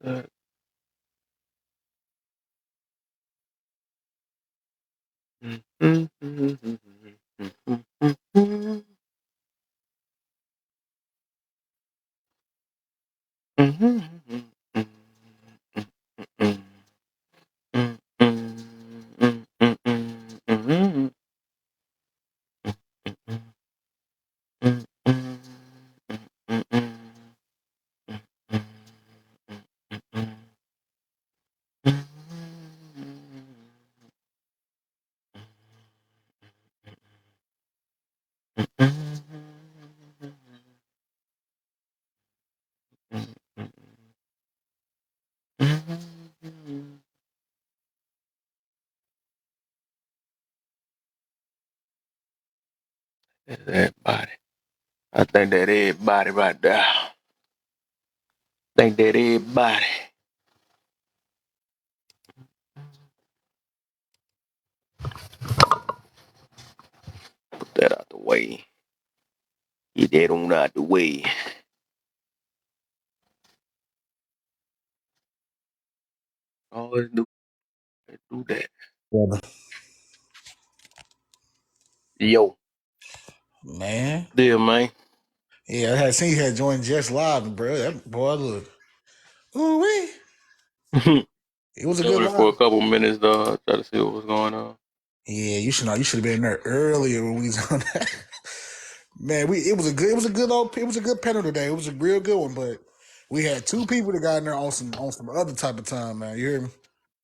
That. Everybody. I think that everybody right there. Think that everybody. Put that out the way. Get that on out the way. Always do that. Brother. Yo. Man. Deal, man. Yeah, I had seen you had joined Just Live, bro. That boy, look. Ooh wee. It was a good Joined it for live. a couple minutes, though. Try to see what was going on. Yeah, you should know. You should have been there earlier when we was on that. Man, it was a good panel today. It was a real good one, but we had two people that got in there on some other type of time, man. You hear me?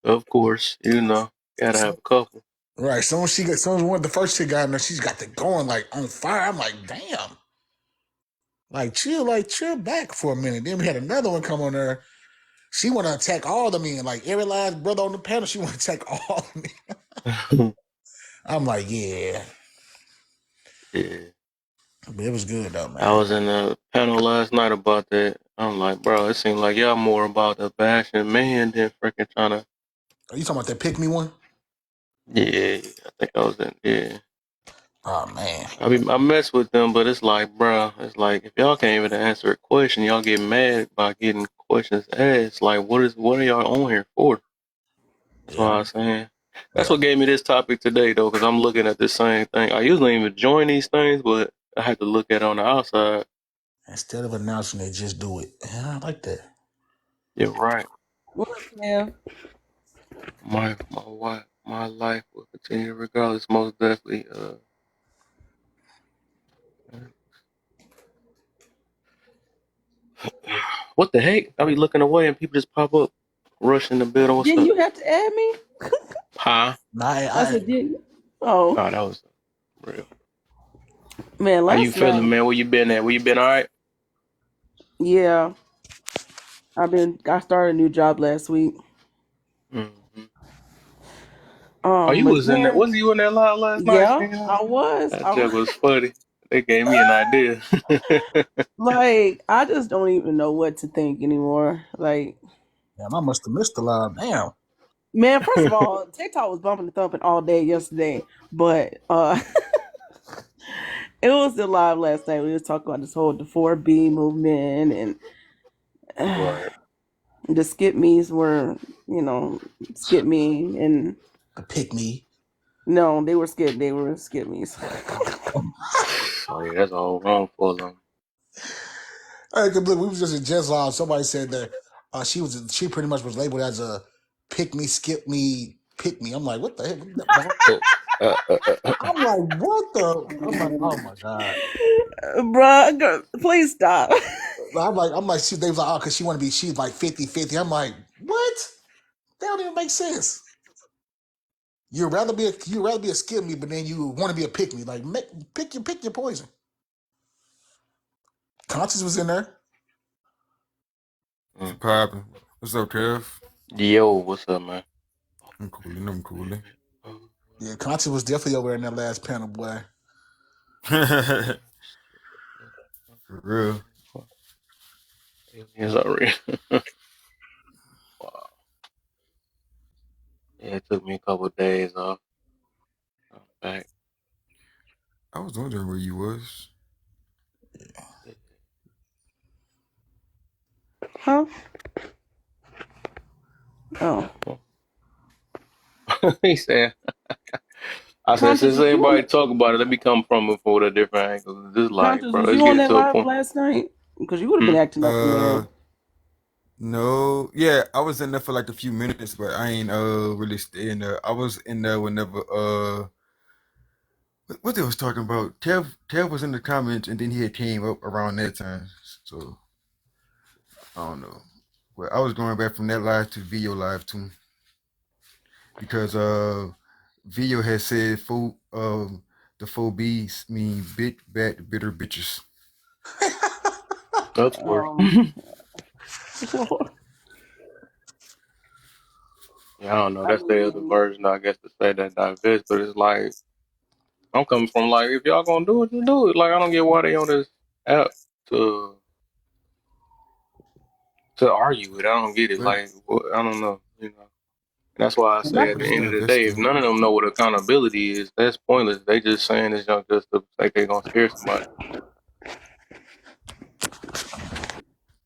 Of course, gotta have So, a couple. right. Someone one of the first chick got in there, she's got the going like on fire. I'm like, damn. Like chill back for a minute. Then we had another one come on there. She want to attack all the men, like every last brother on the panel. She want to attack all the men. I'm like, yeah, Yeah. but it was good though, I man. was in a panel last night about that. I'm like, bro, it seems like y'all more about the bashing man than freaking trying to. Are you talking about that pick me one? Yeah, I think I was in. Yeah, Oh man, I mess with them, but it's like, bro, it's like if y'all can't even answer a question, y'all get mad by getting questions asked. Like, what are y'all on here for? That's what yeah, I was saying. That's yeah. what gave me this topic today, though, because I'm looking at the same thing. I usually don't even join these things, but I had to look at it on the outside. Instead of announcing it, just do it. Yeah, I like that. You're right. What up, Sam? My wife, my life will continue regardless. Most definitely. What the heck? I be looking away and people just pop up, rushing the building. What's Didn't up? you have to add me? Hi. No, I said, didn't you? Oh, Oh, that was real. man, How you last feeling, night. man? Where you been at? Where you been? All right. Yeah, I started a new job last week. Mm-hmm. Oh, you But was in there. man, Was you in there live last night, yeah, King? I was. That joke was funny. They gave me an idea. Like, I just don't even know what to think anymore. Like, damn, I must have missed a lot. Damn. man, first of all, TikTok was bumping and thumping all day yesterday, but it was still live last night. We was talking about this whole the 4B movement and Right. the skip me's were, skip me and The pick me. no, they were skip me's. Oh yeah, that's all wrong for them. Hey, look, we was just in Just Live. Somebody said that she pretty much was labeled as a pick me, skip me, pick me. I'm like, what the heck? Oh, I'm like, what the? I'm like, oh my god. Bruh, girl, please stop. They was like, oh, because she's like 50-50. I'm like, what? That don't even make sense. You'd rather be a skip me, but then you want to be a pick me. Like, pick your poison. Conscious was in there. What's poppin'? What's up, Kev? Yo, what's up, man? I'm coolin', I'm coolin'. Yeah, Conscious was definitely over there in that last panel, boy. For real. Aliens are real. Wow. Yeah, it took me a couple of days off. I'm back. I was wondering where you was. Huh? Oh, He said, I said, Conscious, since was you on? everybody talk about it, let me come from it for a different angle. This like, Conscious, bro, was it's you on getting that to a live point. last night? Because you would have been Hmm? acting up in there. No, yeah, I was in there for like a few minutes, but I ain't really staying there. I was in there whenever what they was talking about. Kev was in the comments, and then he had came up around that time. So I don't know. But I was going back from that live to video live too, because video had said the 4 B's mean big bad bitter bitches. That's worse. Yeah, I don't know. I That's the other mean, version, I guess, to say that divest. But it's like I'm coming from like, if y'all gonna do it, just do it. Like I don't get why they on this app to argue it. I don't get it. But Like I don't know. You know. That's why I and I, say at but the it's end of the day, if divesting. none of them know what accountability is, that's pointless. They just saying this junk just to think they're gonna scare somebody.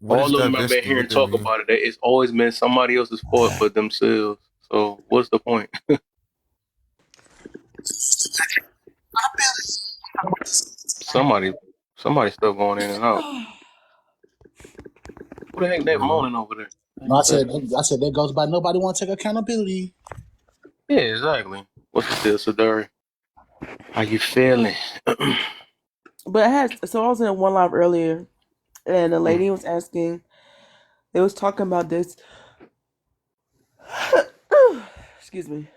What All is of them I've been divesting? hearing What that talk mean? about it. It's always been somebody else's fault but themselves. So what's the point? Somebody, somebody still going in and out. Who the heck that Really? moaning over there? No, I said that goes by. Nobody want to take accountability. Yeah, exactly. What's the deal, Sadari? How you feeling? but I was in one live earlier, and the lady was asking. They was talking about this. Excuse me.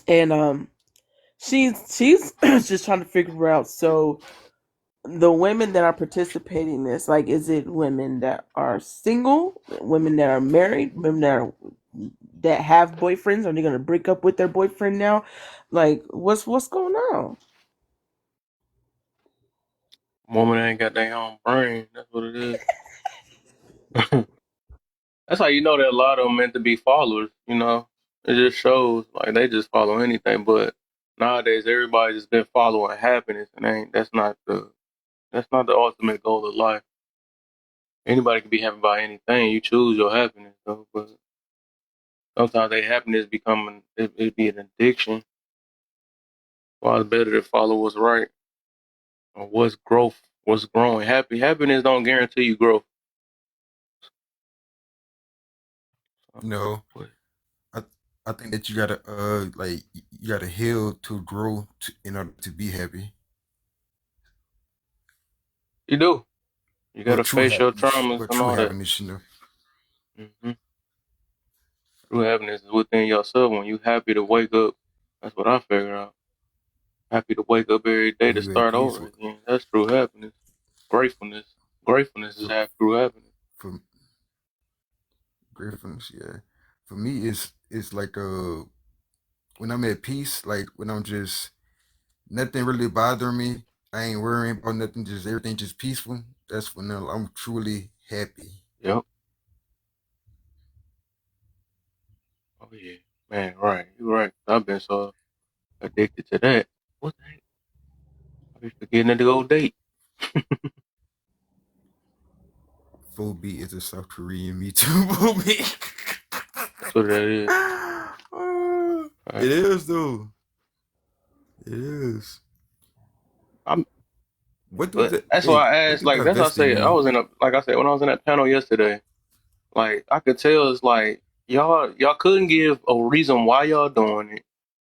And she's just trying to figure out. So the women that are participating in this, like, is it women that are single, women that are married, women that have boyfriends? Are they gonna break up with their boyfriend now? Like, what's going on? Woman ain't got their own brain. That's what it is. That's how you know that a lot of them meant to be followers. You know, it just shows like they just follow anything. But nowadays, everybody just been following happiness, and ain't that's not the ultimate goal of life. Anybody can be happy by anything. You choose your happiness, though. But sometimes that happiness it be an addiction. Well, it's better to follow what's right or what's growth, what's growing. Happiness don't guarantee you growth. No. But I I think that you gotta like you gotta heal to grow in order to be happy. you do. You Well, gotta true face your happiness. traumas But and true all that. happiness, Hmm. True happiness is within yourself. When you happy to wake up, that's what I figured out. Happy to wake up every day when to you at start peace over with again. That's true happiness. Gratefulness. Gratefulness is for, half true happiness. for gratefulness, yeah. For me, it's like when I'm at peace, like when I'm just nothing really bothering me. I ain't worrying about nothing. Just everything just peaceful. That's when I'm truly happy. Yep. Oh yeah. Man, right. You're right. I've been so addicted to that. What the heck? I be forgetting to go date. 4B is a South Korean Me Too movie. That's what that is. It Right? is though. It is. I'm What do but the that's hey? why I What asked, do like that's why I divesting said I mean? was in a like I said, when I was in that panel yesterday, like I could tell it's like y'all couldn't give a reason why y'all doing it.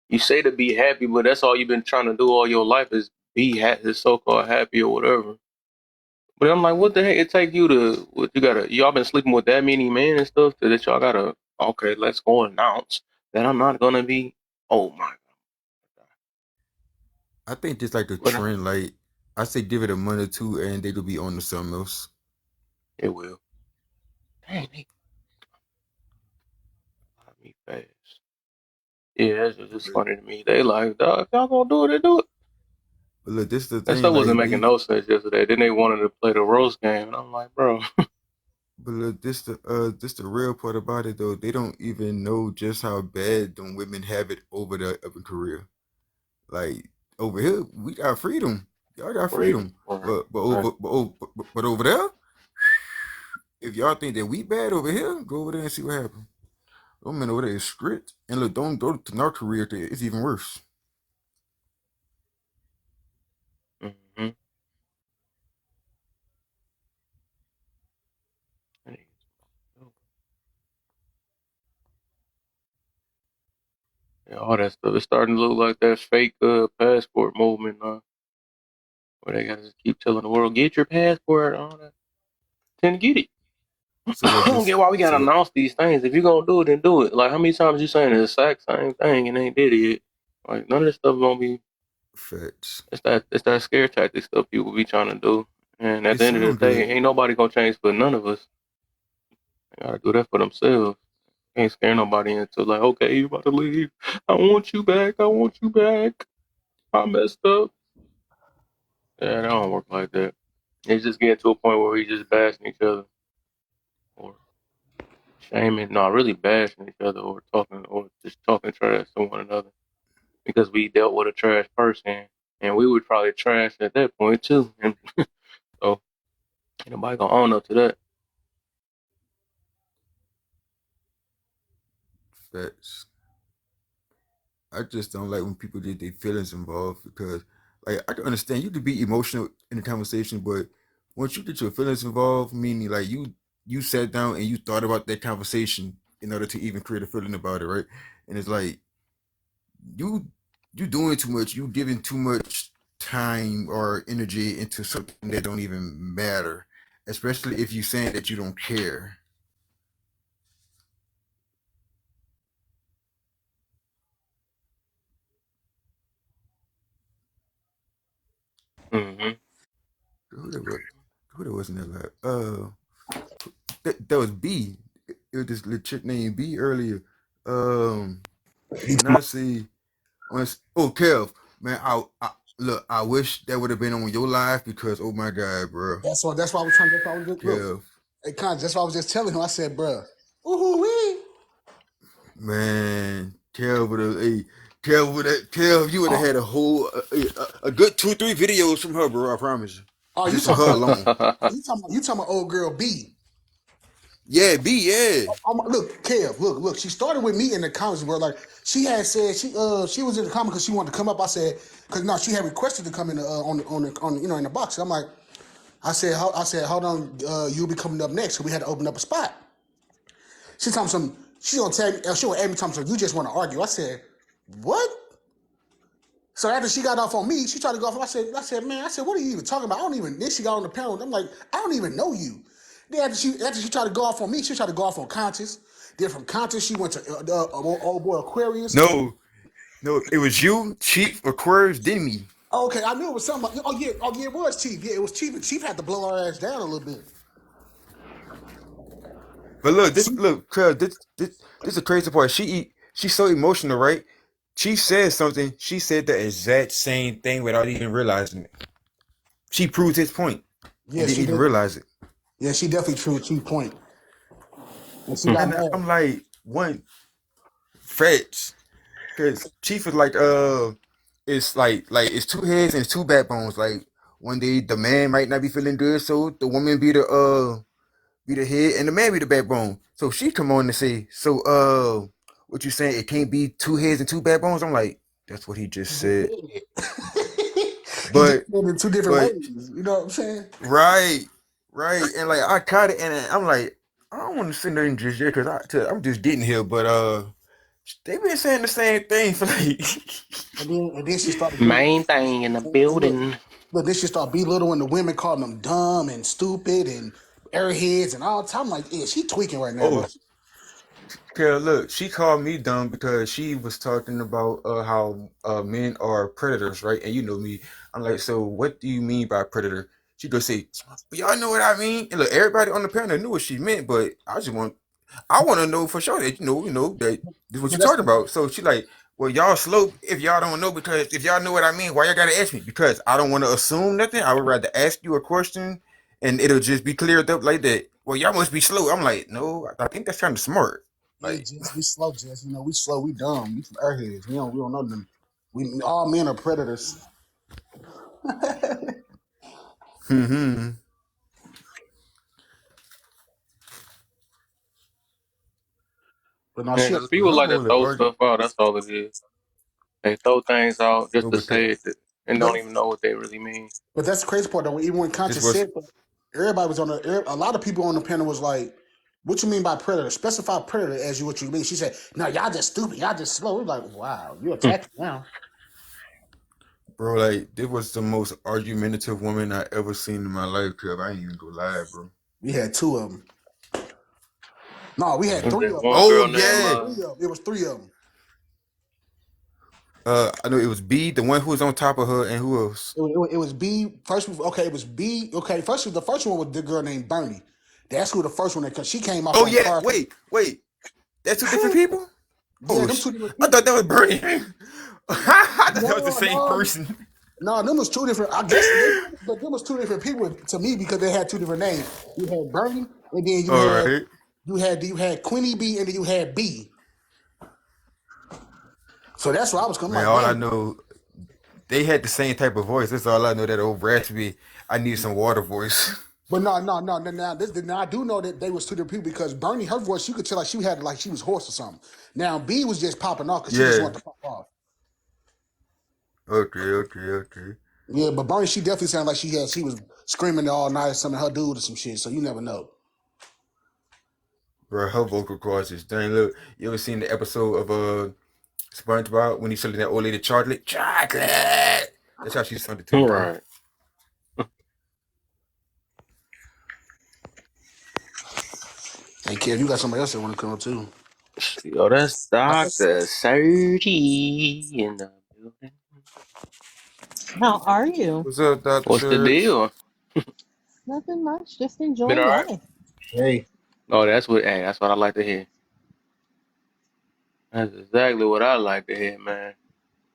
You say to be happy, but that's all you've been trying to do all your life is be happy, so called happy or whatever. But I'm like, what the heck? It take you to what you gotta? Y'all been sleeping with that many men and stuff that y'all gotta. Okay, let's go announce that I'm not gonna be. Oh my god! I think just like a But trend. Like I say, give it a month or two, and they will be on to something else. it will. Dang, they got me fast. Yeah, that's just But, funny to me. They like, dog, if y'all gonna do it, then do it. but look, this is the That thing. stuff wasn't Like making they, no sense yesterday. Then they wanted to play the roast game, and I'm like, bro, but look, this the real part about it though. They don't even know just how bad them women have it over there up in Korea. Like over here, we got freedom. Y'all got freedom. freedom. Right, But right. but over there, if y'all think that we bad over here, go over there and see what happens. Those men over there is strict. And look, don't go to North Korea. It's even worse. Mm-hmm. Yeah, all that stuff. It's starting to look like that fake passport movement now, where they gotta just keep telling the world, get your passport, all that. Then get it. So I what don't this? get why we So gotta what? announce these things. If you're gonna do it, then do it. Like, how many times you saying the exact same thing and ain't did it yet? Like, none of this stuff gonna be. Facts. It's that scare tactic stuff people be trying to do. And at It the end of the sound day, good. ain't nobody gonna change for none of us. They gotta do that for themselves. Can't scare nobody into like, okay, you about to leave. I want you back. I want you back. I messed up. Yeah, that don't work like that. It's just getting to a point where we just bashing each other or shaming, no, really bashing each other or just talking trash to one another because we dealt with a trash person and we would probably trash at that point too. And so ain't nobody gonna own up to that. Facts. I just don't like when people get their feelings involved because, like, I can understand you could be emotional in the conversation, but once you get your feelings involved, meaning like you sat down and you thought about that conversation in order to even create a feeling about it, right? And it's like you you doing too much, you giving too much time or energy into something that don't even matter, especially if you saying that you don't care. Hmm. Who that was? Who that was in that lab? That was B. It was this little chick named B earlier. He When talking I see oh Kev, man, I look, I wish that would have been on your live because oh my god, bro, that's why I was trying. That's why I was just, look. Kev, Hey, Con, that's why I was just telling him. I said, bruh, ooh wee. man, Kev would have, hey, Kev, you would have Oh, had a whole, a good 2, 3 videos from her, bro. I promise you, oh, you just from talking her about? alone. You talking about old girl B? Yeah, B, yeah. Look, Kev, look. She started with me in the comments, bro. Like she had said, she was in the comments because she wanted to come up. I said, because no, she had requested to come in on in the box. I'm like, I said, hold on, you'll be coming up next. So we had to open up a spot. She told me some. She gonna tell me. She gonna ask me something. You just want to argue. I said, what? So after she got off on me, she tried to go off. I said, man, what are you even talking about? I don't even. Then she got on the panel. I'm like, I don't even know you. Then after she tried to go off on me, she tried to go off on Conscious. Then from Conscious, she went to old boy Aquarius. No, no, it was you, Chief Aquarius, then me. Oh, okay, I knew it was something. Oh yeah, it was Chief. Yeah, it was Chief. And Chief had to blow our ass down a little bit. But look, She, cause this is the crazy part. She's so emotional, right? She said something. She said the exact same thing without even realizing it. She proved his point and yeah, didn't she even did. realize it. Yeah, she definitely true Chief point. And she got And mad. I'm like, one, Fetch, because Chief is like, it's like it's 2 heads and it's 2 backbones. Like one day the man might not be feeling good, so the woman be the head and the man be the backbone. So she come on and say, so what you saying? It can't be 2 heads and 2 backbones. I'm like, that's what he just said. He just But said it in two different but ways. You know what I'm saying? right, right, and like I caught it, and I'm like, I don't want to sit there and just yet because I'm just getting here, but they been saying the same thing for like. And then she started getting Main thing in the and building. look, then she started belittling the women, calling them dumb and stupid and airheads and all the time. I'm like, yeah, she tweaking right now, bro. Oh, Kara, look, she called me dumb because she was talking about how men are predators, right? And you know me, I'm like, so what do you mean by predator? She go say, y'all know what I mean. And look, everybody on the panel knew what she meant, but I want to know for sure that that this is what Yeah, you that's talking about. So she like, well, y'all slow if y'all don't know because if y'all know what I mean, why y'all gotta ask me? Because I don't want to assume nothing. I would rather ask you a question and it'll just be cleared up like that. Well, y'all must be slow. I'm like, no, I think that's kind of smart. yeah, Like, Jess, we slow, Jess. You know, we slow, we dumb. We some airheads. We don't know them. We all men are predators. hmm. But no, Yeah, she. because Bro, people how like to old throw are stuff out. That's all it is. They throw things out just no, to because say it and But don't even know what they really mean. but that's the crazy part though. Even when this Conscious was said that, everybody was on the. A lot of people on the panel was like, "What you mean by predator? Specify predator as you what you mean." She said, "No, y'all just stupid. Y'all just slow." We're like, "Wow, you Hmm. attacking now." bro, like this was the most argumentative woman I ever seen in my life, Cub. I ain't even go lie, bro. We had two of them. No, we had Was three there of them. one Oh girl It named was yeah. three of them. It was three of them. I know it was B, the one who was on top of her, and who else? It was B first. Okay, it was B. Okay, first the first one was the girl named Bernie. That's who the first one because she came off Oh on yeah, fire. wait. That's two different people? Yeah, Oh them two different I people. thought that was Bernie. I thought that was the No, same no, person. no. Them was two different. I guess, but them was two different people to me because they had two different names. You had Bernie, and then All right. you had Queenie B, and then you had B. So that's why I was coming Man, like, all I dang. know, they had the same type of voice. That's all I know. That old raspy, I need some water voice. But no. Now I do know that they was two different people because Bernie, her voice, you could tell like she had like she was hoarse or something. Now B was just popping off because she just Yeah. wanted to pop off. Okay. Yeah, but Bernie, she definitely sounded like she was screaming all night, or something her dude or some shit. So you never know. Bro, her vocal cords is dang. Look, you ever seen the episode of SpongeBob when he's selling that old lady chocolate? Chocolate. That's how she sounded too, bro. Right. Hey, Kev, you got somebody else that want to come too. Yo, that's Dr. Surdy in the building. How are you? What's up, Doctor What's the Serge? deal? Nothing much, just Been enjoying alright? life. Hey, Oh, that's what I like to hear. That's exactly what I like to hear, man.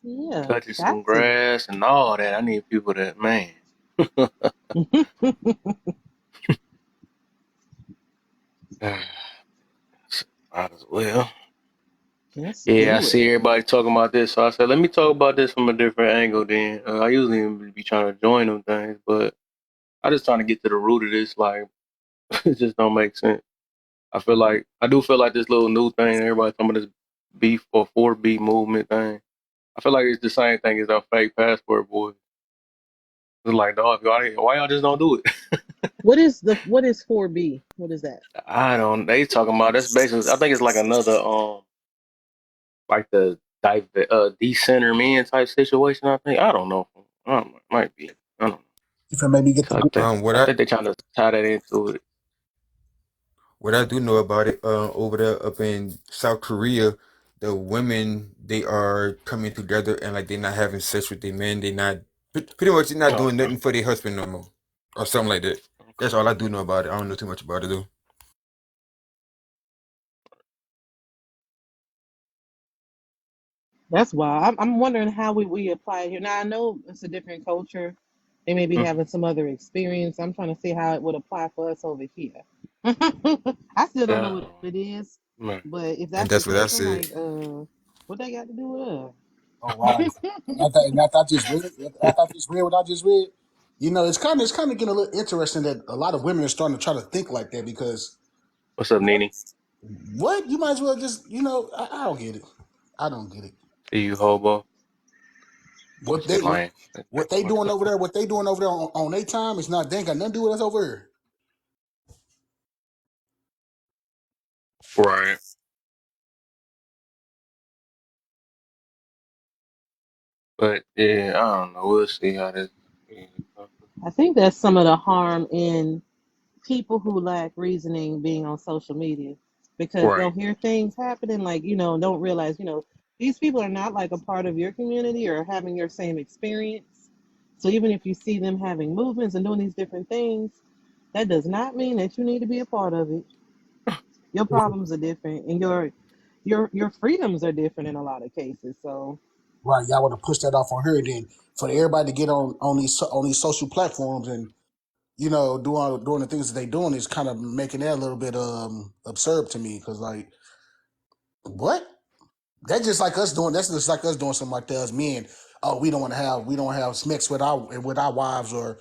Yeah, Touching some got to. grass and all that. I need people that, man. Might as well. Just Yeah, I do see it. everybody talking about this, so I said, let me talk about this from a different angle. Then I usually be trying to join them things, but I just trying to get to the root of this. Like, it just don't make sense. I do feel like this little new thing. Everybody talking about this beef or 4B movement thing. I feel like it's the same thing as our fake passport boys. It's like, dog, why y'all just don't do it? What is 4B? What is that? I don't. They talking about that's basically. I think it's like another like the decenter men type situation. I think I don't know. I don't know. Might be. I don't know. if it made me get So the What I I think they're trying to tie that into it. what I do know about it, over there up in South Korea, the women they are coming together and like they're not having sex with their men. They not pretty much they're not Oh, doing nothing for their husband no more, or something like that. That's all I do know about it. I don't know too much about it though. That's why I'm wondering how we apply it here. Now I know it's a different culture. They may be okay. having some other experience. I'm trying to see how it would apply for us over here. I still don't know Yeah, what it is, man. but if And that's the that's what I case, I'm said. like, what they got to do with Oh wow! After I just read, what I just read, it's kind of getting a little interesting that a lot of women are starting to try to think like that because What's up, what? Nene? What? You might as well just I don't get it. I don't get it. See you, hobo. What Just they playing. what they doing over there? What they doing over there on their time is not. They ain't got nothing to do with us over here. Right. But yeah, I don't know. We'll see how this. I think that's some of the harm in people who lack reasoning being on social media because they'll Right. hear things happening like don't realize these people are not like a part of your community or having your same experience. So even if you see them having movements and doing these different things, that does not mean that you need to be a part of it. Your problems are different and your freedoms are different in a lot of cases. So Right? Y'all want to push that off on her, then for everybody to get on these social platforms and doing the things that they doing is kind of making that a little bit absurd to me because like what? That's just like us doing something like that as men. Oh, we don't have sex with our wives or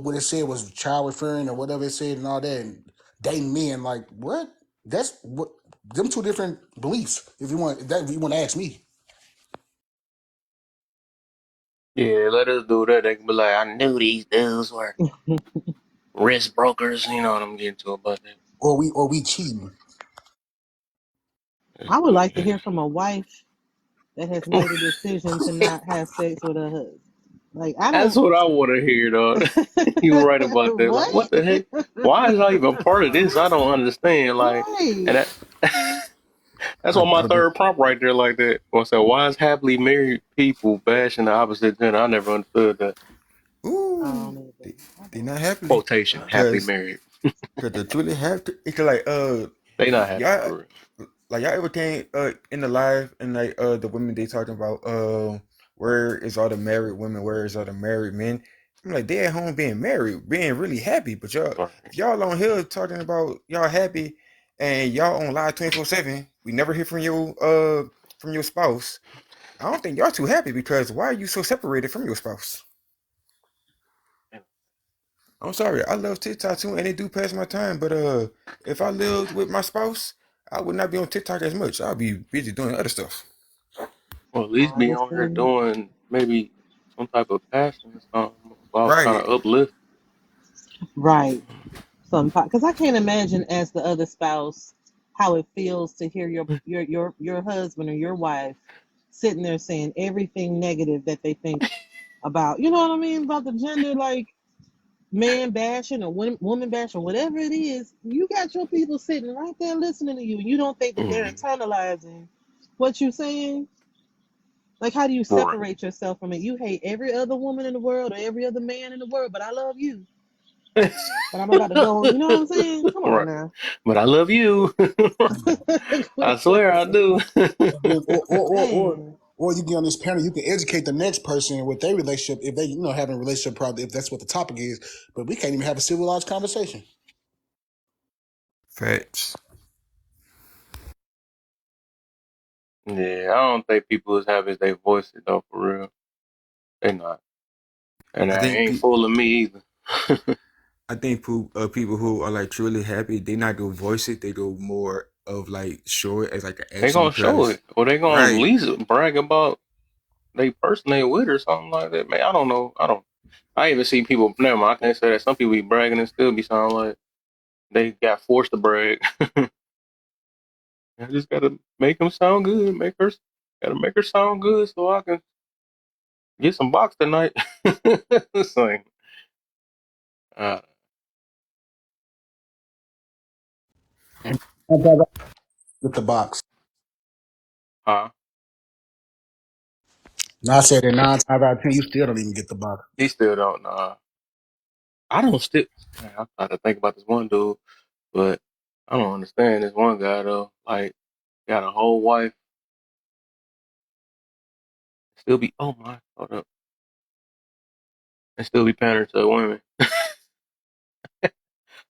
what it said was child referring or whatever it said and all that and dating men like what? That's what. them two different beliefs. If you want to ask me. Yeah, let us do that. They can be like, I knew these dudes were risk brokers. You know what I'm getting to about that. Or we cheating. I would like to hear Yes. from a wife that has made a decision to not have sex with her husband. Like I That's don't. what I want to hear, though. You right about that. Like, what What? the heck? Why is I even part of this? I don't understand. Like, Right. and that, that's I, on my I do. third prompt right there, like that. What's that? Why is happily married people bashing the opposite gender? I never understood that I Ooh, don't either. they, they not happily, quotation. Happily cause married. they truly have to. It's like They not happy y'all for real. like y'all ever came in the live and like the women they talking about where is all the married women, where is all the married men? I'm like, they at home being married, being really happy, but y'all, Right. if y'all on here talking about y'all happy and y'all on live 24/7, we never hear from your spouse. I don't think y'all too happy because why are you so separated from your spouse? I'm sorry, I love TikTok too, and it do pass my time. But if I lived with my spouse, I would not be on TikTok as much. I'll be busy doing other stuff. Or at least I be on here understand. doing maybe some type of passion or something about trying Right. to uplift. Right. Because I can't imagine as the other spouse how it feels to hear your husband or your wife sitting there saying everything negative that they think about. You know what I mean about the gender, like man bashing or woman bashing, whatever it is. You got your people sitting right there listening to you. You don't think that they're Mm. internalizing what you're saying. Like, how do you Right. separate yourself from it? You hate every other woman in the world or every other man in the world, but I love you. But I'm about to go. You know what I'm saying? Come on Right. now. But I love you. I Quit swear I playing. do. And then, Man. or you get on this panel, you can educate the next person with their relationship if they, having a relationship problem, if that's what the topic is. But we can't even have a civilized conversation. Facts. Yeah, I don't think people as happy as they voice it though, for real. They not. And I I think ain't pe- fooling me either. I think people who are like truly happy, they not do voice it. They do more of like show it as like an They action gonna show because it. Or they gonna at right. least brag about they person they with or something like that. Man, I don't know. I even see people, never mind, I can't say that. Some people be bragging and still be sounding like they got forced to brag. I just gotta make them sound good. Gotta make her sound good so I can get some box tonight. It's like, uh, With the box. huh? Now I said that 9 times out of 10, you still don't even get the box. He still don't know. I don't still. Man, I'm trying to think about this one dude, but I don't understand this one guy though. Like, got a whole wife, still be oh my, hold up, and still be pandering to women.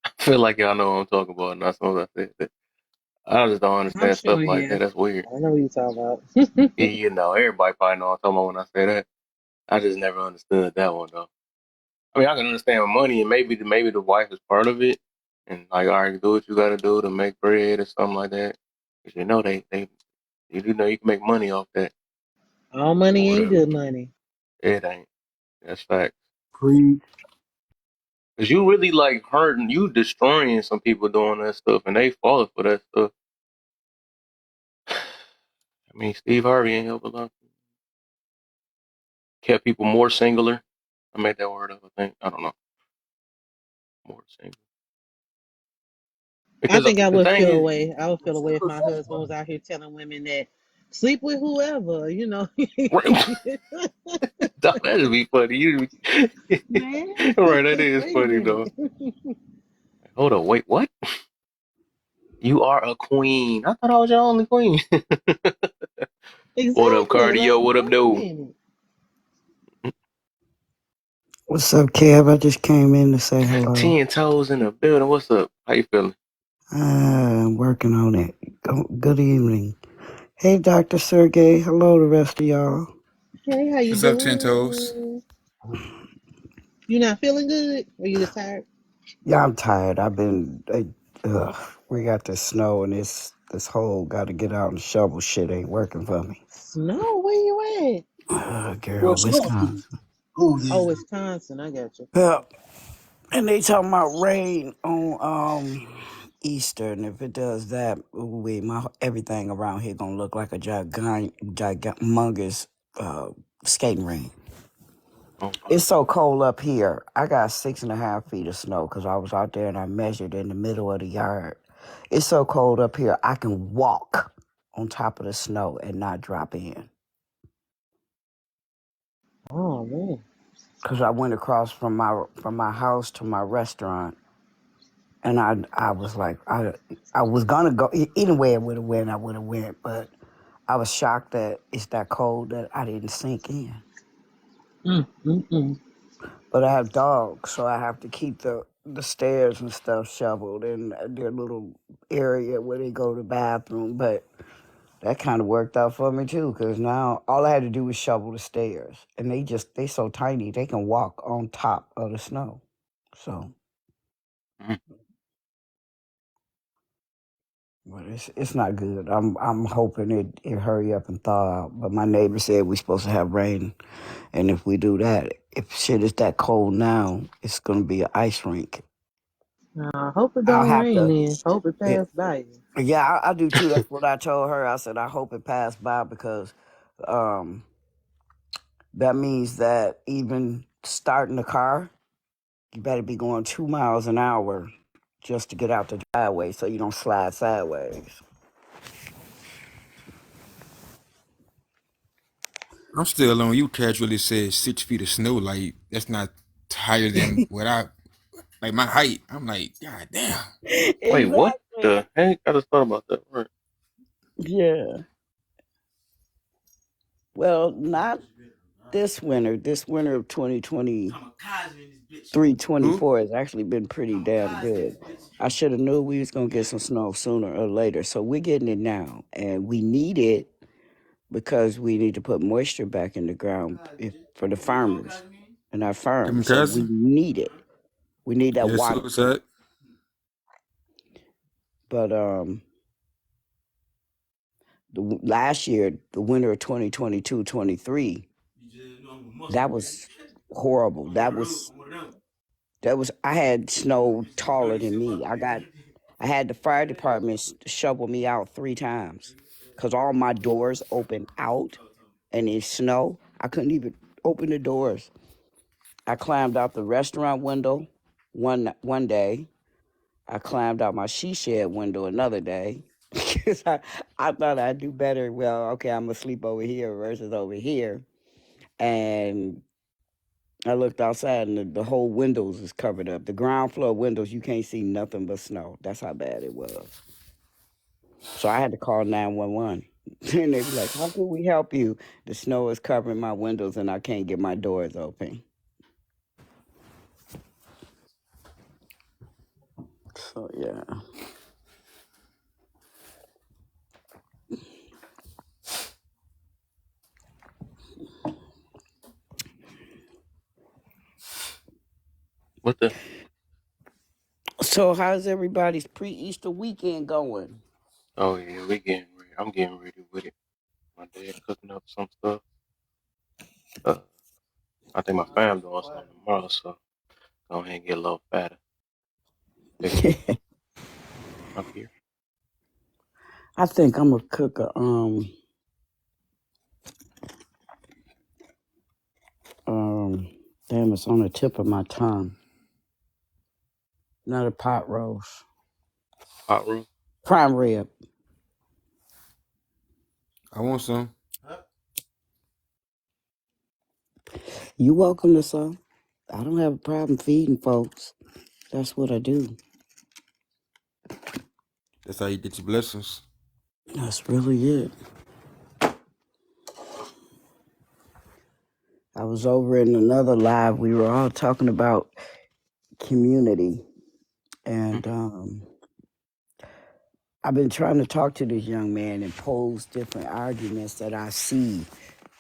I feel like y'all know what I'm talking about. Not so I said that. I just don't I'm understand stuff sure, like yeah. that. That's weird. I know what you're talking about. Yeah, everybody probably know what I'm talking about when I say that. I just never understood that one though. I mean, I can understand money and maybe the wife is part of it, and like, all right, do what you got to do to make bread or something like that. Because they you know you can make money off that All or money ain't whatever. good money. It ain't. That's fact. Preach. Cause you really like hurting, you destroying some people doing that stuff, and they falling for that stuff. I mean, Steve Harvey ain't help a lot. Kept people more singular. I made that word up. I think I don't know more single I because think I the would thing feel is, away. I would feel away if my husband was out here telling women that sleep with whoever, you know. that just be funny. Man, Right, that is wait a funny minute. though. Hold on, wait, what? You are a queen. I thought I was your only queen. What up, Exactly. Like, cardio? What up, wait a dude? minute. What's up, Kev? I just came in to say hello. 10 toes in the building. What's up? How you feeling? I'm working on it. Good evening. Hey, Dr. Sergey. Hello, the rest of y'all. Hey, how you What's up, Ten Toes? doing? You not feeling good? Or you just tired? Yeah, I'm tired. We got the snow and it's This whole got to get out and shovel shit ain't working for me. Snow? Where you Well, Girl, snow. Wisconsin. Oh at? yeah. Oh, Wisconsin. I got you. Yeah, and they talking about rain on Easter, and if it does that, my everything around here gonna look like a humongous skating rink. Oh, It's so cold up here. I got 6.5 feet of snow because I was out there and I measured in the middle of the yard. It's so cold up here, I can walk on top of the snow and not drop in. Oh man. Because I went across from my house to my restaurant, and I was like, I was gonna go either way. I would have went. I would have went, but I was shocked that it's that cold that I didn't sink in. Mm. But I have dogs, so I have to keep the stairs and stuff shoveled in their little area where they go to the bathroom. But that kind of worked out for me too, because now all I had to do was shovel the stairs, and they so tiny they can walk on top of the snow. So, mhm. but it's not good. I'm hoping it hurry up and thaw out. But my neighbor said we're supposed to have rain, and if we do that, if shit is that cold now, it's gonna be an ice rink. I hope it I'll don't have rain to. then. Hope it pass by you. Yeah, I do too. That's what I told her. I said I hope it passed by because um, that means that even starting the car, you better be going 2 miles an hour just to get out the driveway so you don't slide sideways. I'm still on you. Casually said 6 feet of snow. Like that's not higher than what I like my height. I'm like, God damn. Wait, what Exactly. the heck? I just thought about that. Right. Yeah. Well, not this winter. This winter of 2023, Who? 24 has actually been pretty damn good. I should have knew we was gonna get some snow sooner or later. So we're getting it now, and we need it because we need to put moisture back in the ground for the farmers and our farms. So we Kamikaze? need it. We need that Yeah, water. suicide. But last year, the winter of 2022-23, that was horrible. That was I had snow taller than me. I had the fire department shovel me out 3 times because all my doors opened out and it's snow. I couldn't even open the doors. I climbed out the restaurant window one day. I climbed out my she shed window another day. 'Cause I thought I'd do better. Well, okay, I'm gonna sleep over here versus over here. And I looked outside and the whole windows is covered up. The ground floor windows, you can't see nothing but snow. That's how bad it was. So I had to call 911. And they be like, how can we help you? The snow is covering my windows and I can't get my doors open. So yeah. What the? So how's everybody's pre-Easter weekend going? Oh yeah, we getting ready. I'm getting ready with it. My dad cooking up some stuff. Uh, I think my family doing something tomorrow, so go ahead and get a little fatter. Bigger up here. I think I'm gonna cook a damn, it's on the tip of my tongue. Not a pot roast. Hot room. Prime rib. I want some. You welcome to some. I don't have a problem feeding folks. That's what I do. That's how you get your blessings. That's really it. I was over in another live. We were all talking about community. And I've been trying to talk to this young man and pose different arguments that I see.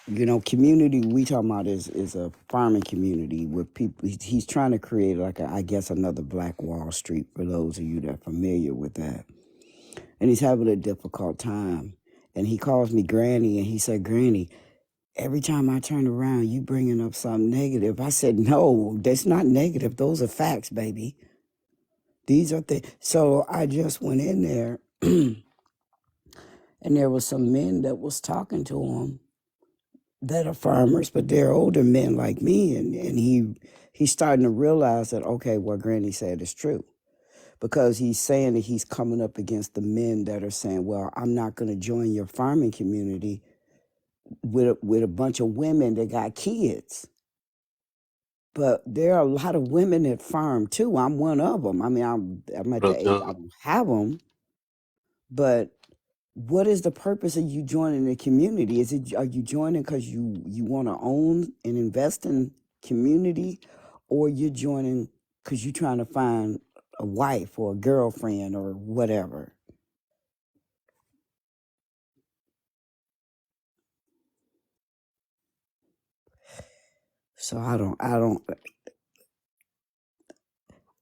You know, community we talking about is a farming community where people, he's trying to create like I guess another Black Wall Street for those of you that are familiar with that. and he's having a difficult time. And he calls me Granny, and he said, Granny, every time I turn around, you bringing up something negative. I said, no, that's not negative. Those are facts, baby. These are things. So I just went in there, and there was some men that was talking to him that are farmers, but they're older men like me. And he's starting to realize that, okay, what Granny said is true. Because he's saying that he's coming up against the men that are saying, well, I'm not going to join your farming community with a bunch of women that got kids. But there are a lot of women that farm too. I'm one of them. I mean, I'm at the age I don't have them. But what is the purpose of you joining the community? Are you joining because you want to own and invest in community, or you're joining because you're trying to find a wife or a girlfriend or whatever? So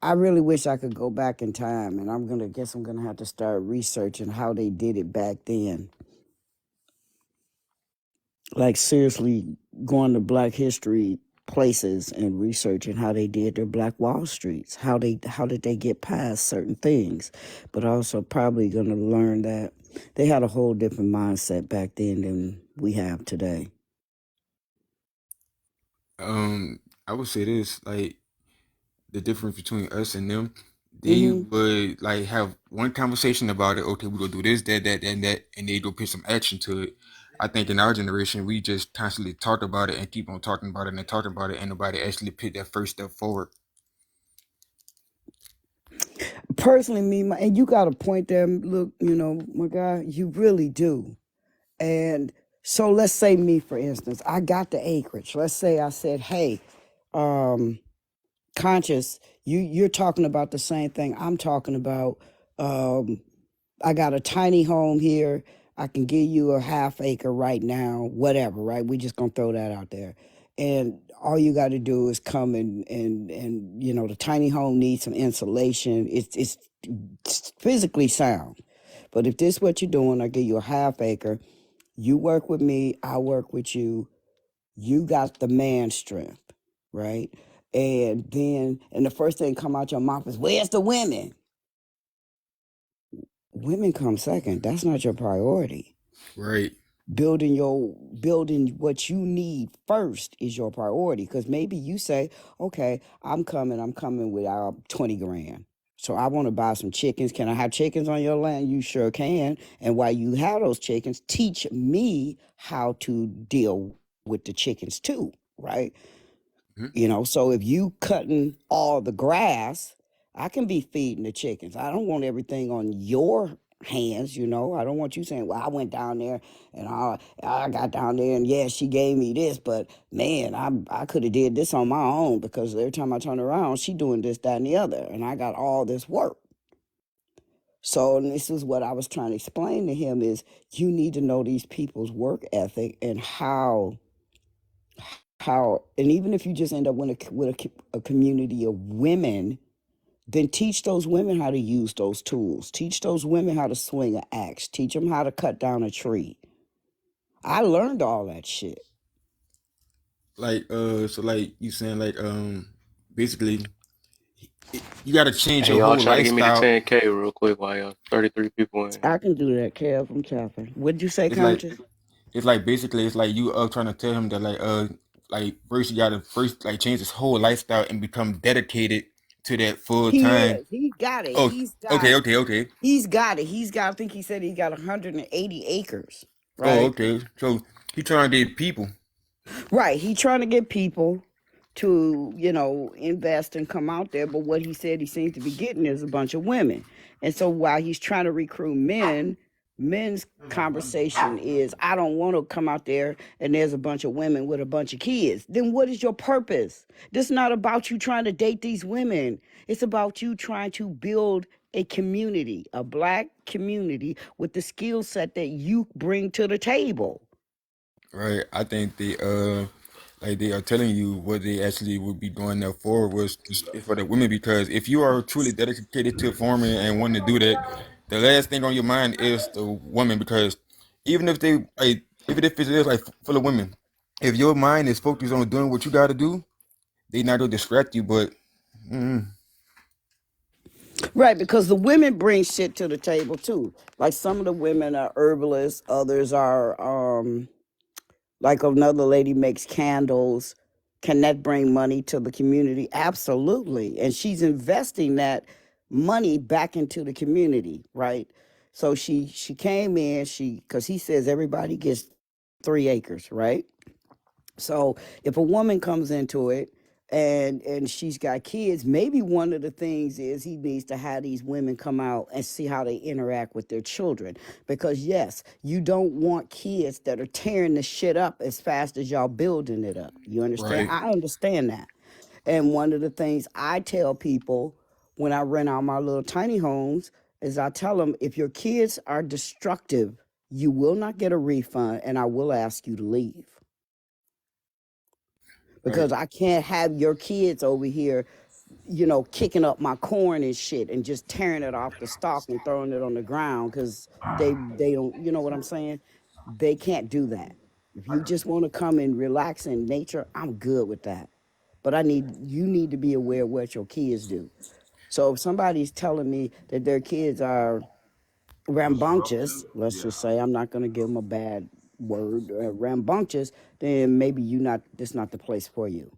I really wish I could go back in time, and I'm gonna have to start researching how they did it back then. Like seriously going to Black history places and researching how they did their Black Wall Streets, how did they get past certain things, but also probably gonna learn that they had a whole different mindset back then than we have today. I would say this, like, the difference between us and them, they would like have one conversation about it. Okay, we're gonna do this, that, and that, and they go put some action to it. I think in our generation, we just constantly talk about it and keep on talking about it and talking about it, and nobody actually put that first step forward. Personally, and you got a point there. Look, my guy, you really do. And so let's say me, for instance, I got the acreage. Let's say I said, hey, Conscious, you're talking about the same thing I'm talking about. I got a tiny home here. I can give you a half acre right now, whatever, right? We just gonna throw that out there. And all you got to do is come and the tiny home needs some insulation. It's physically sound. But if this is what you're doing, I give you a half acre. You work with me, I work with you. You got the man strength, right? And the first thing come out your mouth is, where's the women? Women come second. That's not your priority. Right. Building what you need first is your priority. Because maybe you say, okay, I'm coming with our 20 grand. So I want to buy some chickens. Can I have chickens on your land? You sure can. And while you have those chickens, teach me how to deal with the chickens too, right? So if you cutting all the grass, I can be feeding the chickens. I don't want everything on your hands, I don't want you saying, well, I went down there and I got down there and yeah, she gave me this, but man, I could have did this on my own, because every time I turn around, she doing this, that, and the other, and I got all this work. So, and this is what I was trying to explain to him is you need to know these people's work ethic and how, and even if you just end up with a community of women, then teach those women how to use those tools. Teach those women how to swing an axe. Teach them how to cut down a tree. I learned all that shit. Like, so like you saying, like, basically, you got to change your y'all whole try to give me the lifestyle. 10K real quick while y'all 33 people in. I can do that, Kev. I'm chopping. What did you say, It's like, Conscious? it's like basically, it's like you trying to tell him that like first you got to like change his whole lifestyle and become dedicated to that full He time. is. He got it. Oh, He's got okay, it. okay. He's got it. I think he said he got 180 acres. Oh, Right? okay. So he trying to get people. Right. He trying to get people to, invest and come out there. But what he said he seems to be getting is a bunch of women. And so while he's trying to recruit men's conversation is, I don't want to come out there and there's a bunch of women with a bunch of kids. Then what is your purpose? This is not about you trying to date these women. It's about you trying to build a community, a Black community with the skill set that you bring to the table. Right. I think they are telling you what they actually would be doing that for was for the women, because if you are truly dedicated to farming and want to do that, the last thing on your mind is the woman, because even if they like, even if it is like full of women, if your mind is focused on doing what you got to do, they not gonna distract you. But mm, Right, because the women bring shit to the table too. Like some of the women are herbalists, others are like another lady makes candles. Can that bring money to the community? Absolutely. And she's investing that money back into the community, right? So she came in, because he says everybody gets 3 acres, right? So if a woman comes into it and she's got kids, maybe one of the things is he needs to have these women come out and see how they interact with their children. Because yes, you don't want kids that are tearing the shit up as fast as y'all building it up. You understand? right, I understand that. And one of the things I tell people when I rent out my little tiny homes is I tell them, if your kids are destructive, you will not get a refund and I will ask you to leave, right, because I can't have your kids over here, kicking up my corn and shit and just tearing it off the stalk and throwing it on the ground because they don't, you know what I'm saying? They can't do that. If you just want to come and relax in nature, I'm good with that. But you need to be aware of what your kids do. So if somebody's telling me that their kids are rambunctious, let's just say, I'm not going to give them a bad word, rambunctious, then maybe this not the place for you,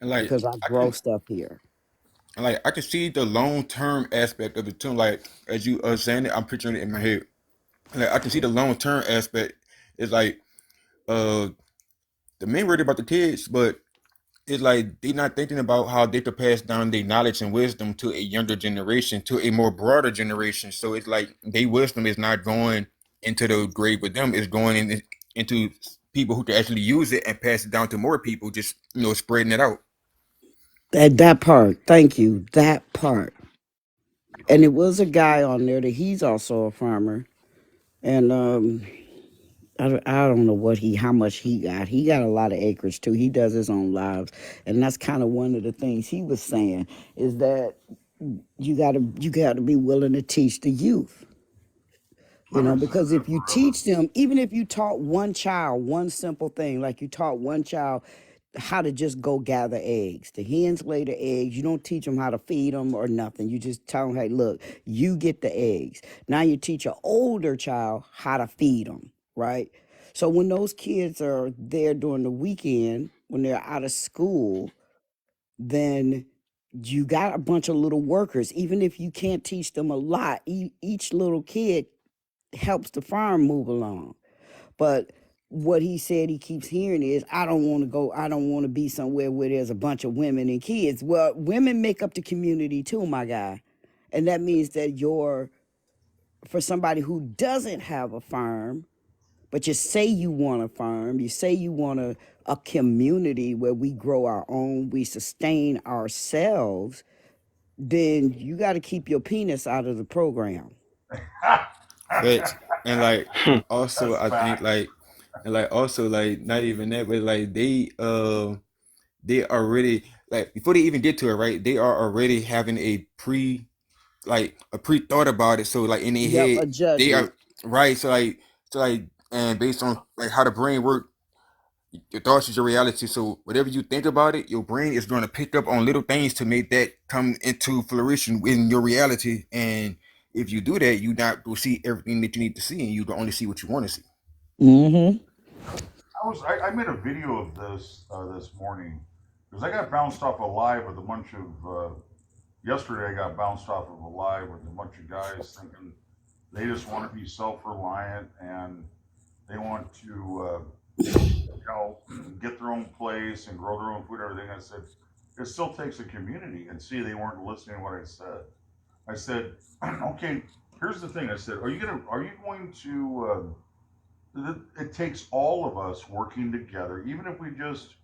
and like because I I grow can. stuff here. And like I can see the long term aspect of it too. Like as you are saying it, I'm picturing it in my head. Like I can see the long term aspect is like uh the main worried about the kids, but it's like they not thinking about how they could pass down their knowledge and wisdom to a younger generation, to a more broader generation. So it's like their wisdom is not going into the grave with them; it's going into people who can actually use it and pass it down to more people. Just spreading it out. That part, thank you, that part. And it was a guy on there that he's also a farmer, and I don't know how much he got. He got a lot of acres too. He does his own lives, and that's kind of one of the things he was saying is that you gotta be willing to teach the youth. Because if you teach them, even if you taught one child one simple thing, like you taught one child how to just go gather eggs. The hens lay the eggs. You don't teach them how to feed them or nothing. You just tell them, hey, look, you get the eggs. Now you teach an older child how to feed them, right? So when those kids are there during the weekend, when they're out of school, then you got a bunch of little workers. Even if you can't teach them a lot, each little kid helps the farm move along. But what he said he keeps hearing is, I don't want to be somewhere where there's a bunch of women and kids. Well, women make up the community too, my guy. And that means that for somebody who doesn't have a farm, but you say you want a farm, you say you want a community where we grow our own, we sustain ourselves, then you got to keep your penis out of the program. Facts. And like also I think like and like also like not even that, but like they already like before they even get to it, right? They are already having a pre thought about it. So like in their Yep, head, a they judgment. are right. So like and based on like how the brain works, your thoughts is your reality. So whatever you think about it, your brain is going to pick up on little things to make that come into flourishing in your reality. And if you do that, you not will see everything that you need to see, and you can only see what you want to see. Mm-hmm. I made a video of this morning because I got bounced off a live with a bunch of yesterday. I got bounced off of a live with a bunch of guys thinking they just want to be self-reliant and they want to get their own place and grow their own food. Everything. I said it still takes a community, and see they weren't listening to what I said. I said, okay, here's the thing. I said, are you going to it takes all of us working together, even if we just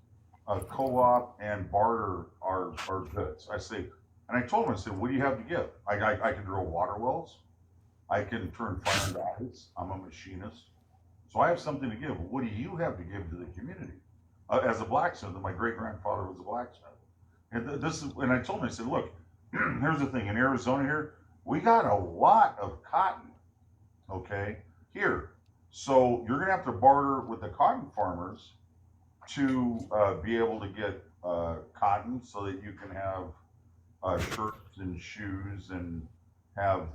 co-op and barter our goods. I say, and I told him, I said, what do you have to give? I can drill water wells. I can turn fire into ice. I'm a machinist. So I have something to give. What do you have to give to the community? As a blacksmith, my great grandfather was a blacksmith. And I told him, I said, look, here's the thing. In Arizona here, We got a lot of cotton, okay, here. So you're going to have to barter with the cotton farmers to be able to get cotton so that you can have shirts and shoes and have,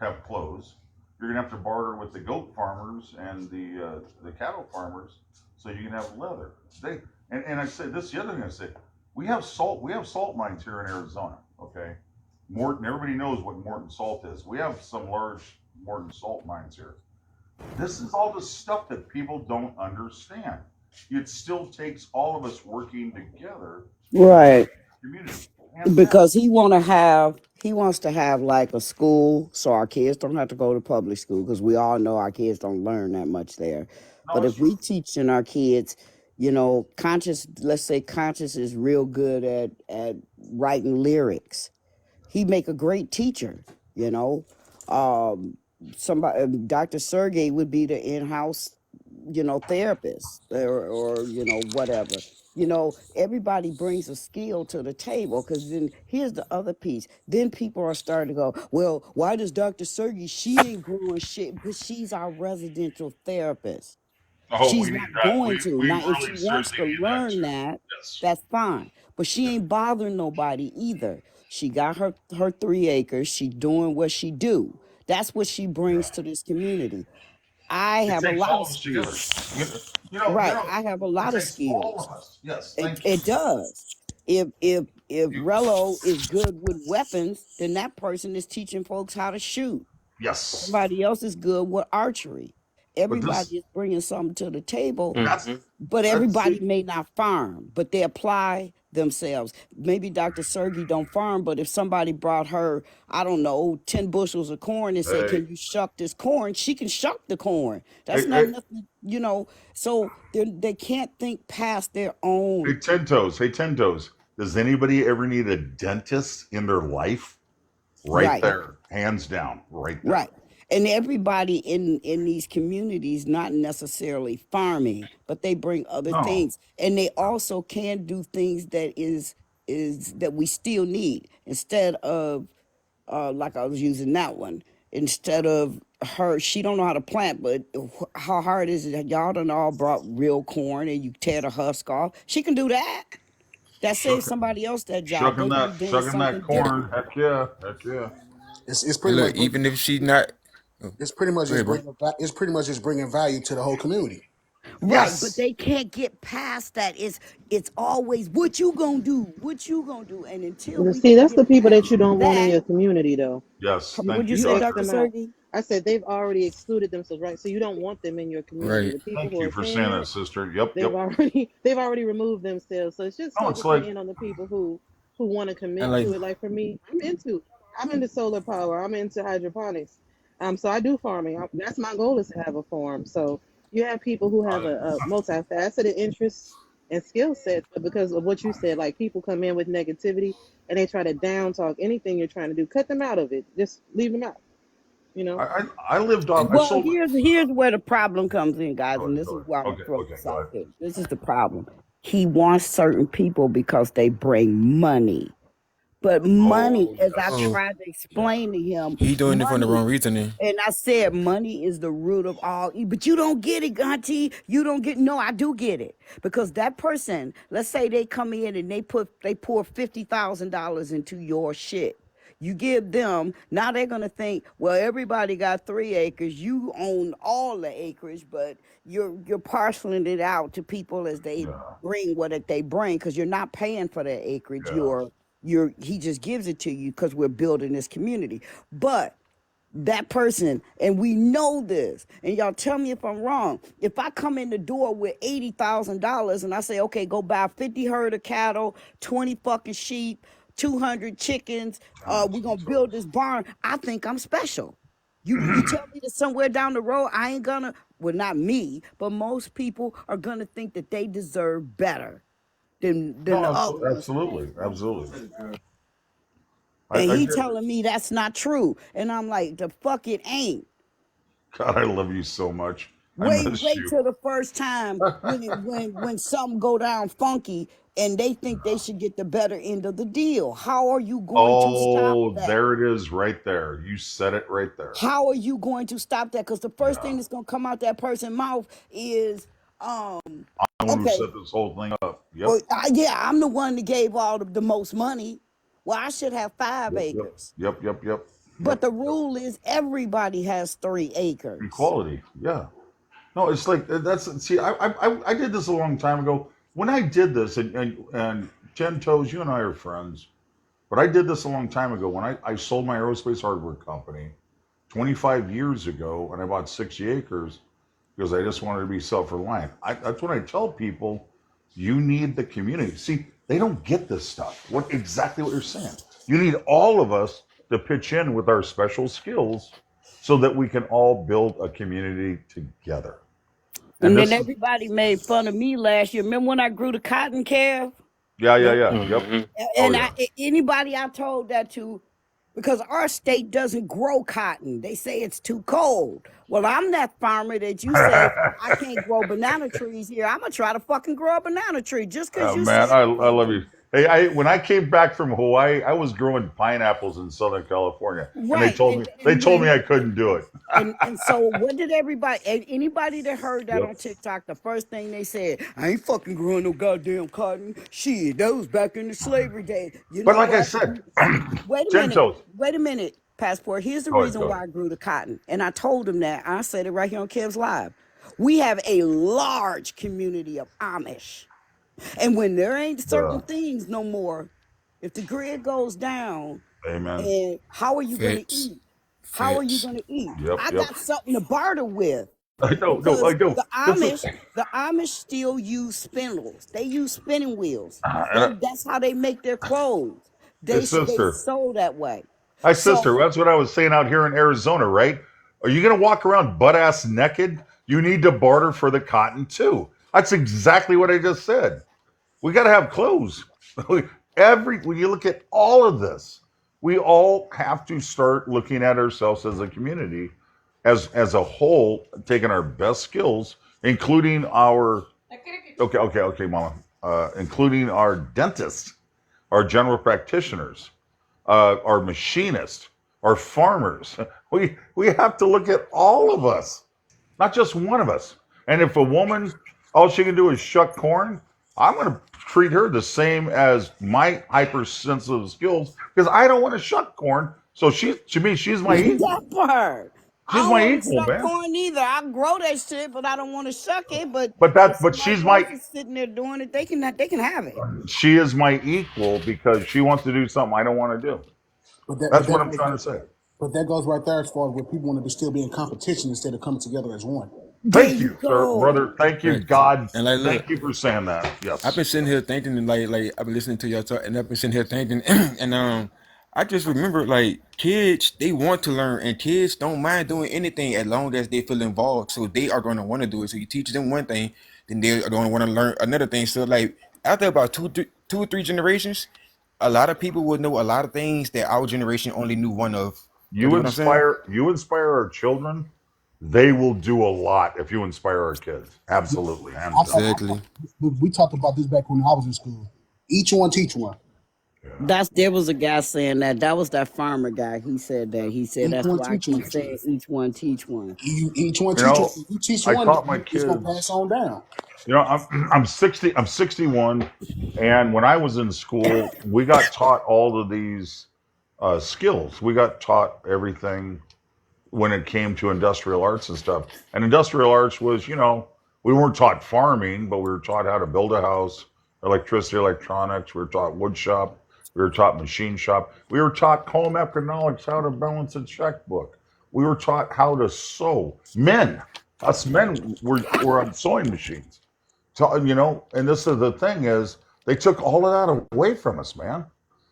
have clothes. You're going to have to barter with the goat farmers and the cattle farmers so you can have leather. And I said, this is the other thing I said. We have salt mines here in Arizona, okay? Morton, everybody knows what Morton salt is. We have some large Morton salt mines here. This is all the stuff that people don't understand. It still takes all of us working together Right. community. Hands down. Because he wants to have like a school so our kids don't have to go to public school, because we all know our kids don't learn that much there. No, But it's if we true. teaching our kids, let's say Conscious is real good at writing lyrics. He make a great teacher, you know. Dr. Sergey would be the in-house, therapist or whatever. Everybody brings a skill to the table, because then here's the other piece. Then people are starting to go, well, why does Dr. Sergey, she ain't growing shit, but she's our residential therapist. Oh, we She's need not that. going to. We Now, if really she wants seriously to need that learn too. that, Yes. that's fine. But she ain't bothering nobody either. She got her 3 acres. She doing what she do. That's what she brings to this community. I It have a takes lot all of of us together. skills. You Right. know, I have a it lot of takes all skills. of us. Yes, It thank you. it does. If You, Rello is good with weapons, then that person is teaching folks how to shoot. yes. Somebody else is good with archery. But Everybody is bringing something to the table, that's Mhm. but that's everybody may not farm, but they apply themselves. Maybe Dr. Sergey don't farm, but if somebody brought her, I don't know, 10 bushels of corn and said, hey, can you shuck this corn? She can shuck the corn. That's hey, not nothing. So they can't think past their hey, own. Ten Toes. Hey, Ten Toes. Does anybody ever need a dentist in their life? Right Right. there, hands down, right there. Right. And everybody in these communities not necessarily farming, but they bring other No, things, and they also can do things that is that we still need, instead of like I was using that one, instead of her, she don't know how to plant, but how hard is it? Y'all done all brought real corn and you tear the husk off. She can do that. That saves shucking, somebody else that job. shucking They can be that, doing shucking that something corn. different. Heck yeah, heck yeah. It's And pretty look, much even if she not, oh, it's pretty much go just ahead, bro. bringing value to the whole community. Right, but Yes. they can't get past that. It's always what you gonna do, what you gonna do, and until we See, can that's get the people that past you don't want in that, your community, though. Yes. would Thank you you, You say, X Dr. Doctor. them out. Sergi? I said they've already excluded themselves, right? So you don't want them in your community. Right. The people Thank who you are for saying saying that, that, sister. Yep, they've yep. already removed themselves. So it's just No, it's like, focusing in on the people who want to And commit like, to it. Like for me, I'm into solar power. I'm into hydroponics. So I do farming. That's my goal, is to have a farm. So you have people who have a multifaceted interests and skill sets, but because of what you said, like people come in with negativity and they try to down talk anything you're trying to do. Cut them out of it. Just leave them out. You know. I lived off. I and Well, sold. here's where the problem comes in, guys, Go and ahead, this go is ahead. why I'm gonna Okay, throw okay, this go out ahead. there. This is the problem. He wants certain people because they bring money. But money, Oh as I yes, oh, tried to yeah. explain to him, he doing it for the money, wrong reason. Then and I said money is the root of all evil. But you don't get it, Auntie. You don't get. No, I do get it, because that person, let's say they come in and they pour $50,000 into your shit. You give them, now they're gonna think, well, everybody got 3 acres. You own all the acreage, but you're parceling it out to people as they Yeah, bring what they bring, because you're not paying for that acreage. yeah. He just gives it to you because we're building this community. But that person, and we know this, and y'all tell me if I'm wrong. If I come in the door with $80,000 and I say, okay, go buy 50 herd of cattle, 20 fucking sheep, 200 chickens, Time we're some gonna build this toes. barn, I think I'm special. You tell me that somewhere down the road, I ain't gonna, well, not me, but most people are gonna think that they deserve better than No, the other ones. absolutely, absolutely. And I he get it. telling me that's not true. And I'm like, the fuck it ain't. God, I love you so much. I Wait, miss wait you. till the first time when something go down funky and they think they should get the better end of the deal. How are you going to stop Oh, that? there it is right there. You said it right there. How are you going to stop that? Because the first Yeah. thing that's gonna come out that person's mouth is, um, I'm the one who okay, set this whole thing up. Yep. well, yeah, I'm the one that gave all the most money. Well, I should have 5 Yep. Yep. acres. Yep. Yep. Yep. But Yep. the rule is everybody has 3 acres. Equality. Yeah. No, it's like that's see. I did this a long time ago. When I did this, and Ten Toes, you and I are friends. But I did this a long time ago when I sold my aerospace hardware company 25 years ago, and I bought 60 acres because I just wanted to be self-reliant. That's what I tell people. You need the community. See, they don't get this stuff. Exactly what you're saying. You need all of us to pitch in with our special skills so that we can all build a community together. And And then this is, everybody made fun of me last year. Remember when I grew the cotton calf? yeah, yeah, Yep. yeah. Yep. Hmm. Oh, And yeah. anybody I told that to, because our state doesn't grow cotton. They say it's too cold. Well, I'm that farmer that you say I can't grow banana trees here. I'm gonna try to fucking grow a banana tree just because Oh, you man, said I I can't love do you. Hey, when I came back from Hawaii, I was growing pineapples in Southern California, it. and they Right. told me I couldn't do it. And so what did anybody that heard that Yep. on TikTok, the first thing they said, I ain't fucking growing no goddamn cotton. Shit, that was back in the slavery days. You But know like I what? said, Wait a Ten minute. Toes. Wait a minute, Passport. Here's the Go ahead, reason go why ahead. I grew the cotton. And I told him that. I said it right here on Kev's Live. We have a large community of Amish. And when there ain't certain Uh, things no more, if the grid goes down, amen. and how are you gonna Facts. eat? How are you Facts. gonna eat? Yep, I yep. got something to barter with I know, no, I because know. The Amish still use spindles. They use spinning wheels. And That's how they make their clothes. hey, They sister, sew that way. hi, sister. So That's what I was saying out here in Arizona, right? Are you gonna walk around butt ass naked? You need to barter for the cotton too. That's exactly what I just said. We got to have clothes. When you look at all of this, we all have to start looking at ourselves as a community, as a whole, taking our best skills, including our okay, mama, including our dentists, our general practitioners, our machinists, our farmers. We have to look at all of us, not just one of us. And if a woman, all she can do is shuck corn, I'm going to treat her the same as my hypersensitive skills because I don't want to shuck corn. So to me, she's my equal. that part. I She's don't my want to equal, shuck man. corn either. I grow that shit, but I don't want to shuck it. But if But somebody else is sitting there doing it, they can have it. she is my equal because she wants to do something I don't want to do. But That's what that I'm trying to say. but that goes right there as far as where people want to still be in competition instead of coming together as one. There Thank you you, sir, go. brother. Thank you, Facts. God. And like, look, Thank you for saying that. I've been Yes. sitting here thinking, and like I've been listening to y'all talk, and I've been sitting here thinking, and I just remember like kids, they want to learn, and kids don't mind doing anything as long as they feel involved. So they are going to want to do it. So you teach them one thing, then they're going to want to learn another thing. So like after about two or three generations, a lot of people will know a lot of things that our generation only knew one of. You You know what I'm saying? inspire our children. They will do a lot if you inspire our kids. Absolutely, hands down. Exactly. We talked about this back when I was in school. Each one teach one. Yeah. There was a guy saying that. That was that farmer guy. He said that. He said Each that's one why I teach keep one. saying each one teach one. Each one You teach one. know, If you teach I one, taught my it's gonna pass kids. on down. You know, I'm 60. I'm 61, and when I was in school, we got taught all of these skills. We got taught everything when it came to industrial arts and stuff. And industrial arts was, we weren't taught farming, but we were taught how to build a house, electricity, electronics. We were taught wood shop. We were taught machine shop. We were taught home economics, how to balance a checkbook. We were taught how to sew. Us men were on sewing machines. So, and this is the thing is they took all of that away from us, man.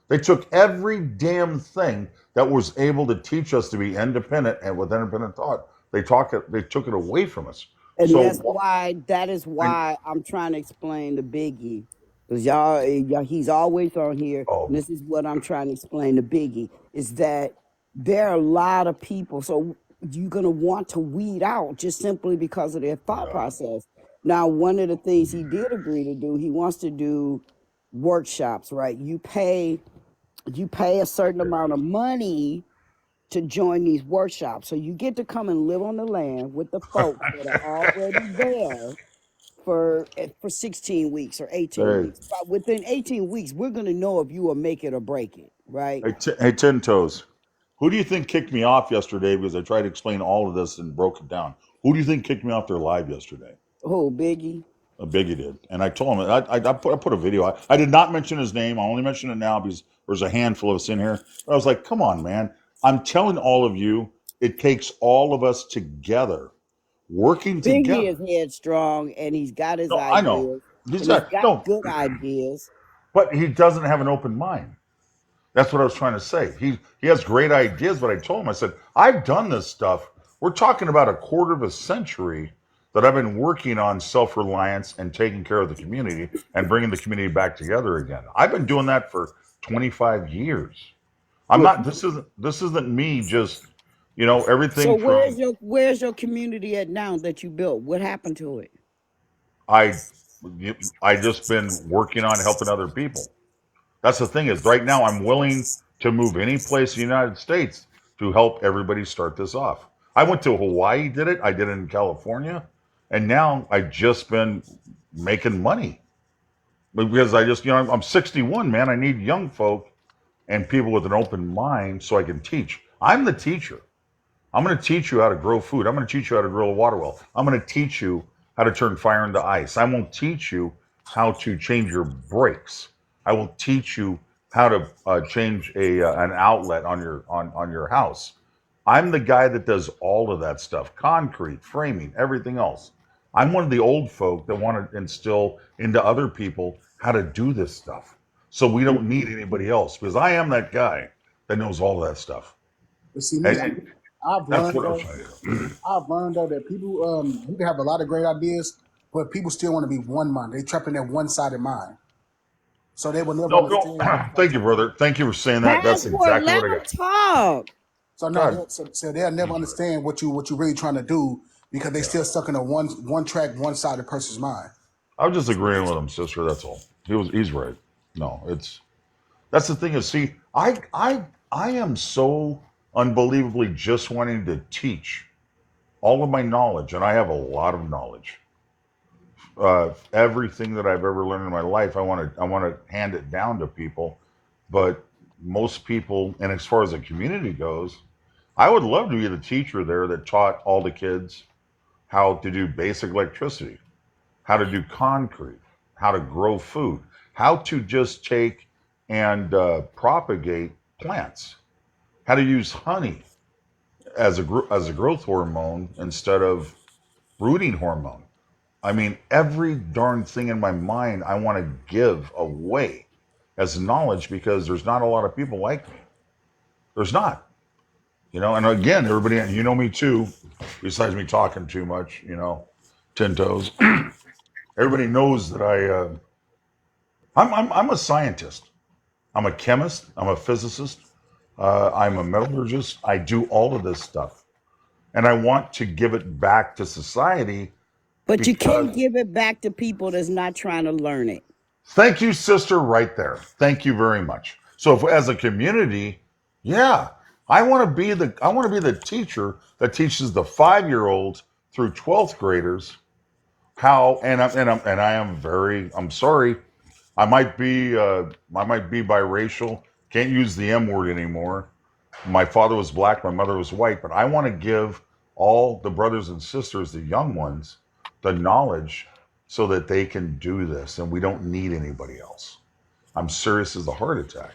They took every damn thing that was able to teach us to be independent and with independent thought. They took it away from us. And So, that is and, why I'm trying to explain the Biggie. Because y'all, he's always on here. And oh, this is what I'm trying to explain to Biggie is that there are a lot of people. So you're going to want to weed out just simply because of their thought Yeah. process. Now, one of the things he did agree to do, he wants to do workshops, right? You pay a certain amount of money to join these workshops. So you get to come and live on the land with the folks that are already there for 16 weeks or 18 Hey, weeks. But within 18 weeks, we're going to know if you will make it or break it, right? hey, Ten Toes. Who do you think kicked me off yesterday because I tried to explain all of this and broke it down? Who do you think kicked me off their live yesterday? Oh, Biggie. Biggie did, and I told him I put a video. I did not mention his name. I only mention it now because there's a handful of us in here. But I was like, "Come on, man! I'm telling all of you, it takes all of us together, working Biggie is together." headstrong and he's got his No, I know ideas he's and he's got got no, good ideas. but he doesn't have an open mind. That's what I was trying to say. He has great ideas, but I told him, I said, I've done this stuff. We're talking about a quarter of a century that I've been working on self-reliance and taking care of the community and bringing the community back together again. I've been doing that for 25 years. I'm Look, not. This isn't me. Just So everything from where's your community at now that you built? What happened to it? I. I just been working on helping other people. That's the thing is right now I'm willing to move any place in the United States to help everybody start this off. I went to Hawaii, did it. I did it in California, and now I've just been making money because I just I'm 61, man. I need young folk and people with an open mind so I can teach. I'm the teacher. I'm going to teach you how to grow food. I'm going to teach you how to grow a water well. I'm going to teach you how to turn fire into ice. I won't teach you how to change your brakes. I will teach you how to change an outlet on your house. I'm the guy that does all of that stuff: concrete, framing, everything else. I'm one of the old folk that want to instill into other people how to do this stuff, so we don't need anybody else because I am that guy that knows all of that stuff. but see me, And I've that's learned what I was though. trying to do. I've learned though that people, you can have a lot of great ideas, but people still want to be one mind. They trapped in that one-sided mind, so they will never No, no. understand what Thank the you, brother. Thank you for saying that. That's Passport, exactly let what I them got. talk. so no, God, so they'll never understand what you really trying to do because they yeah. still stuck in a one track, one-sided person's mind. I was just agreeing with him, sister. That's all. He's right. No, that's the thing is, see, I am so unbelievably just wanting to teach all of my knowledge, and I have a lot of knowledge. Everything that I've ever learned in my life, I want to hand it down to people, but most people, and as far as the community goes, I would love to be the teacher there that taught all the kids how to do basic electricity, how to do concrete, how to grow food, how to just take and propagate plants, how to use honey as a growth hormone instead of brooding hormone. I mean, every darn thing in my mind I want to give away as knowledge because there's not a lot of people like me. There's not, and again, everybody, you know me too, besides me talking too much, 10 toes. Everybody knows that I'm a scientist. I'm a chemist. I'm a physicist. I'm a metallurgist. I do all of this stuff. And I want to give it back to society But you can't because, give it back to people that's not trying to learn it. thank you, sister, right there. Thank you very much. So, if, as a community, yeah, I want to be the teacher that teaches the 5-year-olds through 12th graders how, and I am very, I'm sorry, I might be biracial. Can't use the M word anymore. My father was black, my mother was white, but I want to give all the brothers and sisters, the young ones, the knowledge so that they can do this and we don't need anybody else. I'm serious as a heart attack.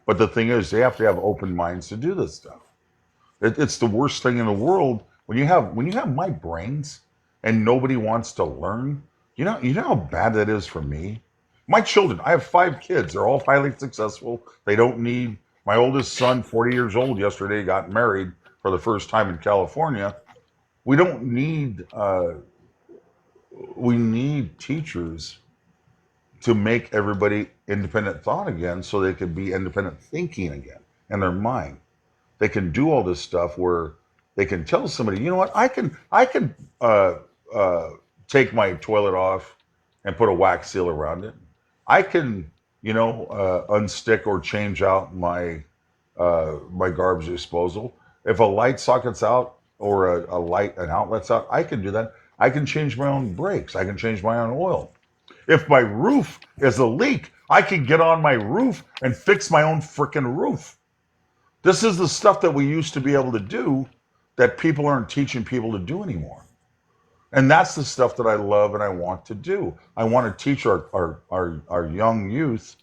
But the thing is, they have to have open minds to do this stuff. It's the worst thing in the world when you have my brains and nobody wants to learn. You know how bad that is for me. My children, I have 5 kids. They're all highly successful. They don't need. My oldest son, 40 years old, yesterday got married for the first time in California. We don't need. We need teachers to make everybody independent thought again, so they can be independent thinking again in their mind. They can do all this stuff where they can tell somebody, you know what, I can uh, uh, take my toilet off and put a wax seal around it. I can, unstick or change out my garbage disposal. If a light socket's out or an outlet's out, I can do that. I can change my own brakes. I can change my own oil. If my roof is a leak, I can get on my roof and fix my own freaking roof. This is the stuff that we used to be able to do that people aren't teaching people to do anymore. And that's the stuff that I love and I want to do. I want to teach our young youth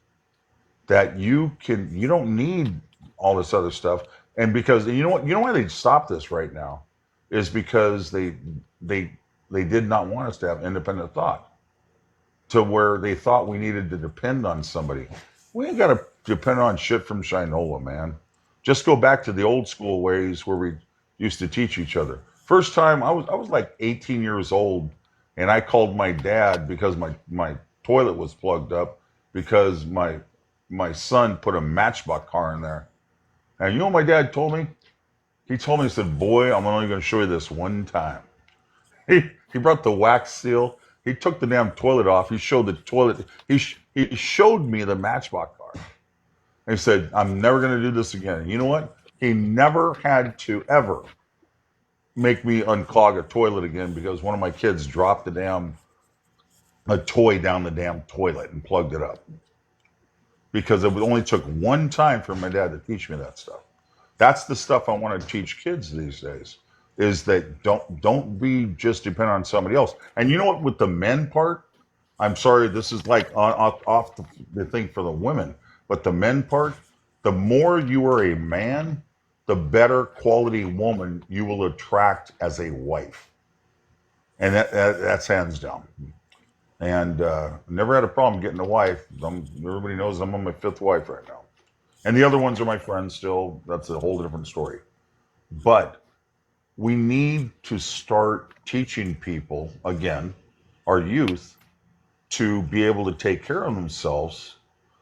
that you don't need all this other stuff. And because you know why they stopped this right now is because they they did not want us to have independent thought to where they thought we needed to depend on somebody. We ain't got to depend on shit from Shinola, man. Just go back to the old school ways where we used to teach each other. First time I was like 18 years old, and I called my dad because my toilet was plugged up because my son put a Matchbox car in there. And you know what my dad told me? He told me, he said, "Boy, I'm only going to show you this one time." He brought the wax seal. He took the damn toilet off. He showed the toilet. He showed me the Matchbox car. And he said, "I'm never going to do this again." And you know what? He never had to ever make me unclog a toilet again because one of my kids dropped a toy down the damn toilet and plugged it up. Because it only took one time for my dad to teach me that stuff. That's the stuff I want to teach kids these days. Is that don't be just dependent on somebody else. And you know what? With the men part, I'm sorry, this is like off the thing for the women, but the men part, the more you are a man, the better quality woman you will attract as a wife, and that's hands down. And never had a problem getting a wife. Everybody knows I'm on my fifth wife right now, and the other ones are my friends still. That's a whole different story. But we need to start teaching people again, our youth, to be able to take care of themselves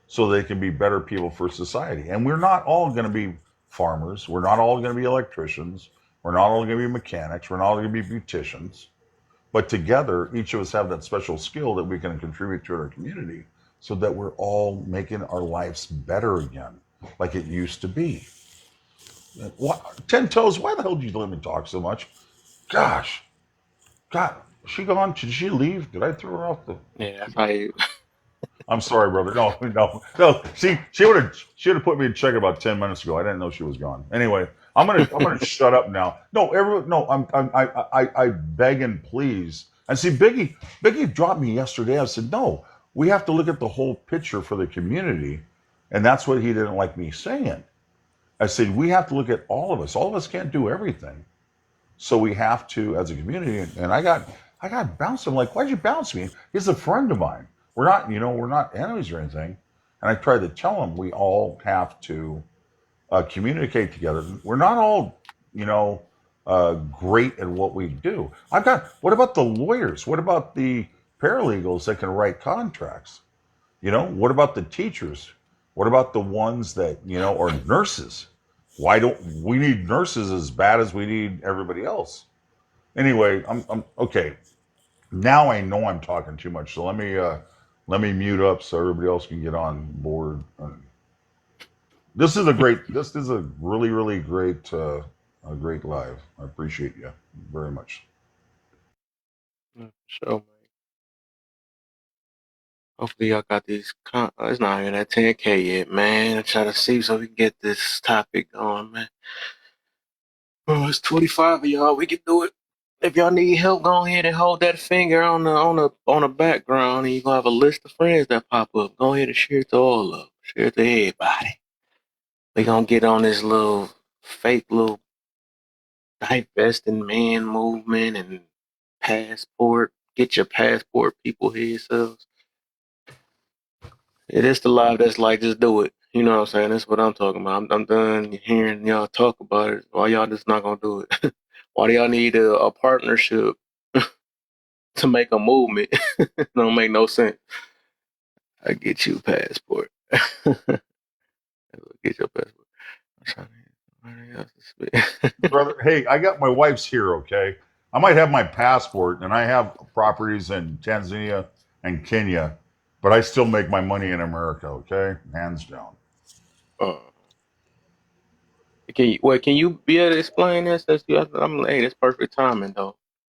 so they can be better people for society. And we're not all going to be farmers. We're not all going to be electricians. We're not all going to be mechanics. We're not all going to be beauticians. But together, each of us have that special skill that we can contribute to our community so that we're all making our lives better again, like it used to be. Ten Toes, why the hell did you let me talk so much? Gosh, God, is she gone? Did she leave? Did I throw her off the? Yeah, that's how you. I'm sorry, brother. No, no, no. She would have put me in check about 10 minutes ago. I didn't know she was gone. Anyway, I'm gonna shut up now. No, everyone, no. I beg and please. And see, Biggie dropped me yesterday. I said, no, we have to look at the whole picture for the community, and that's what he didn't like me saying. I said we have to look at all of us. All of us can't do everything, so we have to as a community. And I got bounced. I'm like, why'd you bounce me? He's a friend of mine. We're not enemies or anything. And I tried to tell him we all have to communicate together. We're not all, great at what we do. What about the lawyers? What about the paralegals that can write contracts? What about the teachers? What about the ones that, are nurses? Why don't we need nurses as bad as we need everybody else? Anyway, I'm okay. Now I know I'm talking too much, so let me mute up so everybody else can get on board. This is a really, really great, a great live. I appreciate you very much. Yeah, for sure, man. Hopefully y'all got these. It's not even at 10K yet, man. I'm trying to see so we can get this topic on, man. Oh, it's 25 of y'all. We can do it. If y'all need help, go ahead and hold that finger on the background, and you're gonna have a list of friends that pop up. Go ahead and share it to all of them. Share it to everybody. We gonna get on this little fake little divesting man movement and passport. Get your passport, people here selves. It is the live that's like just do it. You know what I'm saying? That's what I'm talking about. I'm done hearing y'all talk about it. Why y'all just not gonna do it? Why do y'all need a partnership to make a movement? Don't make no sense. I get you a passport. Get your passport. I'm trying to get somebody else to speak. brother. Hey, I got my wife's here. Okay, I might have my passport, and I have properties in Tanzania and Kenya, but I still make my money in America. Okay, hands down. Uh, can you be able to explain this? I'm like, hey, that's perfect timing though.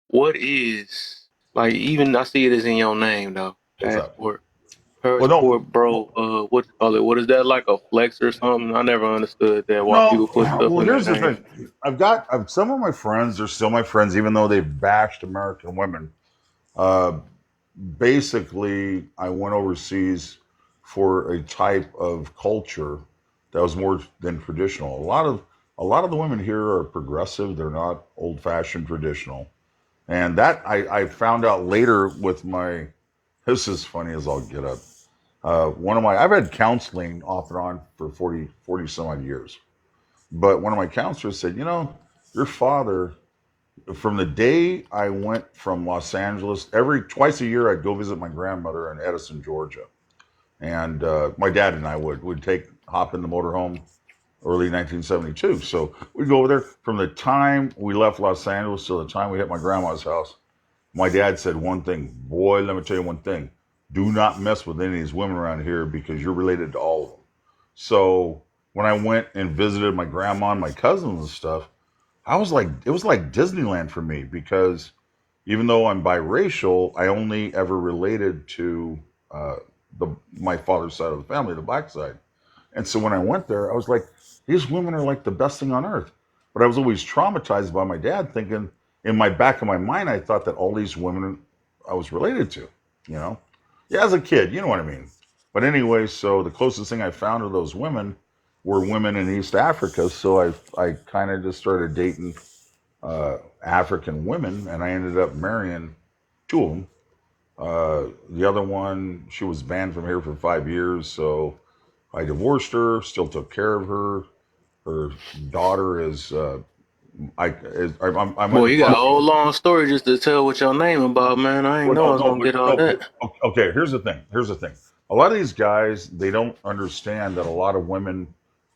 What is like? Even I see it as in your name though. What's up? Passport, Well, no, passport, bro. What you call it? What is that like a flex or something? I never understood that. Why no. people put stuff Well, in their here's the name? thing. I've some of my friends are still my friends, even though they've bashed American women. Uh, Basically, I went overseas for a type of culture that was more than traditional. A lot of the women here are progressive. They're not old fashioned traditional. And that I found out later with my, this is funny as I'll get up. I've had counseling off and on for 40 some odd years. But one of my counselors said, your father, from the day I went from Los Angeles, twice a year I'd go visit my grandmother in Edison, Georgia, and my dad and I would hop in the motorhome early 1972. So we'd go over there. From the time we left Los Angeles till the time we hit my grandma's house, my dad said one thing, boy, let me tell you one thing: do not mess with any of these women around here because you're related to all of them. So when I went and visited my grandma and my cousins and stuff, it was like Disneyland for me because even though I'm biracial, I only ever related to uh, my father's side of the family, the black side. And so when I went there, I was like, these women are like the best thing on earth. But I was always traumatized by my dad, thinking in my back of my mind, I thought that all these women I was related to, you know? Yeah, as a kid, you know what I mean. But anyway, so the closest thing I found to those women were women in East Africa. So I kind of just started dating African women, and I ended up marrying two of them. The other one, she was banned from here for 5 years, so I divorced her. Still took care of her. Her daughter is, I'm Boy, in the you got a process. whole long story just to tell what your name about, man. I ain't Well, know I no, was no, gonna but get all no. that. Okay, here's the thing. Here's the thing. A lot of these guys, they don't understand that a lot of women,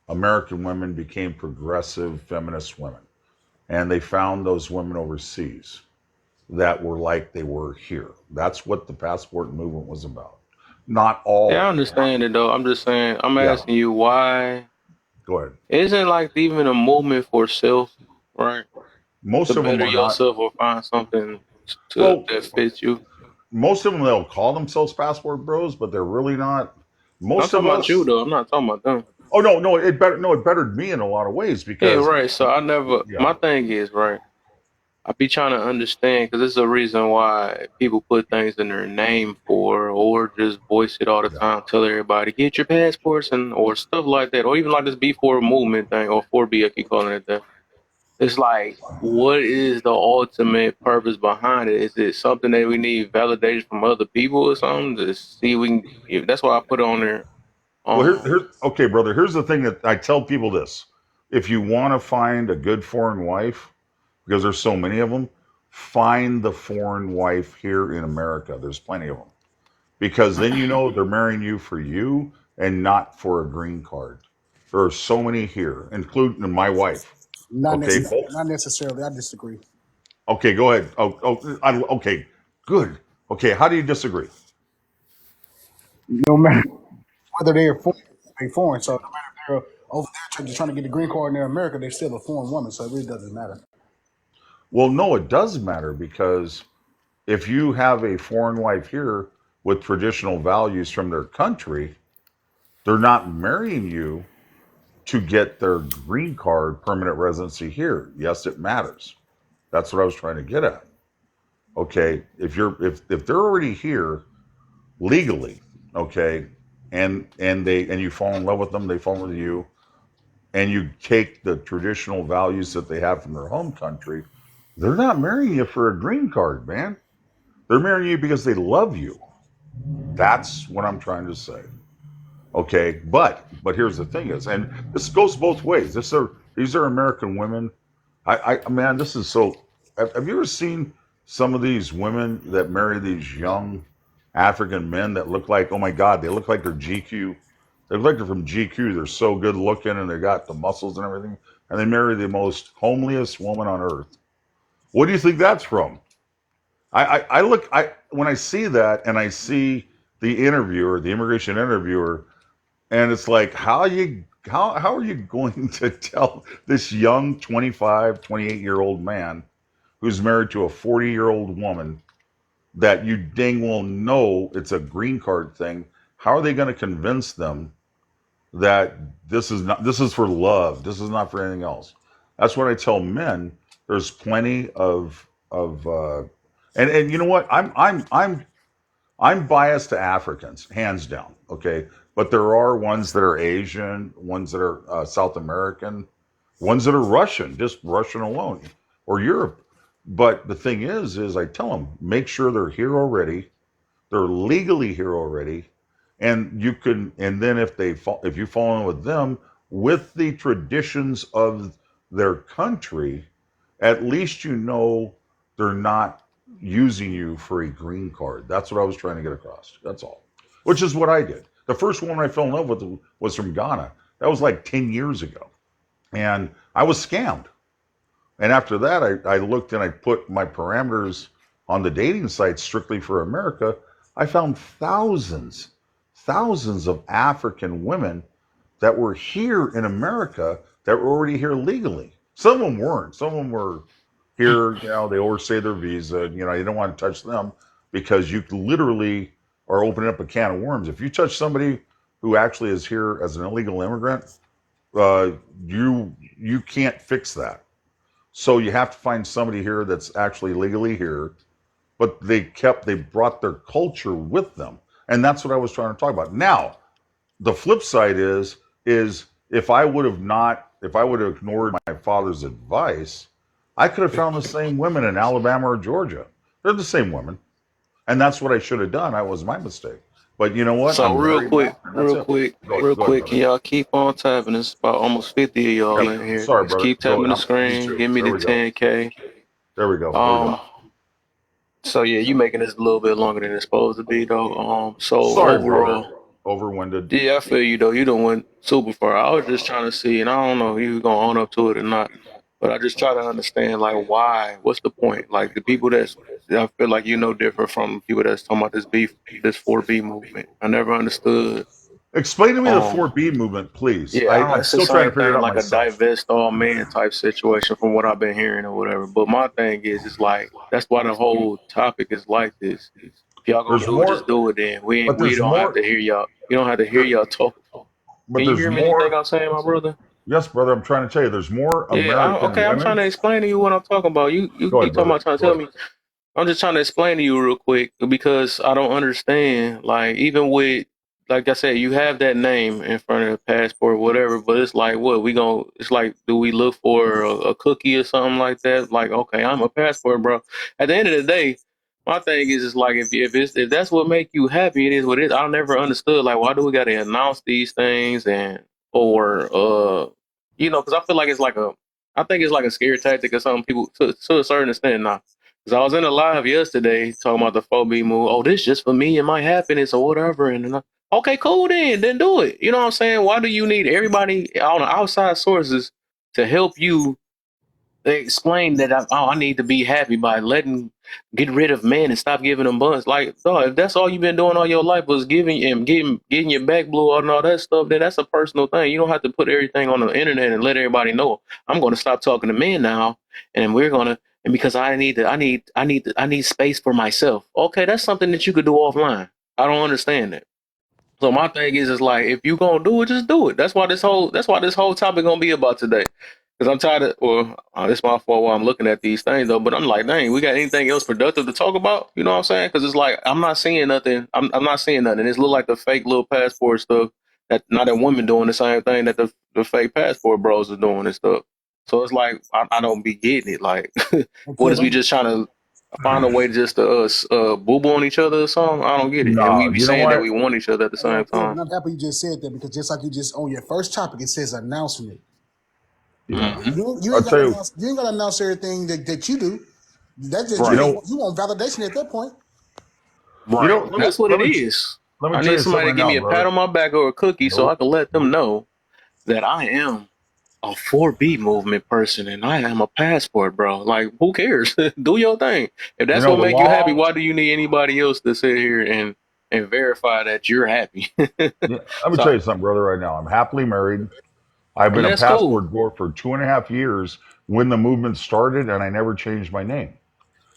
American women, became progressive feminist women, and they found those women overseas that were like they were here. That's what the passport movement was about. Not Yeah, I all. understand it though. I'm just saying. I'm Yeah, asking you why go ahead. isn't like even a movement for self, right? To Most of them better are not. yourself or find something Well, that fits you. most of them, they'll call themselves passport bros, but they're really not. I'm Most of talking about you us. though. I'm not talking about them. Oh no, no, it bettered me in a lot of ways Yeah, because right. So I never. yeah, My thing is right. I be trying to understand because this is a reason why people put things in their name for, or just voice it all the yeah. time. Tell everybody get your passports and or stuff like that, or even like this B4 movement thing or 4B. I keep calling it that. It's like, what is the ultimate purpose behind it? Is it something that we need validation from other people or something to see we can? If that's why I put it on there. Well, Um, okay, brother. Here's the thing that I tell people this: if you want to find a good foreign wife, because there's so many of them, find the foreign wife here in America. There's plenty of them. Because then you know they're marrying you for you and not for a green card. There are so many here, including my wife. Okay, Not necessarily. I disagree. okay, go ahead. Okay, good. Okay, how do you disagree? No matter whether they're foreign. So no matter if they're over there just trying to get the green card and they're America, they're still a foreign woman. So it really doesn't matter. Well, no, it does matter because if you have a foreign wife here with traditional values from their country, they're not marrying you to get their green card permanent residency here. Yes, it matters. That's what I was trying to get at. Okay, if they're already here legally, okay, and you fall in love with them, they fall in love with you, and you take the traditional values that they have from their home country, they're not marrying you for a green card, man. They're marrying you because they love you. That's what I'm trying to say. Okay, but here's the thing is, and this goes both ways. These are American women. Man, this is so. Have you ever seen some of these women that marry these young African men that look like, oh my God, they look like they're GQ. They look like they're from GQ. They're so good looking and they got the muscles and everything. and they marry the most homeliest woman on earth. What do you think that's from? I look, when I see that and I see the interviewer, the immigration interviewer, and it's like, how are you going to tell this young 25, 28-year-old man who's married to a 40-year-old woman that you dang well know it's a green card thing? How are they going to convince them that this is for love? This is not for anything else. That's what I tell men. There's plenty and you know what? I'm biased to Africans, hands down. Okay, but there are ones that are Asian, ones that are South American, ones that are Russian, just Russian alone, or Europe. But the thing is I tell them, make sure they're here already, they're legally here already, and you can. And then if you fall in with them with the traditions of their country, at least you know they're not using you for a green card. That's what I was trying to get across. That's all. Which is what I did. The first woman I fell in love with was from Ghana. That was like 10 years ago. And I was scammed. And after that, I looked and I put my parameters on the dating sites strictly for America. I found thousands of African women that were here in America that were already here legally. Some of them weren't. Some of them were here, they overstayed their visa. You don't want to touch them because you literally are opening up a can of worms. If you touch somebody who actually is here as an illegal immigrant, you can't fix that. So you have to find somebody here that's actually legally here, but they brought their culture with them. And that's what I was trying to talk about. Now, the flip side is if I would have ignored my father's advice, I could have found the same women in Alabama or Georgia. They're the same women. And that's what I should have done. That was my mistake. But you know what? So real quick, Go ahead, can y'all keep on tapping? It's about almost 50 of y'all brother. in here. Sorry, Just brother. keep Go tapping the ahead. screen. Give me There the we go. 10K. There we go. So yeah, you making this a little bit longer than it's supposed to be though. So Sorry, overall, brother. Overwinded. yeah, I feel you though. You done went super far. I was just trying to see, and I don't know if you gonna own up to it or not, but I just try to understand like why. What's the point? Like the people I feel like different from people that's talking about this 4B movement. I never understood. Explain to me the 4B movement, please. Yeah, I'm it's the still trying to same figure it thing, out like a myself. divest all man type situation from what I've been hearing or whatever. But my thing is, it's like that's why the whole topic is like this. If y'all gonna There's do it, just more, do it. Then we but there's don't have more, to hear y'all. You don't have to hear y'all talk. but Can you there's hear me? Anything more. I'm saying, my brother? Yes, brother, I'm trying to tell you, there's more Yeah. American Okay. I'm trying women. to explain to you what I'm talking about. You Go ahead, keep talking brother. about trying to Go tell ahead. me. I'm just trying to explain to you real quick because I don't understand. Like, even with, like I said, you have that name in front of the passport, or whatever, but it's like, it's like, do we look for a cookie or something like that? Like, okay, I'm a passport, bro. At the end of the day, my thing is, it's like, if that's what make you happy, it is what it is. I never understood, like, why do we got to announce these things because I feel like I think it's like a scare tactic or some people to a certain extent now. Cause I was in a live yesterday talking about the 4B move. Oh, this just for me and my happiness or whatever. Okay, cool then do it. You know what I'm saying? Why do you need everybody on the outside sources to help you explain that I need to be happy by get rid of men and stop giving them buns? Like, dog, if that's all you've been doing all your life was getting your back blew out and all that stuff, then that's a personal thing. You don't have to put everything on the internet and let everybody know. I'm going to stop talking to men now, and because I need space for myself. Okay, that's something that you could do offline. I don't understand that. So my thing is like, if you gonna do it, just do it. That's why this whole topic gonna be about today. Because I'm tired of, it's my fault while I'm looking at these things though. But I'm like, dang, we got anything else productive to talk about? You know what I'm saying? Because it's like I'm not seeing nothing. I'm not seeing nothing. It's look like the fake little passport stuff. That not that women doing the same thing that the fake passport bros are doing and stuff. So it's like I don't be getting it. Like, what is we just trying to find a way just to boo boo on each other or something? I don't get it. And we No, be you know saying that what? we want each other at the Hey, yo, same Kevin, time. I'm happy you just said that because just like you just on your first topic, it says announcement. Yeah. You I'll ain't got to tell you. announce. You ain't got to announce everything that you do. That just You Right. know. you want validation at that point. Right. Let me That's what let it me is. let me I tell need you somebody something to right give now, me a pat brother. on my back or a cookie so I Nope. can let them know that I am a 4B movement person and I am a passport, bro. Like, who cares? Do your thing. If You that's know, what the make you happy, law. why do you need anybody else to sit here and verify that you're happy? Yeah, let me tell you So, something, brother. Right now, I'm happily married. I've and been a that's cool. passport grower for 2.5 years when the movement started, and I never changed my name.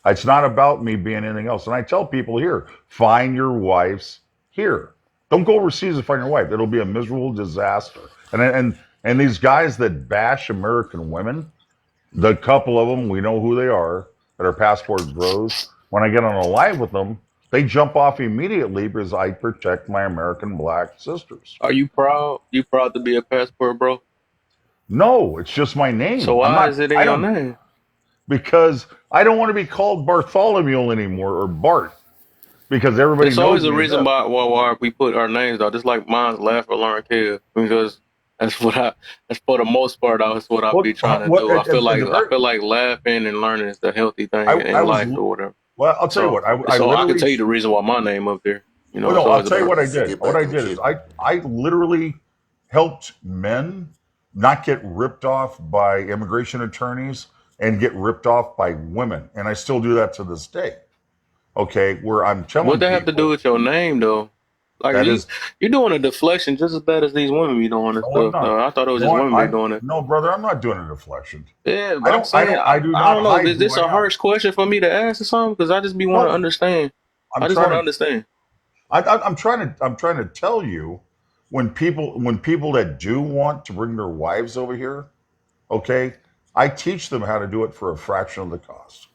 It's not about me being anything else. And I tell people here, find your wives here. Don't go overseas to find your wife. It'll be a miserable disaster. And these guys that bash American women, the couple of them, we know who they are, that are passport bros. When I get on a live with them, they jump off immediately because I protect my American black sisters. Are you proud? You proud to be a passport, bro? No, it's just my So name. I'm why is not, it in I your don't, name? because I don't want to be called Bartholomew anymore or Bart because everybody It's always knows a me as reason that. why we put our names out. Just like mine's laugh or learn care because that's what I. That's for the most part. That's what I be Well, trying to what do. at the I very, feel like laughing and learning is the healthy thing I in was, life or whatever. well, I'll tell you So what, I so I can literally, tell you the reason why my name up there. You well, know, it's no, I'll always tell you about. what I Let's did. get What back I in the did is queue. I literally helped men not get ripped off by immigration attorneys and get ripped off by women. And I still do that to this day. Okay. Where I'm What telling they have to do people with your name though? Like that is, you're doing a deflection just as bad as these women be doing and no, I'm stuff. not. Though I thought it was just No, women be doing it. no, brother, I'm not doing a deflection. Yeah, but I'm saying I do I not don't know. hide Is who this I a am. harsh question for me to ask or something? Because I just be want to No, understand. I'm I just want trying to to understand. I'm trying to tell you when people that do want to bring their wives over here, okay, I teach them how to do it for a fraction of the cost.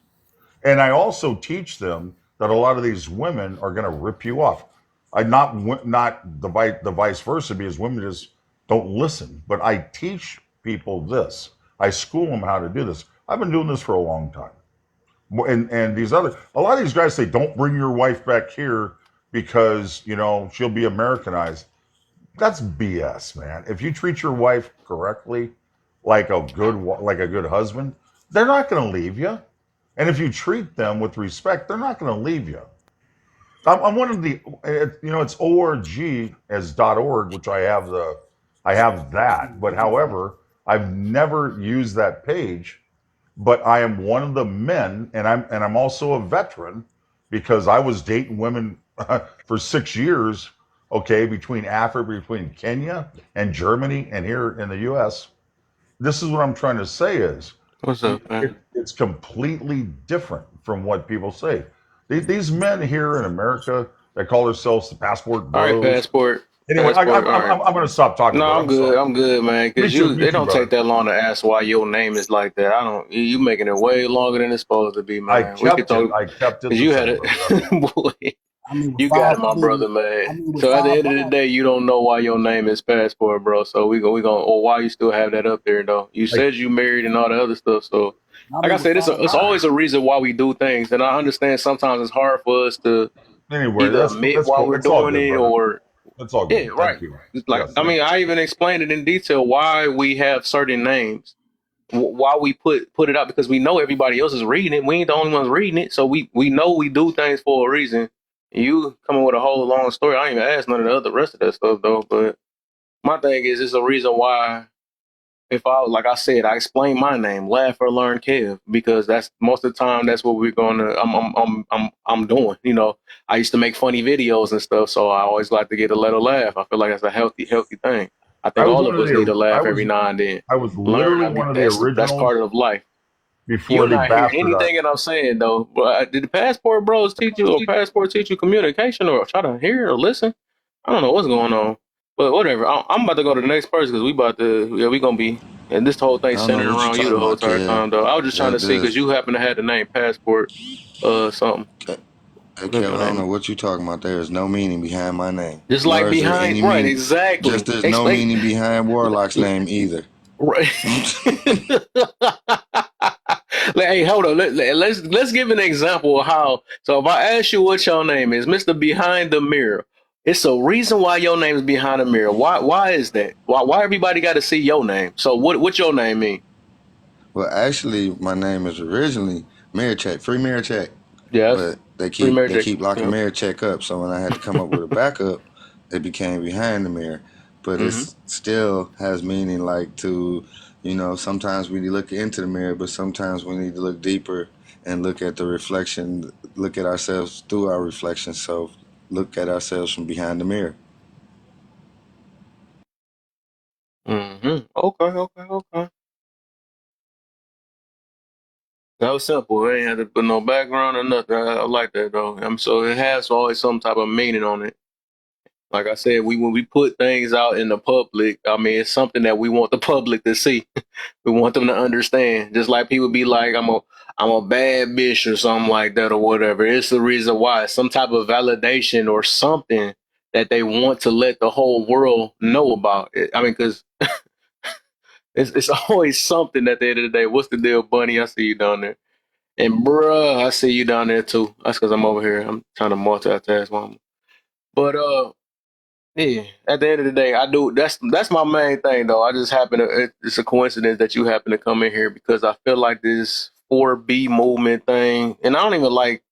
And I also teach them that a lot of these women are going to rip you off. I not the vice versa because women just don't listen, but I teach people this. I school them how to do this. I've been doing this for a long time. And these other a lot of these guys say don't bring your wife back here because she'll be Americanized. That's BS, man. If you treat your wife correctly, like a good husband, they're not going to leave you. And if you treat them with respect, they're not going to leave you. I'm one of the it's org as .org, which I have that. But however, I've never used that page, but I am one of the men, and I'm also a veteran because I was dating women for 6 years. Okay, between Africa, between Kenya and Germany, and here in the U.S. This is what I'm trying to say is What's up, man? it's completely different from what people say. These men here in America that call themselves the passport All right, bros. Anyway, passport. All right. I'm going to stop talking, No, brother. I'm sorry. I'm good, man. Me Cause too, you, me it too, don't take brother. that long to ask why your name is like that. I don't. You making it way longer than it's supposed to be, man. We could talk. I kept it Cause the you had same, it, brother. That's all. boy. I mean, with You got five, it, my brother, man. with So at the five end of the day, you don't know why your name is passport, bro. So we gonna, or why you still have that up there, though. You Like said you married and all the other stuff. So, I like I mean, with said, five it's always a reason why we do things, and I understand sometimes it's hard for us to anyway, either admit that's why cool. we're It's all doing good, it brother. or It's all yeah, good. right. Thank you. It's like Yes. I mean, I even explained it in detail why we have certain names, why we put it out because we know everybody else is reading it. We ain't the only ones reading it, so we know we do things for a reason. You coming with a whole long story. I ain't even asked none of the other rest of that stuff though. But my thing is, it's a reason why. If I like I said, I explain my name, laugh or learn Kev, because that's most of the time that's what we're gonna. I'm doing. You know, I used to make funny videos and stuff, so I always like to get a little laugh. I feel like that's a healthy thing. I I think was all one of of us need the to laugh every now and then. I was Learn. literally one of the That's originals part of life. before You're they not hearing bastardized. anything that I'm saying though. But did the passport bros teach you or passport teach you communication or try to hear or listen? I don't know what's going on, but whatever. I'm about to go to the next person because we about to we gonna be and this whole I thing don't know centered what you around you the talking whole about, entire Kev. time though. I was just trying to see because There's, you happen to have the name passport something hey, whatever Kev, your I don't name know is. what you talking about. There is no meaning behind my name, Just like nor is there behind any right meaning. Just exactly. there's no Explain meaning behind Warlock's name either. right. Like, hey, hold on. Let's give an example of how. So if I ask you what your name is, Mister Behind the Mirror, it's a reason why your name is Behind the Mirror. Why is that? Why everybody got to see your name? So what your name mean? Well, actually, my name is originally Mirror Check, free Mirror Check, Yes, but they free keep they magic. keep locking Yep. Mirror Check up. So when I had to come up with a backup, it became Behind the Mirror. But Hmm. it's still has meaning like to You know, sometimes we look into the mirror, but sometimes we need to look deeper and look at the reflection, look at ourselves through our reflection. So look at ourselves from behind the mirror. Okay, okay, okay. That was simple. It ain't had to put no background or nothing. I like that though. So it has always some type of meaning on it. Like I said, when we put things out in the public, I mean, it's something that we want the public to see. We want them to understand. Just like people be like, I'm a bad bitch or something like that or whatever. It's the reason why. Some type of validation or something that they want to let the whole world know about it. I mean, because it's always something at the end of the day. What's the deal, Bunny? I see you down there. And bruh, I see you down there too. That's because I'm over here. I'm trying to multitask, mama. But yeah. At the end of the day, I do. That's my main thing, though. I just happen to. It's a coincidence that you happen to come in here because I feel like this 4B movement thing, and I don't even like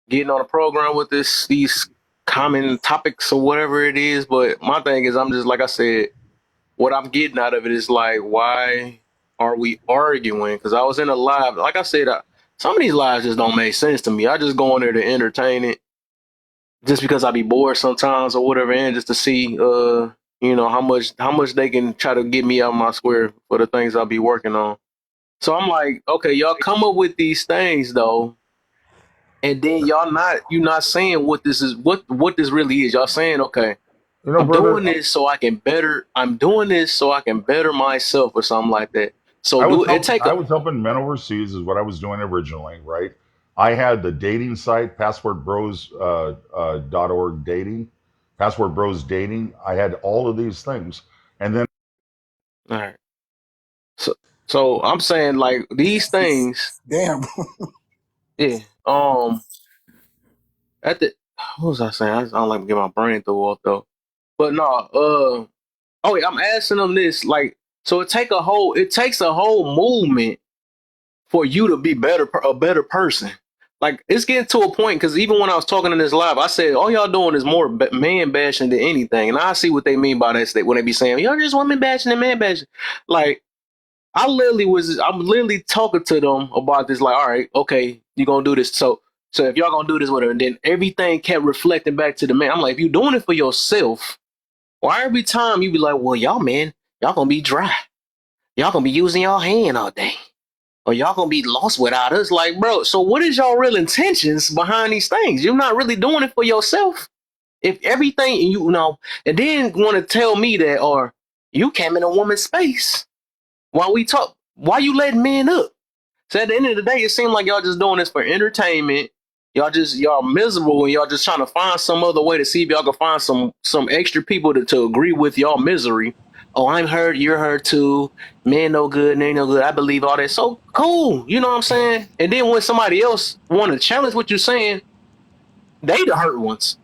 getting on a program with these common topics or whatever it is. But my thing is, I'm just like I said. What I'm getting out of it is like, why are we arguing? Because I was in a live, like I said, some of these lives just don't make sense to me. I just go in there to entertain it, just because I be bored sometimes or whatever, and just to see, how much they can try to get me out of my square for the things I'll be working on. So I'm like, okay, y'all come up with these things though, and then you're not saying what this really is. Y'all saying, okay, You know, brother, I'm doing this so I can better myself or something like that. So do it take I a was helping men overseas is what I was doing originally, right? I had the dating site passportbros.org dating, passport bros dating. I had all of these things, and then all right. So I'm saying like these things, Damn. yeah. At the what was I saying? I don't like to get my brain thrown off though. But no, oh yeah, I'm asking them this, like, so it takes a whole movement for you to be a better person. Like it's getting to a point because even when I was talking in this live, I said all y'all doing is more man bashing than anything, and I see what they mean by that. When they be saying y'all just women bashing and man bashing, like I'm literally talking to them about this. Like, all right, okay, you gonna do this. So if y'all gonna do this, whatever, and then everything kept reflecting back to the man. I'm like, if you doing it for yourself, why every time you be like, well, y'all man, y'all gonna be dry, y'all gonna be using y'all hand all day, or y'all gonna be lost without us? Like, bro, so what is y'all real intentions behind these things? You're not really doing it for yourself. If everything you know, and then want to tell me that, or you came in a woman's space while we talk, why you letting men up? So at the end of the day, it seems like y'all just doing this for entertainment. Y'all miserable and y'all just trying to find some other way to see if y'all can find some extra people to agree with y'all misery. Oh, I'm hurt, you're hurt too. Men no good, and ain't no good. I believe all that. So cool, you know what I'm saying? And then when somebody else want to challenge what you're saying, they the hurt ones.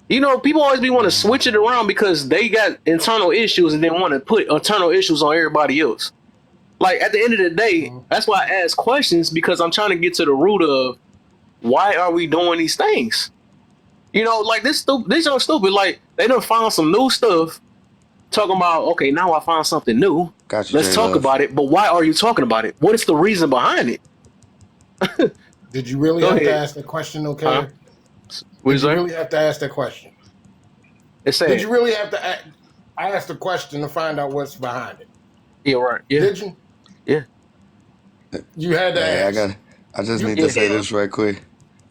You know, people always be want to switch it around because they got internal issues and then want to put internal issues on everybody else. Like at the end of the day, that's why I ask questions, because I'm trying to get to the root of why are we doing these things? You know, like these are stupid. Like they done found some new stuff, talking about, okay, now I found something new. Got you, Let's J talk Love. about it. But why are you talking about it? What is the reason behind it? Did you really Go have to ahead. ask the question, Huh? okay? What you Did you say? really have to ask that question? It's Did sad. you really have to ask the question to find out what's behind it? Yeah, right. Yeah, Did you? yeah, You had to Hey, ask. I just You need to yeah. say this right quick.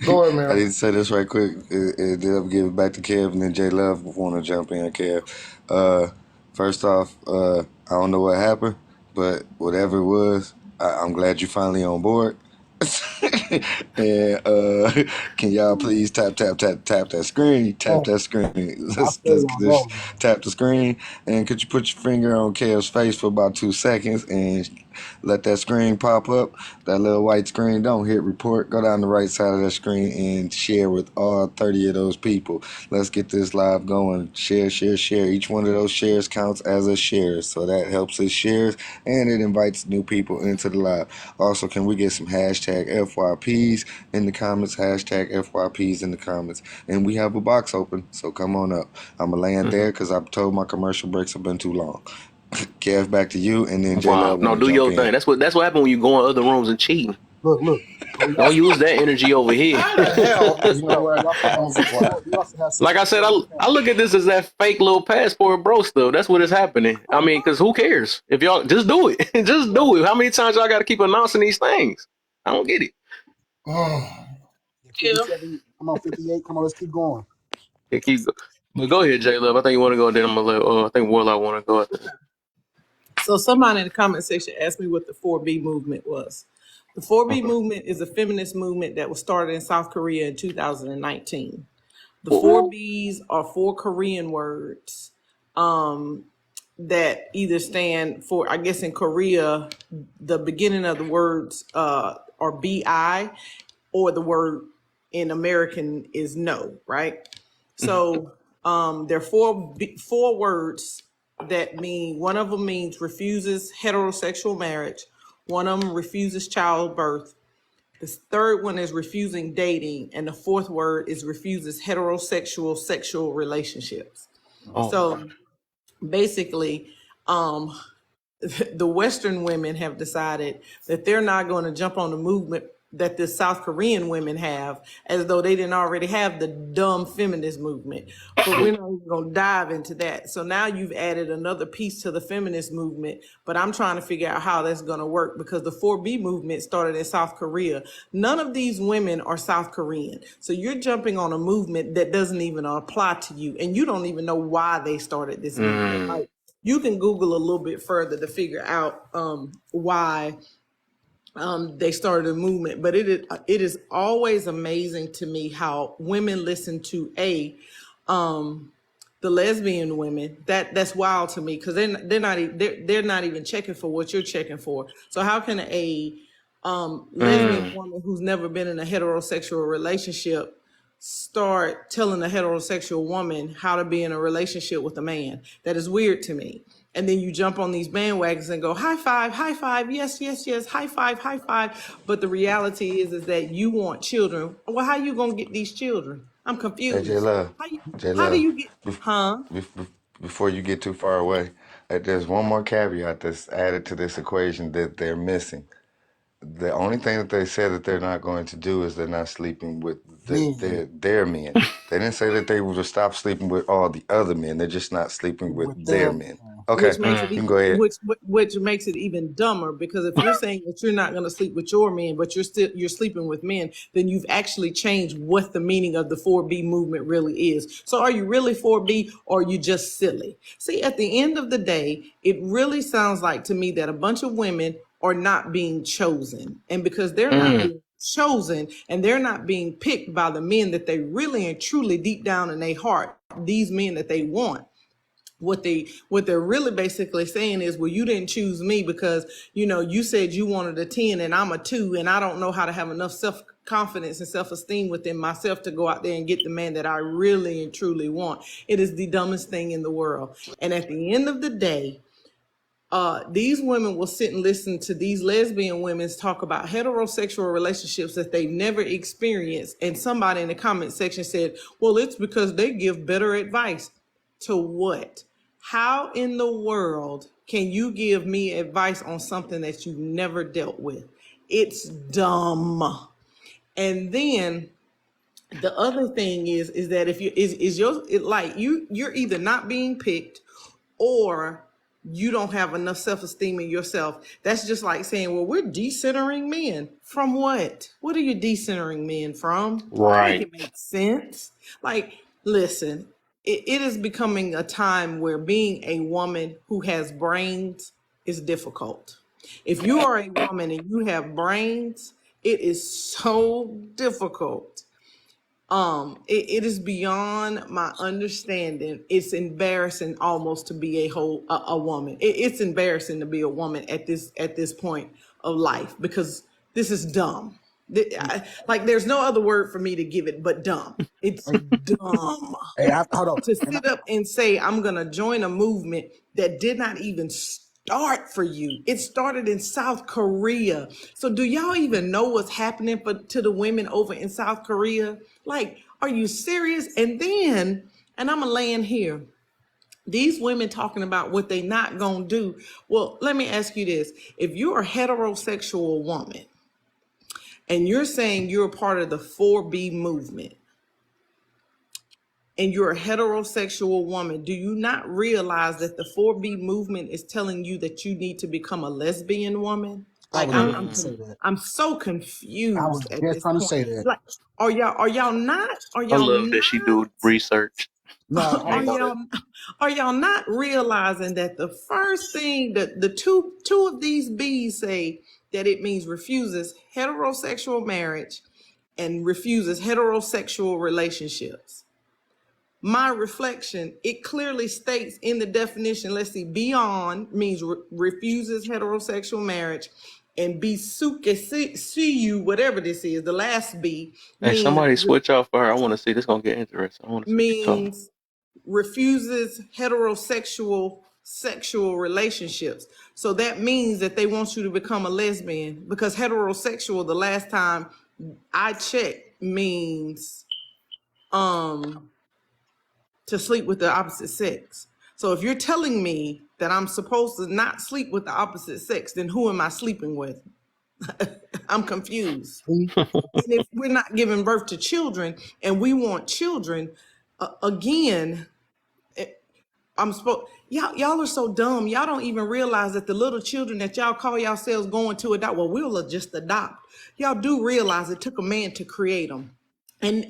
go ahead, I need Mary. to say this right quick. Then I'll give it back to Kev, and then J Love want to jump in. Kev, first off, I don't know what happened, but whatever it was, I'm glad you finally on board. And can y'all please tap that screen? Tap Oh, that screen. I Let's stayed on just those. tap the screen. And could you put your finger on Kev's face for about 2 seconds and let that screen pop up? That little white screen. Don't hit report. Go down the right side of that screen and share with all 30 of those people. Let's get this live going. Share, share, share. Each one of those shares counts as a share, so that helps us shares and it invites new people into the live. Also, can we get some hashtag FYPs in the comments? Hashtag FYPs in the comments. And we have a box open, so come on up. I'm going to land Hmm. there because I've told my commercial breaks have been too long. Kev, back to you, and then J Wow. Love No, want to do jump your in. thing. That's what happened when you go in other rooms and cheating. Look. Don't use that energy over here. How the hell? You know what? We also I'm have gonna be quiet. we also have Like I said, I look at this as that fake little passport bro stuff. That's what is happening. I mean, because who cares? If y'all just do it. Just do it. How many times y'all got to keep announcing these things? I don't get it. Oh, 57. Come on, 58. Come on, let's keep going. Yeah, but go ahead, J Love. I think you want to go. Then I'm gonna let. I think Warlock want to go. So somebody in the comment section asked me what the 4B movement was. The 4B movement is a feminist movement that was started in South Korea in 2019. The 4Bs are 4 Korean words that either stand for, I guess in Korea, the beginning of the words are BI, or the word in American is no, right? So there are four words that mean, one of them means refuses heterosexual marriage, one of them refuses childbirth, the third one is refusing dating, and the fourth word is refuses heterosexual sexual relationships. Oh. So basically, the Western women have decided that they're not going to jump on the movement that the South Korean women have, as though they didn't already have the dumb feminist movement. But we're not even going to dive into that. So now you've added another piece to the feminist movement, but I'm trying to figure out how that's going to work, because the 4B movement started in South Korea. None of these women are South Korean. So you're jumping on a movement that doesn't even apply to you, and you don't even know why they started this movement. Like, you can Google a little bit further to figure out why they started a movement. But it is always amazing to me how women listen to the lesbian women. That's wild to me, because they're not even checking for what you're checking for. So how can a lesbian woman who's never been in a heterosexual relationship start telling a heterosexual woman how to be in a relationship with a man? That is weird to me. And then you jump on these bandwagons and go, high five, yes, high five. But the reality is that you want children. Well, how you gonna get these children? I'm Hey, confused. J Love, How do you get, huh? before you get too far away, there's one more caveat that's added to this equation that they're missing. The only thing that they said that they're not going to do is they're not sleeping with their men. They didn't say that they would stop sleeping with all the other men. They're just not sleeping with their men. Okay, Which makes it you can go ahead. which makes it even dumber, because if you're saying that you're not going to sleep with your men, but you're sleeping with men, then you've actually changed what the meaning of the 4B movement really is. So are you really 4B, or are you just silly? See, at the end of the day, it really sounds like to me that a bunch of women are not being chosen, and because they're not being chosen and they're not being picked by the men that they really and truly deep down in their heart, these men that they want, what they're really basically saying is, well, you didn't choose me because, you said you wanted a 10 and I'm a 2, and I don't know how to have enough self-confidence and self-esteem within myself to go out there and get the man that I really and truly want. It is the dumbest thing in the world. And at the end of the day, these women will sit and listen to these lesbian women talk about heterosexual relationships that they've never experienced. And somebody in the comment section said, well, it's because they give better advice. To what? How in the world can you give me advice on something that you've never dealt with? It's dumb. And then the other thing is that if you're either not being picked, or you don't have enough self-esteem in yourself. That's just like saying, well, we're decentering men. From what? What are you decentering men from? Right. Make it make sense. Like, listen, it is becoming a time where being a woman who has brains is difficult. If you are a woman and you have brains, it is so difficult. It is beyond my understanding. It's embarrassing almost to be a woman. It's embarrassing to be a woman at this point of life, because this is dumb. Like, there's no other word for me to give it but dumb. It's dumb. Hey, hold on. To sit up and say, I'm going to join a movement that did not even start for you. It started in South Korea. So do y'all even know what's happening to the women over in South Korea? Like, are you serious? And I'm going to land here. these women talking about what they not gonna do. Well, let me ask you this. If you're a heterosexual woman and you're saying you're a part of the 4B movement and you're a heterosexual woman, do you not realize that the 4B movement is telling you that you need to become a lesbian woman? I Like was just trying to say that. I'm so I was confused at just this trying to point. say that. Like, are y'all not I love that she do research. No, I are ain't know that. y'all not realizing that the first thing that the two of these B's say that it means refuses heterosexual marriage and refuses heterosexual relationships? My reflection, it clearly states in the definition, let's see, beyond means refuses heterosexual marriage, and be see you, whatever this is, the last B Hey, means somebody switch off for her. I want to see. This gonna get interesting. I want to see what she talking. means refuses heterosexual sexual relationships. So that means that they want you to become a lesbian, because heterosexual, the last time I checked, means to sleep with the opposite sex. So if you're telling me that I'm supposed to not sleep with the opposite sex, then who am I sleeping with? I'm confused. See? And if we're not giving birth to children and we want children, again, I'm supposed y'all are so dumb. Y'all don't even realize that the little children that y'all call yourselves going to adopt, well, we'll just adopt. Y'all do realize it took a man to create them. And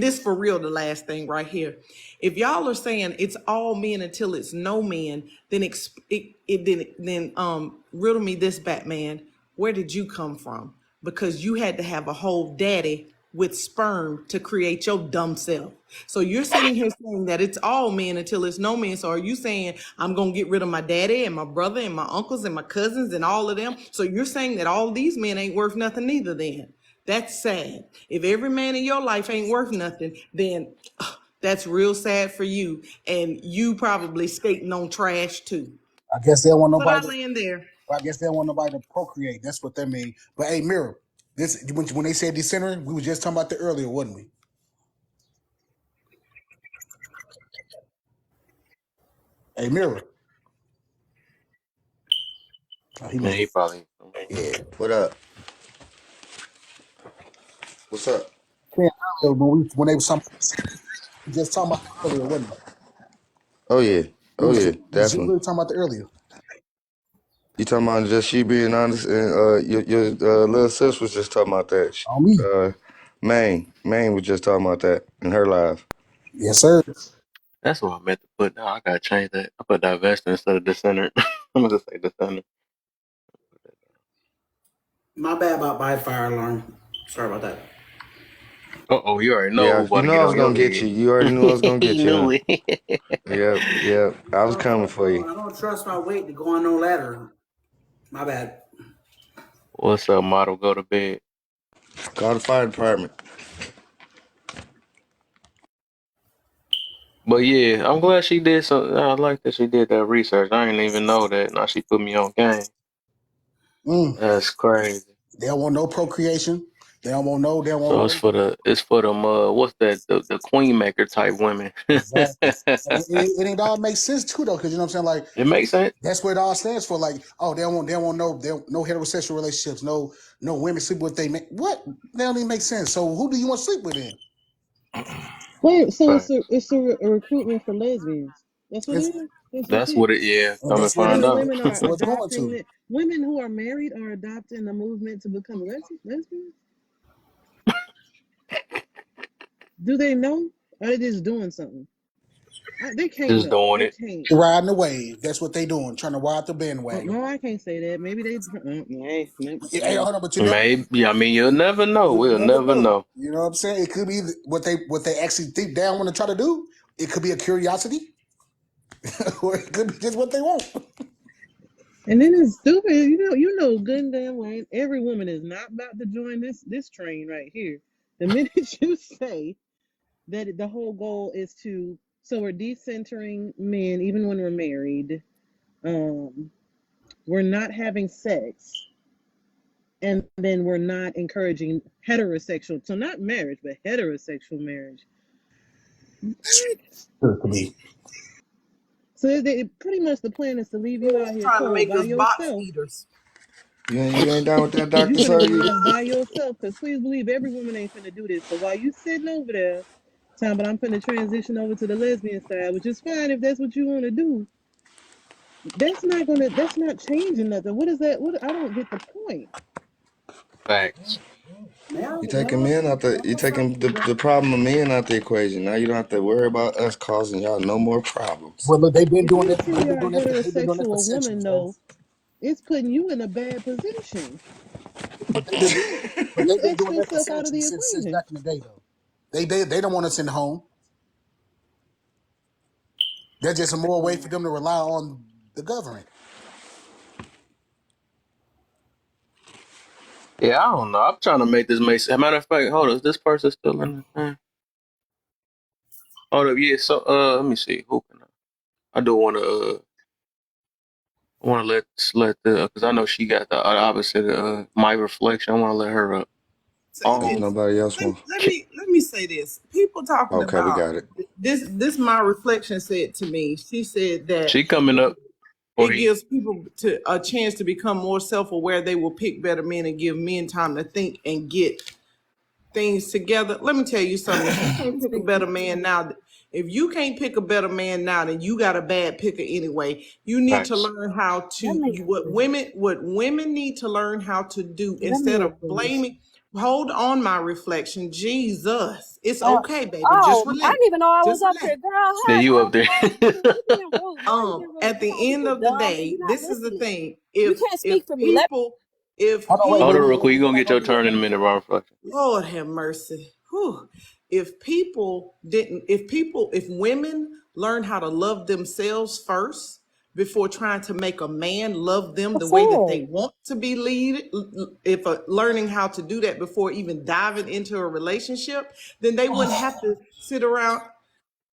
this for real, the last thing right here. If y'all are saying it's all men until it's no men, then riddle me this, Batman. Where did you come from? Because you had to have a whole daddy with sperm to create your dumb self. So you're sitting here saying that it's all men until it's no men. So are you saying I'm gonna get rid of my daddy and my brother and my uncles and my cousins and all of them? So you're saying that all these men ain't worth nothing either then? That's sad. If every man in your life ain't worth nothing, then that's real sad for you. And you probably skating on trash too. I guess they don't want But I nobody. land there. I guess they don't want nobody to procreate. That's what that mean. But hey, Mirror, this when they said decentering, we were just talking about that earlier, wasn't we? Hey, Mirror. Oh, he Man, must. he probably. Yeah. What up? What's up? When they was just talking about that earlier, wasn't we? Oh yeah. We Oh was yeah. just, we was just Definitely. really talking about that earlier. You talking about just she being honest, and your little sis was just talking about that. On me. Maine was just talking about that in her live. Yes, sir. That's what I meant to put. Now I gotta change that. I put divest instead of dissenter. I'm gonna just say dissenter. My bad about my fire alarm. Sorry about that. Oh, you already know Yeah, who you about to know get I was on your gonna get you. head. You already knew I was gonna He get you, huh? knew it. Yep, yep. I was coming for you. I don't trust my weight to go on no ladder. My bad. What's up, model? Go to bed. Call the fire department. But yeah, I'm glad she did some. I like that she did that research. I didn't even know that. Now she put me on game. That's crazy. They don't want no procreation. They don't want no. They don't So want it's for them. What's that? The queen maker type women. exactly. It all makes sense too, though, because you know what I'm saying. Like It makes sense. that's what it all stands for. Like, oh, they don't want no heterosexual relationships. No women sleep with they. What? That don't even make sense. So who do you want to sleep with then? Wait, so Right. it's a recruitment for lesbians. That's what it It's, is. That's That's it. what it. Yeah. and Come and that's what And find the out. women are that's what it's going adopting to. it. Women who are married are adopting the movement to become lesbians. Do they know? Or are they just doing something? They can't Just know. doing They it. can't. Riding the wave. That's what they doing. Trying to ride the bandwagon. No, I can't say that. Maybe they. Hey, hold on, but Maybe. I mean, you'll never know. you We'll never never know. know. You know what I'm saying? It could be what they actually deep down want to try to do. It could be a curiosity, or it could be just what they want. And then it's stupid. You know good and damn well every woman is not about to join this train right here. The minute you say that the whole goal is so we're decentering men even when we're married. We're not having sex, and then we're not encouraging heterosexual. So not marriage, but heterosexual marriage. What? Sure, to me. So pretty much the plan is to leave you out here Trying to cold make by us box yourself. eaters. You ain't down with that, You Dr. finna Surgery? rise by yourself, because please believe every woman ain't finna do this. So while you sitting over there, time, but I'm finna transition over to the lesbian side, which is fine if that's what you want to do. That's not changing nothing. What is that? What I don't get the point. Facts. You taking men out the, you taking the problem of men out the equation. Now you don't have to worry about us causing y'all no more problems. Well, look, they've been If doing you this. say They've been you're a doing this. They've been doing this for heterosexual woman, centuries, though. though, it's putting you in a bad position. But they've been, but Just they've been X doing that for yourself out of the centuries since equation. back in the day, though. They don't want us in the home. There's just more way for them to rely on the government. Yeah, I don't know. I'm trying to make this make sense. Matter of fact, hold on. Is this person still in the thing? Hold up. Yeah. So, let me see. Who can I do want to, let the, because I know she got the opposite, my reflection. I want to let her up. Say If this. nobody else Let, wants. let me let me say this. People talking Okay, we about got it. this. This my reflection said to me. She said that She coming up it for he. gives people to a chance to become more self-aware. They will pick better men and give men time to think and get things together. Let me tell you something. If you can't pick a better man now, if you can't pick a better man now, then you got a bad picker anyway. You need to Facts. learn how to what women need to learn how to do instead of blaming. Hold on, my reflection. Jesus, it's okay, baby. Just I relax. didn't even know I was Just up relax. here, girl. Hi, Yeah, you how up there. are you? You being rude. Why are you being rude? At You the know end people of the dumb and day, you're not this is the listening. thing. You If can't if speak for me. people, if Hold on, wait, Hold wait, on wait, real wait. quick. You're We're going to not get gonna your do that turn in a right minute, now. Ron Reflection. Lord have mercy. Whew. If women learn how to love themselves first before trying to make a man love them the That's way that it. they want to be learning how to do that before even diving into a relationship, then they wouldn't have to sit around.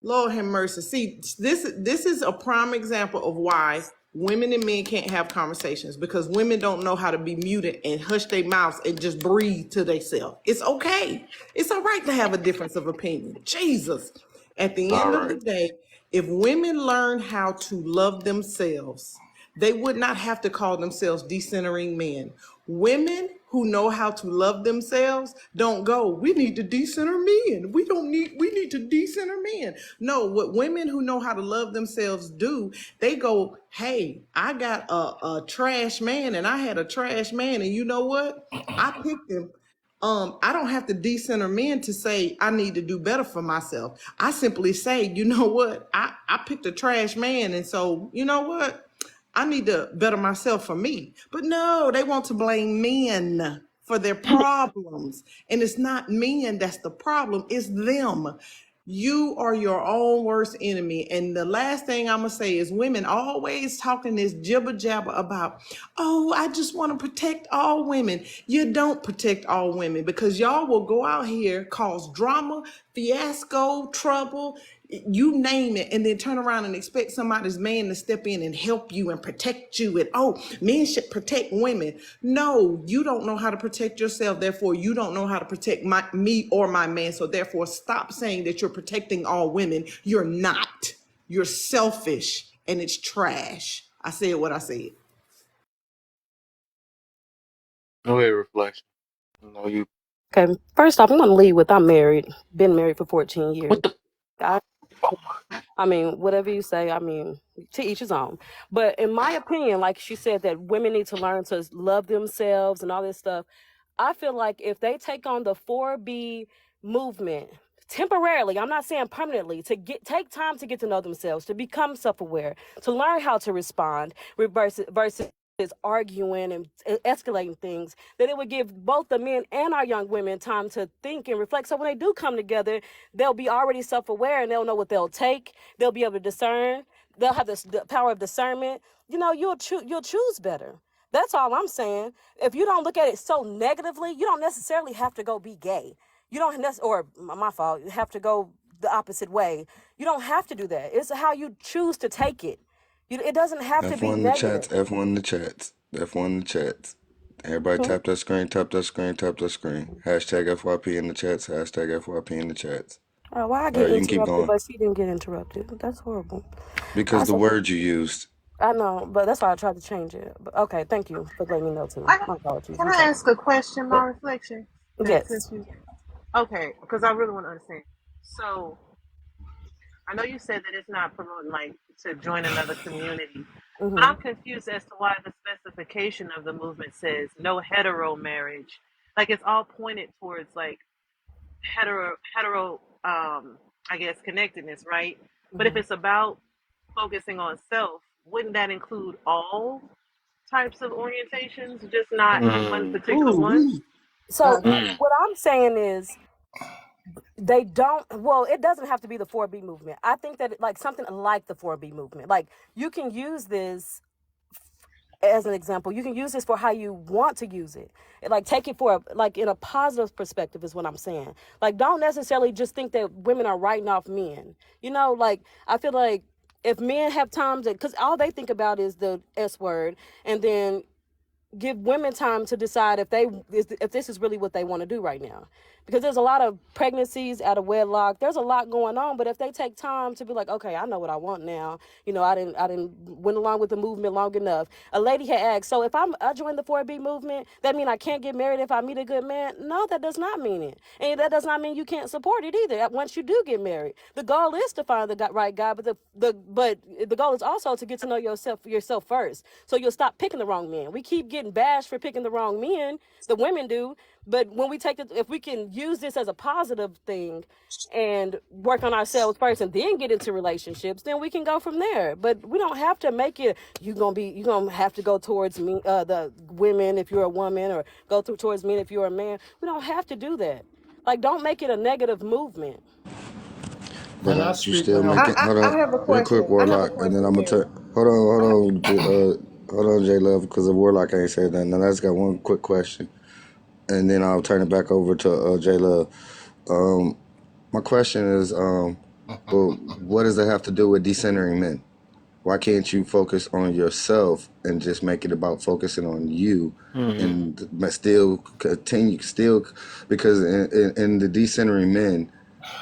Lord have mercy. See, this is a prime example of why women and men can't have conversations, because women don't know how to be muted and hush their mouths and just breathe to themselves. It's okay. It's all right to have a difference of opinion. Jesus. At the All end of right. the day, if women learn how to love themselves, they would not have to call themselves decentering men. Women who know how to love themselves don't go, we need to decenter men. We need to decenter men. No, what women who know how to love themselves do, they go, hey, I got a trash man and I had a trash man. And you know what? I picked him. I don't have to decenter men to say I need to do better for myself. I simply say, you know what? I picked a trash man. And so, you know what? I need to better myself for me. But no, they want to blame men for their problems. And it's not men that's the problem, it's them. You are your own worst enemy. And the last thing I'm going to say is women always talking this jibber jabber about, oh, I just want to protect all women. You don't protect all women, because y'all will go out here, cause drama, fiasco, trouble, you name it, and then turn around and expect somebody's man to step in and help you and protect you. And oh, men should protect women. No, you don't know how to protect yourself. Therefore, you don't know how to protect me or my man. So therefore, stop saying that you're protecting all women. You're not. You're selfish and it's trash. I said what I said. Go ahead, Reflection. No, you. Okay, first off, I'm going to lead with I'm married. Been married for 14 years. What the? I, Oh, I mean, whatever you say, I mean, to each his own. But in my opinion, like she said, that women need to learn to love themselves and all this stuff. I feel like if they take on the 4B movement temporarily, I'm not saying permanently, to take time to get to know themselves, to become self-aware, to learn how to respond versus arguing and escalating things, that it would give both the men and our young women time to think and reflect. So when they do come together, they'll be already self-aware and they'll know what they'll take. They'll be able to discern. They'll have the power of discernment. You know, you'll choose better. That's all I'm saying. If you don't look at it so negatively, you don't necessarily have to go be gay. You don't or my fault, you have to go the opposite way. You don't have to do that. It's how you choose to take it. It doesn't have to be F1 in the negative. chats, F1 in the chats, F1 in the chats. Everybody tap that screen, tap that screen, tap that screen. Hashtag FYP in the chats, hashtag FYP in the chats. Why I All get right, you can keep interrupted, going but she didn't get interrupted? That's horrible. because the So word you used. I know, but that's why I tried to change it. But okay, thank you for letting me know too. I, My apologies. can I'm I sorry. ask a question, my But reflection? Since yes. you, okay, because I really want to understand. So I know you said that it's not promoting like to join another community, but Mhm. I'm confused as to why the specification of the movement says no hetero marriage. Like it's all pointed towards like hetero I guess connectedness, right? But if Mhm. it's about focusing on self, wouldn't that include all types of orientations, just not one Mm, particular Ooh, one? we. So mm, what I'm saying is they don't. Well, it doesn't have to be the 4B movement. I think that like something like the 4B movement. Like you can use this as an example. You can use this for how you want to use it. Like take it for like in a positive perspective is what I'm saying. Like don't necessarily just think that women are writing off men. You know, like I feel like if men have time to, because all they think about is the S word, and then give women time to decide if this is really what they want to do right now, because there's a lot of pregnancies out of wedlock, there's a lot going on, but if they take time to be like, okay, I know what I want now, I didn't went along with the movement long enough. A lady had asked, so if I join the 4B movement, that mean I can't get married if I meet a good man? No, that does not mean it, and that does not mean you can't support it either. Once you do get married, the goal is to find the right guy, but the goal is also to get to know yourself first, so you'll stop picking the wrong men. We keep getting bashed for picking the wrong men, the women do, but when we take it, if we can use this as a positive thing and work on ourselves first and then get into relationships, then we can go from there. But we don't have to make it you're gonna have to go towards me, the women if you're a woman, or go towards men if you're a man. We don't have to do that. Like don't make it a negative movement. But And I you speak still now. making. Hold I on, have a real quick, question. I have a Warlock, and then question, I'm gonna Mary. turn. Hold on, J Love, because the Warlock ain't said that. Now I just got one quick question, and then I'll turn it back over to J Love. Um, my question is, well, what does that have to do with decentering men? Why can't you focus on yourself and just make it about focusing on you, mm, and still continue, still, because in the decentering men,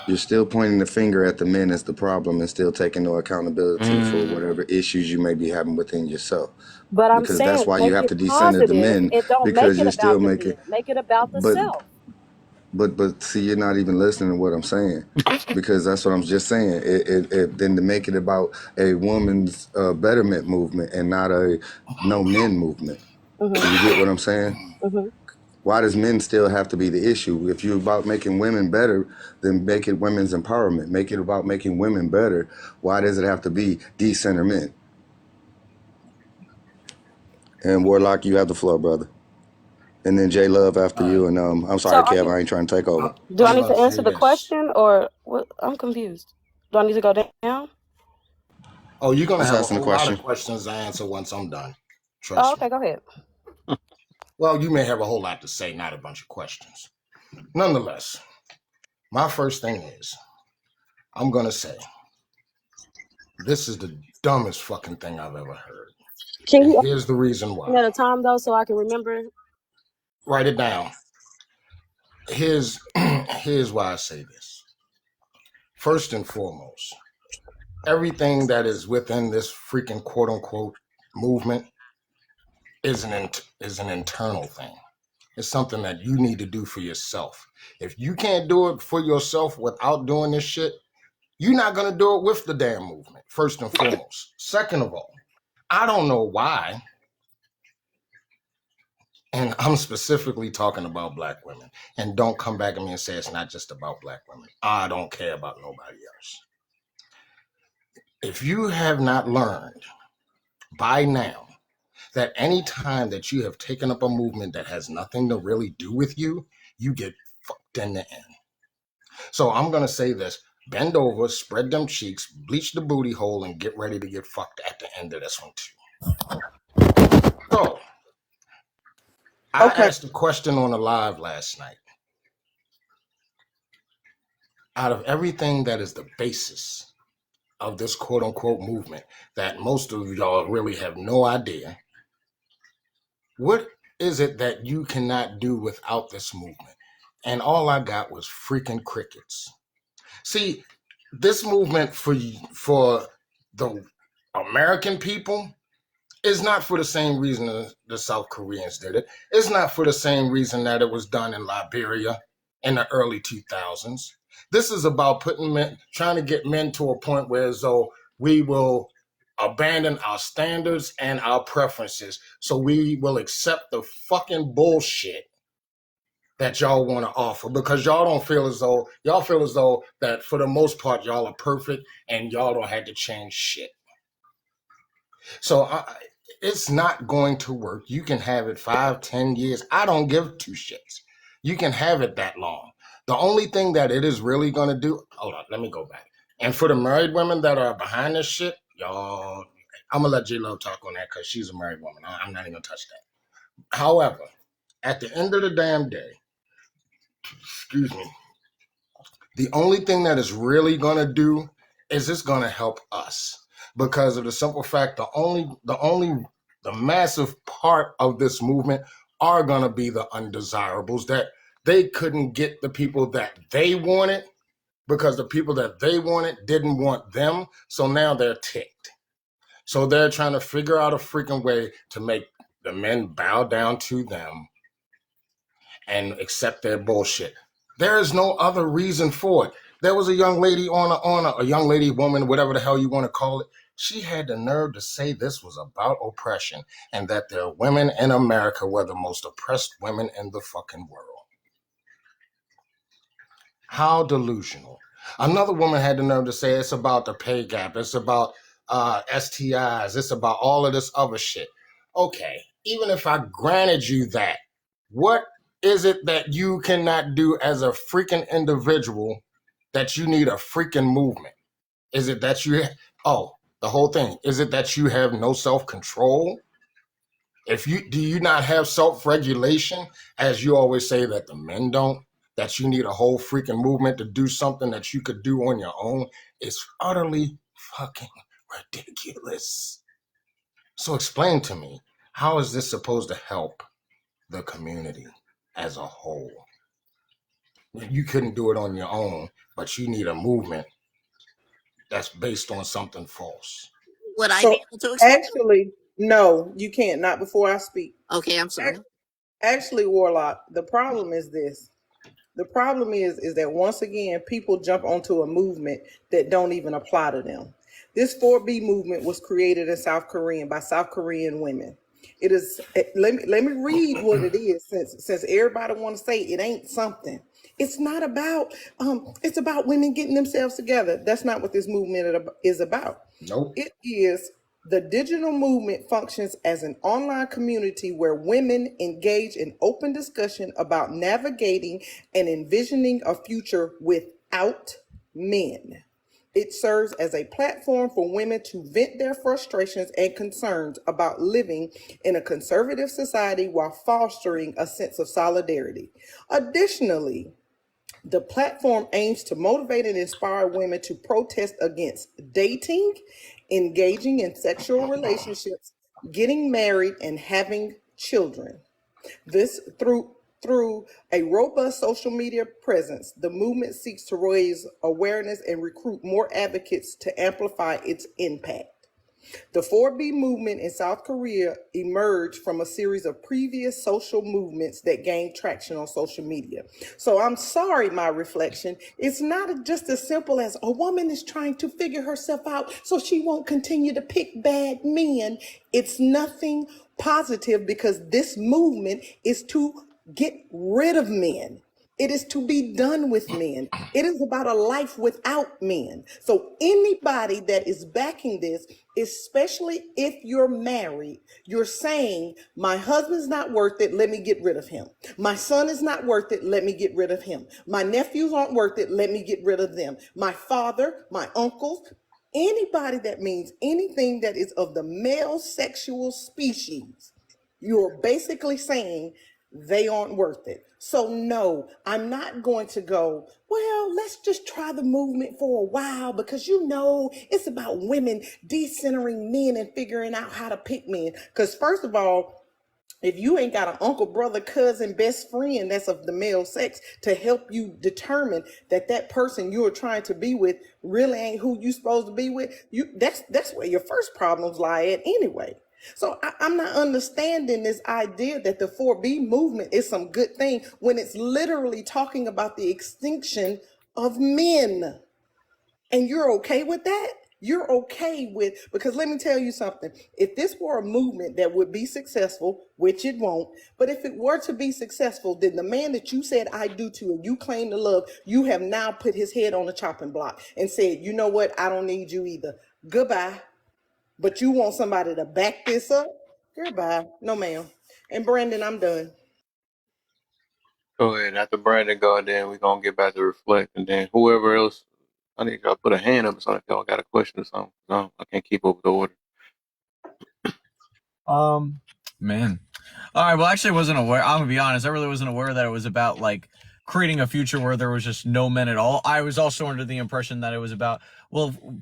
you're still pointing the finger at the men as the problem and still taking no accountability for mm, whatever issues you may be having within yourself. But I'm Because that's saying why you make have it to decenter the positive men, and don't make because it you're still about the making, men. Make it about the but self. but see, you're not even listening to what I'm saying, because that's what I'm just saying. Then to make it about a woman's betterment movement and not a no men movement. You Mhm. get what I'm saying? Mhm. Why does men still have to be the issue? If you're about making women better, then make it women's empowerment. Make it about making women better. Why does it have to be decenter men? And Warlock, you have the floor, brother. And then J Love after All right. you. And I'm So sorry, are Kev, you? I ain't trying to take over. Do I I'm need gonna to answer say the this. question or what? I'm confused. Do I need to go down? Oh, you're gonna Just have a asking the whole lot of question. questions to answer once I'm done. Oh, Trust me. okay. Go ahead. Well, you may have a whole lot to say, not a bunch of questions. Nonetheless, my first thing is I'm gonna say this is the dumbest fucking thing I've ever heard. Can And you here's the reason ask me why. at a time though, so I can remember? Write it down. Here's here's why I say this. First and foremost, everything that is within this freaking quote unquote movement is an internal thing. It's something that you need to do for yourself. If you can't do it for yourself without doing this shit, you're not gonna do it with the damn movement, first and foremost. Second of all, I don't know why, and I'm specifically talking about black women. And don't come back at me and say it's not just about black women. I don't care about nobody else. If you have not learned by now that any time that you have taken up a movement that has nothing to really do with you, you get fucked in the end. So I'm going to say this: bend over, spread them cheeks, bleach the booty hole, and get ready to get fucked at the end of this one, too. So I Okay. asked a question on a live last night. Out of everything that is the basis of this quote unquote movement, that most of y'all really have no idea, what is it that you cannot do without this movement? And all I got was freaking crickets. See, this movement for the American people is not for the same reason the South Koreans did it. It's not for the same reason that it was done in Liberia in the early 2000s. This is about trying to get men to a point where as though we will abandon our standards and our preferences, so we will accept the fucking bullshit that y'all want to offer, because y'all feel as though that for the most part y'all are perfect and y'all don't have to change shit. So it's not going to work. You can have it 5-10 years. I don't give two shits. You can have it that long. The only thing that it is really going to do, hold on, let me go back. And for the married women that are behind this shit, y'all, I'm going to let J-Lo talk on that because she's a married woman. I'm not even going to touch that. However, at the end of the damn day, excuse me, the only thing that is really going to do is it's going to help us, because of the simple fact the massive part of this movement are going to be the undesirables, that they couldn't get the people that they wanted because the people that they wanted didn't want them. So now they're ticked. So they're trying to figure out a freaking way to make the men bow down to them and accept their bullshit. There is no other reason for it. There was a young lady a young lady, woman, whatever the hell you want to call it. She had the nerve to say this was about oppression and that their women in America were the most oppressed women in the fucking world. How delusional. Another woman had the nerve to say it's about the pay gap. It's about STIs. It's about all of this other shit. Okay, even if I granted you that, what is it that you cannot do as a freaking individual that you need a freaking movement? Is it that the whole thing, is it that you have no self-control? Do you not have self-regulation, as you always say that the men don't, that you need a whole freaking movement to do something that you could do on your own? It's utterly fucking ridiculous. So explain to me, how is this supposed to help the community as a whole? You couldn't do it on your own, but you need a movement that's based on something false. Would I So be able to explain? actually, no, you can't. Not before I speak. Okay, I'm sorry. Actually, Warlock, the problem is this. The problem is that once again, people jump onto a movement that don't even apply to them. This 4B movement was created in South Korea by South Korean women. It is, let me read what it is, since everybody want to say it ain't something. It's not about, it's about women getting themselves together. That's not what this movement is about. Nope. It is, the digital movement functions as an online community where women engage in open discussion about navigating and envisioning a future without men. It serves as a platform for women to vent their frustrations and concerns about living in a conservative society while fostering a sense of solidarity. Additionally, the platform aims to motivate and inspire women to protest against dating, engaging in sexual relationships, getting married, and having children. This through a robust social media presence, the movement seeks to raise awareness and recruit more advocates to amplify its impact. The 4B movement in South Korea emerged from a series of previous social movements that gained traction on social media. So I'm sorry, my reflection, it's not just as simple as a woman is trying to figure herself out so she won't continue to pick bad men. It's nothing positive, because this movement is to get rid of men. It is to be done with men. It is about a life without men. So anybody that is backing this, especially if you're married, you're saying, my husband's not worth it, let me get rid of him. My son is not worth it, let me get rid of him. My nephews aren't worth it, let me get rid of them. My father, my uncles, anybody that means anything that is of the male sexual species, you're basically saying they aren't worth it. So no, I'm not going to go, well, let's just try the movement for a while, because it's about women decentering men and figuring out how to pick men. Because first of all, If you ain't got an uncle, brother, cousin, best friend that's of the male sex to help you determine that that person you're trying to be with really ain't who you supposed to be with, that's where your first problems lie at anyway. So I'm not understanding this idea that the 4B movement is some good thing when it's literally talking about the extinction of men. And you're okay with that? You're okay with, because let me tell you something. If this were a movement that would be successful, which it won't, but if it were to be successful, then the man that you said I do to and you claim to love, you have now put his head on the chopping block and said, you know what? I don't need you either. Goodbye. But you want somebody to back this up? Goodbye. No, ma'am. And Brandon, I'm done. Go ahead. After Brandon go, then we're gonna get back to reflect, and then whoever else. I need y'all to put a hand up or something if y'all got a question or something. No, I can't keep up with the order. Man. All right. Well, actually, I wasn't aware. I'm gonna be honest. I really wasn't aware that it was about like creating a future where there was just no men at all. I was also under the impression that it was about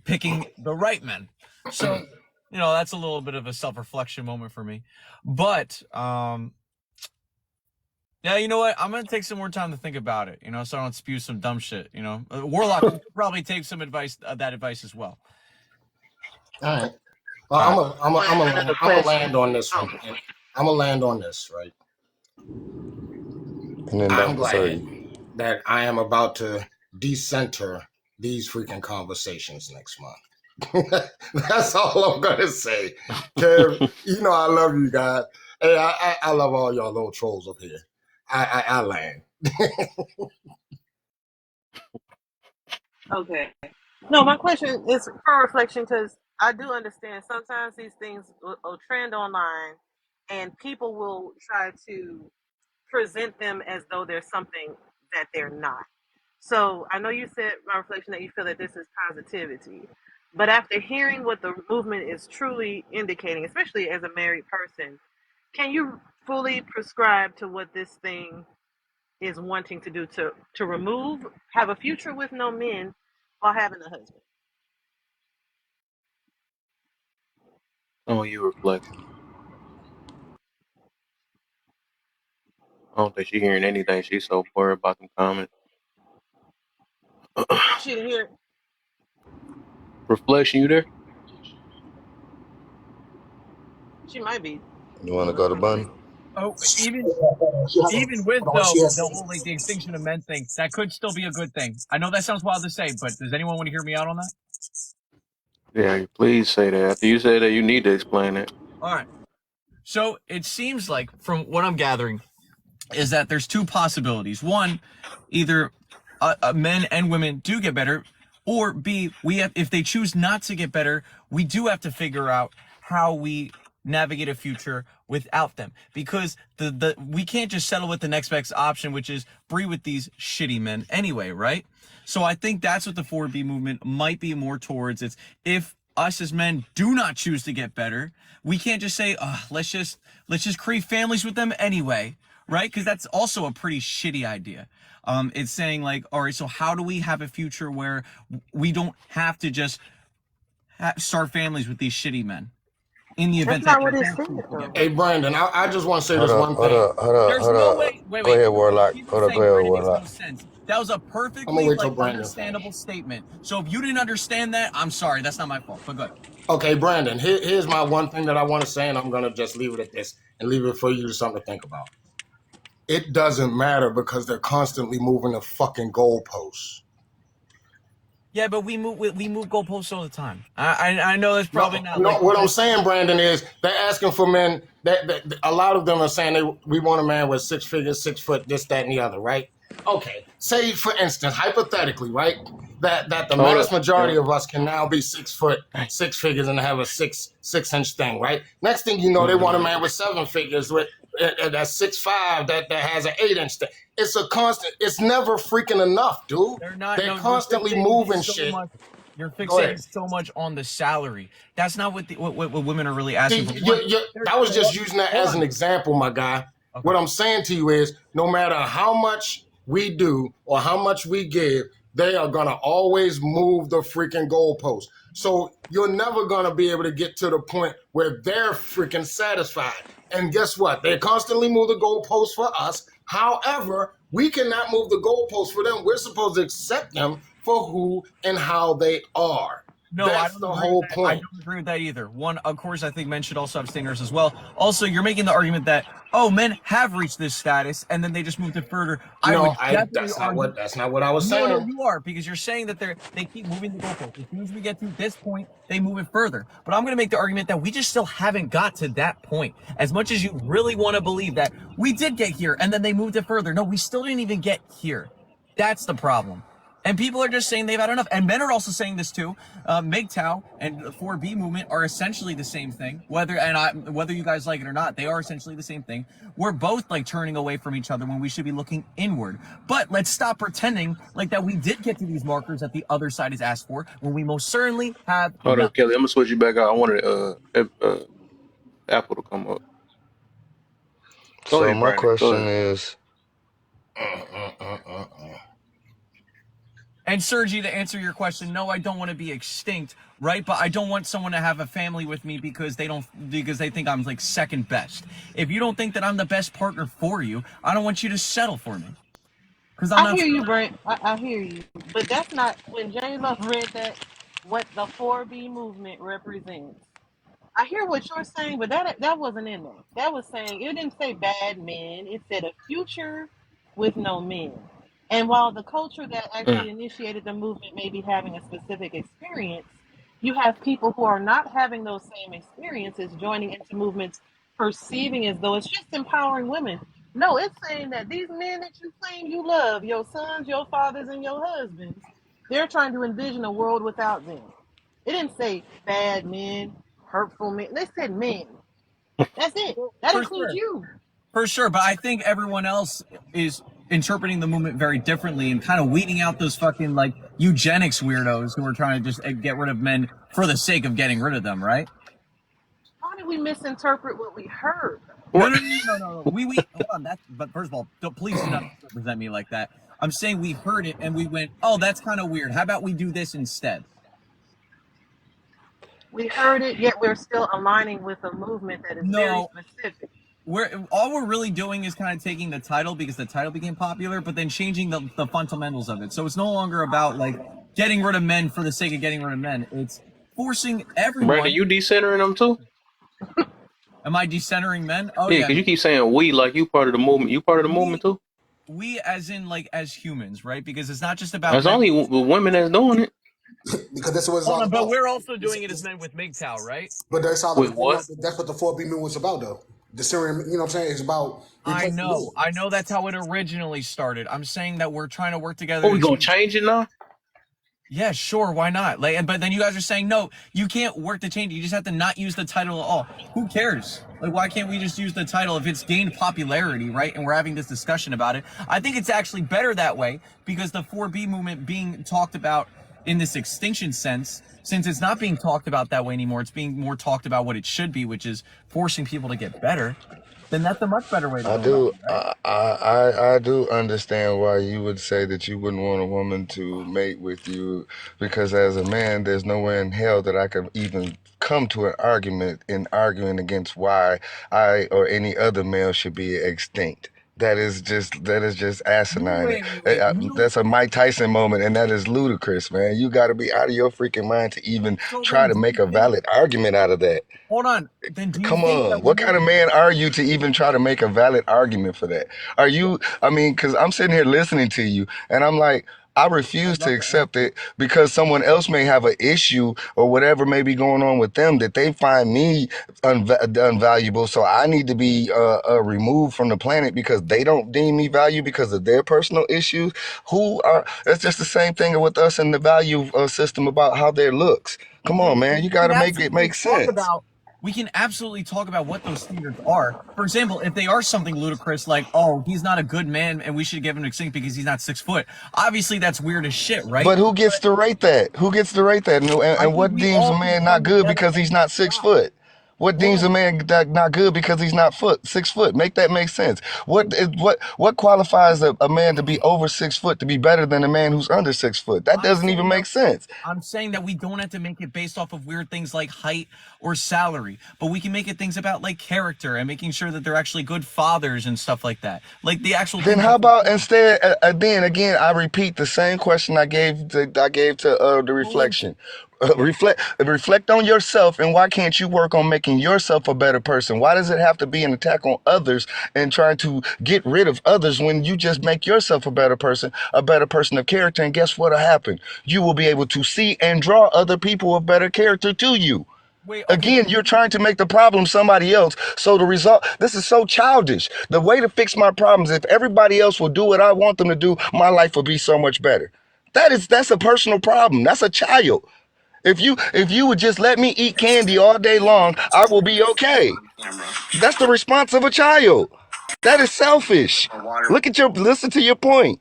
picking the right men. So, that's a little bit of a self-reflection moment for me. But yeah, you know what? I'm gonna take some more time to think about it. So I don't spew some dumb shit. Warlock will probably take some advice, that advice as well. All right. Well, I'm gonna land on this one. I'm gonna land on this, right? And then I'm Dr. Surgery. glad that I am about to decenter these freaking conversations next month. That's all I'm gonna say. Kev, I love you guys. Hey, I love all y'all little trolls up here. I land. Okay. No, my question is for reflection because I do understand sometimes these things will trend online and people will try to present them as though they're something that they're not. So I know you said, my reflection, that you feel that this is positivity. But after hearing what the movement is truly indicating, especially as a married person, can you fully prescribe to what this thing is wanting to do to have a future with no men while having a husband? Oh, you reflect. I don't think she's hearing anything. She's so worried about them comments. She didn't hear. Reflection, you there? She might be. You want to go to Bunny? Oh, even Even with hold on, she has the whole like the extinction of men thing, that could still be a good thing. I know that sounds wild to say, but does anyone want to hear me out on that? Yeah, please say that. After you say that, you need to explain it. All right. So it seems like, from what I'm gathering, is that there's two possibilities. One, either men and women do get better, or B, if they choose not to get better, we do have to figure out how we navigate a future without them, because we can't just settle with the next best option, which is breed with these shitty men anyway, right? So I think that's what the 4B movement might be more towards. It's if us as men do not choose to get better, we can't just say, let's just create families with them anyway, right? Because that's also a pretty shitty idea. It's saying like, all right, so how do we have a future where we don't have to just start families with these shitty men? In the event That's not that what they it don't said, choose to though. get better. Hey, Brandon, I just want to say Hold this up, one hold thing. up, hold up, There's hold no up. way. Wait. Go ahead, Warlock. Keep Hold up, saying go ahead, Brandon makes no Warlock. sense. That was a I'm gonna perfectly wait till Brandon understandable finish. statement. So if you didn't understand that, I'm sorry. That's not my fault. But good. Okay, Brandon, here's my one thing that I want to say, and I'm gonna just leave it at this and leave it for you to something to think about. It doesn't matter because they're constantly moving the fucking goalposts. Yeah, but we move goalposts all the time. I know that's probably not No, like what I'm saying, Brandon, is they're asking for men. That a lot of them are saying we want a man with 6 figures, 6 foot, this, that, and the other, right? Okay, say for instance, hypothetically, right, that the Hold mass up. majority of us can now be 6 foot, 6 figures, and have a 6-inch thing, right? Next thing you know, they want a man with 7 figures with that's 6'5", that has an 8-inch thing. It's a constant. It's never freaking enough, dude. they're not. They're No, constantly moving shit. You're Go ahead. fixating so much on the salary. That's not what what women are really asking for. I was just using that as an example, my guy. Okay. What I'm saying to you is, no matter how much we do or how much we give, they are gonna always move the freaking goalpost. So you're never going to be able to get to the point where they're freaking satisfied. And guess what? They constantly move the goalposts for us. However, we cannot move the goalposts for them. We're supposed to accept them for who and how they are. No, I That's don't the agree whole with that. I point. don't agree with that either. One, of course, I think men should also have standards as well. Also, you're making the argument that, oh, men have reached this status and then they just moved it further. I would definitely argue. That's not what I was No, saying. you are, because you're saying that they keep moving the goalpost. As soon as we get to this point, they move it further. But I'm going to make the argument that we just still haven't got to that point. As much as you really want to believe that we did get here and then they moved it further. No, we still didn't even get here. That's the problem. And people are just saying they've had enough. And men are also saying this too. MGTOW and the 4B movement are essentially the same thing. Whether you guys like it or not, they are essentially the same thing. We're both like turning away from each other when we should be looking inward. But let's stop pretending like that we did get to these markers that the other side has asked for, when we most certainly have. Hold up, Kelly. I'm gonna switch you back out. I wanted Apple to come up. Go So ahead, my Brandon. Go question ahead. is, And Sergi, to answer your question, no, I don't want to be extinct, right? But I don't want someone to have a family with me because they think I'm like second best. If you don't think that I'm the best partner for you, I don't want you to settle for me. Because I'm I not. hear you, Brent. I hear you. But that's not, when James Love read that, what the 4B movement represents. I hear what you're saying, but that wasn't in there. That was saying, it didn't say bad men. It said a future with no men. And while the culture that actually initiated the movement may be having a specific experience, you have people who are not having those same experiences joining into movements, perceiving as though it's just empowering women. No, it's saying that these men that you claim you love, your sons, your fathers, and your husbands, they're trying to envision a world without them. It didn't say bad men, hurtful men. They said men. That's it. That For includes sure. you. For sure, but I think everyone else is interpreting the movement very differently and kind of weeding out those fucking like eugenics weirdos who are trying to just get rid of men for the sake of getting rid of them, right? How did we misinterpret what we heard? No. We hold on. But first of all, please do not represent me like that. I'm saying we heard it and we went, oh, that's kind of weird. How about we do this instead? We heard it, yet we're still aligning with a movement that is very specific. All we're really doing is kind of taking the title because the title became popular, but then changing the fundamentals of it. So it's no longer about like getting rid of men for the sake of getting rid of men. It's forcing everyone. Brandon, you decentering them too? Am I decentering men? Oh yeah, because you keep saying we, like you part of the movement. You part of the movement too? We as in like as humans, right? Because it's not just about. There's only women that's doing it. Because that's what it's all about. But we're also doing it as men with MGTOW, right? But that's all. With what? That's what the 4B movement was about, though. The Syrian, you know what I'm saying? It's about. I know that's how it originally started. I'm saying that we're trying to work together. Oh, we gonna change it now? Yeah, sure, why not? But then you guys are saying no, you can't work to change it. You just have to not use the title at all. Who cares? Like, why can't we just use the title if it's gained popularity, right? And we're having this discussion about it. I think it's actually better that way because the 4B movement being talked about in this extinction sense, since it's not being talked about that way anymore, it's being more talked about what it should be, which is forcing people to get better. Then that's a much better way to go. I do understand why you would say that you wouldn't want a woman to mate with you, because as a man, there's nowhere in hell that I could even come to an argument in arguing against why I or any other male should be extinct. That is just asinine. That's a Mike Tyson moment, and that is ludicrous, man. You got to be out of your freaking mind to even try to make a valid argument out of that. Hold on. Then come on. What kind of man are you to even try to make a valid argument for that? Are you, I mean, because I'm sitting here listening to you, and I'm like, I refuse to accept it because someone else may have an issue or whatever may be going on with them that they find me unvaluable. So I need to be removed from the planet because they don't deem me value because of their personal issues. It's just the same thing with us in the value system about how their looks. Come on, man. You got to make it make sense. We can absolutely talk about what those standards are. For example, if they are something ludicrous like, oh, he's not a good man and we should give him extinct because he's not 6 foot. Obviously, that's weird as shit, right? But who gets to rate that? Who gets to rate that? And what deems a man not good because he's not 6 foot? What deems a man not good because he's not 6 foot? Make that make sense. What qualifies a man to be over 6 foot to be better than a man who's under 6 foot? That I'm doesn't even saying make that sense. I'm saying that we don't have to make it based off of weird things like height or salary, but we can make it things about like character and making sure that they're actually good fathers and stuff like that. Like the actual Then things how that about instead? Then again, I repeat the same question I gave to the reflection. Reflect on yourself, and why can't you work on making yourself a better person? Why does it have to be an attack on others and trying to get rid of others when you just make yourself a better person of character? And guess what'll happen? You will be able to see and draw other people of better character to you. wait, okay, Again, you're trying to make the problem somebody else. So the result, this is so childish. The way to fix my problems, if everybody else will do what I want them to do, my life will be so much better. That's a personal problem. That's a child. If you would just let me eat candy all day long, I will be okay. That's the response of a child. That is selfish. Listen to your point.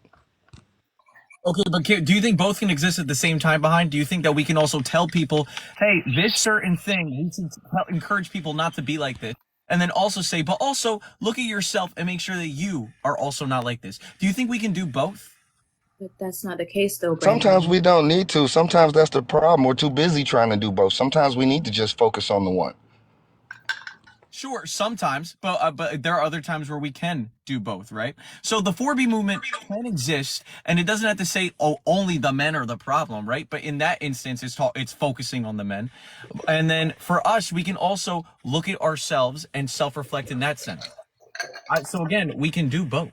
okay, but do you think both can exist at the same time behind? Do you think that we can also tell people, hey, this certain thing, we should encourage people not to be like this? And then also say, but also look at yourself and make sure that you are also not like this. Do you think we can do both? But that's not the case, though, Sometimes Brandon. we don't need to. Sometimes that's the problem. We're too busy trying to do both. Sometimes we need to just focus on the one. Sure, sometimes, but there are other times where we can do both, right? So the 4B movement can exist, and it doesn't have to say, oh, only the men are the problem, right? But in that instance, it's focusing on the men. And then for us, we can also look at ourselves and self-reflect in that sense. So again, we can do both.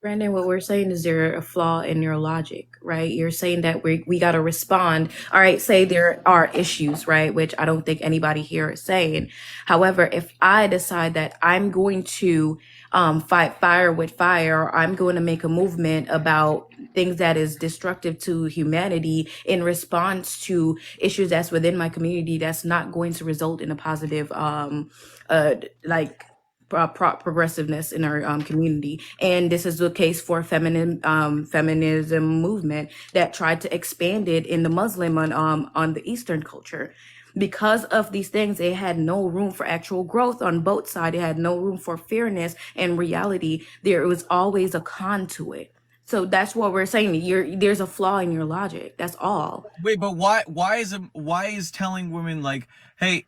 Brandon, what we're saying is there a flaw in your logic, right? You're saying that we got to respond. All right, say there are issues, right? Which I don't think anybody here is saying. However, if I decide that I'm going to fight fire with fire, or I'm going to make a movement about things that is destructive to humanity in response to issues that's within my community, that's not going to result in a positive, progressiveness in our community. And this is the case for feminism movement that tried to expand it in the Muslim on the Eastern culture. Because of these things, it had no room for actual growth on both sides. It had no room for fairness and reality. There was always a con to it. So that's what we're saying. There's a flaw in your logic. That's all. Wait, but why is telling women like, hey,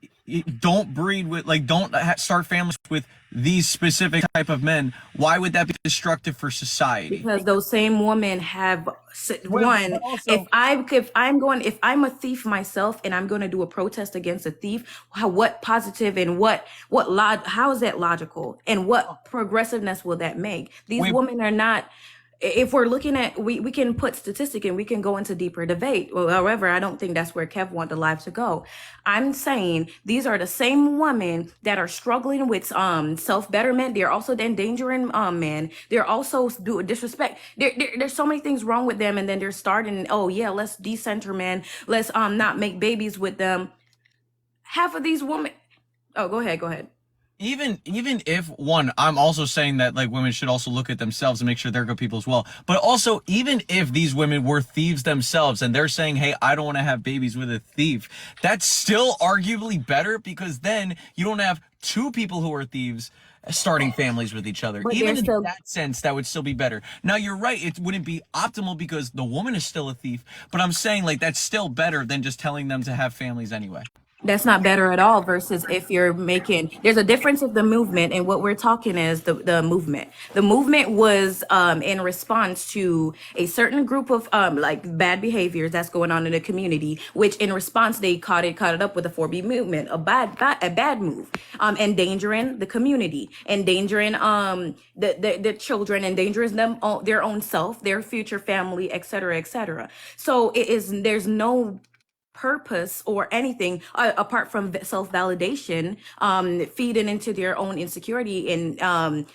don't breed with, like, don't start families with these specific type of men? Why would that be destructive for society? Because those same women have one. But also, If I'm a thief myself and I'm going to do a protest against a thief, what positive and how is that logical, and what progressiveness will that make? These wait, women are not. If we're looking at, we can put statistic and we can go into deeper debate. Well, however, I don't think that's where Kev want the live to go. I'm saying these are the same women that are struggling with self-betterment. They're also endangering men. They're also do disrespect. There's so many things wrong with them, and then they're starting, oh yeah, let's decenter men. Let's not make babies with them. Half of these women. Oh, go ahead. even if, one, I'm also saying that like women should also look at themselves and make sure they're good people as well. But also, even if these women were thieves themselves and they're saying, hey, I don't want to have babies with a thief, that's still arguably better, because then you don't have two people who are thieves starting families with each other. But Even there's in still that sense, that would still be better. Now, you're right, it wouldn't be optimal because the woman is still a thief, but I'm saying like that's still better than just telling them to have families anyway. That's not better at all versus if you're there's a difference of the movement, and what we're talking is the movement. The movement was in response to a certain group of like bad behaviors that's going on in the community, which in response they caught it up with the 4B movement, a bad move, endangering the community, endangering the children, endangering them their own self, their future family, etc., etc. So there's no purpose or anything apart from self-validation, feeding into their own insecurity and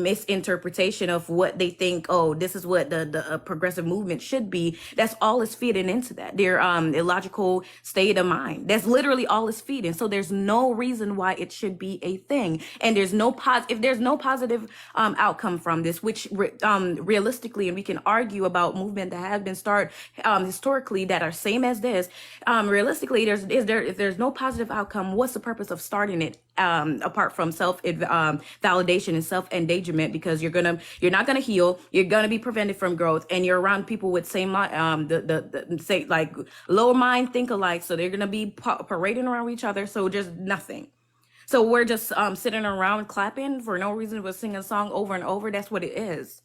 misinterpretation of what they think, oh, this is what the progressive movement should be. That's all is feeding into that, their illogical state of mind. That's literally all is feeding. So there's no reason why it should be a thing, and there's no if there's no positive outcome from this, which realistically, and we can argue about movement that have been started historically that are same as this, realistically, if there's no positive outcome, what's the purpose of starting it? Apart from self validation and self endangerment, because you're not gonna heal, you're gonna be prevented from growth, and you're around people with same the say like lower mind think alike, so they're gonna be parading around each other. So just nothing. So we're just sitting around clapping for no reason. We're singing a song over and over. That's what it is,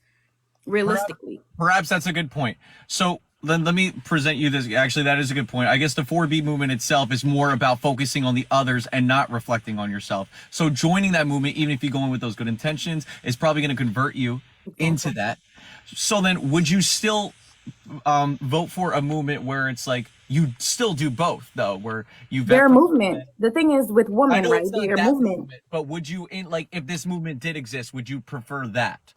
realistically. Perhaps that's a good point. So then let me present you this. Actually, that is a good point. I guess the 4B movement itself is more about focusing on the others and not reflecting on yourself. So joining that movement, even if you go in with those good intentions, is probably going to convert you into that. So then would you still vote for a movement where it's like you still do both, though, where you Their vet for movement. The thing is with I women, know right? it's not Their that movement. movement, but would you, in like, if this movement did exist, would you prefer that?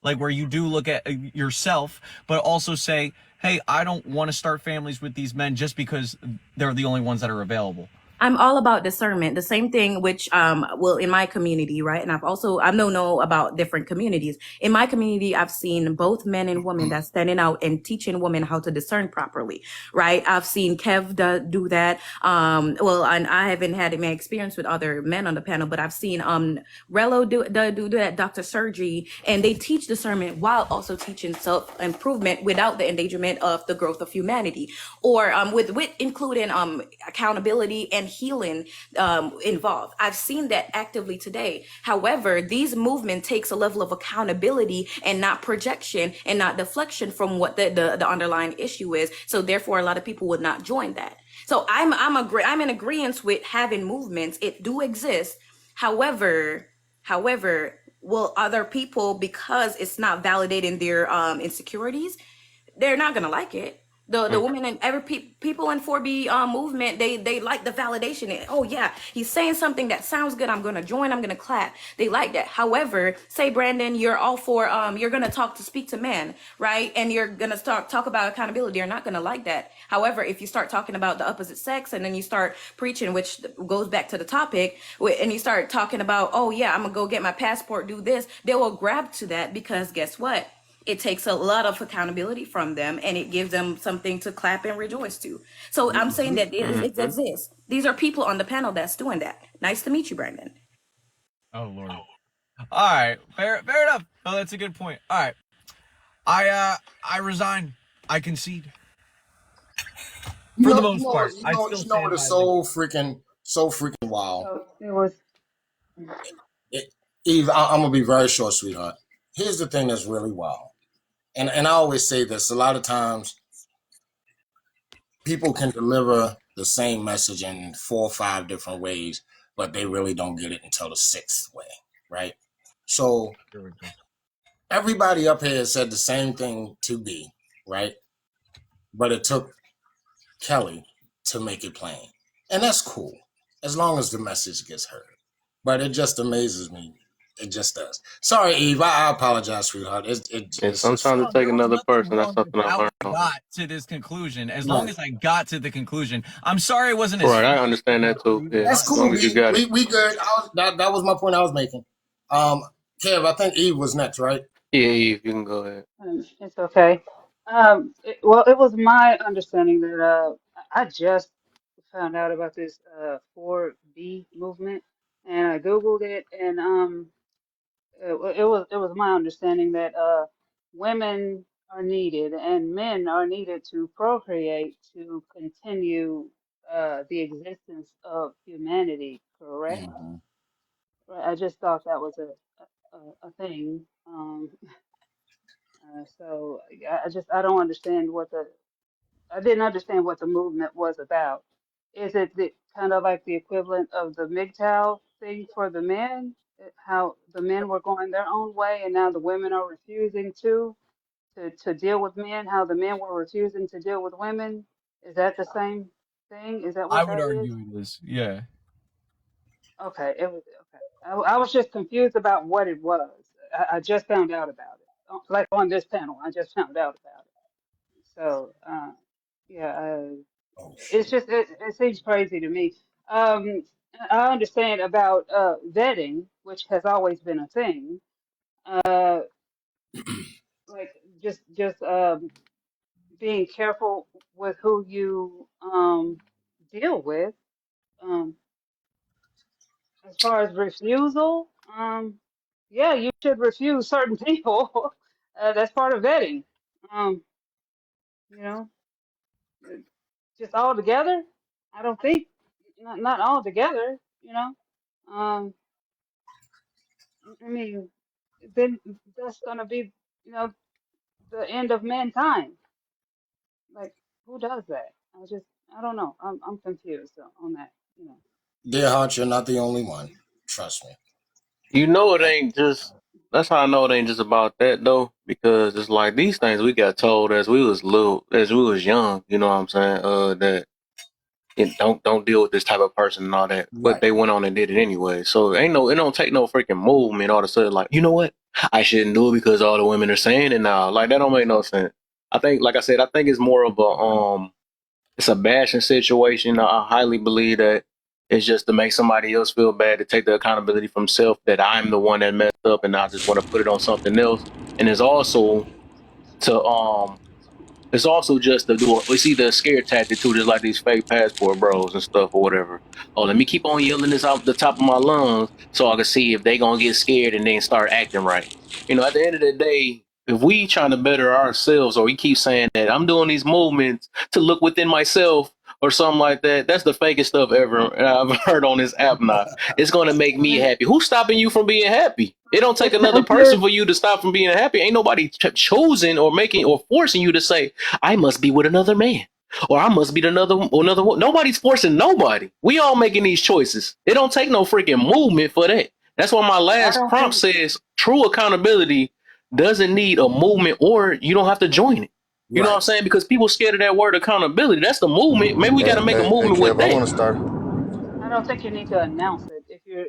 Like, where you do look at yourself, but also say, hey, I don't want to start families with these men just because they're the only ones that are available. I'm all about discernment. The same thing, which well, in my community, right? And I know about different communities. In my community, I've seen both men and women that's standing out and teaching women how to discern properly, right? I've seen Kev do that. Well, and I haven't had my experience with other men on the panel, but I've seen Rello do that, Dr. Sergi, and they teach discernment while also teaching self improvement without the endangerment of the growth of humanity, or with including accountability and healing involved. I've seen that actively today. However, these movement takes a level of accountability and not projection and not deflection from what the underlying issue is. So therefore, a lot of people would not join that. So I'm in agreement with having movements. It do exist. However, will other people, because it's not validating their insecurities, they're not gonna like it. The women and people in 4B movement, they like the validation. Oh yeah, he's saying something that sounds good. I'm gonna join. I'm gonna clap. They like that. However, say Brandon, you're all for you're gonna speak to men, right? And you're gonna talk about accountability. You're not gonna like that. However, if you start talking about the opposite sex and then you start preaching, which goes back to the topic, and you start talking about, oh yeah, I'm gonna go get my passport, do this, they will grab to that, because guess what? It takes a lot of accountability from them, and it gives them something to clap and rejoice to. So I'm saying that it exists. These are people on the panel that's doing that. Nice to meet you, Brandon. Oh Lord. All right, fair enough. Oh, that's a good point. All right, I resign. I concede. For the most part, I still You know what is so freaking wild. So it was. Eve, I'm gonna be very short, sweetheart. Here's the thing that's really wild, and I always say this. A lot of times, people can deliver the same message in 4 or 5 different ways, but they really don't get it until the 6th way, right? So everybody up here said the same thing to B, right? But it took Kelly to make it plain, and that's cool as long as the message gets heard. But it just amazes me. It just does. Sorry, Eve. I apologize, sweetheart. Sometimes it take another person. That's something I learned. Got to this conclusion. As long as I got to the conclusion, I'm sorry it wasn't. Right, I understand that too. Yeah, that's cool. As long as you got we good. That was my point I was making. Kev, I think Eve was next, right? Yeah, Eve, you can go ahead. It's okay. Well, it was my understanding that I just found out about this 4B movement, and I Googled it, and it was my understanding that women are needed and men are needed to procreate to continue the existence of humanity. Correct? Mm-hmm. Right, I just thought that was a thing. So I don't understand I didn't understand what the movement was about. Is it kind of like the equivalent of the MGTOW thing for the men? How the men were going their own way and now the women are refusing to deal with men, how the men were refusing to deal with women? Is that the same thing? Is that I what would that argue is? it is. Yeah. Okay, it was okay. I was just confused about what it was. I just found out about it. Like on this panel, I just found out about it. So, yeah, it's just it seems crazy to me. Um, I understand about vetting, which has always been a thing. Uh, like just being careful with who you deal with. Um, as far as refusal, yeah, you should refuse certain people. That's part of vetting. Um, you know, just all together. I don't think not all together. You know, um, I mean, then that's gonna be the end of mankind. Like, who does that? I don't know. I'm confused on that. You know. Dear Heart, you're not the only one. Trust me. You know it And ain't just. That's how I know it ain't just about that though, because it's like these things we got told as we was young. You know what I'm saying? That don't deal with this type of person and all that. But right, they went on and did it anyway. So it don't take no freaking movement all of a sudden. Like, you know what? I shouldn't do it because all the women are saying it now. Like that don't make no sense. I think, like I said, I think it's more of it's a bashing situation. I highly believe that it's just to make somebody else feel bad, to take the accountability from self, that I'm the one that messed up and I just want to put it on something else. And to it's also just to do it's either a scare tactic too, just like these fake passport bros and stuff or whatever. Oh, let me keep on yelling this out the top of my lungs so I can see if they gonna get scared and then start acting right. You know, at the end of the day, if we trying to better ourselves, or we keep saying that I'm doing these movements to look within myself or something like that, that's the fakest stuff ever I've heard on this app now. It's gonna make I me mean, happy. Who's stopping you from being happy? It don't take another if person you're for you to stop from being happy. Ain't nobody choosing or making or forcing you to say, I must be with another man, or I must be another one. Nobody's forcing nobody. We all making these choices. It don't take no freaking movement for that. That's why my I last don't prompt think says true accountability doesn't need a movement, or you don't have to join it. You know what I'm right. saying? Because people scared of that word accountability. That's the movement. Maybe we got to make a Hey, movement with Kev, I that. want to start. I don't think you need to announce it.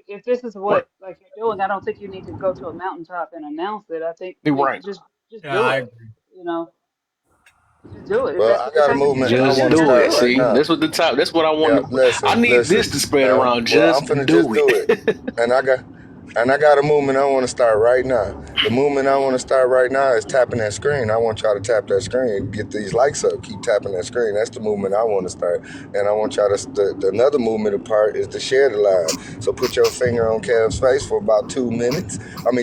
If this is Right. what like you're doing, I don't think you need to go to a mountaintop and announce it. I think You're maybe right. just Yeah, do I it. agree. You know, just do it. If Well, that's I what you're got a taking your movement I chance, Just want then to do just start it. do it. right See, now. that's what I Yeah, want. I listen, need listen. this to spread around. Well, I'm Just finna just do do it, it. and I got a movement I want to start right now. The movement I want to start right now is tapping that screen. I want y'all to tap that screen, get these likes up, keep tapping that screen. That's the movement I want to start, and I want y'all to. Another movement apart is to share the live. So put your finger on Kev's face for about 2 minutes.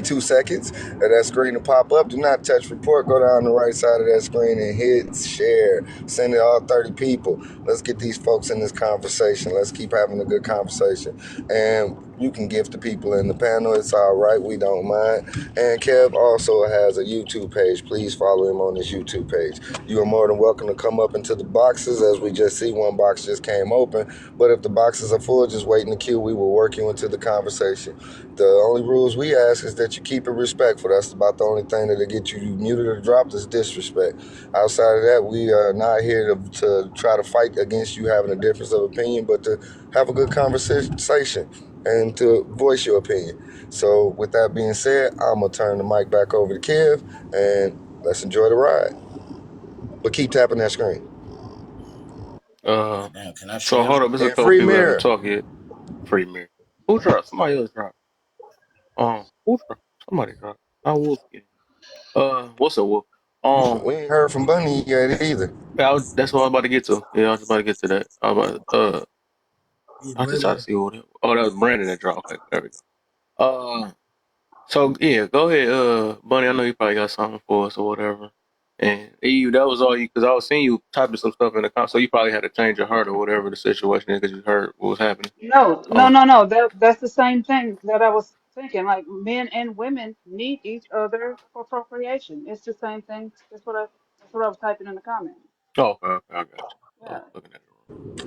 2 seconds, and that screen will pop up. Do not touch report. Go down the right side of that screen and hit share. Send it all 30 people. Let's get these folks in this conversation. Let's keep having a good conversation. And you can gift the people in the panel. It's all right. We don't mind. And Kev also has a YouTube page. Please follow him on his YouTube page. You are more than welcome to come up into the boxes. As we just see, one box just came open. But if the boxes are full, just wait in the queue. We will work you into the conversation. The only rules we ask is that you keep it respectful. That's about the only thing that'll get you muted or dropped is disrespect. Outside of that, we are not here to try to fight against you having a difference of opinion, but to have a good conversation and to voice your opinion. So with that being said, I'm going to turn the mic back over to Kev, and let's enjoy the ride. But keep tapping that screen. Damn, can I So share? hold up, there's a And couple free people that haven't mirror. talked yet. Free mirror. Who dropped? Somebody else dropped. Who dropped? Somebody dropped. I Wolf. Yeah. What's up, Wolf? We ain't heard from Bunny yet either. That's what I was about to get to. Yeah, I was about to get to that. Hey, I just tried to Brandon. see what. Oh, that was Brandon that dropped. Okay, there we go. So yeah, go ahead, Bunny. I know you probably got something for us or whatever. And you, that was all you, because I was seeing you typing some stuff in the comments. So you probably had to change your heart or whatever the situation is because you heard what was happening. No, no, Um, no, no. That's the same thing that I was thinking. Like men and women need each other for procreation. It's the same thing. That's what I was typing in the comment. okay, I got you. I Yeah. was looking at it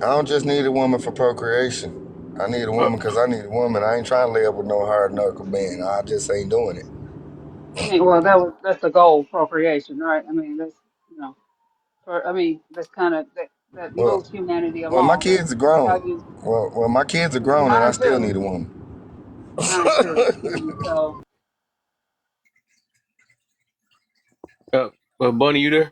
I don't just need a woman for procreation. I need a wrong. woman because I need a woman. I ain't trying to lay up with no hard knuckle man. I just ain't doing it. I mean, well, that's the goal, procreation, right? I mean, that's you know, that's kind of that Well, moves humanity well, my along. That's kids are how grown. you. Well, my kids are grown, and I Mine still too. need a woman. Mine too. And so, Bunny, you there?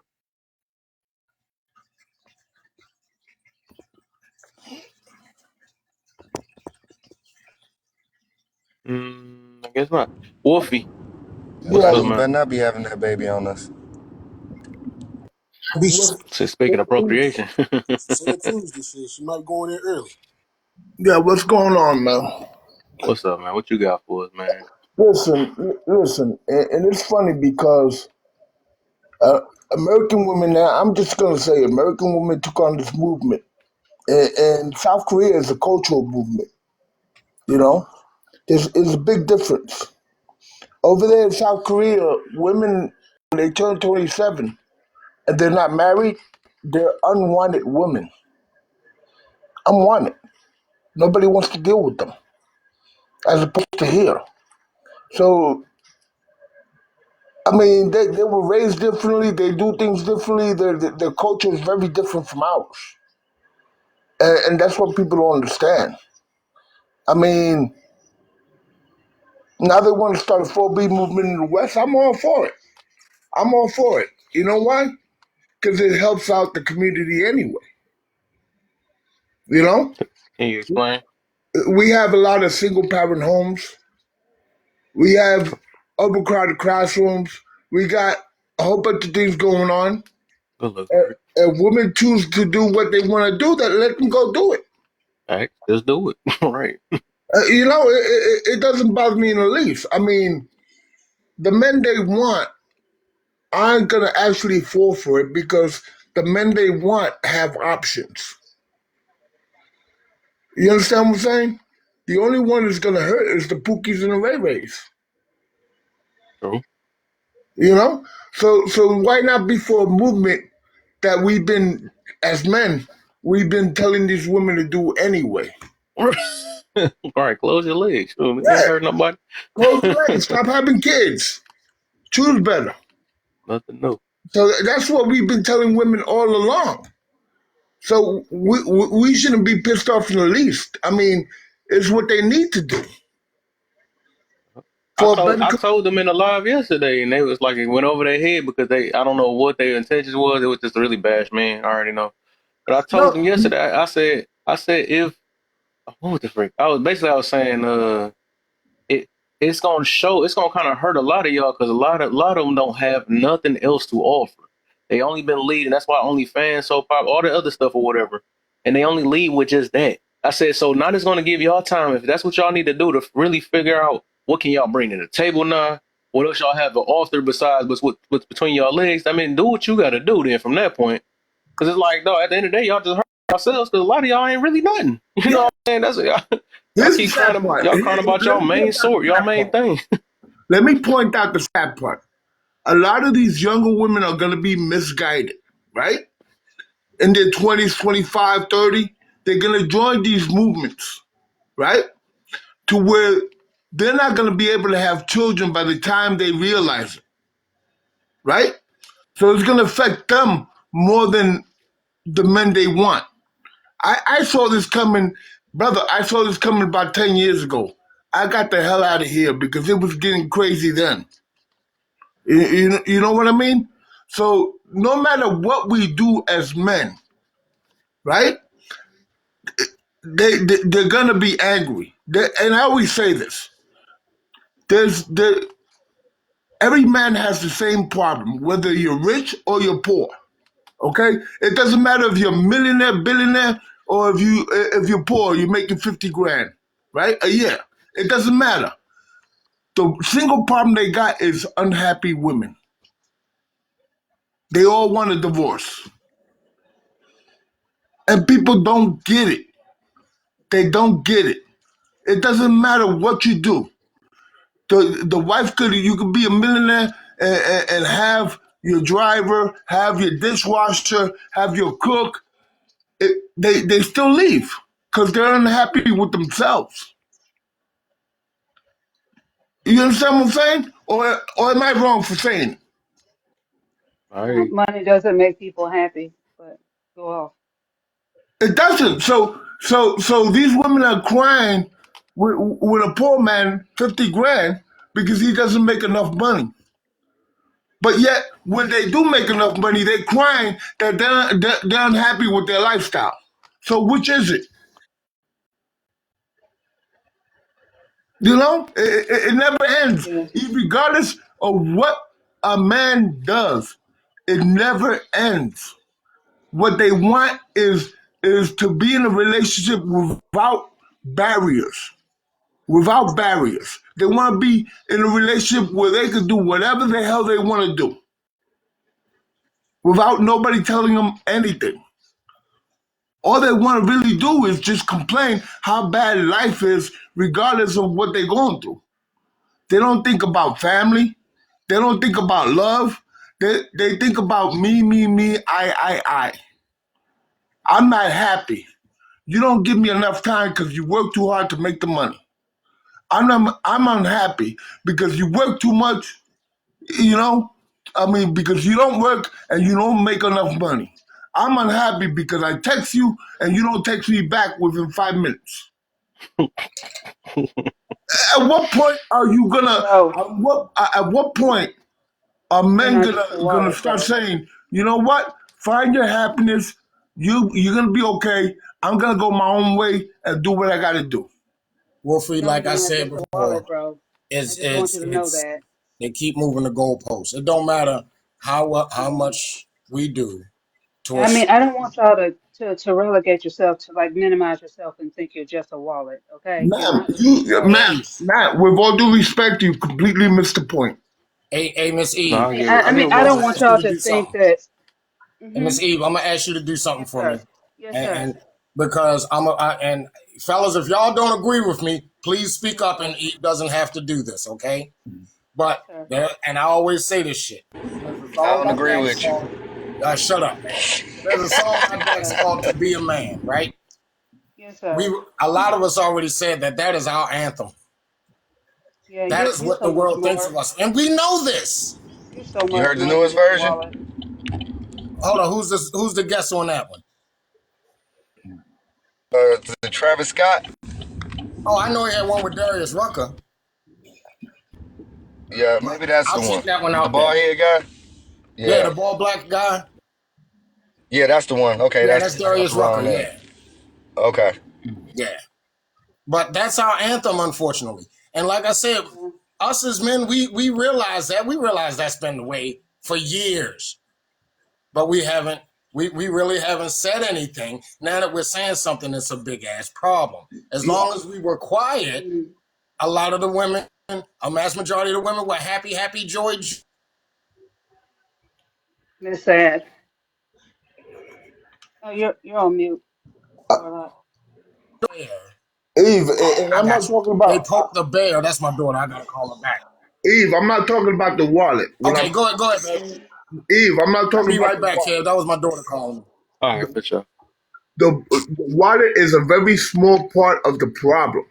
I guess not. Wolfie, what's Bunny, up, you Yeah, man? better not be having that baby on us. What's So speaking of procreation, said Tuesday shit? She might go in there early. Yeah, what's going on, man? what's up, man? What you got for us, man? Listen, and it's funny because uh, American women now, I'm just going to say American women took on this movement. And South Korea is a cultural movement, you know? There's a big difference. Over there in South Korea, women, when they turn 27 and they're not married, they're unwanted women. Unwanted. Nobody wants to deal with them, as opposed to here. So, I mean, they were raised differently. They do things differently. Their culture is very different from ours. And that's what people don't understand. I mean, now they want to start a 4B movement in the West. I'm all for it. I'm all for it. You know why? Because it helps out the community anyway. You know? Can you explain? We have a lot of single parent homes. We have overcrowded classrooms. We got a whole bunch of things going on. Good look, And, right? and women choose to do what they want to do, then let them go do it. Act, just do it. Right. You know, it doesn't bother me in the least. I mean, the men they want aren't going to actually fall for it because the men they want have options. You understand what I'm saying? The only one that's going to hurt is the Pookies and the Ray Rays. True. You know? So why not be for a movement that we've been, as men, we've been telling these women to do anyway? All right, close your legs. We ain't Yeah, hurt nobody. close the legs. Stop having kids. Choose better. Nothing new. So that's what we've been telling women all along. So we shouldn't be pissed off in the least. I mean, it's what they need to do I for a told better. I told them in the live yesterday, and they was like it went over their head because I don't know what their intentions was. It was just a really bash man. I already know. But I told No, them yesterday. I said if what was the freak? I was saying it it's gonna show, it's gonna kind of hurt a lot of y'all because a lot of them don't have nothing else to offer. They only been leading. That's why OnlyFans so pop, all the other stuff or whatever, and they only lead with just that. I said so. Now it's gonna give y'all time if that's what y'all need to do to really figure out what can y'all bring to the table now. What else y'all have to offer besides what's between y'all legs? I mean, do what you got to do then from that point. Because it's like, no, at the end of the day, y'all just hurt yourselves because a lot of y'all ain't really nothing. You know what I'm saying? That's what y'all here's the keep crying sad about. part. Y'all crying about y'all main sword, y'all main thing. Let me point out the sad part. A lot of these younger women are going to be misguided, right? In their 20s, 25, 30, they're going to join these movements, right? To where they're not going to be able to have children by the time they realize it, right? So it's going to affect them more than the men they want. I saw this coming, brother. I saw this coming about 10 years ago. I got the hell out of here because it was getting crazy then. You know what I mean? So no matter what we do as men, right? They're gonna be angry. And I always say this: there every man has the same problem, whether you're rich or you're poor. Okay, it doesn't matter if you're a millionaire, billionaire, or if you're poor, you're making 50 grand, right, a year. It doesn't matter. The single problem they got is unhappy women. They all want a divorce, and people don't get it. They don't get it. It doesn't matter what you do. The wife you could be a millionaire and have your driver, have your dishwasher, have your cook. They still leave because they're unhappy with themselves. You understand what I'm saying? Or am I wrong for saying it? I Money doesn't make people happy, but go off. It doesn't. So these women are crying with a poor man 50 grand because he doesn't make enough money. But yet, when they do make enough money, they're crying that they're unhappy with their lifestyle. So which is it? You know, it never ends. Yeah. Regardless of what a man does, it never ends. What they want is to be in a relationship without barriers. Without barriers. They want to be in a relationship where they can do whatever the hell they want to do without nobody telling them anything. All they want to really do is just complain how bad life is, regardless of what they're going through. They don't think about family. They don't think about love. They think about me, I. I'm not happy. You don't give me enough time because you work too hard to make the money. I'm unhappy because you work too much, you know? I mean, because you don't work and you don't make enough money. I'm unhappy because I text you and you don't text me back within 5 minutes. At what point are you gonna? Bro, At what point are you're men not just a gonna wallet, start bro. saying, you know what? Find your happiness. You're gonna be okay. I'm gonna go my own way and do what I gotta do. Wolfie, No, like I you're not said just a before, wallet, bro. I it's just want it's you to know it's that. they keep moving the goalposts. It don't matter how much we do to I mean, us. I don't want y'all to relegate yourself to like minimize yourself and think you're just a wallet. Okay, you're Ma'am, not just a wallet. Eve, Matt, with all due respect, you completely missed the point. hey Miss No, Eve, I get it. I I mean, get I what I'm he's don't gonna want saying. ask you y'all to to do think something. that. Hey Hmm. Miss Eve, I'm gonna ask you to do something Yes, for me, sir. Yes, sir. and because and fellas, if y'all don't agree with me, please speak Yes, up, and sir. Eve doesn't have to do this, okay? Yes, But sir. there, and I always say this shit. There's a I song don't by agree Jax with you. called "Shut Up, Man." There's a song by Yes, Jax sir. called "To Be a Man," right? Yes, We sir. a lot of us already said that is our anthem. Yeah, That you're is you're what so the much world thinks more. of us, and we know this. You're so You much heard the more than newest just a version? wallet. Hold on, who's this? Who's the guest on that one? The Travis Scott? Oh, I know he had one with Darius Rucker, Yeah, but maybe that's I'll the one. check that one The out bald then. head guy? Yeah, Yeah. the ball black guy. Yeah, that's the one. Okay, Yeah, that's that's I got the Darius Rucker. wrong name. Yeah, Okay. yeah. But that's our anthem, unfortunately. And like I said, Yeah. us as men, we realize that. We realize that's been the way for years. But we really haven't said anything. Now that we're saying something, it's a big ass problem. As Yeah. long as we were quiet, Mm. a lot of the women, a mass majority of the women were happy, joy. It's sad. Oh, you're on mute, Warlock. Eve, and I I'm got not you. talking They about poked the bear. That's my daughter. I gotta call her back. Eve. I'm not talking about the wallet. Okay, go ahead, babe. Eve, I'm not I'll talking be about right the back, wallet. Kev. That was my daughter calling me. All right, for sure. The wallet is a very small part of the problem.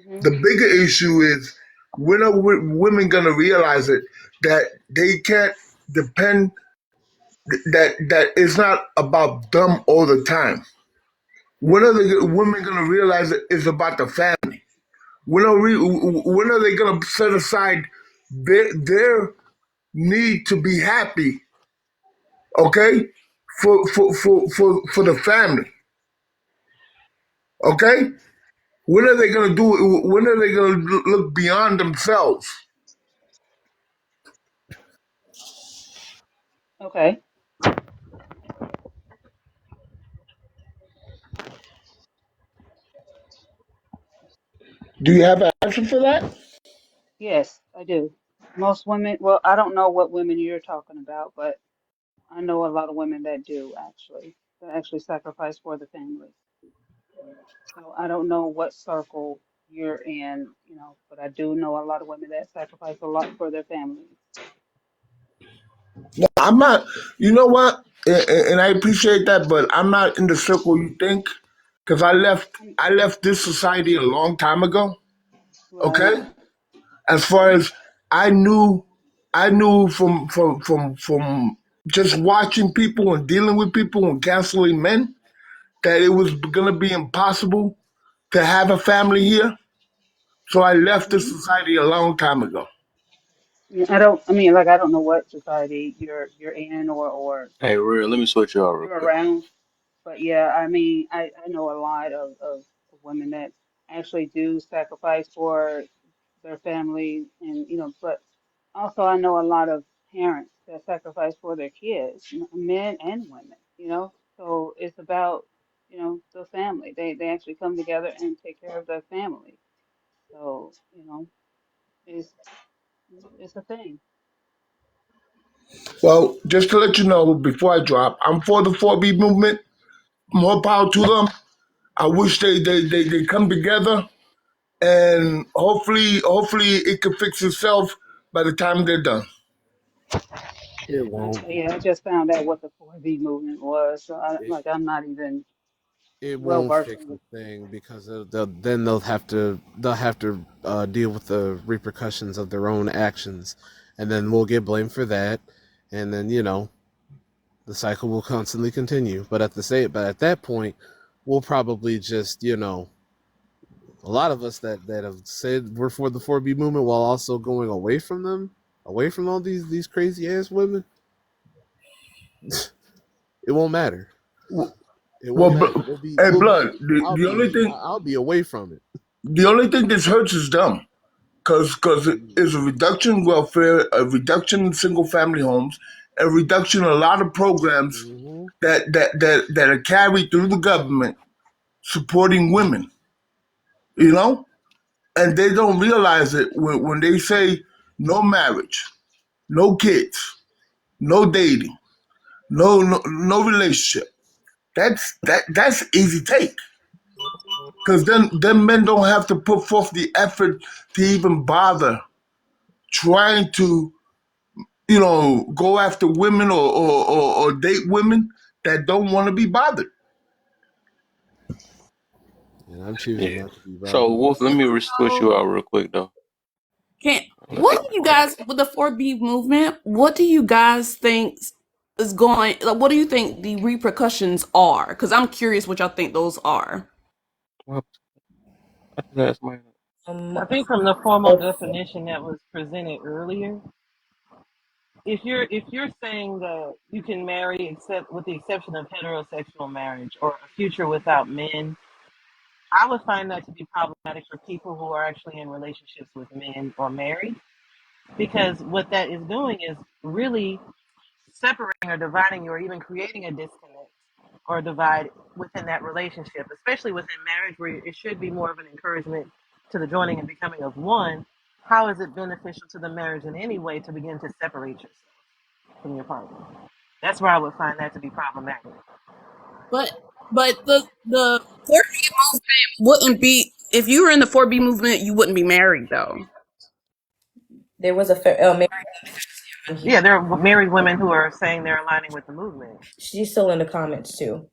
Hmm. The bigger issue is when are women gonna realize it that they can't depend that it's not about them all the time. When are the women gonna realize it is about the family? When are they gonna set aside their need to be happy, okay, for the family, okay? When are they gonna do it? When are they gonna look beyond themselves? Okay. Do you have an answer for that? Yes, I do. Most women, well, I don't know what women you're talking about, but I know a lot of women that actually sacrifice for the family. So I don't know what circle you're in, but I do know a lot of women that sacrifice a lot for their families. No, I'm not. You know what? And I appreciate that, but I'm not in the circle you think, because I left. Mm. I left this society a long time ago. Right. Okay, as far as I knew, I knew from just watching people and dealing with people and counseling men that it was gonna be impossible to have a family here. So I left this Hmm. society a long time ago. I don't know what society you're in or Hey, real. Let me switch you out real you're quick. around. But yeah, I know a lot of women that actually do sacrifice for their family and but also I know a lot of parents that sacrifice for their kids, men and women, you know. So it's about, the family. They actually come together and take care of their family. So, it's it's a thing. Well, just to let you know before I drop, I'm for the 4B movement. More power to them. I wish they come together, and hopefully it can fix itself by the time they're done. It won't. Yeah, I just found out what the 4B movement was, so It, I'm not even it well won't versed fix in a it. thing because then they'll have to deal with the repercussions of their own actions, and then we'll get blamed for that, and then the cycle will constantly continue. But at that point, we'll probably just a lot of us that have said we're for the 4B movement while also going away from them, away from all these crazy ass women. It won't matter. It won't Well, matter. hey, blood. I'll be away from it. The only thing this hurts is them, because it is a reduction in welfare, a reduction in single family homes, a reduction in a lot of programs Mm-hmm. that are carried through the government supporting women. You know, and they don't realize it when they say no marriage, no kids, no dating, no relationship. That's easy take, because then men don't have to put forth the effort to even bother trying to go after women or date women that don't want to be bothered. And I'm choosing Yeah. not to be So bothered. Wolf, let me switch you So, out real quick though. what do you guys with the 4B movement? What do you guys think is going? Like, what do you think the repercussions are? Because I'm curious what y'all think those are. Well, that's my I think from the formal definition that was presented earlier, if you're saying that you can marry except with the exception of heterosexual marriage or a future without men, I would find that to be problematic for people who are actually in relationships with men or married, because what that is doing is really separating or dividing you or even creating a disconnect or divide within that relationship, especially within marriage where it should be more of an encouragement to the joining and becoming of one. How is it beneficial to the marriage in any way to begin to separate yourself from your partner? That's where I would find that to be problematic. But the 4B movement wouldn't be if you were in the 4B movement, you wouldn't be married though. There was a married. Yeah, there are married women who are saying they're aligning with the movement. She's still in the comments too.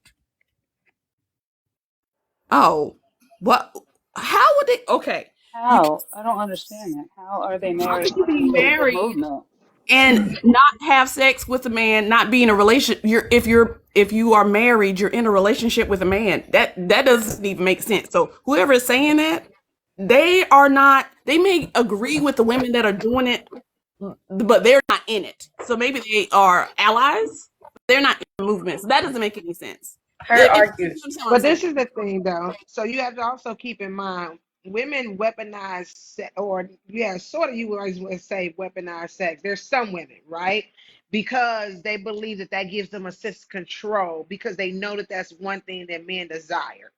Oh, what? How would they? Okay, you How? I don't understand that. How are they how married could you be with the married movement? and not have sex with a man, not be in a relationship? If you are married, you're in a relationship with a man. That doesn't even make sense. So whoever is saying that, they are not. They may agree with the women that are doing it, but they're not in it. So maybe they are allies. They're not in the movement. So that doesn't make any sense. Her argued. But this is the thing, though. So you have to also keep in mind, women weaponize, or yeah, sort of. You always would say weaponize sex. There's some women, right? Because they believe that that gives them a sense of control, because they know that that's one thing that men desire.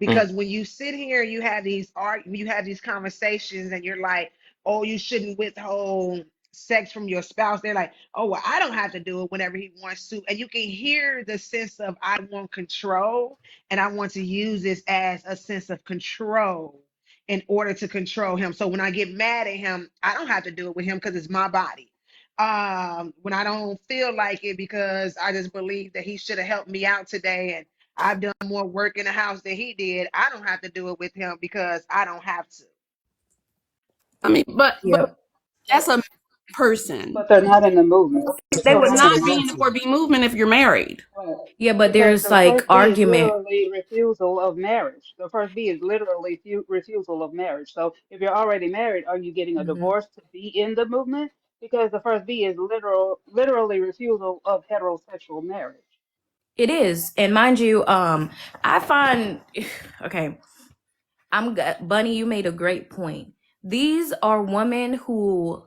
Mm. Because when you sit here and you have these conversations and you're like, oh, you shouldn't withhold sex from your spouse, they're like, oh, well, I don't have to do it whenever he wants to. And you can hear the sense of, I want control, and I want to use this as a sense of control in order to control him. So when I get mad at him, I don't have to do it with him because it's my body. When I don't feel like it because I just believe that he should have helped me out today, and I've done more work in the house than he did, I don't have to do it with him because I don't have to. I mean, but Yep. that's a person. But they're not in the movement. They're They still would trying to not be in convince the you. 4B movement if you're married. Right. Yeah, but Because there's the like first B is argument. literally refusal of marriage. The first B is literally refusal of marriage. So if you're already married, are you getting a Mhm. divorce to be in the movement? Because the first B is literally refusal of heterosexual marriage. It is, and mind you, I find okay. Bunny. You made a great point. These are women who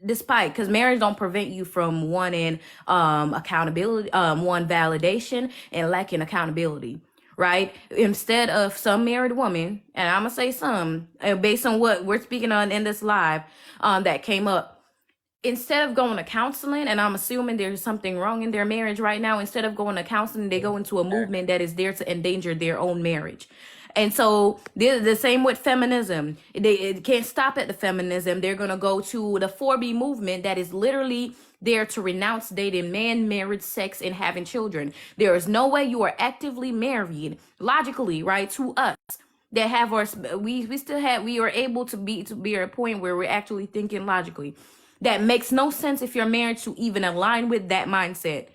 despite, because marriage don't prevent you from wanting accountability, one validation and lacking accountability, right? Instead of some married woman, and I'm gonna say some, based on what we're speaking on in this live, that came up, instead of going to counseling, and I'm assuming there's something wrong in their marriage right now, instead of going to counseling, they go into a movement that is there to endanger their own marriage. And so the same with feminism. It can't stop at the feminism. They're going to go to the 4B movement that is literally there to renounce dating man, marriage, sex, and having children. There is no way you are actively married, logically, right, to us, that have our, we are able to be at a point where we're actually thinking logically. That makes no sense if you're married to even align with that mindset.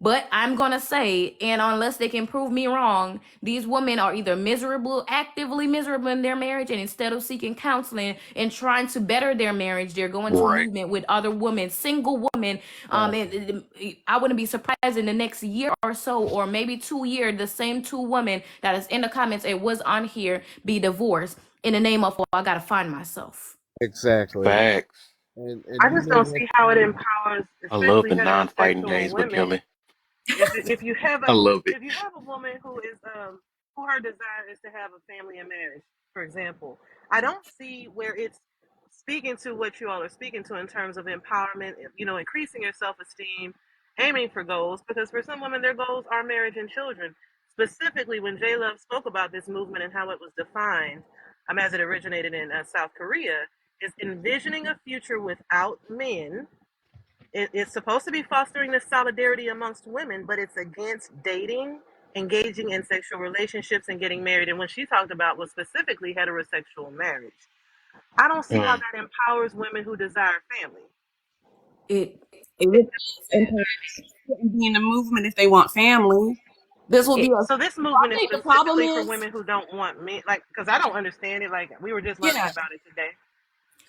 But I'm gonna say, and unless they can prove me wrong, these women are either miserable, actively miserable in their marriage, and instead of seeking counseling and trying to better their marriage, they're going to a Right. movement with other women, single women. And I wouldn't be surprised in the next year or so, or maybe 2 years, the same 2 women that is in the comments, it was on here, be divorced in the name of, oh, I gotta find myself. Exactly. Facts. And I you just don't may see have how it empowers, I love especially the non-fighting heterosexual games with women. Kelly. If you have I love it. a woman who is who her desire is to have a family and marriage, for example, I don't see where it's speaking to what you all are speaking to in terms of empowerment, increasing your self-esteem, aiming for goals, because for some women their goals are marriage and children. Specifically, when J Love spoke about this movement and how it was defined, as it originated in South Korea, is envisioning a future without men. It's supposed to be fostering this solidarity amongst women, but it's against dating, engaging in sexual relationships, and getting married. And what she talked about was specifically heterosexual marriage. I don't see how that empowers women who desire family. It It wouldn't be in the movement if they want family. This will be a. So this I movement is think the problem specifically for is, women who don't want men, like, because I don't understand it. Like, we were just learning yeah. about it today.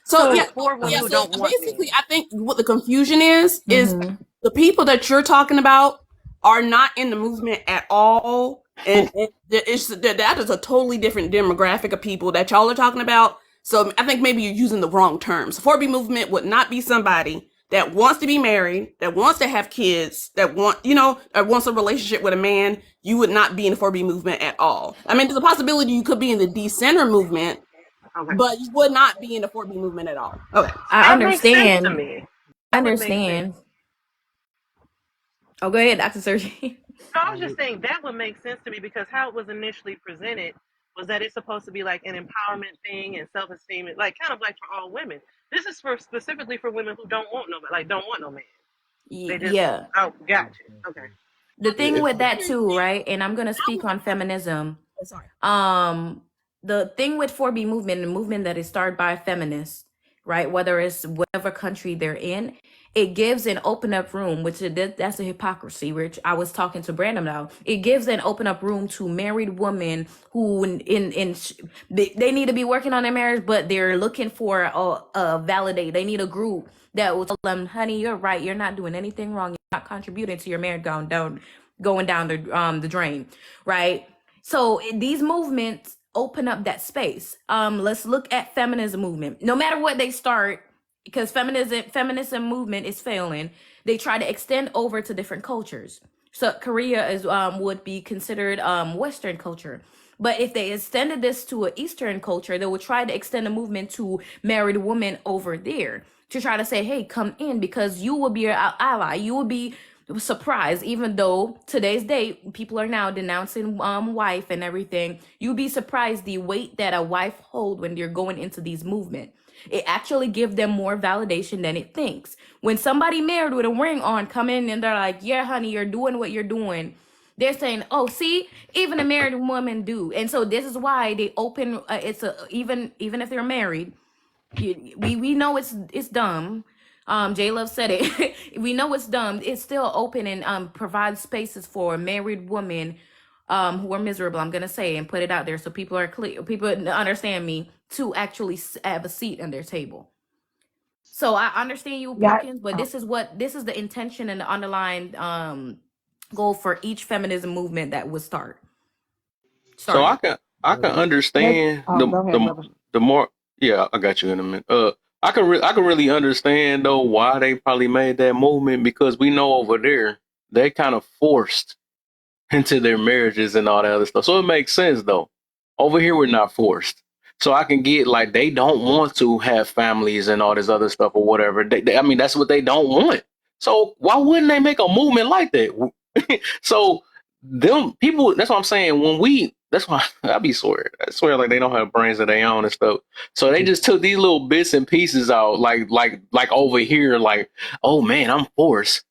So So yeah, it's for women who so don't want basically, men. I think what the confusion is Mhm. the people that you're talking about are not in the movement at all, and that is a totally different demographic of people that y'all are talking about. So I think maybe you're using the wrong terms. 4B movement would not be somebody that wants to be married, that wants to have kids, that wants a relationship with a man. You would not be in the 4B movement at all. I mean, there's a possibility you could be in the decenter movement, Okay. but you would not be in the 4B movement at all. Okay. I That makes sense to understand. me. I That would make sense. understand. Oh, go ahead, Dr. Sergi. No, I was just saying that would make sense to me, because how it was initially presented was that it's supposed to be like an empowerment thing and self-esteem, like kind of like for all women. This is specifically for women who don't want no man. They just Yeah. got you. Okay. The thing with that too, right? And I'm gonna speak on feminism. Sorry. The thing with 4B movement, the movement that is started by feminists, right? Whether it's whatever country they're in, it gives an open up room, that's a hypocrisy, which I was talking to Brandon now. It gives an open up room to married women who they need to be working on their marriage, but they're looking for a validate. They need a group that will tell them, honey, you're right. You're not doing anything wrong. You're not contributing to your marriage going down the drain, right? So these movements open up that space. Let's look at feminism movement. No matter what they start, because feminism movement is failing, they try to extend over to different cultures. So Korea is would be considered Western culture. But if they extended this to an Eastern culture, they would try to extend the movement to married women over there to try to say, hey, come in, because you will be our ally. You will be surprised, even though today's date people are now denouncing wife and everything. You'd be surprised the weight that a wife hold when you're going into these movement. It actually gives them more validation than it thinks. When somebody married with a ring on come in and they're like, yeah, honey, you're doing what you're doing, they're saying, oh, see, even a married woman do. And so this is why they open even if they're married, we know it's dumb. J Love said it. We know it's dumb. It's still open and provides spaces for married women who are miserable, I'm gonna say, and put it out there so people are clear, people understand me, to actually have a seat on their table. So I understand you, Perkins, but this is the intention and the underlying goal for each feminism movement that would start. So I can understand Go ahead, brother. the more. Yeah, I got you in a minute. I can really understand though why they probably made that movement, because we know over there they kind of forced into their marriages and all that other stuff. So it makes sense though. Over here we're not forced. So I can get like they don't want to have families and all this other stuff or whatever. I mean that's what they don't want. So why wouldn't they make a movement like that? So them people, that's what I'm saying. That's why I be swear. I swear like they don't have brains of their own and stuff. So they just took these little bits and pieces out, like over here, like, oh man, I'm forced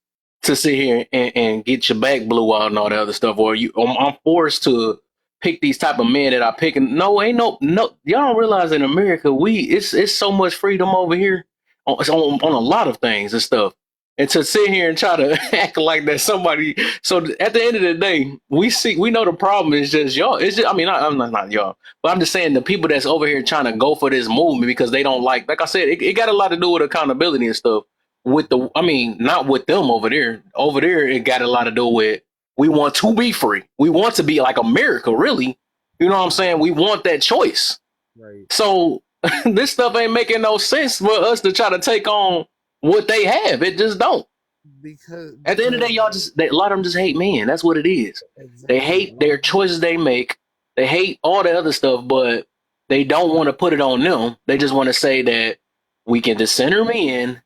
to sit here and get your back blew out and all that other stuff, or I'm forced to pick these type of men that I pick. And no, ain't no. Y'all don't realize in America it's so much freedom over here on a lot of things and stuff. And to sit here and try to act like that somebody. So at the end of the day, we know the problem is just y'all. It's just, I mean, I'm not y'all, but I'm just saying the people that's over here trying to go for this movement because they don't like I said, it got a lot to do with accountability and stuff. Not with them over there. Over there, it got a lot to do with we want to be free. We want to be like America, really. You know what I'm saying? We want that choice. Right. So this stuff ain't making no sense for us to try to take on what they have. It just don't. Because at the end of the day, a lot of them just hate men. That's what it is. Exactly. They hate their choices they make. They hate all the other stuff, but they don't want to put it on them. They just want to say that we can dissenter men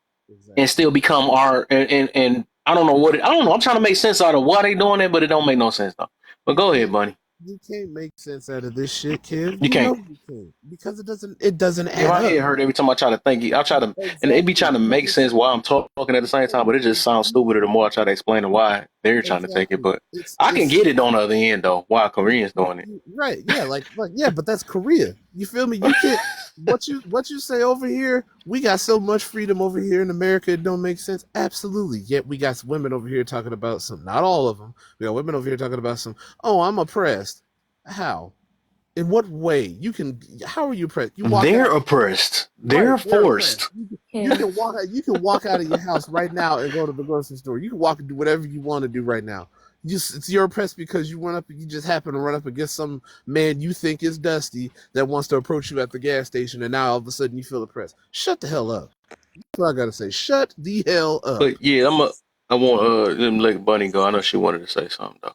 and still become our and I don't know I don't know. I'm trying to make sense out of why they doing it, but it don't make no sense though. But go ahead, Bunny. You can't make sense out of this shit, kid. You can't. Know you can't, because it doesn't add my up. head hurt every time I try to think. I try to, and it be trying to make sense while I'm talking at the same time, but it just sounds stupider the more I try to explain why they're trying to take it. But I can get it on the other end though. Why Koreans doing it? Right? Yeah, like yeah, but that's Korea. You feel me? You can't. what you say over here? We got so much freedom over here in America. It don't make sense. Absolutely. Yet we got women over here talking about some. Not all of them. We got women over here talking about some. Oh, I'm oppressed. How? In what way? You can? How are you oppressed? They're oppressed. They're forced. You can walk. You can walk out of your house right now and go to the grocery store. You can walk and do whatever you want to do right now. You're oppressed because you went up. You just happen to run up against some man you think is dusty that wants to approach you at the gas station, and now all of a sudden you feel oppressed. Shut the hell up. That's what I gotta say. Shut the hell up. But yeah, I want them let Bunny go. I know she wanted to say something though.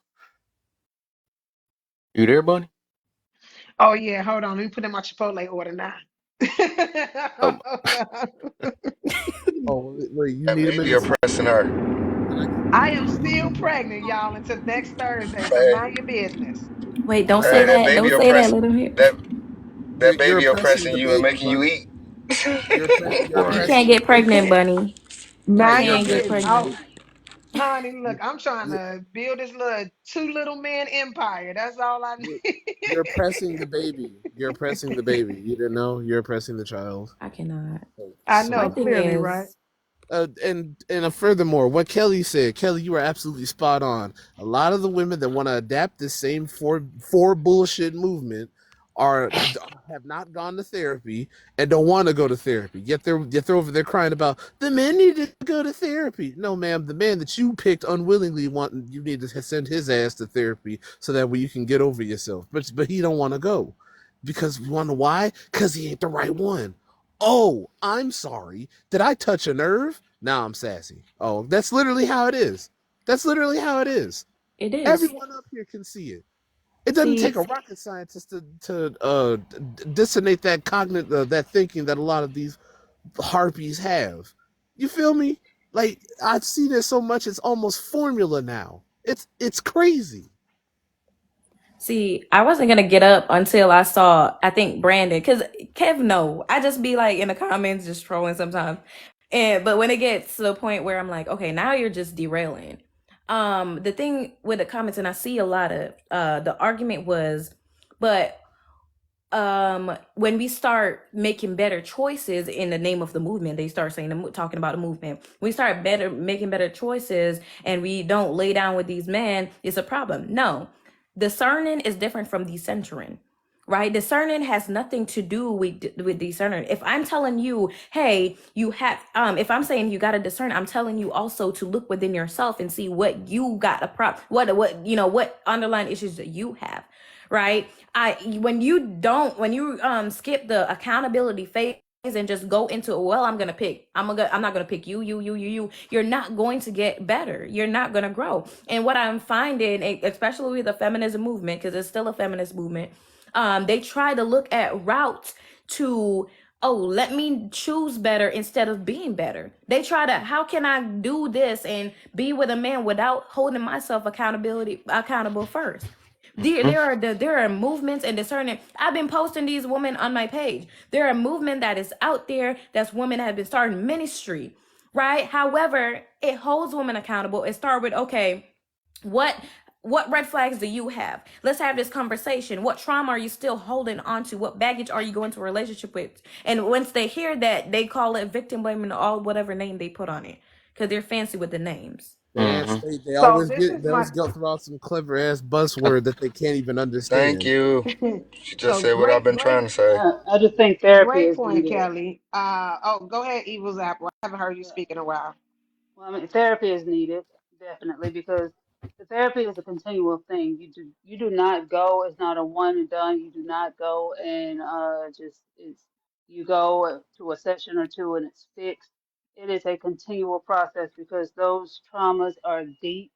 You there, Bunny? Oh yeah, hold on. Let me put in my Chipotle order now. Oh wait, you That need a baby minute. oppressing her. I am still pregnant, y'all, until next Thursday. So mind your business. Wait, don't say That that. baby Don't say that. oppressing Let him hear. that baby oppressing you and making you eat. You can't get pregnant, Bunny. Mind You your can't get business. pregnant. Honey, look, I'm trying to build this little two little man empire. That's all I need. You're oppressing the baby. You're oppressing the baby. You didn't know? You're oppressing the child. I cannot. I So- know, My thing clearly, is, right? And furthermore, what Kelly said, Kelly, you were absolutely spot on. A lot of the women that want to adapt this same for bullshit movement have not gone to therapy and don't want to go to therapy. Yet they're over there crying about the men need to go to therapy. No, ma'am, the man that you picked unwillingly you need to send his ass to therapy so that way you can get over yourself. But he don't want to go because you want to know why? Because he ain't the right one. Oh, I'm sorry. Did I touch a nerve? Now I'm sassy. Oh, that's literally how it is. That's literally how it is. it is. Everyone up here can see it. It doesn't See, take a rocket scientist to dissonate that that thinking that a lot of these harpies have. You feel me? Like I've seen it so much, it's almost formula now. It's crazy. See, I wasn't gonna get up until I saw, I think Brandon, because Kev, no, I just be like in the comments just trolling sometimes, but when it gets to the point where I'm like, okay, now you're just derailing. The thing with the comments, and I see a lot of the argument was, but when we start making better choices in the name of the movement, they start saying talking about the movement. We start making better choices, and we don't lay down with these men. It's a problem. No. Discerning is different from decentering, right? Discerning has nothing to do with discerning. If I'm telling you, hey, you have, if I'm saying you got to discern, I'm telling you also to look within yourself and see what you got what underlying issues that you have, right? When you skip the accountability phase and just go into, well, I'm not gonna pick you. You're not going to get better. You're not gonna grow. And what I'm finding, especially with the feminism movement, because it's still a feminist movement, they try to look at routes to, oh, let me choose better instead of being better. They try to, how can I do this and be with a man without holding myself accountable first? There are movements and discerning. I've been posting these women on my page. There are movement that is out there that's women have been starting ministry, right? However, it holds women accountable. It start with, okay, what red flags do you have? Let's have this conversation. What trauma are you still holding on to? What baggage are you going to a relationship with? And once they hear that, they call it victim blaming, all whatever name they put on it, because they're fancy with the names. They So always this get is my through out some clever ass buzzword that they can't even Thank understand. you. She just so said what I've been trying to say. I just think therapy great is point, needed. Kelly. Oh, go ahead, Evil's Apple. I haven't heard you Yeah. speak in a while. Well, I mean, therapy is needed, definitely, because the therapy is a continual thing. You do not go. It's not a one and done. You do not go and just it's you go to a session or two and it's fixed. It is a continual process because those traumas are deep.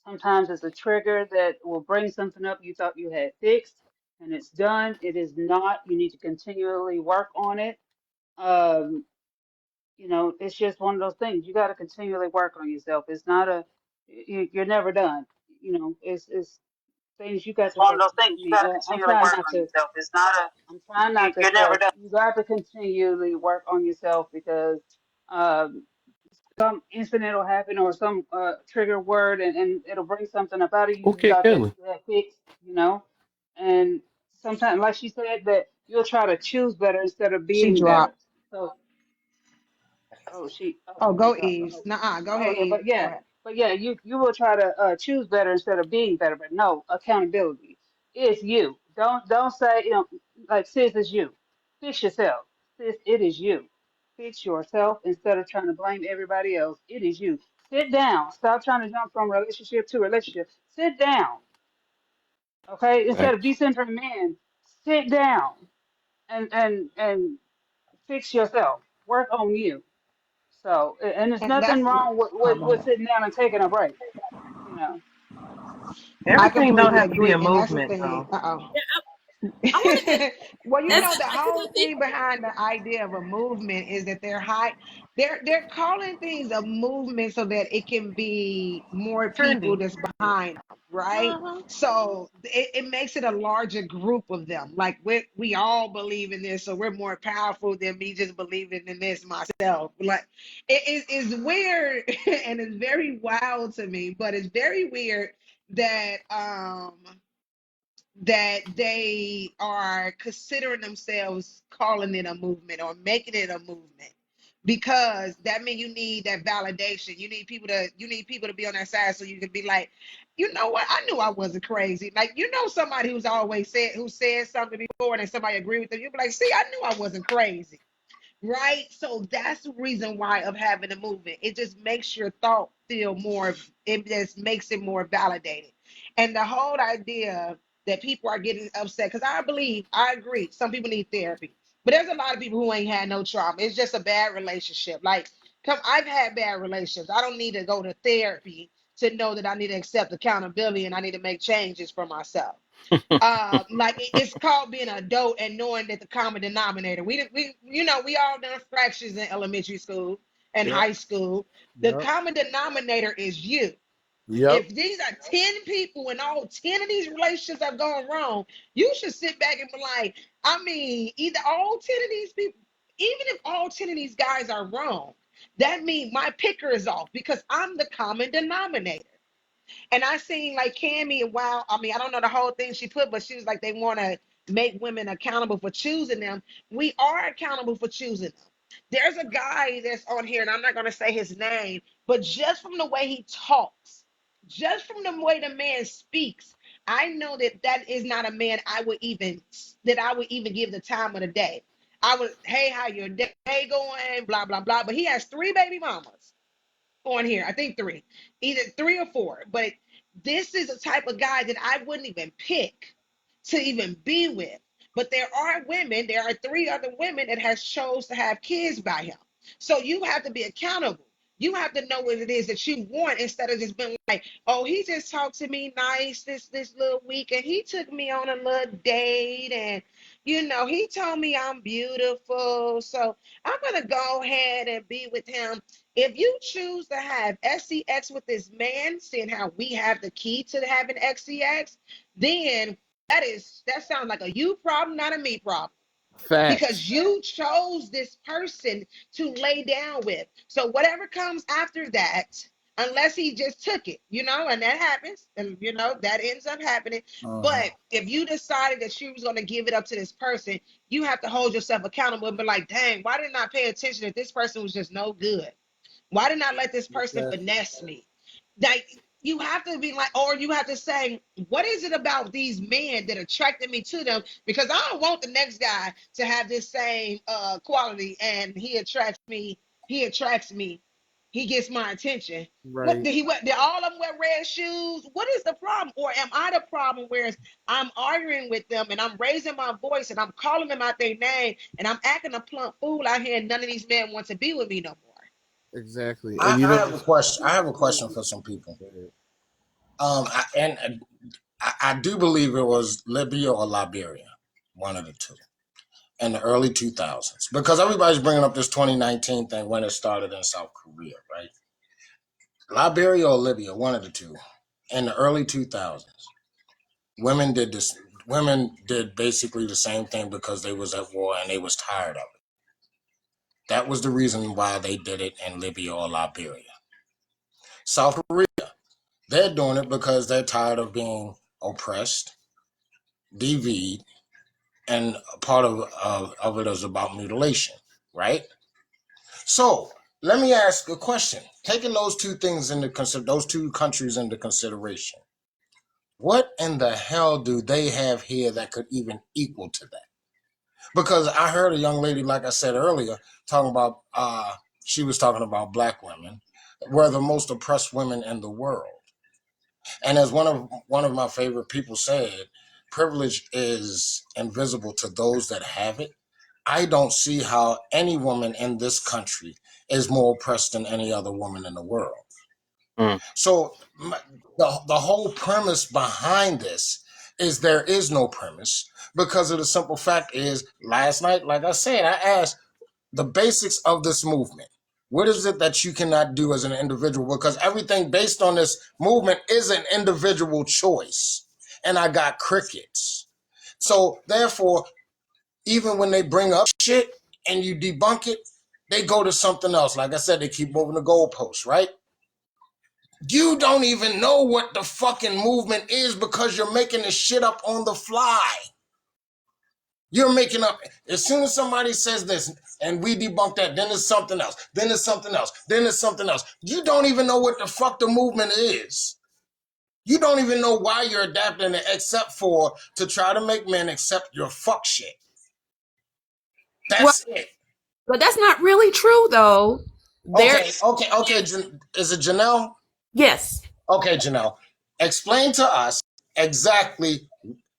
Sometimes it's a trigger that will bring something up you thought you had fixed, and it's done. It is not. You need to continually work on it. Um, it's just one of those things. You got to continually work on yourself. It's not you're never done. It's things you got It's to, one of for those things. You me, got to I'm continually trying work not on to, yourself. It's not a, I'm trying not to you're never say, done. you got to continually work on yourself because, um, some incident will happen or some trigger word and it'll bring something up out of you Who you kicked thought that Kelly? you had fixed, and sometimes, like she said, that you'll try to choose better instead of She being better. dropped. So, Oh, she go dropped. Eve. Nuh-uh. Go ahead, Okay, Eve. Go ahead. but yeah, you will try to choose better instead of being better. But no, accountability is you. Don't say like sis is you. Fix yourself. Sis, it is you. Fix yourself instead of trying to blame everybody else. It is you. Sit down. Stop trying to jump from relationship to relationship. Sit down. Okay, instead of Thanks. decentering men, sit down and fix yourself. Work on you. So, and there's And nothing that's my. wrong with, Oh, with, go with ahead. sitting down and taking a break. You know, I Everything don't completely have to be agree, a and that's the movement, thing. though. Uh-oh. I want to say Well, you that's know, the because whole I think thing behind the idea of a movement is that they're calling things a movement so that it can be more people Trendy. that's behind them, right? uh-huh. So it makes it a larger group of them. Like we all believe in this, so we're more powerful than me just believing in this myself. Like it's weird and it's very wild to me, but it's very weird that they are considering themselves calling it a movement or making it a movement, because that means you need that validation. You need people to be on that side so you can be like, you know what, I knew I wasn't crazy. Like, somebody who said something before and then somebody agree with them, you'll be like, see, I knew I wasn't crazy. Right? So that's the reason why of having a movement. It just makes your thought feel more, it just makes it more validated. And the whole idea that people are getting upset, because I agree, some people need therapy. But there's a lot of people who ain't had no trauma. It's just a bad relationship. Like, I've had bad relationships. I don't need to go to therapy to know that I need to accept accountability and I need to make changes for myself. Like it's called being an adult and knowing that the common denominator. We all done fractions in elementary school and Yep. high school. The Yep. common denominator is you. Yep. If these are 10 people and all 10 of these relationships have gone wrong, you should sit back and be like, I mean, either all 10 of these people, even if all 10 of these guys are wrong, that means my picker is off because I'm the common denominator. And I seen like Cammy and Wow. I mean, I don't know the whole thing she put, but she was like, they want to make women accountable for choosing them. We are accountable for choosing them. There's a guy that's on here, and I'm not going to say his name, but just from the way he talks, just from the way the man speaks, I know that that is not a man I would even give the time of the day. I would, hey, how your day going? Blah, blah, blah. But he has 3 baby mamas on here. I think 3, either 3 or 4. But this is a type of guy that I wouldn't even pick to even be with. But there are 3 other women that has chose to have kids by him. So you have to be accountable. You have to know what it is that you want instead of just being like, oh, he just talked to me nice this little week and he took me on a little date and he told me I'm beautiful. So I'm gonna go ahead and be with him. If you choose to have sex with this man, seeing how we have the key to having sex, then that sounds like a you problem, not a me problem. Facts. Because you chose this person to lay down with. So whatever comes after that, unless he just took it, and that happens, and that ends up happening. But if you decided that you was going to give it up to this person, you have to hold yourself accountable and be like, dang, why didn't I pay attention if this person was just no good? Why didn't I let this person finesse me? Like, you have to be like, or you have to say, what is it about these men that attracted me to them? Because I don't want the next guy to have this same quality and he attracts me. He gets my attention. Right. Did all of them wear red shoes? What is the problem? Or am I the problem where I'm arguing with them and I'm raising my voice and I'm calling them out their name and I'm acting a plump fool out here and none of these men want to be with me no more? Exactly. I, And you I know, have a question. I have a question for some people. I do believe it was Libya or Liberia, one of the two, in the early 2000s, because everybody's bringing up this 2019 thing when it started in South Korea, right? Liberia or Libya, one of the two, in the early 2000s, women did basically the same thing because they was at war and they was tired of it. That was the reason why they did it in Libya or Liberia. South Korea, they're doing it because they're tired of being oppressed, DV'd, and part of it is about mutilation, right? So let me ask a question. Taking those two things those two countries into consideration, what in the hell do they have here that could even equal to that? Because I heard a young lady, like I said earlier, talking about she was talking about black women. We're the most oppressed women in the world. And as one of my favorite people said, privilege is invisible to those that have it. I don't see how any woman in this country is more oppressed than any other woman in the world. So the whole premise behind this is there is no premise, because of the simple fact is, last night, like I said, I asked the basics of this movement. What is it that you cannot do as an individual? Because everything based on this movement is an individual choice. And I got crickets. So therefore, even when they bring up shit and you debunk it, they go to something else. Like I said, they keep moving the goalposts, right? You don't even know what the fucking movement is because you're making this shit up on the fly. You're making up, as soon as somebody says this and we debunk that, then there's something else, then there's something else, then there's something else. You don't even know what the fuck the movement is. You don't even know why you're adapting it except for to try to make men accept your fuck shit. That's it. But that's not really true, though. Okay. Is it Janelle? Yes. Okay, Janelle. Explain to us exactly,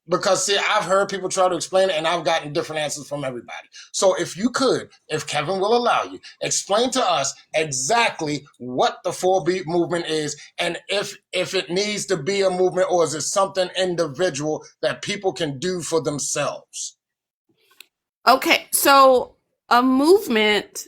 because see, I've heard people try to explain it and I've gotten different answers from everybody. So if you could, if Kevin will allow you, explain to us exactly what the 4B movement is, and if it needs to be a movement, or is it something individual that people can do for themselves? Okay, so a movement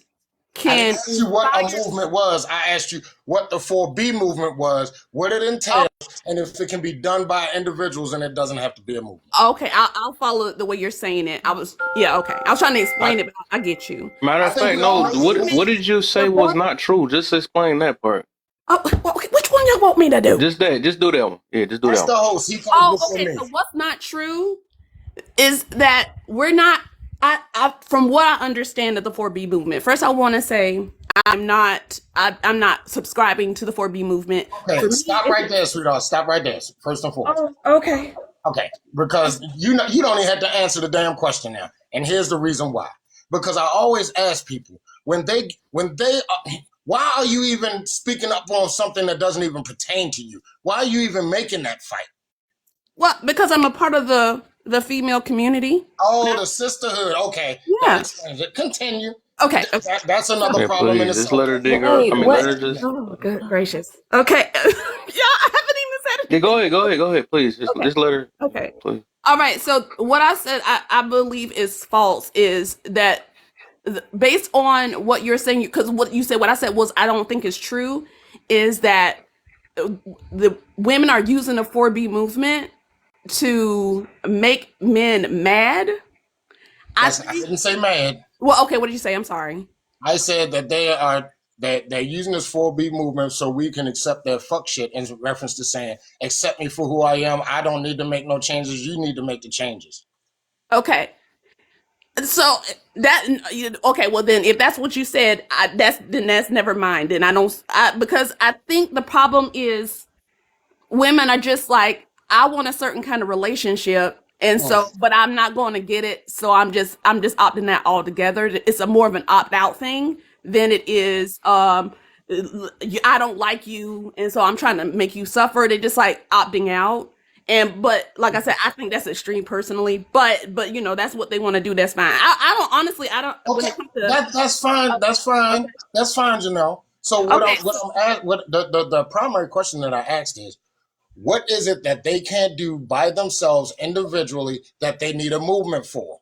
I can didn't ask you what a movement was. I asked you what the 4B movement was, what it entails, and if it can be done by individuals and it doesn't have to be a movement. Okay, I'll follow the way you're saying it. I was trying to explain it, but I get you. Matter of fact, no. What did you say was not true? Just explain that part. Oh, which one y'all want me to do? Just that. Just do that one. Yeah, just do that one. the host. He comes before me. So what's not true is that we're not. I from what I understand of the 4B movement. First, I want to say I'm not subscribing to the 4B movement. Okay, stop right there, sweetheart. Stop right there. First and foremost. Oh, okay. Okay, because you don't even have to answer the damn question now. And here's the reason why. Because I always ask people when they why are you even speaking up on something that doesn't even pertain to you? Why are you even making that fight? Well, because I'm a part of the the female community. Oh, the sisterhood. Okay, that Yes. explains it. Continue. Okay. That's another Yeah, problem in please, just let itself. her dig her. Wait, I mean, let what? her just. Oh, good gracious. Okay. Yeah, I haven't even said Yeah, anything. go ahead, please. Okay. Just let her, Okay. please. All right. So what I said, I believe is false. Is that based on what you're saying? Because what you said, what I said was, I don't think is true. Is that the women are using the 4B movement to make men mad? I didn't say mad. Well, okay. What did you say? I'm sorry. I said that they're using this 4B movement so we can accept their fuck shit in reference to saying, accept me for who I am. I don't need to make no changes. You need to make the changes. Okay. So that okay. Well, then if that's what you said, that's never mind. Then because I think the problem is women are just like, I want a certain kind of relationship, and so but I'm not going to get it, so I'm just opting out altogether. It's a more of an opt out thing than it is I don't like you, and so I'm trying to make you suffer. They're just like opting out. But like I said, I think that's extreme personally. But that's what they want to do. That's fine. I don't honestly. I don't. Okay, When it comes to, that's fine. That's fine. That's fine, Janelle. So the primary question that I asked is, what is it that they can't do by themselves individually that they need a movement for?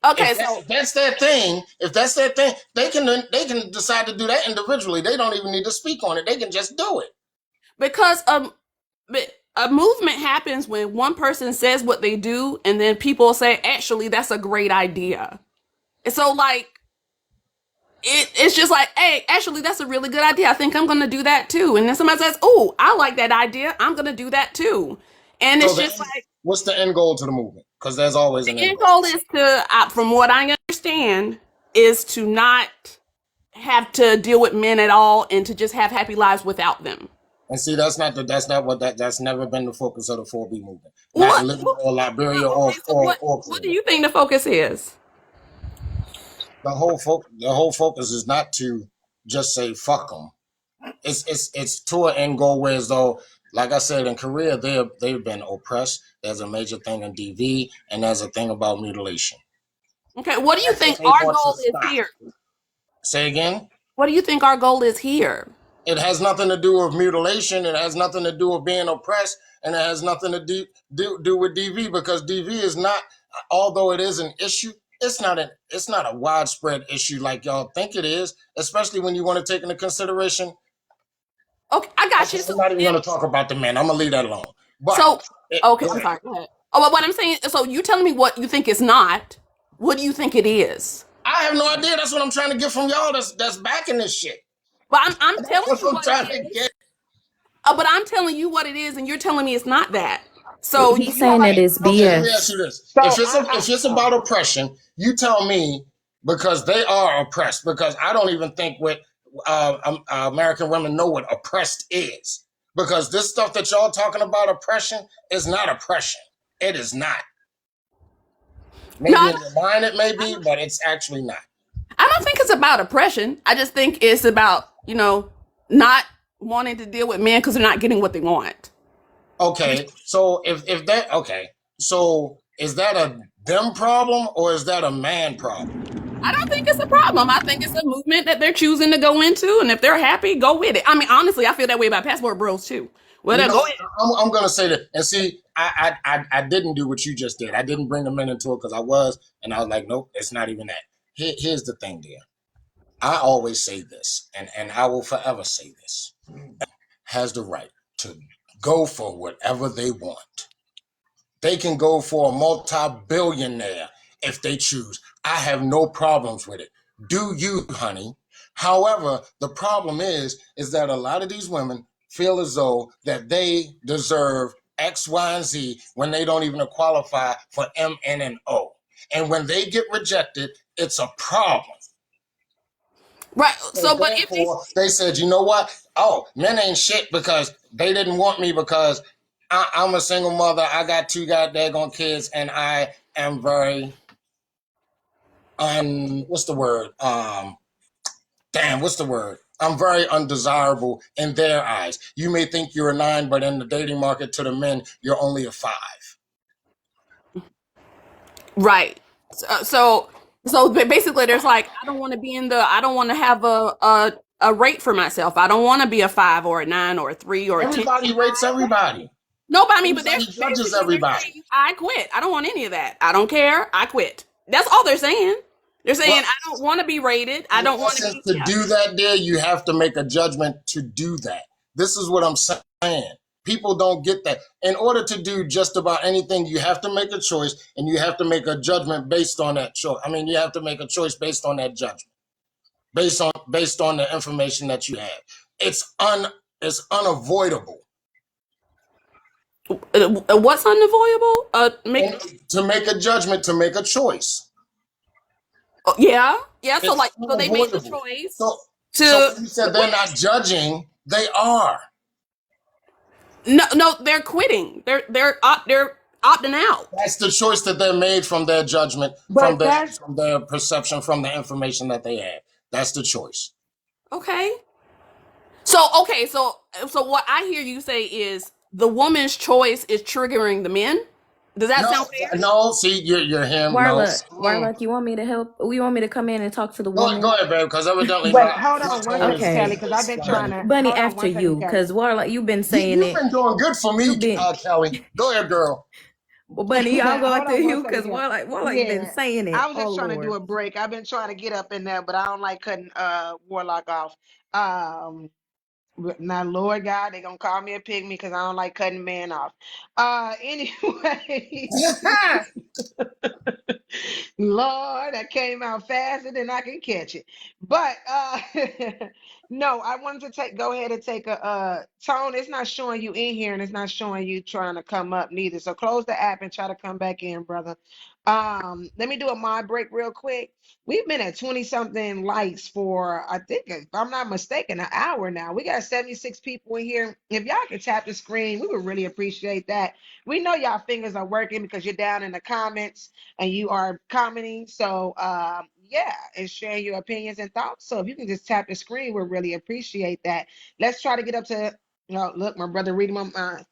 Okay, if that's their thing, they can decide to do that individually. They don't even need to speak on it. They can just do it. Because a movement happens when one person says what they do, and then people say, actually, that's a great idea. And so, like, it's just like, hey, actually, that's a really good idea. I think I'm going to do that too. And then somebody says, oh, I like that idea. I'm going to do that too. And it's just like, what's the end goal to the movement? Because there's always an the end goal is to, from what I understand, is to not have to deal with men at all and to just have happy lives without them. And see, that's never been the focus of the 4B movement. Not Libya or Liberia or what do you think the focus is? The whole focus is not to just say fuck them. It's to an end goal where, as though, like I said, in Korea they've been oppressed. There's a major thing in DV, and there's a thing about mutilation. Okay, what do you think our goal is here? Say again? What do you think our goal is here? It has nothing to do with mutilation. It has nothing to do with being oppressed, and it has nothing to do with DV, because DV is not, although it is an issue, it's not a widespread issue like y'all think it is, especially when you want to take into consideration. Okay, I got you. I'm not even going to talk about the men. I'm going to leave that alone. But I'm sorry. Go ahead. Oh, what I'm saying. So you telling me what you think it's not? What do you think it is? I have no idea. That's what I'm trying to get from y'all. That's backing this shit. But I'm telling you what it is. But I'm telling you what it is, and you're telling me it's not that. So he's saying that it's BS. Okay, let me ask you this: if it's about oppression, you tell me, because they are oppressed. Because I don't even think American women know what oppressed is. Because this stuff that y'all talking about oppression is not oppression. It is not. Maybe in your mind it may be, but it's actually not. I don't think it's about oppression. I just think it's about, not wanting to deal with men because they're not getting what they want. Okay, so if that, okay, so is that a them problem or is that a man problem? I don't think it's a problem. I think it's a movement that they're choosing to go into, and if they're happy, go with it. I mean, honestly, I feel that way about Passport Bros too. Well, go ahead. I'm gonna say that, and see, I didn't do what you just did. I didn't bring the men into it because I was like, nope, it's not even that. Here's the thing, dear. I always say this, and I will forever say this. Has the right to go for whatever they want. They can go for a multi-billionaire if they choose. I have no problems with it. Do you, honey? However, the problem is that a lot of these women feel as though that they deserve X, Y, and Z when they don't even qualify for M, N, and O. And when they get rejected, it's a problem. Right. So but if they said, you know what? Oh, men ain't shit because they didn't want me because I'm a single mother. I got 2 goddamn kids, and I am very what's the word? I'm very undesirable in their eyes. You may think you're a 9, but in the dating market to the men, you're only a 5. Right. So basically, there's like, I don't want to be in the. I don't want to have a rate for myself. I don't want to be a 5 or a 9 or a 3 or a 10. Everybody rates everybody. No, but I mean, but they're Everybody judges basically they're everybody. saying I quit. I don't want any of that. I don't care. I quit. That's all they're saying. They're saying Well, I don't want to be rated. I in don't want to essence, be. to Yeah. do that, there you have to make a judgment to do that. This is what I'm saying. People don't get that. In order to do just about anything, you have to make a choice, and you have to make a judgment based on that choice. I mean, you have to make a choice based on that judgment, based on the information that you have. It's unavoidable. What's unavoidable? To make a judgment, to make a choice. Yeah. So It's like, so they made the unavoidable. choice So to when you said they're quit. not judging, they are. No, they're quitting. They're opting out. That's the choice that they made from their judgment, But that's from their perception, from the information that they had. That's the choice. Okay. So what I hear you say is the woman's choice is triggering the men. Does that sound fair? No. See, you're him. No. Warlock, you want me to help? You want me to come in and talk to the Go woman? ahead, babe. Because evidently wait, hold on one tone second, is Kelly, because I've been trying to Bunny, hold on after one second, you, Kelly. because Warlock, you've been saying You've been doing good for me, Kelly. Go ahead, girl. Well, Bunny, I'll go Hold after on one you because second, Kelly. Warlock been Yeah, saying it. I was Oh just trying to do Lord. a break. I've been trying to get up in there, but I don't like cutting Warlock off. Now, Lord God, they're gonna call me a pygmy because I don't like cutting men off. Anyway, Lord, that came out faster than I can catch it. But no, I wanted to go ahead and take a Tone. It's not showing you in here, and it's not showing you trying to come up neither. So close the app and try to come back in, brother. Let me do a mod break real quick. We've been at 20 something likes for, I think, if I'm not mistaken, an hour now. We got 76 people in here. If y'all could tap the screen, we would really appreciate that. We know y'all fingers are working because you're down in the comments and you are commenting. So yeah, and sharing your opinions and thoughts. So if you can just tap the screen, we'll really appreciate that. Let's try to get up to, look, my brother reading my mind.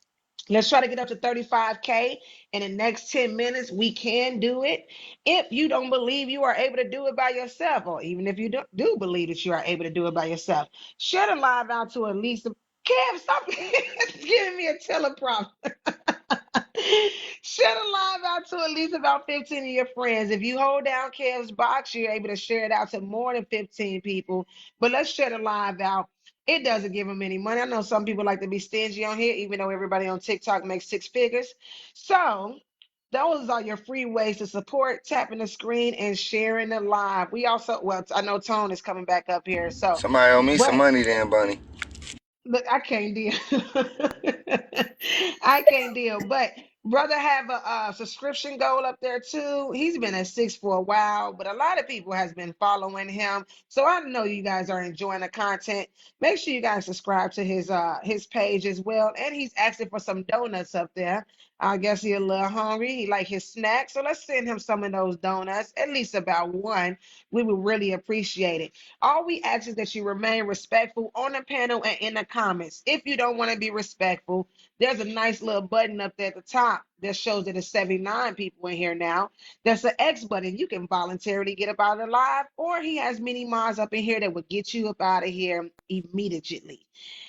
Let's try to get up to 35K in the next 10 minutes. We can do it. If you don't believe you are able to do it by yourself, or even if you do believe that you are able to do it by yourself, share the live out to at least Kev, stop giving me a teleprompter. Share the live out to at least about 15 of your friends. If you hold down Kev's box, you're able to share it out to more than 15 people. But let's share the live out. It doesn't give them any money. I know some people like to be stingy on here, even though everybody on TikTok makes 6 figures. So those are your free ways to support, tapping the screen and sharing the live. We also, well, I know Tone is coming back up here. So, Somebody owe me some but money then, Bunny. look, I can't deal. I can't deal. But brother have a subscription goal up there too. He's been at 6 for a while, but a lot of people has been following him. So I know you guys are enjoying the content. Make sure you guys subscribe to his page as well. And he's asking for some donuts up there. I guess he's a little hungry. He like his snacks. So let's send him some of those donuts, at least about one. We would really appreciate it. All we ask is that you remain respectful on the panel and in the comments. If you don't want to be respectful, there's a nice little button up there at the top that shows that there's 79 people in here now. There's an X button. You can voluntarily get up out of the live, or he has mini mods up in here that will get you up out of here immediately.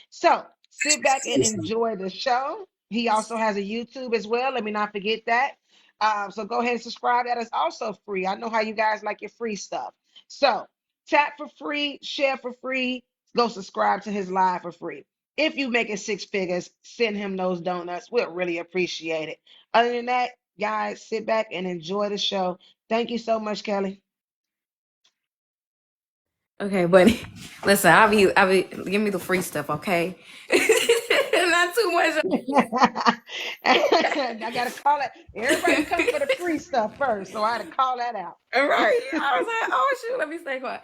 So sit back and enjoy the show. He also has a YouTube as well. Let me not forget that. So go ahead and subscribe. That is also free. I know how you guys like your free stuff. So tap for free, share for free, go subscribe to his live for free. If you make it 6 figures, send him those donuts. We'll really appreciate it. Other than that, guys, sit back and enjoy the show. Thank you so much, Kelly. Okay, Bunny. Listen, I'll be give me the free stuff, okay? Not too much. I gotta call it. Everybody come for the free stuff first, so I had to call that out. Right. I was like, oh shoot, let me stay quiet.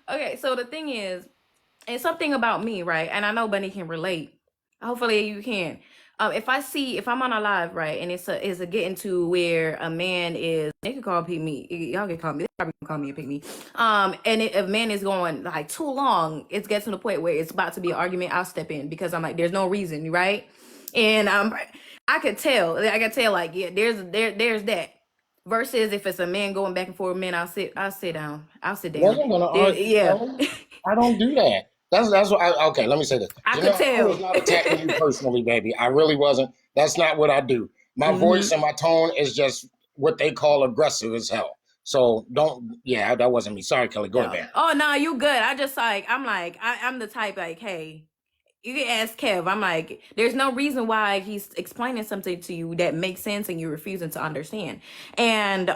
Okay, so the thing is, it's something about me, right? And I know Bunny can relate. Hopefully you can. If I'm on a live, right, and it's a getting to where a man is, they can call me, y'all can call me, they probably can call me a pick me. And if a man is going like too long, it's getting to the point where it's about to be an argument. I'll step in because I'm like, there's no reason, right? And I can tell like, yeah, there's that. versus if it's a man going back and forth, man, I'll sit down. I'll sit down. Wasn't gonna Yeah. argue. I don't do that. That's what okay, let me say this. I You could know, I was tell. not attacking you personally, baby. I really wasn't. That's not what I do. My voice and my tone is just what they call aggressive as hell. So that wasn't me. Sorry, Kelly. Go ahead. Oh no, you good. I just I'm the type like, hey, you can ask Kev. I'm like, there's no reason why he's explaining something to you that makes sense and you're refusing to understand. And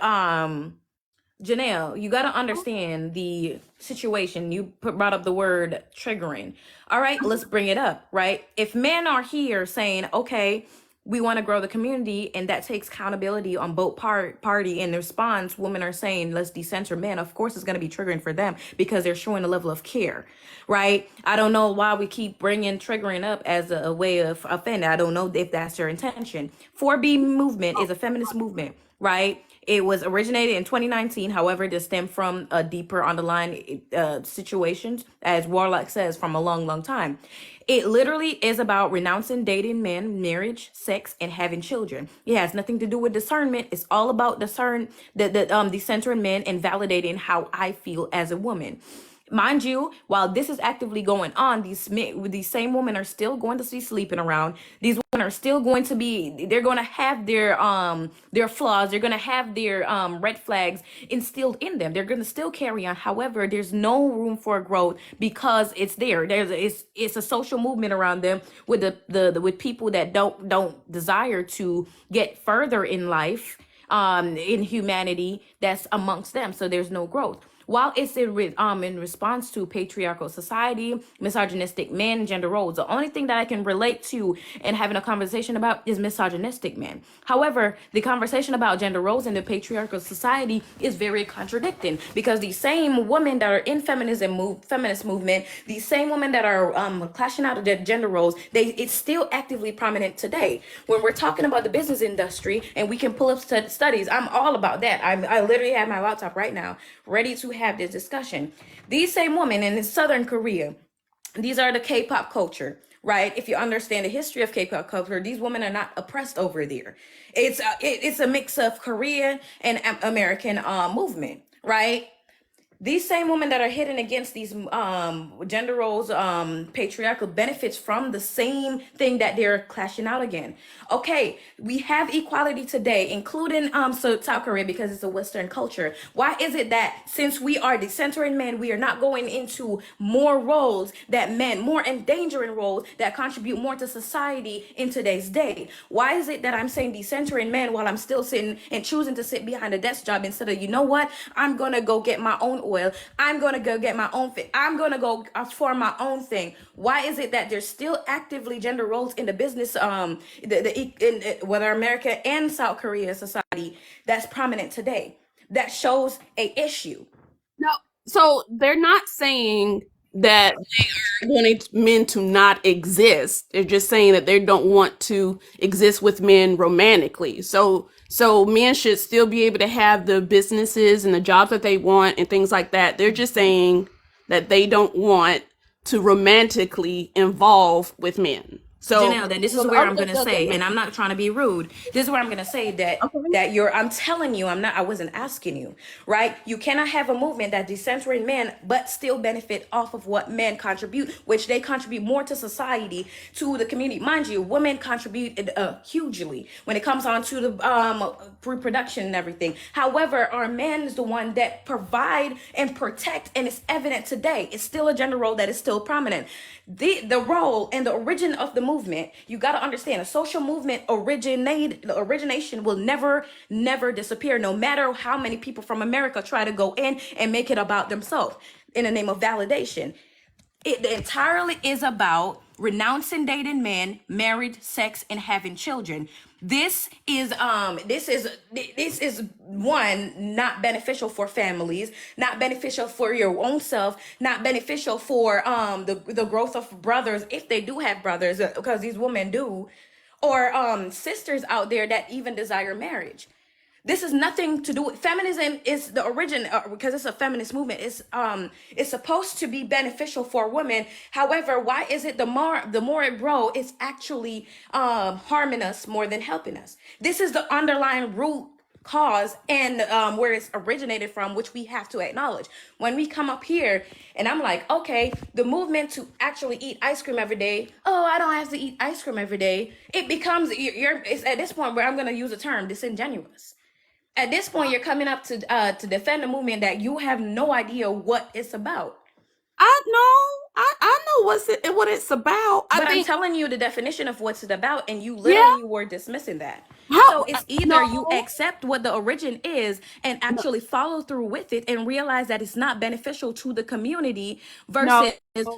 Janelle, you got to understand the situation. You brought up the word triggering. All right, let's bring it up, right? If men are here saying, okay, we want to grow the community, and that takes accountability on both party. In response, women are saying, let's decenter men. Of course, it's going to be triggering for them because they're showing a level of care, right? I don't know why we keep bringing triggering up as a way of offending. I don't know if that's your intention. 4B movement is a feminist movement, right? It was originated in 2019. However, it stemmed from a deeper underlying situations, as Warlock says, from a long, long time. It literally is about renouncing dating men, marriage, sex, and having children. It has nothing to do with discernment. It's all about decentering men and validating how I feel as a woman. Mind you, while this is actively going on, these same women are still going to be sleeping around. These women are still going to be, they're going to have their flaws. They're going to have their red flags instilled in them. They're going to still carry on. However, there's no room for growth because it's there. It's a social movement around them with with people that don't desire to get further in life, in humanity that's amongst them. So there's no growth. While it's in response to patriarchal society, misogynistic men, gender roles, the only thing that I can relate to and having a conversation about is misogynistic men. However, the conversation about gender roles in the patriarchal society is very contradicting because these same women that are in feminist movement, these same women that are clashing out of their gender roles, it's still actively prominent today. When we're talking about the business industry, and we can pull up studies, I'm all about that. I literally have my laptop right now ready to have this discussion. These same women in Southern Korea, these are the K-pop culture, right? If you understand the history of K-pop culture, these women are not oppressed over there. It's a mix of Korean and American movement, right? These same women that are hitting against these gender roles, patriarchal benefits from the same thing that they're clashing out again. Okay, we have equality today, including South Korea because it's a Western culture. Why is it that since we are decentering men, we are not going into more roles that men, more endangering roles that contribute more to society in today's day? Why is it that I'm saying decentering men while I'm still sitting and choosing to sit behind a desk job instead of, you know what, I'm going to go get my own oil. I'm going to go get my own fit. I'm going to go form my own thing. Why is it that there's still actively gender roles in the business, whether America and South Korea society that's prominent today? That shows a issue. No, so they're not saying that they are wanting men to not exist. They're just saying that they don't want to exist with men romantically. So men should still be able to have the businesses and the jobs that they want and things like that. They're just saying that they don't want to romantically involve with men. So Janelle, then this is where I'm gonna say, and I'm not trying to be rude. This is where I'm gonna say that I'm telling you, I wasn't asking you, right? You cannot have a movement that decentering men, but still benefit off of what men contribute, which they contribute more to society, to the community. Mind you, women contribute hugely when it comes on to the reproduction and everything. However, our men is the one that provide and protect, and it's evident today. It's still a gender role that is still prominent. The role and the origin of the movement, you got to understand, a social movement origination will never disappear, no matter how many people from America try to go in and make it about themselves in the name of validation. It entirely is about renouncing dating men, married, sex, and having children. This is one, not beneficial for families, not beneficial for your own self, not beneficial for the growth of brothers, if they do have brothers, because these women do, or sisters out there that even desire marriage. This is nothing to do with feminism. Is the origin because it's a feminist movement. It's supposed to be beneficial for women. However, why is it the more it grows, it's actually harming us more than helping us? This is the underlying root cause and where it's originated from, which we have to acknowledge. When we come up here and I'm like, okay, the movement to actually eat ice cream every day, oh, I don't have to eat ice cream every day. It becomes, it's at this point where I'm going to use a term, disingenuous. At this point, you're coming up to defend a movement that you have no idea what it's about. I know, I know what it's about. But I'm telling you the definition of what's it about, and you literally were dismissing that. So it's either you accept what the origin is and actually follow through with it and realize that it's not beneficial to the community versus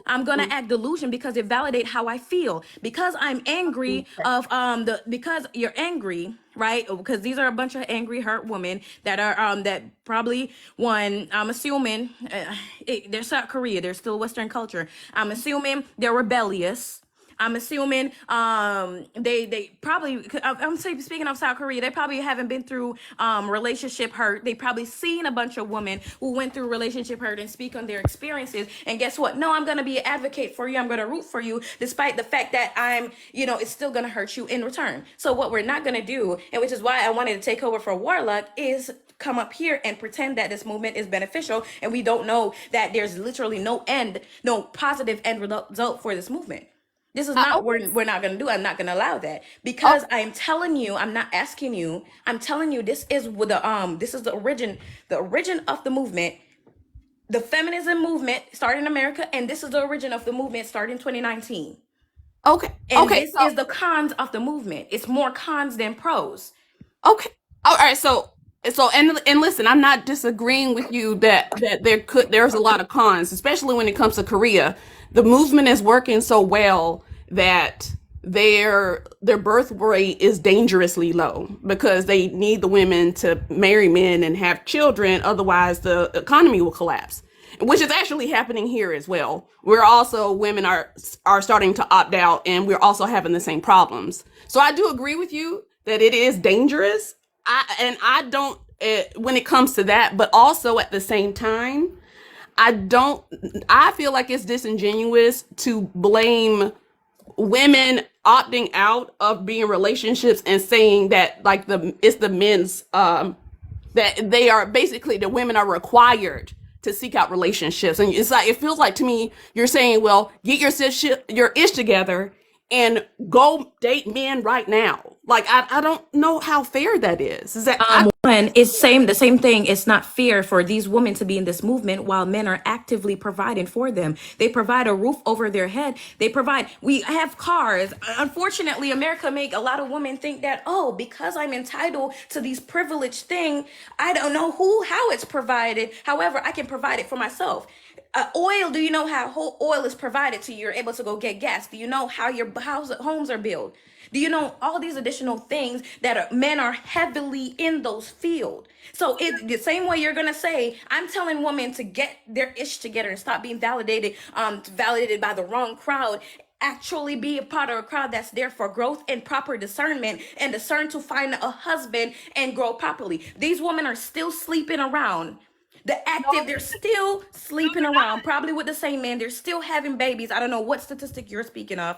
I'm gonna act delusion because it validates how I feel. Because I'm angry of because you're angry, right? Because these are a bunch of angry, hurt women that are that probably one. I'm assuming they're South Korea. They're still Western culture. I'm assuming they're rebellious. I'm assuming they probably, I'm speaking of South Korea, they probably haven't been through relationship hurt. They probably seen a bunch of women who went through relationship hurt and speak on their experiences. And guess what? No, I'm going to be an advocate for you. I'm going to root for you despite the fact that it's still going to hurt you in return. So what we're not going to do, and which is why I wanted to take over for Warlock, is come up here and pretend that this movement is beneficial and we don't know that there's literally no positive end result for this movement. This is not we're not going to do. I'm not going to allow that because I'm telling you, I'm not asking you. I'm telling you this is the origin of the movement. The feminism movement started in America, and this is the origin of the movement started in 2019. Okay. And this is the cons of the movement. It's more cons than pros. Okay. All right. So and listen, I'm not disagreeing with you that there's a lot of cons, especially when it comes to Korea. The movement is working so well that their birth rate is dangerously low because they need the women to marry men and have children. Otherwise, the economy will collapse, which is actually happening here as well. Women are starting to opt out, and we're also having the same problems. So I do agree with you that it is dangerous. I don't when it comes to that, but also at the same time, I feel like it's disingenuous to blame women opting out of being relationships and saying that like it's the men's that they are basically the women are required to seek out relationships. And it's like it feels like to me you're saying, well, get your ish together and go date men right now. Like I don't know how fair that is. Is that one? It's the same thing. It's not fair for these women to be in this movement while men are actively providing for them. They provide a roof over their head. We have cars. Unfortunately, America make a lot of women think that, because I'm entitled to these privileged things, I don't know how it's provided. However, I can provide it for myself. Oil, do you know how oil is provided to you? You're able to go get gas. Do you know how your homes are built? Do you know all these additional things that men are heavily in those fields? So the same way you're going to say, I'm telling women to get their ish together and stop being validated by the wrong crowd. Actually be a part of a crowd that's there for growth and proper discernment and discern to find a husband and grow properly. These women are still sleeping around. They're still sleeping around, probably with the same man. They're still having babies. I don't know what statistic you're speaking of.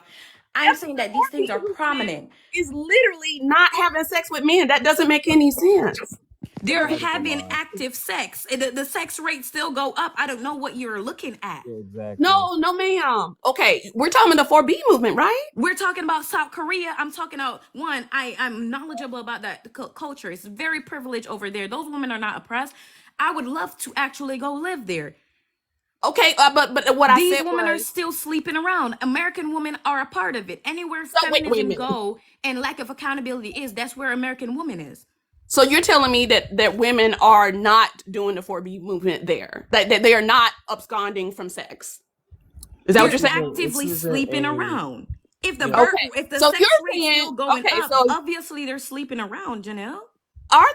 I'm saying that these things are prominent. Is literally not having sex with men. That doesn't make any sense. They're having active sex. The sex rates still go up. I don't know what you're looking at. Exactly. No, ma'am. Okay, we're talking about the 4B movement, right? We're talking about South Korea. I'm talking about I'm knowledgeable about that culture. It's very privileged over there. Those women are not oppressed. I would love to actually go live there. Okay, but what these women are still sleeping around. American women are a part of it. Anywhere feminism go and lack of accountability that's where American woman is. So you're telling me that women are not doing the 4B movement there, that they are not absconding from sex. Is that what you're saying? Actively sleeping around. If the sex rate is still going up, obviously they're sleeping around, Janelle. Are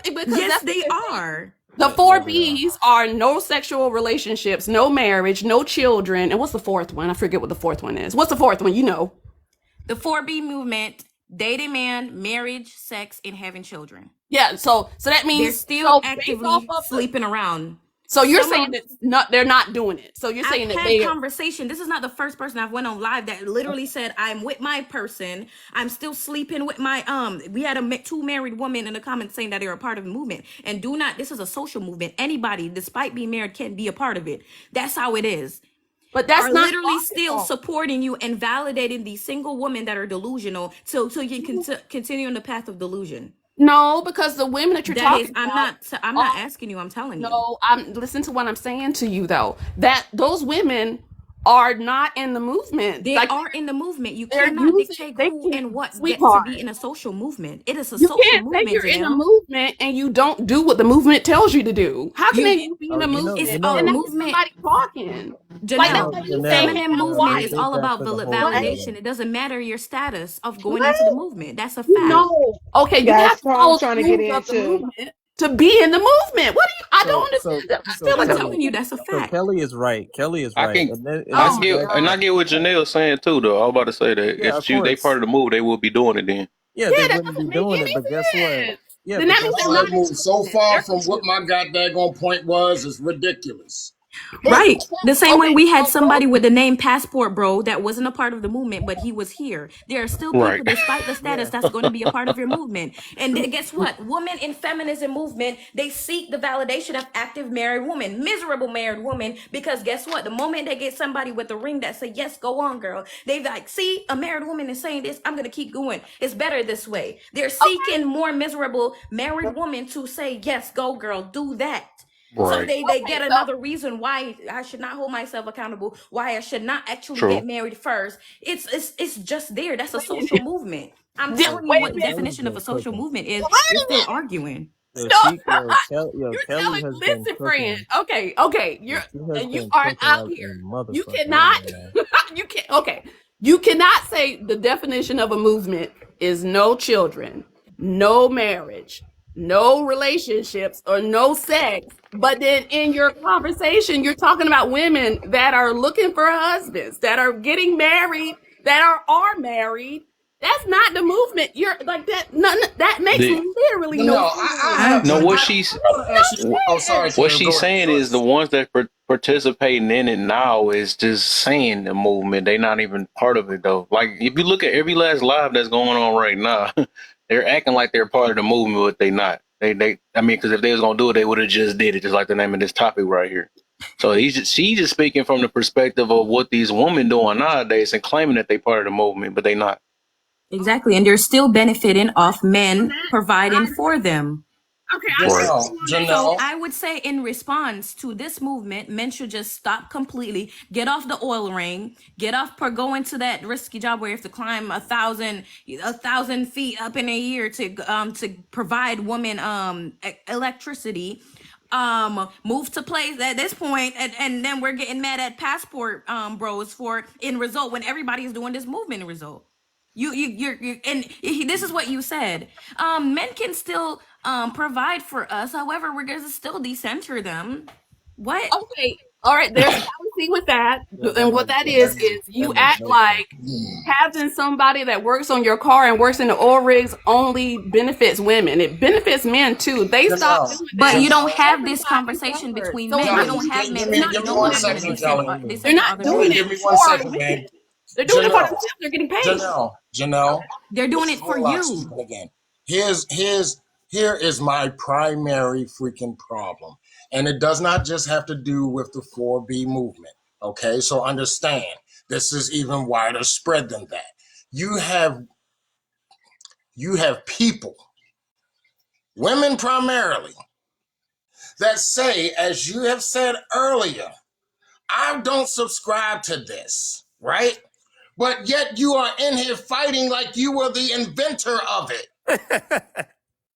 they? Because yes, they are. The 4Bs are no sexual relationships, no marriage, no children. And what's the fourth one? I forget what the fourth one is. What's the fourth one? You know. The 4B movement, dating man, marriage, sex, and having children. Yeah, so that means they're still actively sleeping around. So you're Some saying of that they're not doing it. So you're I've saying that had they are. conversation. This is not the first person I've went on live that literally said, I'm with my person. I'm still sleeping with my we had two married women in the comments saying that they're a part of the movement. And do not, this is a social movement. Anybody, despite being married, can be a part of it. That's how it is. But that's are not literally still logical. supporting you and validating these single women that are delusional so you can continue on the path of delusion. No, because the women that you're That is, talking I'm about, not asking you, I'm telling you. no, listen to what I'm saying to you though. That those women are not in the movement. They Like are in the movement. You they're cannot using dictate they who can and what gets to sweetheart. be in a social movement. It is a You social can't say movement, you're in a Janelle. movement and you don't do what the movement tells you to do. How can You you be in a movement it's and a not movement. somebody talking? Like that's Janelle, like you saying, feminine "Hey, movement I'm is white." all about What? validation. It doesn't matter your status of going What? into the movement. That's a fact. No. Okay, you That's have to what I'm follow the trying to get rules of the into. movement to be in the movement. What do you? I don't So understand. I so feel like I'm I'm Kelly, telling you, that's a so fact. Kelly is right. Kelly is I right, can, and then I oh my get, and god. I get what Janelle's saying too. Though I was about to say that yeah, if of they part course, of the move, they will be doing it then. yeah, Yeah, they that wouldn't be doesn't make doing it. any But guess what? sense. Yeah, Then but that means guess they're Y'all not have what? in moved the so movement. far They're from what my goddamn point was. It's ridiculous. Right. The same way okay. we had So those somebody with the name Passport Bro that wasn't a part of the movement, but he was here. There are still Right. people, despite the status, Yeah, that's going to be a part of your movement. And guess what? Women in feminism movement, they seek the validation of active married women, miserable married women, because guess what? The moment they get somebody with a ring that say, yes, go on, girl, they like, see, a married woman is saying this, I'm going to keep going. It's better this way. They're seeking more miserable married women to say, yes, go, girl, do that. So Right. they okay. get So another reason why I should not hold myself accountable, why I should not actually get True. married first. It's just there. That's a wait a social minute. movement. I'm Just so telling you wait what a the minute. Kelly's definition of been a social cooking. movement is. Wait You're a still minute. arguing. Stop. Yo, You're Kelly telling. has been Listen, friend. cooking. Okay. Yo, You're she has and you been are cooking out like here. a You motherfucker. I cannot. ain't gonna lie. You can't. Okay. You cannot say the definition of a movement is no children, no marriage, no relationships, or no sex. But then in your conversation, you're talking about women that are looking for husbands, that are getting married, that are married. That's not the movement. You're like that. None that makes The literally No, no I sense. have no, to. what I she's want to ask you. Oh, sorry, what Taylor. she's Go ahead. saying Go is the ahead. ones that participating in it now is just saying the movement. They're not even part of it though. Like if you look at every last live that's going on right now, they're acting like they're part of the movement, but they not. I mean, because if they was gonna do it, they would have just did it, just like the name of this topic right here. So she's just speaking from the perspective of what these women doing nowadays and claiming that they part of the movement, but they not. Exactly. And they're still benefiting off men providing for them. Okay, I Right. got Janelle, you on that. So Janelle. I would say in response to this movement, men should just stop completely, get off the oil ring, get off for going to that risky job where you have to climb 1,000 feet up in a year to provide women electricity. Move to place at this point, and then we're getting mad at Passport Bros for in result when everybody is doing this movement in result. You're and this is what you said. Men can still provide for us. However, we're gonna still decenter them. What? Okay, all right. There's a fallacy with that, Yeah, and what that is you that makes act no sense. like having somebody that works on your car and works in the oil rigs only benefits women. It benefits men too. They stop Janelle. doing But that. you don't Janelle. have this Everybody conversation suffers. between So men. You Kelly, don't have men give they're me not saying give me no. one They're doing gonna second, it for Kelly. women. They're dissect not other doing Kelly, women. give it me one for second, women. babe. They're doing it for Janelle. themselves. They're getting paid. Janelle. They're This doing is it for whole lot you. stupid again. Here is my primary freaking problem. And it does not just have to do with the 4B movement. Okay, so understand this is even wider spread than that. You have people, women primarily, that say, as you have said earlier, I don't subscribe to this, right? But yet you are in here fighting like you were the inventor of it.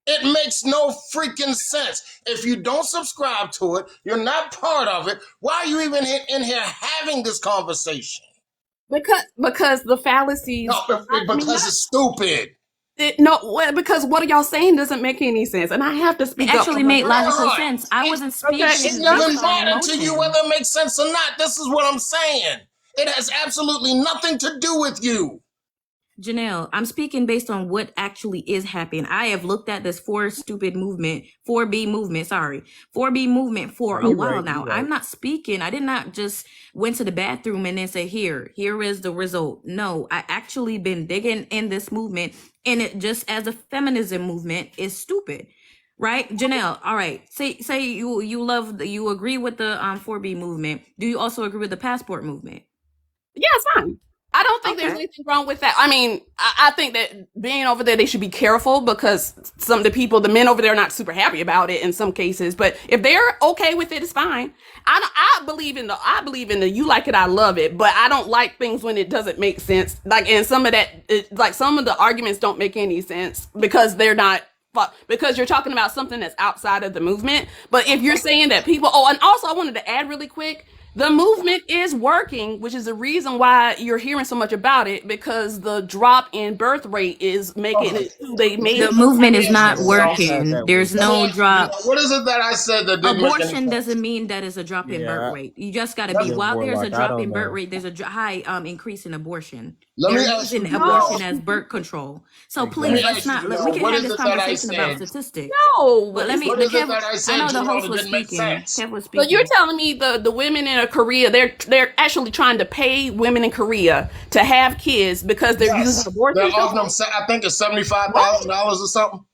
It makes no freaking sense. If you don't subscribe to it, you're not part of it. Why are you even in here having this conversation? Because the fallacies. No, because it's stupid. Because what y'all saying doesn't make any sense, and I have to It speak up for actually made myself. logical Right. sense. I wasn't Okay, It speaking it shouldn't based even doesn't. on matter to you emotion. whether it makes sense or not. This is what I'm saying. It has absolutely nothing to do with you. Janelle, I'm speaking based on what actually is happening. I have looked at this 4B movement for a You while right. now. You right. I'm not speaking. I did not just went to the bathroom and then say, here is the result. No, I actually been digging in this movement, and it just as a feminism movement is stupid. Right, Janelle. All right. Say you agree with the 4B movement. Do you also agree with the passport movement? Yeah, it's fine. I don't think there's Okay. anything wrong with that. I mean, I think that being over there, they should be careful because some of the men over there are not super happy about it in some cases. But if they're okay with it, it's fine. I believe in the you like it, I love it. But I don't like things when it doesn't make sense. Like, and some of the arguments don't make any sense because they're not. Because you're talking about something that's outside of the movement. But if you're saying that people, and also I wanted to add really quick, the movement is working, which is the reason why you're hearing so much about it, because the drop in birth rate is making it. The movement is not working. There's no drop. What is it that I said that didn't make any Abortion sense? doesn't mean that it's a drop in birth rate. You just got to be, Yeah, while there's a Warlock, I drop don't in birth know. rate, there's a high increase in abortion. Let me They're ask using you. abortion as birth control. So Let me please, let's ask you, not, we Janelle, can what have is this it that I conversation about said? statistics. No, But let me, What the is it Kev, that I I said, know the Janelle, host that was didn't make speaking. sense? Kev was So you're speaking. telling me the women in Korea, they're actually trying to pay women in Korea to have kids because they're using Yes. abortion They're control? offering them, I think it's $75,000 or something.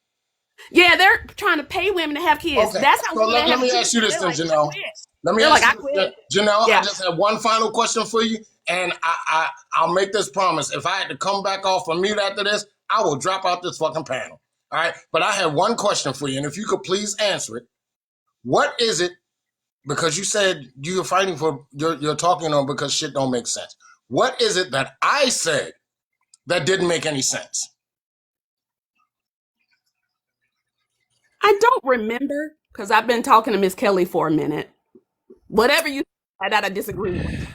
Yeah, they're trying to pay women to have kids. Okay. That's how So women let have me kids. ask you this They're then, like, I Janelle. quit. Let me They're ask like, I you quit. this, Janelle. Yeah. I just have one final question for you, and I'll make this promise. If I had to come back off of mute after this, I will drop out this fucking panel. All right. But I have one question for you, and if you could please answer it. What is it? Because you said you're fighting for you're talking on because shit don't make sense. What is it that I said that didn't make any sense? I don't remember because I've been talking to Miss Kelly for a minute. Whatever you said that I disagree with.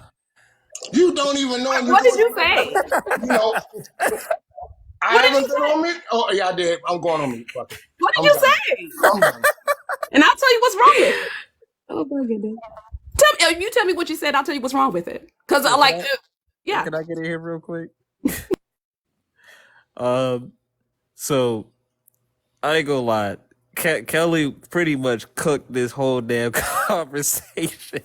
You don't even know. What did you say? You know, I What did haven't you been say? on mute. Oh yeah, I did. I'm going on mute. Fuck it. What did I'm you done. say? I'm done. And I'll tell you what's wrong with it. Oh my goodness. You tell me what you said, I'll tell you what's wrong with it. Because I Hey, like, can yeah. Can I get in here real quick? So I ain't gonna lie. Kelly pretty much cooked this whole damn conversation.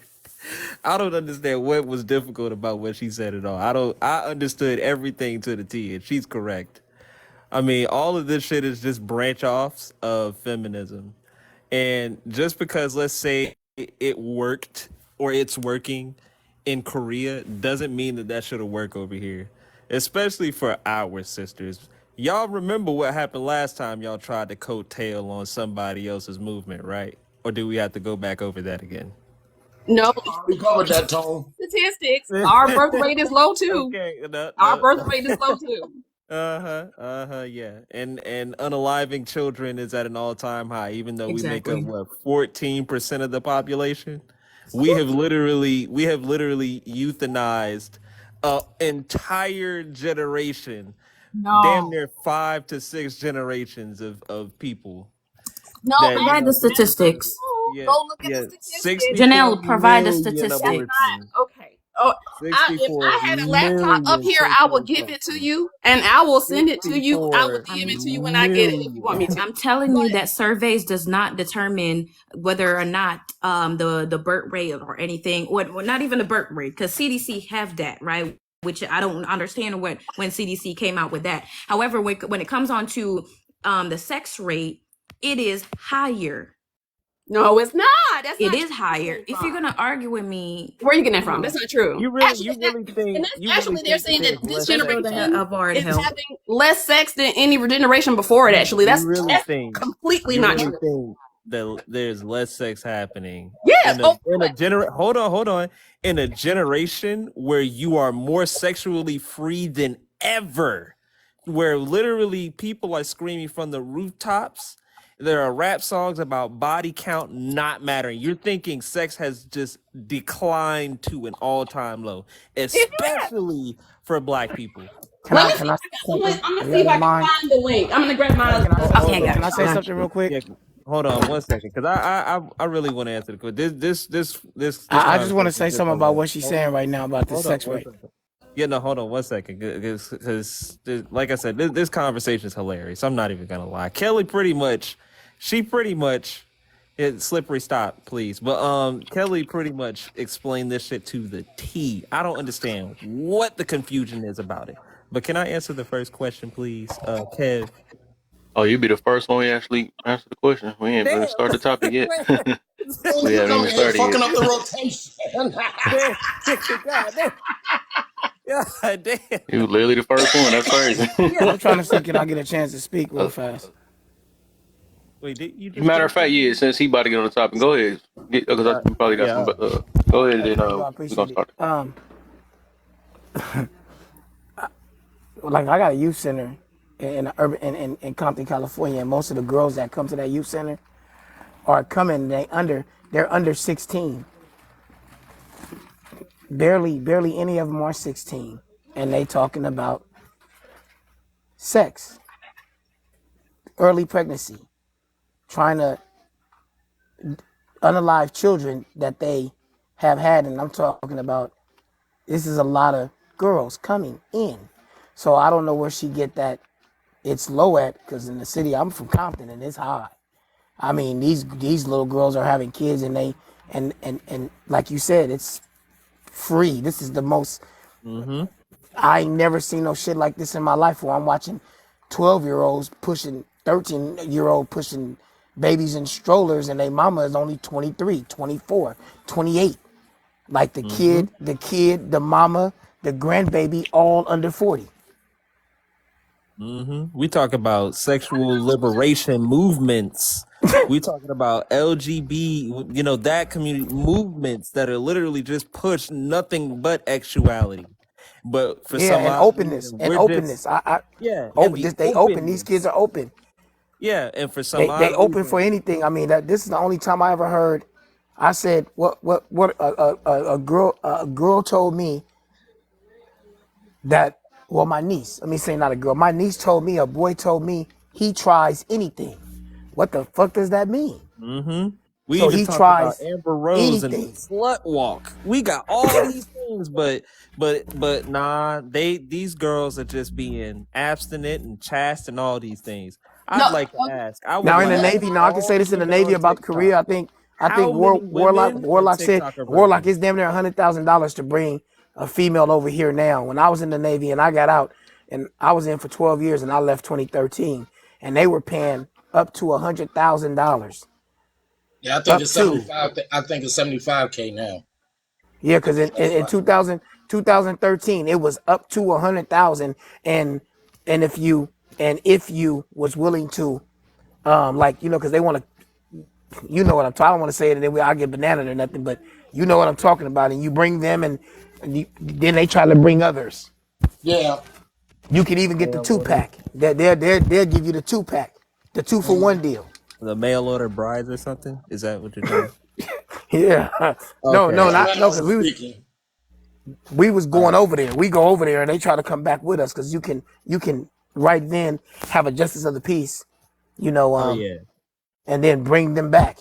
I don't understand what was difficult about what she said at all. I understood everything to the T, and she's correct. I mean, all of this shit is just branch offs of feminism. And just because, let's say, it worked or it's working in Korea doesn't mean that that should have worked over here, especially for our sisters. Y'all remember what happened last time y'all tried to coattail on somebody else's movement, right? Or do we have to go back over that again? No, We covered that, Tone. statistics. Our birth rate is low too. Okay, Our birth rate is low too. Yeah. And unaliving children is at an all-time high, even though we make up Exactly. what 14% of the population. We have literally euthanized an entire generation, damn No, near 5 to 6 generations of people. no, That Provide the statistics. yeah, go look at yeah, the statistics. 64 Janelle, provide the million statistics. abortions. Okay. Oh, if 64 I had a laptop up million here, I would sexual give it to assaults. you, and I will send it to you. I will 64 give it to you when I get it if you want me to. I'm telling you that surveys does not determine whether or not the birth rate or anything, or not even the birth rate, because CDC have that, right? Which I don't understand when CDC came out with that. However, when it comes on to the sex rate, it is higher. No, it's not. That's It not is true. higher. If you're gonna argue with me, Where are you getting that from? That's not true. You really Actually, think actually, they're saying that there's this less let's go sex to generation Alvar to is help. having less sex than any generation before it. Actually, that's think completely you not really true. think that there's less sex happening Yes. in a hold on in a generation where you are more sexually free than ever, where literally people are screaming from the rooftops. There are rap songs about body count not mattering. You're thinking sex has just declined to an all-time low, especially for Black people. Let me see. I'm gonna see if I can find the link. I'm gonna grab my. Okay, guys. Can I say something real quick? Yeah, hold on one second, because I really want to answer the question. This I just want to say conversation something took about a what she's saying right now about the sex rate. Yeah, no, hold on one second, because like I said, this conversation is hilarious. I'm not even gonna lie. Kelly she pretty much, slippery stop, please. But Kelly pretty much explained this shit to the T. I don't understand what the confusion is about it. But can I answer the first question, please, Kev? Oh, you be the first one to actually answer the question. We ain't even start the topic yet. Oh, We you haven't come even in here started yet. fucking up the rotation. God damn. God damn. You was literally the first one. That's crazy. I'm trying to see, can I get a chance to speak real fast? Wait, did you just Matter of fact, yeah. Since he about to get on the topic, go ahead. Because I probably got some. Go ahead, and Thank you, I we're gonna appreciate it. start. Like I got a youth center in urban in Compton, California, and most of the girls that come to that youth center are coming. They're under 16. Barely any of them are 16, and they talking about sex, early pregnancy, trying to unalive children that they have had, and I'm talking about this is a lot of girls coming in. So I don't know where she get that it's low at, because in the city, I'm from Compton, and it's high. I mean, these little girls are having kids, and they and like you said, it's free. This is the most. Mm-hmm. I ain't never seen no shit like this in my life, where I'm watching 12-year-olds pushing 13-year-old pushing babies in strollers, and their mama is only 23, 24, 28. Like the kid, the mama, the grandbaby, all under 40. We talk about sexual liberation movements. We talking about LGB, that community movements that are literally just push nothing but actuality. But for some and odd openness reason, and we're openness. just Open. and the They open. These openness. kids are open. Yeah, and for some They odd open for reason, anything. I mean, this is the only time I ever heard. I said, what a girl told me that. Well, my niece. Let me say not a girl. My niece told me, a boy told me he tries anything. What the fuck does that mean? we So even he talked about tries Amber Rose and anything. slut walk. We got all these things, but nah, these girls are just being abstinent and chaste and all these things. I'd like to ask. I would Now in the like to ask Navy, now I can all say the this in the women Navy on about the TikTok. career. I think How many women on Warlock said TikTok are Warlock virgins? is damn near $100,000 to bring a female over here now. When I was in the Navy and I got out, and I was in for 12 years and I left 2013, and they were paying up to $100,000. Yeah, I think Up it's to 75. I think it's 75K now. yeah, because in 2013 it was up to 100,000, and if you was willing to because they want to. You know what I'm talking. I don't want to say it, and then I get banana or nothing, but you know what I'm talking about. And you bring them, and then they try to bring others. Yeah. You can even get the 2-pack. They'll give you the 2-pack, the 2-for-1 deal. The mail order brides or something? Is that what you're doing? Yeah. No, Okay. because we was going over there. We go over there, and they try to come back with us, because you can right then have a justice of the peace, Oh yeah. and then bring them back.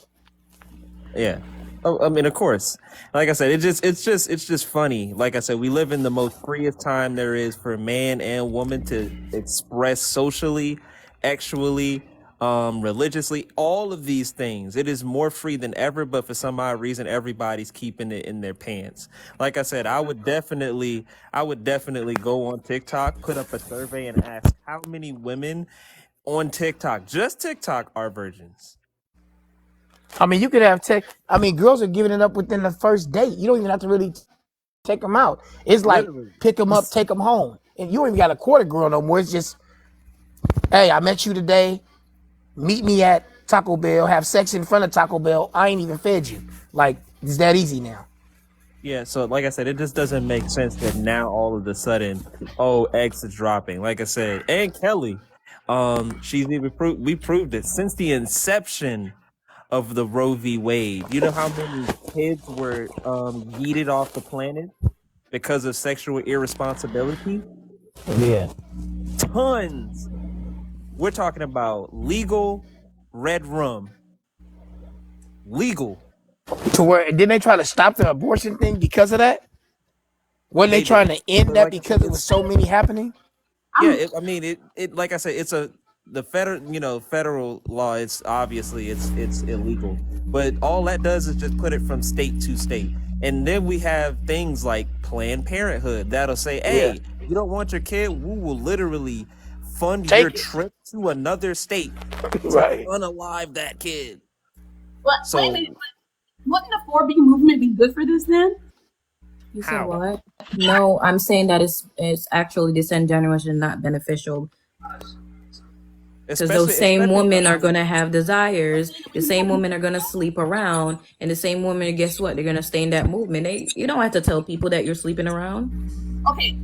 Yeah. Oh, I mean, of course. Like I said, it's just funny. Like I said, we live in the most freest time there is for man and woman to express socially, actually, religiously, all of these things. It is more free than ever, but for some odd reason, everybody's keeping it in their pants. Like I said, I would definitely go on TikTok, put up a survey, and ask how many women on TikTok, just TikTok, are virgins. I mean, you could have girls are giving it up within the first date. You don't even have to really take them out. It's like pick them up, take them home. And you don't even got a quarter girl no more. It's just, hey, I met you today. Meet me at Taco Bell. Have sex in front of Taco Bell. I ain't even fed you. Like, it's that easy now. Yeah, so like I said, it just doesn't make sense that now all of a sudden, X is dropping. Like I said, and Kelly, she's even we proved it since the inception of the Roe v. Wade. You know how many kids were yeeted off the planet because of sexual irresponsibility? Yeah. Tons. We're talking about legal red rum. Legal. To where, didn't they try to stop the abortion thing because of that? When they They did. trying to end But that like I said, because it was so many happening? yeah, I'm I mean, it. Like I said, it's the federal law. It's obviously it's illegal, but all that does is just put it from state to state, and then we have things like Planned Parenthood that'll say, Yeah. "Hey, you don't want your kid? We will literally fund your Take it. trip to another state to Right. unalive that kid." but wait a So minute, wouldn't the 4B movement be good for this then? You said how? what? No, I'm saying that it's actually disingenuous and not beneficial. Because those same women are going to have desires. The same women are going to sleep around. And the same women, guess what? They're going to stay in that movement. You don't have to tell people that you're sleeping around. Okay,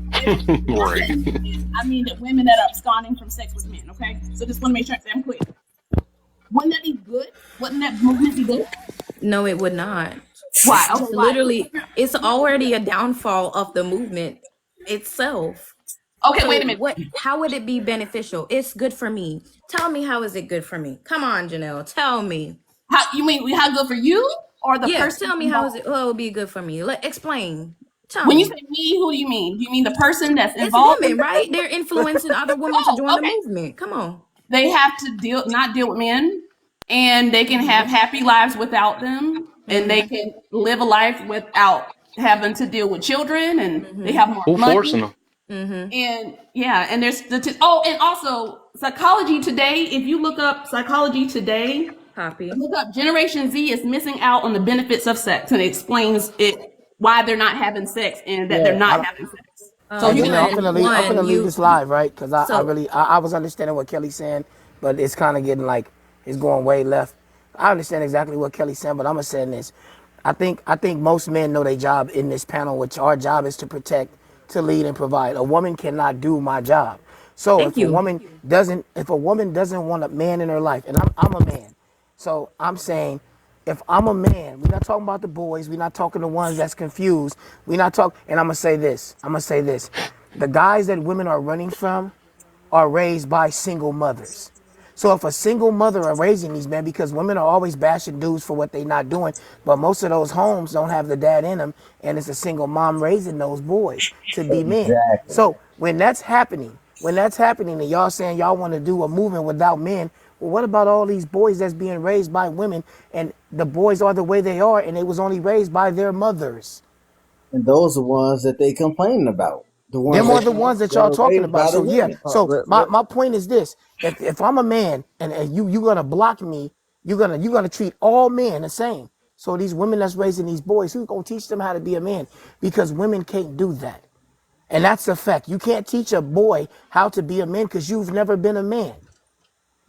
Right. I mean the women that are absconding from sex with men. Okay, so just want to make sure I'm clear. Wouldn't that be good? Wouldn't that movement be good? No, it would not. Why? Okay, why? Literally, it's already a downfall of the movement itself. Okay, So wait a minute. how would it be beneficial? It's good for me. Tell me, how is it good for me? Come on, Janelle, tell me. How you mean how good for you or the person? Tell me how it would be good for me. Explain. Tell When me. you say me, who do you mean? Do you mean the person that's It's involved? women, right? They're influencing other women to join the movement. Come on. They have to not deal with men, and they can have happy lives without them, and they can live a life without having to deal with children, and they have more Who money. forcing them? And yeah, and there's and also Psychology Today. If you look up Psychology Today, look up Generation Z is missing out on the benefits of sex, and it explains why they're not having sex and that they're not having sex. So you I'm gonna leave this live, right? Because I was understanding what Kelly's saying, but it's kind of getting like it's going way left. I understand exactly what Kelly's saying, but I'm gonna say this. I think most men know their job in this panel, which our job is to protect, to lead, and provide. A woman cannot do my job. So if a woman doesn't want a man in her life, and I'm a man, so I'm saying, if I'm a man, we're not talking about the boys, we're not talking the ones that's confused, we're not talking, and I'm gonna say this, the guys that women are running from are raised by single mothers. So if a single mother are raising these men, because women are always bashing dudes for what they're not doing, but most of those homes don't have the dad in them, and it's a single mom raising those boys to be men. Exactly. So when that's happening, and y'all saying y'all want to do a movement without men, well, what about all these boys that's being raised by women, and the boys are the way they are, and they was only raised by their mothers? And those are the ones that they complaining about. Them are the ones that y'all talking about. So yeah. So my my point is this: if I'm a man and you gonna block me, you're gonna treat all men the same. So these women that's raising these boys, who's gonna teach them how to be a man? Because women can't do that, and that's a fact. You can't teach a boy how to be a man because you've never been a man.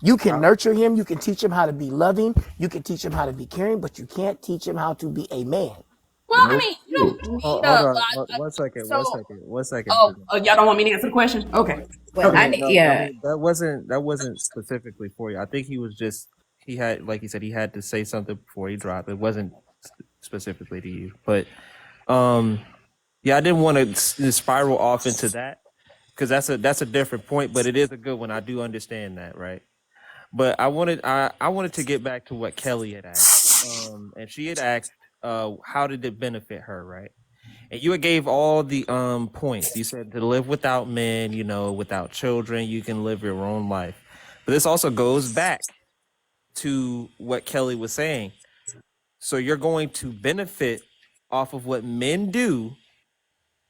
You can nurture him. You can teach him how to be loving. You can teach him how to be caring, but you can't teach him how to be a man. Well, I mean, you don't need Hold a on. lot. One second. One second. Oh, y'all don't want me to answer the question? Okay. I mean, that wasn't specifically for you. I think he was just he had, like he said, he had to say something before he dropped. It wasn't specifically to you, but yeah, I didn't want to spiral off into that because that's a different point, but it is a good one. I do understand that, right? But I wanted to get back to what Kelly had asked, and she had asked, how did it benefit her, right? And you gave all the points. You said to live without men, without children, you can live your own life. But this also goes back to what Kelly was saying. So you're going to benefit off of what men do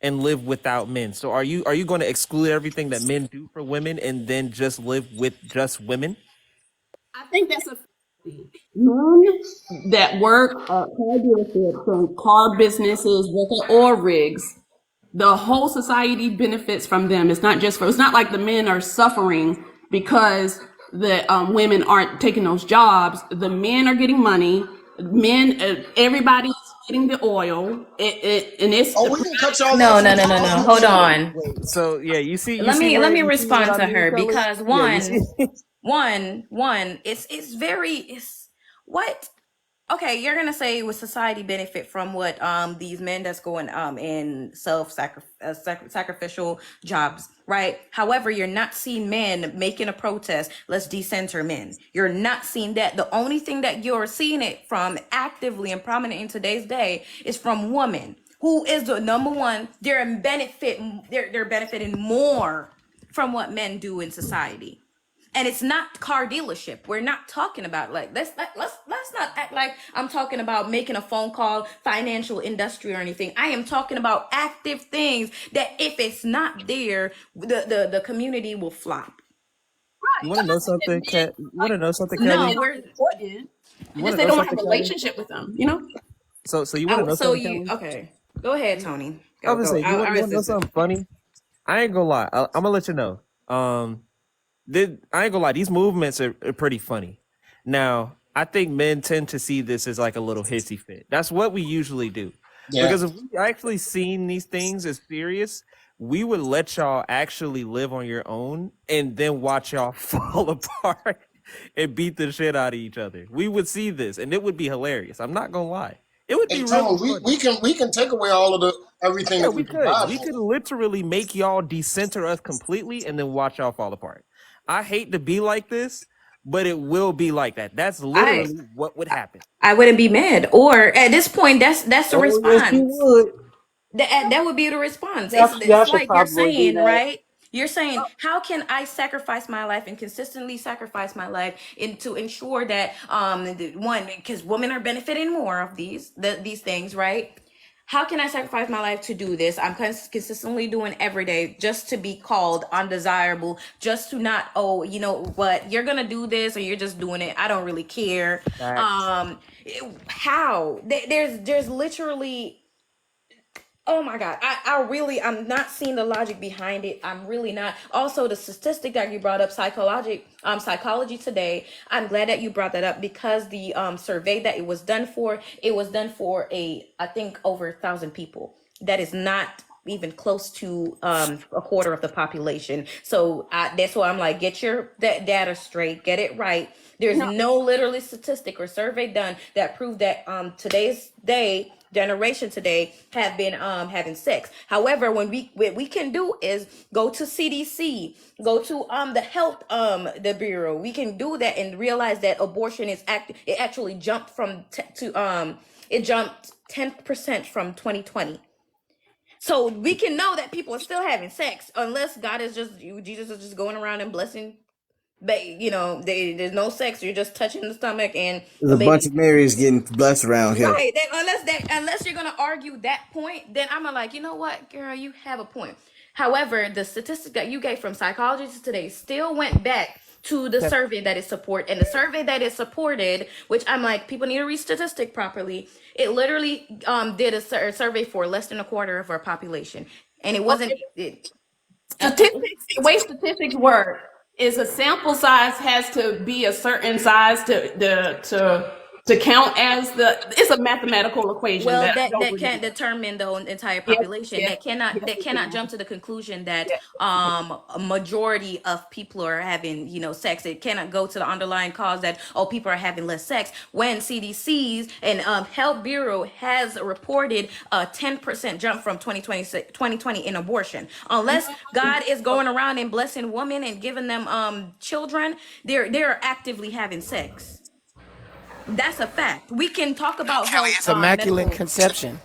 and live without men. So are you going to exclude everything that men do for women and then just live with just women? I think that's a men that work car dealerships and car businesses, work at oil rigs. The whole society benefits from them. It's not like the men are suffering because the women aren't taking those jobs. The men are getting money. Men, everybody's getting the oil. We can cut y'all No. off. Hold on. So yeah, you see. Let me respond to what I mean, her Kelly? because Yeah, it's what. Okay, you're gonna say would society benefit from what these men that's going in sacrificial jobs, right? However, you're not seeing men making a protest. Let's decenter men. You're not seeing that. The only thing that you're seeing it from actively and prominent in today's day is from women. who is the number one, they're benefiting more from what men do in society. And it's not car dealership. We're not talking about like let's not act like I'm talking about making a phone call, financial industry or anything. I am talking about active things that if it's not there, the community will flop. You want to know something, Cat? You want to know something, No, Kelly? we're You It's want just to they know don't have something, a Kelly? relationship with them, you know? So you want to know so something, you Kelly? okay. Go ahead, Tony. I was Go. gonna say, you I want to know resist it. something funny? I ain't gonna lie. I'm gonna let you know. I ain't gonna lie. These movements are pretty funny. Now, I think men tend to see this as like a little hissy fit. That's what we usually do. Yeah. Because if we actually seen these things as serious, we would let y'all actually live on your own and then watch y'all fall apart and beat the shit out of each other. We would see this and it would be hilarious. I'm not gonna lie. It would be Hey, really Tone, funny. we can take away all of everything Yeah, that we we could. provide We for could them. literally make y'all decenter us completely and then watch y'all fall apart. I hate to be like this, but it will be like that. That's literally what would happen. I wouldn't be mad. Or at this point, that's the Oh, yes, you response. would. That would be the response. Y'all It's should like you're probably do saying, that. right? You're saying, how can I sacrifice my life and consistently sacrifice my life to ensure that one, because women are benefiting more of these things, right? How can I sacrifice my life to do this? I'm consistently doing every day just to be called undesirable, just to not, oh, you know what, you're gonna do this or you're just doing it. I don't really care. Facts. How? There's literally. Oh my God. I'm not seeing the logic behind it. I'm really not. Also, the statistic that you brought up, Psychology Today, I'm glad that you brought that up because the survey that it was done for I think over 1,000 people. That is not even close to a quarter of the population. So that's why I'm like, get your data straight, get it right. There's no literally statistic or survey done that proved that today's generation today have been having sex. However, what we can do is go to CDC, go to the health the bureau. We can do that and realize that abortion it actually jumped from it jumped 10% from 2020. So we can know that people are still having sex unless Jesus is just going around and blessing. But there's no sex. You're just touching the stomach and There's a a bunch baby. of Marys getting blessed around here. Right. Unless you're gonna argue that point, then I'm like, you know what, girl, you have a point. However, the statistic that you gave from Psychology Today still went back to the Cat, survey that is support and the survey that is supported, which I'm like, people need to read statistic properly. It literally did a survey for less than a quarter of our population, and it wasn't. Statistics, the way statistics work is a sample size has to be a certain size to count as it's a mathematical equation Well, that I don't that really can't get. determine the entire Yes, population. yes, That yes, it cannot can. jump to the conclusion that Yes. a majority of people are having sex. It cannot go to the underlying cause that people are having less sex. When CDC's and Health Bureau has reported a 10% jump from 2020 in abortion. Unless God is going around and blessing women and giving them children, they're actively having sex. That's a fact. We can talk about health It's immaculate medical. conception.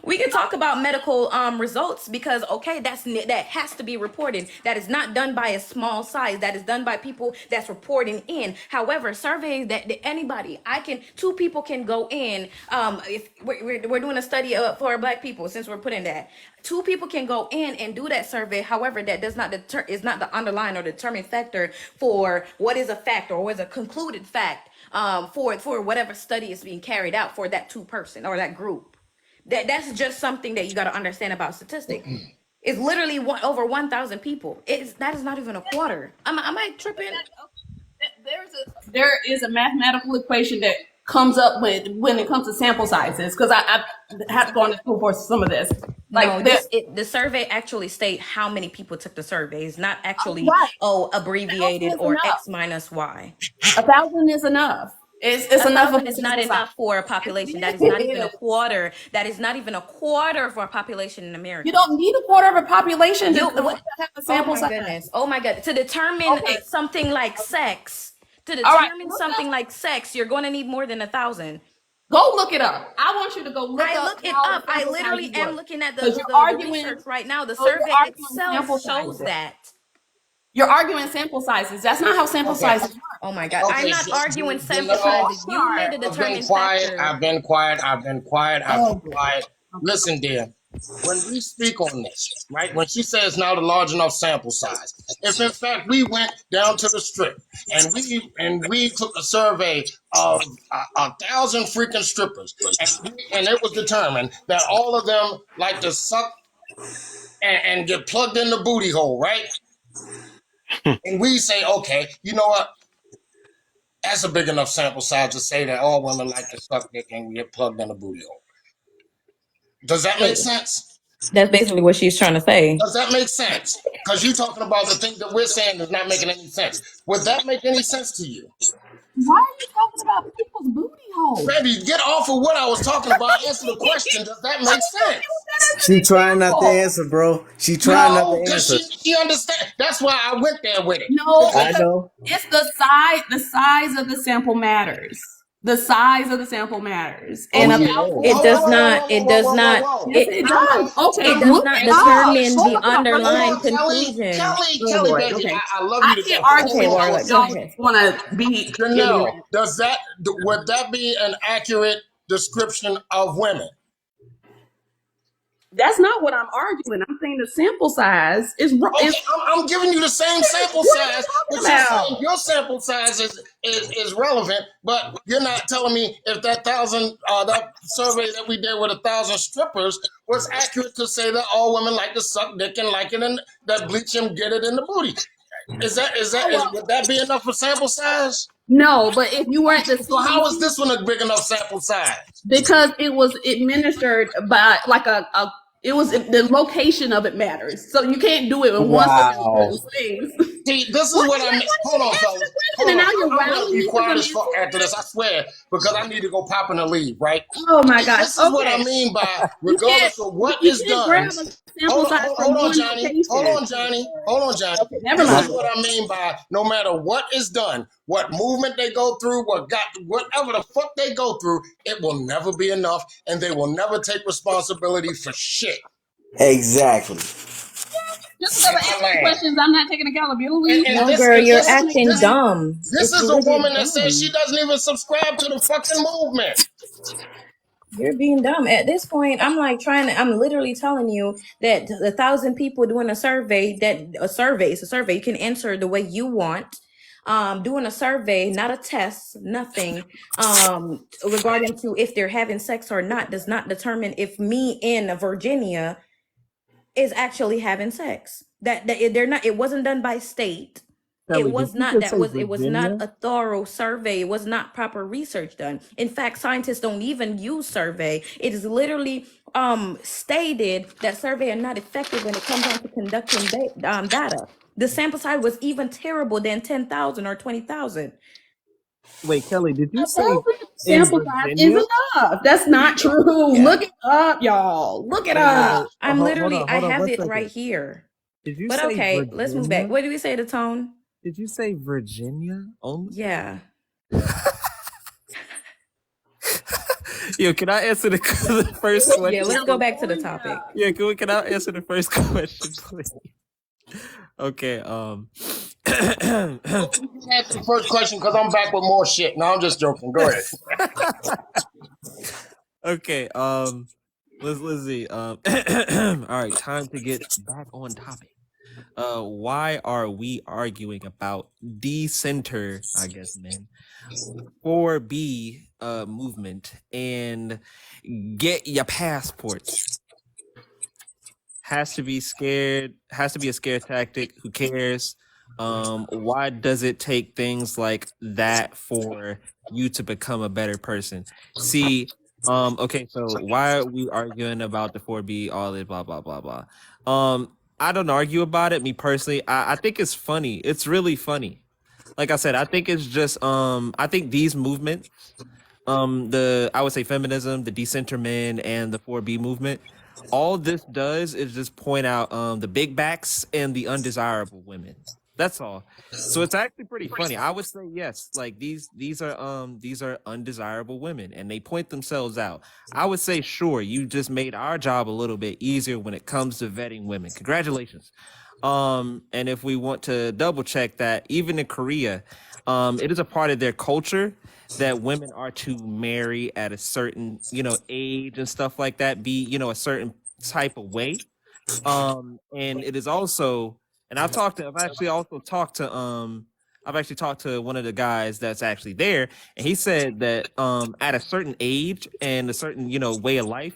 We can talk about medical results because that has to be reported. That is not done by a small size. That is done by people that's reporting in. However, surveys that anybody, two people can go in. If we're doing a study for Black people, since we're putting that, two people can go in and do that survey. However, that does not is not the underlying or determining factor for what is a fact or what is a concluded fact for whatever study is being carried out for that two person or that group. That's just something that you got to understand about statistics. It's literally over 1,000 people. That is not even a quarter. Am I tripping? There is a mathematical equation that comes up when it comes to sample sizes because I have gone to school for some of this. No, the survey actually state how many people took the survey. It's not actually abbreviated 1,000 is or enough. X minus Y. 1,000 is enough. It's enough of 1,000 a is not sample size. enough for a population. That is not even a quarter. That is not even a quarter of our population in America. You don't need a quarter of a population to have a sample oh my size. goodness. Oh my god. To determine something like sex, All right. something like sex, you're going to need more than 1,000. Go look it up. I want you to go look I up look it how the up. I sample literally sizes am work. looking at Because you're the arguing, research right now. The so you're survey arguing itself sample shows sizes. that. You're arguing sample sizes. That's not how sample Okay. sizes work. Oh my God. I'm Okay, not arguing sample Janelle, sizes. You made a I've been determined quiet. factor. I've been quiet. I've been quiet. I've been Oh, quiet. Listen, dear. When we speak on this, right? When she says now the large enough sample size, if in fact we went down to the strip and we took a survey of 1,000 freaking strippers, and it was determined that all of them like to suck and get plugged in the booty hole, right? And we say, okay, you know what? That's a big enough sample size to say that all women like to suck dick and get plugged in the booty hole. Does that make sense? That's basically what she's trying to say. Does that make sense? Because you're talking about the thing that we're saying is not making any sense. Would that make any sense to you? why are you talking about people's booty holes? Baby, get off of what I was talking about. Answer the question. Does that make sense? She trying not to answer, bro. She trying not No, to because answer. she understands. That's why I went there with it. No, I know. it's the size. The size of the sample matters. The size of the sample matters. And And about it does not. It does not. yes, it does. Okay, It does look not it up. determine Go the look it up. underlying Kelly, conclusion. Oh, Kelly, Lord, baby, okay. I love I you to can't death. argue Okay, with Warlock, you. go Y'all ahead. want to be Janelle, ignorant. would that be an accurate description of women? That's not what I'm arguing. I'm saying the sample size is wrong. Okay, I'm giving you the same sample size, but you're about? saying your sample size is relevant, but you're not telling me if that that survey that we did with 1,000 strippers was accurate to say that all women like to suck dick and like it in that bleach them, get it in the booty. Would that be enough for sample size? No, but if you weren't the So how is this one a big enough sample size? because it was administered by like it was the location of it matters. So you can't do it in one Wow. things. See, this is what I mean. Hold on, fellas. Hold And on. now you're I'm gonna rallying be me quiet to as fuck after this, I swear, because I need to go pop in and leave, right? Oh my gosh. This is what I mean by regardless of what is done. Hold on, Johnny. Hold on, Johnny. Okay, never This mind. is what I mean by no matter what is done, what movement they go through, whatever the fuck they go through, it will never be enough, and they will never take responsibility for shit. Exactly. Just because I answer questions, I'm not taking accountability. No, girl, you're acting dumb. This It's is a legit woman that dumb. says she doesn't even subscribe to the fucking movement. You're being dumb. At this point, I'm I'm literally telling you that 1,000 people doing a survey, it's a survey. You can answer the way you want. Doing a survey, not a test, nothing, regarding to if they're having sex or not, does not determine if me in Virginia is actually having sex. They're not, it wasn't done by state. Kelly, It was did you not, just say it was not Virginia? a thorough survey. It was not proper research done. In fact, scientists don't even use survey. It is literally stated that survey are not effective when it comes down to conducting data. The sample size was even terrible than 10,000 or 20,000. Wait, Kelly, did you say 1,000 in sample size is Virginia? enough. That's not true. Yeah. Look it up, y'all. Look it up. I'm Hold literally, on, I hold on have one it second. right here. Did you But say okay, let's move back. Virginia? What did we say to Tone? Did you say Virginia only? Yeah. Yo, can I answer the first question? Yeah, let's go back to the topic. Yeah, can I answer the first question, please? Okay, Answer the first question because I'm back with more shit. No, I'm just joking. Go ahead. okay, let's see. All right, time to get back on topic. Why are we arguing about decenter, I guess, men, 4B movement and get your passports? Has to be a scare tactic. Who cares? Why does it take things like that for you to become a better person? See, okay, so why are we arguing about the 4B, all this, blah, blah, blah, blah? I don't argue about it, me personally. I think it's funny. It's really funny. Like I said, I think it's just, I think these movements, I would say feminism, the decenter men, and the 4B movement, all this does is just point out the big backs and the undesirable women. That's all. So it's actually pretty funny. I would say yes. Like these are undesirable women, and they point themselves out. I would say sure, you just made our job a little bit easier when it comes to vetting women. Congratulations. And if we want to double check that, even in Korea, it is a part of their culture that women are to marry at a certain, age and stuff like that, be, a certain type of way. And it is also, and I've actually also talked to I've actually talked to one of the guys that's actually there, and he said that at a certain age and a certain, way of life,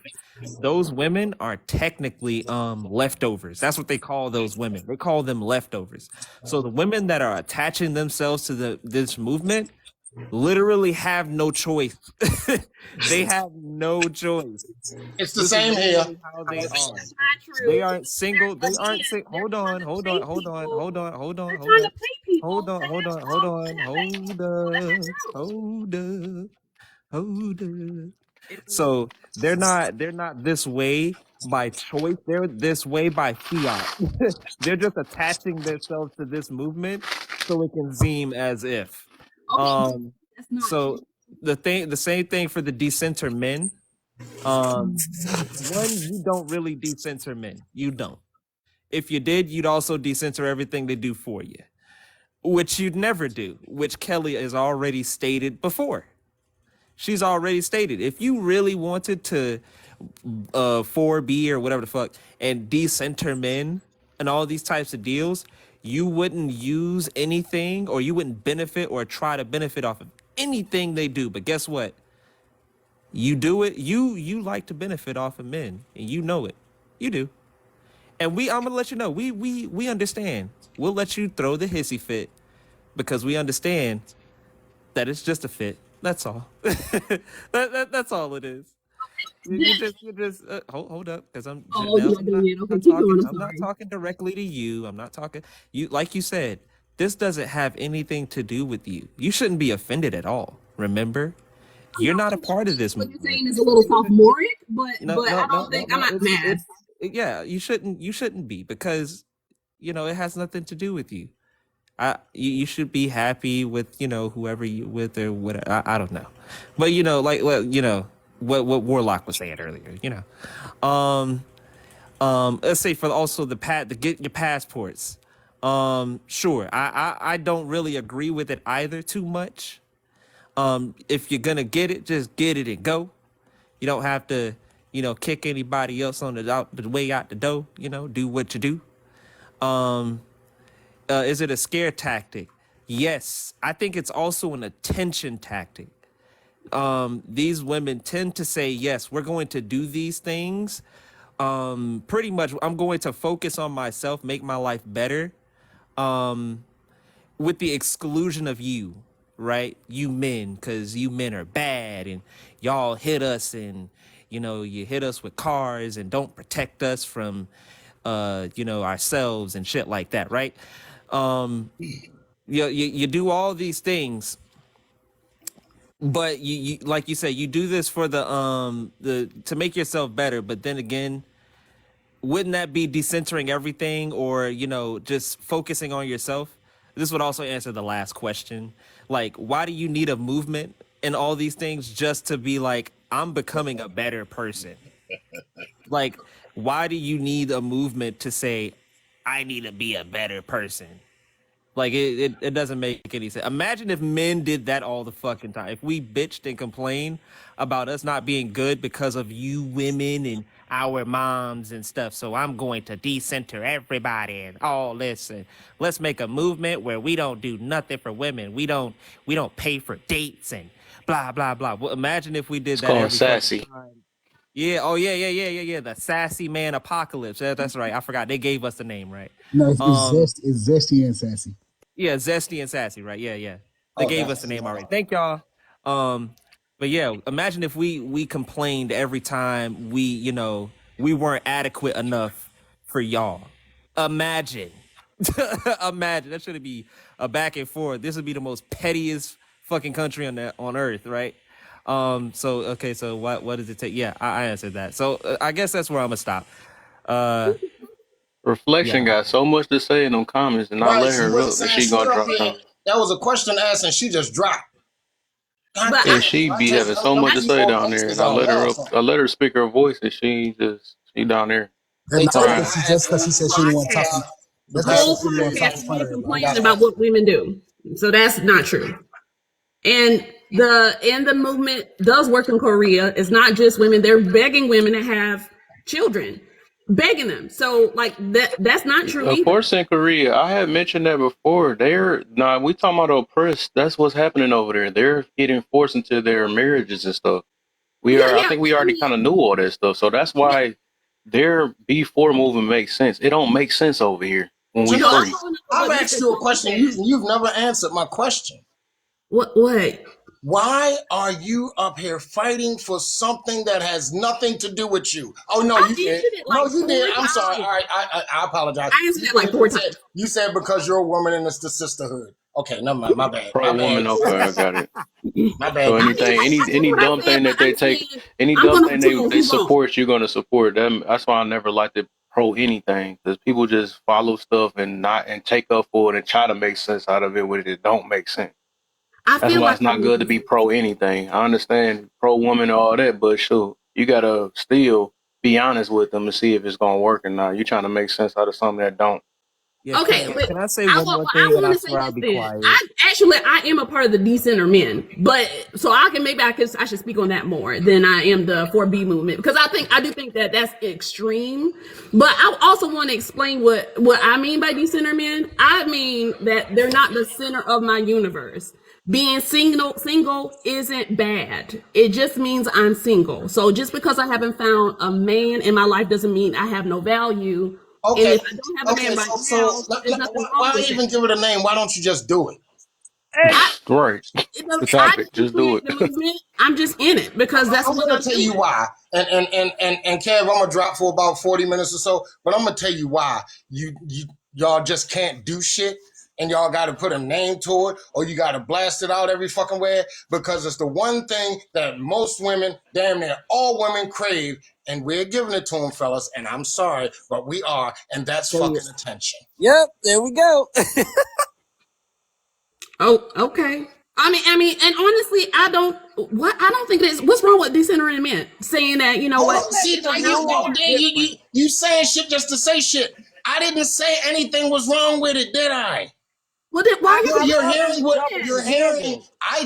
those women are technically leftovers. That's what they call those women. They call them leftovers. So the women that are attaching themselves to this movement literally have no choice. They have no choice. It's the This is same here. literally how they That's are. not true. They aren't single. They Again, aren't single. they're Hold trying on. to Hold play on. Hold on. people. Hold on. Hold on. They're Hold trying on. to play people. Hold on. And Hold that's on. Hold all. on. And that's Hold not up. true. Hold up. So they're not this way by choice. They're this way by fiat. They're just attaching themselves to this movement so it can seem as if. Okay, that's not So true. the same thing for the decenter men. One, you don't really decenter men. You don't. If you did, you'd also decenter everything they do for you, which you'd never do, which Kelly has already stated before. She's already stated if you really wanted to 4B or whatever the fuck and decenter men and all these types of deals, you wouldn't use anything or you wouldn't benefit or try to benefit off of anything they do. But guess what? You do it. You like to benefit off of men, and you know it. You do. And I'm gonna let you know. We understand. We'll let you throw the hissy fit because we understand that it's just a fit. That's all. That's all it is. You just hold up, because I'm Oh, now yeah, I'm not, yeah. Okay, I'm keep talking. going. I'm I'm not sorry. talking directly to you. I'm not talking you. Like you said, this doesn't have anything to do with you. You shouldn't be offended at all. Remember, you're not a part of this What you're movement. saying is a little sophomoric, but No, I no, no, don't no, think I'm no. not mad. Yeah. You shouldn't be, because it has nothing to do with you. You should be happy with whoever you with or whatever. I don't know, but like what Warlock was saying earlier. Let's say for also the get your passports. Sure, I don't really agree with it either too much. If you're gonna get it, just get it and go. You don't have to kick anybody else on the way out the door. Do what you do. Is it a scare tactic? Yes, I think it's also an attention tactic. These women tend to say, yes, we're going to do these things. Pretty much, I'm going to focus on myself, make my life better, with the exclusion of you, right? You men, because you men are bad and y'all hit us and, you hit us with cars and don't protect us from, ourselves and shit like that, right? You do all these things, but you like you say, you do this for the to make yourself better. But then again, wouldn't that be decentering everything, or just focusing on yourself? This would also answer the last question. Like, why do you need a movement and all these things just to be like, I'm becoming a better person? Like, why do you need a movement to say, I need to be a better person? Like, it doesn't make any sense. Imagine if men did that all the fucking time. If we bitched and complained about us not being good because of you women and our moms and stuff. So I'm going to decenter everybody and all this, and let's make a movement where we don't do nothing for women. We don't pay for dates and blah blah blah. Well, imagine if we did It's that called every fucking sassy. time. Yeah. Oh yeah. The sassy man apocalypse. That's right. I forgot they gave us the name, right? No, it's zesty and sassy. Yeah, zesty and sassy, right? Yeah. They Oh, gave us the name already. Thank y'all. But yeah, imagine if we complained every time we weren't adequate enough for y'all. Imagine. Imagine. That should be a back and forth. This would be the most pettiest fucking country on earth, right? So what does it take? Yeah, I answered that. So I guess that's where I'm gonna stop. Reflection Yeah. got so much to say in them comments, and I Right, let she her wasn't up, and saying she shit gonna up drop here. something. That was a question asked, and she just dropped. God But damn And it! she be having so Them much to say default down there, faces and I on let her up. motherfucker. I let her speak her voice, and she down there They And I think talking. crying. that she just because she said she didn't want to talk. The That's because she whole bad didn't want country to behavior. talk has in front of been everybody. I complaining got about that. what women do. So that's not true. And the movement does work in Korea. It's not just women. They're begging women to have children, begging them. So like that's not true Of either. course, in Korea, I had mentioned that before. We talking about oppressed. That's what's happening over there. They're getting forced into their marriages and stuff. Yeah, I yeah. think we I already mean, kind of knew all that stuff. So that's yeah. why their B4 movement makes sense. It don't make sense over here when we So I free. don't know I've what asked Mr. you a Tony question. said. You've never answered my question. What? Why are you up here fighting for something that has nothing to do with you? Oh no, I you did. answered it No, like you 4 did. I'm sorry. times. All right, I apologize. I answered You it like did. 4 times. You said because you're a woman and it's the sisterhood. Okay, never mind. My bad. Pro My bad. woman, okay, I got it. My So bad. I mean, anything, that's any what I dumb said, thing but that they I'm take, saying any I'm dumb gonna thing pretend they he's wrong. support, you're gonna support them. That's why I never like to pro anything, because people just follow stuff and take up for it and try to make sense out of it when it don't make sense. I That's feel why like it's not I'm good to making be sense. pro anything. I understand pro woman and all that, but shoot, you gotta still be honest with them and see if it's gonna work or not. You trying to make sense out of something that don't. Yeah, Okay, but can I say one more I thing and I want to say swear I'll this be then. quiet? I am a part of the decenter men, but so I should speak on that more than I am the 4B movement, because I do think that that's extreme. But I also want to explain what I mean by decenter men. I mean that they're not the center of my universe. Being single isn't bad. It just means I'm single. So just because I haven't found a man in my life doesn't mean I have no value. And Okay, if I don't have a man okay. right So now, there's nothing wrong why with that. even give it a name? Why don't you just do it? I, Right. The I topic. didn't Just do create it. the movement. I'm just in it because that's I'm what gonna I'm tell you doing. why. And Kev, I'm gonna drop for about 40 minutes or so, but I'm gonna tell you why y'all just can't do shit and y'all gotta put a name to it or you gotta blast it out every fucking way, because it's the one thing that most women, damn near all women, crave, and we're giving it to them, fellas, and I'm sorry, but we are, and that's fucking attention. Yep, there we go. Oh, okay. I mean, and honestly, I don't think it is. What's wrong with decentering men saying that? You know Hold what? on, see, I get you saying shit just to say shit. I didn't say anything was wrong with it, did I? Well, then why You're, are you're you hearing what you're hearing. Double-standard. I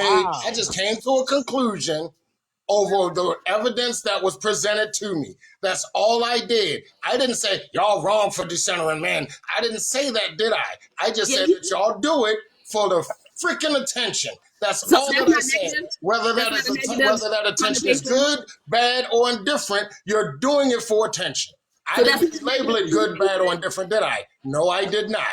Wow. just came to a conclusion over the evidence that was presented to me. That's all I did. I didn't say y'all wrong for decentering men. I didn't say that, did I? I just Yeah, said that y'all do it for the freaking attention. That's so all that's that I not said. negative. Whether That's that not is a negative whether that attention is connotation. good, bad, or indifferent, you're doing it for attention. I So that's didn't not a label negative it good, bad, or connotation. indifferent, did I? No, I did not.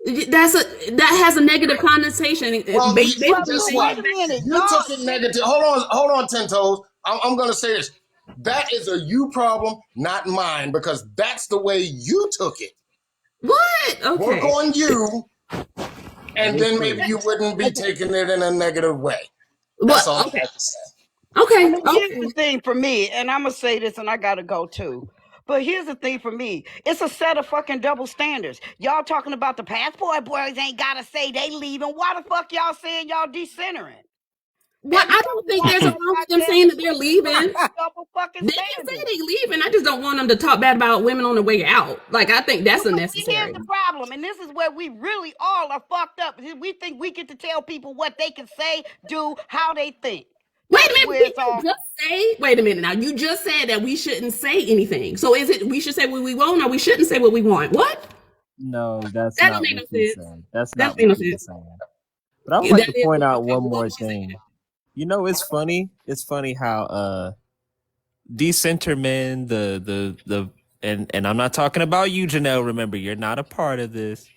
That has a negative connotation. Well, Basically guess saying what? the Wait a fact minute, You y'all. took it negative. Hold on, Ten Toes. I'm going to say this. That is a you problem, not mine, because that's the way you took it. what? Work Okay. on you, and then maybe Listen. you wouldn't be taking it in a negative way. That's What? all I Okay. have to say. I Okay. mean, here's Okay. the thing for me, and I'm gonna say this, and I gotta go too. But here's the thing for me: it's a set of fucking double standards. Y'all talking about the passport boys ain't gotta say they leaving. Why the fuck y'all saying y'all decentering? Well, I don't Everybody think got there's a that wrong with them goddamn saying that they're leaving. double fucking They can say standard. they leaving. I just don't want them to talk bad about women on the way out. Like I think that's Because here's unnecessary. the problem, and this is where we really all are fucked up. We think we get to tell people what they can say, do, how they think. Wait a That's minute. where Did it's you all. just say? Wait a minute. Now you just said that we shouldn't say anything. So is it we should say what we want, or we shouldn't say what we want? What? No, that's That don't not make what no you sense. said. That's That not don't make what no you were sense. saying. But I would like That to is point what, out okay. one Well, what more was you saying? thing. You know, it's funny. It's funny how decenter men, and I'm not talking about you, Janelle. Remember, you're not a part of this.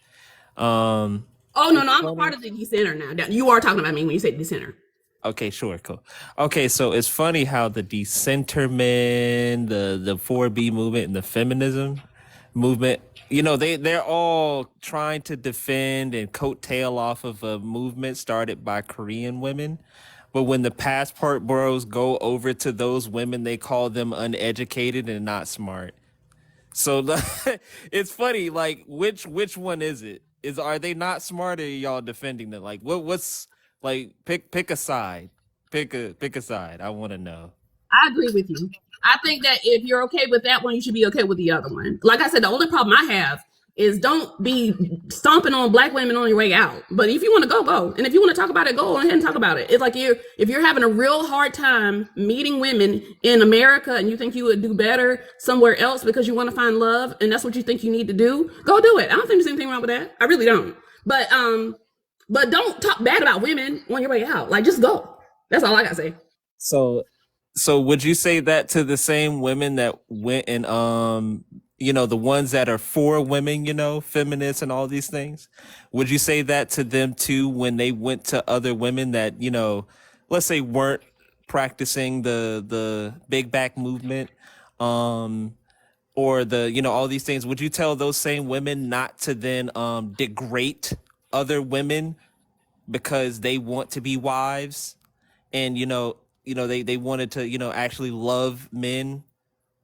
Oh no, It's no, I'm a funny. part of the decenter now. You are talking about me when you say decenter. Okay, sure, cool. Okay, so it's funny how the decenter men, the 4B movement, and the feminism movement, you know, they're all trying to defend and coattail off of a movement started by Korean women. But when the passport bros go over to those women, they call them uneducated and not smart. So it's funny. Like, which one is it? Are they not smart, or are y'all defending them? Like, what's like? Pick a side. Pick a side. I want to know. I agree with you. I think that if you're okay with that one, you should be okay with the other one. Like I said, the only problem I have is don't be stomping on black women on your way out. But if you want to go, go. And if you want to talk about it, go ahead and talk about it. It's like if you're having a real hard time meeting women in America and you think you would do better somewhere else because you want to find love and that's what you think you need to do, go do it. I don't think there's anything wrong with that. I really don't. But don't talk bad about women on your way out. Like, just go. That's all I gotta say. So would you say that to the same women that went and the ones that are for women, feminists and all these things? Would you say that to them too when they went to other women that, let's say weren't practicing the big back movement, or the, all these things? Would you tell those same women not to then degrade other women because they want to be wives and they wanted to actually love men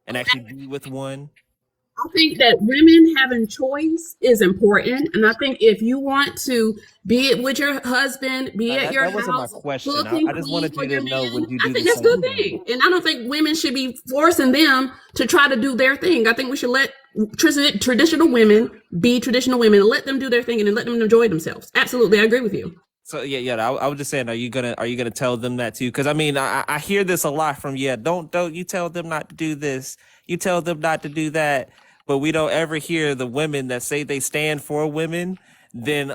and actually be with one? I think that women having choice is important, and I think if you want to be it with your husband, be at your That wasn't my house, question. cooking, I just clean wanted for you your to know, man, would you I do think the that's a good same thing? thing. And I don't think women should be forcing them to try to do their thing. I think we should let traditional women be traditional women and let them do their thing and then let them enjoy themselves. Absolutely, I agree with you. So I was just saying, are you gonna tell them that too? Because I mean, I hear this a lot from don't you tell them not to do this, you tell them not to do that, but we don't ever hear the women that say they stand for women then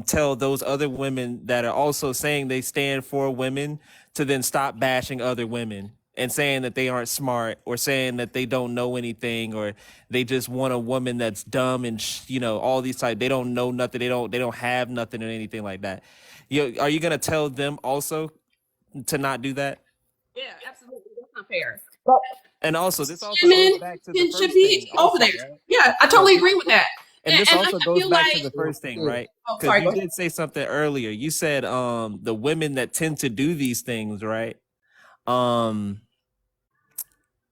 tell those other women that are also saying they stand for women to then stop bashing other women and saying that they aren't smart or saying that they don't know anything or they just want a woman that's dumb and all these type. They don't know nothing. They don't have nothing or anything like that. Are you gonna tell them also to not do that? Yeah, absolutely. That's not fair. And also, this also Women goes back to the should first be thing. over Also, there. right? Yeah, I totally agree with that. And this also I goes feel back like, to the first thing, right? oh, Because sorry, you go ahead. did say something earlier. You said the women that tend to do these things, right?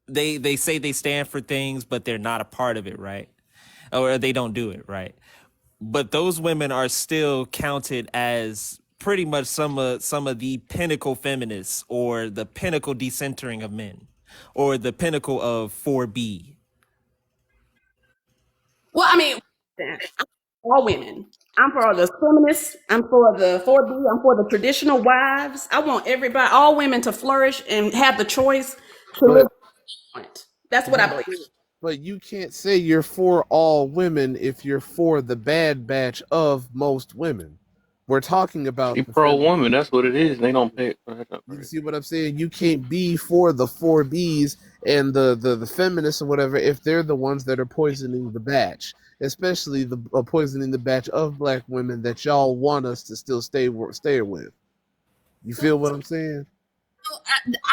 They say they stand for things, but they're not a part of it, right? Or they don't do it, right? But those women are still counted as pretty much some of the pinnacle feminists or the pinnacle decentering of men or the pinnacle of 4B. Well, I mean, all women. I'm for the feminists. I'm for the 4B. I'm for the traditional wives. I want everybody, all women, to flourish and have the choice to live. But That's what I believe. But you can't say you're for all women if you're for the bad batch of most women. We're talking about She the pro woman. That's what it is. They don't pay. You see what I'm saying? You can't be for the 4Bs and the feminists or whatever if they're the ones that are poisoning the batch, especially the poisoning the batch of black women that y'all want us to still stay with. You feel what I'm saying?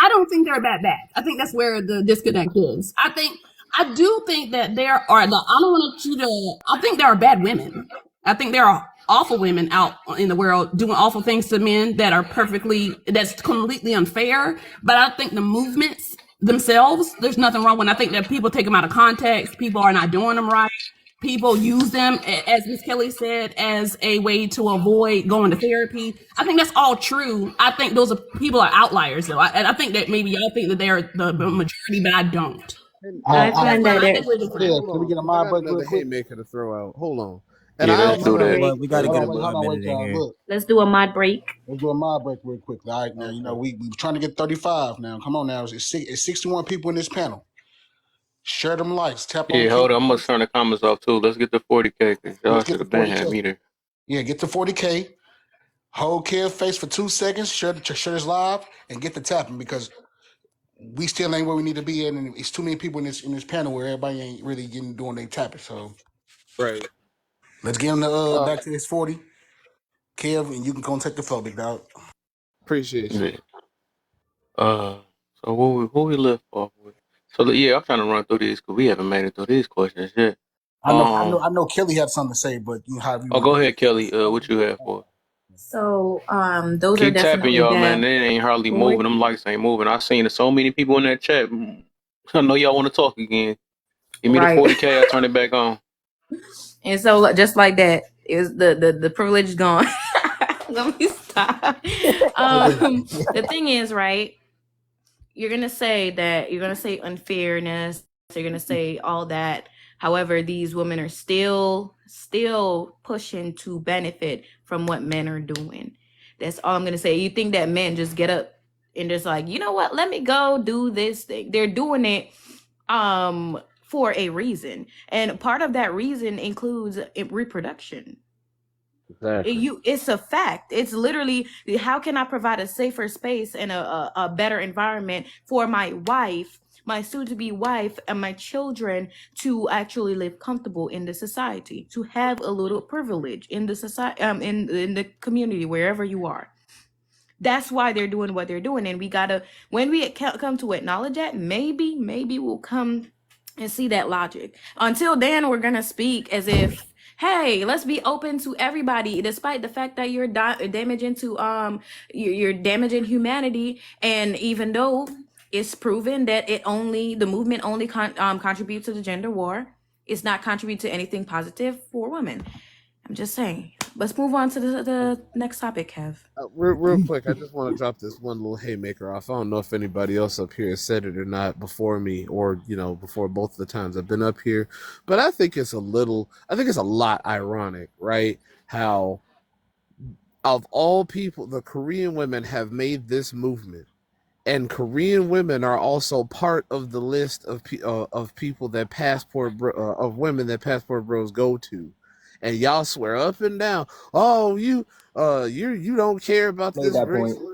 I don't think they're a bad batch. I think that's where the disconnect is. I do think that there are I don't want you to. I think there are bad women. I think there are awful women out in the world doing awful things to men that's completely unfair. But I think the movements themselves, there's nothing wrong when I think that people take them out of context. People are not doing them right. People use them, as Ms. Kelly said, as a way to avoid going to therapy. I think that's all true. I think those people are outliers, though. I think that maybe y'all think that they're the majority, but I don't. I find that can we get a mod break real quick? Haymaker to throw out. Hold on. And Yeah, let's do that. We got to get a hold on, wait, y'all. Look, Let's do a mod break. let's do a mod break real quick. All right, now we trying to get 35 now. Come on now, it's 61 people in this panel. Share them likes. Tap on. Yeah, hold on. I'm gonna turn the comments off too. Let's get to 40K because y'all Let's get should to have been 40K. had me there. Yeah, get to 40K. Hold Kev face for 2 seconds. Share this live and get the tapping because we still ain't where we need to be in, and it's too many people in this panel where everybody ain't really doing their tapping. So Right. let's get them to back to this 40. Kev, and you can go and take the flow, big dog. Appreciate you. Yeah. So who we left off with? So yeah, I'm trying to run through these because we haven't made it through these questions yet. I know Kelly had something to say, but you have. Oh, go ahead, Kelly. What you have for? So those Keep are definitely tapping, y'all, bad. man. They ain't hardly moving. Them likes ain't moving. I seen so many people in that chat. I know y'all want to talk again. Give me the Right. 40K. I turn it back on. And so just like that, is the privilege is gone. Let me stop. The thing is, right? You're gonna say that you're gonna say unfairness. You're gonna say all that. However, these women are still pushing to benefit from what men are doing. That's all I'm gonna say. You think that men just get up and just like, you know what? Let me go do this thing. They're doing it for a reason, and part of that reason includes reproduction. Exactly. It's a fact. It's literally, how can I provide a safer space and a better environment for my wife, my soon-to-be wife, and my children to actually live comfortable in the society, to have a little privilege in the society, in the community, wherever you are. That's why they're doing what they're doing, and we gotta, when we come to acknowledge that, maybe we'll come and see that logic. Until then, we're gonna speak as if, hey, let's be open to everybody, despite the fact that you're damaging to you're damaging humanity. And even though it's proven that the movement only contributes to the gender war, it's not contribute to anything positive for women. I'm just saying. Let's move on to the next topic, Kev. Real quick, I just want to drop this one little haymaker off. I don't know if anybody else up here has said it or not before me, or before both of the times I've been up here, but I think it's a lot ironic, right? How, of all people, the Korean women have made this movement, and Korean women are also part of the list of people that of women that Passport Bros go to. And y'all swear up and down, oh, you don't care about Made this that race, point.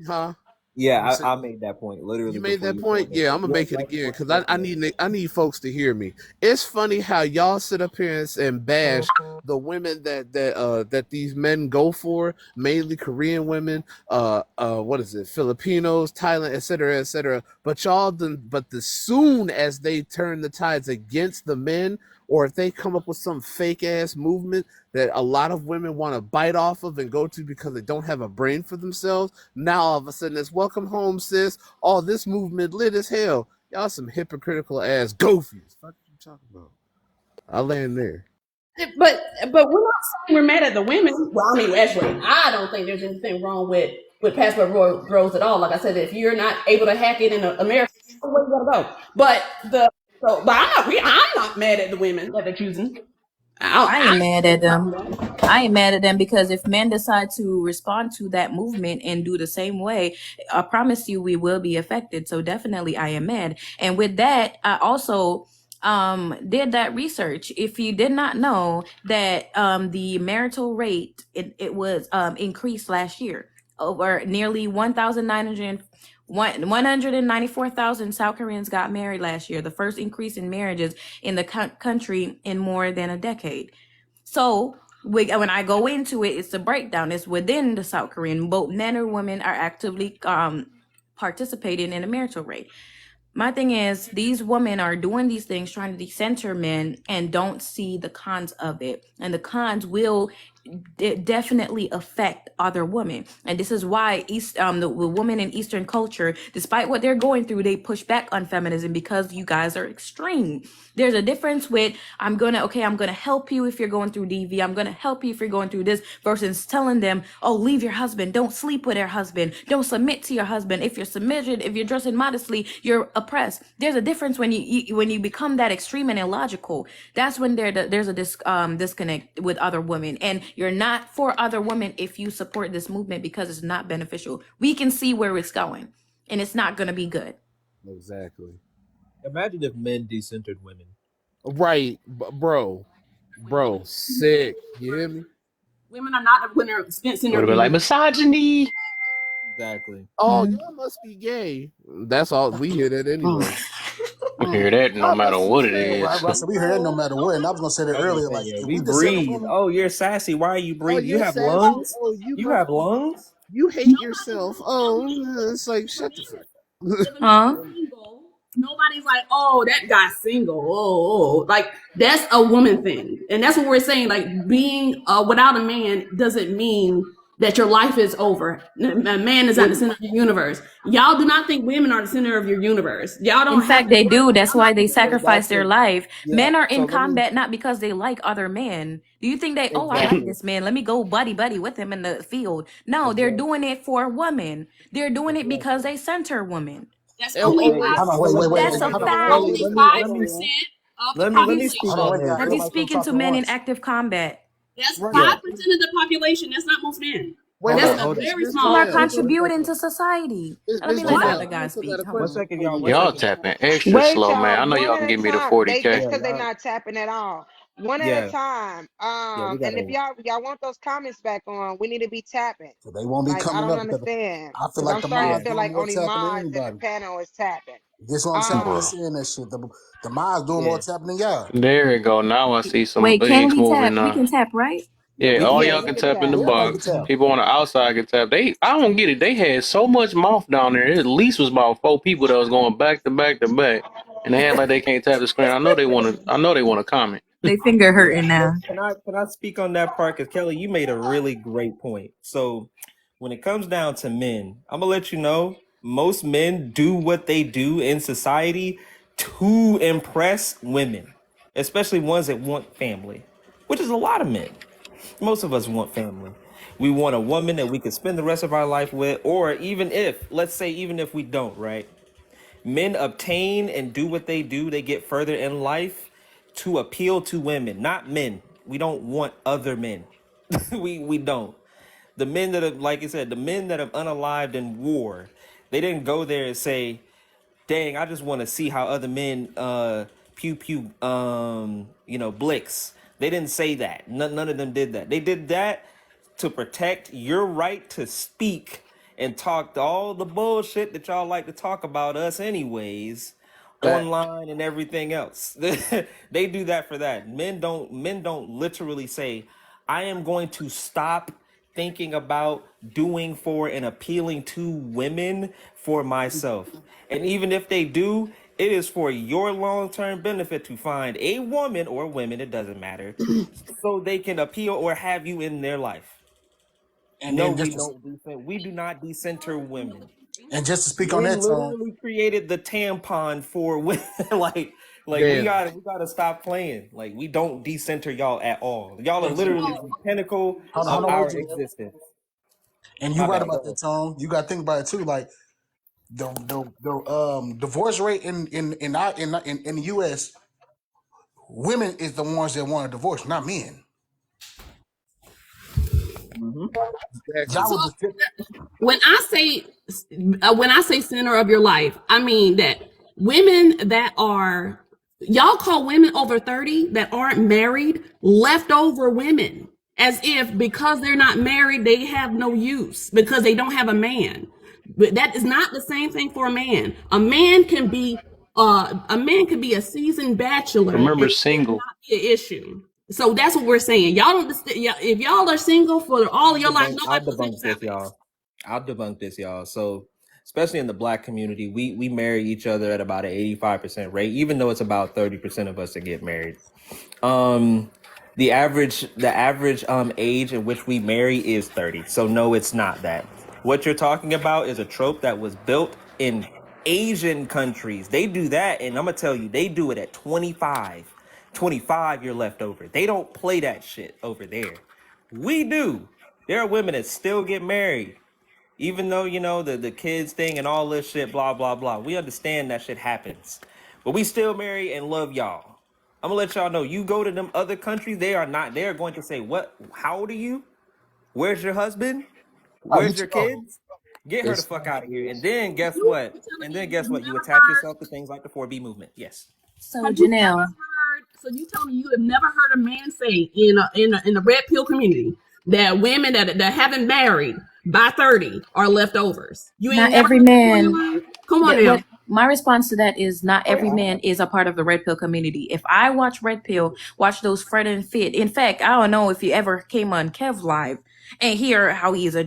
huh? Yeah, I made that point literally. You made before that you point? said it. Yeah, I'm gonna make it again because I need folks to hear me. It's funny how y'all sit up here and bash the women that these men go for, mainly Korean women, what is it, Filipinos, Thailand, etc. But the soon as they turn the tides against the men, or if they come up with some fake ass movement that a lot of women want to bite off of and go to because they don't have a brain for themselves, now all of a sudden it's welcome home, sis. All this movement lit as hell. Y'all some hypocritical ass goofies. What you talking about? I land there. But we're not saying we're mad at the women. Well, I mean, actually, I don't think there's anything wrong with Passport Bros at all. Like I said, if you're not able to hack it in America, where you gotta go. But I'm not mad at the women that they're choosing. I ain't mad at them. I ain't mad at them because if men decide to respond to that movement and do the same way, I promise you we will be affected. So definitely I am mad. And with that, I also did that research. If you did not know that the marital rate, it was increased last year. Over nearly 194,000 South Koreans got married last year, the first increase in marriages in the country in more than a decade. So when I go into it, it's a breakdown. It's within the South Korean. Both men or women are actively participating in the marital rate. My thing is, these women are doing these things, trying to decenter men, and don't see the cons of it. And the cons will definitely affect other women. And this is why the women in Eastern culture, despite what they're going through, they push back on feminism because you guys are extreme. There's a difference with, I'm gonna help you if you're going through DV. I'm gonna help you if you're going through this, versus telling them, oh, leave your husband. Don't sleep with your husband. Don't submit to your husband. If you're submitted, if you're dressing modestly, you're oppressed. There's a difference when you become that extreme and illogical. That's when there's a disconnect with other women. And you're not for other women if you support this movement because it's not beneficial. We can see where it's going, and it's not going to be good. Exactly. Imagine if men decentered women. Right, bro, sick. You hear me? Women are not the winner. Spencer Would have been like misogyny. Exactly. Oh, y'all must be gay. That's all. We hear that anyway. We hear that no matter what it is. Russell, we hear that no matter what. And I was gonna say that earlier. Like, if we we descend breathe. women, Oh, you're sassy. Why are you breathing? You you're have sassy. lungs. Oh, you have lungs. You hate yourself. Oh, it's like shut the fuck. Huh? Nobody's like, oh, that guy's single. Oh, like that's a woman thing, and that's what we're saying. Like being without a man doesn't mean that your life is over. A man is not the center of your universe. Y'all do not think women are the center of your universe. Y'all don't In have fact, to they worry do. about That's why they sacrifice their Exactly. life. Yeah. Men are So in let me combat not because they like other men. Do you think they, oh, I like exactly. this man, let me go buddy with him in the field? No, they're Exactly. doing it for women. They're doing it because Exactly. they center women. that's And only hey, Hold on, 5%. wait. That's hey, a Hold on. fact. Kelly, Only let me 5% of the let me speak Hold on on. population. this. Are you Everybody been speaking to talking at men in once. active combat? That's 5% Yeah. of the population. That's not most men. Wait, Hold That's on. wait. a Hold on. very Miss People small are Janelle. percentage. contributing to society. Let me Miss let the What? other Janelle. guy I still got speak. a Hold One on. question. second, Before y'all. you One Y'all go. second. tapping extra Wait, slow, man. y'all, I know one y'all at can a give me the time. They 40K. just Yeah, because they're y'all. not tapping at all. One at a Yeah. time. Yeah, we And if gotta. y'all want those comments back on, we need to be tapping. So they won't be Like I coming don't up because understand I feel because like I'm the starting to Yeah. mods feel doing like more only tapping than mods in the anybody. panel is tapping. That's what I'm saying. I'm Bruh. Um, saying that shit. The mods doing more Yeah. tapping than y'all. There we go. Now I see some Wait, can legs we tap? moving We now. can tap, right? Yeah. Yeah, We can all yeah, y'all tap. we can could tap in the tap. Everybody can box. tap. People on the outside can tap. I don't get it. They had so much mouth down there. It at least was about 4 people that was going back to back to back, and they act like they can't tap the screen. I know they want to. I know they want to comment. They finger Yeah. hurting now. Can I speak on that part? Because Kelly, you made a really great point. So when it comes down to men, I'm gonna let you know most men do what they do in society to impress women, especially ones that want family, which is a lot of men. Most of us want family. We want a woman that we can spend the rest of our life with, or even if, let's say, even if we don't, right? Men obtain and do what they do, they get further in life to appeal to women, not men. We don't want other men. we don't. The men that have, like I said, the men that have unalived in war, they didn't go there and say, dang, I just want to see how other men pew pew blicks. They didn't say that. None of them did that. They did that to protect your right to speak and talk all the bullshit that y'all like to talk about us anyways Fact. online and everything else. They do that for that. Men don't literally say, I am going to stop thinking about doing for and appealing to women for myself. And even if they do, it is for your long-term benefit to find a woman or women, it doesn't matter, so they can appeal or have you in their life. And No, then we don't we do not decenter women. just to speak on Men that, Tone. literally created the tampon for women. like we Damn. gotta stop playing. Like we don't decenter y'all at all. Y'all are literally the pinnacle Hold of on, wait, our Janelle. existence. And you My right bad. Go about that, ahead. Tone. You got to think about it too. Like the divorce rate in the U.S. women is the ones that want a divorce, not men. Mm-hmm. Y'all Exactly. would just When I say center of your life, I mean that women that are y'all call women over 30 that aren't married leftover women, as if because they're not married they have no use because they don't have a man. But that is not the same thing for a man. A man can be a seasoned bachelor and Remember, still single. not be an issue. So that's what we're saying. Y'all don't. If y'all are single for all of your life, I'll nobody debunk believes that this, way. y'all. I'll debunk this, y'all. So, especially in the black community, we marry each other at about an 85% rate, even though it's about 30% of us that get married. Um, the average age in which we marry is 30. So no, it's not that. What you're talking about is a trope that was built in Asian countries. They do that, and I'm gonna tell you, they do it at 25. 25, you're left over. They don't play that shit over there. We do. There are women that still get married, even though the kids thing and all this shit, blah blah blah. We understand that shit happens, but we still marry and love y'all. I'm gonna let y'all know. You go to them other countries, they are not. They are going to say, "What? How old are you? Where's your husband? oh, you Where's your oh, kids? Get her the It's fuck out of here." And then guess You what? telling And me then you've guess what? You never attach heard? yourself to things like the 4B movement. Yes. So Have you ever Janelle, heard? So you telling me you have never heard a man say in the red pill community that women that haven't married by 30 are leftovers? You ain't not never every heard that before in man. your life? Come on That now. what my response to that is not every man is a part of the red pill community. If I watch red pill, watch those Fred and Fit. In fact, I don't know if you ever came on Kev Live and hear how he's a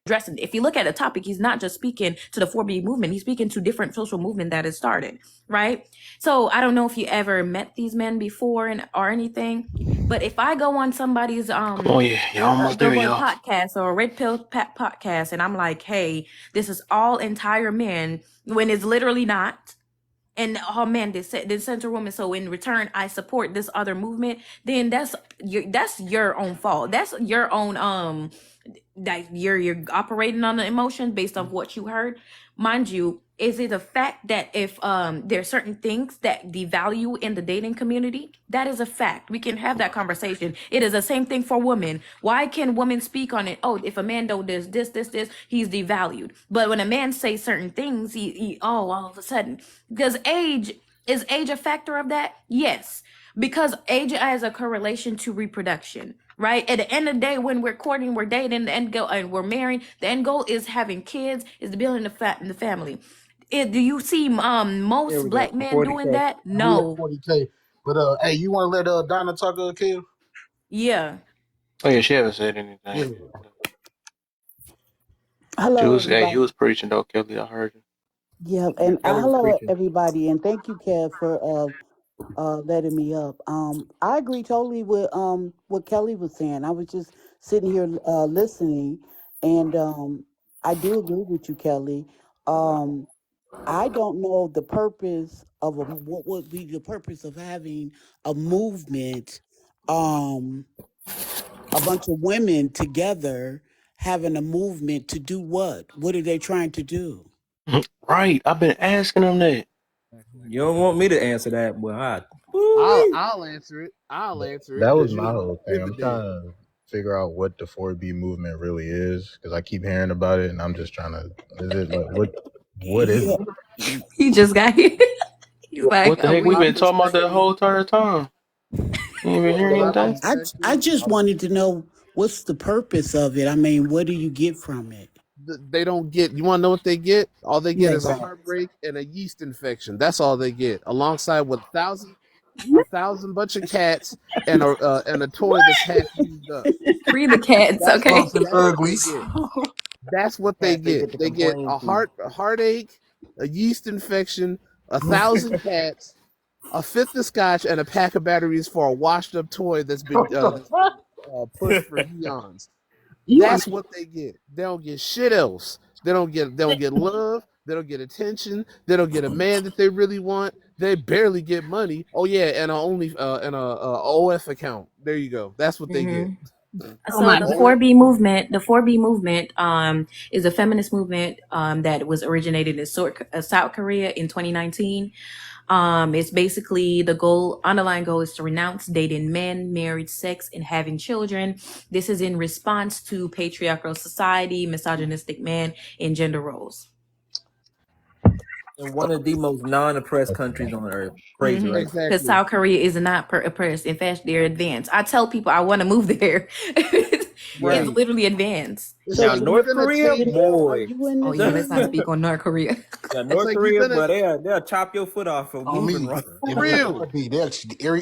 addressing. If you look at the topic, he's not just speaking to the 4B movement. He's speaking to different social movement that has started, right? So I don't know if you ever met these men before or anything, but if I go on somebody's Come on, yeah, y'all almost the there, one y'all. podcast or a Red Pill podcast, and I'm like, hey, this is all entire men, when it's literally not. And oh man, they center woman. So in return, I support this other movement. Then that's your own fault. That's your own that you're operating on the emotion based on what you heard. Mind you, is it a fact that if there are certain things that devalue in the dating community? That is a fact. We can have that conversation. It is the same thing for women. Why can women speak on it? Oh, if a man don't this, he's devalued. But when a man says certain things, he all of a sudden, is age a factor of that? Yes, because age has a correlation to reproduction. Right? At the end of the day, when we're courting, we're dating, the end goal, and we're marrying, the end goal is having kids, is building the family. Do you see There most we go. black men doing 40K. that? We at No. 40K. But hey, you want to let Donna talk, Kim? Yeah. Oh yeah, she haven't said anything. Yeah. Hello, Hey, everybody. you was preaching though, Kelly. I heard you. Yeah, and Kelly was hello, preaching. everybody, and thank you, Kev, for letting me up. I agree totally with what Kelly was saying. I was just sitting here listening, and I do agree with you, Kelly. I don't know the purpose of what would be the purpose of having a movement, a bunch of women together having a movement to do what? What are they trying to do? Right, I've been asking them that. You don't want me to answer that, but I'll answer it. I'll answer it. That was 'cause my whole thing. I'm trying to figure out what the 4B movement really is because I keep hearing about it, and I'm just trying to. Is it like what is it? He just got here. He's like, What the heck? We've been talking about that whole entire time. You ain't even hear anything? I just wanted to know what's the purpose of it. I mean, what do you get from it? They don't get. You want to know what they get? All they get Yeah, is a right. heartbreak and a yeast infection. That's all they get, alongside with a thousand bunch of cats and a toy that's half used up. Free the cats, That's okay? what they get. That's what they get. They get a heartache, a yeast infection, 1,000 cats, a fifth of scotch, and a pack of batteries for a washed up toy that's been pushed for eons. That's what they get. They don't get shit else. They don't get love. They don't get attention. They don't get a man that they really want. They barely get money. Oh yeah, and a OF account. There you go. That's what they get. So the 4B movement is a feminist movement that was originated in South Korea in 2019. It's basically underlying goal is to renounce dating men, married sex, and having children. This is in response to patriarchal society, misogynistic men, and gender roles. In one of the most non-oppressed countries on earth. Crazy, right? Because South Korea is not oppressed. In fact, they're advanced. I tell people I want to move there. Right. It's literally advanced. Now, North Korea, boy. Oh yeah, let's not speak on North Korea. Yeah, North Korea, but they'll chop your foot off for moving wrong.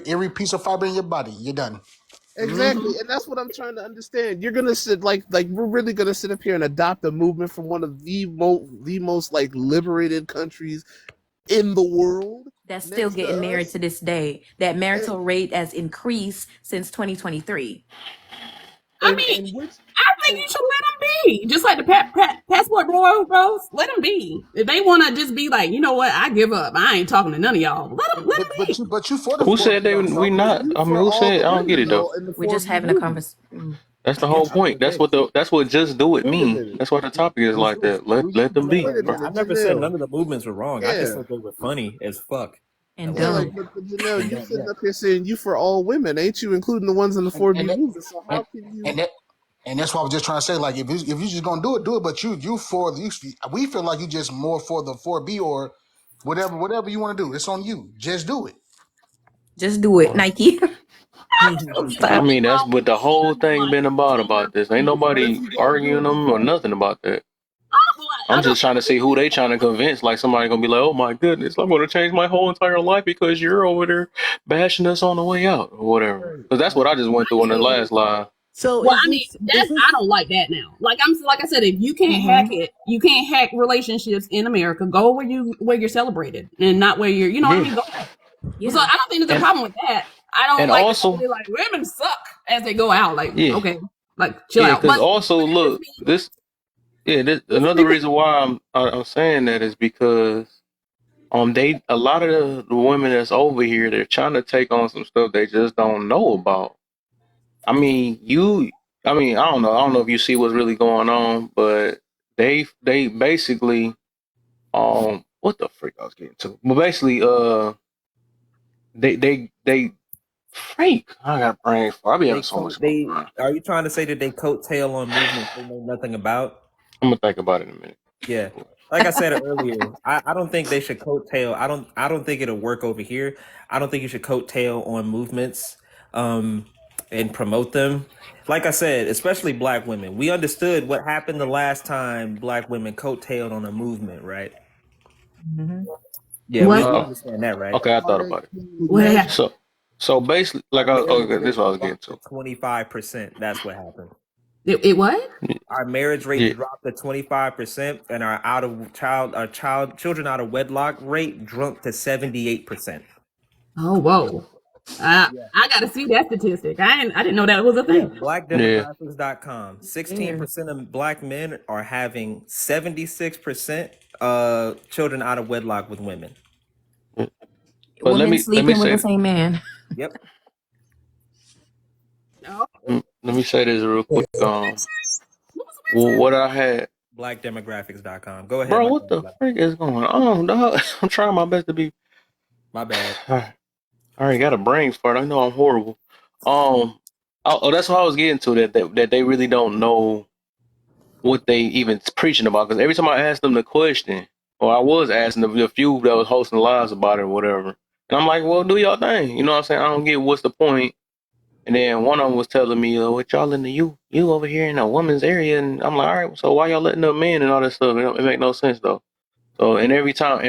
Every piece of fiber in your body, you're done. Exactly, and that's what I'm trying to understand. You're gonna sit like we're really gonna sit up here and adopt a movement from one of the most like liberated countries in the world That's still getting married to this day. That marital rate has increased since 2023. I mean, I think you should let them be. Just like the passport bros, let them be. If they want to just be like, you know what, I give up. I ain't talking to none of y'all. Let them be. But you for the Who said we not? I mean, who said? I don't get it though. We're just having a conversation. That's the whole point. That's what just do it mean. That's what the topic is like that. Let them be. I never said none of the movements were wrong. I just said they were funny as fuck. And but Janelle, you sitting up here saying you for all women, ain't you? Including the ones in the 4B movement. So how can you? And that's what I was just trying to say. Like, if you just gonna do it. But we feel like you just more for the 4B or whatever you want to do. It's on you. Just do it. Just do it, Nike. I mean, that's what the whole thing been about this. Ain't nobody arguing them or nothing about that. I'm just trying to see who they trying to convince. Like somebody gonna be like, "Oh my goodness, I'm gonna change my whole entire life because you're over there bashing us on the way out or whatever." Because that's what I just went through in the last live. So Well, is I mean, this that's I don't like that now. Like I said, if you can't hack it, you can't hack relationships in America. Go where you're celebrated and not where you're. You know what I mean? Go. Yeah. So I don't think there's a And problem with that. I don't and like the fact that also, they're like women suck as they go out. Like yeah, okay, like chill yeah, out. because But also look, this another reason why I'm saying that is because a lot of the women that's over here, they're trying to take on some stuff they just don't know about. I mean, I don't know if you see what's really going on, but they basically, what the freak I was getting to? But basically, they freak. I got a brain for. I be having so much. Are you trying to say that they coattail on movements they know nothing about? I'm gonna think about it in a minute. Yeah. Like I said earlier, I don't think they should coattail. I don't think it'll work over here. I don't think you should coattail on movements and promote them. Like I said, especially black women. We understood what happened the last time black women coattailed on a movement, right? Yeah, we understand that, right? Okay, I thought about it. What? So basically, like, this is what I was getting to. 25%. That's what happened. It what? Our marriage rate dropped to 25%, and our children out of wedlock rate jumped to 78%. Oh whoa! I gotta see that statistic. I didn't know that was a thing. Blackdemographics.com. 16% of black men are having 76% children out of wedlock with women. But Women sleeping with the same man. Yep. Let me say this real quick. What I had. Blackdemographics.com. Go ahead. Bro, what the freak is going on, dog? I'm trying my best to be. My bad. I already got a brain fart. I know I'm horrible. That's what I was getting to. That they really don't know what they even preaching about. Because every time I asked them the question, or I was asking the few that was hosting lives about it or whatever, and I'm like, well, do y'all thing. You know what I'm saying? I don't get what's the point. And then one of them was telling me, what y'all in the you over here in a woman's area. And I'm like, all right, so why y'all letting them in and all that stuff? It make no sense though. So, and every time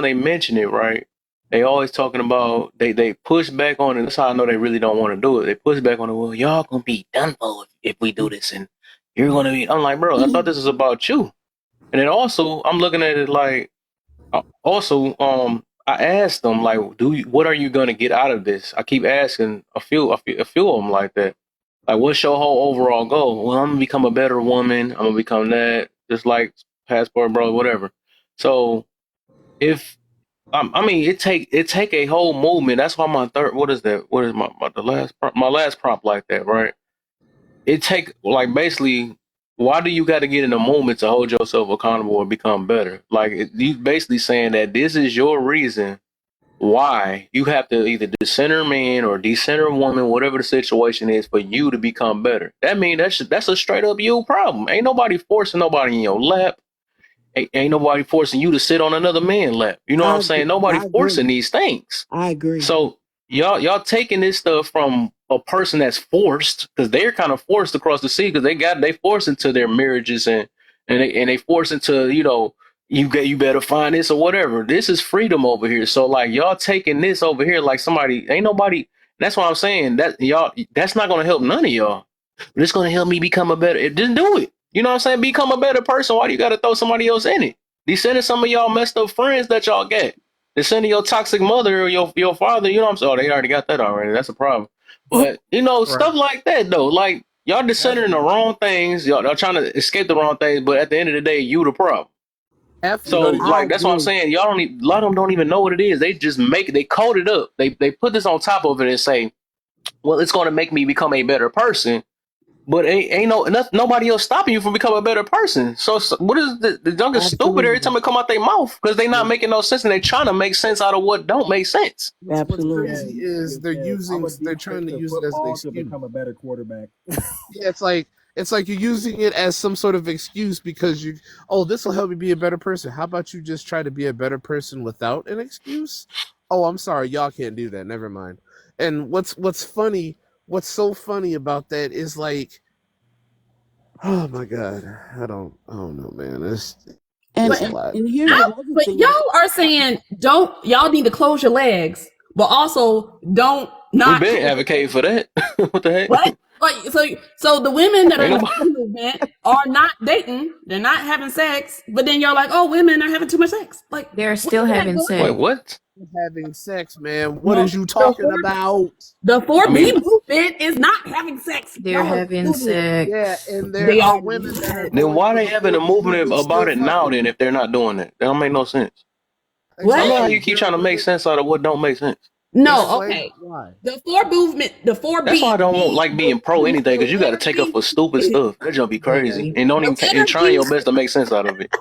they mention it, right, they always talking about, they push back on it. That's how I know they really don't want to do it. They push back on it. Well, y'all gonna be done for if we do this. And you're gonna be, I'm like, bro, I thought this was about you. And then also, I'm looking at it like, I asked them, like, what are you going to get out of this? I keep asking a few of them like that. Like, what's your whole overall goal? Well, I'm going to become a better woman. I'm going to become that, just like Passport Bro, whatever. So if, it take a whole movement. That's why my last prompt like that, right? It take, like, basically, why do you got to get in a movement to hold yourself accountable or become better? Like, you basically saying that this is your reason why you have to either decenter man or decenter woman, whatever the situation is, for you to become better. That means that's a straight up you problem. Ain't nobody forcing nobody in your lap. Ain't nobody forcing you to sit on another man's lap. You know what I'm saying? Nobody forcing these things. I agree. So y'all taking this stuff from a person that's forced, because they're kind of forced across the sea, because they forced into their marriages and they forced into, you better find this or whatever. This is freedom over here. So like y'all taking this over here like somebody, ain't nobody. That's what I'm saying. That y'all, that's not gonna help none of y'all. But it's gonna help me become a better. Just do it. You know what I'm saying? Become a better person. Why do you got to throw somebody else in it? Descending some of y'all messed up friends that y'all get. Descending your toxic mother or your father. You know what I'm saying? Oh, they already got that already. That's a problem. But stuff like that though. Like y'all descending the wrong things. Y'all trying to escape the wrong things. But at the end of the day, you the problem. So like that's what I'm saying. Y'all don't. A lot of them don't even know what it is. They just they code it up. They put this on top of it and say, well, it's going to make me become a better person. But nobody else stopping you from becoming a better person. So what is the junk is stupid every time it come out their mouth, because they not making no sense and they trying to make sense out of what don't make sense. Absolutely. What's crazy is they're trying to use it as an excuse to become a better quarterback. Yeah, it's like you're using it as some sort of excuse because this will help me be a better person. How about you just try to be a better person without an excuse? Oh, I'm sorry, y'all can't do that. Never mind. And what's so funny about that is like, oh my God, I don't know, man. It's a lot. And here's but y'all are saying y'all need to close your legs, but also don't not. We've been advocating for that. What the heck? What? So the women that are Ain't in the nobody. movement are not dating. They're not having sex. But then you're like, oh, women are having too much sex. Like They're still having Wait, sex. what? Having sex, man. What no, is you talking about? the I 4B mean, movement is not having sex. They're Y'all are having stupid. Yeah, sex. and there They are are women that are then going why for they the having a 4B movement movement about still it now? fucking. Then if they're not doing it, that don't make no sense. I don't know how What? Exactly. you keep There are trying to make women. sense out of what don't make sense. No, Explain okay. why. The 4 movement, the That's why 4B, I don't want like being pro anything because you got to the take up 4B, for stupid stuff. That jump be crazy and don't even the and letter trying B your best to make sense out of it.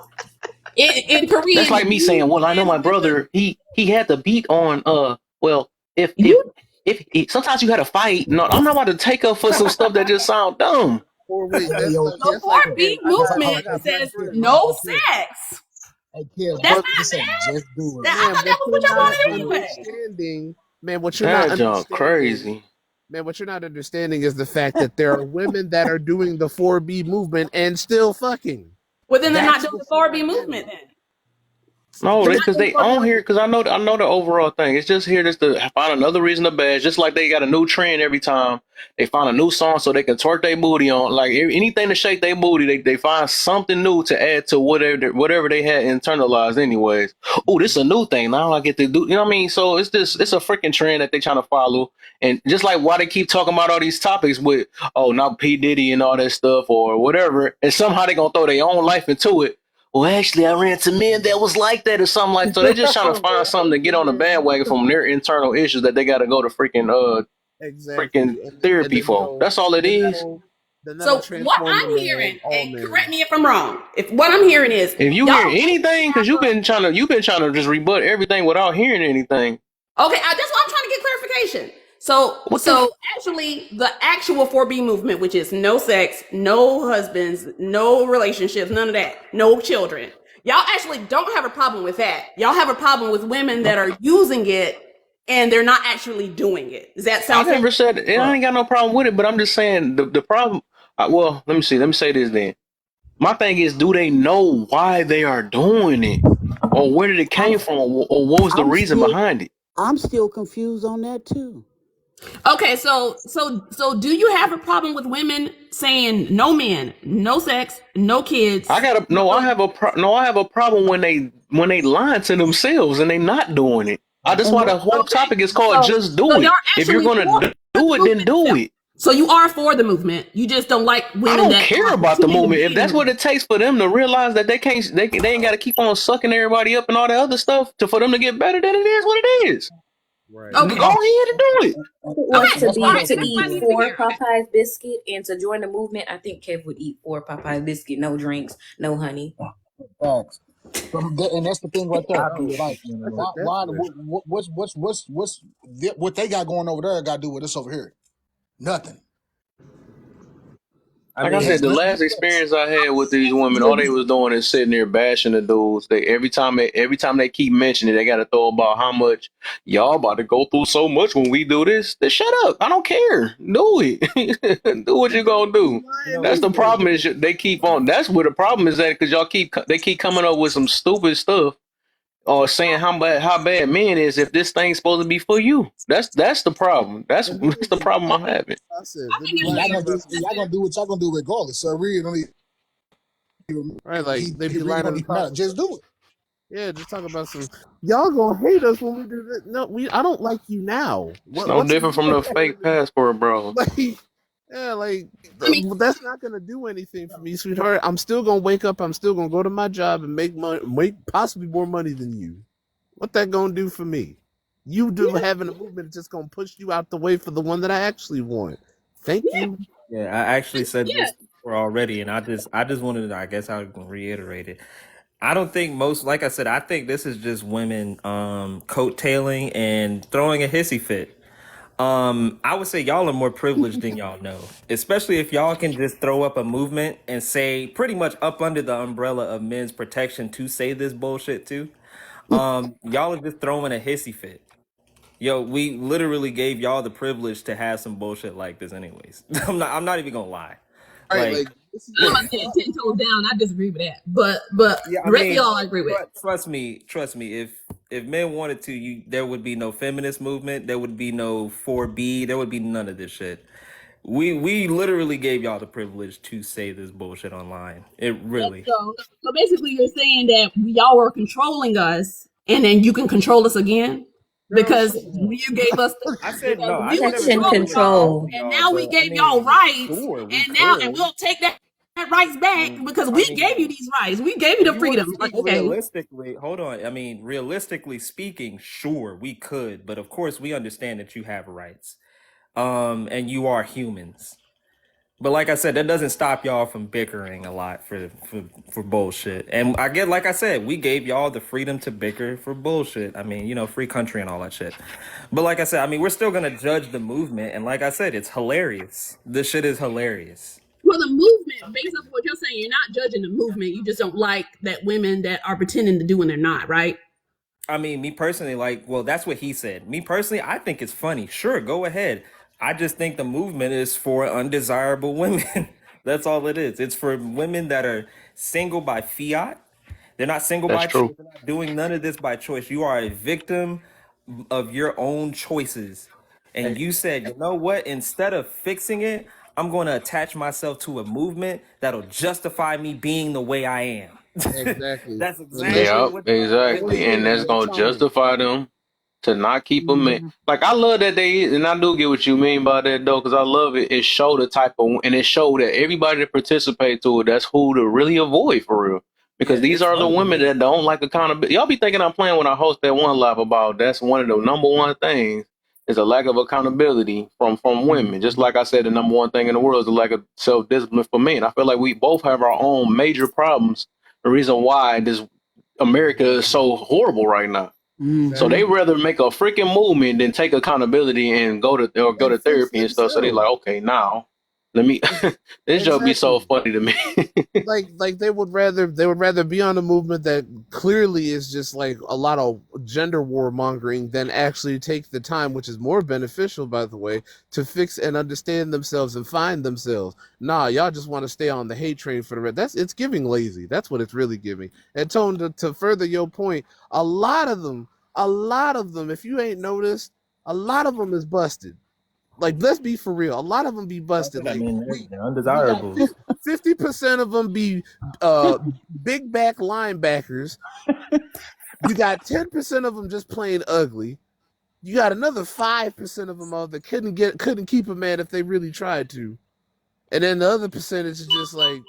in That's Korean, like me saying, well, I know my brother. He had the beat on. Well, you sometimes you got to fight. No, I'm not about to take up for some stuff that just sound dumb. Or wait, Hey, yo, the that's like 4B saying hold I movement on, got black says hey, friends. no Kev, sex. hey, Kev, That's But not just say, bad. just do it. I man, thought what that was you're what y'all not Just wanted do it. anyway. understanding, man, what you're not That jump understanding, crazy. man, what you're not understanding is the fact that there are women that are doing the 4B movement and still fucking. Well, then they're not That's doing the what you're 4B not getting. movement then. No, They're they not because doing they the 4B on here movement. because I know the overall thing. It's just here just to find another reason to bash. Just like they got a new trend every time they find a new song so they can twerk their booty on. Like anything to shake their booty, they find something new to add to whatever they had internalized anyways. Oh, this is a new thing now. I get to do. You know what I mean? So it's a freaking trend that they trying to follow. And just like why they keep talking about all these topics with now P Diddy and all that stuff or whatever, and somehow they gonna throw their own life into it. Well, actually, I ran to men that was like that or something like so. They're just trying to find something to get on the bandwagon from their internal issues that they got to go to freaking Exactly. And therapy for. That's all it then is. that'll So what transform the I'm man, hearing, all and men. correct me if I'm wrong, if what I'm hearing is If you y'all hear anything, because you've been trying to just rebut everything without hearing anything. okay, that's why I'm trying to get clarification. So actually, the actual 4B movement, which is no sex, no husbands, no relationships, none of that, no children. Y'all actually don't have a problem with that. Y'all have a problem with women that are using it and they're not actually doing it. Does that I sound fair? never said I ain't got no problem with it, but I'm just saying the problem. Well, let me see. Let me say this then. My thing is, do they know why they are doing it, or where did it I'm came from, or what was the I'm reason still behind it? I'm still confused on that too. Okay, so do you have a problem with women saying no men, no sex, no kids? I got no. I have a problem when they lying to themselves and they not doing it. That's And why what the whole Okay, topic is called "Just so Do y'all It." If you're actually gonna for do the it, then movement do itself. it. So you are for the movement. You just don't like I women don't that care are about the pretending to movement. be If in the that's what movement. it takes for them to realize that they can't, they ain't got to keep on sucking everybody up and all that other stuff for them to get better. Then it is what it is. Right. Okay. Go ahead and do it. If it was Okay. to All be right. to That's what I eat need to 4 hear. Popeyes biscuit and to join the movement, I think Kev would eat 4 Popeyes biscuit, no drinks, no honey. Facts. And that's the thing right there. I don't Like, That's a death why, wish. what they got going over there got to do with this over here? Nothing. I Like I It said, has mean, the nothing to last do with us. experience I had with these women, all they was doing is sitting there bashing the dudes. They every time they keep mentioning it, they got to throw about how much y'all about to go through so much when we do this. Then shut up. I don't care. Do it. Do what you gonna do. you know, That's it's the funny. problem. Is they keep on. That's where the problem is at because they keep coming up with some stupid stuff or saying how bad men is if this thing's supposed to be for you. That's the problem. That's And that's here's the the problem I'm thing. having. I said I they think be it's And lying y'all about gonna do what y'all gonna do regardless. So it really don't right, like they be it really lying don't and even matter. talking. Just do it. Yeah, just talk about some. Y'all gonna hate us when we do this. No, I don't like you now. It's no What's the different from the difference for fake women? passport, bro. Like, yeah, like I mean, that's not gonna do anything for me, sweetheart. I'm still gonna wake up. I'm still gonna go to my job and make money, make possibly more money than you. What that gonna do for me? You do having a movement is just gonna push you out the way for the one that I actually want. Thank you. Yeah, I actually said yeah. this before already, and I just wanted to, I guess I can reiterate it. I don't think like I said, I think this is just women coattailing and throwing a hissy fit. I would say y'all are more privileged than y'all know, especially if y'all can just throw up a movement and say pretty much up under the umbrella of men's protection to say this bullshit too. Y'all are just throwing a hissy fit. Yo, we literally gave y'all the privilege to have some bullshit like this, anyways. I'm not even gonna lie. All right, Like, like this is I'm the not saying 10 toes down. I disagree with that. But the yeah, I rest of mean, y'all I agree with. trust me. If men wanted to, there would be no feminist movement. There would be no 4B. There would be none of this shit. We literally gave y'all the privilege to say this bullshit online. It really. So basically, you're saying that y'all were controlling us, and then you can control us again because you gave us. I said no. I We were said never controlling y'all, control and y'all, now we but I gave mean, y'all rights, sure, we and now could. we'll take that rights back because I we mean, gave you these rights. We gave you the if you want to freedom. Like, speak okay. realistically, hold on. I mean, realistically speaking, sure, we could, but of course, we understand that you have rights, and you are humans. But like I said, that doesn't stop y'all from bickering a lot for bullshit. And I get, like I said, we gave y'all the freedom to bicker for bullshit. I mean, you know, free country and all that shit. But like I said, I mean, we're still gonna judge the movement. And like I said, it's hilarious. This shit is hilarious. Well, the movement, based off what you're saying, you're not judging the movement. You just don't like that women that are pretending to do when they're not, right? I mean, me personally, like, well, that's what he said. Me personally, I think it's funny. Sure, go ahead. I just think the movement is for undesirable women. That's all it is. It's for women that are single by fiat. They're not single That's by choice. true. They're not doing none of this by choice. You are a victim of your own choices. And you said, you know what? Instead of fixing it, I'm going to attach myself to a movement that'll justify me being the way I am. Exactly. That's exactly Yep, what exactly. And that's gonna justify them to not keep them in. Like, I love that and I do get what you mean by that though, because I love it. It showed the type of, and it showed that everybody that participate to it, that's who to really avoid for real. Because these are the women that don't like accountability. Y'all be thinking I'm playing when I host that one live about that's one of the number one things is a lack of accountability from women. Just like I said, the number one thing in the world is the lack of self-discipline for men. I feel like we both have our own major problems. The reason why this America is so horrible right now. So they rather make a freaking movement than take accountability and go to therapy and stuff. So they like, okay, now let me. This joke be so funny to me. like they would rather be on a movement that clearly is just like a lot of gender warmongering than actually take the time, which is more beneficial, by the way, to fix and understand themselves and find themselves. Nah, y'all just want to stay on the hate train for the rest. It's giving lazy. That's what it's really giving. And Tone, to further your point, a lot of them, if you ain't noticed, a lot of them is busted. Like, let's be for real. A lot of them be busted. I Like, mean, they're undesirable. 50% of them be big back linebackers. You got 10% of them just plain ugly. You got another 5% of them that couldn't keep a man if they really tried to. And then the other percentage is just like,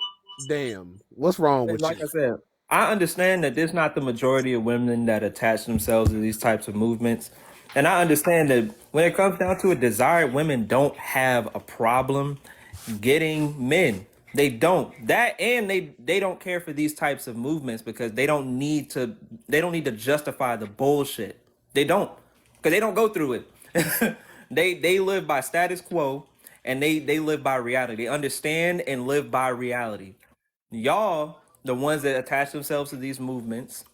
damn, what's wrong with like you? I said, I understand that there's not the majority of women that attach themselves to these types of movements. And I understand that when it comes down to it, desired women don't have a problem getting men. They don't. That, and they don't care for these types of movements because they don't need to justify the bullshit. They don't. Because they don't go through it. They live by status quo and they live by reality. They understand and live by reality. Y'all, the ones that attach themselves to these movements,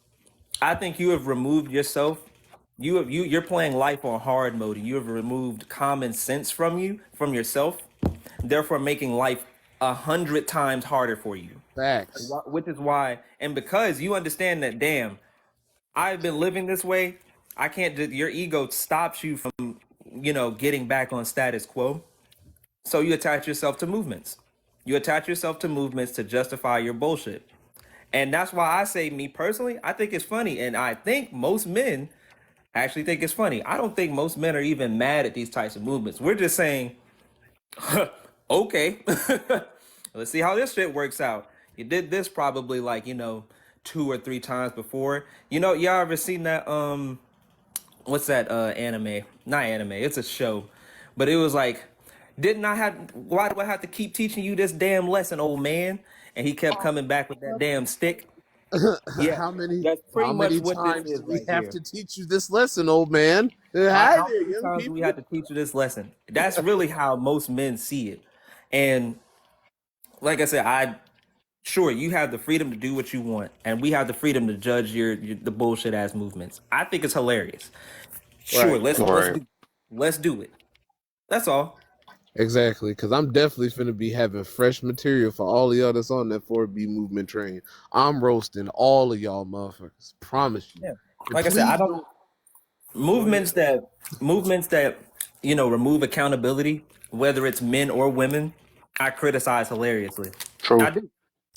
I think you have removed yourself. You're playing life on hard mode, and you have removed common sense from yourself, therefore making life 100 times harder for you. Facts. Which is why, and because you understand that, damn, I've been living this way. I can't. Your ego stops you from, getting back on status quo. So you attach yourself to movements. You attach yourself to movements to justify your bullshit. And that's why I say, me personally, I think it's funny. And I think most men actually think it's funny. I don't think most men are even mad at these types of movements. We're just saying, okay, let's see how this shit works out. You did this probably 2 or 3 times before. Y'all ever seen that, what's that anime? Not anime, it's a show. But it was like, why do I have to keep teaching you this damn lesson, old man? And he kept coming back with that damn stick. Yeah, How many that's pretty much what times this is do we right have here. to teach you this lesson, old man? How many times do we have to teach you this lesson? That's really how most men see it. And like I said, sure, you have the freedom to do what you want, and we have the freedom to judge the bullshit ass movements. I think it's hilarious. Sure, Right. let's do it. That's all. Exactly, because I'm definitely finna be having fresh material for all of y'all that's on that 4B movement train. I'm roasting all of y'all motherfuckers. Promise you. Yeah. And Like I said, I don't movements that remove accountability, whether it's men or women, I criticize hilariously. True.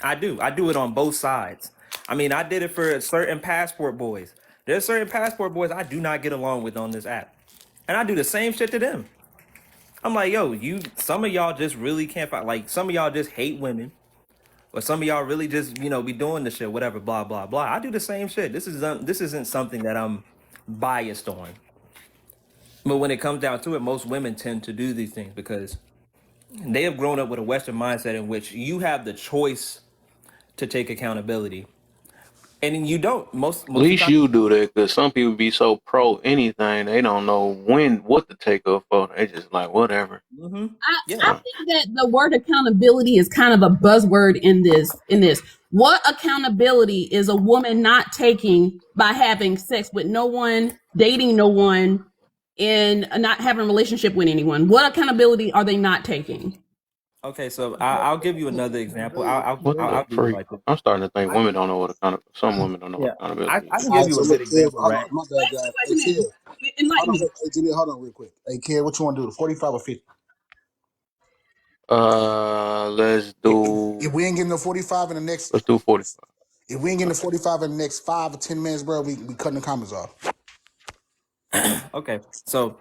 I do it on both sides. I mean, I did it for certain passport boys. There's certain passport boys I do not get along with on this app, and I do the same shit to them. I'm like, yo, some of y'all just really can't fight. Like, some of y'all just hate women, or some of y'all really just, be doing the shit, whatever, blah blah blah. I do the same shit. This isn't something that I'm biased on. But when it comes down to it, most women tend to do these things because they have grown up with a Western mindset in which you have the choice to take accountability, and you don't. Most At of the least time. you do that, because some people be so pro anything, they don't know what to take up for. They just like, whatever. Mm-hmm. I think that the word accountability is kind of a buzzword in this. What accountability is a woman not taking by having sex with no one, dating no one, and not having a relationship with anyone? What accountability are they not taking? Okay, so I'll give you another example. What I'll the give you freak? like this. I'm starting to think women don't know what some women don't know what accountability I is. can give you a good example, Hold right? on, my bad, guys. Hey, Kev, Enlighten me. hey, Janelle, hold on real quick. Hey, Kev, what you want to do? 45 or 50? Let's do. If we ain't getting the 45 in the next, Let's do 45. if we ain't getting the 45 in the next 5 or 10 minutes, bro, we cutting the comments off. Okay, so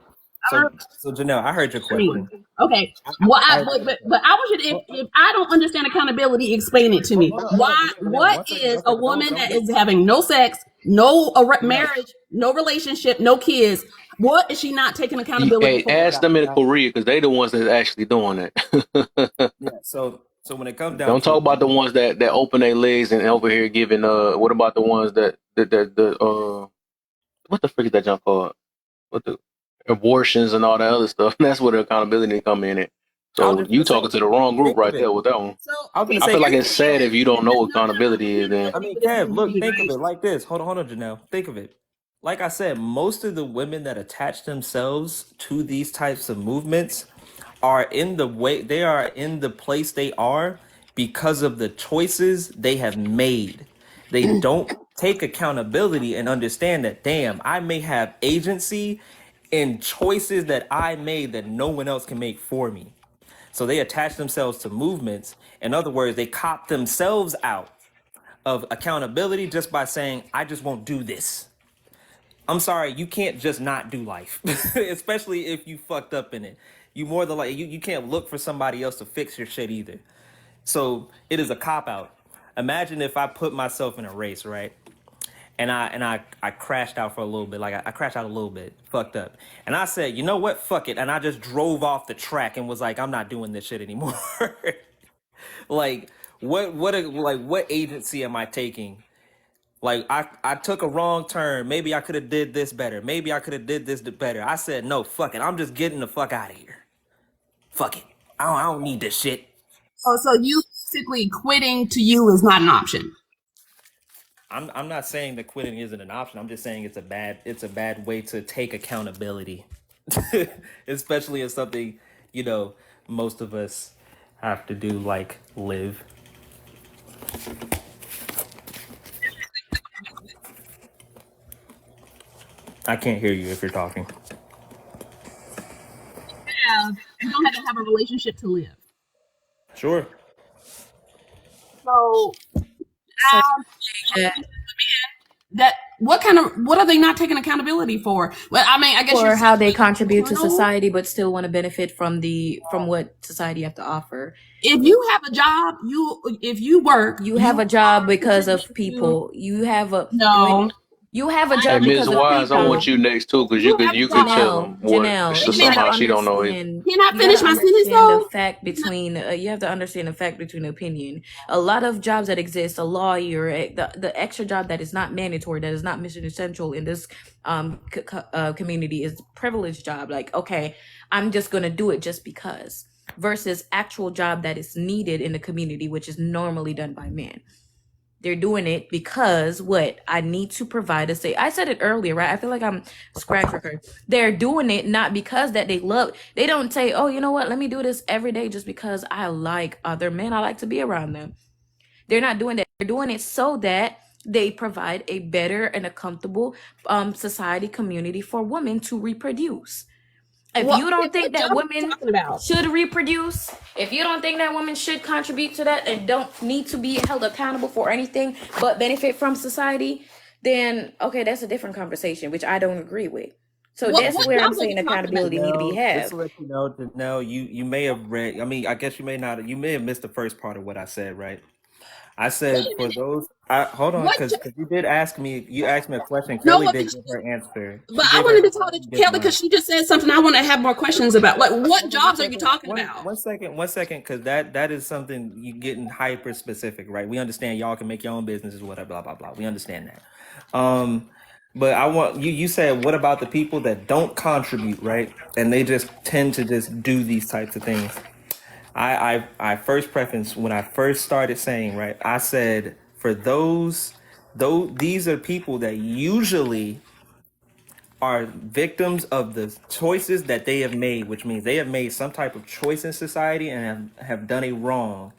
Janelle, I heard your I mean, question. okay. But I want you to, if I don't understand accountability, explain it to me. What is a woman that is having no sex, no marriage, no relationship, no kids? What is she not taking accountability Hey, for? ask them in Korea, because they the ones that's actually doing that. Yeah. So when it comes down Don't to talk it, about the ones that open their legs and over here giving. What about the ones that what the freak is that junk called? What the abortions and all that other stuff? That's where the accountability come in it. I was So just you gonna say, talking to the wrong group think of right it. there with that one. I was gonna I say, feel like it's sad if you don't know what accountability is. Then I mean, Kev, look, think of it like this. Hold on, Janelle. Think of it. Like I said, most of the women that attach themselves to these types of movements are in the place they are because of the choices they have made. They don't take accountability and understand that, damn, I may have agency in choices that I made that no one else can make for me. So they attach themselves to movements. In other words, they cop themselves out of accountability just by saying, I just won't do this. I'm sorry, you can't just not do life, especially if you fucked up in it. You more than like you can't look for somebody else to fix your shit either. So it is a cop out. Imagine if I put myself in a race, right? And I crashed out for a little bit, like I crashed out a little bit, fucked up. And I said, you know what, fuck it. And I just drove off the track and was like, I'm not doing this shit anymore. Like, what agency am I taking? Like, I took a wrong turn. Maybe I could have did this better. Maybe I could have did this better. I said, no, fuck it. I'm just getting the fuck out of here. Fuck it. I don't need this shit. Oh, so you basically quitting to you is not an option. I'm not saying that quitting isn't an option. I'm just saying it's a bad way to take accountability. Especially in something, most of us have to do, like live. I can't hear you if you're talking. You don't have to have a relationship to live. Sure. So that what are they not taking accountability for? Well, I mean, I guess For how they contribute to society, but still want to benefit from what society have to offer. If you have a job, if you work, you have a job because of people. You have a Hey, job Ms. because of Wise, I people. want you next too, because you could tell them what somehow she don't know it. Can I finish my sentence though? You have to understand the fact between opinion. A lot of jobs that exist, a lawyer, the extra job that is not mandatory, that is not mission essential in this community is privileged job. Like, okay, I'm just gonna do it just because. Versus actual job that is needed in the community, which is normally done by men. They're doing it because I need to provide a say. I said it earlier, right? I feel like I'm scratch record. They're doing it not because that they don't say, oh, you know what? Let me do this every day just because I like other men. I like to be around them. They're not doing that. They're doing it so that they provide a better and a comfortable society community for women to reproduce. If What you don't what think that job are you women talking about? should reproduce, if you don't think that women should contribute to that and don't need to be held accountable for anything but benefit from society, then okay, that's a different conversation, which I don't agree with. So that's What where I'm jobs are saying you talking about? accountability need to be Janelle, just to have. let you know, Janelle, you may have read. I mean, I guess you may not. You may have missed the first part of what I said, right? I Wait said a for minute. those. Hold on, What? because you did ask me. You asked me a question. No, Kelly but did give her answer. but She I gave her wanted to answer. talk Let to me give Kelly mine. because she just said something I want to have more questions about. Like, what Hold on one jobs are you second. talking about? One second, because that is something you getting hyper specific, right? We understand y'all can make your own businesses, whatever, blah blah blah. We understand that. But I want you. You said what about the people that don't contribute, right? And they just tend to just do these types of things. I first preference when I first started saying, right, I said for these are people that usually are victims of the choices that they have made, which means they have made some type of choice in society and have done a wrong,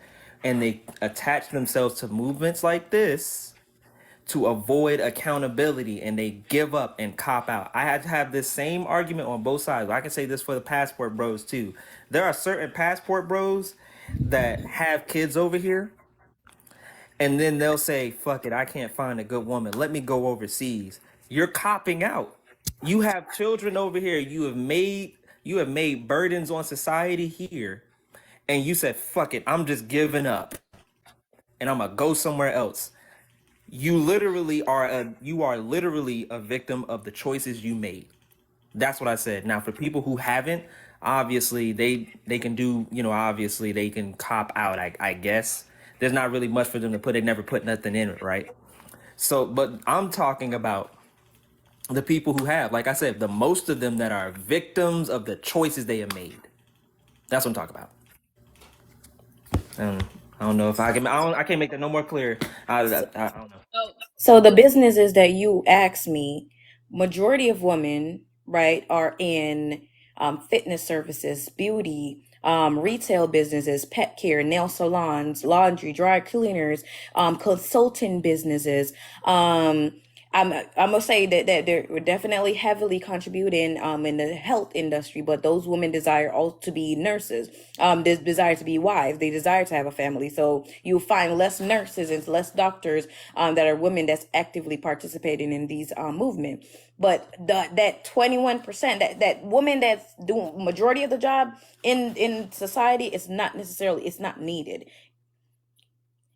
and they attach themselves to movements like this to avoid accountability, and they give up and cop out. I had to have this same argument on both sides. I can say this for the passport bros too. There are certain passport bros that have kids over here, and then they'll say, fuck it, I can't find a good woman. Let me go overseas. You're copping out. You have children over here. You have made burdens on society here. And you said, fuck it, I'm just giving up. And I'm gonna go somewhere else. You are literally a victim of the choices you made. That's what I said. Now for people who haven't, obviously they can do, obviously they can cop out, I guess. There's not really much for them to put. They never put nothing in it, right? So, but I'm talking about the people who have, like I said, the most of them that are victims of the choices they have made. That's what I'm talking about. I don't know if I can't make that no more clear. I don't know. So the businesses that you asked me, majority of women, right, are in fitness services, beauty, retail businesses, pet care, nail salons, laundry, dry cleaners, consulting businesses. I'm gonna say that they're definitely heavily contributing in the health industry, but those women desire also to be nurses. They desire to be wives. They desire to have a family. So you'll find less nurses and less doctors that are women that's actively participating in these movement. But that 21%, that woman that's doing majority of the job in society is not necessarily, it's not needed.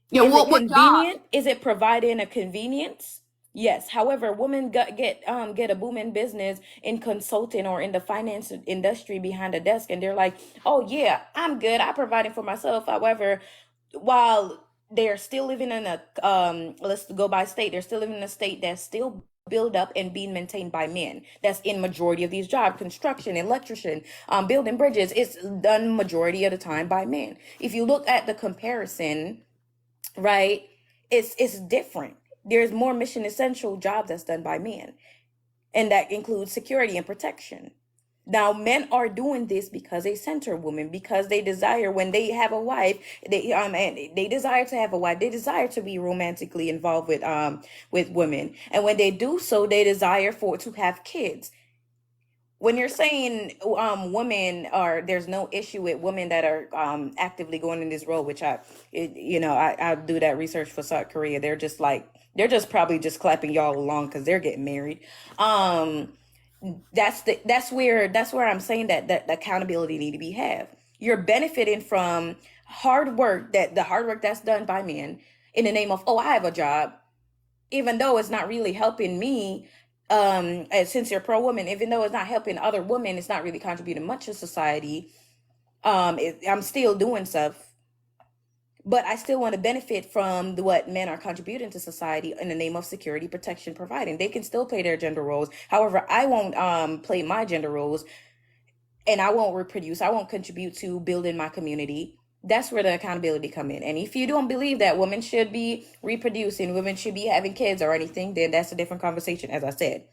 Yeah, Is it what job? convenient? Is it providing a convenience? Yes. However, women get a booming business in consulting or in the finance industry behind a desk, and they're like, "Oh yeah, I'm good. I providing for myself." However, while they're still living in a let's go by state, they're still living in a state that's still built up and being maintained by men. That's in majority of these jobs: construction, electrician, building bridges. It's done majority of the time by men. If you look at the comparison, right, it's different. There's more mission essential jobs that's done by men, and that includes security and protection. Now men are doing this because they center women, because they desire, when they have a wife, and they desire to have a wife, they desire to be romantically involved with women, and when they do so, they desire to have kids. When you're saying women are, there's no issue with women that are actively going in this role, which I do that research for South Korea. They're just probably just clapping y'all along because they're getting married. That's where I'm saying that the accountability need to be have. You're benefiting from hard work, the hard work that's done by men in the name of, oh, I have a job, even though it's not really helping me. Since you're pro woman, even though it's not helping other women, it's not really contributing much to society. I'm still doing stuff, but I still want to benefit from what men are contributing to society in the name of security, protection, providing. They can still play their gender roles. However, I won't play my gender roles, and I won't reproduce. I won't contribute to building my community. That's where the accountability come in. And if you don't believe that women should be reproducing, women should be having kids or anything, then that's a different conversation, as I said.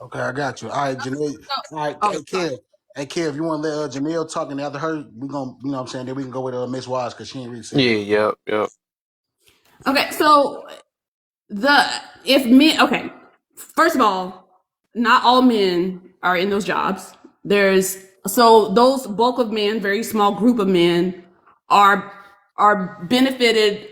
Okay, I got you. All right, Janelle. All right, hey, Kev, if you want to let Janelle talk, and after her, we gonna, you know what I'm saying, then we can go with Miss Wise because she ain't really said anything. Yep. Okay, so first of all, not all men are in those jobs. So those bulk of men, very small group of men, are benefited.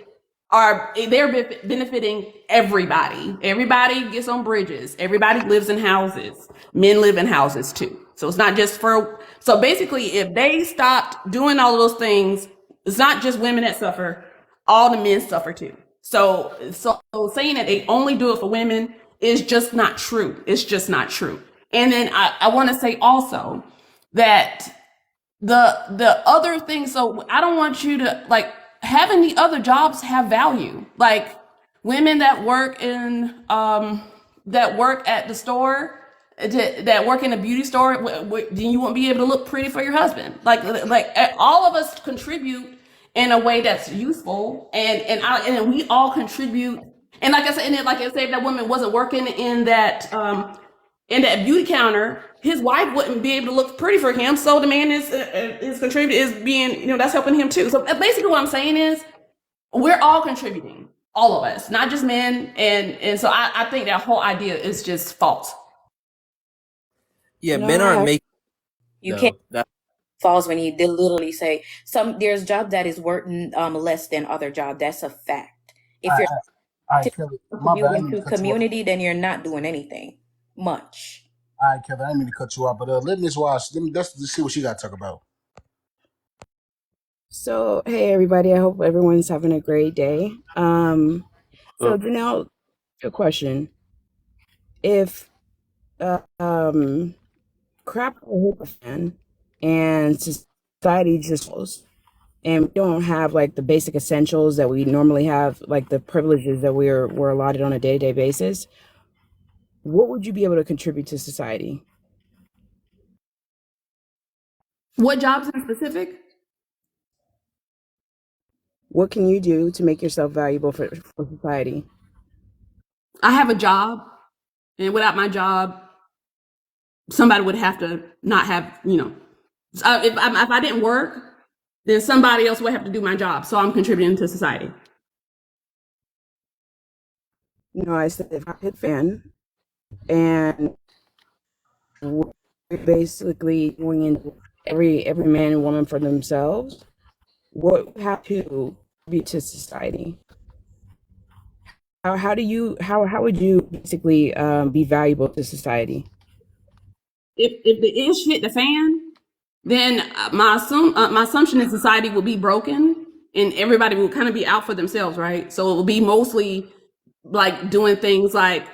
They're benefiting everybody. Everybody gets on bridges. Everybody lives in houses. Men live in houses too. So it's not just for. So basically, if they stopped doing all of those things, it's not just women that suffer. All the men suffer too. So saying that they only do it for women is just not true. It's just not true. And then I want to say also that the other thing, so I don't want you to like having the other jobs have value. Like women that work in that work at the store, that work in a beauty store, then you won't be able to look pretty for your husband. Like all of us contribute in a way that's useful, and we all contribute. And like I said, and then, like I said, if that woman wasn't working in that beauty counter, his wife wouldn't be able to look pretty for him. So the man is contributing, is being, that's helping him too. So basically what I'm saying is we're all contributing, all of us, not just men. And so I think that whole idea is just false. Yeah, men aren't making. You No, can't that false when you literally say there's job that is worth less than other job. That's a fact. If you're All right, Kelly. My bad. I didn't mean to cut you off. community, then you're not doing anything much. All right, Kelly. I didn't mean to cut you off, but let Miss Wash. Let's see what she got to talk about. So, hey everybody, I hope everyone's having a great day. So Janelle, a question. If crap a fan and society just and we don't have like the basic essentials that we normally have, like the privileges that we're allotted on a day-to-day basis, what would you be able to contribute to society? What jobs in specific? What can you do to make yourself valuable for society? I have a job, and without my job, somebody would have to not have, if I didn't work, then somebody else would have to do my job. So I'm contributing to society. I said if I hit fan and we're basically going into every man and woman for themselves, what have to be to society? How would you basically be valuable to society? If the ish hit the fan, then my assumption is society will be broken and everybody will kind of be out for themselves, right? So it will be mostly like doing things like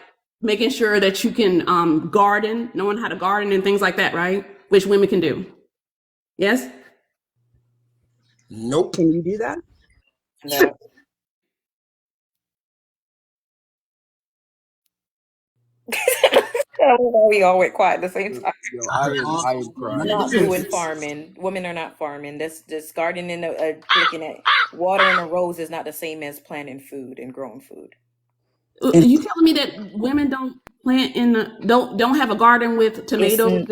making sure that you can garden, knowing how to garden and things like that, right? Which women can do. Yes? Nope. Can you do that? No. We all went quiet at the same time. Not doing farming. Women are not farming. That's just gardening, looking at watering a rose is not the same as planting food and growing food. Are you telling me that women don't plant don't have a garden with tomatoes?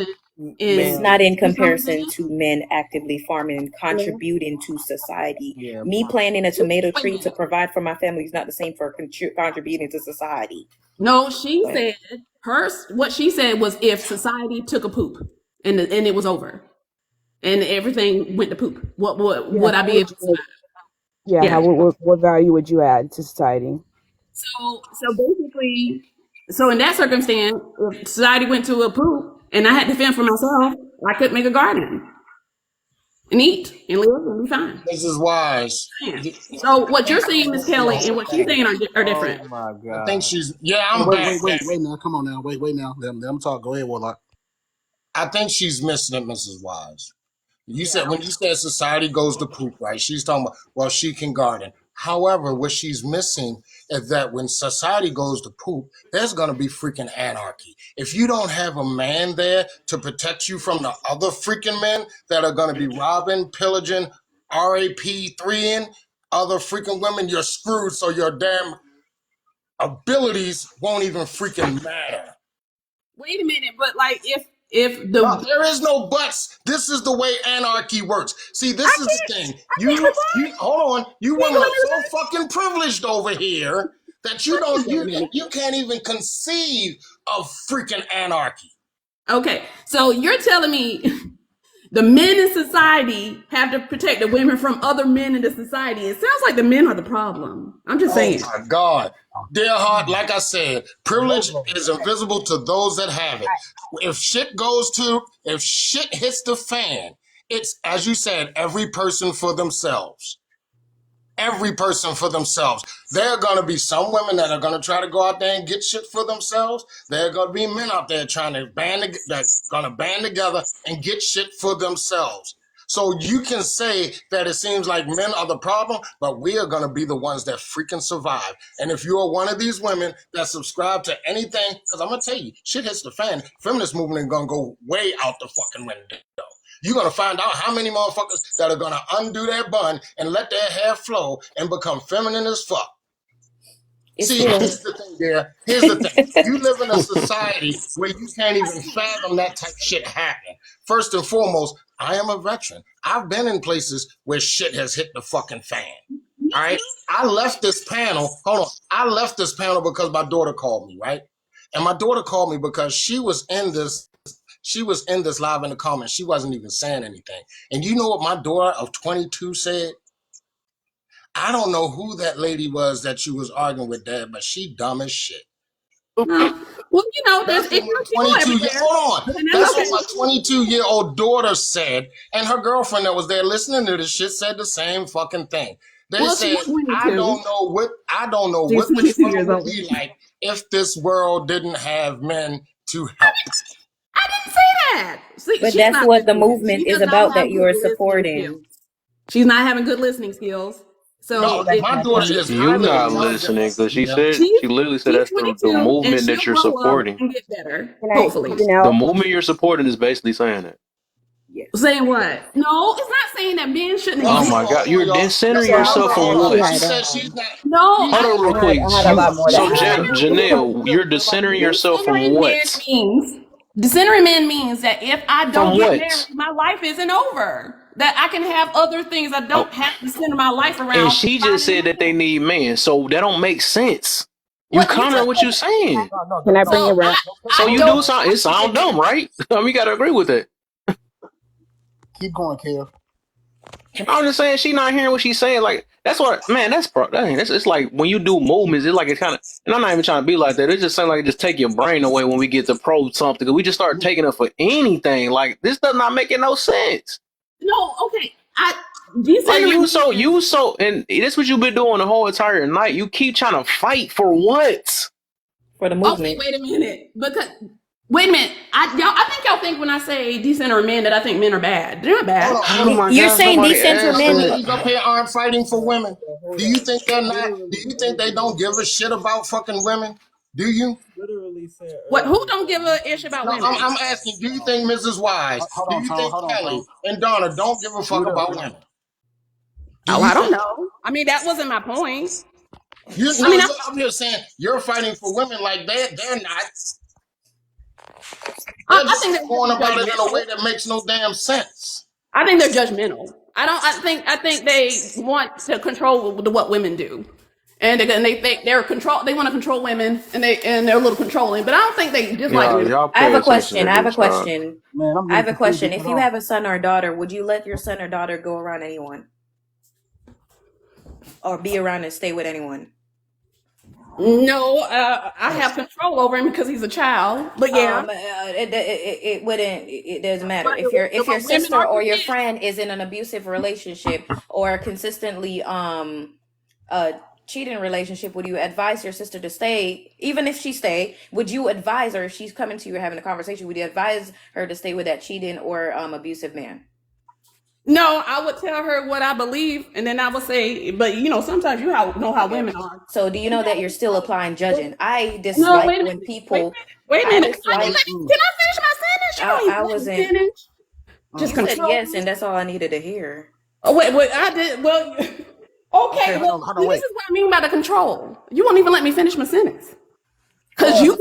It's not in comparison to men actively farming and contributing to society. Me planting a tomato tree to provide for my family is not the same for contributing to society. No, said what she said was if society took a poop and it was over and everything went to poop, what would I be able to? Yeah. What value would you add to society? So basically, in that circumstance, if society went to a poop and I had to fend for myself, I could make a garden and eat and live and be fine. This is wise. So what you're saying, Miss Kelly, and what she's saying are different. Oh my God. I think I'm back. Wait now. Come on now. Wait now. Let them talk. Go ahead, Warlock. I think she's missing it, Mrs. Wise. Said when you said society goes to poop, right? She's talking about, well, she can garden. However, what she's missing is that when society goes to poop, there's going to be freaking anarchy. If you don't have a man there to protect you from the other freaking men that are going to be robbing, pillaging, RAP3ing other freaking women, you're screwed. So your damn abilities won't even freaking matter. Wait a minute, but like no, there is no buts. This is the way anarchy works. See, this is the thing. You hold on. You women are so fucking privileged over here that you can't even conceive of freaking anarchy. Okay, so you're telling me the men in society have to protect the women from other men in the society. It sounds like the men are the problem. I'm just Oh saying. my God. Dear heart, like I said, privilege is invisible to those that have it. If shit hits the fan, it's, as you said, every person for themselves. Every person for themselves. There are going to be some women that are going to try to go out there and get shit for themselves. There are going to be men out there trying to band together and get shit for themselves. So you can say that it seems like men are the problem, but we are going to be the ones that freaking survive. And if you are one of these women that subscribe to anything, because I'm going to tell you, shit hits the fan, feminist movement is going to go way out the fucking window. You're going to find out how many motherfuckers that are going to undo their bun and let their hair flow and become feminine as fuck. See, here's the thing, dear. Here's the thing. You live in a society where you can't even fathom that type of shit happening. First and foremost, I am a veteran. I've been in places where shit has hit the fucking fan. All right? I left this panel. Hold on. I left this panel because my daughter called me, right? And my daughter called me because she was in this live in the comments. She wasn't even saying anything. And you know what my daughter of 22 said? I don't know who that lady was that you was arguing with, Dad, but she dumb as shit. No. Well, you know, there's ignorant people everywhere. Hold on. That's what my 22-year-old daughter said. And her girlfriend that was there listening to this shit said the same fucking thing. They said, I don't know what this world would be like if this world didn't have men to help. I didn't say that. See, But that's what the movement is about that you are supporting. She's not having good listening skills. So no, my daughter is you're not listening because she said she literally said that's the movement that you're supporting. And get better, hopefully. The movement you're supporting is basically saying that. Yes. Saying what? No, it's not saying that men shouldn't. Oh my God, you're decentering yourself from what? She said she's not. No. Hold on, real quick. So Janelle, you're decentering yourself from what? Decentering men means that if I don't get married, my life isn't over. That I can have other things. I don't have to center my life around. And she just said that they need men, so that don't make sense. You counter what you're saying. Can I bring it up? So you do sound, it sounds dumb, right? I mean, you gotta agree with it. Keep going, Kev. I'm just saying she not hearing what she's saying. Like that's what, man. It's like when you do movements, it's like it's kind of. And I'm not even trying to be like that. It's just saying like just take your brain away when we get to probe something. Cause we just start taking it for anything. Like this does not make no sense. No, okay. And this what you've been doing the whole entire night. You keep trying to fight for what? For the movement. Okay, wait a minute. Wait a minute. I think y'all think when I say decenter men that I think men are bad. They're not bad. You're saying decenter men. These up here aren't fighting for women. Do you think they're not? Do you think they don't give a shit about fucking women? Do you? Literally said. What? Who don't give a ish about women? I'm asking. Do you think Mrs. Wise? Do you think Kelly and Donna don't give a fuck about women? I don't know. I mean, that wasn't my point. I'm just saying you're fighting for women like they're not. I think they're going about it in a way that makes no damn sense. I think they're judgmental. I think they want to control what women do, and they think they're control. They want to control women, and they're a little controlling. But I don't think they dislike women. I have a question. I have a question. If you have a son or a daughter, would you let your son or daughter go around anyone, or be around and stay with anyone? No, I have control over him because he's a child. But yeah, it wouldn't. It doesn't matter if your sister or your friend is in an abusive relationship or consistently cheating relationship. Would you advise your sister to stay, even if she stay? Would you advise her if she's coming to you or having a conversation? Would you advise her to stay with that cheating or abusive man? No, I would tell her what I believe, and then I would say, but sometimes you know how women are. So do you know that you're still applying judging? I dislike when people. Wait a minute. Can I finish my sentence? I wasn't. Just said yes, and that's all I needed to hear. Oh wait, I did. Well, okay. Well, this is what I mean by the control. You won't even let me finish my sentence. Because you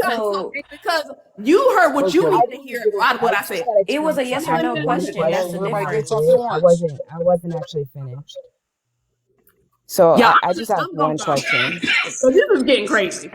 heard what you need to hear out of what I said. It was a yes or no question. That's the difference. I wasn't actually finished. So yeah, I just have one question. So this is getting crazy.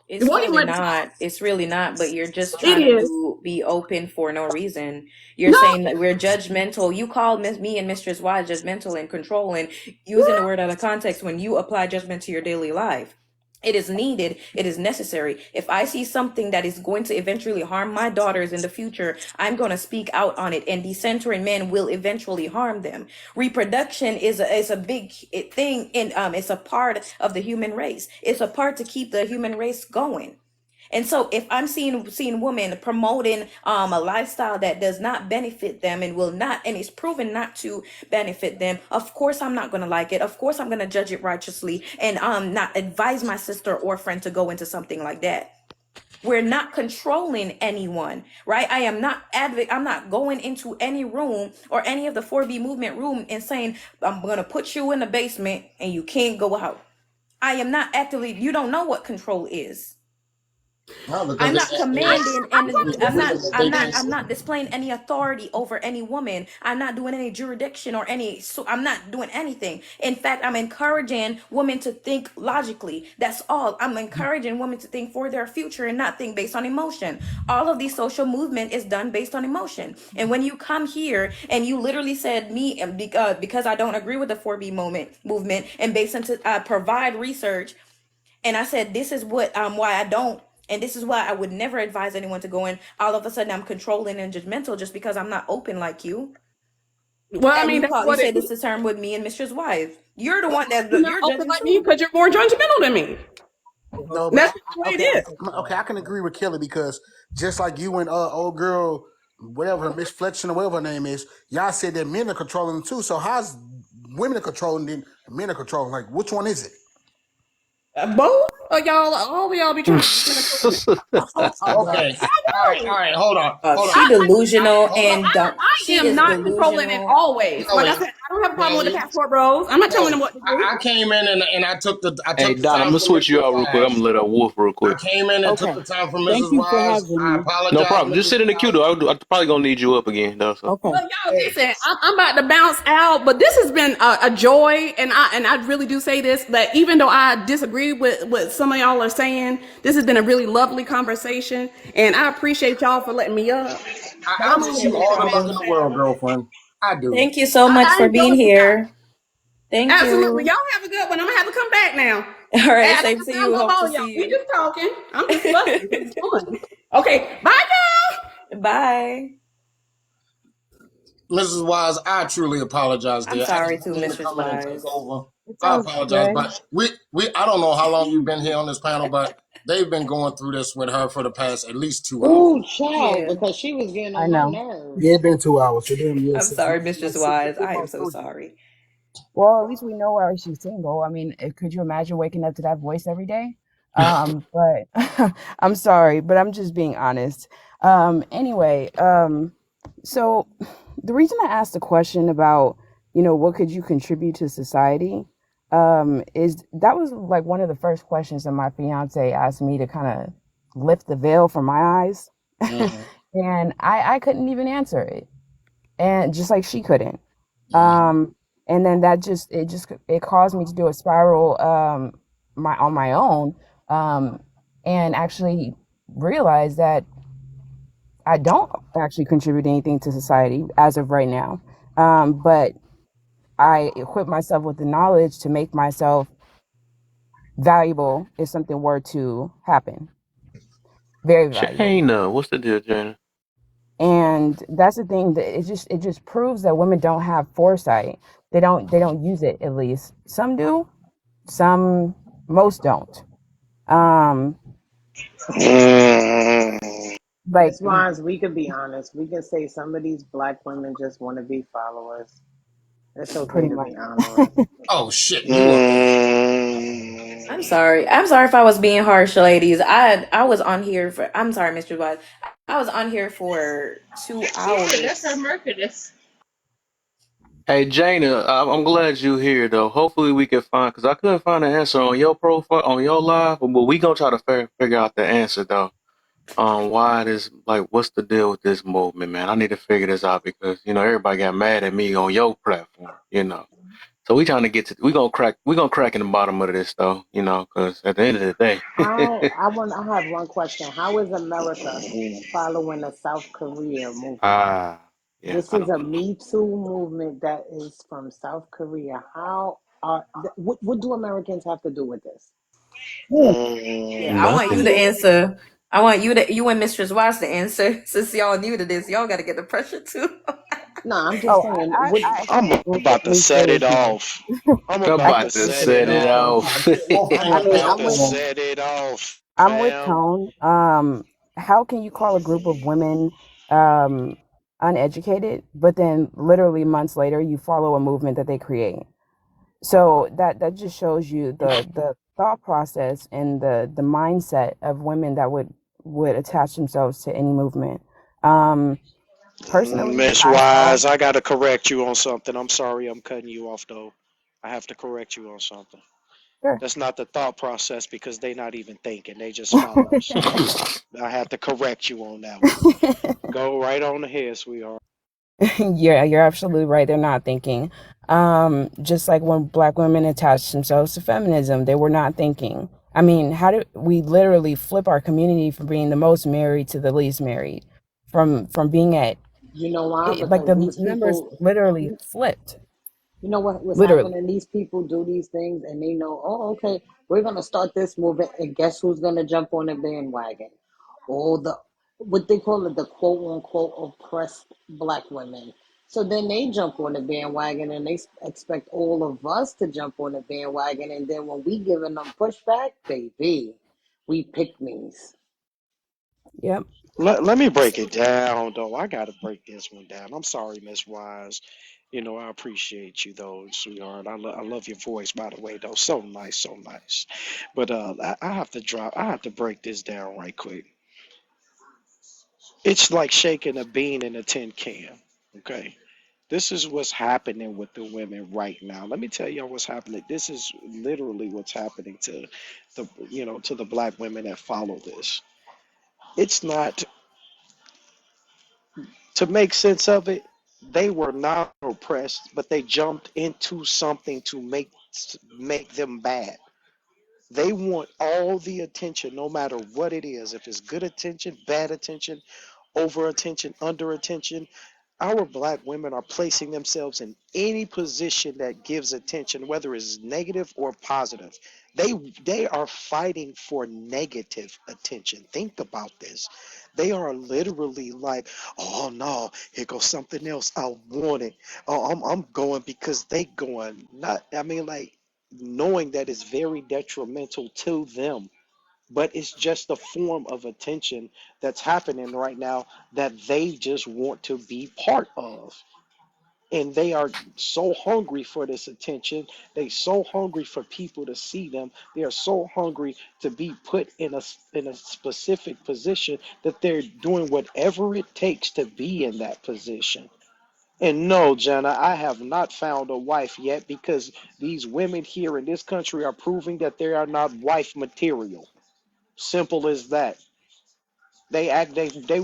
It's William really let me talk. not. It's really not, but you're just It trying is. to be open for no reason. You're No. saying that we're judgmental. You called me and Mistress Wise judgmental and controlling, using the word out of context when you apply judgment to your daily life. It is needed. It is necessary. If I see something that is going to eventually harm my daughters in the future, I'm going to speak out on it, and decentering men will eventually harm them. Reproduction is a big thing, and it's a part of the human race. It's a part to keep the human race going. And so if I'm seeing women promoting a lifestyle that does not benefit them and will not, and is proven not to benefit them, of course I'm not going to like it. Of course I'm going to judge it righteously and not advise my sister or friend to go into something like that. We're not controlling anyone, right? I'm not going into any room or any of the 4B movement room and saying, I'm going to put you in the basement and you can't go out. I am not actively, you don't know what control is. No, because I'm not commanding, and I'm not displaying any authority over any woman. I'm not doing any jurisdiction or I'm not doing anything. In fact, I'm encouraging women to think logically. That's all. I'm encouraging women to think for their future and not think based on emotion. All of these social movement is done based on emotion. And when you come here and you literally said me, because I don't agree with the 4B movement, and based on provide research, and I said this is what why I don't. And this is why I would never advise anyone to go in. All of a sudden, I'm controlling and judgmental just because I'm not open like you. Well, I And mean, you say this is term with me and Mistress Wife. You're the one that you're not open like me because you're more judgmental than me. No, but That's the way okay, it is. okay, I can agree with Kelly because just like you and old girl, whatever Miss Fletcher or whatever her name is, y'all said that men are controlling them too. So how's women are controlling then men are controlling? Like, which one is it? Both of y'all, all of y'all be trying to Okay. All right. Hold on. She delusional and I am not controlling in all ways. Like I said, I don't have a problem with the passport bros. I'm not telling them what to do. I came in and I took the Hey, Don, I'm gonna switch you out real quick. I'm gonna let her wolf real quick. I came in and took the time for Thank Mrs. you for Wise. having I me. apologize. No problem. Just sit in the queue though. I'm probably gonna need you up again though. So. Okay. Well, y'all, listen, I'm about to bounce out, but this has been a joy, and I really do say this, that even though I disagree with what some of y'all are saying, this has been a really lovely conversation, and I appreciate y'all for letting me up. I wish you all the luck in the world, girlfriend. I do. Thank you so much for being here. Thank Absolutely. you. Y'all have a good one. I'm gonna have to come back now. All right, And same to you. Hope to see We you. just talking. I'm just fussing. It's fun. Okay, bye y'all. Bye. Mrs. Wise, I truly apologize. I'm Dear. sorry I too, didn't mean to Mistress come in and take Wise. over. I apologize, but we I don't know how long you've been here on this panel, but they've been going through this with her for the past at least 2 hours. Ooh, child, Yeah. because she was getting I on my know. nerves. Yeah, it's been 2 hours. So then, I'm sorry, Mistress Wise. I am so sorry. Well, at least we know why she's single. I mean, could you imagine waking up to that voice every day? But I'm sorry, but I'm just being honest. Anyway, so the reason I asked the question about, what could you contribute to society, is that was like one of the first questions that my fiance asked me to kind of lift the veil from my eyes. And I couldn't even answer it. And just like she couldn't. And then it caused me to do a spiral on my own, and actually realize that I don't actually contribute anything to society as of right now. But I equip myself with the knowledge to make myself valuable if something were to happen. Very valuable. Jana, what's the deal, Jana? And that's the thing, that it just proves that women don't have foresight. They don't use it, at least. Some do, most don't. Like, As far as we could be honest, we can say some of these black women just want to be followers. It's okay pretty to much. be honest. Oh shit, I'm sorry. I'm sorry if I was being harsh, ladies. I was on here for. I'm sorry, Mr. Wise. I was on here for 2 hours. That's her Merchandise. Hey, Jana, I'm glad you're here though. Hopefully we can find, because I couldn't find an answer on your profile, on your live, but we gonna try to figure out the answer though. Why this, like, what's the deal with this movement, man? I need to figure this out because, everybody got mad at me on your platform, So we gonna crack in the bottom of this though, you know, because at the end of the day, I have one question. How is America following the South Korea movement? ah, yeah, This I is don't a know. Me Too movement that is from South Korea. What do Americans have to do with this? Yeah, I want you Nothing. to answer. I want you and Mistress Watts to answer since y'all new to this. Y'all got to get the pressure too. No, I'm just Oh, saying. I I'm actually agree with about to set it Mister. off. I'm I'm about I to about to set it set it off. off. I I'm mean, about to set it off, I'm with fam. Tone. How can you call a group of women um uneducated, but then literally months later you follow a movement that they create? So that just shows you the thought process and the mindset of women that would attach themselves to any movement. Um, Personally, Miss I follow. Wise, I gotta correct you on something. I'm sorry I'm cutting you off though. I have to correct you on something. Sure. That's not the thought process because they not even thinking. They just followers. I have to correct you on that one. Go right on ahead, sweetheart. Yeah, you're absolutely right. They're not thinking. Just like when black women attached themselves to feminism, they were not thinking. I mean, how did we literally flip our community from being the most married to the least married? From being at You know why? like Because the these numbers people, literally flipped. you know what was Literally. happening? These people do these things and they know, oh, okay, we're gonna start this movement, and guess who's gonna jump on the bandwagon? All the what they call it, the quote unquote oppressed black women. So then they jump on the bandwagon and they expect all of us to jump on the bandwagon, and then when we giving them pushback, baby, we pick me's. Yep. Let me break it down though. I gotta break this one down. I'm sorry, Miss Wise. You know, I appreciate you though, sweetheart. I love your voice, by the way, though. So nice, so nice. But I have to I have to break this down right quick. It's like shaking a bean in a tin can. Okay. This is what's happening with the women right now. Let me tell y'all what's happening. This is literally what's happening to to the black women that follow this. It's not to make sense of it. They were not oppressed, but they jumped into something to make them bad. They want all the attention, no matter what it is. If it's good attention, bad attention, over attention, under attention, our black women are placing themselves in any position that gives attention, whether it's negative or positive. They are fighting for negative attention. Think about this. They are literally like, oh no, here goes something else. I want it. Oh, I'm going because they going. Not, I mean, like knowing that it's very detrimental to them, but it's just a form of attention that's happening right now that they just want to be part of. And they are so hungry for this attention. They so hungry for people to see them. They are so hungry to be put in a specific position that they're doing whatever it takes to be in that position. And no, Jenna, I have not found a wife yet because these women here in this country are proving that they are not wife material. Simple as that. They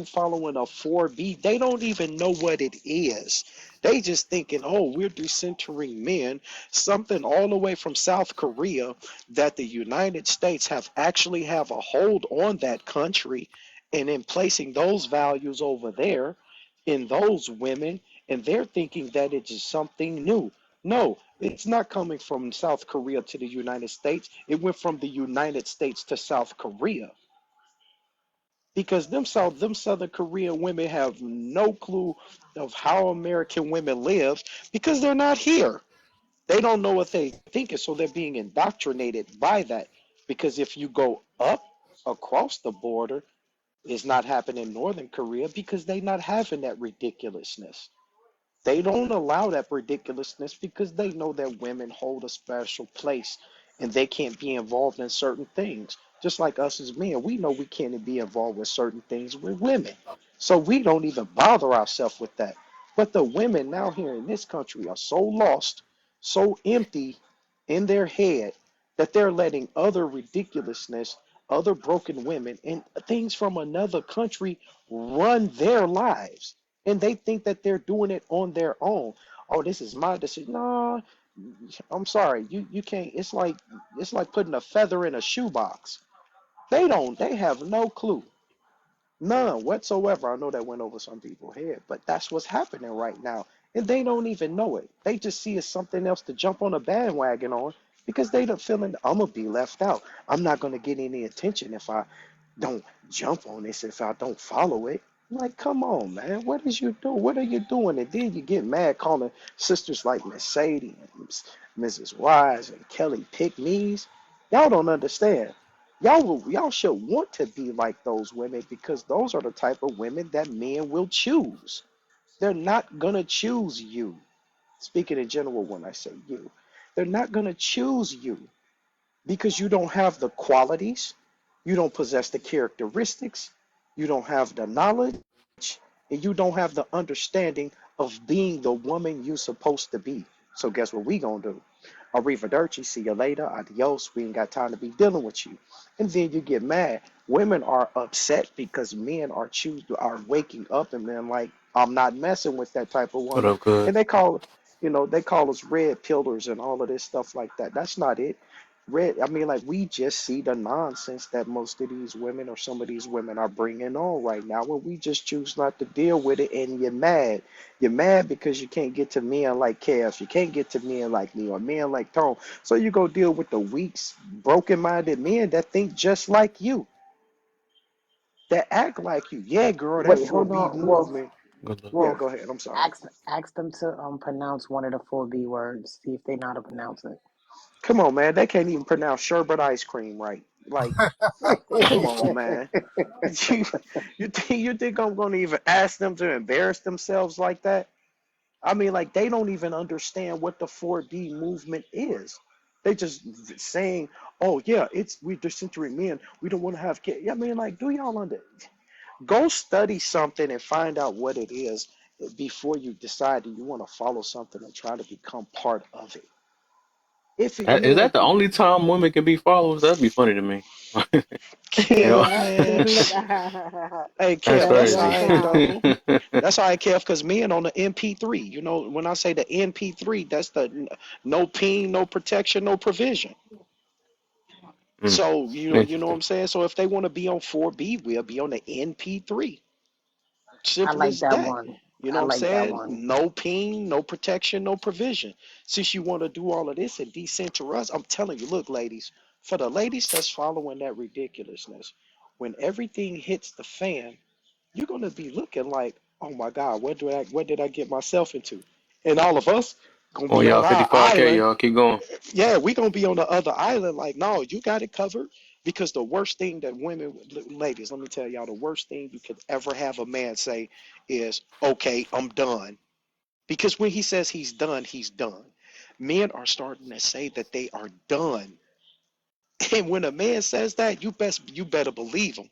following a 4B. They don't even know what it is. They just thinking, oh, we're decentering men, something all the way from South Korea that the United States have a hold on that country, and in placing those values over there in those women, and they're thinking that it is something new. No, it's not coming from South Korea to the United States. It went from the United States to South Korea because them Southern Korean women have no clue of how American women live because they're not here. They don't know what they think, so they're being indoctrinated by that. Because if you go up across the border, it's not happening in Northern Korea because they not having that ridiculousness. They don't allow that ridiculousness because they know that women hold a special place and they can't be involved in certain things. Just like us as men, we know we can't be involved with certain things with women. So we don't even bother ourselves with that. But the women now here in this country are so lost, so empty in their head that they're letting other ridiculousness, other broken women, and things from another country run their lives, and they think that they're doing it on their own. Oh, this is my decision. No, I'm sorry, you can't. It's like putting a feather in a shoebox. They have no clue. None whatsoever. I know that went over some people's head, but that's what's happening right now. And they don't even know it. They just see it something else to jump on a bandwagon on because they don't feeling I'm gonna be left out. I'm not gonna get any attention if I don't jump on this, if I don't follow it. Like, come on, man. What is you doing? What are you doing? And then you get mad calling sisters like Mercedes, Mrs. Wise, and Kelly pick me's. Y'all don't understand. Y'all should want to be like those women because those are the type of women that men will choose. They're not gonna choose you. Speaking in general when I say you, they're not gonna choose you because you don't have the qualities, you don't possess the characteristics, you don't have the knowledge, and you don't have the understanding of being the woman you're supposed to be. So guess what we gonna do? Arrivederci, see you later, adios, we ain't got time to be dealing with you. And then you get mad. Women are upset because men are waking up and then like, I'm not messing with that type of What woman. up, cuz? And they call us red pillars and all of this stuff like that. That's not it. I mean, like, we just see the nonsense that most of these women or some of these women are bringing on right now, and we just choose not to deal with it. And you're mad. You're mad because you can't get to men like Kev. You can't get to men like me or men like Tone. So you go deal with the weak, broken-minded men that think just like you, that act like you. Yeah, girl, that Wait, hold 4B on, Wolf. movement. Good luck. Yeah, Wolf, go ahead. I'm sorry. ask them to pronounce one of the 4B words. See if they know how to pronounce it. Come on, man. They can't even pronounce sherbet ice cream right. Like, come on, man. You you think I'm gonna even ask them to embarrass themselves like that? I mean, like, they don't even understand what the 4B movement is. They just saying, "Oh yeah, we're century men. We don't want to have kids." I mean, like, do y'all go study something and find out what it is before you decide that you want to follow something and try to become part of it. If it, I Is mean, that like, the only time women can be followers? That'd be funny to me. You know, Kev, man. Hey, that's Kev, That's that's all crazy. right, right though. Tone. That's all right, Kev, because men on the MP3, when I say the MP3, that's the no peen, no protection, no provision. Mm, So, you know what interesting. I'm saying? So if they want to be on 4B, we'll be on the NP3. I Simple like as that that. one. You know I what I'm like that saying? one. No peen, no protection, no provision. Since you want to do all of this and decenter us, I'm telling you, look, ladies, for the ladies that's following that ridiculousness, when everything hits the fan, you're gonna be looking like, oh my God, what did I get myself into? And all of us gonna Well, be on y'all our 55K, island. y'all keep going. Yeah, we gonna be on the other island. Like, no, you got it covered. Because the worst thing that ladies, let me tell y'all, the worst thing you could ever have a man say is, okay, I'm done. Because when he says he's done, he's done. Men are starting to say that they are done. And when a man says that, you better believe him.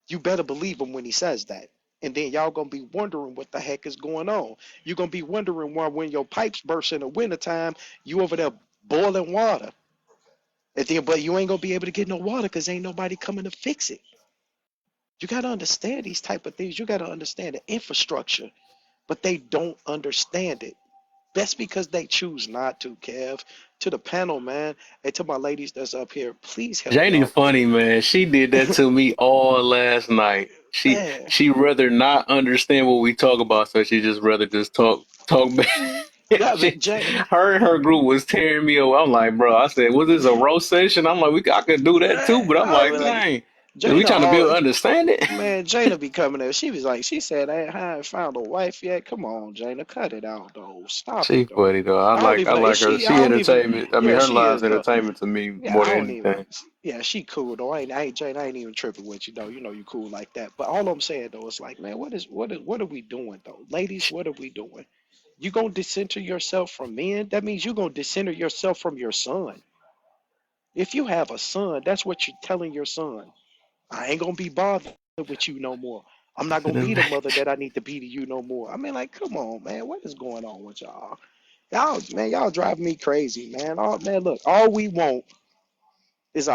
You better believe him when he says that. And then y'all gonna be wondering what the heck is going on. You're gonna be wondering why when your pipes burst in the wintertime, you over there boiling water. And then but you ain't gonna be able to get no water because ain't nobody coming to fix it. You gotta understand these type of things. You gotta understand the infrastructure, but they don't understand it. That's because they choose not to, Kev. To the panel, man, and to my ladies that's up here, please help me Janie out with funny, man. She did that it. to me all last night. She Man, she rather not understand what we talk about, so she just rather just talk back. yeah, She, but Jay, her and her group was tearing me away. I'm like, bro, I said, was this a roast session? I'm like, I could do that too, but I'm I like, was like, dang, is we Jana, trying to all build understanding? man, Jana be coming there. She was like, she said, I haven't found a wife yet. Come on, Jana, cut it out though. Stop She it though. funny though. I don't I even know. Is like her. she? I She don't even. entertainment. I mean, Yeah, her she lives is though. entertainment to me Yeah, more I than don't even. anything. Yeah, she cool though. Jane, I ain't even tripping with you though. You know you cool like that. But all I'm saying though is like, man, what are we doing though, ladies? What are we doing? You gonna decenter yourself from men? That means you gonna decenter yourself from your son. If you have a son, that's what you're telling your son. I ain't gonna be bothered with you no more. I'm not gonna be the mother that I need to be to you no more. I mean, like, come on, man. What is going on with y'all? Y'all drive me crazy, man. Man, look, all we want is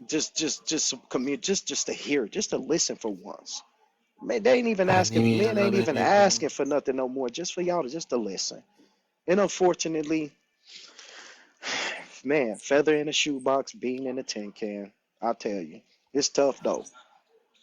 just some just to hear, just to listen for once. Man, they ain't even I asking. need Men ain't another even nigga. asking for nothing no more. Just for y'all to just to listen. And unfortunately, Man, feather in a shoebox, bean in a tin can. I tell you, it's tough though.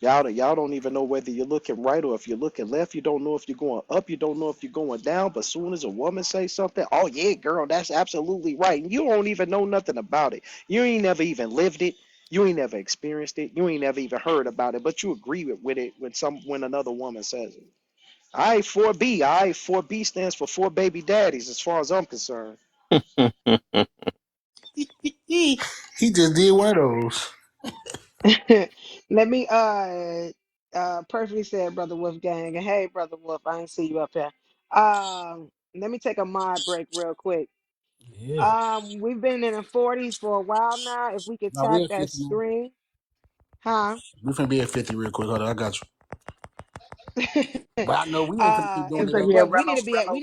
Y'all don't even know whether you're looking right or if you're looking left. You don't know if you're going up. You don't know if you're going down. But soon as a woman say something, oh yeah, girl, that's absolutely right. And you don't even know nothing about it. You ain't never even lived it. You ain't never experienced it. You ain't never even heard about it. But you agree with it when another woman says it. I 4B. I 4B stands for four baby daddies, as far as I'm concerned. He just did one of those. Let me perfectly said, Brother Wolfgang. And hey, Brother Wolf, I ain't see you up here. Let me take a mod break real quick. Yeah. We've been in the 40s for a while now. If we could No, we tap at that 50 now. screen, huh? We finna be at 50 real quick. Hold on, I got you. But I know we ain't finna keep doing And it though. Yeah, but we Rello. need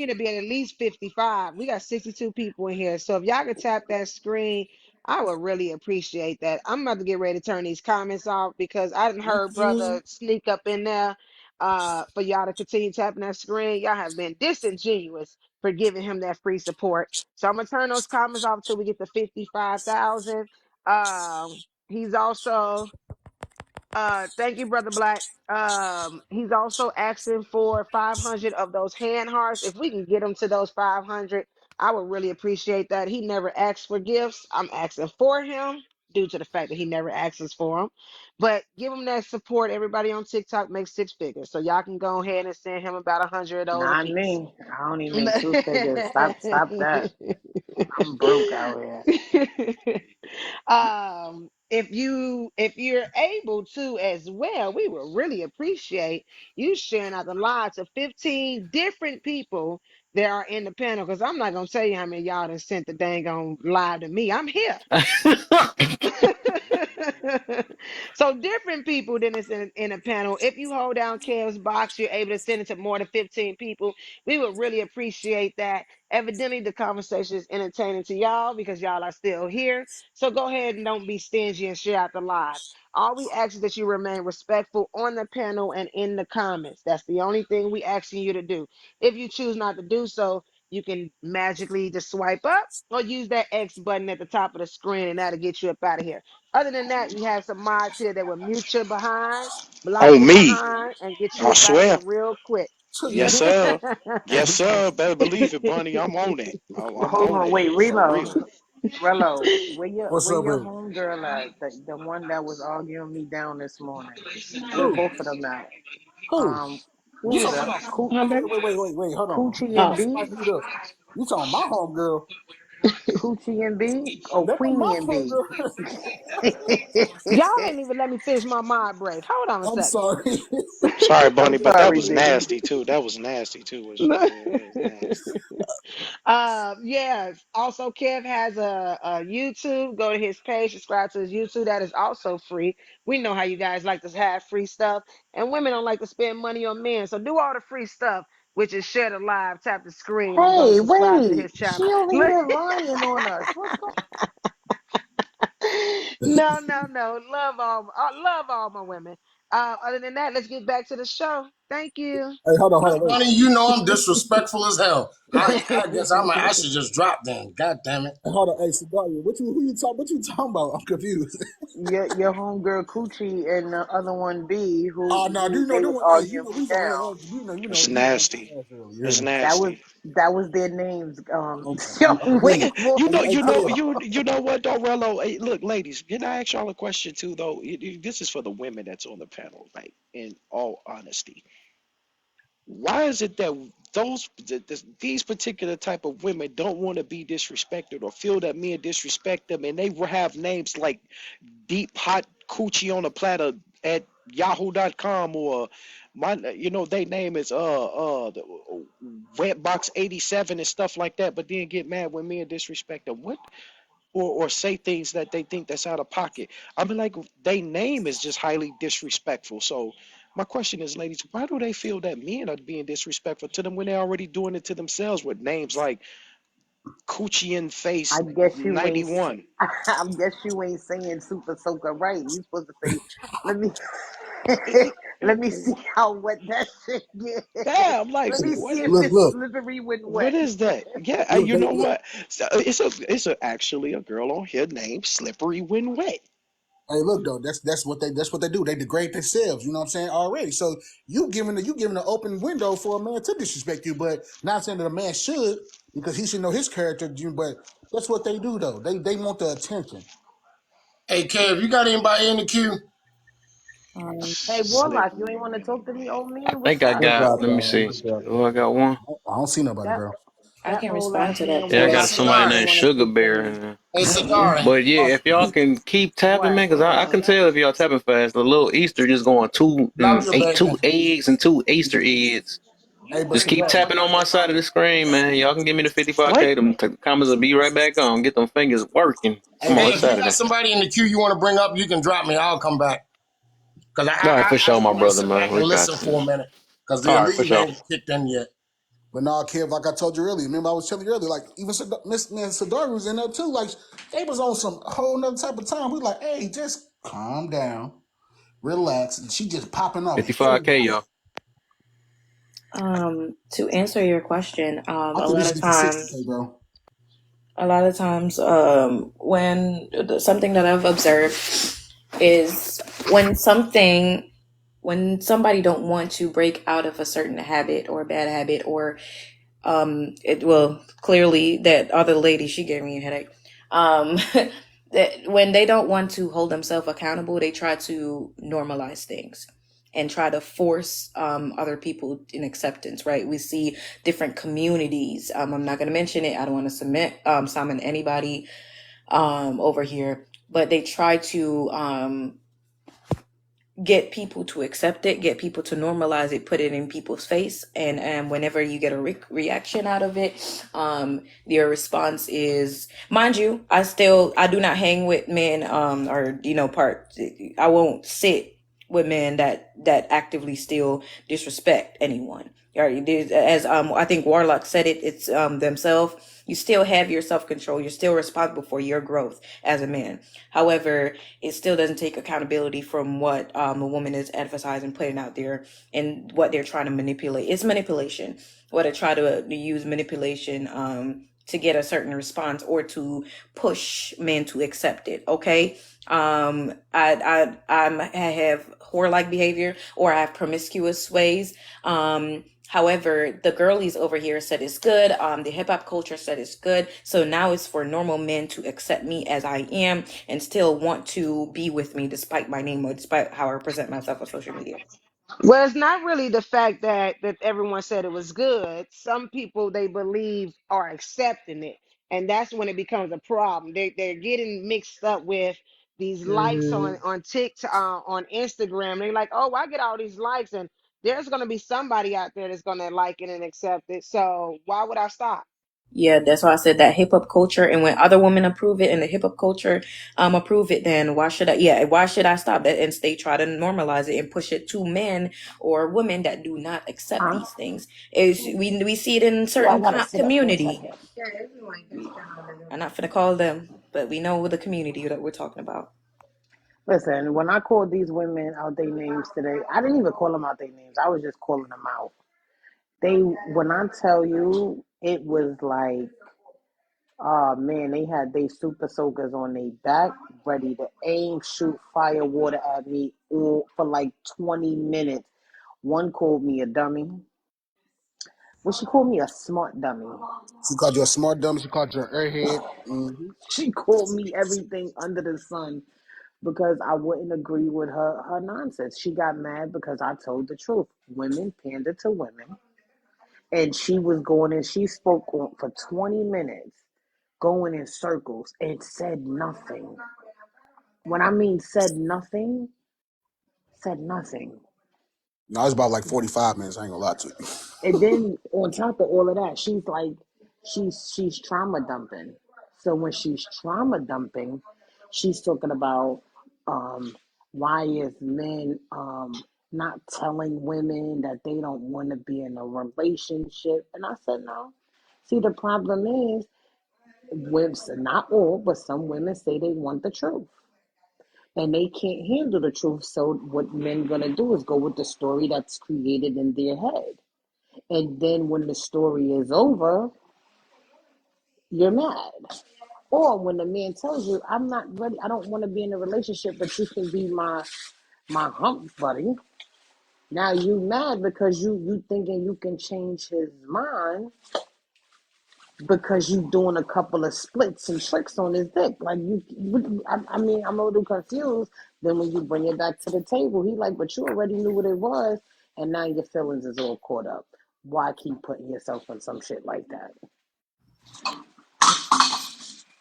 to be at least 55. We got 62 people in here. So if y'all could tap that screen, I would really appreciate that. I'm about to get ready to turn these comments off because I didn't heard brother sneak up in there for y'all to continue tapping that screen. Y'all have been disingenuous for giving him that free support. So I'm gonna turn those comments off until we get to 55,000. He's also thank you, Brother Black. He's also asking for 500 of those hand hearts. If we can get him to those 500, I would really appreciate that. He never asks for gifts. I'm asking for him due to the fact that he never asks for them. But give him that support. Everybody on TikTok makes six figures. So y'all can go ahead and send him about 100 of those Not apiece. me. I only make two figures. Stop that. I'm broke out here. If you're able to as well, we would really appreciate you sharing out the lives of 15 different people that are in the panel, because I'm not gonna tell you how many y'all done sent the dang on live to me. I'm here. So different people then it's in a panel. If you hold down Kev's box, you're able to send it to more than 15 people. We would really appreciate that. Evidently, the conversation is entertaining to y'all because y'all are still here. So go ahead and don't be stingy and share out the live. All we ask is that you remain respectful on the panel and in the comments. That's the only thing we asking you to do. If you choose not to do so, you can magically just swipe up or use that X button at the top of the screen, and that'll get you up out of here. Other than that, we have some mods here that will mute your behind, block On your me, behind, and get you I up out of swear. here real quick. Yes, sir. Yes, sir. Better believe it, Bunny. I'm on it. I'm Hold on on, it wait, for real. Rello, What's where up, your baby? homegirl at? The one that was arguing me down this morning. Where Who? both of them at? Who? Who You was talking that? about? Huh, baby? Wait. Hold on. Coochie You and Oh. might B? mute up. You talking my homegirl? Coochie and B? Oh, That ain't my Queenie and B. homegirl. Y'all didn't even let me finish my mod break. Hold on a I'm second. sorry. Sorry, I'm Bunny, but that sorry, was baby. nasty too. That was nasty too. That was nasty. Yes. Also, Kev has a YouTube. Go to his page, subscribe to his YouTube. That is also free. We know how you guys like to have free stuff, and women don't like to spend money on men. So do all the free stuff, which is share the live, tap the screen, and go Hey, subscribe to wait. his She channel. over here lying on us. What's going No. Love all my women. Other than that, let's get back to the show. Thank you. Hey, hold on, wait. Bunny, you know I'm disrespectful as hell. I guess I should just drop then. God damn it. Hey, hold on. Hey, Sidalia, what you talking about? I'm confused. your homegirl Coochie and the other one B Oh no, who you know they them was one. Hey, arguing we me was on here down. earlier. It's We was on nasty. here earlier. You hear It's me? nasty. That was their names. Okay. I'm Hey, waiting for hey, Kev. You know what, Dorello? Hey, look, ladies, can I ask y'all a question too, though? This is for the women that's on the panel, right? In all honesty, why is it that these particular type of women don't want to be disrespected or feel that men disrespect them, and they have names like Deep Hot Coochie on a Platter at Yahoo.com, or they name is the Wetbox 87 and stuff like that, but then get mad when men disrespect them. What? Or say things that they think that's out of pocket. I mean, like, they name is just highly disrespectful. So my question is, ladies, why do they feel that men are being disrespectful to them when they're already doing it to themselves with names like Coochie and Face I guess you ain't. 91? I guess you ain't saying Super Soaker right. You supposed to say, let me Let me see how wet that shit get. Damn, like Let me what? see if Look, it's look, slippery when What wet. is that? Yeah, look, you know look. what? So, it's actually a girl on here named Slippery When Wet. Hey, look though, that's what they do. They degrade themselves. You know what I'm saying already. So you giving an open window for a man to disrespect you, but not saying that a man should because he should know his character. But that's what they do though. They want the attention. Hey, Kev, you got anybody in the queue? Hey, Warlock, you Slippery ain't want to When talk to me, Wet. old I man? What's think I up? What's got. up, Let me y'all? see. What's up? Oh, I got one. I don't see nobody, That bro. I that can old respond ass to that man Yeah, I Hey, got Warlock too. said he somebody didn't Sadari. named want to Sugar speak to Bear me. in there. Hey, Sadari. But yeah, if y'all can keep tapping, What? man, because I can tell if y'all tapping fast. The little Easter just going two Love and you, eight, baby. two eggs and two Easter eggs. Hey, but Just keep Sadar, tapping on my side of the screen, man. Y'all can give me the What? 55K. Them comments will be right back on. Get them fingers working. hey, I'm Hey, on but if you got Saturday. somebody in the queue you want to bring up, you can drop me. I'll come back. Because All right, for I sure, just my want to brother, sit back man. and We listen got you. for a minute. Because the All right, for lead sure. ain't kicked in yet. but nah, Kev, like I told you earlier. Remember I was telling you earlier, like even Miss Sadar was in there too. Like they was on some whole nother type of time. We like, hey, just calm down, relax, and she just popping off 55K, everybody. y'all. To answer your question, I think we should get to 60K, bro. a lot of times, when something that I've observed is when somebody don't want to break out of a certain habit or bad habit or it well clearly that other lady, she gave me a headache, um that when they don't want to hold themselves accountable, they try to normalize things and try to force other people in acceptance, right? We see different communities. I'm not going to mention it. I don't want to summon anybody over here, but they try to get people to accept it, get people to normalize it, put it in people's face, and whenever you get a reaction out of it, your response is, mind you, I do not hang with men, or I won't sit with men that actively still disrespect anyone. Right? As I think Warlock said it, it's themselves. You still have your self control. You're still responsible for your growth as a man. However, it still doesn't take accountability from what a woman is emphasizing, putting out there, and what they're trying to manipulate. It's manipulation. What they try to use manipulation to get a certain response or to push men to accept it. Okay. I have whore-like behavior, or I have promiscuous ways. However, the girlies over here said it's good. The hip hop culture said it's good. So now it's for normal men to accept me as I am and still want to be with me despite my name or despite how I present myself on social media. Well, it's not really the fact that everyone said it was good. Some people they believe are accepting it, and that's when it becomes a problem. They're getting mixed up with these likes hmm on TikTok, on Instagram. They're like, oh, I get all these likes, and there's gonna be somebody out there that's gonna like it and accept it. So why would I stop? Yeah, that's why I said that hip hop culture, and when other women approve it and the hip hop culture approve it, then why should I stop that and stay try to normalize it and push it to men or women that do not accept Huh? these things? Is we see it in Yeah, I certain gotta sit up for a community. second. I'm not gonna call them, but we know the community that we're talking about. Listen, when I called these women out their names today, I didn't even call them out their names. I was just calling them out. When I tell you, it was like, oh man, they had they super soakers on their back, ready to aim, shoot fire water at me all for like 20 minutes. One called me a dummy. Well, she called me a smart dummy. She called you a smart dumb. She called you an airhead. Mm-hmm. She called me everything under the sun because I wouldn't agree with her nonsense. She got mad because I told the truth. Women pander to women. And she was going and she spoke for 20 minutes, going in circles and said nothing. When I mean said nothing. No, it's about like 45 minutes. I ain't gonna lie to you. And then on top of all of that, she's like, she's trauma dumping. So when she's trauma dumping, she's talking about why is men not telling women that they don't want to be in a relationship. And I said, no. See, the problem is, women, not all, but some women say they want the truth. and they can't handle the truth. So what men gonna do is go with the story that's created in their head, and then when the story is over, you're mad. Or when the man tells you, "I'm not ready. I don't want to be in a relationship, but you can be my hump buddy." Now you mad because you thinking you can change his mind because you doing a couple of splits and tricks on his dick. Like I mean, I'm a little confused. Then when you bring it back to the table, he like, but you already knew what it was, and now your feelings is all caught up. Why keep putting yourself in some shit like that?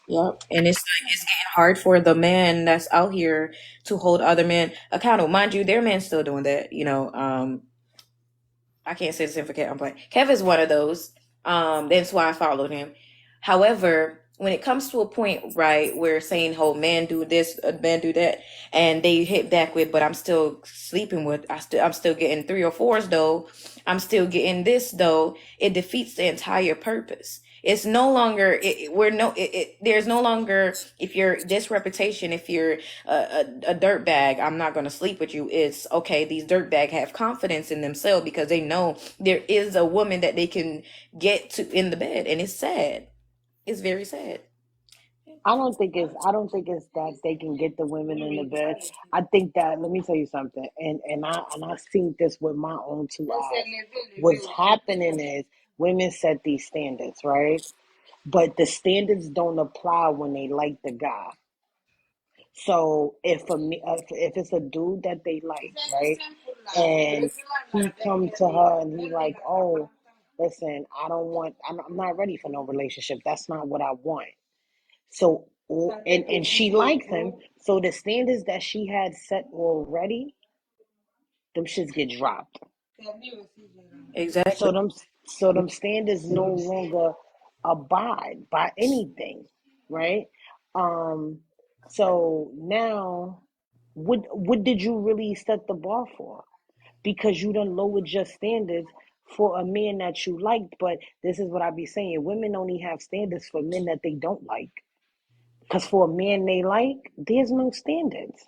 Yep. And it's getting hard for the man that's out here to hold other men accountable. Mind you, their man's still doing that. I can't say the same for Kev. I'm playing. Kev is one of those. That's why I followed him. However, when it comes to a point, right, where saying, "Oh, man, do this, man, do that," and they hit back with, "But I'm still sleeping with, I'm still getting 3 or 4s though. I'm still getting this though." It defeats the entire purpose. It's no longer there's no longer, if you're this reputation, if you're a dirt bag, I'm not going to sleep with you. It's okay, these dirt bag have confidence in themselves because they know there is a woman that they can get to in the bed, and it's sad. It's very sad. I don't think it's that they can get the women in the bed. I think that, let me tell you something, and I've seen this with my own 2 eyes. What's happening is women set these standards, right? But the standards don't apply when they like the guy. So if it's a dude that they like, right, and he come to her and he like, "Oh, listen, I'm not ready for no relationship. That's not what I want." So, and she likes him. So the standards that she had set already, them shits get dropped. Exactly. So them standards no longer abide by anything, right? Um, so now, what did you really set the bar for? Because you done lowered your standards for a man that you liked. But this is what I be saying: women only have standards for men that they don't like. Because for a man they like, there's no standards.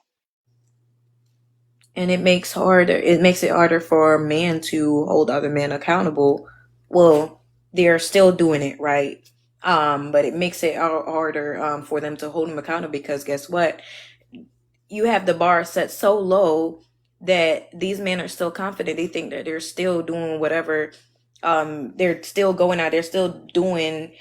And it makes it harder for a man to hold other men accountable. Well, they're still doing it, right? But it makes it harder for them to hold him accountable, because guess what? You have the bar set so low that these men are still confident. They think that they're still doing whatever. They're still going out. They're still doing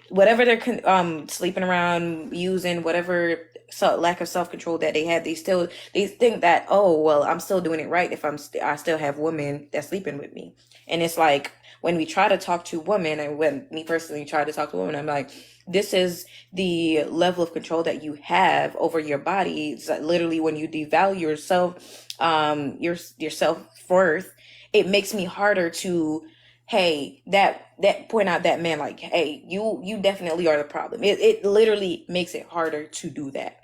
whatever they're sleeping around, using whatever lack of self-control that they have. They think that, "Oh, well, I'm still doing it right if I still have women that's sleeping with me." And it's like, when we try to talk to women, and when me personally try to talk to women, I'm like, this is the level of control that you have over your body. It's like, literally, when you devalue yourself, your self-worth, it makes me harder to, hey, that point out that man, like, "Hey, you definitely are the problem." It literally makes it harder to do that.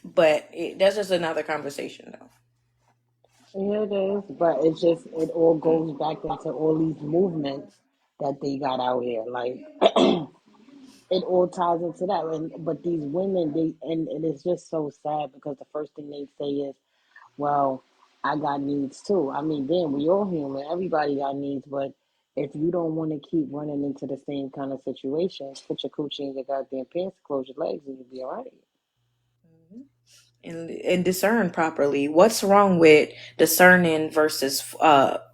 But that's just another conversation, though. Yeah, it is, but it all goes back into all these movements that they got out here. Like it all ties into that. But these women, and it's just so sad because the first thing they say is, "Well, I got needs too." I mean, damn, we all human. Everybody got needs, but if you don't want to keep running into the same kind of situations, put your coochie in your goddamn pants, close your legs, and you'll be all right. And discern properly. What's wrong with discerning versus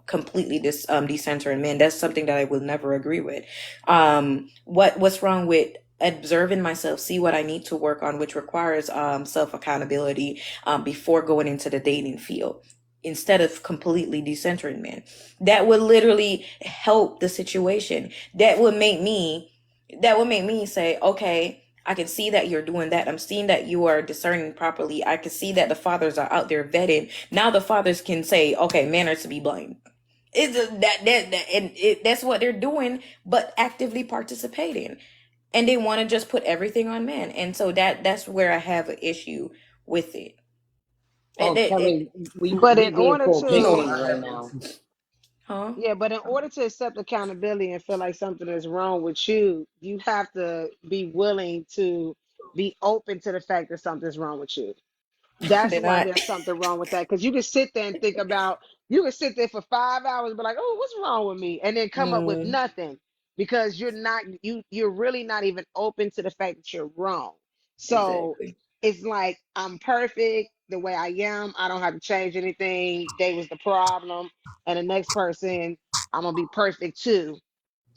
completely decentering men? That's something that I will never agree with. What's wrong with observing myself, see what I need to work on, which requires self accountability before going into the dating field, instead of completely decentering men? That would literally help the situation. That would make me say, "Okay, I can see that you're doing that. I'm seeing that you are discerning properly. I can see that the fathers are out there vetting." Now the fathers can say, "Okay, men are to be blamed." It's that's what they're doing, but actively participating, and they want to just put everything on men. And so that's where I have an issue with it. Oh, Kelly, But we in being order called You know to, what pygmies I right have? now. Huh? yeah, but in order to accept accountability and feel like something is wrong with you, you have to be willing to be open to the fact that something's wrong with you. That's They're why not. there's something wrong with that. Because you can sit there and think about, you can sit there for 5 hours and be like, oh, what's wrong with me? And then come up with Mm, nothing because you're really not even open to the fact that you're wrong. So exactly. it's like, I'm perfect the way I am. I don't have to change anything. They was the problem. And the next person, I'm going to be perfect too.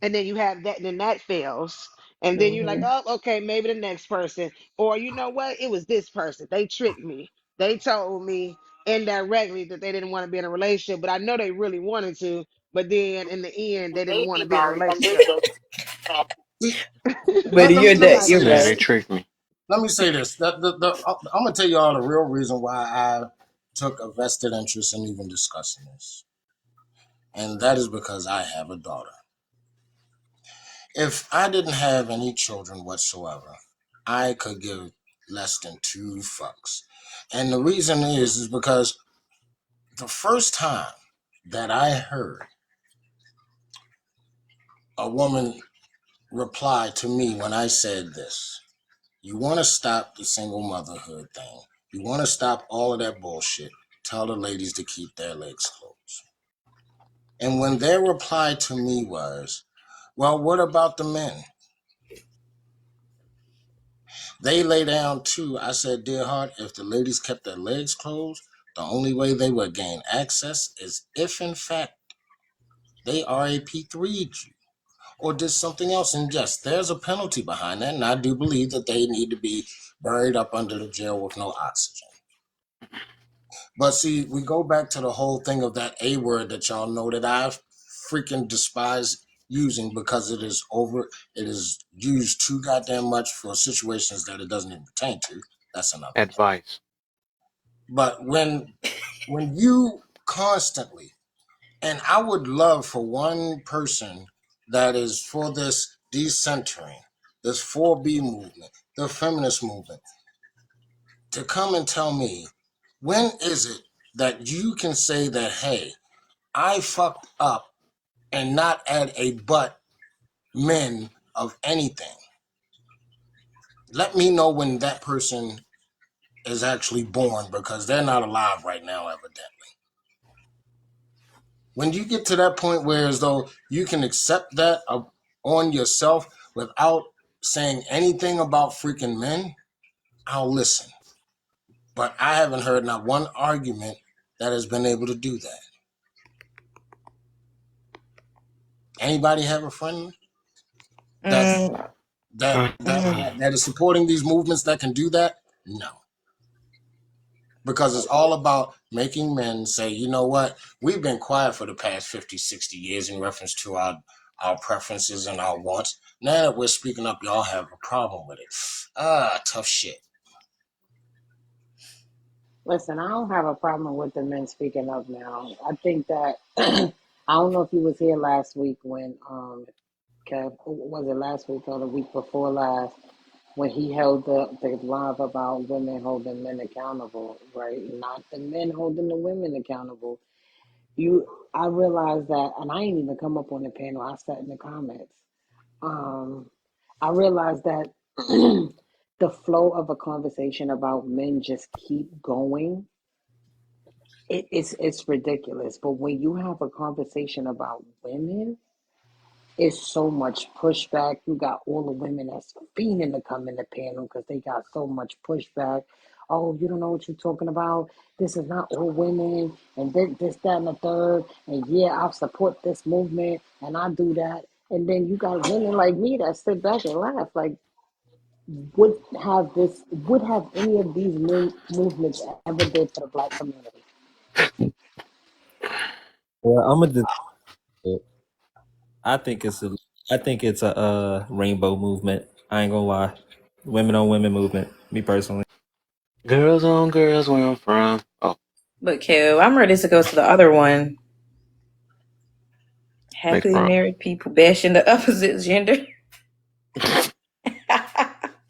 And then you have that, then that fails. And then you're like, Hmm. oh, okay, maybe the next person. Or you know what? It was this person. They tricked me. They told me indirectly that they didn't want to be in a relationship, but I know they really wanted to. But then in the end, they didn't want to be in a relationship. See, But let me you're say Yeah, this. they right. tricked me. Let me say this. I'm gonna tell you all the real reason why I took a vested interest in even discussing this, and that is because I have a daughter. If I didn't have any children whatsoever, I could give less than two fucks. And the reason is because the first time that I heard a woman reply to me when I said this, you want to stop the single motherhood thing. You want to stop all of that bullshit. Tell the ladies to keep their legs closed. And when their reply to me was, well, what about the men? They lay down too. I said, dear heart, if the ladies kept their legs closed, the only way they would gain access is if, in fact, they RAP3'd you or did something else. And yes, there's a penalty behind that. And I do believe that they need to be buried up under the jail with no oxygen. But see, we go back to the whole thing of that A word that y'all know that I freaking despise using because it is used too goddamn much for situations that it doesn't even pertain to. That's another thing. Advice. But when you constantly, and I would love for one person that is for this decentering, this 4B movement, the feminist movement, to come and tell me, when is it that you can say that, hey, I fucked up and not add a but men of anything? Let me know when that person is actually born, because they're not alive right now, evidently. When you get to that point where as though you can accept that on yourself without saying anything about freaking men, I'll listen. But I haven't heard not one argument that has been able to do that. Anybody have a friend that Mm, mm. that is supporting these movements that can do that? No. Because it's all about making men say, you know what, we've been quiet for the past 50, 60 years in reference to our preferences and our wants. Now that we're speaking up, y'all have a problem with it. Tough shit. Listen, I don't have a problem with the men speaking up now. I think that I don't know if you was here last week when Kev, was it last week or the week before last, when he held the live about women holding men accountable, right? Not the men holding the women accountable. I realized that, and I ain't even come up on the panel. I sat in the comments. Um, I realized that the flow of a conversation about men just keep going. It's ridiculous. But when you have a conversation about women, it's so much pushback. You got all the women that's fiending to come in the panel because they got so much pushback. Oh, you don't know what you're talking about. This is not all women, and this, that, and the third. And yeah, I support this movement, and I do that. And then you got women like me that sit back and laugh. Like, would have any of these movements ever did for the black community? Well, I'm gonna just. I think it's a rainbow movement. I ain't gonna lie, women on women movement. Me personally. Girls on girls where I'm from. Oh, But Kev, I'm ready to go to the other one. make Happily front. married people bashing the opposite gender.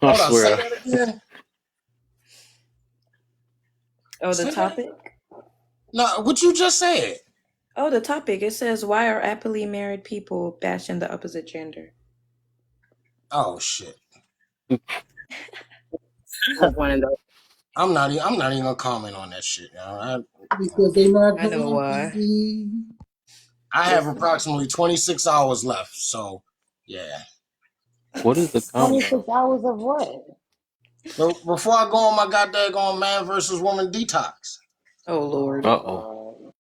I Hold on, say swear. that again. Oh, the Say that again. topic? No, what you just said. Oh, the topic. It says, why are happily married people bashing the opposite gender? Oh shit. It was one of those. I'm not even gonna comment on that shit. Because they not I know why. easy. I have approximately 26 hours left, so yeah. What is the countdown? 26 hours of what? So before I go on my goddamn man versus woman detox. Oh Lord. Uh oh.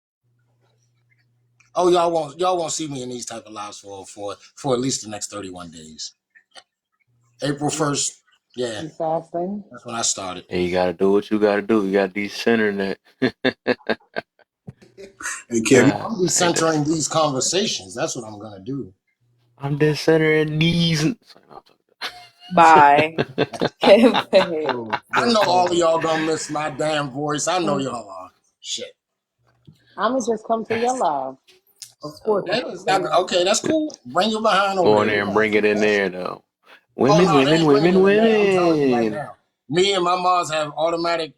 Oh, y'all won't see me in these type of lives for at least the next 31 days. April 1st, yeah, You fasting? that's when I started. Hey, you gotta do what you gotta do. You gotta decenter that. Hey, Kev, I'm decentering these conversations. That's what I'm gonna do. I'm decentering these. Bye. I know all of y'all gonna miss my damn voice. I know y'all are. Shit. I'ma just come to your live. Of course. Okay, that's cool. Bring your behind over Go in there. there and bring it in there, though. Oh Women, no, they women, ain't bringing women, it in there. I'm telling you right women. now. Me and my moms have automatic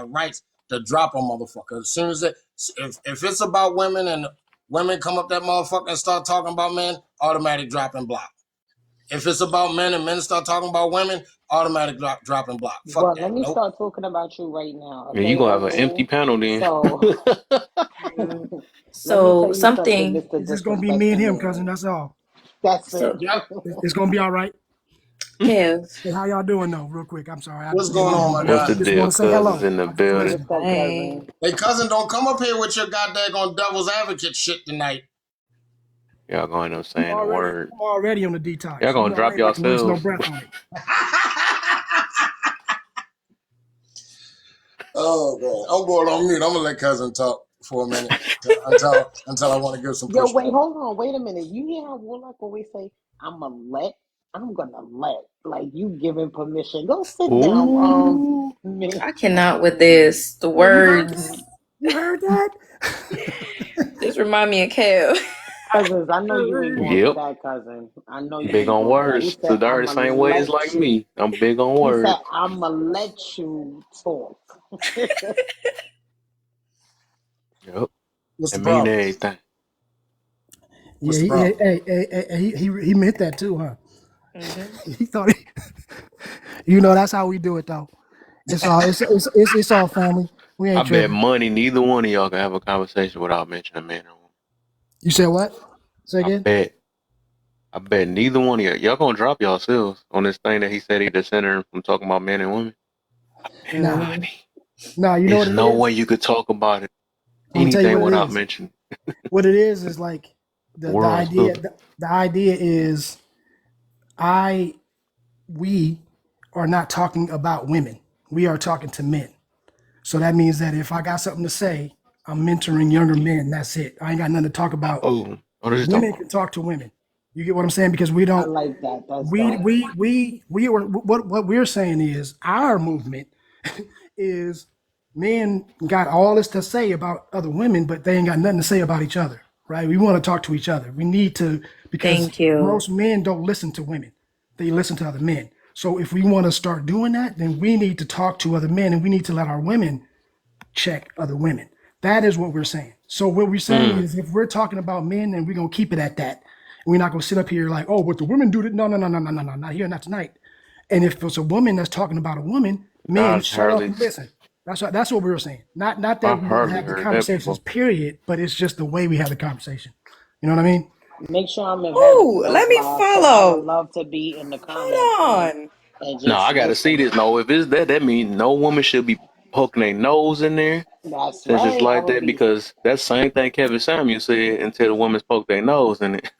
rights to drop a motherfucker. As soon as if it's about women and women come up that motherfucker and start talking about men, automatic drop and block. If it's about men and men start talking about women, automatic drop and block. Fuck Well, that. let me Nope. start talking about you right now, Yeah, you okay, gonna have an empty Uncle? panel then. So let me So tell you something, something. Mr. It's just gonna be me Disrespectful and him, cousin. Man. That's all. That's it. So Yep. It's gonna be all right. Kev. Hey, how y'all doing though? Real quick. I'm sorry. What's going on, my What's guy? the Just deal? want to say Cuz is hello. in the I'm just building. What's listening. up, Bye. cousin? Hey, cousin, don't come up here with your goddamn devil's advocate shit tonight. Y'all gonna end up I'm saying the already, word. I'm already on the detox. Y'all You gonna know I drop ain't about to waste no yourselves. breath on it. Oh man, I'm going on mute. I'm gonna let cousin talk for a minute until I want to give some Yo, pushback. wait, hold on, wait a minute. You hear how Warlock always say, I'm gonna let, like you giving permission. Go sit down, Ooh. man. I cannot with this. The Oh, you heard that? words. You heard that? This remind me of Kev. Cousins, I know you ain't going for Yep. that, cousin. I know you Big ain't on going for that. He words. said, Sadar the I'ma same way as let like you. me. I'm big on He said, words. I'ma let you talk. Yep. What's I the mean problem? everything. Yeah, What's the problem? he meant that too, huh? Mm-hmm. He thought that's how we do it though. It's all family. We I ain't bet tripping. money neither one of y'all can have a conversation without mentioning man or woman. You said what? Say I again? bet. I bet neither one of y'all gonna drop yourselves on this thing that he said he dissented from talking about men and women. I bet Nah. Mm-hmm. money. Nah, you know what There's it no is? way you could talk about it I'm gonna tell you anything what it without is. mentioning What it is like the the world idea sister. the idea is we are not talking about women. We are talking to men. So that means that if I got something to say, I'm mentoring younger men. That's it. I ain't got nothing to talk about. Oh, this is talking Women about. can talk to women. You get what I'm saying? Because we I don't. like that. That's We dope. we we we are what we're saying is our movement is men got all this to say about other women, but they ain't got nothing to say about each other, right? We want to talk to each other. We need to because Thank you. most men don't listen to women; they listen to other men. So if we want to start doing that, then we need to talk to other men, and we need to let our women check other women. That is what we're saying. So what we're saying is, if we're talking about men, then we're gonna keep it at that. We're not gonna sit up here like, oh, but the women do it. No, no, no, no, no, no, no, not here, not tonight. And if it's a woman that's talking about a woman, men, I've shut up hardly, and listen. That's what we were saying. Not that I've we don't hardly have the heard that conversations, before. period, but it's just the way we have the conversation. You know what I mean? Make sure I'm invited to Oh, those let me lives because I would follow. love to be in the comments Hold on. and No, just I gotta see listen. this. No, if it's that, that means no woman should be poking their nose in there That's since it's right. I like would that be. because that's the same thing Kevin Samuel said until the women poke their nose in it.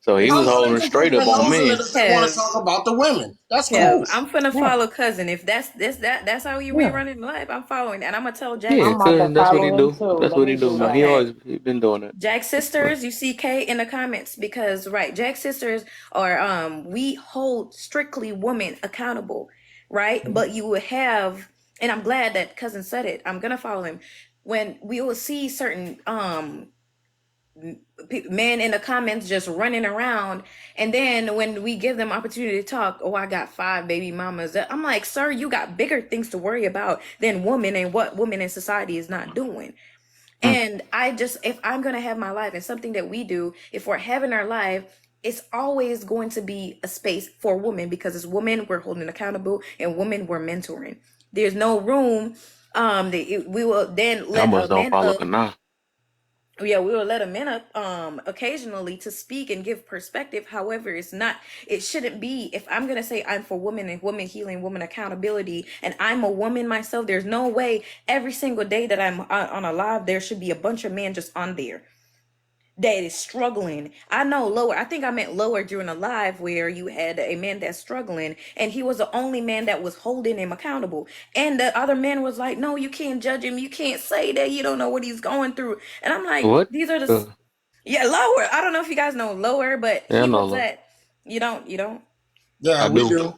So he was They holding can poke straight their up on nose in it men. if they want to Kev. talk about the women. That's Kev, cool. I'm finna Yeah, follow cousin. If that's how you be yeah. running life, I'm following. And I'm gonna tell Jack Yeah, I'm about to cause sisters. that's what he follow him do. too. That's Let what he me do, do man. He that. Okay. always he been doing that. Jack sisters, you see Kay in the comments because right, Jack sisters are we hold strictly women accountable, right? But you would have, and I'm glad that cousin said it. I'm gonna follow him. When we will see certain men in the comments just running around, and then when we give them opportunity to talk, oh, I got 5 baby mamas. I'm like, sir, you got bigger things to worry about than women and what women in society is not doing. And I just, if I'm going to have my life and something that we do, if we're having our life, it's always going to be a space for women because as women, we're holding accountable and women, we're mentoring. There's no room. We will then I let almost a don't man follow up. Kana. Yeah, we will let a man up occasionally to speak and give perspective. However, it shouldn't be. If I'm gonna say I'm for women and women healing, woman accountability, and I'm a woman myself, there's no way every single day that I'm on a live there should be a bunch of men just on there that is struggling. I know lower. I think I meant lower during a live where you had a man that's struggling and he was the only man that was holding him accountable. And the other man was like, no, you can't judge him. You can't say that. You don't know what he's going through. And I'm like, What? these are yeah, lower. I don't know if you guys know lower, but Yeah, he no, was look. that. You don't. Yeah, I we do. do.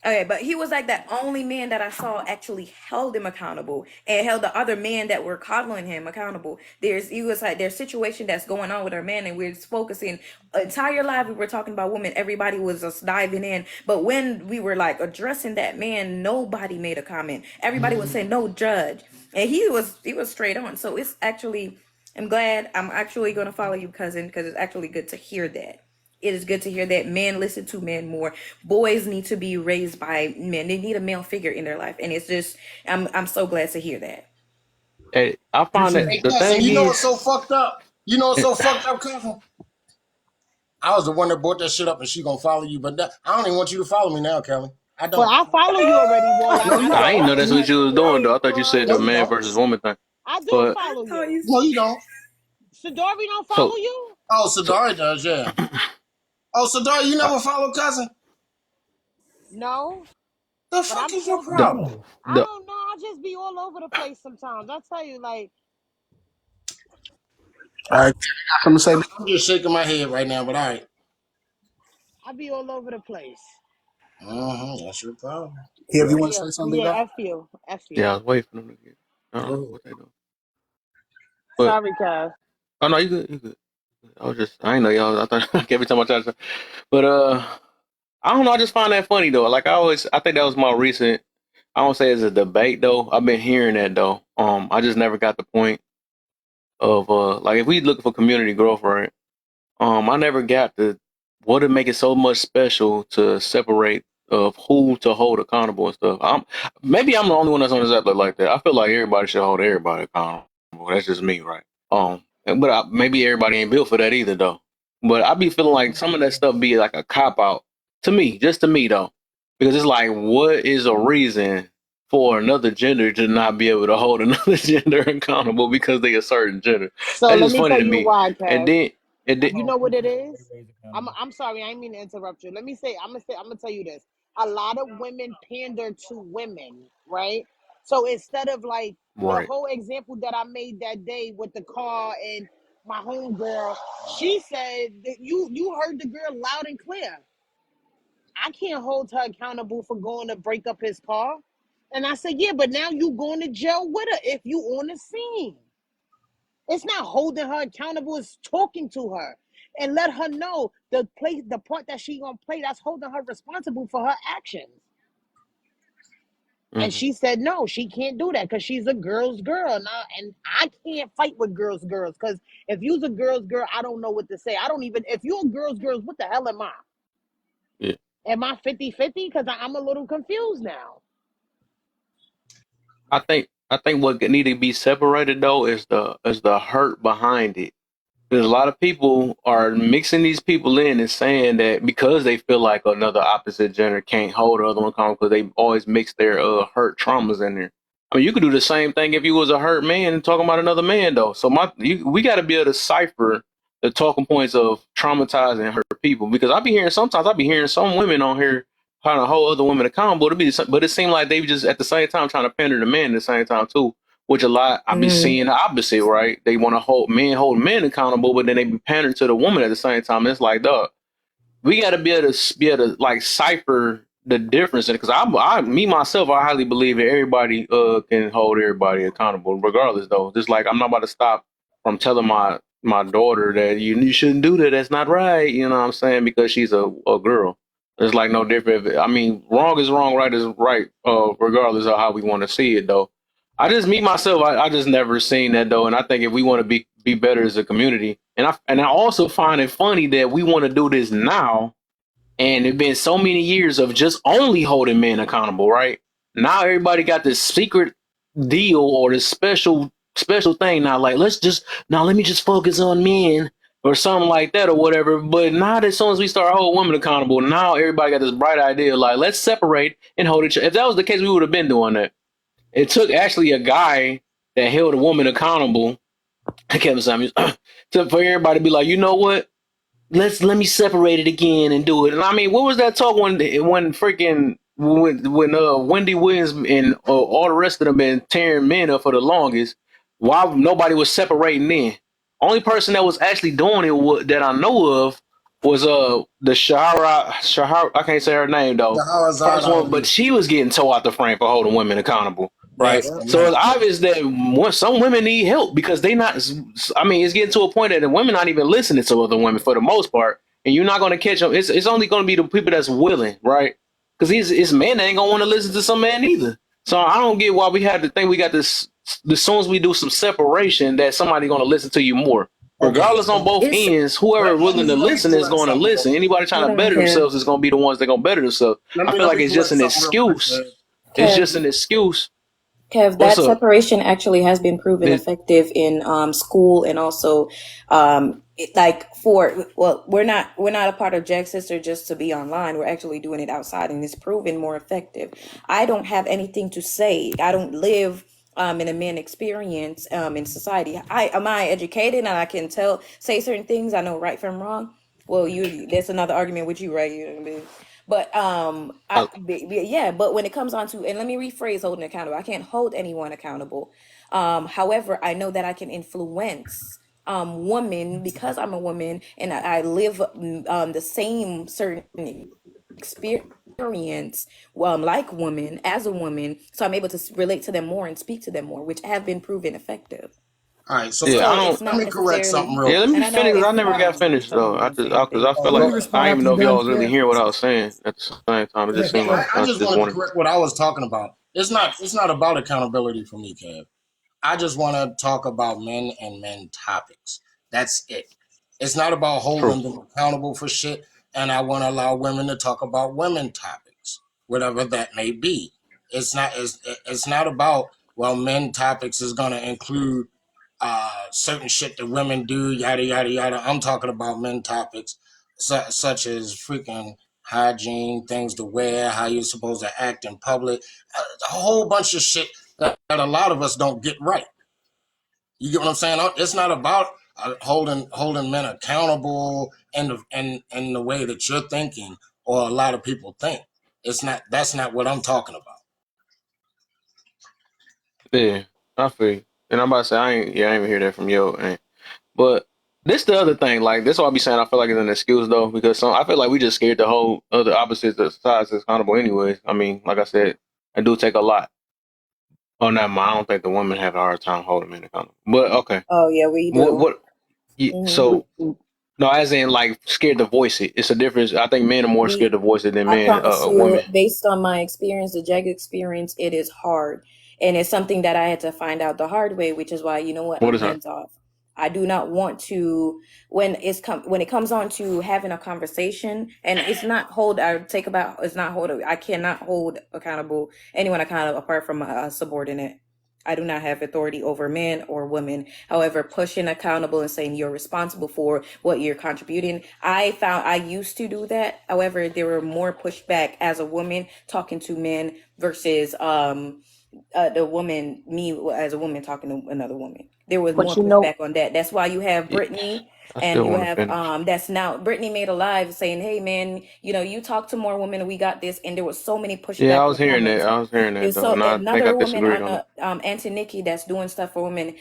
Okay, but he was like that only man that I saw actually held him accountable and held the other men that were coddling him accountable. He was like there's situation that's going on with our man, and we're just focusing entire life. We were talking about women, everybody was just diving in. But when we were like addressing that man, nobody made a comment. Everybody was saying no judge. And he was straight on. So it's actually I'm glad I'm actually gonna follow you, cousin, because it's actually good to hear that. It is good to hear that men listen to men more. Boys need to be raised by men. They need a male figure in their life, and it's just I'm so glad to hear that. Hey, I find Appreciate that Hey, the cousin, thing you know what's is, so fucked up? You know what's so fucked up, cousin? I was the one that brought that shit up, and she gonna follow you, but I don't even want you to follow me now, Kelly. I Well, don't. I follow you already, Wall. No, you I I don't ain't don't. know follow that's you what as you a was doing though. friend. I thought you said No, the you man don't. versus woman thing. I do But follow you. No, you don't. Sadori don't follow so you? Oh, so Sadari does, yeah. Oh, Sadari, you uh, never follow cousin? No. The But fuck I'm is your supposed to. the problem? I the don't know. I just be all over the place sometimes. I tell you, like, All right, got something to say? I'm just shaking my head right now, but all right. I be all over the place. That's your problem. Kev, you want to Yeah, say something, yeah, Levi? F you. F yeah, you. I was waiting for them to get. I don't Go know ahead. what they doing. But Sorry, Kev. oh no, you good, you good. I ain't know y'all. I thought like, every time I try to, but I don't know. I just find that funny though. Like I think that was my recent. I don't say it's a debate though. I've been hearing that though. I just never got the point of like if we looking for community growth, right? I never got the what would make it so much special to separate of who to hold accountable and stuff. Maybe I'm the only one that's on this app like that. I feel like everybody should hold everybody accountable. That's just me, right? But maybe everybody ain't built for that either, though. But I be feeling like some of that stuff be like a cop out to me, just to me though, because it's like, what is a reason for another gender to not be able to hold another gender accountable because they a certain gender? So That's let just me funny tell to you me. why, And Kev. then, and then You know what it is? I'm sorry, I didn't mean to interrupt you. I'm gonna tell you this. A lot of women pander to women, right? So instead of like the right. whole example that I made that day with the car and my homegirl, she said that you heard the girl loud and clear. I can't hold her accountable for going to break up his car. And I said, yeah, but now you going to jail with her if you on the scene. It's not holding her accountable, it's talking to her and let her know the part that she gonna play, that's holding her responsible for her actions. And Hmm. she said no, she can't do that because she's a girl's girl. Now, and I can't fight with girls, because if you's a girl's girl, I don't know what to say. I don't even if you're a girl's girl, what the hell am I? Yeah. Am I 50-50? Because I'm a little confused now. I think what need to be separated though is the hurt behind it. Because a lot of people are mixing these people in and saying that because they feel like another opposite gender can't hold the other one accountable because they always mix their hurt traumas in there. I mean, you could do the same thing if you was a hurt man and talking about another man though. So we got to be able to cipher the talking points of traumatizing and hurt people because I be hearing some women on here trying to hold other women accountable but it seemed like they just at the same time trying to pander to men at the same time too. Which a lot I be seeing the opposite, right? They want to hold men accountable, but then they be pandering to the woman at the same time. It's like, dog, we got to be able to like cipher the difference. Because me myself, I highly believe that everybody can hold everybody accountable, regardless. Though, just like I'm not about to stop from telling my daughter that you shouldn't do that. That's not right. You know what I'm saying? Because she's a girl. It's like no different. I mean, wrong is wrong, right is right. Regardless of how we want to see it, though. Me myself, I just never seen that though, and I think if we want to be better as a community, and I also find it funny that we want to do this now, and it's been so many years of just only holding men accountable, right? Now everybody got this secret deal or this special thing. Now, like let me just focus on men or something like that or whatever. But now, as soon as we start holding women accountable, now everybody got this bright idea like let's separate and hold each other. If that was the case, we would have been doing that. It took actually a guy that held a woman accountable, Kevin Samuels, for everybody to be like, you know what? Let me separate it again and do it. And I mean, what was that talk when Wendy Williams and all the rest of them been tearing men up for the longest? Why nobody was separating then? Only person that was actually doing it that I know of was the Shahara. I can't say her name though. First one, but she was getting towed out the frame for holding women accountable. Right. So it's obvious that some women need help because they not. I mean, it's getting to a point that the women not even listening to other women for the most part, and you're not going to catch them. It's only going to be the people that's willing, right? Because it's men that ain't gonna want to listen to some man either. So I don't get why we have to think we got this. As soon as we do some separation, that somebody going to listen to you more. Regardless on both ends, whoever willing to listen is going to listen. Anybody trying to better themselves is going to be the ones that going to better themselves. I feel like it's just an excuse. It's just an excuse. Kev, that separation actually has been proven effective in school and also we're not a part of Jack Sister just to be online. We're actually doing it outside and it's proven more effective. I don't have anything to say. I don't live in a man experience in society. Am I educated and I can say certain things. I know right from wrong. Well, that's another argument with you, right? But but when it comes on to, and let me rephrase holding accountable, I can't hold anyone accountable. However, I know that I can influence women because I'm a woman and I live the same certain experience like women as a woman, so I'm able to relate to them more and speak to them more, which have been proven effective. All right, so let me correct something real quick. Let me finish. I never got finished though. Because I felt like I didn't even know if y'all was really hearing what I was saying at the same time. It just seemed like I just wanted to correct what I was talking about. It's not about accountability for me, Kev. I just want to talk about men and men topics. That's it. It's not about holding them accountable for shit. And I want to allow women to talk about women topics, whatever that may be. It's not about, well, men topics is going to include certain shit that women do, yada, yada, yada. I'm talking about men topics such as freaking hygiene, things to wear, how you're supposed to act in public, a whole bunch of shit that a lot of us don't get right. You get what I'm saying? It's not about holding men accountable in the way that you're thinking or a lot of people think. That's not what I'm talking about. Yeah, I feel you. And I'm about to say I ain't even hear that from yo. But this the other thing. Like this, is what I be saying. I feel like it's an excuse though, because I feel like we just scared to hold other opposites sides accountable. Anyways, I mean, like I said, it do take a lot. Oh, no, I don't think the women have a hard time holding men accountable. But okay. Oh yeah, we do. So no, as in like scared to voice it. It's a difference. I think men are more scared to voice it than women. Based on my experience, the Jag experience, it is hard. And it's something that I had to find out the hard way, which is why, you know what, I'm hands off. I do not want to, when it comes on to having a conversation, and it's not I cannot hold anyone accountable apart from a subordinate. I do not have authority over men or women. However, pushing accountable and saying you're responsible for what you're contributing, I used to do that. However, there were more pushback as a woman talking to men versus me as a woman talking to another woman. There was more pushback on that. That's why you have Brittany and you have that's now Brittany made a live saying, hey man, you talk to more women and we got this, and there was so many pushback. Yeah, I was hearing that. So another woman, Auntie Nikki, that's doing stuff for women,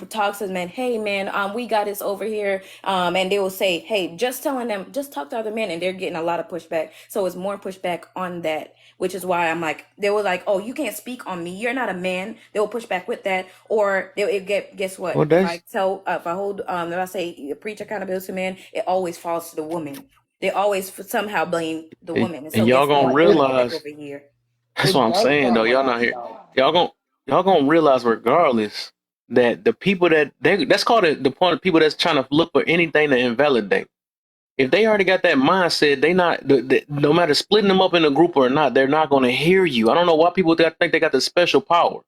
talks to men, hey man, we got this over here, and they will say, hey, just telling them, just talk to other men, and they're getting a lot of pushback. So it's more pushback on that, which is why I'm like, they were like, oh, you can't speak on me, you're not a man. They will push back with that, or guess what? Well, if I say preach accountability to men, it always falls to the woman. They always somehow blame the woman. And y'all gonna realize over here. That's what I'm saying though. Y'all not here. Y'all gonna realize regardless that the people that's called the point of people that's trying to look for anything to invalidate. if they already got that mindset, they not no matter splitting them up in a group or not, they're not going to hear you. I don't know why people think they got the special power.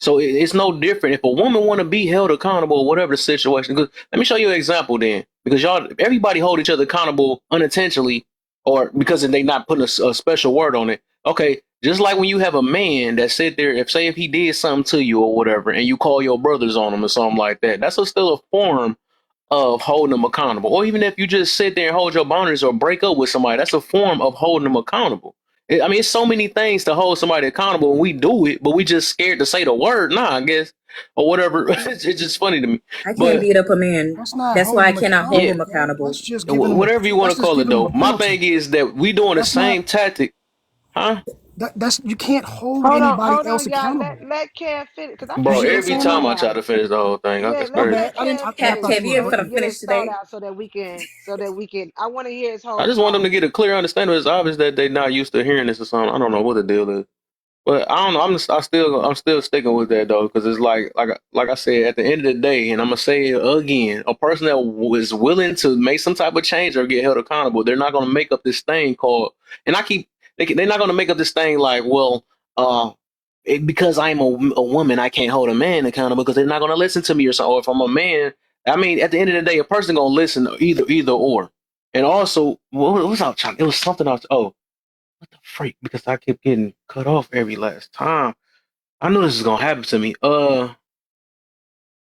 So it's no different if a woman want to be held accountable or whatever the situation. Because let me show you an example then, because everybody hold each other accountable unintentionally or because they not putting a special word on it. Okay, just like when you have a man that sit there, if he did something to you or whatever, and you call your brothers on him or something like that, that's still a form of holding them accountable. Or even if you just sit there and hold your boundaries or break up with somebody, that's a form of holding them accountable. I mean, it's so many things to hold somebody accountable, and we do it, but we just scared to say the word, I guess, or whatever. It's just funny to me. I can't But beat up a man. That's not That's why I holding them cannot hold yeah, him accountable, bro. accountable. That's just giving them whatever you want that's to just call it, giving them though. a My penalty. thing is that we doing the That's not same tactic, huh? that's you can't hold Hold anybody on, else y'all. accountable. Let Kev finish, because I You Bro, think see what he I'm was every saying going time though? I try out. to finish the whole thing, Yeah, that's My crazy. bad. let I didn't Kev I finish thought Kev, you you was ain't so he finna can breaking. get finish his thought today. out so that we can I want to hear his I whole just want them thought. to get a clear understanding. It's obvious that they're not used to hearing this or something. I don't know what the deal is. But I don't know. I'm still sticking with that though, because it's like I said, at the end of the day, and I'm gonna say it again, a person that was willing to make some type of change or get held accountable, they're not gonna make up this thing called. And they're not gonna make up this thing like, well, because I'm a woman, I can't hold a man accountable because they're not gonna listen to me or so. Or if I'm a man, I mean, at the end of the day, a person gonna listen either or. And also, what was I trying? It was something else. Oh, what the freak? Because I kept getting cut off every last time. I knew this was gonna happen to me.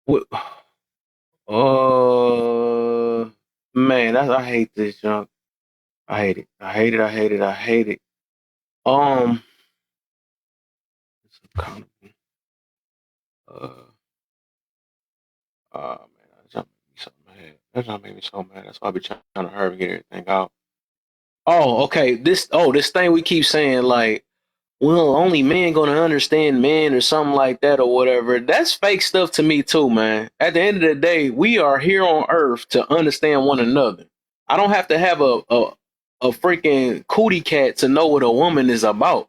What, man, I hate this junk. I hate it. I hate it. I hate it. I hate it. Um, it's accountable. Uh, man, that's not make me so mad. That's not make me so mad. That's why I be trying to hurry and get everything out. Oh, okay. This thing we keep saying like, well, only men gonna understand men or something like that or whatever. That's fake stuff to me too, man. At the end of the day, we are here on Earth to understand one another. I don't have to have a freaking cootie cat to know what a woman is about.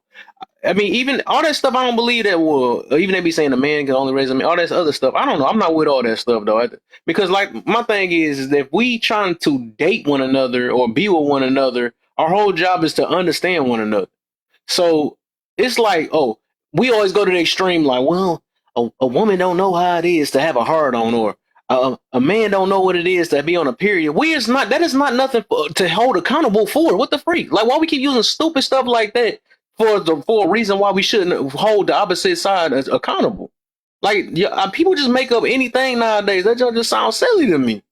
I mean, even all that stuff, I don't believe that will. Even they be saying a man can only raise a man. All that other stuff, I don't know. I'm not with all that stuff though, because like my thing is that if we trying to date one another or be with one another, our whole job is to understand one another. So it's like, oh, we always go to the extreme, like, well, a woman don't know how it is to have a hard on, or a man don't know what it is to be on a period. That is not nothing to hold accountable for. What the freak? Like, why we keep using stupid stuff like that for a reason why we shouldn't hold the opposite side as accountable? Like, yeah, people just make up anything nowadays. That just sounds silly to me.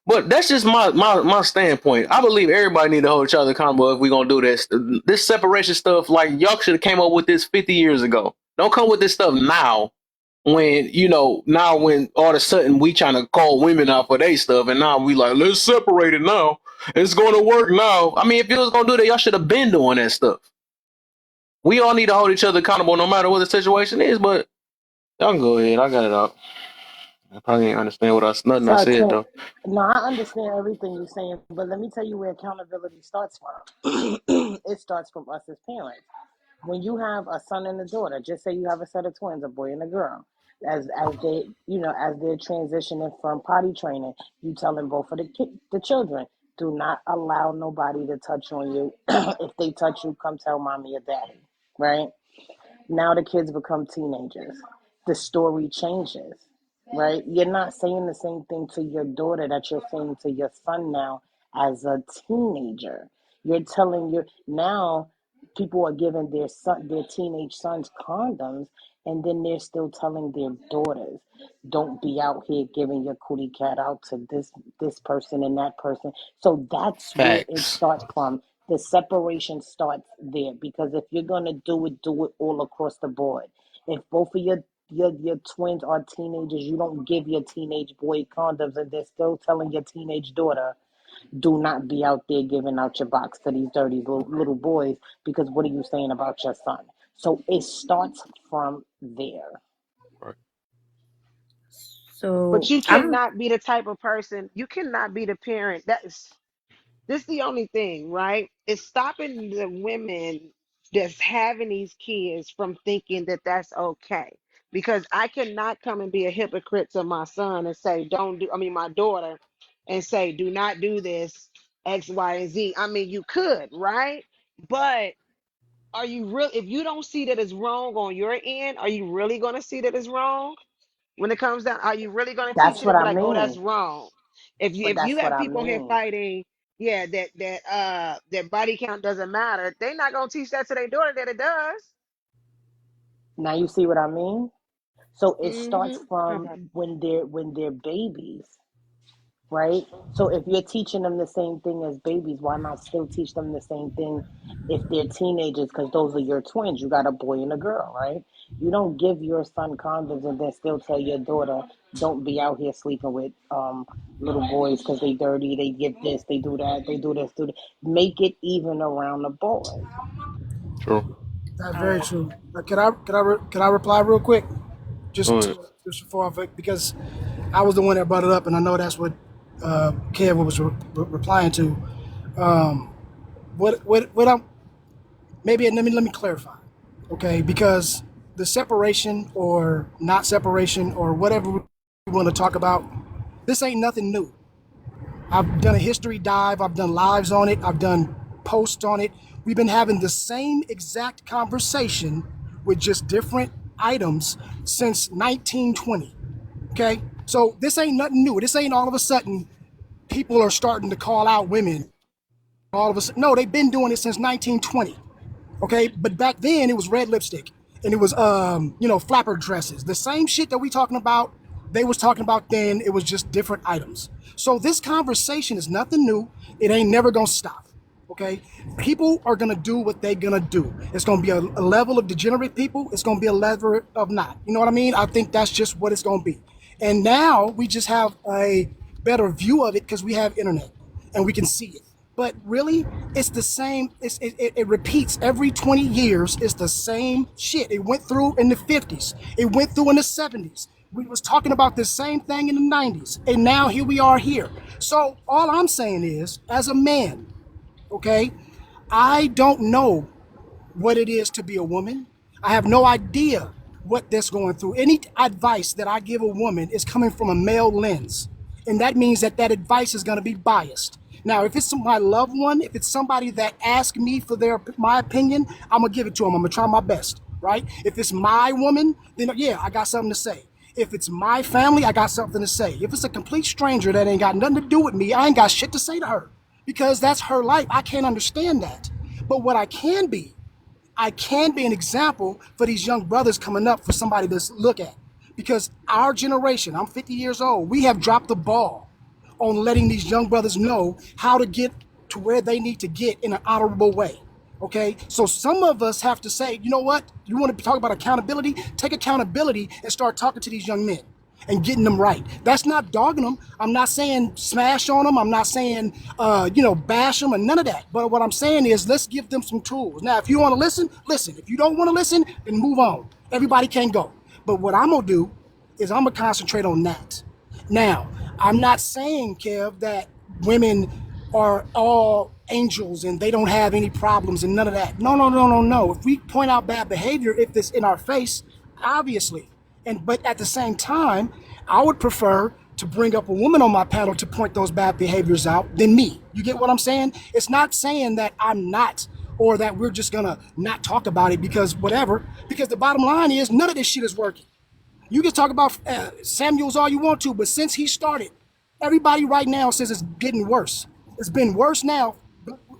But that's just my standpoint. I believe everybody need to hold each other accountable if we're gonna do this. This separation stuff, like y'all should have came up with this 50 years ago. Don't come with this stuff now when now when all of a sudden we trying to call women out for their stuff, and now we like, let's separate it now. It's gonna work now. I mean, if you was gonna do that, y'all should have been doing that stuff. We all need to hold each other accountable no matter what the situation is, but y'all can go ahead. I got it out. I probably ain't understand nothing I So, said Clint, though. no, I understand everything you're saying, but let me tell you where accountability starts from. It starts from us as parents. When you have a son and a daughter, just say you have a set of twins, a boy and a girl, as they as they're transitioning from potty training, you tell them both of the children, do not allow nobody to touch on you. If they touch you, come tell mommy or daddy, right? Now the kids become teenagers. The story changes, right? You're not saying the same thing to your daughter that you're saying to your son now as a teenager. You're telling your now people are giving their teenage sons condoms, and then they're still telling their daughters, don't be out here giving your cootie cat out to this person and that person. So that's where it Facts. starts from. The separation starts there, because if you're gonna do it all across the board. If both of your twins are teenagers, you don't give your teenage boy condoms, and they're still telling your teenage daughter, do not be out there giving out your box to these dirty little boys, because what are you saying about your son? So it starts from there. Right. But So you I'm cannot be the type of person, you cannot be the parent. This is the only thing, right? It's stopping the women that's having these kids from thinking that that's okay. Because I cannot come and be a hypocrite to my son and say, don't do, I mean, my daughter, and say, do not do this, X, Y, and Z. I mean, you could, right? But are you real? If you don't see that it's wrong on your end, are you really going to see that it's wrong when it comes down? Are you really going to teach That's it what and be I like, oh, that's mean. wrong? But If you that's what have I people here mean. fighting, yeah, that body count doesn't matter, they're not going to teach that to their daughter that it does. Now you see what I mean? So it starts from Okay. when they're babies, right? So if you're teaching them the same thing as babies, why not still teach them the same thing if they're teenagers? Because those are your twins. You got a boy and a girl, right? You don't give your son condoms and then still tell your daughter, don't be out here sleeping with little boys because they dirty. They get this, they do that, they do this, do that. Make it even around the boys. True. That's All very right. true. Can I reply real quick? Go Just ahead. just before because I was the one that brought it up, and I know that's what Kev was replying to. Um, what I'm maybe let me clarify, okay? Because the separation or not separation or whatever we want to talk about, this ain't nothing new. I've done a history dive. I've done lives on it. I've done posts on it. We've been having the same exact conversation with just different items since 1920. Okay? So this ain't nothing new. This ain't all of a sudden people are starting to call out women. All of a sudden, no, they've been doing it since 1920. Okay, but back then it was red lipstick and it was flapper dresses. The same shit that we talking about, they was talking about then. It was just different items. So this conversation is nothing new. It ain't never gonna stop. Okay, people are gonna do what they gonna do. It's gonna be a level of degenerate people. It's gonna be a level of not. You know what I mean? I think that's just what it's gonna be. And now we just have a better view of it because we have internet and we can see it. But really, it's the same. It repeats every 20 years. It's the same shit. It went through in the 50s. It went through in the 70s. We was talking about the same thing in the 90s. And now here we are here. So all I'm saying is, as a man, okay, I don't know what it is to be a woman. I have no idea what that's going through. Any advice that I give a woman is coming from a male lens. And that means that that advice is going to be biased. Now, if it's my loved one, if it's somebody that asks me for my opinion, I'm going to give it to them. I'm going to try my best, right? If it's my woman, then yeah, I got something to say. If it's my family, I got something to say. If it's a complete stranger that ain't got nothing to do with me, I ain't got shit to say to her because that's her life. I can't understand that. But what I can be an example for these young brothers coming up for somebody to look at. Because our generation, I'm 50 years old, we have dropped the ball on letting these young brothers know how to get to where they need to get in an honorable way. Okay, so some of us have to say, you know what? You want to talk about accountability? Take accountability and start talking to these young men and getting them right. That's not dogging them. I'm not saying smash on them. I'm not saying, bash them and none of that. But what I'm saying is let's give them some tools. Now, if you want to listen, listen. If you don't want to listen, then move on. Everybody can't go. But what I'm going to do is I'm going to concentrate on that. Now, I'm not saying, Kev, that women are all angels and they don't have any problems and none of that. No, no, no, no, no. If we point out bad behavior, if it's in our face, obviously. But at the same time, I would prefer to bring up a woman on my panel to point those bad behaviors out than me. You get what I'm saying? It's not saying that I'm not or that we're just gonna not talk about it because whatever. Because the bottom line is none of this shit is working. You can talk about Samuels all you want to, but since he started, everybody right now says it's getting worse. It's been worse now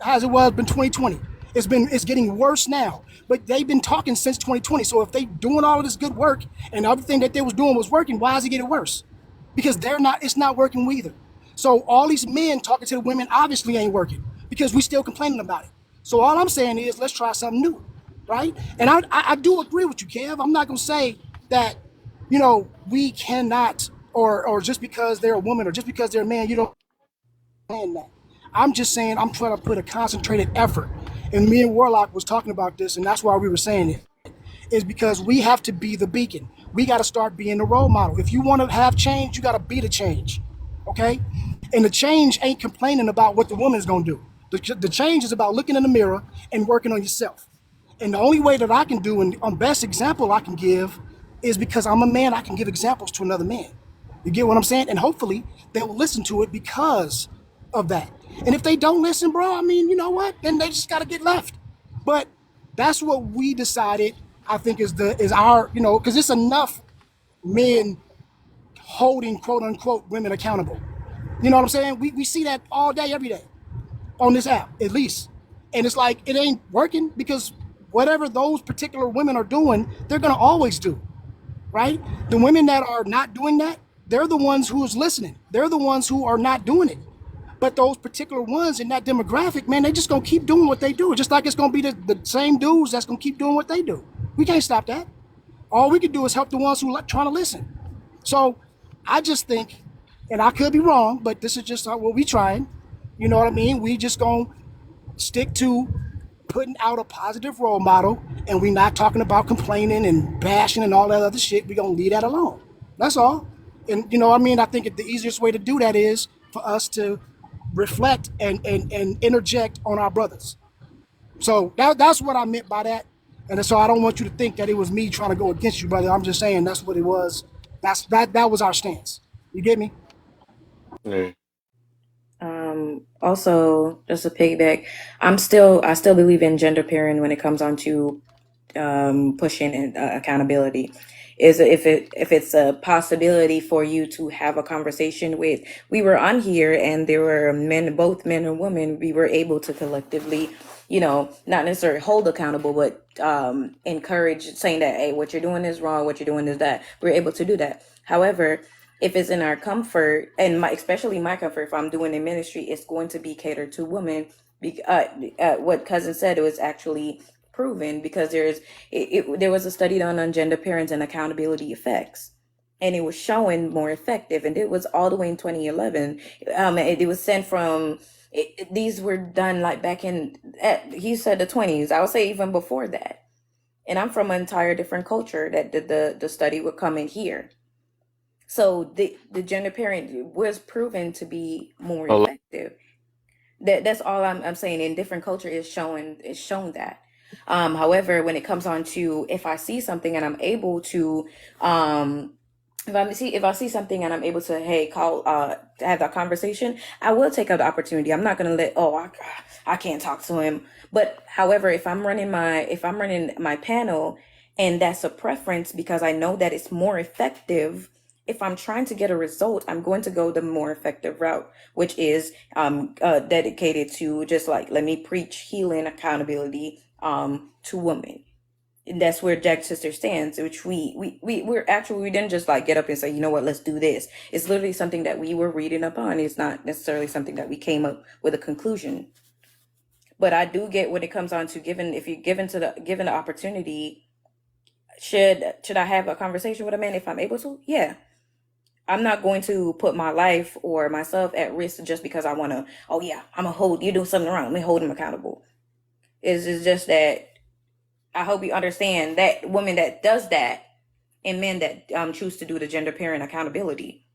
as it was been 2020. It's getting worse now. But they've been talking since 2020. So if they doing all of this good work and everything that they was doing was working, why is it getting worse? Because it's not working either. So all these men talking to the women obviously ain't working because we still complaining about it. So all I'm saying is let's try something new, right? And I do agree with you, Kev. I'm not gonna say that, we cannot or just because they're a woman or just because they're a man, you don't saying that. I'm just saying I'm trying to put a concentrated effort. And me and Warlock was talking about this, and that's why we were saying it. Is because we have to be the beacon. We got to start being the role model. If you want to have change, you got to be the change. Okay? And the change ain't complaining about what the woman is going to do. The change is about looking in the mirror and working on yourself. And the only way that I can do, and best example I can give, is because I'm a man, I can give examples to another man. You get what I'm saying? And hopefully they will listen to it because of that. And if they don't listen, bro, I mean, you know what? Then they just got to get left. But that's what we decided. I think is our, you know, because it's enough men holding quote unquote women accountable. You know what I'm saying? We see that all day, every day on this app, at least. And it's like, it ain't working because whatever those particular women are doing, they're going to always do, right? The women that are not doing that, they're the ones who's listening. They're the ones who are not doing it. But those particular ones in that demographic, man, they just going to keep doing what they do. Just like it's going to be the same dudes that's going to keep doing what they do. We can't stop that. All we can do is help the ones who are trying to listen. So I just think, and I could be wrong, but this is just what we trying. You know what I mean? We just going to stick to putting out a positive role model, and we not talking about complaining and bashing and all that other shit. We going to leave that alone. That's all. And you know what I mean? I think the easiest way to do that is for us to reflect and interject on our brothers. So that's what I meant by that. And so I don't want you to think that it was me trying to go against you, brother. I'm just saying that's what it was. That was our stance. You get me? Yeah. Also, just to piggyback, I still believe in gender pairing when it comes on to pushing and accountability. Is if it's a possibility for you to have a conversation with, we were on here and there were both men and women, we were able to collectively, you know, not necessarily hold accountable, but encourage, saying that, hey, what you're doing is wrong, what you're doing is that. We're able to do that. However, if it's in our comfort, and especially my comfort, if I'm doing a ministry, it's going to be catered to women. What cousin said, it was actually proven, because there was a study done on gender parents and accountability effects, and it was showing more effective, and it was all the way in 2011. It was sent from, these were done like back in, he said the 20s, I would say even before that. And I'm from an entire different culture that the study would come in here. So the gender parent was proven to be more effective. That's all I'm saying. In different culture is shown that. However, when it comes on to, if I see something and I'm able to, if I see something and I'm able to, hey, call, have that conversation, I will take up the opportunity. I'm not gonna let, I can't talk to him. But however, if I'm running my panel, and that's a preference because I know that it's more effective. If I'm trying to get a result, I'm going to go the more effective route, which is dedicated to just like, let me preach healing, accountability to women. And that's where Jack Sister stands, which we didn't just like get up and say, you know what, let's do this. It's literally something that we were reading up on. It's not necessarily something that we came up with a conclusion. But I do get when it comes on to given the opportunity, should I have a conversation with a man if I'm able to? Yeah. I'm not going to put my life or myself at risk just because I want to, you're doing something wrong, let me hold him accountable. It's just that I hope you understand that women that does that and men that choose to do the gender parent accountability.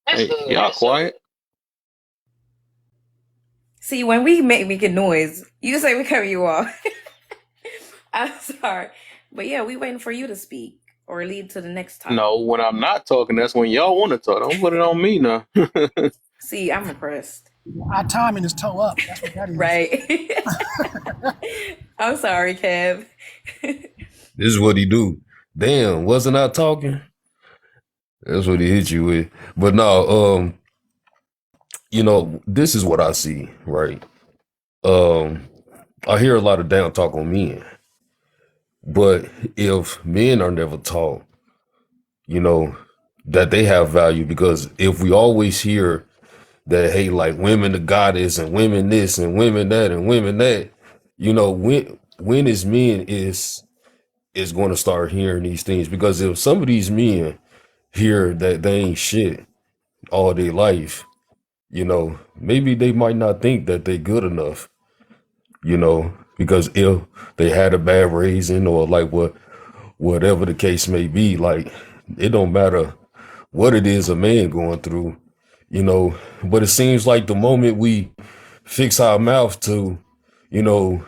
Hey, y'all quiet. See, when we make a noise, you say we cut you off. I'm sorry. But yeah, we waiting for you to speak or lead to the next topic. No, when I'm not talking, that's when y'all want to talk. Don't put it on me now. See, I'm impressed. Our timing is toe up. That's what that is. Right. I'm sorry, Kev. This is what he do. Damn, wasn't I talking? That's what he hit you with. But no, you know, this is what I see, right? I hear a lot of down talk on men. But if men are never taught, you know, that they have value, because if we always hear that, hey, like women the goddess and women this and women that and women that, you know, when is men is going to start hearing these things? Because if some of these men hear that they ain't shit all their life, you know, maybe they might not think that they good enough, you know, because if they had a bad raising or like whatever the case may be, like it don't matter what it is a man going through, you know. But it seems like the moment we fix our mouth to, you know,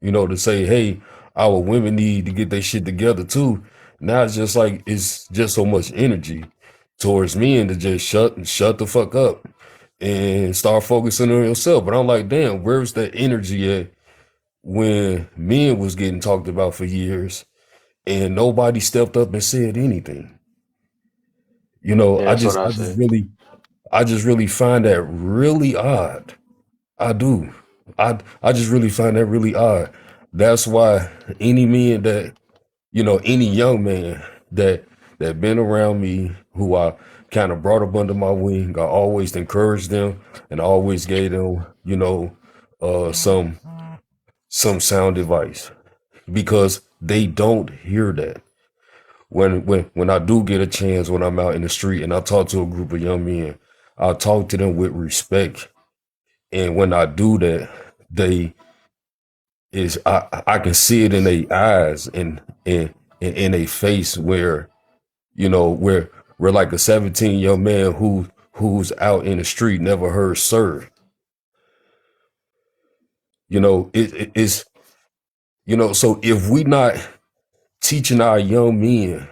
to say, hey, our women need to get their shit together too. Now it's just like it's just so much energy towards men to just shut the fuck up and start focusing on yourself. But I'm like, damn, where's that energy at when men was getting talked about for years and nobody stepped up and said anything? You know, Yeah, that's what I said. I just really find that really odd. I do. I just really find that really odd. That's why any men that, you know, any young man that been around me who I kind of brought up under my wing, I always encouraged them and always gave them, you know, some sound advice because they don't hear that. When I do get a chance when I'm out in the street and I talk to a group of young men, I talk to them with respect. And when I do that, I can see it in their eyes and in a face where, you know, we're like a 17 young man who's out in the street never heard sir. You know, it's, you know, so if we not teaching our young men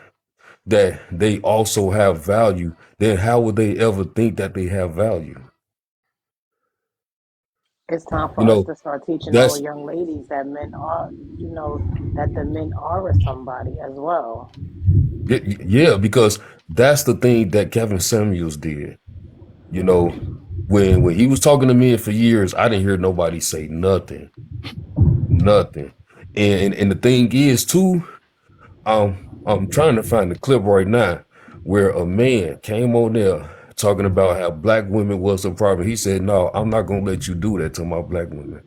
that they also have value, then how would they ever think that they have value? It's time You for us know, to start teaching our that's young ladies that men are, that the men are a somebody as well. yeah, because that's the thing that Kevin Samuels did. You know, when he was talking to me for years, I didn't hear nobody say nothing. And the thing is too, I'm trying to find the clip right now where a man came on there talking about how black women was a problem. He said, no, I'm not gonna let you do that to my black women.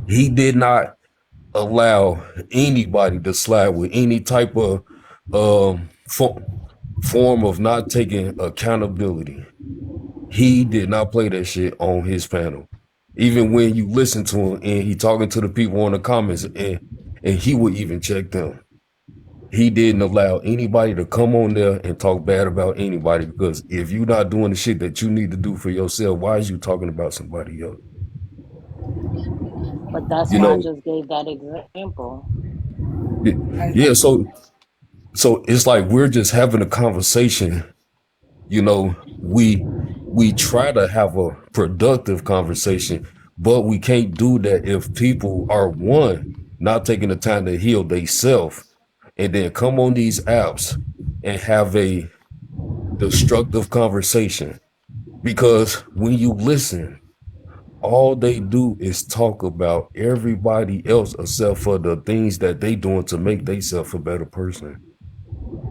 He did not allow anybody to slide with any type of form of not taking accountability. He did not play that shit on his panel. Even when you listen to him and he talking to the people in the comments and he would even check them. He didn't allow anybody to come on there and talk bad about anybody, because if you're not doing the shit that you need to do for yourself, why is you talking about somebody else? But that's You why I know, just gave that example. yeah, so it's like we're just having a conversation. You know, we try to have a productive conversation, but we can't do that if people are, one, not taking the time to heal themselves and then come on these apps and have a destructive conversation. Because when you listen, all they do is talk about everybody else except for the things that they doing to make themselves a better person.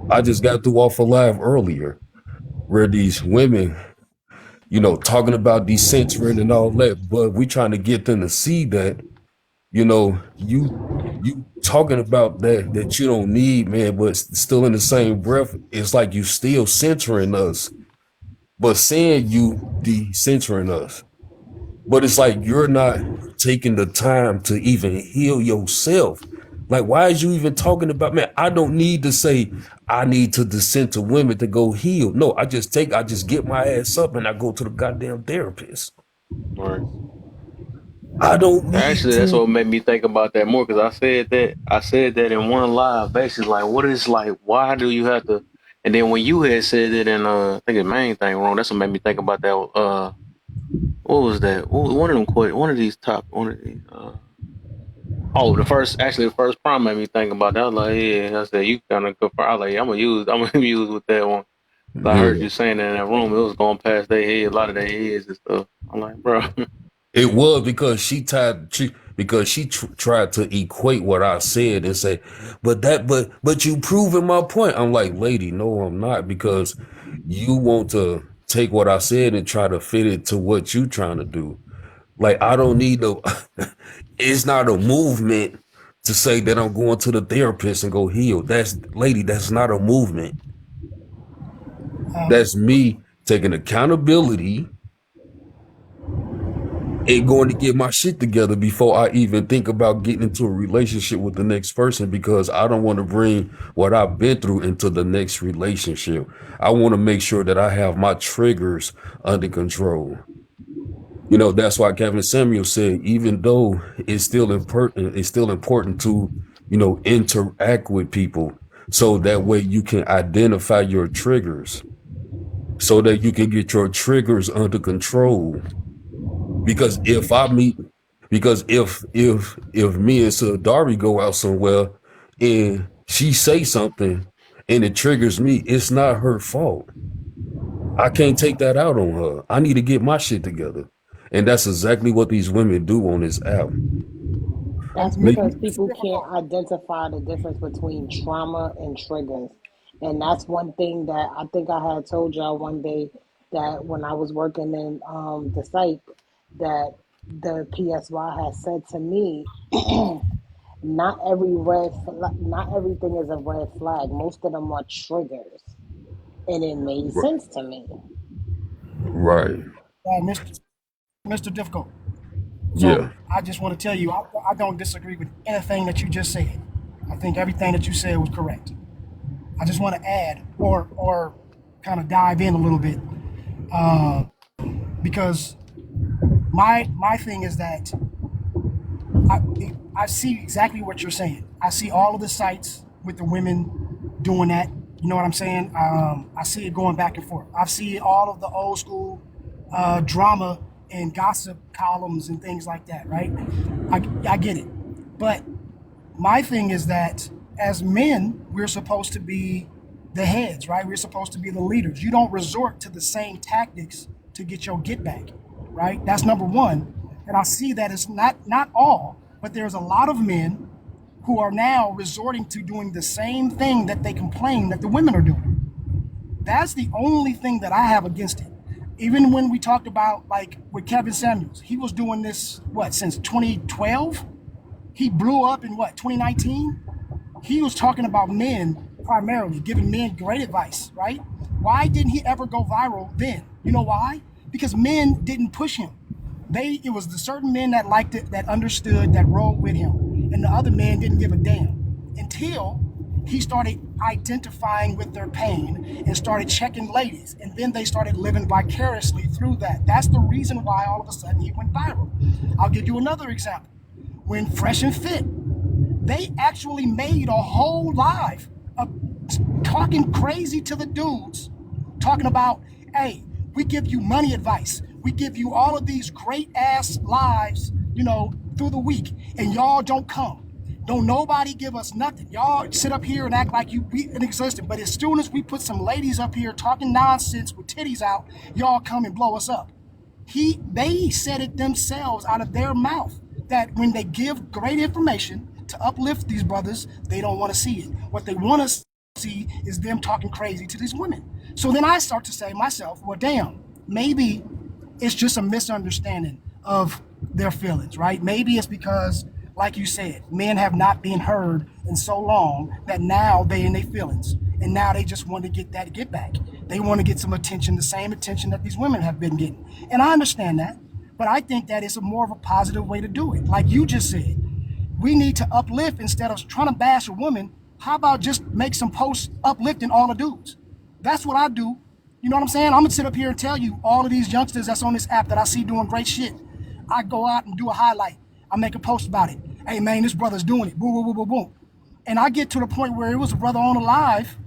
I just got through off a live earlier where these women, you know, talking about decentering and all that, but we trying to get them to see that, you know, you talking about that you don't need, man, but still in the same breath, it's like you still centering us, but saying you decentering us. But it's like you're not taking the time to even heal yourself. Like, why is you even talking about, man, I don't need to say I need to descend to women to go heal. No, I just get my ass up and I go to the goddamn therapist. Right. I don't need Actually, that's to. what made me think about that more, because I said that in one live, basically like, what is, like, why do you have to? And then when you had said it in I think the main thing wrong, that's what made me think about that. What was that? One of them quit. One of these. Oh, the first prompt made me think about that. I was like, yeah, I said you kind of confirm. I was like, I'm gonna use with that one. I heard Yeah, you saying that in that room. It was going past their head, a lot of their heads and stuff. I'm like, bro. it was because she tried to equate what I said and say, but you proving my point. I'm like, lady, no, I'm not, because you want to take what I said and try to fit it to what you trying to do. Like, I don't need no, it's not a movement to say that I'm going to the therapist and go heal. That's not a movement. That's me taking accountability and going to get my shit together before I even think about getting into a relationship with the next person, because I don't want to bring what I've been through into the next relationship. I want to make sure that I have my triggers under control. You know, that's why Kevin Samuel said, even though it's still important to, you know, interact with people so that way you can identify your triggers so that you can get your triggers under control. Because if me and Sadari go out somewhere and she say something and it triggers me, it's not her fault. I can't take that out on her. I need to get my shit together. And that's exactly what these women do on this app. That's Me- because people can't identify the difference between trauma and triggers. And that's one thing that I think I had told y'all one day, that when I was working in the psych, that the PSY has said to me, not not everything is a red flag. Most of them are triggers. And it made sense to me. Right. Mr. Difficult. Yeah. I just want to tell you, I don't disagree with anything that you just said. I think everything that you said was correct. I just want to add or kind of dive in a little bit, because my thing is that I see exactly what you're saying. I see all of the sites with the women doing that. You know what I'm saying? I see it going back and forth. I see all of the old school drama and gossip columns and things like that, right? I get it. But my thing is that as men, we're supposed to be the heads, right? We're supposed to be the leaders. You don't resort to the same tactics to get your get back, right? That's number one. And I see that it's not all, but there's a lot of men who are now resorting to doing the same thing that they complain that the women are doing. That's the only thing that I have against it. Even when we talked about, like, with Kevin Samuels, he was doing this, since 2012? He blew up in 2019? He was talking about men primarily, giving men great advice, right? Why didn't he ever go viral then? You know why? Because men didn't push him. It was the certain men that liked it, that understood, that rolled with him. And the other men didn't give a damn until he started identifying with their pain and started checking ladies. And then they started living vicariously through that. That's the reason why all of a sudden he went viral. I'll give you another example. When Fresh and Fit, they actually made a whole live of talking crazy to the dudes, talking about, hey, we give you money advice. We give you all of these great ass lives, through the week, and y'all don't come. Don't nobody give us nothing. Y'all sit up here and act like we inexistent. But as soon as we put some ladies up here talking nonsense with titties out, y'all come and blow us up. They said it themselves out of their mouth that when they give great information to uplift these brothers, they don't want to see it. What they want to see is them talking crazy to these women. So then I start to say to myself, well, damn, maybe it's just a misunderstanding of their feelings, right? Maybe it's because, like you said, men have not been heard in so long that now they in their feelings. And now they just want to get that get back. They want to get some attention, the same attention that these women have been getting. And I understand that, but I think that it's more of a positive way to do it. Like you just said, we need to uplift instead of trying to bash a woman. How about just make some posts uplifting all the dudes? That's what I do. You know what I'm saying? I'm gonna sit up here and tell you all of these youngsters that's on this app that I see doing great shit. I go out and do a highlight. I make a post about it. Hey man, this brother's doing it. Boom, boom, boom, boom, boom. And I get to the point where it was a brother on the live,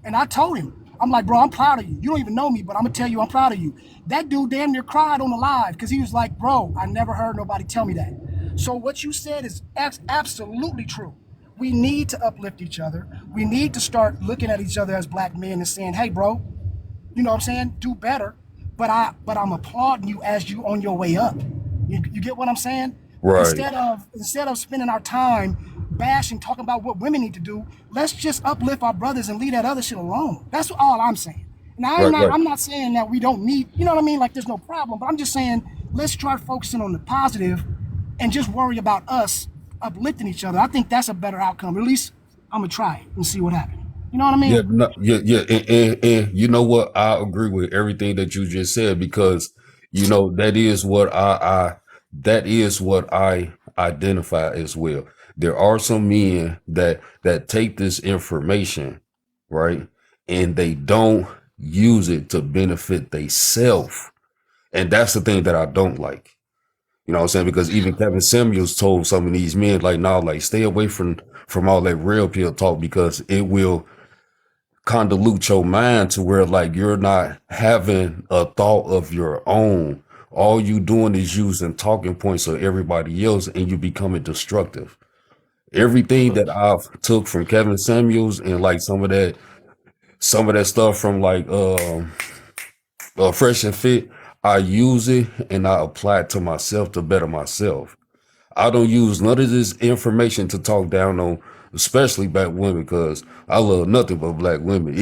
and I told him, I'm like, bro, I'm proud of you. You don't even know me, but I'm gonna tell you I'm proud of you. That dude damn near cried on the live because he was like, bro, I never heard nobody tell me that. So what you said is absolutely true. We need to uplift each other. We need to start looking at each other as black men and saying, hey, bro, you know what I'm saying? Do better. But I'm applauding you as you on your way up. You get what I'm saying? Right. Instead of spending our time bashing, talking about what women need to do, let's just uplift our brothers and leave that other shit alone. That's all I'm saying. Now I'm not saying that we don't need, you know what I mean? Like there's no problem, but I'm just saying let's try focusing on the positive and just worry about us uplifting each other. I think that's a better outcome. At least I'm gonna try it and see what happens. You know what I mean? Yeah. And you know what? I agree with everything that you just said because, that is what that is what I identify as well. There are some men that take this information, right, and they don't use it to benefit themselves. And that's the thing that I don't like. You know what I'm saying? Because even Kevin Samuels told some of these men, like, nah, like, stay away from all that real pill talk, because it will convolute your mind to where, like, you're not having a thought of your own. All you doing is using talking points of everybody else, and you becoming destructive. Everything that I've took from Kevin Samuels, and like some of that stuff from like Fresh and Fit, I use it and I apply it to myself to better myself. I don't use none of this information to talk down on, especially black women, because I love nothing but black women.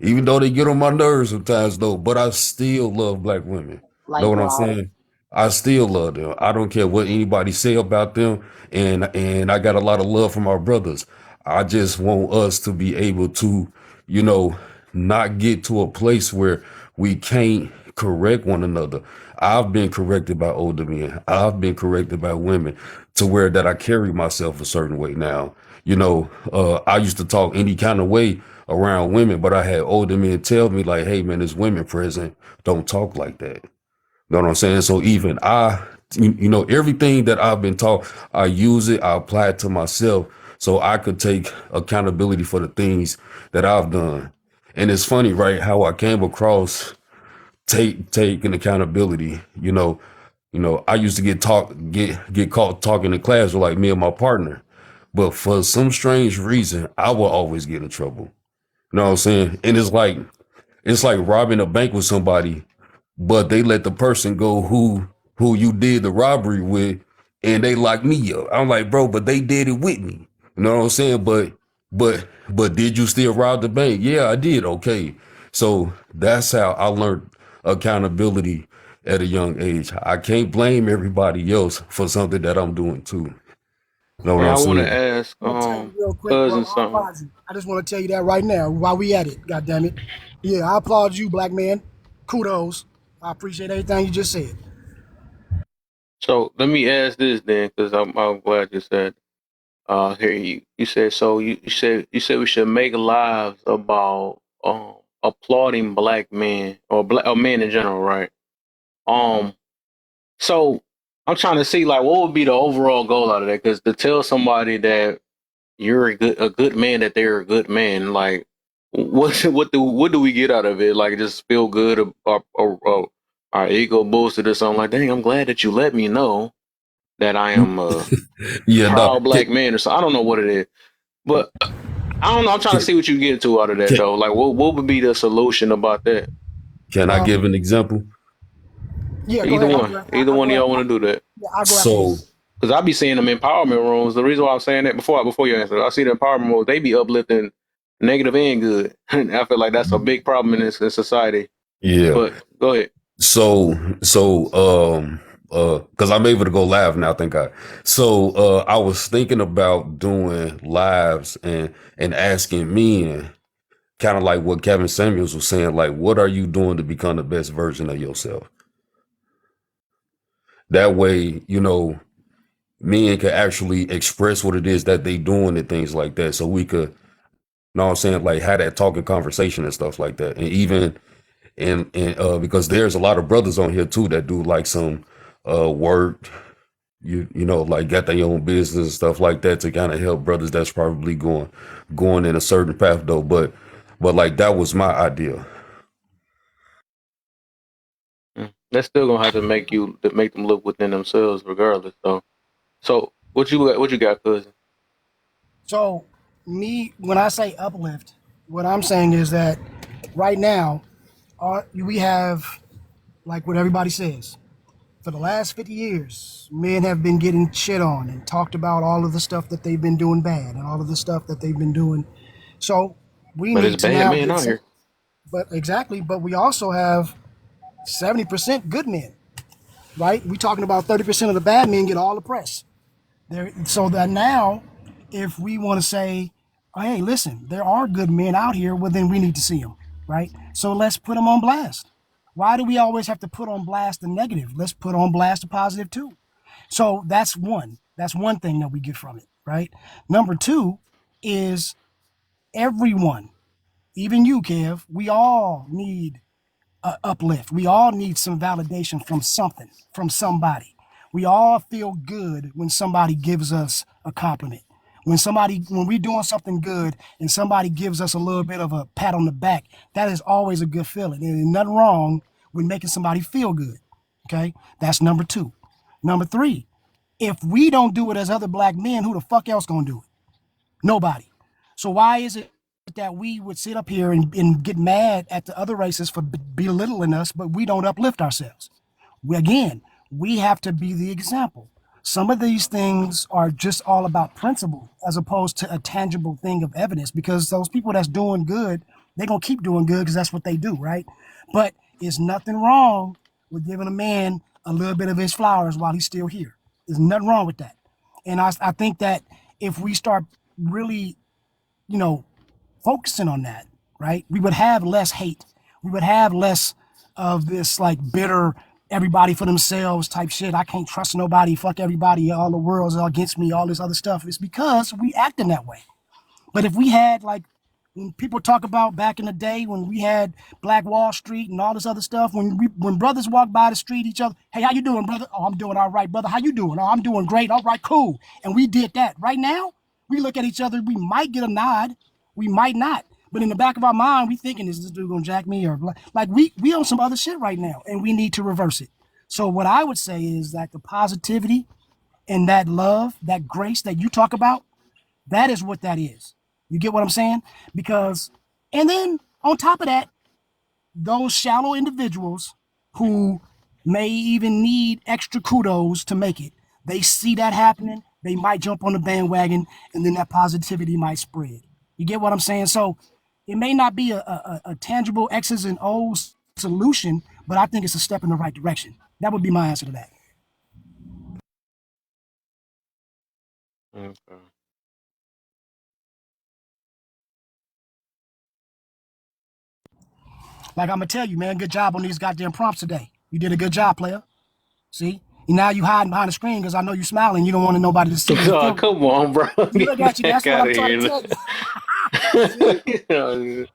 Even though they get on my nerves sometimes, though, but I still love black women. Know what I'm Likewise. saying? I still love them. I don't care what anybody say about them, and I got a lot of love from our brothers. I just want us to be able to, you know, not get to a place where we can't correct one another. I've been corrected by older men. I've been corrected by women to where that I carry myself a certain way now. You know, I used to talk any kind of way around women, but I had older men tell me like, hey man, there's women present. Don't talk like that. Know what I'm saying? So even you know, everything that I've been taught, I use it, I apply it to myself so I could take accountability for the things that I've done. And it's funny, right, how I came across taking accountability. You know, I used to get caught talking in class with like me and my partner. But for some strange reason, I will always get in trouble. You know what I'm saying? And it's like robbing a bank with somebody, but they let the person go who you did the robbery with, and they lock me up. I'm like, bro, but they did it with me. You know what I'm saying? But did you still rob the bank? Yeah, I did. Okay. So that's how I learned accountability at a young age. I can't blame everybody else for something that I'm doing too. Know what Hey, I'm I want to saying? ask I'm gonna tell you real quick, bro. cousin I something. applaud you. I just want to tell you that right now while we at it. God damn it. Yeah, I applaud you, black man. Kudos. I appreciate everything you just said. So let me ask this then, because I'm glad you said. Here you said so. You said we should make lives about applauding black men or men in general, right? Um, so I'm trying to see like what would be the overall goal out of that? Because to tell somebody that you're a good man, that they're a good man, like what do we get out of it? Like just feel good or our ego boosted or something like, dang, I'm glad that you let me know that I am a Yeah, no. proud black man or something. I don't know what it is, but I don't know. I'm trying to see what you get to out of that Can, though. Like what would be the solution about that? can I give an example? Yeah, go Either ahead. one, either one of y'all want to do that. Yeah, I'll go after you. So Because I be seeing them empowerment rooms. The reason why I'm saying that before you answer, I see the empowerment rooms. They be uplifting negative and good. I feel like that's a big problem in this in society. yeah. But go ahead. So because I'm able to go live now, thank God. So I was thinking about doing lives and asking men, kind of like what Kevin Samuels was saying, like, what are you doing to become the best version of yourself? That way, you know, men can actually express what it is that they doing and things like that. So we could, you know what I'm saying, like have that talking conversation and stuff like that. And even and because there's a lot of brothers on here too that do like some work, you know, like got their own business and stuff like that to kind of help brothers that's probably going in a certain path though. But like that was my idea. That's still gonna have to make them look within themselves, regardless. So what you got, cousin? So, when I say uplift, what I'm saying is that right now, we have, like what everybody says, for the last 50 years, men have been getting shit on and talked about all of the stuff that they've been doing bad and all of the stuff that they've been doing. So, we But need it's to bad now men get out some, here. but we also have 70% good men, right? We're talking about 30% of the bad men get all the press. So that now, if we want to say, oh, hey, listen, there are good men out here, well, then we need to see them, right? So let's put them on blast. Why do we always have to put on blast the negative? Let's put on blast the positive too. So that's one. That's one thing that we get from it, right? Number two is everyone, even you, Kev, we all need uplift. We all need some validation from something, from somebody. We all feel good when somebody gives us a compliment. When we're doing something good and somebody gives us a little bit of a pat on the back, that is always a good feeling. And there's nothing wrong with making somebody feel good. Okay, that's number two. Number three, if we don't do it as other black men, who the fuck else gonna do it? Nobody. So why is it that we would sit up here and get mad at the other races for belittling us, but we don't uplift ourselves? We have to be the example. Some of these things are just all about principle as opposed to a tangible thing of evidence, because those people that's doing good, they're going to keep doing good because that's what they do, right? But there's nothing wrong with giving a man a little bit of his flowers while he's still here. There's nothing wrong with that. And I think that if we start really, focusing on that, right, we would have less hate. We would have less of this like bitter, everybody for themselves type shit. I can't trust nobody. Fuck everybody. All the world's against me. All this other stuff. It's because we acting that way. But if we had like when people talk about back in the day when we had Black Wall Street and all this other stuff, when brothers walk by the street, each other, hey, how you doing, brother? Oh, I'm doing all right, brother. How you doing? Oh, I'm doing great. All right, cool. And we did that. Right now, we look at each other. We might get a nod. We might not. But in the back of our mind, we thinking, is this dude gonna jack me? Or like we on some other shit right now, and we need to reverse it. So what I would say is that the positivity and that love, that grace that you talk about, that is what that is. You get what I'm saying? Because, and then on top of that, those shallow individuals who may even need extra kudos to make it, they see that happening, they might jump on the bandwagon, and then that positivity might spread. You get what I'm saying? So it may not be a tangible X's and O's solution, but I think it's a step in the right direction. That would be my answer to that. Okay. Like I'm gonna tell you, man, good job on these goddamn prompts today. You did a good job, player. See? And now you hiding behind the screen because I know you smiling. You don't want nobody to see you. Oh, come on, bro. Look at you. That's what I'm trying to tell you.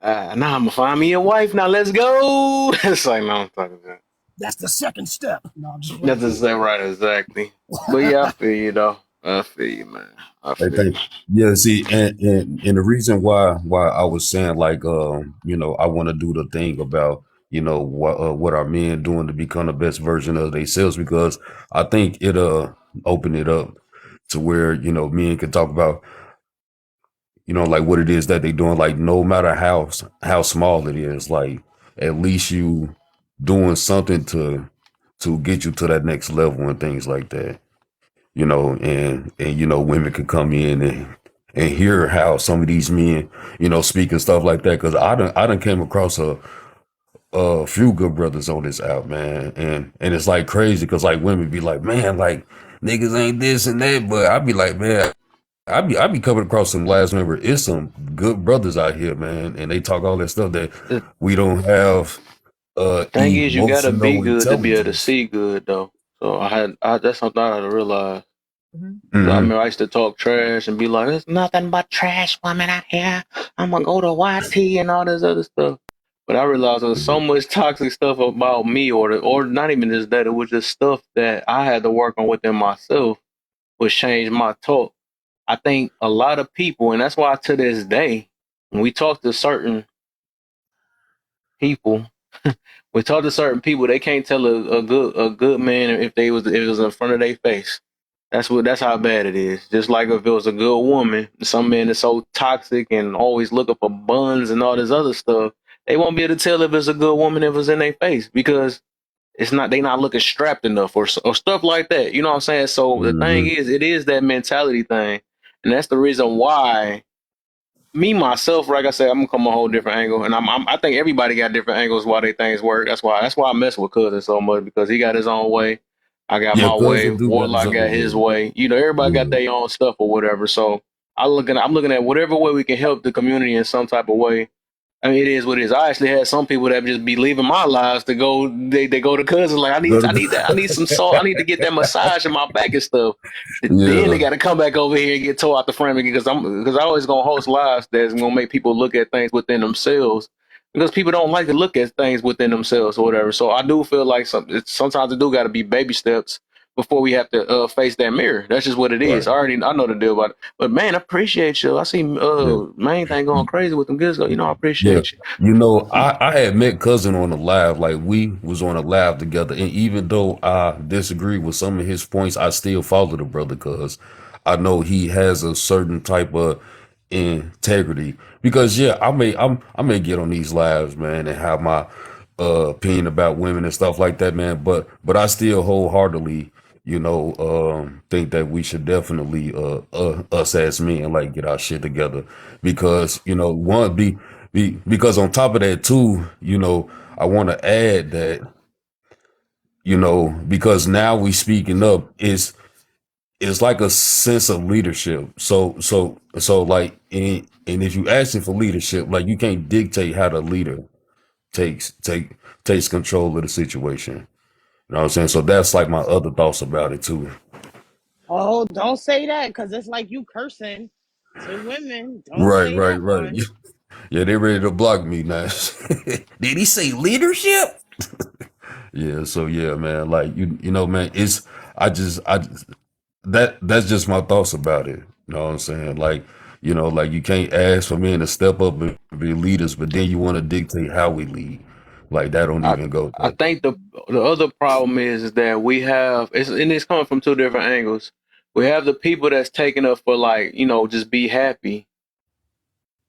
Now I'm gonna find me a wife. Now let's go. It's like, no, I'm talking about. That's the second step. No, I'm just That's right, exactly. But yeah, I feel you though. I feel you, man. I feel you. Yeah, see, and the reason why I was saying like I want to do the thing about what our men doing to become the best version of themselves, because I think it'll open it up to where men can talk about like what it is that they doing, like no matter how small it is, like at least you doing something to get you to that next level and things like that. And women can come in and hear how some of these men, speak and stuff like that. Cause I done came across a few good brothers on this out, man. And it's like crazy. Cause like women be like, man, like niggas ain't this and that. But I be like, man, I be coming across some last member. It's some good brothers out here, man. And they talk all that stuff that we don't have. Thing is, you gotta be emotional good to be able to intelligence. see good though. So that's something I had to realize. I Mhm. mean, I used to talk trash and be like, "There's nothing but trash women out here. I'm gonna go to YT and all this other stuff." But I realized there was so much toxic stuff about me, or not even just that. It was just stuff that I had to work on within myself, which changed my talk. I think a lot of people, and that's why to this day, when we talk to certain people, they can't tell a good man if it was in front of their face. That's how bad it is. Just like if it was a good woman, some men are so toxic and always looking for buns and all this other stuff. They won't be able to tell if it's a good woman if it's in their face, because they not looking strapped enough or stuff like that. You know what I'm saying? So the thing is, it is that mentality thing, and that's the reason why me myself, like I said, I'm gonna come a whole different angle, and I think everybody got different angles why they things work. That's why I mess with Cousin so much, because he got his own way, I got Yeah, my way, cousin do got his Warlock got own his way. way. Everybody got Yeah. their own stuff or whatever. So I'm looking at whatever way we can help the community in some type of way. I mean, it is what it is. I actually had some people that just be leaving my lives to go. They go to cousins like, I need that. I need some salt. I need to get that massage in my back and stuff. Then Yeah, they got to come back over here and get tore out the frame again because I always gonna host lives that's gonna make people look at things within themselves because people don't like to look at things within themselves or whatever. So I do feel like sometimes it do got to be baby steps before we have to face that mirror. That's just what it is. right. I know the deal about it. But man, I appreciate you. I see Yeah. main thing going crazy with them good stuff. I Yeah, appreciate you. you know, I had met cousin on the live, like we was on a live together, and even though I disagree with some of his points, I still follow the brother because I know he has a certain type of integrity. Because yeah, I may get on these lives, man, and have my opinion about women and stuff like that, man. But I still wholeheartedly, think that we should definitely us as men like get our shit together because one because on top of that too, I want to add that because now we speaking up it's like a sense of leadership. So like and if you asking for leadership, like you can't dictate how the leader takes take takes control of the situation. You know what I'm saying? So that's like my other thoughts about it too. Oh, don't say that because it's like you cursing to women. Don't Right, say right, that right. one. Yeah, they ready to block me now. Did he say leadership? Yeah, so yeah, man. Like man, I just that's just my thoughts about it. You know what I'm saying? Like, like you can't ask for men to step up and be leaders, but then you want to dictate how we lead. Like that don't I even go I there. think the other problem is that we have it's coming from two different angles. We have the people that's taking up for like just be happy.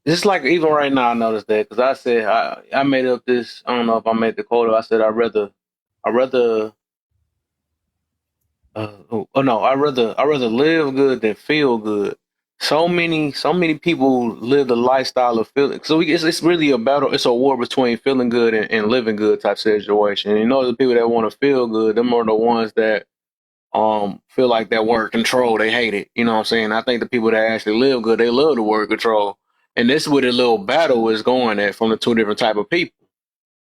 Just like even right now, I noticed that because I said I made up this. I don't know if I made the quote. I said I rather no, I rather live good than feel good. So many people live the lifestyle of feeling. So it's really a battle. It's a war between feeling good and living good type situation. The people that want to feel good, them are the ones that feel like that word control. They hate it. You know what I'm saying? I think the people that actually live good, they love the word control. And this is where the little battle is going at from the two different type of people.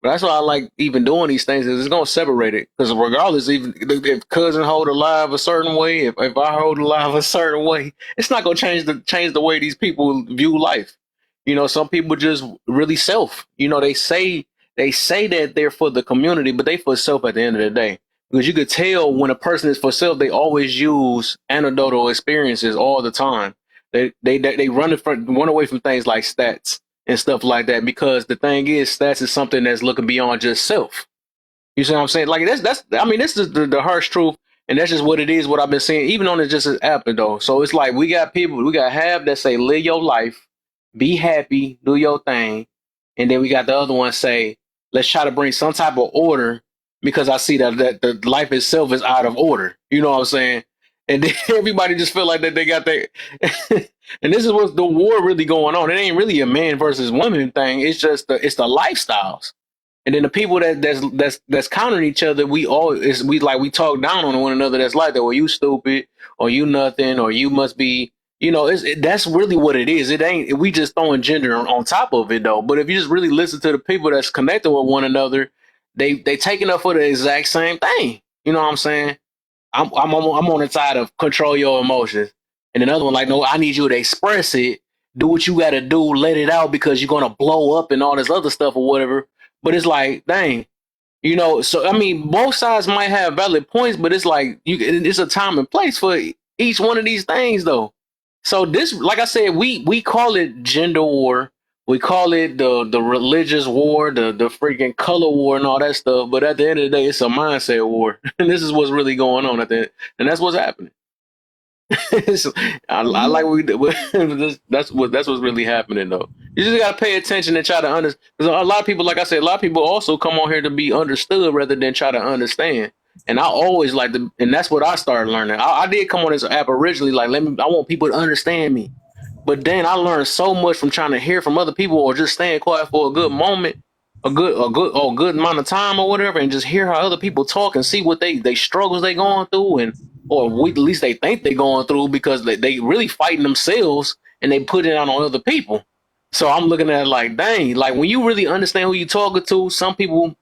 But that's why I like even doing these things is it's gonna separate it because regardless, even if cousin hold alive a certain way, if I hold alive a certain way, it's not gonna change the way these people view life. Some people just really self. They say that they're for the community, but they for self at the end of the day. Because you could tell when a person is for self, they always use anecdotal experiences all the time. They run away from things like stats and stuff like that because the thing is stats is something that's looking beyond just self. You see what I'm saying? Like that's I mean this is the harsh truth and that's just what it is, what I've been seeing, even on it just as app though. So it's like we got half that say live your life, be happy, do your thing, and then we got the other one say, let's try to bring some type of order because I see that the life itself is out of order. You know what I'm saying? And then everybody just feel like that they got that. And this is what's the war really going on. It ain't really a man versus woman thing. It's just it's the lifestyles. And then the people that's countering each other, we talk down on one another. That's like that. Well, you stupid, or you nothing, or you must be. That's really what it is. It ain't. We just throwing gender on top of it though. But if you just really listen to the people that's connected with one another, they taking up for the exact same thing. You know what I'm saying? I'm on the side of control your emotions, and another one like no, I need you to express it. Do what you got to do, let it out because you're gonna blow up and all this other stuff or whatever. But it's like, dang, So I mean, both sides might have valid points, but it's like it's a time and place for each one of these things, though. So this, like I said, we call it gender war, we call it the religious war, the freaking color war, and all that stuff. But at the end of the day, it's a mindset war, and this is what's really going on at the end, and that's what's happening. I like what we did. That's what's really happening though. You just gotta pay attention and try to understand. Because a lot of people, like I said, a lot of people also come on here to be understood rather than try to understand. And I always like to, and that's what I started learning. I did come on this app originally, like I want people to understand me. But then I learned so much from trying to hear from other people or just staying quiet for a good moment, a good amount of time or whatever, and just hear how other people talk and see what they struggles they going through at least they think they're going through because they really fighting themselves and they put it out on other people. So I'm looking at it like, dang, like when you really understand who you talking to, some people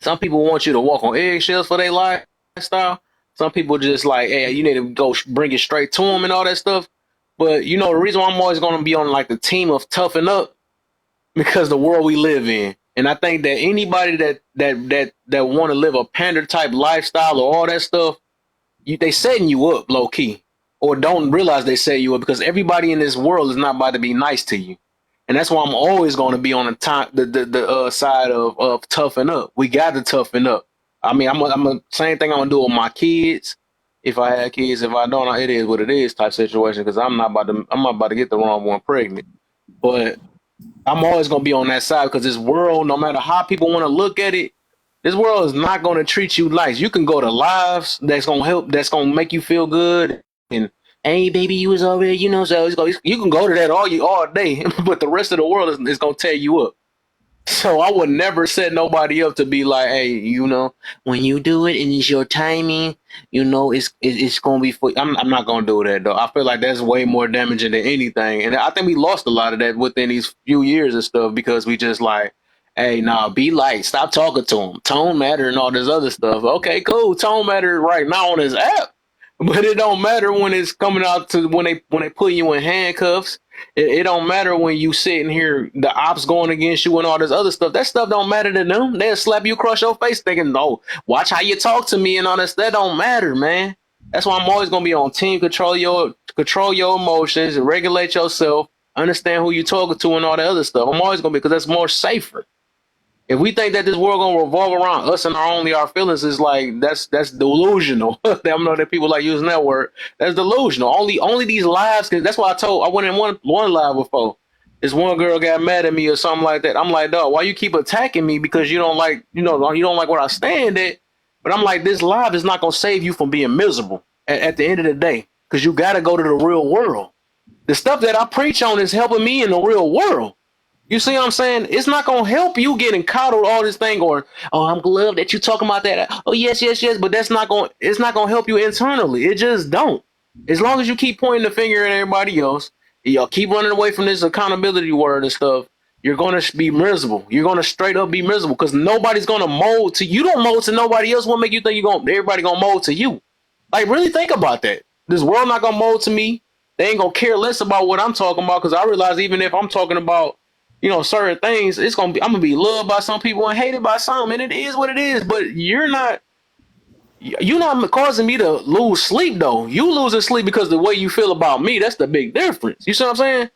want you to walk on eggshells for their lifestyle. Some people just like, hey, you need to go bring it straight to them and all that stuff. But you know, the reason why I'm always going to be on like the team of toughen up because the world we live in. And I think that anybody that want to live a pander type lifestyle or all that stuff, they setting you up low key, or don't realize they set you up because everybody in this world is not about to be nice to you. And that's why I'm always going to be on the side of toughen up. We got to toughen up. I mean, I'm a same thing I'm gonna do with my kids. If I had kids, if I don't, it is what it is type situation. Because I'm not about to get the wrong one pregnant. But I'm always gonna be on that side because this world, no matter how people want to look at it, this world is not gonna treat you nice. You can go to lives that's gonna help, that's gonna make you feel good, and hey, baby, you was already, you know, so you can go to that all day, but the rest of the world is gonna tear you up. So I would never set nobody up to be like, hey, you know, when you do it and it's your timing, you know, it's gonna be for. I'm not gonna do that though. I feel like that's way more damaging than anything, and I think we lost a lot of that within these few years and stuff because we just like, hey, nah, be light, stop talking to them, tone matter and all this other stuff. Okay, cool, tone matter right now on this app, but it don't matter when it's coming out to when they put you in handcuffs. It don't matter when you sitting here, the ops going against you and all this other stuff. That stuff don't matter to them. They'll slap you across your face thinking, no, watch how you talk to me and all this. That don't matter, man. That's why I'm always gonna be on team. Control your emotions and regulate yourself. Understand who you talking to and all that other stuff. I'm always gonna be because that's more safer. If we think that this world gonna revolve around us and our feelings, is like that's delusional. I know that people like using that word. That's delusional. Only these lives. Cause that's why I went in one live before. This one girl got mad at me or something like that. I'm like, dog, why you keep attacking me because you don't like you don't like where I stand at. But I'm like, this live is not gonna save you from being miserable at the end of the day because you got to go to the real world. The stuff that I preach on is helping me in the real world. You see what I'm saying? It's not gonna help you getting coddled all this thing or oh I'm glad that you talking about that. Oh yes, but it's not gonna help you internally. It just don't. As long as you keep pointing the finger at everybody else, y'all keep running away from this accountability word and stuff, you're gonna be miserable. You're gonna straight up be miserable because nobody's gonna mold to you. Don't mold to nobody else. What make you think everybody gonna mold to you? Like really think about that. This world not gonna mold to me. They ain't gonna care less about what I'm talking about because I realize even if I'm talking about certain things, I'm gonna be loved by some people and hated by some, and it is what it is. But you're not causing me to lose sleep though. You losing sleep because the way you feel about me, that's the big difference. You see what I'm saying?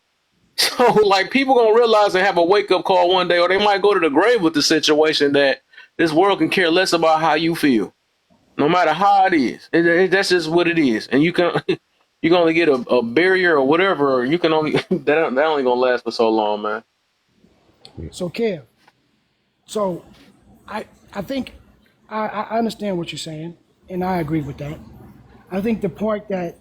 So like people gonna realize and have a wake up call one day, or they might go to the grave with the situation that this world can care less about how you feel, no matter how it is. That's just what it is, and you can you can only get a barrier or whatever. Or you can only that only gonna last for so long, man. So Kev, so I think I understand what you're saying, and I agree with that. I think the point that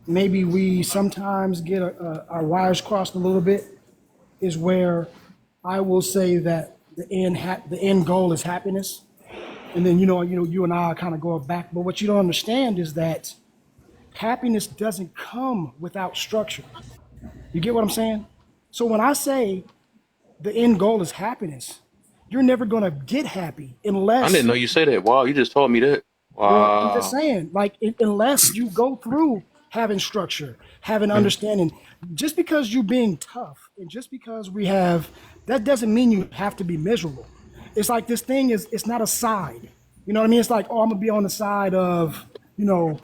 maybe we sometimes get our wires crossed a little bit is where I will say that the end goal is happiness, and then you and I kind of go back. But what you don't understand is that happiness doesn't come without structure. You get what I'm saying? So when I say the end goal is happiness, you're never going to get happy unless. I didn't know you said that. Wow, you just told me that. Wow. Well, I'm just saying, like, unless you go through having structure, having understanding, just because you being tough and just because we have, that doesn't mean you have to be miserable. It's like this thing it's not a side. You know what I mean? It's like, oh, I'm going to be on the side of,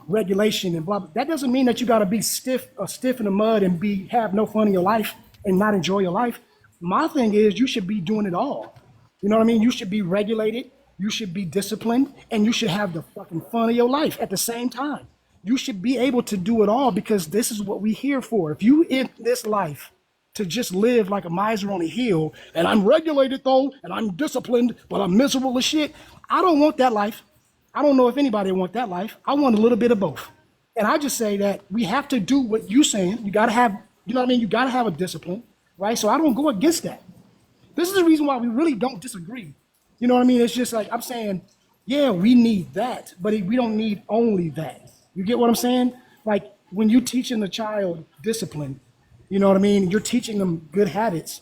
regulation and blah, blah. That doesn't mean that you got to be stiff in the mud and have no fun in your life and not enjoy your life. My thing is you should be doing it all. You know what I mean? You should be regulated, you should be disciplined, and you should have the fucking fun of your life at the same time. You should be able to do it all because this is what we're here for. If you in this life to just live like a miser on a hill, and I'm regulated though, and I'm disciplined, but I'm miserable as shit, I don't want that life. I don't know if anybody want that life. I want a little bit of both. And I just say that we have to do what you're saying. You got to have, you know what I mean? You got to have a discipline. Right? So I don't go against that. This is the reason why we really don't disagree. You know what I mean? It's just like I'm saying, yeah, we need that, but we don't need only that. You get what I'm saying? Like when you teaching the child discipline, You know what I mean? You're teaching them good habits.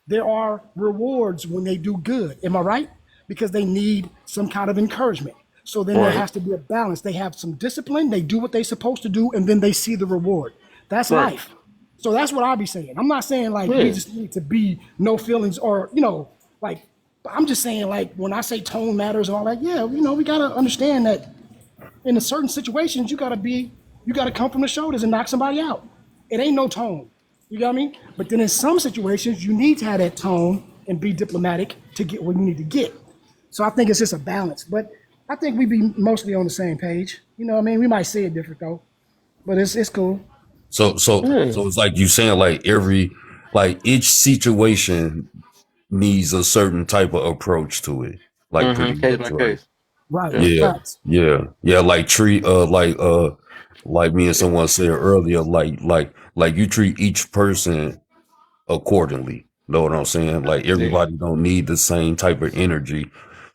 There are rewards when they do good. Am I right? Because they need some kind of encouragement. So then there Right. has to be a balance. They have some discipline, they do what they're supposed to do, and then they see the reward. That's Right. life. So that's what I'll be saying. I'm not saying like we Yeah. just need to be no feelings or, like, I'm just saying like when I say tone matters and all that, yeah, we gotta understand that in a certain situations you gotta come from the shoulders and knock somebody out. It ain't no tone. You got me? But then in some situations you need to have that tone and be diplomatic to get what you need to get. So I think it's just a balance. But I think we be mostly on the same page. You know what I mean? We might say it different though, but it's cool. So Yeah. it's like you saying like each situation needs a certain type of approach to it. Like pretty Case much, by right? case. Right. Yeah. Yeah, Facts. yeah. Like treat like me and someone said earlier, like you treat each person accordingly. Know what I'm saying? Like Yeah. everybody don't need the same type of energy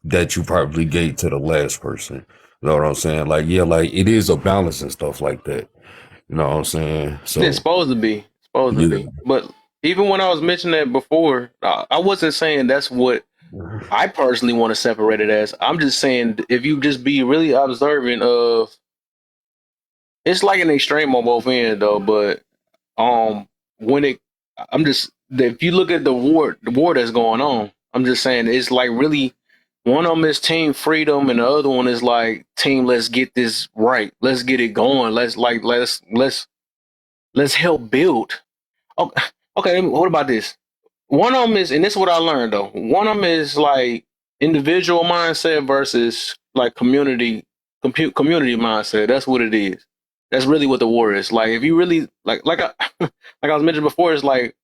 that you probably gave to the last person. Know what I'm saying? Like yeah, like it is a balance and stuff like that. You know what I'm saying? It's So supposed to be. Supposed to yeah. be. But even when I was mentioning that before, I wasn't saying that's what I personally want to separate it as. I'm just saying if you just be really observant of, it's like an extreme on both ends though. But when if you look at the war that's going on, I'm just saying it's like really one of them is team freedom and the other one is like team let's get this right, let's get it going, let's help build. Oh, okay, what about this? One of them is, and this is what I learned though. One of them is like individual mindset versus like community mindset. That's what it is. That's really what the war is. Like if you really like I, like I was mentioning before, it's like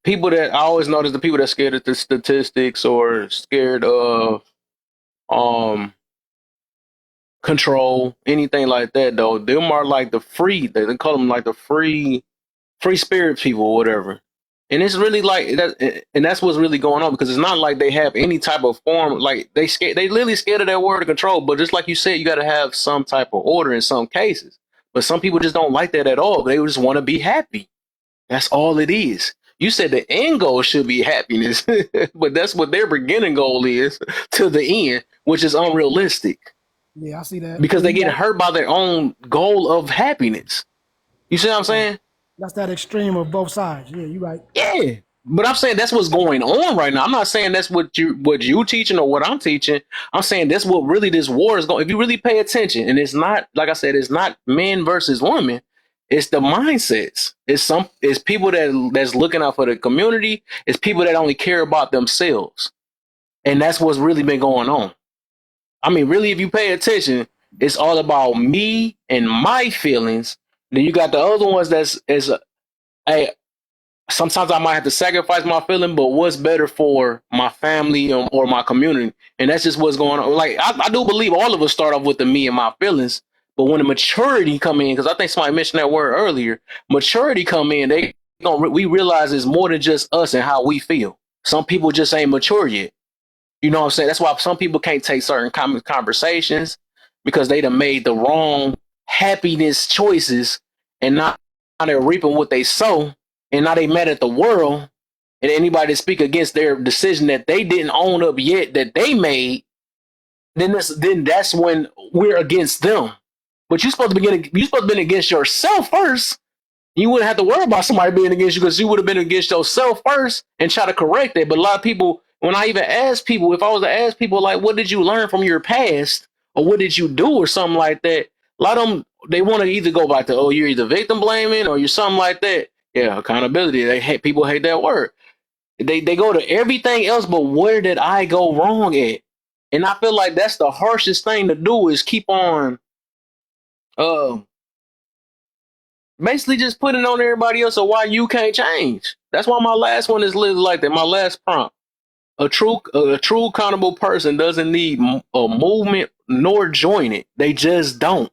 people that I always notice the people that scared of the statistics or scared of control, anything like that though. Them are like the free. They call them like the free spirit people or whatever. And it's really like that, and that's what's really going on because it's not like they have any type of form. Like they literally scared of that word of control. But just like you said, you got to have some type of order in some cases. But some people just don't like that at all. They just want to be happy. That's all it is. You said the end goal should be happiness, but that's what their beginning goal is to the end, which is unrealistic Yeah, I see that. because And they get hurt by their own goal of happiness. You see what I'm saying? that's that extreme of both sides. Yeah, you're right. Yeah, but I'm saying that's what's going on right now. I'm not saying that's what you teaching or what I'm teaching. I'm saying that's what really this war is going. If you really pay attention, and it's not like I said, it's not men versus women. It's the mindsets. It's people that's looking out for the community. It's people that only care about themselves, and that's what's really been going on. I mean, really, if you pay attention, it's all about me and my feelings. Then you got the other ones hey, sometimes I might have to sacrifice my feeling, but what's better for my family or my community? And that's just what's going on. Like, I do believe all of us start off with the me and my feelings, but when the maturity come in, because I think somebody mentioned that word earlier, maturity come in, we realize it's more than just us and how we feel. Some people just ain't mature yet. You know what I'm saying? That's why some people can't take certain conversations because they done made the wrong happiness choices and now they're reaping what they sow. And now they mad at the world and anybody that speak against their decision that they didn't own up yet that they made, then that's when we're against them. But you're supposed to be against yourself first. You wouldn't have to worry about somebody being against you because you would have been against yourself first and try to correct it. But a lot of people, when I even ask people, if I was to ask people like, what did you learn from your past or what did you do or something like that? A lot of them, they want to either go back to, oh, you're either victim blaming or you're something like that. Yeah, accountability. People hate that word. They go to everything else, but where did I go wrong at? And I feel like that's the harshest thing to do is keep on basically just putting on everybody else of why you can't change. That's why my last one is lived like that. My last prompt. A true accountable person doesn't need a movement nor join it. They just don't.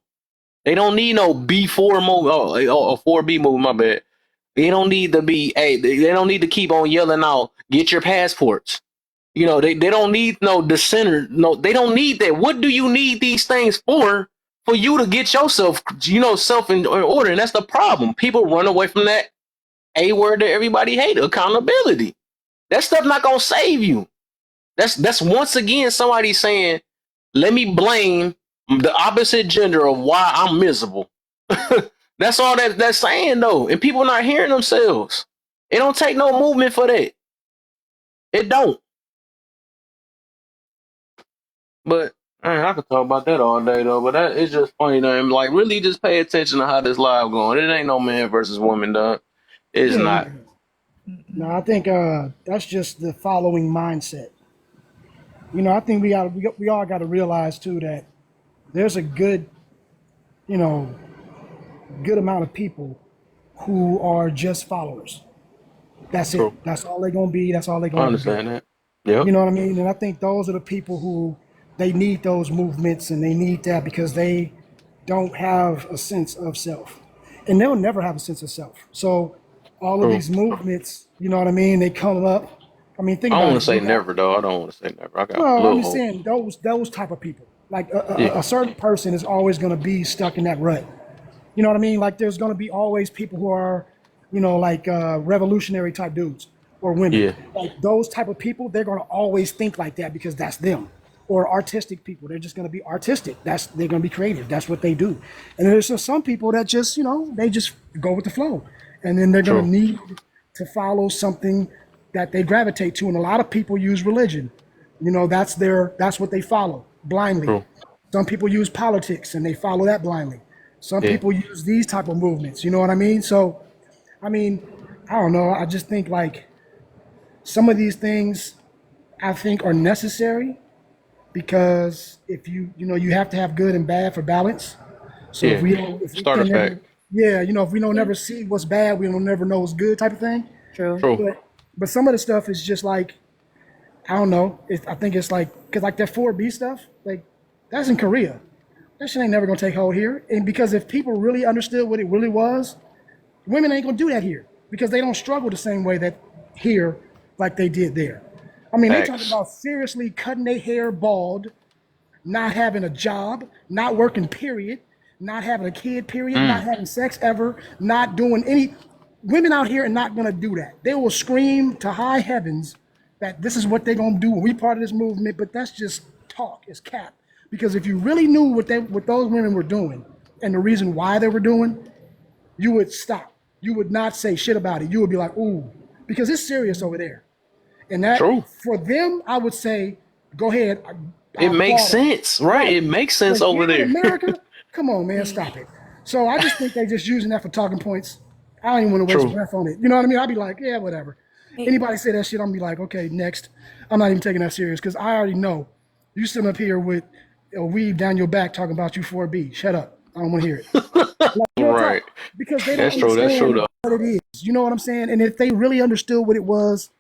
They don't need no B4 movement. Oh, a 4B movement, my bad. They don't need to be, they don't need to keep on yelling out, get your passports. You know, they don't need no dissenter. No, they don't need that. What do you need these things for for you to get yourself, self in order. And that's the problem. People run away from that A word that everybody hate, accountability. That stuff not gonna save you. That's once again somebody saying, let me blame the opposite gender of why I'm miserable. That's all that's saying though. And people not hearing themselves. It don't take no movement for that. It don't. But I could talk about that all day though. But it's just funny though. And, like, really just pay attention to how this live going. It ain't no man versus woman, dog. It's Yeah, not. no, I think that's just the following mindset. I think we all got to realize too that there's a good amount of people who are just followers. That's True. it. That's all they're gonna be. That's all they're I gonna do. understand that. Yep. You know what I mean? And I think those are the people who they need those movements and they need that because they don't have a sense of self. And they'll never have a sense of self. So all of True. these movements, you know what I mean? They come up. I mean, think I don't about want it. to say You got, never though. I don't want to say never. I got a well, I'm little just hope. saying those type of people. Like Yeah. a certain person is always going to be stuck in that rut. You know what I mean? Like there's going to be always people who are, like revolutionary type dudes or women. Yeah. Like those type of people, they're going to always think like that because that's them. Or artistic people, they're just going to be artistic. They're going to be creative. That's what they do. And there's just some people that just, they just go with the flow. And then they're going to True. need to follow something that they gravitate to. And a lot of people use religion. That's what they follow blindly. True. Some people use politics and they follow that blindly. Some Yeah. people use these type of movements. You know what I mean? So, I don't know. I just think like some of these things I think are necessary because if you have to have good and bad for balance. So Yeah. if we Starter can pack. never, if we don't never see what's bad, we don't never know what's good type of thing. True. True. But some of the stuff is just like, I don't know. I think it's like, because like that 4B stuff, like that's in Korea. That shit ain't never gonna take hold here. And because if people really understood what it really was, women ain't gonna do that here because they don't struggle the same way that here like they did there. I mean, they talking Facts. about seriously cutting their hair bald, not having a job, not working, period, not having a kid, period, not having sex ever, not doing any. Women out here are not gonna do that. They will scream to high heavens that this is what they're gonna do when we part of this movement, but that's just talk, it's cap. Because if you really knew what those women were doing and the reason why they were doing, you would stop. You would not say shit about it. You would be like, ooh, because it's serious over there. And that True. for them, I would say, go ahead. I It makes applaud them. sense, right? Right. It makes But sense over here in there. America, come on, man, stop it. So I just think they're just using that for talking points. I don't even want to waste True. breath on it. You know what I mean? I'd be like, yeah, whatever. Anybody say that shit, I'm gonna be like, okay, next. I'm not even taking that serious because I already know you sitting up here with a weed down your back talking about you 4B. Shut up. I don't want to hear it. Like, real talk. Right. Because they don't That's true. That's true understand though. what it is. You know what I'm saying? And if they really understood what it was,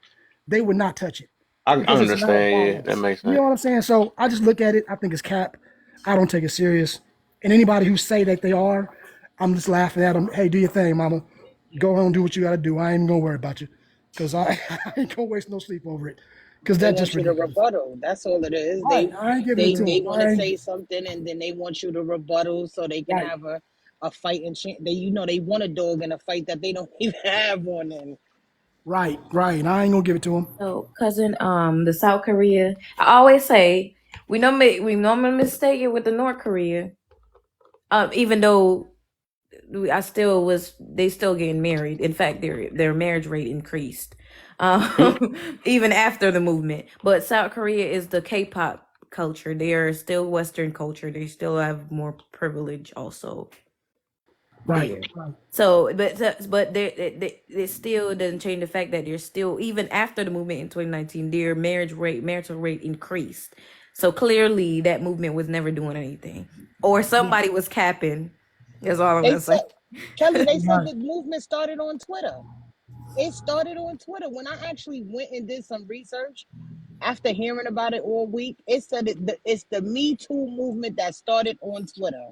they would not touch it I because it's not understand. Yeah, wise. that makes You know sense. what I'm saying? So I just look at it. I think it's cap. I don't take it serious. And anybody who say that they are, I'm just laughing at them. Hey, do your thing, mama. Go home, do what you got to do. I ain't gonna worry about you because I ain't gonna waste no sleep over it because They that's want just you to ridiculous. rebuttal. That's all it is. Right. I ain't giving it to They them. want to say something and then they want you to rebuttal so they can Right. have a fight and they want a dog in a fight that they don't even have one in. Right. I ain't gonna give it to them. So, cousin, the South Korea. I always say we normally mistake it with the North Korea. Even though they still getting married. In fact, their marriage rate increased, even after the movement. But South Korea is the K-pop culture. They are still Western culture. They still have more privilege also. Right. There. So, but it still doesn't change the fact that they're still, even after the movement in 2019, their marital rate increased. So clearly, that movement was never doing anything, or somebody was capping. That's all I'm They gonna say. said, Kelly, they said Right. the movement started on Twitter. It started on Twitter. When I actually went and did some research after hearing about it all week, it said it's the Me Too movement that started on Twitter.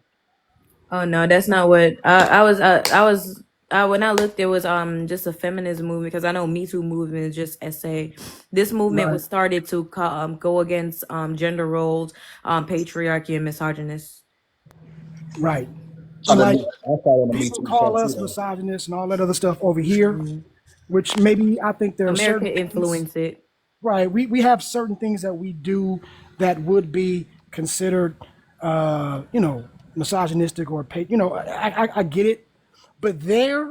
Oh no, that's not what I was. When I looked, it was just a feminism movement because I know Me Too movement is just essay. This movement Right. was started to go against gender roles, patriarchy, and misogynist. Right. I And like follow the Me people Too call stuff too, us though. misogynists and all that other stuff over here, which maybe I think there are certain America things. influence it. Right. We have certain things that we do that would be considered, misogynistic or, I get it. But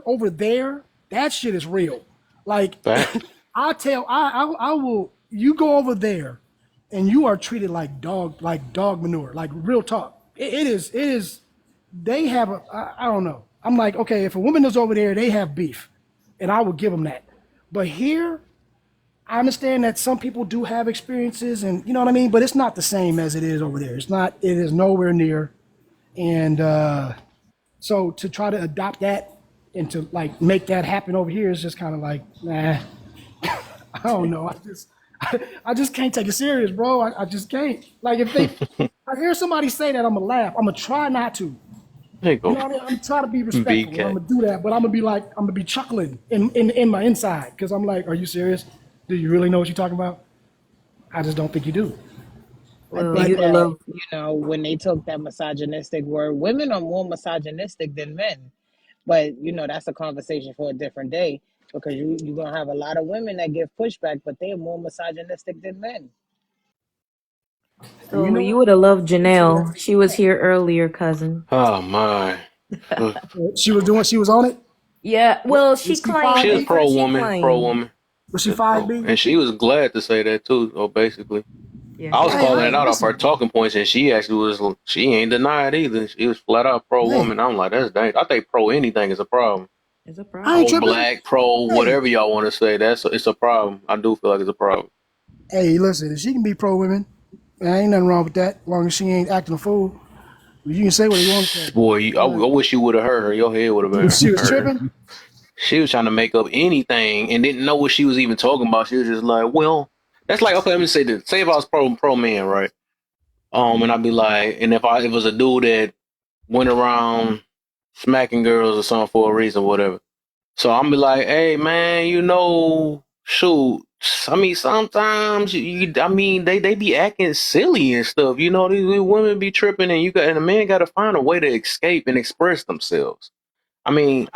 over there, that shit is real. Like, Fact. I will, you go over there and you are treated like dog manure, like real talk. It is, they have I don't know. I'm like, okay, if a woman is over there, they have beef and I would give them that. But here, I understand that some people do have experiences and you know what I mean, but it's not the same as it is over there. It is nowhere near. And so to try to adopt that and to like make that happen over here is just kind of like, nah, I don't know. I just can't take it serious, bro. I just can't. Like if I hear somebody say that, I'm gonna laugh. I'm gonna try not to. There you You go. know what I mean? I'm trying to be respectful. I'm BK. gonna do that, but I'm gonna be chuckling in my inside because I'm like, are you serious? Do you really know what you're talking about? I just don't think you do. I Well, think you But that, love. when they took that misogynistic word, women are more misogynistic than men. But, that's a conversation for a different day because you're going to have a lot of women that give pushback, but they're more misogynistic than men. and you So know you what? would have loved Speak to Janelle. She was here earlier, cousin. Oh my. that. She was on it. Yeah. Well, she Was she claimed She five was at B? pro first. She woman, pro claimed. woman. Was She she was pro, 5B? and she was glad to say that too. So basically, Yeah, I she was Hey, calling claimed. it out off her listen, talking points, and she actually was. She ain't denied either. She was flat out pro hey, woman. I'm like, that's dangerous. I think pro anything is a problem. It's a I ain't problem. Pro tripping. black, pro Hey, whatever y'all want to say. It's a problem. I do feel like it's a problem. hey, listen, if she can be pro women, ain't nothing wrong with that, as long as she ain't acting a fool. You can say what you want to say. Boy, I But wish you would have heard her. Your head would have if been she was hurt. tripping, She was trying to make up anything and didn't know what she was even talking about. She was just like, well, that's like, okay, let me say this. Say if I was pro man, right? And I'd be like, and if it was a dude that went around smacking girls or something for a reason, whatever. So I'm be like, hey man, shoot. I mean, sometimes they be acting silly and stuff. These women be tripping, and the men got to find a way to escape and express themselves. I mean,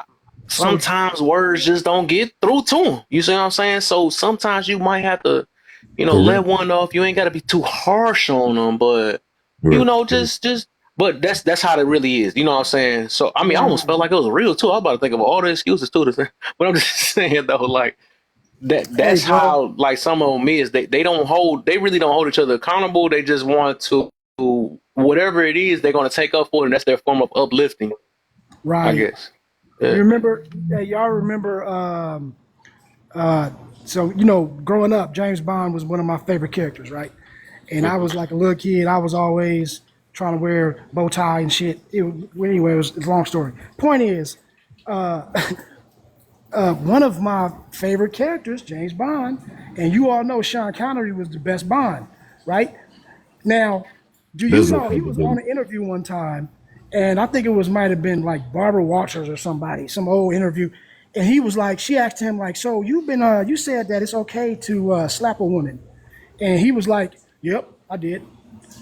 so sometimes words just don't get through to them. You see what I'm saying? So sometimes you might have to, let Correct. one off. You ain't got to be too harsh on them, but Correct. just. But that's how it really is. You know what I'm saying? So I mean, I almost right, felt like it was real too. I was about to think of all the excuses too. But I'm just saying though, like hey, that's bro, how like some of them is. They really don't hold each other accountable. They just want to whatever it is they're gonna take up for, and that's their form of uplifting, I right. guess. Yeah. You remember? Hey, y'all remember? So growing up, James Bond was one of my favorite characters, right? And I was like a little kid. I was always trying to wear bow tie and shit. Anyway, it's a long story. Point is, one of my favorite characters, James Bond, and you all know Sean Connery was the best Bond, right? Now, do you That's a know he was on possibility. an interview one time, and I think it might have been like Barbara Walters or somebody, some old interview, and he was like, she asked him like, so you said that it's okay to slap a woman, and he was like, yep, I did,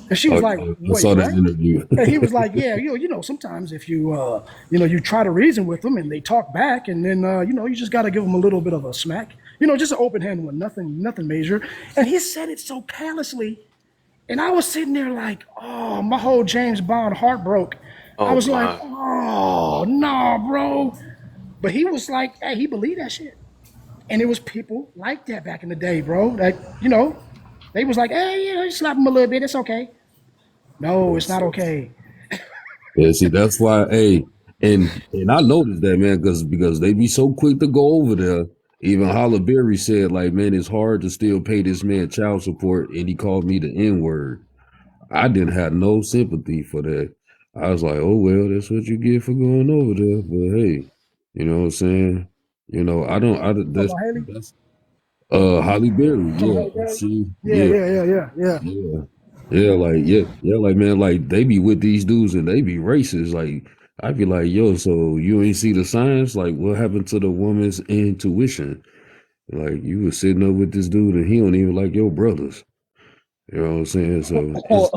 and she was like, I wait, saw that what? interview. And he was like, yeah, sometimes if you, you try to reason with them and they talk back, and then, you just got to give them a little bit of a smack, just an open hand one, nothing major. And he said it so callously. And I was sitting there like, oh, my whole James Bond heart broke. I Oh was like, my. oh, no, bro. But he was like, hey, he believed that shit. And it was people like that back in the day, bro. That, they was like, hey, you slap him a little bit. It's okay. No, it's not okay. Yeah, see, that's why, hey, and I noticed that, man, because they be so quick to go over there. Even Halle Berry said, like, man, it's hard to still pay this man child support, and he called me the N word. I didn't have no sympathy for that. I was like, oh well, that's what you get for going over there. But hey, you know what I'm saying? Talking about Haley? That's Halle Berry, Talking about yeah. Halle Berry? See, Yeah, yeah. yeah, yeah, yeah, yeah. Yeah. Yeah, like man, like they be with these dudes and they be racist. Like I be like, yo, so you ain't see the signs? Like what happened to the woman's intuition? Like you was sitting up with this dude and he don't even like your brothers. You know what I'm saying? So Or, it's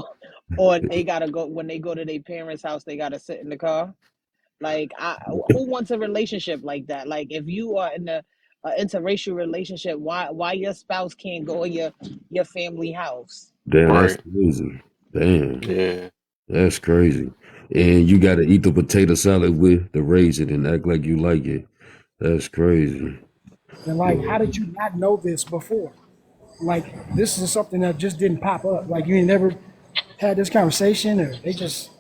or they gotta go when they go to their parents' house, they gotta sit in the car. Like, who wants a relationship like that? Like, if you are in a interracial relationship, why your spouse can't go in your family house? Damn, that's Right. crazy. Damn, Yeah. that's crazy. And you got to eat the potato salad with the raisin and act like you like it. That's crazy. And like, how did you not know this before? Like, this is something that just didn't pop up. Like, you ain't never had this conversation, or they just,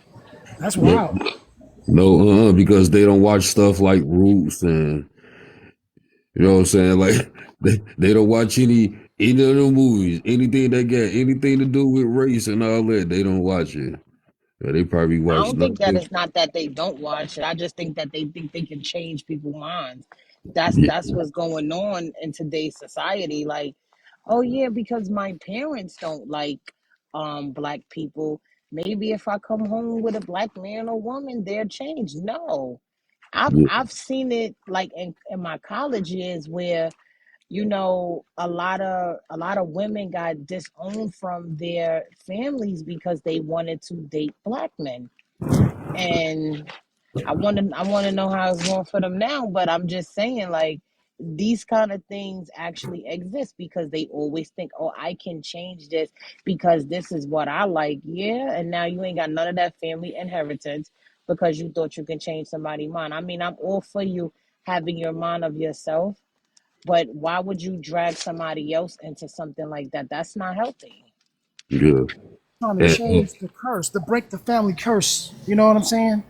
that's No, wild. no, because they don't watch stuff like Roots and you know what I'm saying. Like they don't watch any of the movies, anything that got anything to do with race and all that. They don't watch it. Yeah, they probably I watch don't think that nothing. it's not that they don't watch it. I just think that they think they can change people's minds. Yeah, That's what's going on in today's society. Like, oh yeah, because my parents don't like black people. Maybe if I come home with a black man or woman, they'll change. No. yeah, I've seen it like in my college years where a lot of women got disowned from their families because they wanted to date black men. And I want to know how it's going for them now, but I'm just saying, like, these kind of things actually exist because they always think, oh, I can change this because this is what I like. Yeah, and now you ain't got none of that family inheritance because you thought you can change somebody's mind. I mean, I'm all for you having your mind of yourself, but why would you drag somebody else into something like that? That's not healthy. yeah. Trying to And, change the curse, to break the family curse. You know what I'm saying?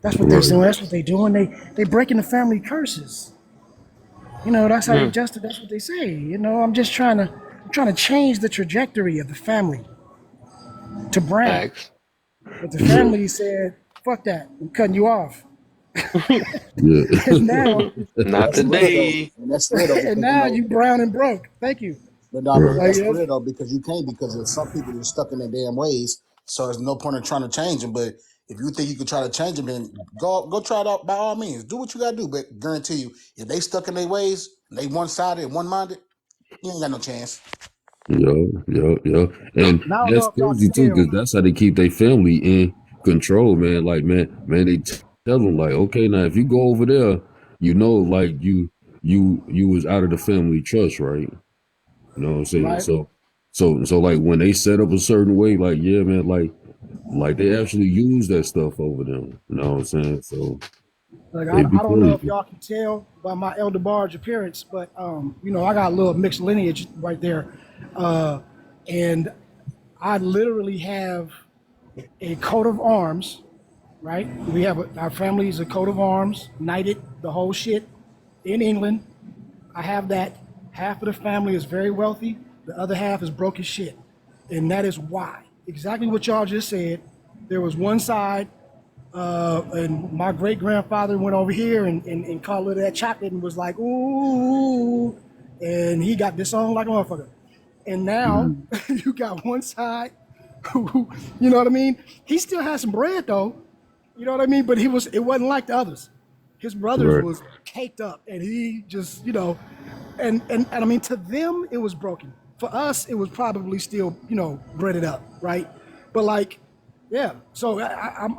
That's what they're right. doing. That's what they're doing. They breaking the family curses. You know, that's how they Hmm. just. That's what they say. You know, I'm trying to change the trajectory of the family to Brown, Facts. but the Yeah, family said, "Fuck that, I'm cutting you off." yeah. And now, Not That's real though, today. and that's real though and because now you brown and broke. Thank you. but nah, but Right. Like, that's real though because you can't because there's some people that are stuck in their damn ways. So there's no point in trying to change them. But if you think you can try to change them, then go try it out by all means. Do what you gotta do. But guarantee you, if they stuck in their ways, and they one sided and one minded, you ain't got no chance. Yeah. And and I don't that's know if y'all crazy can too, tell. because that's how they keep their family in control, man. Like, man, they tell them like, okay, now if you go over there, like you was out of the family trust, right? You know what I'm saying? Right? So like when they set up a certain way, like, yeah, man, like they actually use that stuff over them. You know what I'm saying? So Like, it'd be I don't know if crazy. y'all can tell by my elder barge appearance, but you know, I got a little mixed lineage right there, and I literally have a coat of arms. Right? We have our family is a coat of arms, knighted, the whole shit, in England. I have that. Half of the family is very wealthy. The other half is broke as shit, and that is why. Exactly what y'all just said. There was one side. And my great grandfather went over here and called it that chocolate and was like, ooh, and he got disowned like a motherfucker. And now Mhm. you got one side who, you know what I mean? He still has some bread though, you know what I mean? But it wasn't like the others. His brothers Right. was caked up and he just, you know, and I mean, to them, it was broken. For us, it was probably still, you know, breaded up, right? But like, yeah. So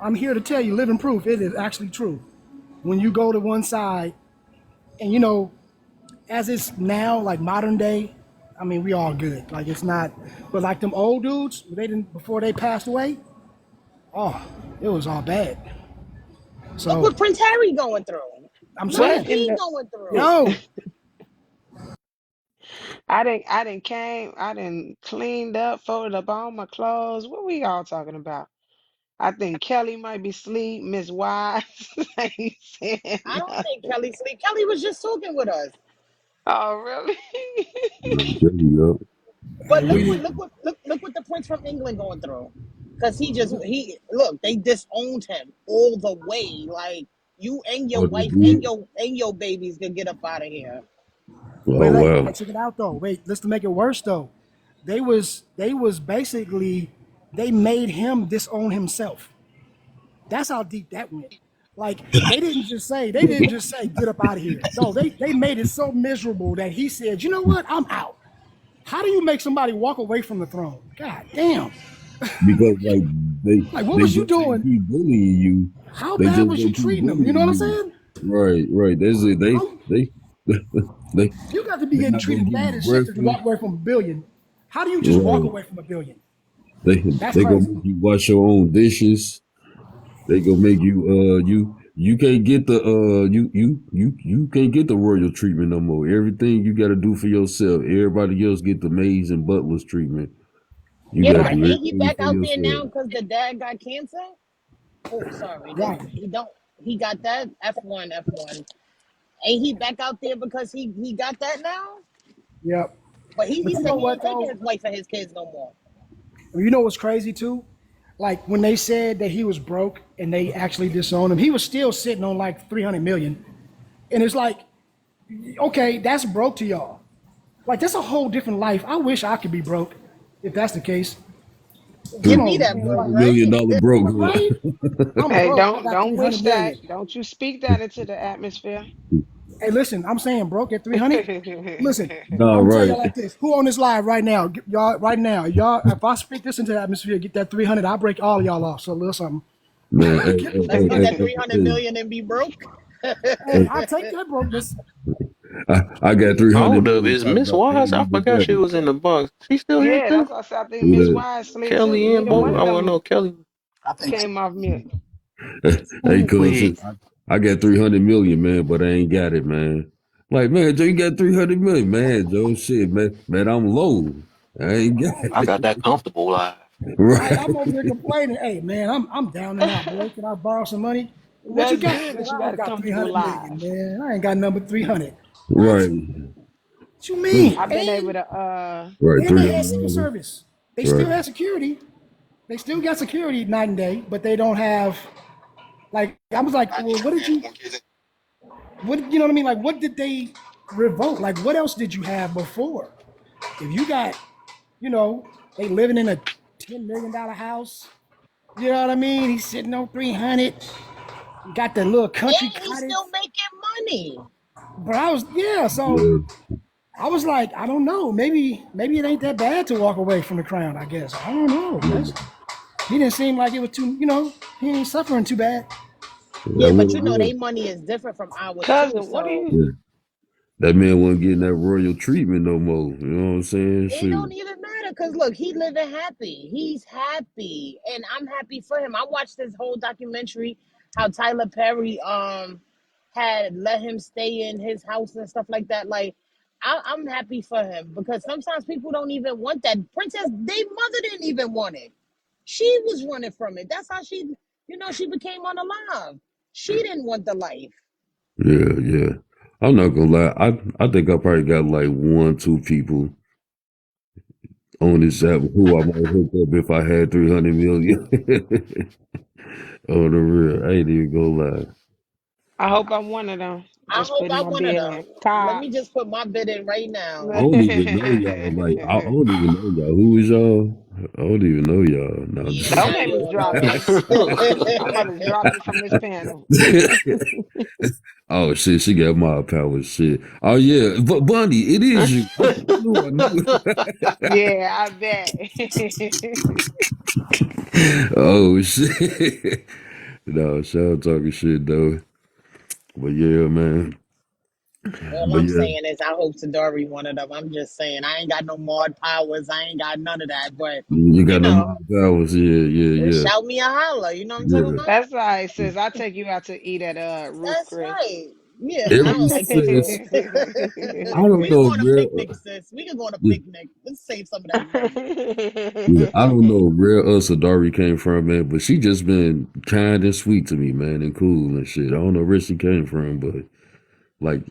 I'm here to tell you, living proof, it is actually true. When you go to one side, and you know, as it's now, like modern day, I mean, we all good. Like it's not, but like them old dudes, they didn't before they passed away. Oh, it was all bad. Look So what Prince Harry going through. I'm Look What what saying, in he the? going through. yo, I didn't cleaned up, folded up all my clothes. What we all talking about? I think Kelly might be asleep. Miss Wise ain't saying I don't think nothing. Kelly sleep. Kelly was just talking with us. Oh, really? There you go. But and look we what didn't. look what the prince from England going through. Cause he look, they disowned him all the way. Like, you and your Oh, they wife and did. your babies can get up out of here. Wait, Oh wait, wow. hey, check it out though. Wait, let's to make it worse though. They was basically they made him disown himself. That's how deep that went. Like they didn't just say get up out of here. No, they made it so miserable that he said, you know what, I'm out. How do you make somebody walk away from the throne? God damn. because like they Like, what they was you just ain't doing? keep bullying you. How They bad just was you gonna keep treating them? You know what bullying I'm you. saying? Right. That's it. I'm, They you got to be they're getting not gonna treated give you bad as shit to breakfast. walk away from $1 billion. How do you just walk Right. away from $1 billion? They That's they gonna crazy. make you wash your own dishes. They gonna make you you can't get the you can't get the royal treatment no more. Everything you gotta do for yourself. Everybody else get the maids and butlers treatment. You Yeah, gotta but Right, do ain't he everything back for out there now yourself. because the dad got cancer? Oh, sorry. right. He don't. He got that F1. Ain't he back out there because he got that now? Yep. But he But you said know he what ain't taking though? his wife and his kids no more. You know what's crazy too? Like when they said that he was broke and they actually disowned him, he was still sitting on like 300 million. And it's like, okay, that's broke to y'all. Like that's a whole different life. I wish I could be broke if that's the case. Come Give $300 me on, that man. broke, Like, right? broke, right? huh? I'm Hey, broke. I got don't 300 wish that. million. Don't you speak that into the atmosphere. Hey, listen, I'm saying broke at 300. Listen, No, I'm telling right. y'all like this. Who on this live right now? Y'all right now. Y'all, if I speak this into the atmosphere, get that 300, I'll break all of y'all off. So a little something. Man, Let's get that 300 million and be broke. Hey, I take that brokenness. I got 300 Hold up, million is talking Miss about can't Wise? I leave it forgot she better. was in the box. She still here Yeah, too? that's what I said. I think Miss Yeah, Wise slid too. Kelly and Neither both. one of I want to them know Kelly. I think so. came off mute. Hey, Ooh cuz wee. I got 300 million, man, but I ain't got it, man. Like, man, Joe, you got 300 million, man, Joe. Shit, man, I'm low. I ain't got I got it. that comfortable life. Right, Right. I'm over here complaining. Hey, man, I'm down and out, boy. Can I borrow some money? What you That's got, good man? that you I got don't a got comfortable 300 million, life. man. I ain't got number 300. What? Right. What you Look, mean? I've been able to right, And they had 300 Secret million. Service. They still Right. had security. They still got security night and day, but they don't have like I was like, well, what you know what I mean? Like what did they revoke? Like what else did you have before? If you got, you know, they living in a $10 million house, you know what I mean? He's sitting on 300, got the little country And he's cottage. still making money. But I was so Yeah. I was like, I don't know. Maybe it ain't that bad to walk away from the crown, I guess. I don't know. Yeah. He didn't seem like it was too, he ain't suffering too bad. Yeah. Yeah, That but was you know, they money is different from ours too. cousin. What do So you? yeah. That man wasn't getting that royal treatment no more. You know what I'm saying? it Shoot. don't even matter because look, he living happy. He's happy, and I'm happy for him. I watched this whole documentary, how Tyler Perry had let him stay in his house and stuff like that. Like, I'm happy for him because sometimes people don't even want that. Princess, their mother didn't even want it. She was running from it. That's how she became unalive. She didn't want the life. Yeah. I'm not gonna lie. I think I probably got like one, two people on this app who I might hook up if I had 300 million. On the real. I ain't even gonna lie. I hope I'm one of them. I Just hope putting I'm my one of bid them. in. Let me Cops. just put my bid in right I now. don't even know y'all. Like, I don't even know y'all. Who is y'all? I don't even know y'all. No, I'm Yeah, just Don't now make you me don't know drop you. us. I'm about to drop you from this panel. Oh shit, she got my power. Shit. Oh yeah, but Bunny, it is you. I knew. Yeah, I bet. Oh shit. No, shout out talking shit though. But yeah, man. All But I'm yeah, saying is I hope Sadari one of them. I'm just saying I ain't got no mod powers. I ain't got none of that. But you you got no know, more powers. Yeah. shout me a holler. You know what I'm talking Yeah. about? That's right, sis. I'll take you out to eat at Ruth That's Chris. right. Yeah, I Every don't like picnics. sis, I don't We can know go if on a real. picnic, sis. We can go on a picnic. Let's save some of that money. Yeah, I don't know where Sadari came from, man, but she just been kind and sweet to me, man, and cool and shit. I don't know where she came from, but like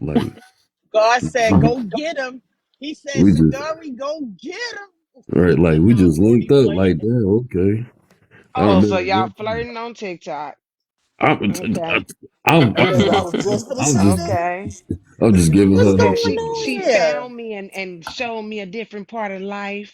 God we said, just, "Go get him." He said, we just "Sadari, go get him." right, like we Nah, I'm just linked already up like playing. that. Okay, I Oh, don't so know. y'all flirting on TikTok. I'm, Okay. I'm, Yes, I I'm, was just gonna I'm say just, that. Okay. I'm just giving What's her her Cause going she flowers. on she here? found me and showed me a different part of life.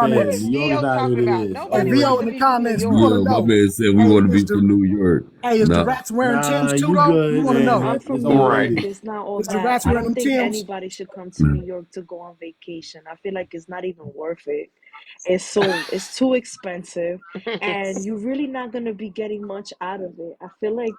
What understand. is New comments. York is Theo not what talking it about? is. Hey, Nobody Over wants Theo with. in to the be from New comments, we York. want Yeah, to my know. man said we Hey, want to be from New York. Is the Nah. rats wearing Nah, Tim's too you though? We good, want to and know. that, Is I'm that's from New on you, Right. York. lady. It's not all the that. rats I wearing don't them think Tim's? anybody should come to New York to go on vacation. I feel like it's not even worth it. It's too expensive, and you're really not gonna be getting much out of it. I feel like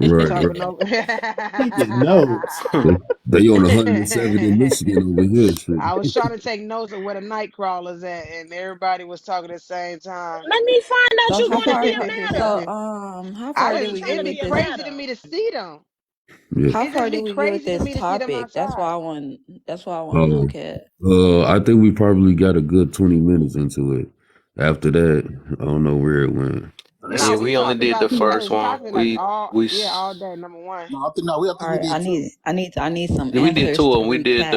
was Right, talking right. over. Taking notes. They on 107 in Michigan over here. Shit. I was trying to take notes of where the night crawlers at, and everybody was talking at the same time. Let me find out So you're how going to far? be a So matter. how I far Why did you didn't. we trying get It'd to be with be a this? crazy to matter? me to see them. Yeah. How It far just did be we get with crazy to this me to see them topic? That's why outside. I want. That's why I want to know, Um, Cat. I think we probably got a good 20 minutes into it. After that, I don't know where it went. No, Yeah, It's, we we only talked did the about the first latest one. topic like all We yeah, all s- day, number one. no, I All think we right, did two. I need some we did answers two of to 'em. We did recap.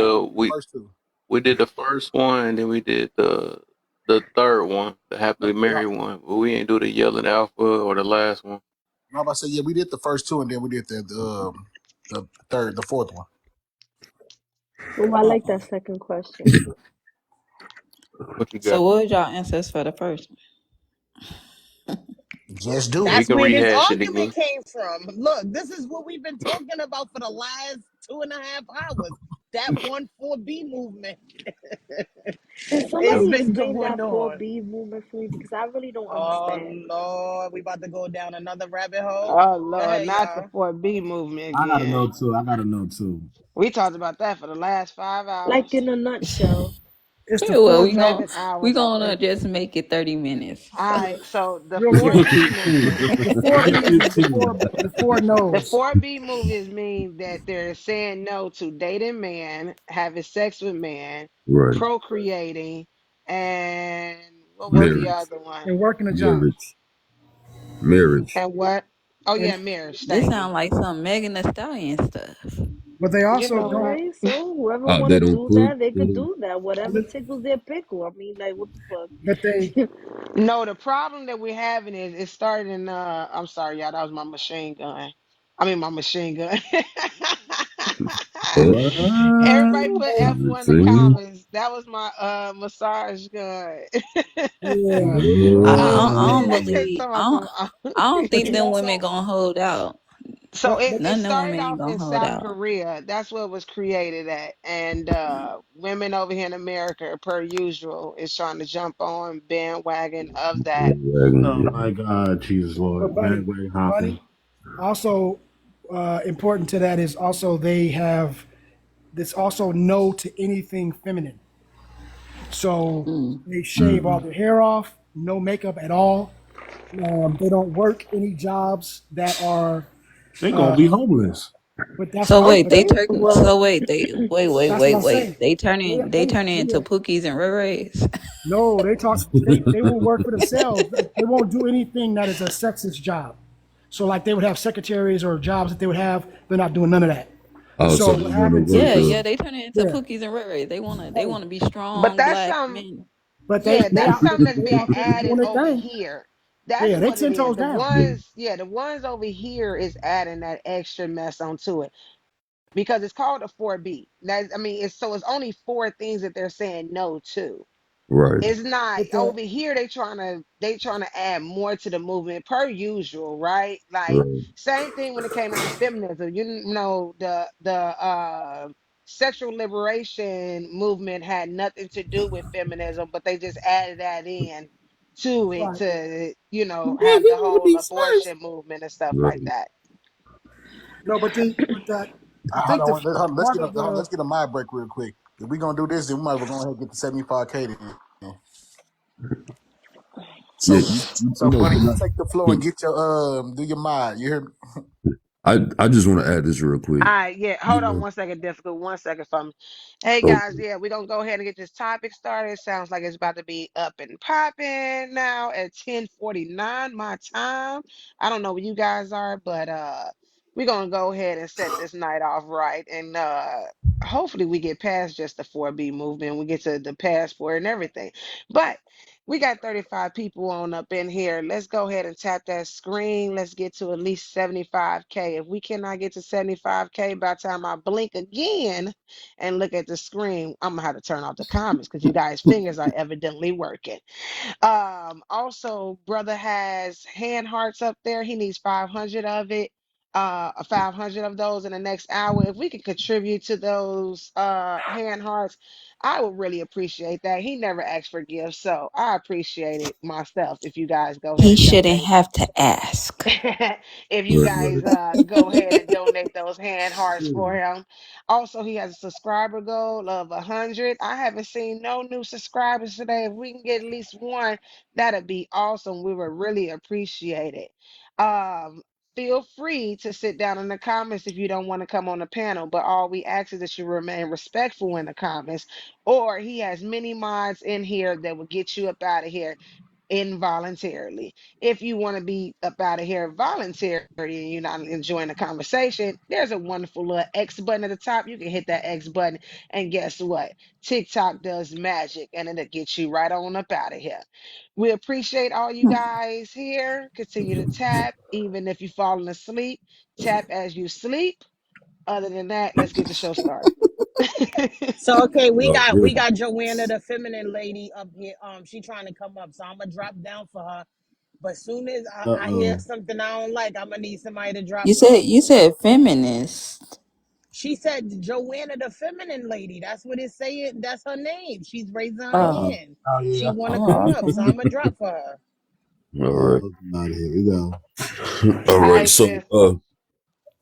First two. we did the first one, and then we did the third one, the happily Yeah. married one. But we ain't do the yelling alpha or the last one. I'm about to say, yeah, we did the first two, and then we did the third, the fourth one. Oh, I like that second question. What you So got? what was y'all answers for the first Just do We it. That's can where this rehash it argument again. came from. Look, this is what we've been talking about for the last 2.5 hours. That one 4B movement. Can It's somebody been explain going that on. 4B movement for me? Because I really don't Oh understand. Lord, we about to go down another rabbit hole. Oh Go Lord, ahead, not the y'all. 4B movement I gotta again. know too. I gotta know too. We talked about that for the last Like 5 hours. in a nutshell. It's the Yeah, well, four. 7 hours, I gonna think. just make it 30 minutes. All right, so the Real quick. 4B movement. The four Make B's it is the 10. four The no's. 4B movies mean that they're saying no to dating man, having sex with man, Right. procreating, and what was the Marriage. other one? And working a job. Marriage. Marriage. And what? Oh And yeah, marriage. This Thank you. sound like some Megan Thee Stallion stuff. but they You also know don't. what? Okay, so whoever want They to don't do cook. that, they They could don't. do that. Whatever tickles their pickle. I mean, like, what the But they. fuck? No, the problem that we're having is it started in I'm sorry, y'all, that was my machine gun. I mean my machine gun. Everybody What? put F1 in the See? comments. That was my massage gun. Yeah. I don't They believe. talking about some, I don't But think you them women also. gonna hold out. so But it None of them started women ain't off gonna in hold South out. Korea. That's where it was created at. And women over here in America, per usual, is trying to jump on bandwagon of that. Oh Bandwagon. my God, Jesus but Lord, bandwagon hopping. Bunny. Also, important to that is also they have this also no to anything feminine. So Mm. they shave all Mm. their hair off, no makeup at all. They don't work any jobs that are. They gonna Uh, be homeless. but that's So fine. wait, But they Okay, turn. well, So wait, that's what I'm wait. saying. They They, turning. They they, turning into yeah. Pookies and Ray Rays. No, they talk. They will work for themselves. They won't do anything that is a sexist job. So like they would have secretaries or jobs that they would have. They're not doing none of that. Oh, so So they what want to happens work Yeah, is, yeah. They turning into yeah, Pookies and Ray Rays. They hey, wanna be But strong that's black some men. but Yeah, they that's out something that's they being out there added doing their over thing. here. That's Yeah, they what it 10 is. toes The down. yeah. ones, yeah, the ones over here is adding that extra mess onto it because it's called a 4B. That's, I mean, it's only four things that they're saying no to. Right. It's not But over here. They trying to add more to the movement per usual, right? Like Right. same thing when it came down to feminism. You know the sexual liberation movement had nothing to do with feminism, but they just added that in to it right. to Nigga have the wanna whole be first. abortion movement and stuff like Right. that. No, but that I Hold think the on, part of let's the get a mind break real quick. If we gonna do this, then we might as well go ahead and get the 75K. Then. Yeah. So, buddy, Can you take the floor and can, get your do your mind. You hear me? I just want to add this real quick. All right, yeah. You Hold on know. 1 second, difficult. 1 second for me. Hey guys, Okay. yeah, we're gonna go ahead and get this topic started. Sounds like it's about to be up and popping now at 10:49 my time. I don't know where you guys are, but we're gonna go ahead and set this night off right. And hopefully we get past just the 4B movement. We get to the passport and everything. But we got 35 people on up in here. Let's go ahead and tap that screen. Let's get to at least 75K. If we cannot get to 75K by the time I blink again and look at the screen, I'm gonna have to turn off the comments because you guys' fingers are evidently working. Also, brother has hand hearts up there. He needs 500 of it. 500 of those in the next hour. If we could contribute to those hand hearts, I would really appreciate that. He never asked for gifts, so I appreciate it myself if you guys go ahead He and shouldn't donate. have to ask. If you Right. guys Right. go ahead and donate those hand hearts for him. Also, he has a subscriber goal of 100. I haven't seen no new subscribers today. If we can get at least one, that'd be awesome. We would really appreciate it. feel free to sit down in the comments if you don't want to come on the panel. But all we ask is that you remain respectful in the comments, or he has many mods in here that will get you up out of here involuntarily. If you want to be up out of here voluntarily and you're not enjoying the conversation, there's a wonderful little X button at the top. You can hit that X button, and guess what? TikTok does magic and it'll get you right on up out of here. We appreciate all you guys here. Continue to tap, even if you're falling asleep. Tap as you sleep. Other than that, let's get the show started. So okay, we No, got real. we got Joanna, the feminine lady, up here. She trying to come up, so I'm gonna drop down for her. But soon as I hear Uh-oh. something I don't like, I'm gonna need somebody to drop You for her. said feminist. She said Joanna, the feminine lady. That's what it's saying. That's her name. She's raising her Oh, hand. Oh She yeah. want to come oh, up, so I'm gonna drop for her. All right. Oh God, here we go. All All right. right, So sis.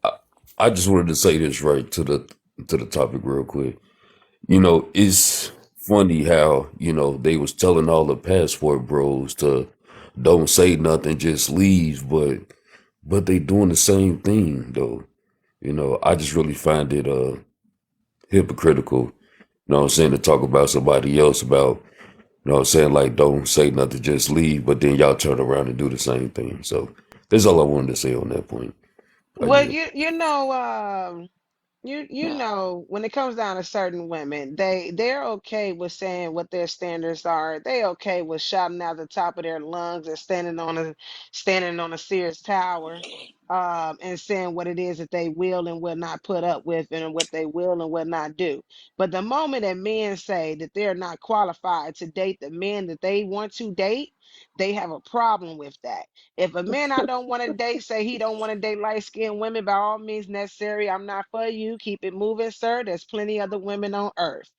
I, I just wanted to say this right to the topic real quick. You know, it's funny how, you know, they was telling all the passport bros to don't say nothing, just leave, but they doing the same thing though. You know, I just really find it hypocritical, you know what I'm saying, to talk about somebody else about, you know what I'm saying, like don't say nothing, just leave, but then y'all turn around and do the same thing. So that's all I wanted to say on that point. Well, Yeah. you know, you know, when it comes down to certain women, they're okay with saying what their standards are. They okay with shouting out the top of their lungs and standing on a Sears tower, and saying what it is that they will and will not put up with, and what they will and will not do. But the moment that men say that they're not qualified to date the men that they want to date, they have a problem with that. If a man I don't want to date say he don't want to date light-skinned women, by all means necessary, I'm not for you. Keep it moving, sir. There's plenty other women on earth.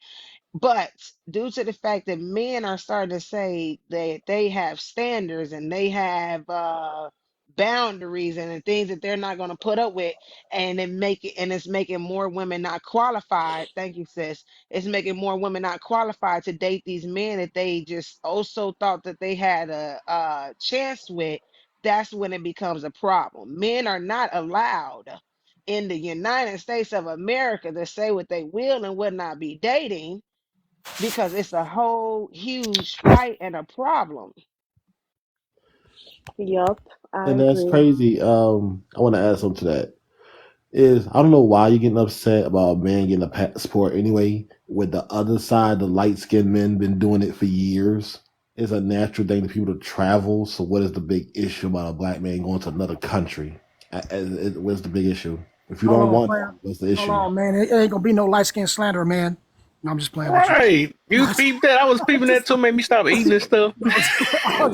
But due to the fact that men are starting to say that they have standards and they have boundaries and the things that they're not going to put up with, and it's making more women not qualified. Thank you, sis. It's making more women not qualified to date these men that they just also thought that they had a chance with. That's when it becomes a problem. Men are not allowed in the United States of America to say what they will and will not be dating, because it's a whole huge fight and a problem. Yup, I And that's agree. crazy. I want to add something to that. Is I don't know why you're getting upset about a man getting a passport anyway. With the other side, the light skinned men been doing it for years. It's a natural thing for people to travel. So what is the big issue about a black man going to another country? What's the big issue? If you Hold don't on, want player. that, what's the Hold issue? on, man. It ain't gonna be no light skin slander, man. No, I'm just playing with you. Right. You peeped that. I was peeping that too, made me stop eating and stuff.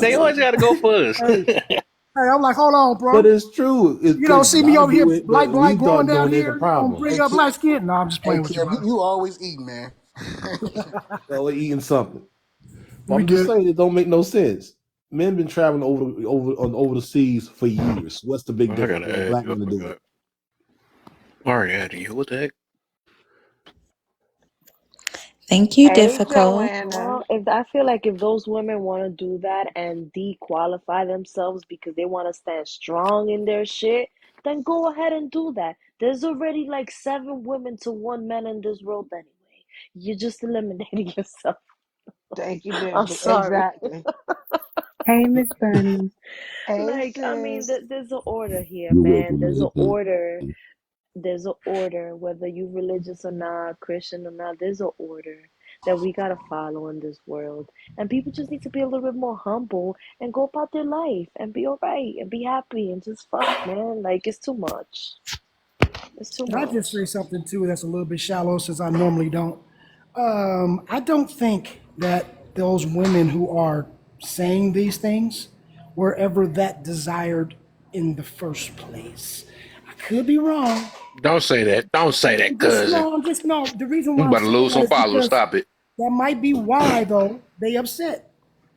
They always gotta go for us. Hey, I'm like, hold on, But bro. it's true. It's You don't because see me y'all over here, do it, light but black we glowing start down doing it. The here. You gonna problem. bring Hey, up light skin? No, I'm just hey, playing with you, Kev, brother. you always eating, man. So we're eating something. But We I'm just good. saying it don't make no sense. Men been traveling over the seas for years. What's the big I difference for a gotta add black you. I man to do it? forgot. I already added you. What the heck? thank you, Hey, difficult. Joanna. Well, if I feel like if those women want to do that and dequalify themselves because they want to stand strong in their shit, then go ahead and do that. There's already like 7 women to 1 man in this world anyway. You're just eliminating yourself. Thank you, I'm Diffy. sorry. Exactly. Hey, Miss Bunny. Hey, Like, I mean, sis. there's an order here, You're man. welcome, There's an man. order. There's an order, whether you religious or not, Christian or not, there's an order that we gotta follow in this world. And people just need to be a little bit more humble and go about their life and be all right and be happy and just fuck, man. Like, it's too much. It's too Can I just much. say something too that's a little bit shallow since I normally don't? I don't think that those women who are saying these things were ever that desired in the first place. I could be wrong. Don't say that. Don't say that, cousin. I'm just no. The reason I'm why I'm about to saying lose that some is followers. because Stop it. that might be why though they upset.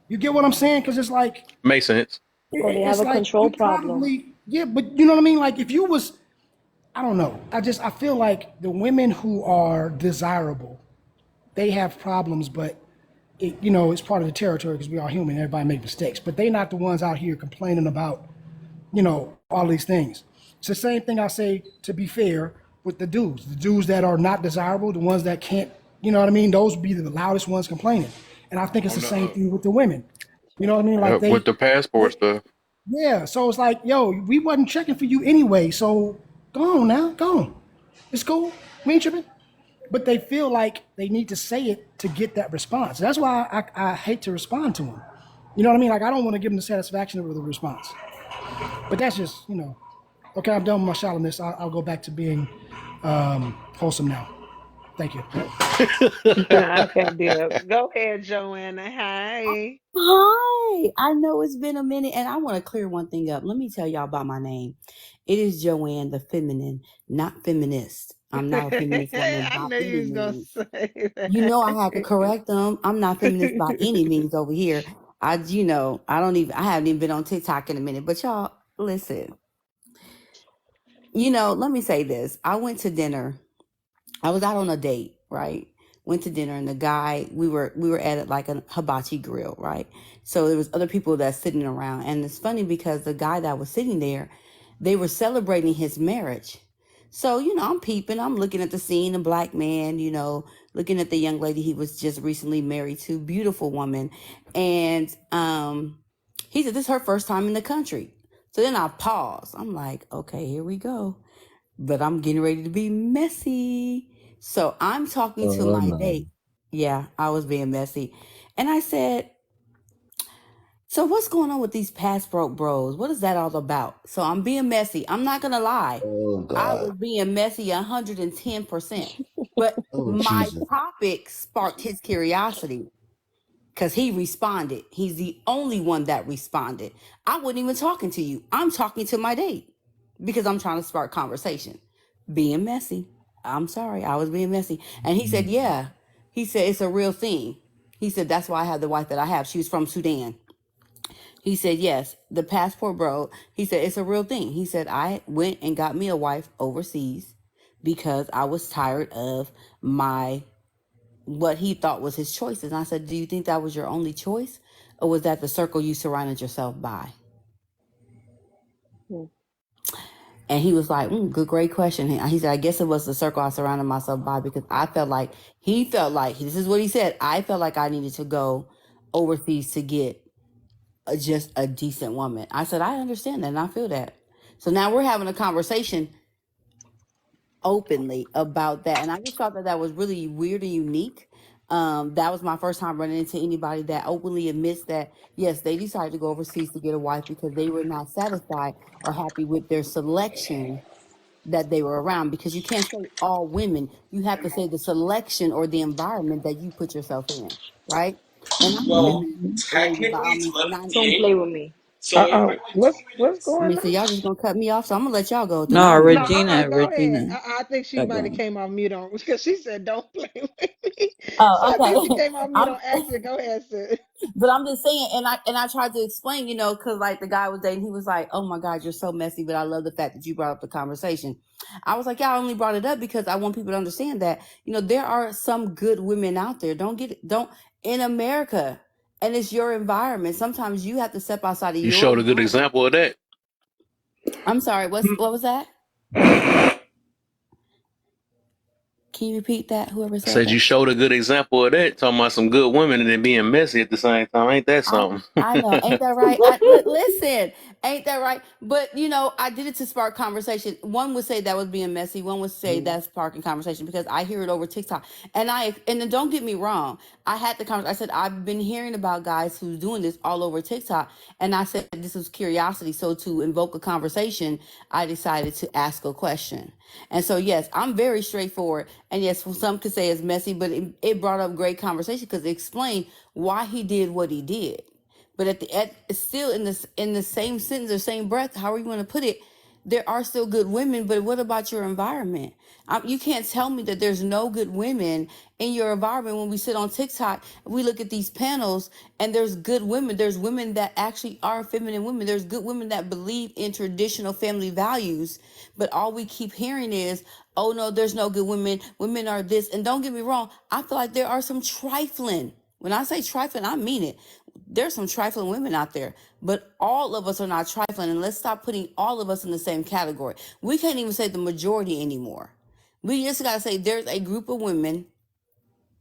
You get what I'm saying? Because it's like Makes sense. Or they have it's a like control you problem. probably yeah, but you know what I mean. Like if you was, I don't know. I feel like the women who are desirable, they have problems, but it's part of the territory because we are human. Everybody make mistakes, but they're not the ones out here complaining about all these things. It's the same thing I say, to be fair, with the dudes that are not desirable, the ones that can't, you know what I mean? Those be the loudest ones complaining. And I think it's the On the same thing with the women. You know what I mean? Like with the passport stuff. yeah. So it's like, yo, we wasn't checking for you anyway. So go on now, go on. It's cool. We ain't tripping. But they feel like they need to say it to get that response. That's why I hate to respond to them. You know what I mean? Like, I don't want to give them the satisfaction of the response. But that's just, you know. Okay, I'm done with my shallowness. I'll go back to being wholesome now. Thank you. Okay, dear. Go ahead, Joanna. Hi. Hi. I know it's been a minute, and I want to clear one thing up. Let me tell y'all about my name. It is Joanne the feminine, not feminist. I'm not a feminist woman I by knew any you was gonna means. say You know I had to that. correct them. I'm not feminist by any means over here. I haven't even been on TikTok in a minute. But y'all, listen. Let me say this. I went to dinner. I was out on a date, right? Went to dinner, and the guy, we were at like a hibachi grill, right? So there was other people that's sitting around, and it's funny because the guy that was sitting there, they were celebrating his marriage. So I'm peeping, I'm looking at the scene, a black man, looking at the young lady he was just recently married to, beautiful woman, and he said this is her first time in the country. So then I paused. I'm like, okay, here we go. But I'm getting ready to be messy. So I'm talking to my No. date. Yeah, I was being messy. And I said, so what's going on with these passport bros? What is that all about? So I'm being messy. I'm not going to lie. Oh I was God. being messy 110%. But Oh my Jesus. topic sparked his curiosity because he responded. He's the only one that responded. I wasn't even talking to you. I'm talking to my date because I'm trying to spark conversation. Being messy. I'm sorry. I was being messy. And he said, yeah. He said, it's a real thing. He said, that's why I have the wife that I have. She was from Sudan. He said, yes, the passport bro. He said, it's a real thing. He said, I went and got me a wife overseas because I was tired of what he thought was his choices. And I said, do you think that was your only choice? Or was that the circle you surrounded yourself by? And he was like, great question. He said, I guess it was the circle I surrounded myself by because he felt like, this is what he said, I felt like I needed to go overseas to get just a decent woman. I said, I understand that and I feel that. So now we're having a conversation openly about that. And I just thought that was really weird and unique. That was my first time running into anybody that openly admits that, yes, they decided to go overseas to get a wife because they were not satisfied or happy with their selection that they were around, because you can't say all women. You have to say the selection or the environment that you put yourself in, right? And I'm a Well, feminine lady by all technically means, and Don't play with me. what's I going mean, on? so y'all just gonna cut me off, so I'm gonna let y'all go because No, I don't No, even. go ahead. Regina. I think she Got might have going. came off mute on because she said don't play with me. So Oh, I think she okay. came off mute I'm on accident. Go ahead, sis. But I'm just saying, and I tried to explain, because like the guy was dating, he was like, "Oh my God, you're so messy," but I love the fact that you brought up the conversation. I was like, "Yeah, I only brought it up because I want people to understand that there are some good women out there. Don't in America, and it's your environment. Sometimes you have to step outside of You your showed a good environment." example of that. I'm sorry. What was that? Can you repeat that? Whoever said Said that. you showed a good example of that. Talking about some good women and then being messy at the same time. Ain't that something? I know, ain't that right? Listen, ain't that right? But I did it to spark conversation. One would say that was being messy. One would say that's sparking conversation because I hear it over TikTok. And then don't get me wrong, I had the conversation. I said I've been hearing about guys who's doing this all over TikTok, and I said this was curiosity. So to invoke a conversation, I decided to ask a question. And so yes, I'm very straightforward. And yes, some could say it's messy, but it brought up great conversation because it explained why he did what he did. But still in the same sentence or same breath, however you want to put it, there are still good women. But what about your environment? You can't tell me that there's no good women in your environment. When we sit on TikTok, we look at these panels, and there's good women. There's women that actually are feminine women. There's good women that believe in traditional family values. But all we keep hearing is, oh no, there's no good women. Women are this. And don't get me wrong, I feel like there are some trifling When I say trifling, I mean it. There's some trifling women out there, but all of us are not trifling. And let's stop putting all of us in the same category. We can't even say the majority anymore. We just got to say there's a group of women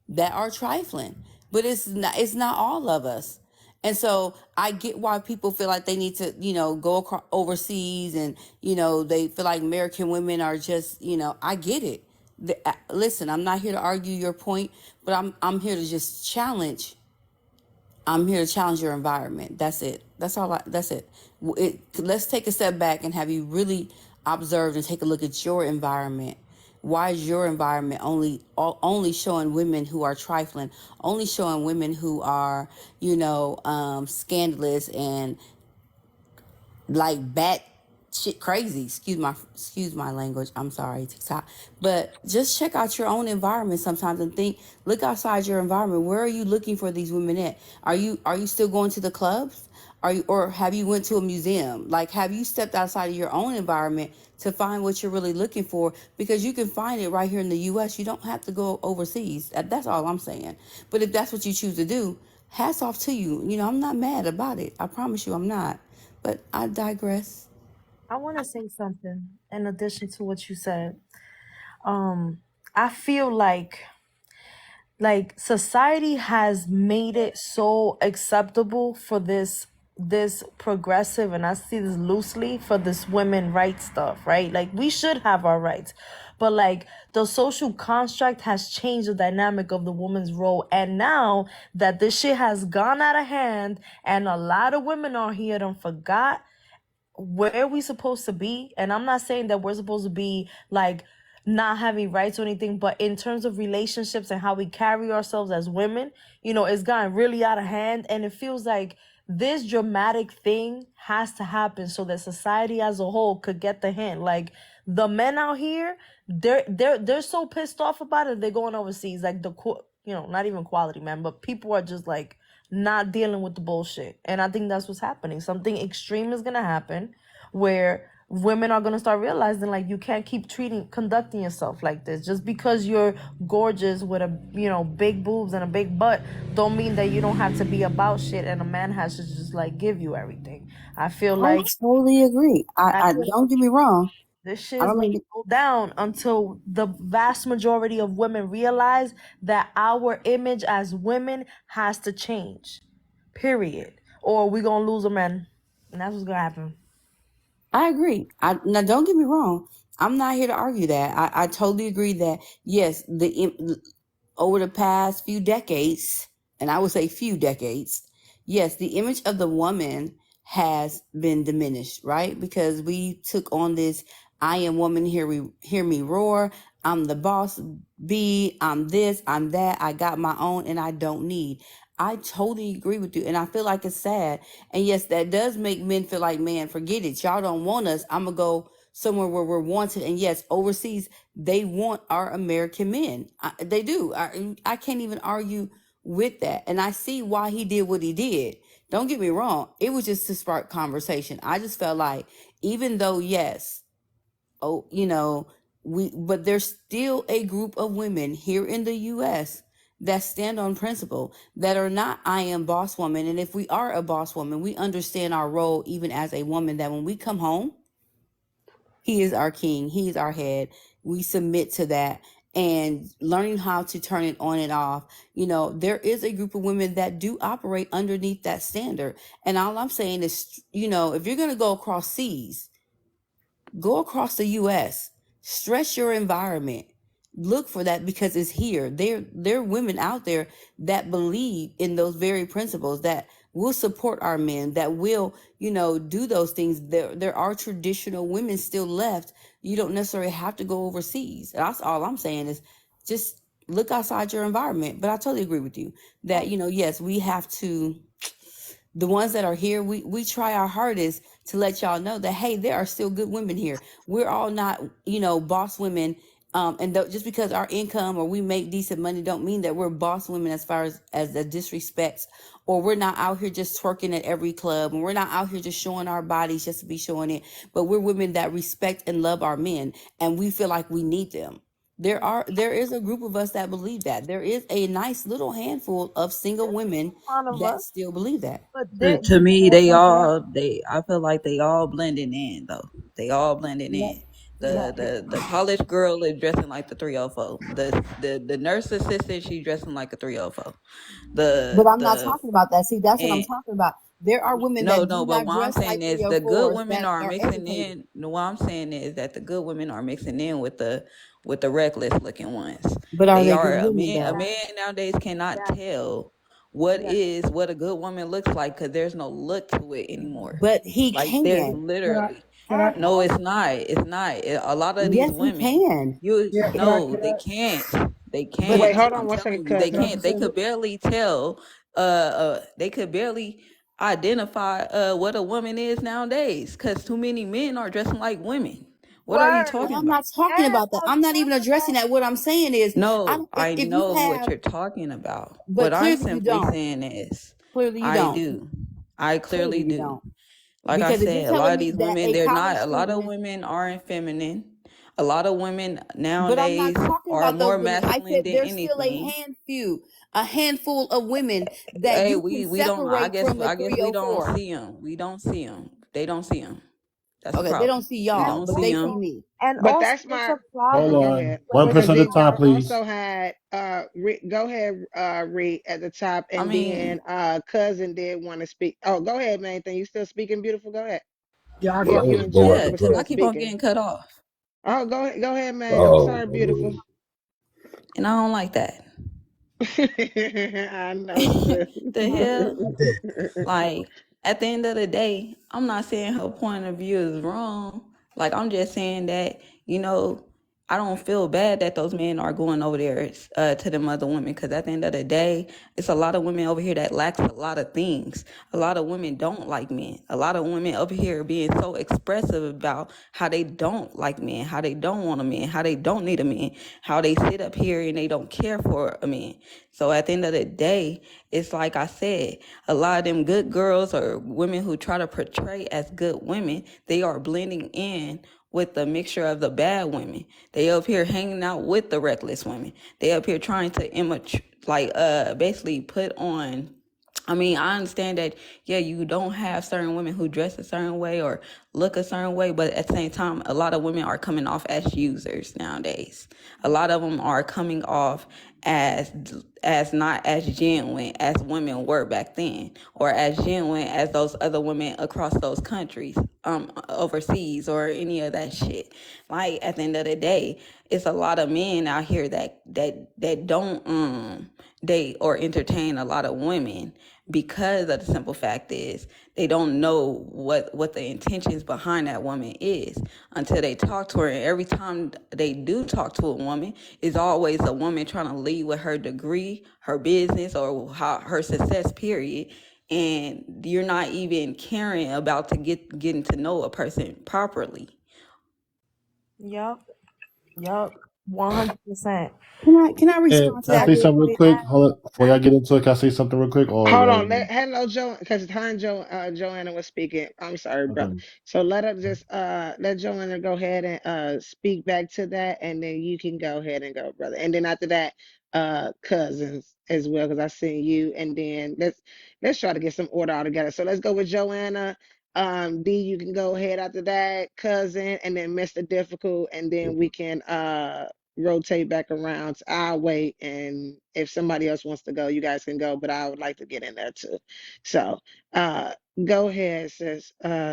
that are trifling, but it's not all of us. And so I get why people feel like they need to, go overseas, and they feel like American women are just, I get it. Listen, I'm not here to argue your point, but I'm here to just challenge. I'm here to challenge your environment. That's it. That's it. Let's take a step back and have you really observed and take a look at your environment. Why is your environment only showing women who are trifling, only showing women who are, scandalous and like bat shit crazy? Excuse my language. I'm sorry, TikTok. But just check out your own environment sometimes and look outside your environment. Where are you looking for these women at? Are you still going to the clubs? Or have you went to a museum? Like, have you stepped outside of your own environment to find what you're really looking for? Because you can find it right here in the US. You don't have to go overseas. That's all I'm saying. But if that's what you choose to do, hats off to you. I'm not mad about it. I promise you I'm not. But I digress. I want to say something in addition to what you said. I feel like society has made it so acceptable for this progressive, and I see this loosely, for this women rights stuff, right? Like, we should have our rights, but like the social construct has changed the dynamic of the woman's role. And now that this shit has gone out of hand and a lot of women are here and forgot where we supposed to be. And I'm not saying that we're supposed to be like not having rights or anything, but in terms of relationships and how we carry ourselves as women, it's gotten really out of hand. And it feels like this dramatic thing has to happen so that society as a whole could get the hint. Like, the men out here, they're so pissed off about it, they're going overseas. Like, not even quality men, but people are just like not dealing with the bullshit. And I think that's what's happening. Something extreme is gonna happen where women are gonna start realizing, like, you can't keep conducting yourself like this. Just because you're gorgeous with a big boobs and a big butt don't mean that you don't have to be about shit and a man has to just like give you everything. I feel like I totally agree. I don't get me wrong. This shit is going to go down until the vast majority of women realize that our image as women has to change. Period. Or we're going to lose a man. And that's what's going to happen. I agree. Now, don't get me wrong. I'm not here to argue that. I totally agree that, yes, over the past few decades, and I would say few decades, yes, the image of the woman has been diminished, right? Because we took on this, I am woman, hear me roar, I'm the boss bee, I'm this, I'm that, I got my own and I don't need. I totally agree with you, and I feel like it's sad. And yes, that does make men feel like, man, forget it. Y'all don't want us. I'm going to go somewhere where we're wanted. And yes, overseas, they want our American men. They do. I can't even argue with that. And I see why he did what he did. Don't get me wrong. It was just to spark conversation. I just felt like, even though, yes, but there's still a group of women here in the U.S. that stand on principle, that are not, I am boss woman. And if we are a boss woman, we understand our role even as a woman, that when we come home, he is our king, he is our head. We submit to that, and learning how to turn it on and off. There is a group of women that do operate underneath that standard. And all I'm saying is, if you're going to go across seas, go across the U.S., stretch your environment. Look for that, because it's here. There are women out there that believe in those very principles, that will support our men, that will, do those things. There are traditional women still left. You don't necessarily have to go overseas. That's all I'm saying, is just look outside your environment. But I totally agree with you that, yes, we have to, the ones that are here, we try our hardest to let y'all know that, hey, there are still good women here. We're all not, boss women. And just because our income or we make decent money don't mean that we're boss women as far as the disrespects, or we're not out here just twerking at every club, and we're not out here just showing our bodies just to be showing it. But we're women that respect and love our men, and we feel like we need them. There is a group of us that believe that. There is a nice little handful of single women One of that us, still believe that. but To this is me, what the problem. I feel like they all blending in though. They all blending Let, in. let, The college girl is dressing like the 304. The nurse assistant, she dressing like a 304. but I'm not The talking about that. See, that's what I'm and talking about. There are women no, that do no, but not what I'm dress saying like is the good 304s women that are are mixing educated. in. No, what I'm saying is that the good women are mixing in with the reckless looking ones. But are They they are good women a though? man nowadays cannot Yeah, tell what yeah. what a good woman looks like because there's no look to it anymore. But he Like there's can. Can I? literally Can I? no, it's not. It's not. A lot of these Yes, he women, can. you Yeah. Can I? no, Can they I? can't. They But Wait, can't. hold I'm on one telling second, you, they Can I cousin. can't. just They say could this? barely tell. They could barely identify what a woman is nowadays because too many men are dressing like women. What are you Word. but talking I'm about? not talking And about that. on I'm not top even of that, addressing that. What I'm saying is, No, if I if you know what have, you're talking about. but What I'm clearly you simply don't. saying is, Clearly you I don't. do. I clearly Clearly you do. don't. Like I Because if you're said, a lot telling of me these that women, a they're college not, a lot of student, women aren't feminine. A lot of women but I'm nowadays not talking are about those more women. I masculine said than there's still anything. a handful of women that Hey, you can we don't, separate from the I guess we don't 304. see them. We don't see them. They don't see them. That's the Okay, they don't problem. see We y'all, and don't but see they see them. also, me. and But also, that's it's my a Hold go problem on. ahead. when One it Because person at a then comes time, y'all to please. also had go ahead, Reed at the top, I and then mean, cousin did want to speak. Oh, go ahead, man. Thing you still speaking, beautiful? Go ahead. Yeah, I You go. you Oh and Lord, yeah, Joanna was because bro. still I keep on speaking. getting cut off. Oh, go ahead, man. I'm Oh sorry, beautiful. Lord. And I don't like that. I know, sis. The hell? I'm dead. Like, at the end of the day, I'm not saying her point of view is wrong. Like, I'm just saying that, you know, I don't feel bad that those men are going over there to them other women because at the end of the day, it's a lot of women over here that lacks a lot of things. A lot of women don't like men. A lot of women over here being so expressive about how they don't like men, how they don't want a man, how they don't need a man, how they sit up here and they don't care for a man. So at the end of the day, it's like I said, a lot of them good girls or women who try to portray as good women, they are blending in with the mixture of the bad women. They up here hanging out with the reckless women. They up here trying to basically put on. I mean, I understand that, yeah, you don't have certain women who dress a certain way or look a certain way, but at the same time, a lot of women are coming off as users nowadays. A lot of them are coming off as not as genuine as women were back then, or as genuine as those other women across those countries, overseas, or any of that shit. Like at the end of the day, it's a lot of men out here that don't date or entertain a lot of women because of the simple fact is they don't know what the intentions behind that woman is until they talk to her. And every time they do talk to a woman, it's always a woman trying to lead with her degree, her business, or her success, period. And you're not even caring about getting to know a person properly. yup, yup, 100%. Can I Hey, respond to can I that say real something real quick? quick? Hold on. Before y'all get into it, can I say something real quick? Or Hold y'all on. Hello, Joe, because her and Joanna was speaking. I'm sorry, brother. okay. So let her just let Joanna go ahead and speak back to that, and then you can go ahead and go, brother. And then after that, cousins as well, because I seen you. And then let's try to get some order all together. So let's go with Joanna. D, you can go ahead after that, cousin, and then Mr. Difficult, and then we can rotate back around. I'll wait, and if somebody else wants to go, you guys can go, but I would like to get in there too. So uh go ahead, sis,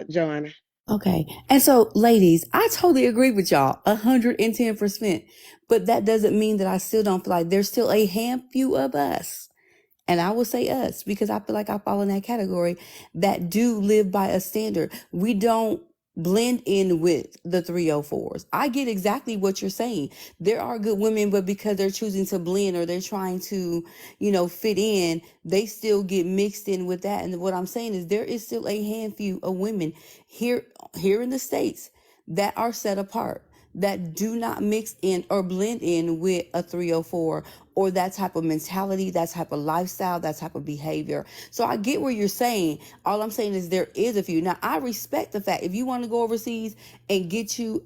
Joanna. Okay. And so, ladies, I totally agree with y'all, 110%. But that doesn't mean that I still don't feel like there's still a handful of us, and I will say us because I feel like I fall in that category, that do live by a standard. We don't blend in with the 304s. I get exactly what you're saying. There are good women, but because they're choosing to blend or they're trying to, fit in, they still get mixed in with that. And what I'm saying is there is still a handful of women here in the States that are set apart, that do not mix in or blend in with a 304 or that type of mentality, that type of lifestyle, that type of behavior. So I get what you're saying. All I'm saying is there is a few. Now I respect the fact if you want to go overseas and get you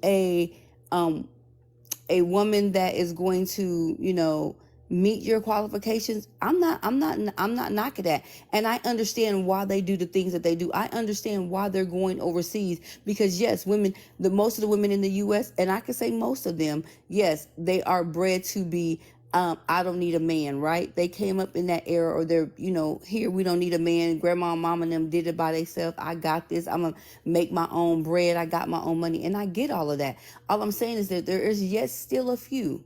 a woman that is going to, you know, meet your qualifications, I'm not knocking that. And I understand why they do the things that they do. I understand why they're going overseas, because yes, women, most of the women in the US, and I can say most of them, yes, they are bred to be I don't need a man, right? They came up in that era, or they're, you know, here we don't need a man. Grandma and mama and them did it by themselves. I got this. I'm gonna make my own bread. I got my own money, and I get all of that. All I'm saying is that there is yet still a few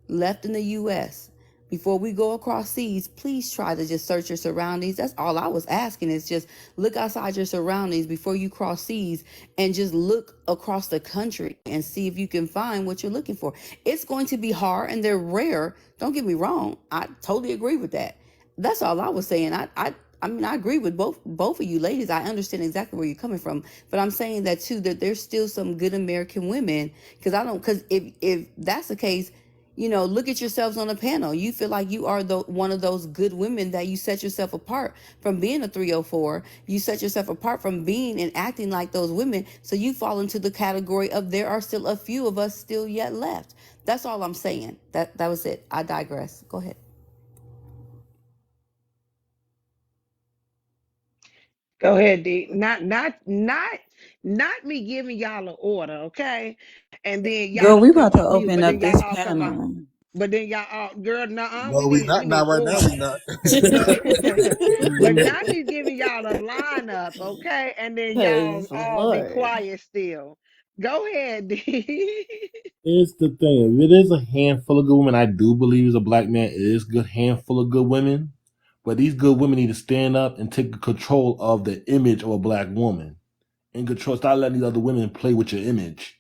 left in the US. Before we go across seas, please try to just search your surroundings. That's all I was asking, is just look outside your surroundings before you cross seas, and just look across the country and see if you can find what you're looking for. It's going to be hard and they're rare. Don't get me wrong. I totally agree with that. That's all I was saying. I mean, I agree with both of you ladies. I understand exactly where you're coming from, but I'm saying that too, that there's still some good American women, because if that's the case, you know, look at yourselves on the panel. You feel like you are one of those good women, that you set yourself apart from being a 304. You set yourself apart from being and acting like those women. So you fall into the category of, there are still a few of us still yet left. That's all I'm saying. That was it. I digress. Go ahead. Go ahead, D. Not me giving y'all an order, okay? And then Girl, y'all we come about to off mute, open but then up this y'all all come out. panel. But then y'all all, girl, nah, No, we we not need right now. order. We not. But not me giving y'all a lineup, okay? And then y'all Cause all be Lord. quiet still. Go ahead, D. Here's the thing. If it is a handful of good women, I do believe as a black man, it is a good handful of good women. But these good women need to stand up and take control of the image of a black woman. And control, stop letting these other women play with your image.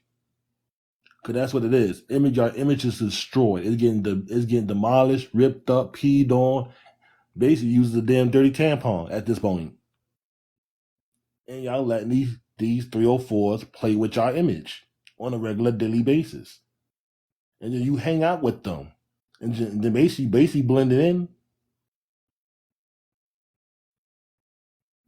Because that's what it is. Our image is destroyed. It's getting demolished, ripped up, peed on. Basically uses a damn dirty tampon at this point. And y'all letting these 304s play with your image on a regular daily basis. And then you hang out with them. And then basically blend it in.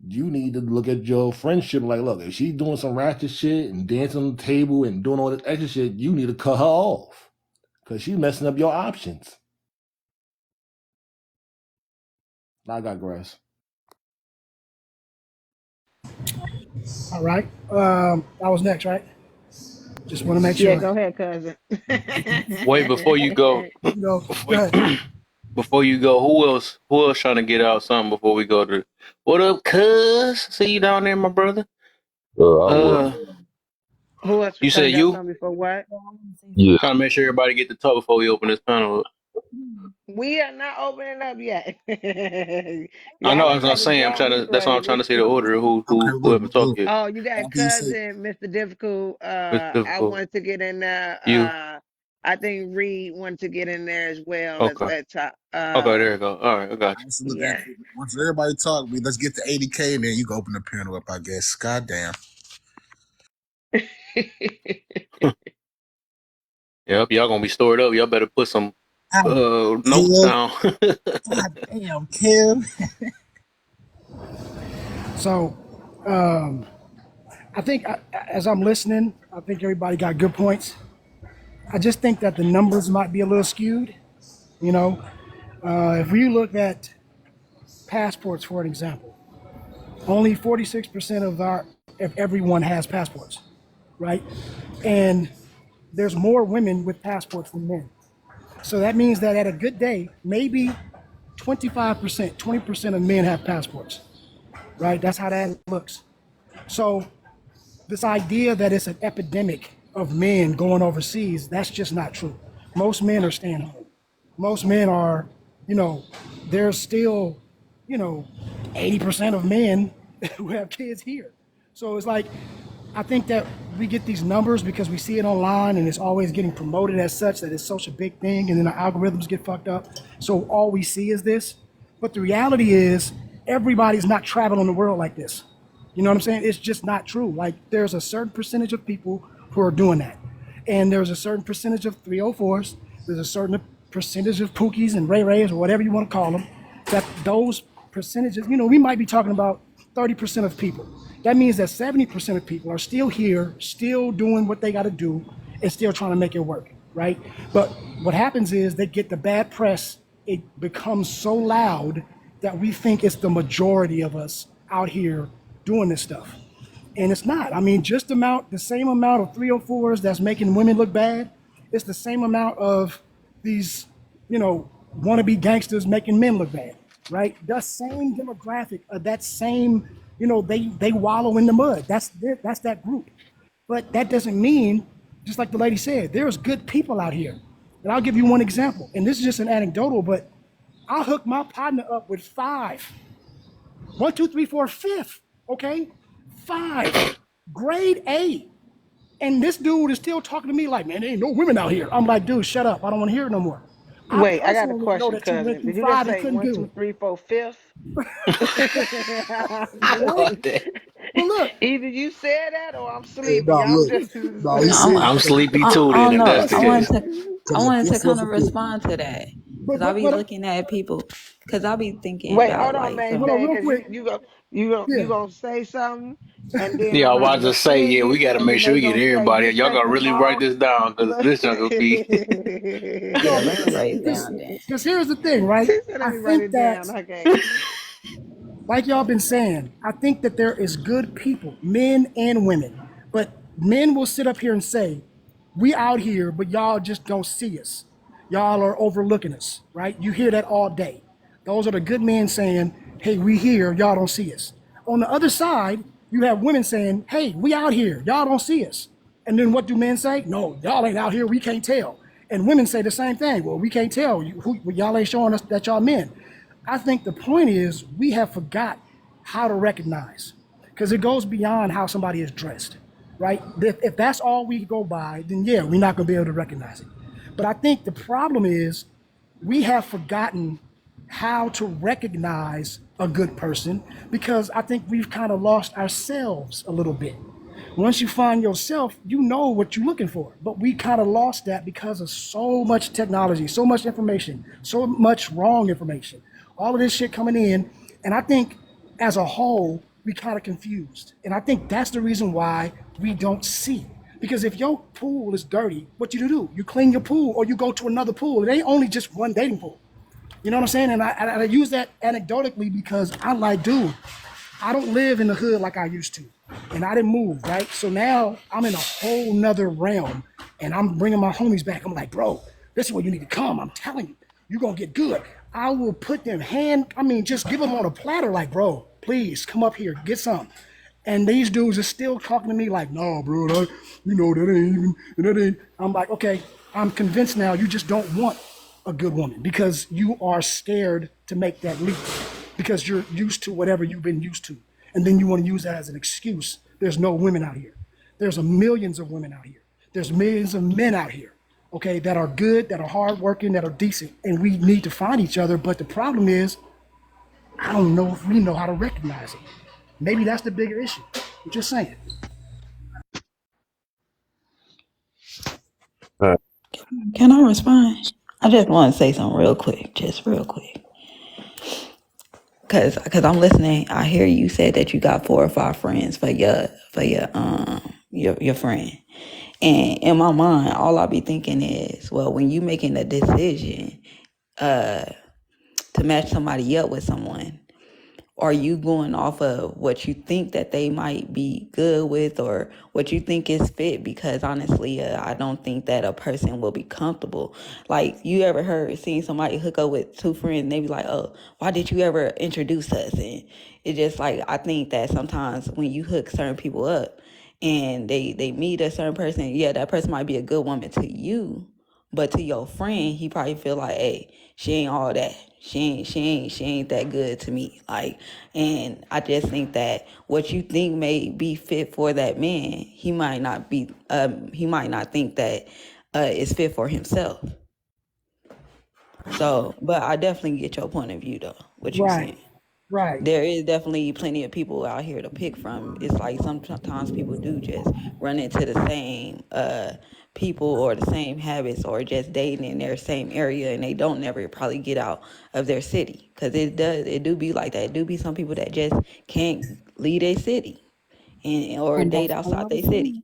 You need to look at your friendship like, look, if she's doing some ratchet shit and dancing on the table and doing all this extra shit, you need to cut her off. Because she's messing up your options. I got grass. All right. I was next, right? Just want to make Yeah, sure. go ahead, cousin. Wait, before you go, You know, go ahead. before you go, who else trying to get out something before we go to? What up, cuz? See you down there, my brother. I will. Who else You was trying said to get you? something before what? Yeah. Trying to make sure everybody get the talk before we open this panel up. We are not opening up yet. I know, Y'all are as I'm trying to saying, I'm draw trying me to. That's why I'm trying to see the order of Okay, who look, haven't talked look. yet. Oh, you got That being said, cousin, Mr. Difficult. It's I difficult. wanted to get in there. You I think Reed wanted to get in there as well as okay? at top. Okay, there you go. All right, I got I should look at Yeah. it. Once everybody talk, let's get to 80K, and then you can open the panel up, I guess. God damn. you. Yep, y'all gonna be stored up. Y'all better put some notes Kev. down. God damn, Kev. So, I think as I'm listening, I think everybody got good points. I just think that the numbers might be a little skewed. You know, if we look at passports, for an example, only 46% of everyone has passports, right? And there's more women with passports than men. So that means that at a good day, maybe 25%, 20% of men have passports, right? That's how that looks. So this idea that it's an epidemic of men going overseas, that's just not true. Most men are staying home. Most men are, you know, there's still, 80% of men who have kids here. So it's like, I think that we get these numbers because we see it online and it's always getting promoted as such, that it's such a big thing, and then the algorithms get fucked up. So all we see is this. But the reality is everybody's not traveling the world like this. You know what I'm saying? It's just not true. Like, there's a certain percentage of people who are doing that. And there's a certain percentage of 304s. There's a certain percentage of Pookies and Ray Rays, or whatever you want to call them, that those percentages, we might be talking about 30% of people. That means that 70% of people are still here, still doing what they got to do, and still trying to make it work. right? But what happens is they get the bad press. It becomes so loud that we think it's the majority of us out here doing this stuff. And it's not. I mean, the same amount of 304s that's making women look bad, it's the same amount of these, wannabe gangsters making men look bad, right? The same demographic of that same, they wallow in the mud. That's that group. But that doesn't mean, just like the lady said, there's good people out here. And I'll give you one example. And this is just an anecdotal, but I'll hook my partner up with 5. 1, 2, 3, 4, 5. Okay? 5. Grade A. And this dude is still talking to me like, man, there ain't no women out here. I'm like, dude, shut up. I don't want to hear it no more. Wait, I got a personally know question, that you went cousin. through Did you just 5 and say couldn't 1, do 2, it. 3, 4, 5th? I love that. Well, look. Either you said that or I'm Hey, sleepy. no, I'm look. just. No, he I'm, said I'm sleepy I too. don't Then, if know. that's the I case. wanted to kind of 4 for 50. respond to that because But, I but, be but, looking at people because I be thinking Wait, hold about on, like some. hold on maintain, real because quick. you Yeah. gonna say something, and then Yeah, I'm well, I gonna just say, defend yeah, we you, got to and make then sure they we get gonna say everybody. you Y'all cut got to them really write off. this down because But this not gonna be. Yeah, No, let me write it because down then. here's the thing, right? she said, "Let I me write think it that, down." Okay. like y'all been saying, I think that there is good people, men and women. But men will sit up here and say, we out here, but y'all just don't see us. Y'all are overlooking us, right? You hear that all day. Those are the good men saying, hey, we here, y'all don't see us. On the other side, you have women saying, hey, we out here, y'all don't see us. And then what do men say? No, y'all ain't out here, we can't tell. And women say the same thing. Well, we can't tell. Y'all ain't showing us that y'all men. I think the point is we have forgot how to recognize because it goes beyond how somebody is dressed, right? If that's all we go by, then yeah, we're not going to be able to recognize it. But I think the problem is we have forgotten how to recognize a good person because I think we've kind of lost ourselves a little bit. Once you find yourself, you know what you're looking for. But we kind of lost that because of so much technology, so much information, so much wrong information, all of this shit coming in. And I think as a whole, we kind of confused. And I think that's the reason why we don't see. Because if your pool is dirty, what do? You clean your pool or you go to another pool. It ain't only just one dating pool. You know what I'm saying? And I use that anecdotally because I'm like, dude, I don't live in the hood like I used to. And I didn't move, right? So now I'm in a whole nother realm and I'm bringing my homies back. I'm like, bro, this is where you need to come. I'm telling you, you're going to get good. I will put them just give them on a platter like, bro, please come up here, get some. And these dudes are still talking to me like, no, bro, that ain't. I'm like, okay, I'm convinced now you just don't want a good woman because you are scared to make that leap because you're used to whatever you've been used to. And then you want to use that as an excuse. There's no women out here. There's millions of women out here. There's millions of men out here, okay, that are good, that are hardworking, that are decent. And we need to find each other. But the problem is, I don't know if we know how to recognize it. Maybe that's the bigger issue. I'm just saying. Can I respond? I just want to say something real quick, just real quick. Cause I'm listening. I hear you said that you got 4 or 5 friends for your friend. And in my mind, all I be thinking is, well, when you making a decision to match somebody up with someone, are you going off of what you think that they might be good with or what you think is fit? Because honestly, I don't think that a person will be comfortable. Like, you ever seen somebody hook up with 2 friends and they be like, oh, why did you ever introduce us? And it's just like, I think that sometimes when you hook certain people up and they meet a certain person, yeah, that person might be a good woman to you, but to your friend, he probably feel like, hey, she ain't all that. She ain't that good to me. Like, and I just think that what you think may be fit for that man, he might not think that is fit for himself. So, but I definitely get your point of view though, what you saying. Right. There is definitely plenty of people out here to pick from. It's like sometimes people do just run into the same people or the same habits or just dating in their same area and they don't never probably get out of their city. Because it do be like that. It do be some people that just can't leave their city or date outside their city.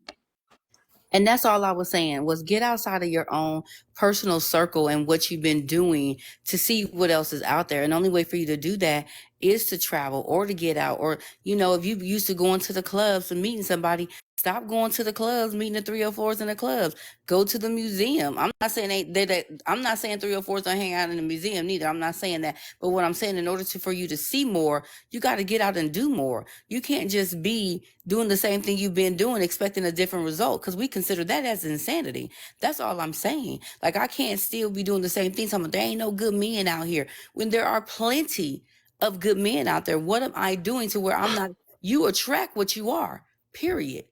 And that's all I was saying was get outside of your own personal circle and what you've been doing to see what else is out there. And the only way for you to do that is to travel or to get out. Or, you know, if you used to going to the clubs and meeting somebody, stop going to the clubs, meeting the 304s in the clubs. Go to the museum. I'm not saying I'm not saying 304s don't hang out in the museum neither. I'm not saying that. But what I'm saying, in order for you to see more, you got to get out and do more. You can't just be doing the same thing you've been doing, expecting a different result, because we consider that as insanity. That's all I'm saying. Like, I can't still be doing the same thing. Talking about there ain't no good men out here when there are plenty of good men out there. What am I doing to where I'm not? You attract what you are, period.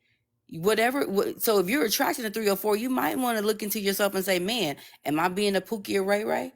So if you're attracting a 304, you might want to look into yourself and say, man, am I being a Pookie or Ray Ray?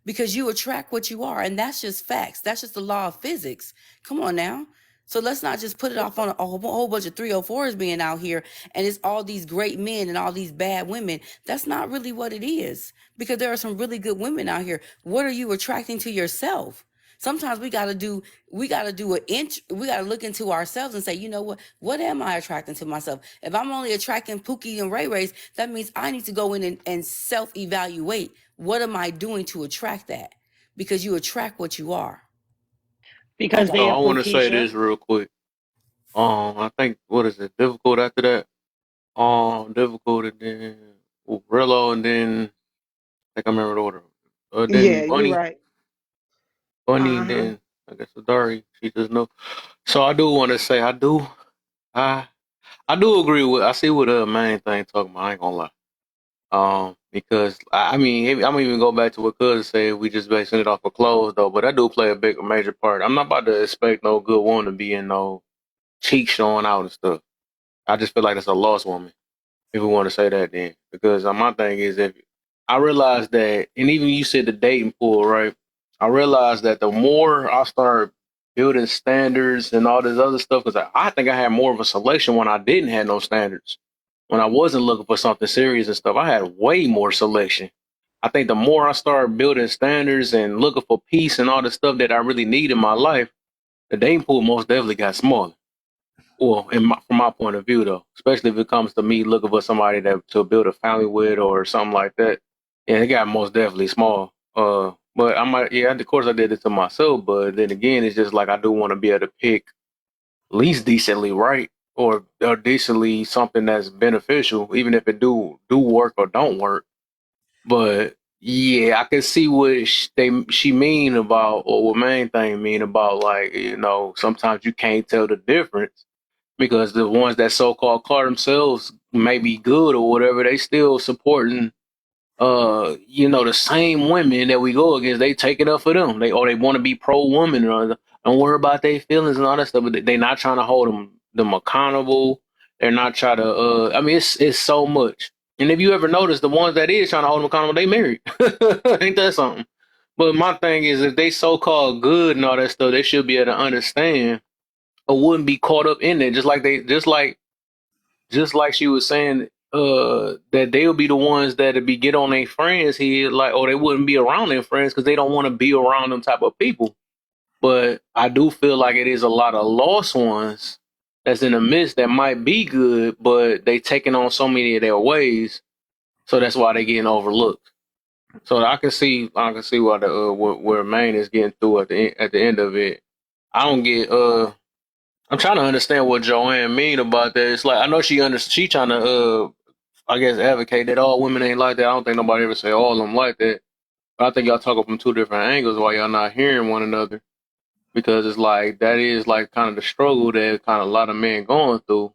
Because you attract what you are. And that's just facts. That's just the law of physics. Come on now. So let's not just put it off on a whole bunch of 304s being out here and it's all these great men and all these bad women. That's not really what it is, because there are some really good women out here. What are you attracting to yourself? Sometimes we got to do we got to look into ourselves and say, you know what am I attracting to myself? If I'm only attracting Pookie and Ray Rays, that means I need to go in and self-evaluate. What am I doing to attract that? Because you attract what you are. Because So they I are want to say Pookeisha. this real quick. I think, what is it? Difficult after that. Difficult, and then Rillo, and then I think I remember the order. Yeah, Then you're Bunny, right. and Uh-huh. then I guess Adari. She just know. So I do want to say I I do agree with. I see what the main thing talking about. I ain't gonna lie. Because I mean, I'm even go back to what Cousin said. We just basing it off of clothes though, but I do play a major part. I'm not about to expect no good woman to be in no cheek showing out and stuff. I just feel like it's a lost woman, if we want to say that then. Because my thing is, if I realize that, and even you said the dating pool, right? I realized that the more I start building standards and all this other stuff, because I think I had more of a selection when I didn't have no standards. When I wasn't looking for something serious and stuff, I had way more selection. I think the more I started building standards and looking for peace and all the stuff that I really need in my life, the dating pool most definitely got smaller. Well, from my point of view, though, especially if it comes to me looking for somebody to build a family with or something like that, yeah, it got most definitely small. But I might, yeah, of course I did it to myself, but then again, it's just like I do want to be able to pick at least decently right or decently something that's beneficial, even if it do work or don't work. But yeah, I can see what she mean about, or what main thing mean about, like, sometimes you can't tell the difference because the ones that so-called call themselves may be good or whatever, they still supporting the same women that we go against. They take it up for them. They want to be pro woman, or don't worry about their feelings and all that stuff. But they not trying to hold them accountable. They're not trying to. I mean, it's so much. And if you ever notice, the ones that is trying to hold them accountable, they married. Ain't that something? But my thing is, if they so-called good and all that stuff, they should be able to understand or wouldn't be caught up in it. Just like she was saying, that they'll be the ones that'll be get on their friends here, like, or they wouldn't be around their friends because they don't want to be around them type of people. But I do feel like it is a lot of lost ones that's in the midst that might be good, but they taking on so many of their ways, so that's why they getting overlooked. So I can see why where Maine is getting through at the end of it. I don't get I'm trying to understand what Joanne mean about that. It's like, I know she trying to I guess advocate that all women ain't like that. I don't think nobody ever say all of them like that. But I think y'all talking from two different angles while y'all not hearing one another, because it's like that is like kind of the struggle that kind of a lot of men going through,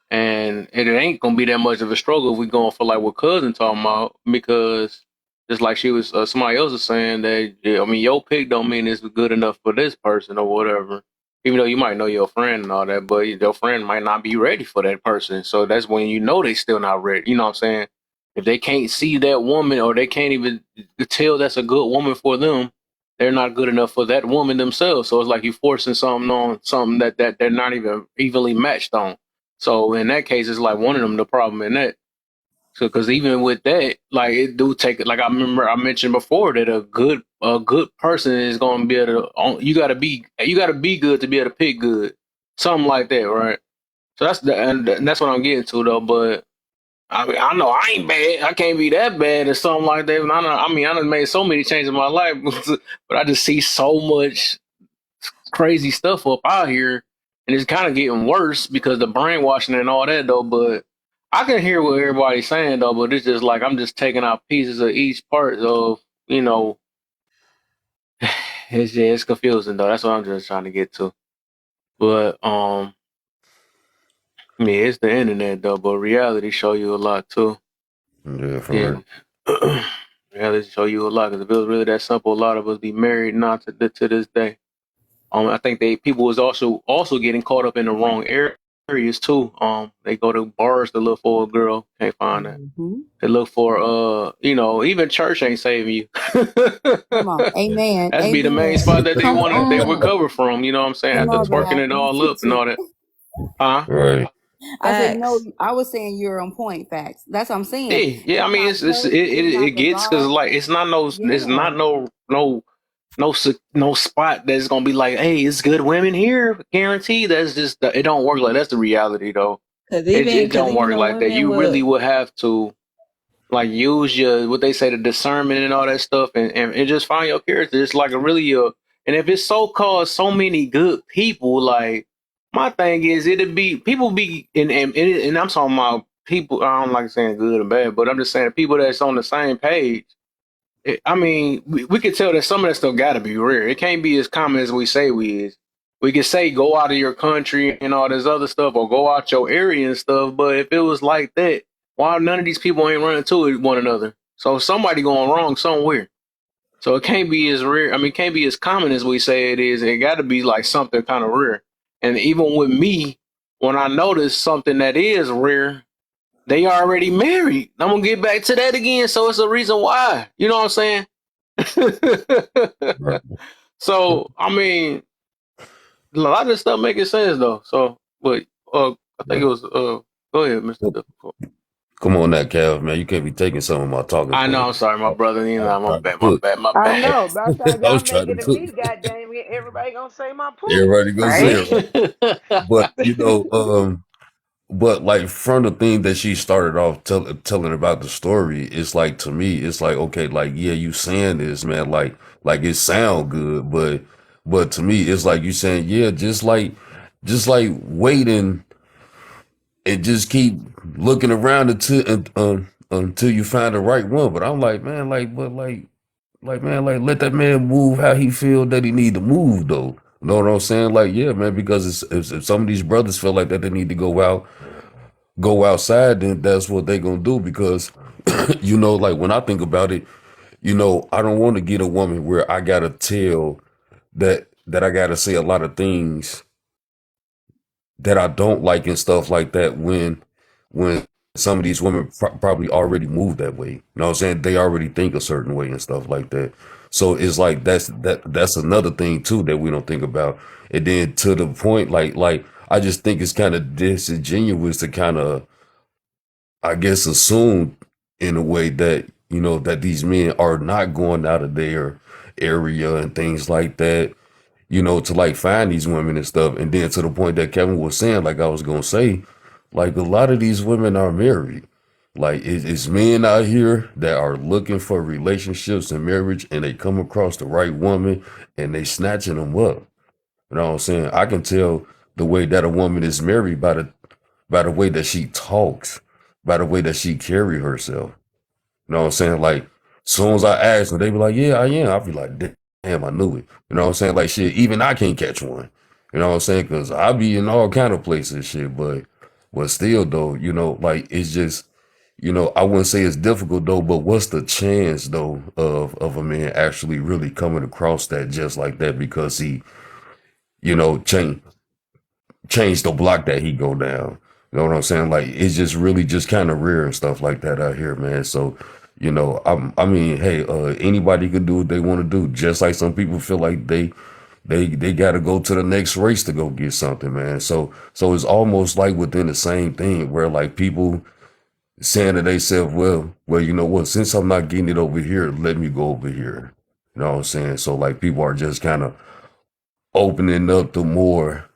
and it ain't gonna be that much of a struggle if we going for like what Cousin talking about, because just like she was somebody else was saying that, yeah, I mean, your pick don't mean it's good enough for this person or whatever. Even though you might know your friend and all that, but your friend might not be ready for that person. So that's when you know they still not ready. You know what I'm saying? If they can't see that woman, or they can't even tell that's a good woman for them, they're not good enough for that woman themselves. So it's like you forcing something on something that they're not even evenly matched on. So in that case, it's like one of them the problem in that. So, because even with that, like, it do take, like, I remember I mentioned before that a good person is going to be able to, you got to be good to be able to pick good, something like that, right? So and that's what I'm getting to though. But I mean, I know I ain't bad. I can't be that bad or something like that. And I done made so many changes in my life, but I just see so much crazy stuff up out here, and it's kind of getting worse because the brainwashing and all that though. But I can hear what everybody's saying though. But it's just like I'm just taking out pieces of each part of it's confusing though. That's what I'm just trying to get to. But yeah, it's the internet though. But reality show you a lot too. Yeah, for Yeah. real. Reality show you a lot because if it was really that simple, a lot of us be married not to this day. I think people was also getting caught up in the wrong areas too. They go to bars to look for a girl, can't find that. Hmm. They look for even church ain't saving you. Come on, amen, That's be the main amen. spot that Come they on, recover from. You know what I'm saying? come After on, twerking Doc. it You all up and teaching. all that. Huh? Right. I said no. Facts. I was saying you're on point. Facts. That's what I'm saying. Yeah. I It's mean, not church. It's it not the gets because bar. like it's not Yeah. no spot that's gonna be like, hey, it's good women here, guaranteed. That's just it don't work like that's the reality though. Cause It even cause don't even work the like that. women You really would would have to like use your what they say the discernment and all that stuff and just find your character. It's like and if it's so called so many good people, like my thing is it'd be people be and I'm talking about people. I don't like saying good or bad, but I'm just saying people that's on the same page. I mean, we could tell that some of that stuff got to be rare. It can't be as common as we say we is. We could say go out of your country and all this other stuff, or go out your area and stuff. But if it was like that, why none of these people ain't running to one another? So somebody going wrong somewhere. So it can't be as rare. I mean, it can't be as common as we say it is. It got to be like something kind of rare. And even with me, when I notice something that is rare, they already married. I'm gonna get back to that again. So it's a reason why. You know what I'm saying? Right. So I mean, a lot of this stuff making sense though. So, but I think it was go ahead, Mr. Difficult. Come on, that Kev, man. You can't be taking some of my talking I know. I'm points. sorry, my brother. You know, my bad. My I bad. know. By the time I y'all was make trying it to to put me, goddamn it, everybody gonna say my point. everybody gonna say Right. it, right? But but like from the thing that she started off telling about the story, it's like to me, it's like okay, like yeah, you saying this, man, like it sound good, but to me, it's like you saying yeah, just like waiting and just keep looking around until you find the right one. But I'm like, man, man, like let that man move how he feel that he need to move though. You know what I'm saying? Like, yeah, man, because if some of these brothers feel like that they need to go outside, then that's what they gonna do. Because like when I think about it, I don't want to get a woman where I gotta tell that I gotta say a lot of things that I don't like and stuff like that when some of these women probably already move that way. You know what I'm saying? They already think a certain way and stuff like that. So it's like that's another thing too that we don't think about. And then to the point, like I just think it's kind of disingenuous to kind of I guess assume in a way that that these men are not going out of their area and things like that to like find these women and stuff. And then to the point that Kevin was saying, like I was gonna say, like a lot of these women are married. Like it's men out here that are looking for relationships and marriage, and they come across the right woman, and they snatching them up. You know what I'm saying? I can tell the way that a woman is married by the way that she talks, by the way that she carry herself. You know what I'm saying? Like, soon as I ask them, they be like, yeah, I am. I'll be like, damn, I knew it. You know what I'm saying? Like, shit, even I can't catch one. You know what I'm saying? Because I be in all kind of places and shit. But still, though, like, it's just, I wouldn't say it's difficult, though, but what's the chance, though, of a man actually really coming across that just like that because he, change the block that he go down. You know what I'm saying? Like it's just really just kind of rare and stuff like that out here, man. So, I mean, hey, anybody can do what they want to do. Just like some people feel like they got to go to the next race to go get something, man. So it's almost like within the same thing where like people saying to themselves, well, you know what? Since I'm not getting it over here, let me go over here. You know what I'm saying? So like people are just kind of opening up to more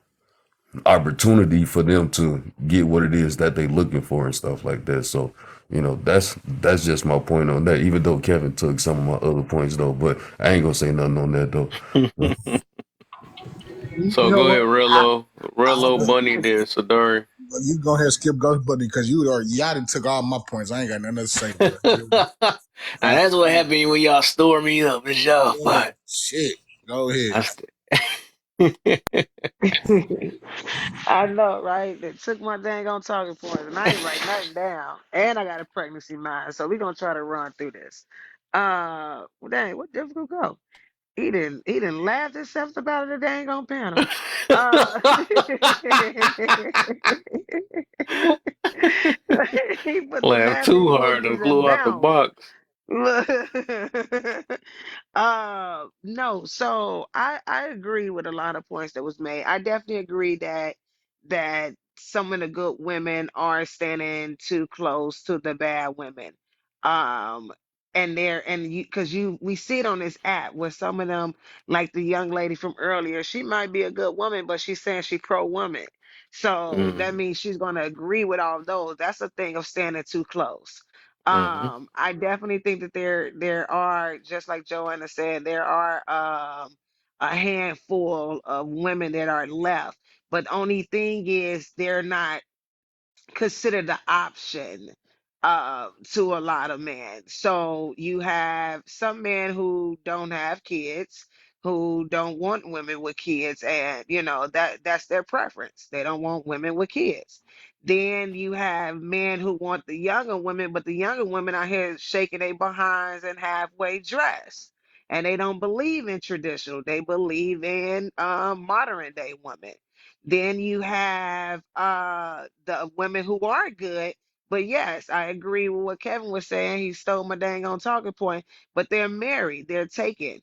opportunity for them to get what it is that they looking for and stuff like that. So, that's just my point on that. Even though Kevin took some of my other points though, but I ain't gonna say nothing on that though. You So know go ahead, what? real low I, bunny there, Sadari. you go ahead, skip Ghost Buddy, because y'all done took all my points. I ain't got nothing else to say, bro. Now that's what happened when y'all store me up, for sure. Yeah, But shit. Go ahead. I st- I know, right? They took my dang on talking points, and I ain't write nothing down. And I got a pregnancy mind, so we gonna try to run through this. Well, dang, what difficult go? He didn't laugh himself about the dang on panel. He put the Laughed laughing too hard and emojis and blew out the bounced. box. Look. No, so I agree with a lot of points that was made. I definitely agree that some of the good women are standing too close to the bad women. Um, and you, because we see it on this app where some of them, like the young lady from earlier, she might be a good woman, but she's saying she pro woman. So that Mm-hmm. means she's gonna agree with all those. That's a thing of standing too close. Mm-hmm. I definitely think that there are, just like Joanna said, there are a handful of women that are left, but only thing is they're not considered the option to a lot of men. So you have some men who don't have kids, who don't want women with kids, and that's their preference. They don't want women with kids. Then you have men who want the younger women, but the younger women out here shaking their behinds and halfway dressed. And they don't believe in traditional. They believe in modern day women. Then you have the women who are good. But yes, I agree with what Kevin was saying. He stole my dang on talking point. But they're married, they're taken.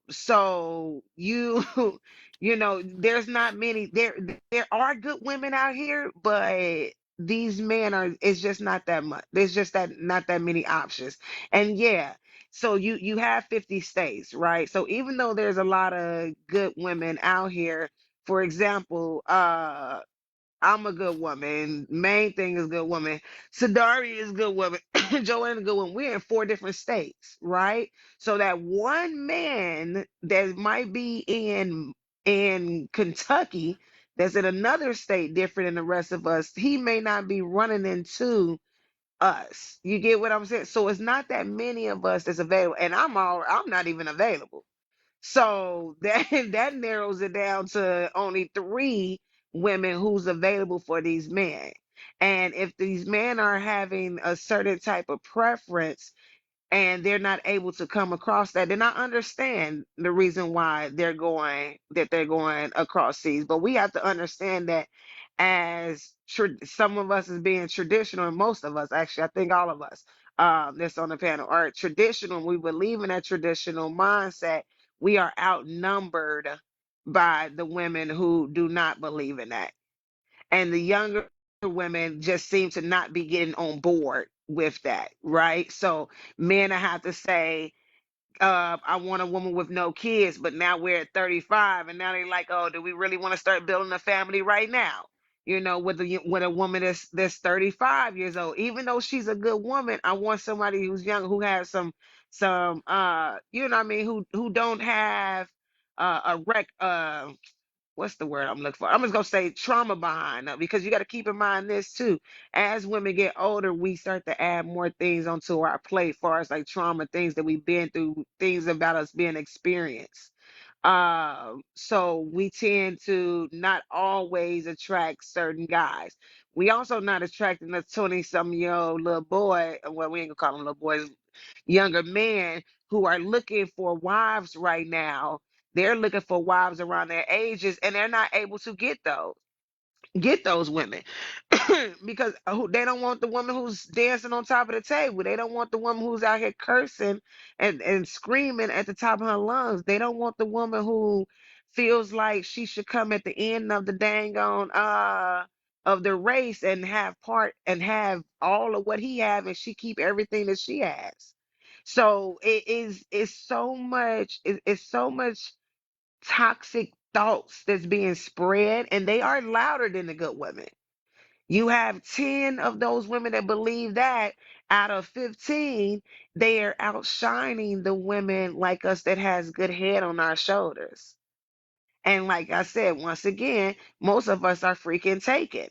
So there's not many. There are good women out here, but these men are. It's just not that much. There's just that not that many options. And yeah, so you have 50 states, right? So even though there's a lot of good women out here, for example, I'm a good woman. Main thing is good woman. Sadari is good woman. Joanne is good woman. We're in 4 different states, right? So that one man that might be in Kentucky, that's in another state different than the rest of us, he may not be running into us. You get what I'm saying? So it's not that many of us that's available, and I'm not even available. So that that narrows it down to only 3 women who's available for these men. And if these men are having a certain type of preference, and they're not able to come across that, then I understand the reason why they're going across seas. But we have to understand that as some of us is being traditional, and most of us, actually, I think all of us that's on the panel are traditional. We believe in that traditional mindset. We are outnumbered by the women who do not believe in that, and the younger women just seem to not be getting on board with that, right? So men, I have to say, I want a woman with no kids, but now we're at 35, and now they're like, oh, do we really want to start building a family right now? With a woman that's 35 years old, even though she's a good woman, I want somebody who's young, who has some you know what I mean, who don't have a wreck what's the word I'm looking for? I'm just gonna say trauma behind them, because you got to keep in mind this too. As women get older, we start to add more things onto our plate, as far as like trauma, things that we've been through, things about us being experienced. So we tend to not always attract certain guys. We also not attracting a 20-some-year-old little boy. Well, we ain't gonna call them little boys, younger men who are looking for wives right now. They're looking for wives around their ages, and they're not able to get those women because they don't want the woman who's dancing on top of the table. They don't want the woman who's out here cursing and screaming at the top of her lungs. They don't want the woman who feels like she should come at the end of the dang on of the race and have all of what he have, and she keep everything that she has. So it's so much toxic thoughts that's being spread, and they are louder than the good women. You have 10 of those women that believe that out of 15, they are outshining the women like us that has good head on our shoulders. And like I said, once again, most of us are freaking taken.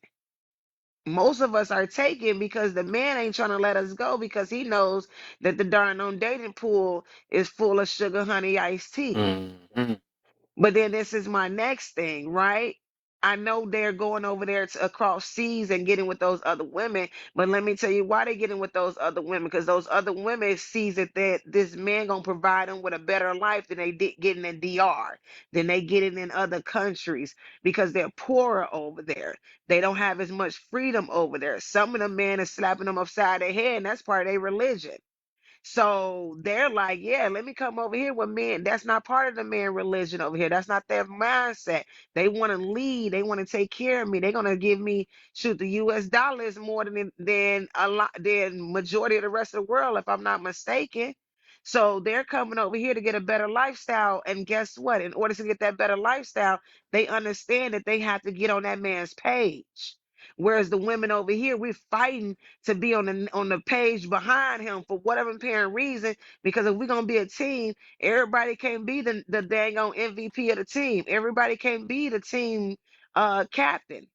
Most of us are taken because the man ain't trying to let us go because he knows that the darn on dating pool is full of sugar, honey, iced tea. Mm-hmm. But then this is my next thing, right? I know they're going over there to across seas and getting with those other women, but let me tell you why they're getting with those other women. Because those other women sees that this man gonna provide them with a better life than they did getting in DR, than they getting in other countries because they're poorer over there. They don't have as much freedom over there. Some of the men are slapping them upside their head, and that's part of their religion. So they're like, yeah, let me come over here with men. That's not part of the man religion over here. That's not their mindset. They want to lead. They want to take care of me. They're gonna give me shoot the U.S. dollars more than a lot than majority of the rest of the world, if I'm not mistaken. So they're coming over here to get a better lifestyle. And guess what? In order to get that better lifestyle, they understand that they have to get on that man's page. Whereas the women over here, we're fighting to be on the page behind him for whatever apparent reason. Because if we're gonna be a team, everybody can't be the dang on MVP of the team. Everybody can't be the team captain.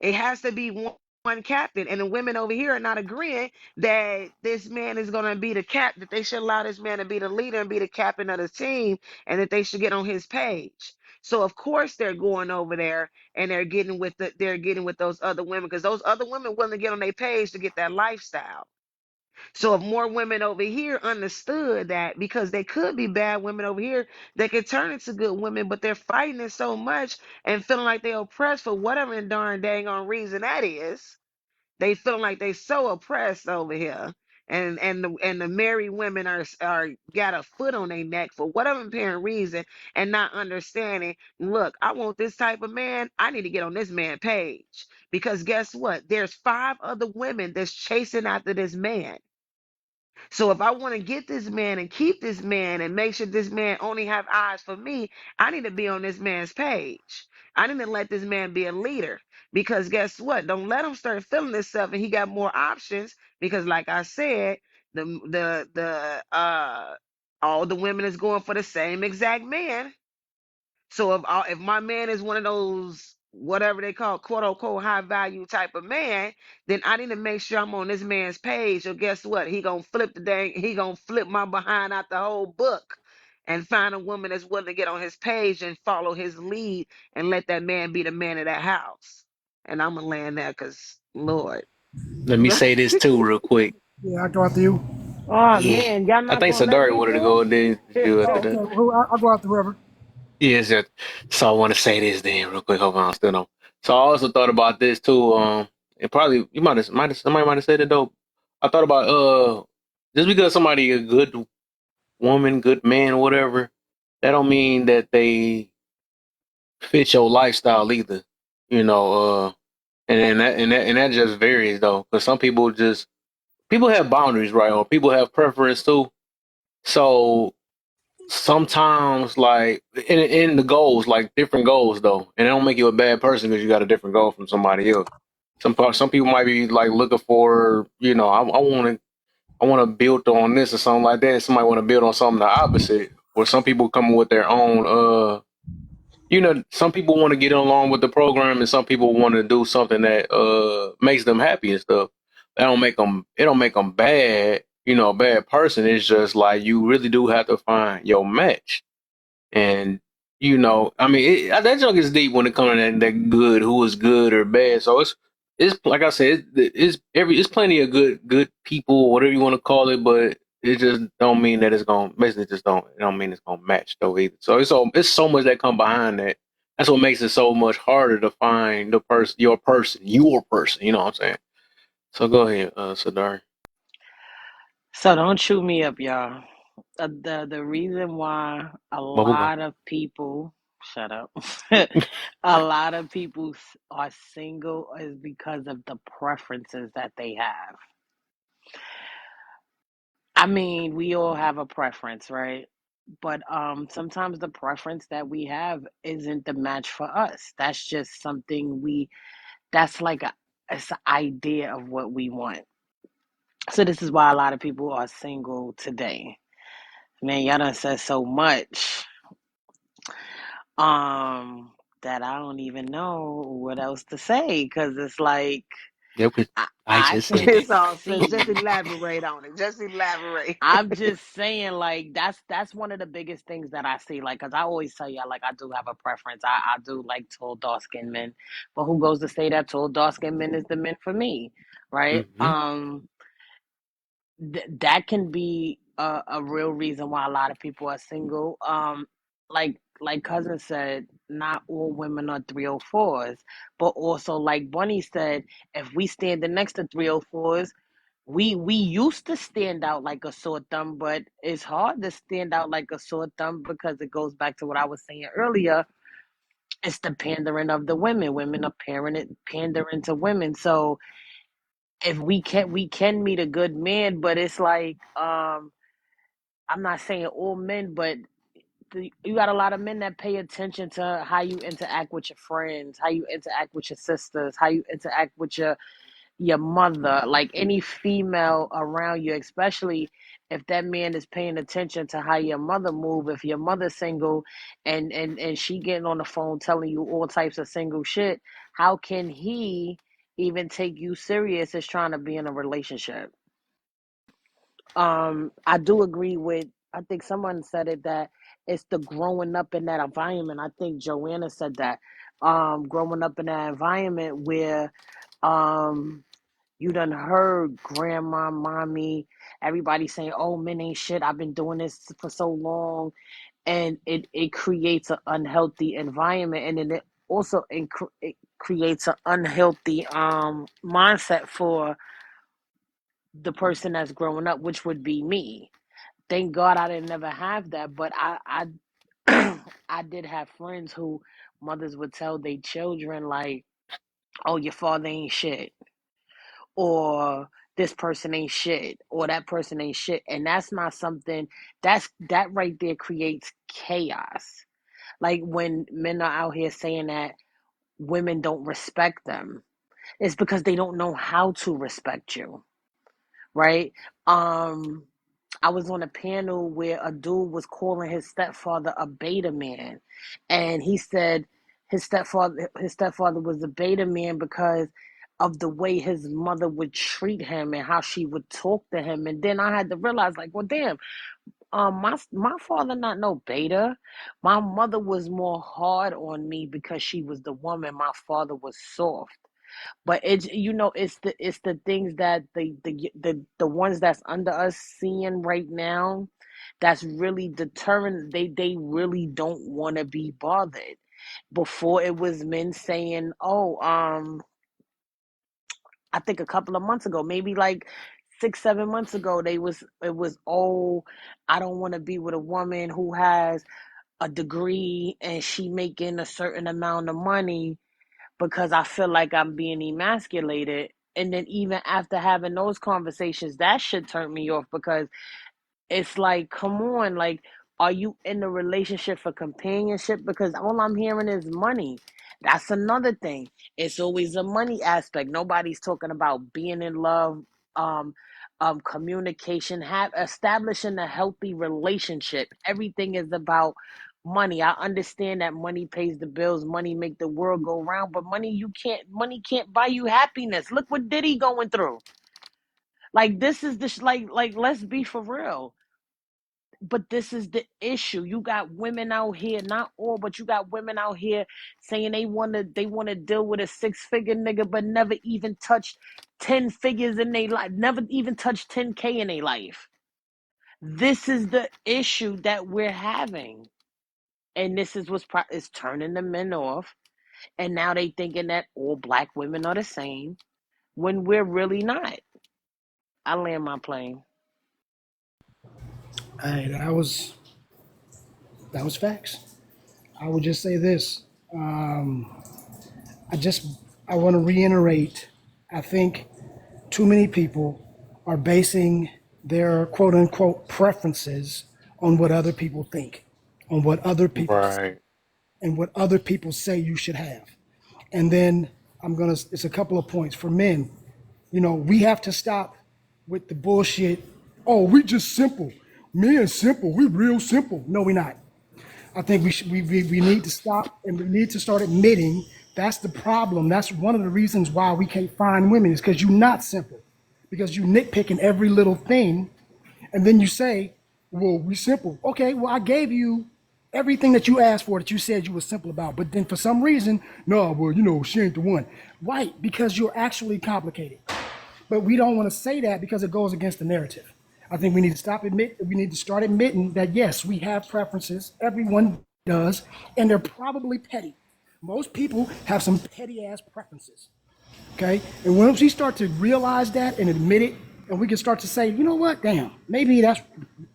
It has to be one captain. And the women over here are not agreeing that this man is gonna be the cap, that they should allow this man to be the leader and be the captain of the team, and that they should get on his page. So of course they're going over there and they're getting with those other women because those other women willing to get on their page to get that lifestyle. So if more women over here understood that, because they could be bad women over here, they could turn into good women, but they're fighting it so much and feeling like they're oppressed for whatever darn dang on reason that is. They feeling like they so oppressed over here. And the married women are got a foot on their neck for whatever apparent reason and not understanding. Look, I want this type of man. I need to get on this man page because guess what? There's 5 other women that's chasing after this man. So if I want to get this man and keep this man and make sure this man only have eyes for me, I need to be on this man's page. I need to let this man be a leader because guess what? Don't let him start feeling himself and he got more options because like I said, the all the women is going for the same exact man. So if my man is one of those whatever they call quote unquote high value type of man, then I need to make sure I'm on this man's page. Or guess what? He gonna flip my behind out the whole book and find a woman that's willing to get on his page and follow his lead and let that man be the man of that house. And I'm gonna land there because Lord. Let me say this too, real quick. Yeah, I go after you. Oh Yeah, man, y'all I not think gonna let Sadari me wanted to go? go, and then you Oh, after okay, that. I'll go after whoever. Yes, yes. So I want to say this then, real quick. Hold on, still don't. So I also thought about this too. And probably you somebody might have said it though. I thought about just because somebody a good woman, good man, whatever, that don't mean that they fit your lifestyle either. You know, and that just varies though, because some people have boundaries, right? Or people have preference too. So sometimes, like in the goals, like different goals though, and it don't make you a bad person because you got a different goal from somebody else. Some people might be like looking for, I want to build on this or something like that. Somebody want to build on something the opposite. Or some people come with their own some people want to get along with the program and some people want to do something that makes them happy and stuff. It don't make them bad, a bad person. It's just like you really do have to find your match. And I mean, that junk is deep when it comes to that good, who is good or bad. So it's like I said, it's plenty of good people, whatever you want to call it, but it just don't mean that it's gonna basically just don't mean it's gonna match though either. So it's so much that come behind that. That's what makes it so much harder to find the person, your person. You know what I'm saying? So go ahead, Sadari. So don't chew me up, y'all. The reason why a Bubblegum. lot of people shut up, a lot of people are single is because of the preferences that they have. I mean, we all have a preference, right? but sometimes the preference that we have isn't the match for us. That's just something that's like it's an idea of what we want. So this is why a lot of people are single today. Man, y'all done said so much um that I don't even know what else to say, because it's like Yeah, because I, I I just can said It's it. all good. Just see. elaborate on it. Just elaborate. I'm just saying, like, that's one of the biggest things that I see. Like, cause I always tell you, like, I do have a preference. I do like tall, dark skinned men, but who goes to say that tall, dark skinned men is the men for me, right? Hmm. That can be a real reason why a lot of people are single. Like cousin said, not all women are 304s, but also like Bunny said, if we standing next to 304s, we used to stand out like a sore thumb, but it's hard to stand out like a sore thumb because it goes back to what I was saying earlier. It's the pandering of the women. Women are pandering to women. So if we can meet a good man, but it's like I'm not saying all men, but you got a lot of men that pay attention to how you interact with your friends, how you interact with your sisters, how you interact with your mother, like any female around you, especially if that man is paying attention to how your mother move. If your mother's single and she getting on the phone telling you all types of single shit, how can he even take you serious as trying to be in a relationship? I do agree with, I think someone said it, that it's the growing up in that environment. I think Joanna said that. Growing up in that environment where um you done heard grandma, mommy, everybody saying, "Oh, men ain't shit. I've been doing this for so long," and it creates an unhealthy environment, and then it also it creates an unhealthy mindset for the person that's growing up, which would be me. Thank God I didn't never have that, but I I did have friends who mothers would tell their children like, "Oh, your father ain't shit," or "this person ain't shit," or "that person ain't shit," and that's not something that right there creates chaos. Like when men are out here saying that women don't respect them, it's because they don't know how to respect you, right? Um, I was on a panel where a dude was calling his stepfather a beta man, and he said his stepfather was a beta man because of the way his mother would treat him and how she would talk to him. And then I had to realize, like, well, damn, my father not no beta. My mother was more hard on me because she was the woman. My father was soft. But it's, it's the things that the ones that's under us seeing right now, that's really determined. They really don't want to be bothered. Before, it was men saying, "Oh, I think a couple of months ago, maybe like 6 7 months ago, it was, oh, I don't want to be with a woman who has a degree and she making a certain amount of money because I feel like I'm being emasculated." And then even after having those conversations, that shit turned me off, because it's like, come on, like, are you in the relationship for companionship? Because all I'm hearing is money. That's another thing. It's always a money aspect. Nobody's talking about being in love, um, communication, have establishing a healthy relationship. Everything is about money. I understand that money pays the bills, money make the world go round, but money can't buy you happiness. Look what Diddy going through. Like, this is the like let's be for real. But this is the issue. You got women out here, not all, but you got women out here saying they wanna deal with a 6 figure nigga, but never even touched 10 figures in their life, never even touched 10K in their life. This is the issue that we're having. And this is is turning the men off. And now they thinking that all black women are the same, when we're really not. I land my plane. Hey, that was facts. I would just say this. Um, I just I want to reiterate. I think too many people are basing their quote unquote preferences on what other people think, on what other people Right. and what other people say you should have. And then it's a couple of points for men. We have to stop with the bullshit. Oh, we just simple. Men simple. We real simple. No, we're not. I think we need to stop and we need to start admitting that's the problem. That's one of the reasons why we can't find women is because you're not simple. Because you nitpicking every little thing, and then you say, well, we simple. Okay, well, I gave you everything that you asked for that you said you were simple about. But then for some reason, no, well, she ain't the one. Right, because you're actually complicated. But we don't want to say that because it goes against the narrative. I think we need to start admitting that yes, we have preferences. Everyone does, and they're probably petty. Most people have some petty ass preferences. Okay? And once we start to realize that and admit it, and we can start to say, you know what, damn, maybe that's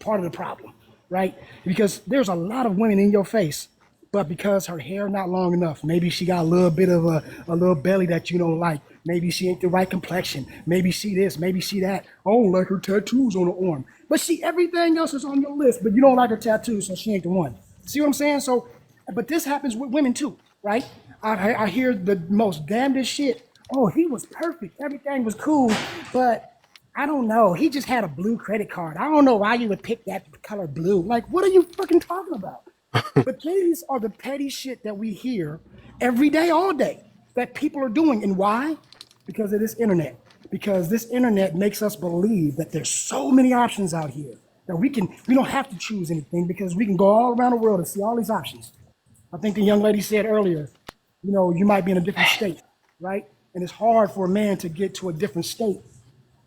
part of the problem, right? Because there's a lot of women in your face, but because her hair not long enough, maybe she got a little bit of a little belly that you don't like. Maybe she ain't the right complexion. Maybe she this, maybe she that. I don't like her tattoos on her arm. But everything else is on your list, but you don't like her tattoos, so she ain't the one. See what I'm saying? So, but this happens with women too, right? I hear the most damnedest shit. Oh, he was perfect. Everything was cool, but I don't know. He just had a blue credit card. I don't know why you would pick that color blue. Like, what are you fucking talking about? But these are the petty shit that we hear every day, all day, that people are doing. And why? Because of this internet. Because this internet makes us believe that there's so many options out here that we don't have to choose anything because we can go all around the world and see all these options. I think the young lady said earlier, you might be in a different state, right? And it's hard for a man to get to a different state,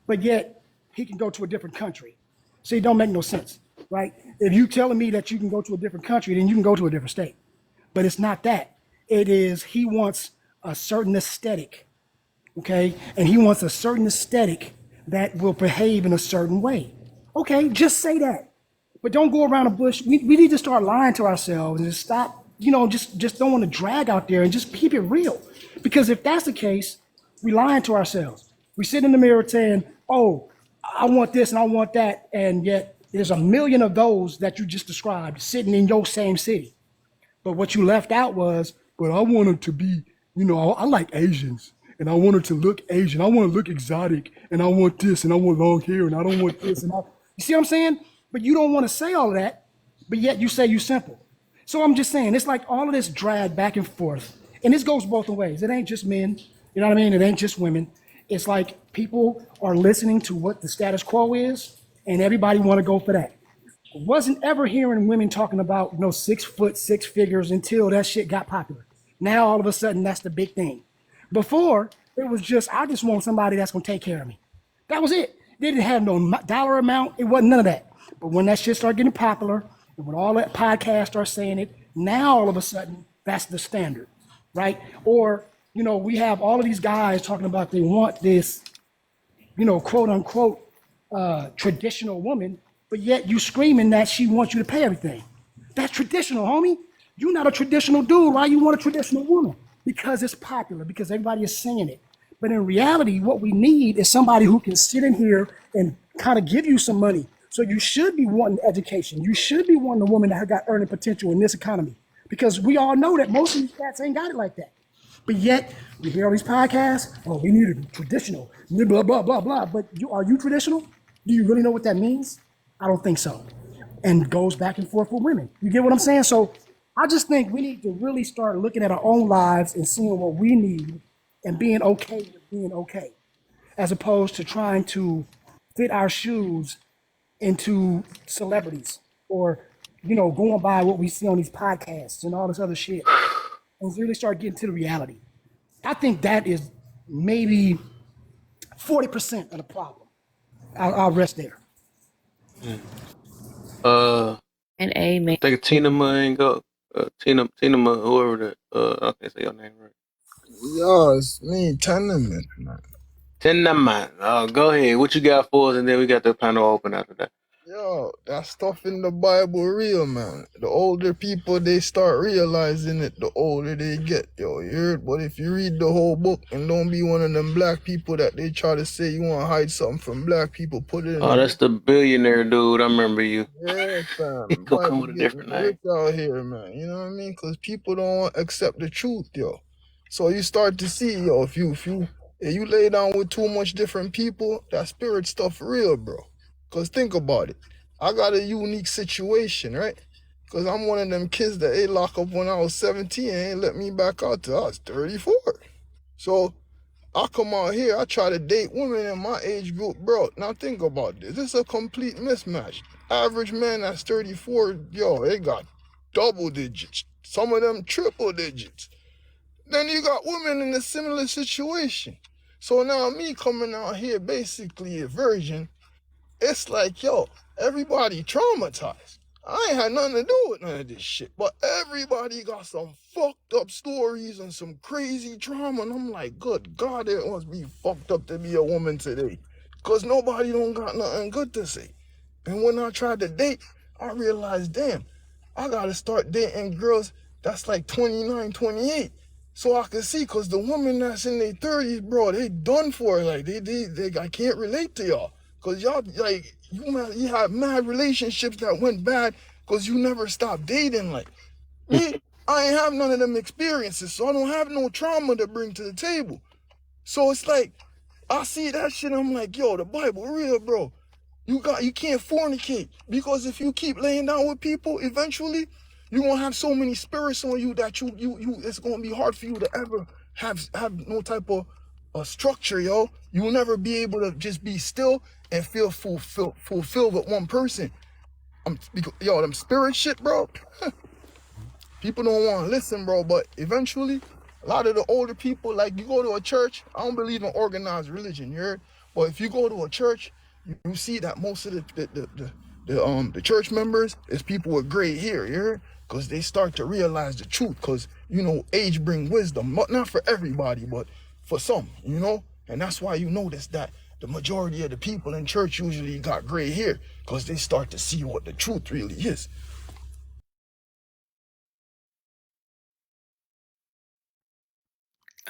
but yet he can go to a different country. See, it don't make no sense, right? If you telling me that you can go to a different country, then you can go to a different state. But it's not that. It is he wants a certain aesthetic, okay? And he wants a certain aesthetic that will behave in a certain way. Okay, just say that. But don't go around the bush. We need to start lying to ourselves and just stop, just don't want to drag out there and just keep it real. Because if that's the case, we lying to ourselves. We sit in the mirror saying, oh, I want this and I want that. And yet there's a million of those that you just described sitting in your same city. But what you left out was, but I want her to be, I like Asians and I want her to look Asian. I want to look exotic and I want this and I want long hair and I don't want this. You see what I'm saying? But you don't want to say all of that, but yet you say you simple. So I'm just saying, it's like all of this drag back and forth. And this goes both ways. It ain't just men. You know what I mean? It ain't just women. It's like people are listening to what the status quo is, and everybody want to go for that. Wasn't ever hearing women talking about 6 foot, 6 figures until that shit got popular. Now all of a sudden that's the big thing. Before it was just, I just want somebody that's gonna take care of me. That was it. They didn't have no dollar amount. It wasn't none of that. But when that shit started getting popular, and when all that podcasts are saying it, now all of a sudden that's the standard, right? Or we have all of these guys talking about they want this, quote unquote, traditional woman, but yet you screaming that she wants you to pay everything. That's traditional, homie. You're not a traditional dude. Why you want a traditional woman? Because it's popular, because everybody is saying it. But in reality, what we need is somebody who can sit in here and kind of give you some money. So you should be wanting education. You should be wanting a woman that has got earning potential in this economy, because we all know that most of these cats ain't got it like that. But yet, we hear all these podcasts, oh, we need a traditional, blah, blah, blah, blah. But are you traditional? Do you really know what that means? I don't think so. And it goes back and forth with women. You get what I'm saying? So I just think we need to really start looking at our own lives and seeing what we need and being okay with being okay, as opposed to trying to fit our shoes into celebrities or, going by what we see on these podcasts and all this other shit. And really start getting to the reality. I think that is maybe 40% of the problem. I'll rest there. And amen. I think Tina ain't go. Tina, whoever that. I can't say your name right. Yo, it's me, Tenement. Tina. Go ahead. What you got for us? And then we got the panel open after that. Yo, that stuff in the Bible real, man. The older people they start realizing it, the older they get. Yo, you heard? But if you read the whole book and don't be one of them black people that they try to say you want to hide something from black people, put it in Oh, the that's book. the billionaire dude. I remember you. Yeah, He fam. gonna come Bible with a getting different name. rich out here, man. You know what I mean? Because people don't accept the truth, yo. So you start to see, yo, if you lay down with too much different people, that spirit stuff real, bro. Because think about it. I got a unique situation, right? Because I'm one of them kids that they lock up when I was 17 and ain't let me back out till I was 34. So I come out here, I try to date women in my age group, bro. Now think about this. This is a complete mismatch. Average man that's 34, yo, they got double digits. Some of them triple digits. Then you got women in a similar situation. So now me coming out here basically a virgin, it's like, yo, everybody traumatized. I ain't had nothing to do with none of this shit. But everybody got some fucked up stories and some crazy trauma. And I'm like, good God, it must be fucked up to be a woman today. Because nobody don't got nothing good to say. And when I tried to date, I realized, damn, I gotta start dating girls that's like 29, 28. So I can see, because the women that's in their 30s, bro, they done for it. Like, I can't relate to y'all. Because y'all, like, you have mad relationships that went bad because you never stopped dating. Like, me, I ain't have none of them experiences, so I don't have no trauma to bring to the table. So it's like, I see that shit, I'm like, yo, the Bible real, bro. You can't fornicate, because if you keep laying down with people, eventually you're gonna have so many spirits on you that you it's gonna be hard for you to ever have no type of structure, yo. You will never be able to just be still and feel fulfilled with one person. Yo, them spirit shit, bro. People don't want to listen, bro, but eventually, a lot of the older people, like, you go to a church, I don't believe in organized religion, you heard? But if you go to a church, you see that most of the church members is people with gray hair, you heard? Because they start to realize the truth, because, age brings wisdom. Not for everybody, but for some, And that's why you notice that the majority of the people in church usually got gray hair, because they start to see what the truth really is.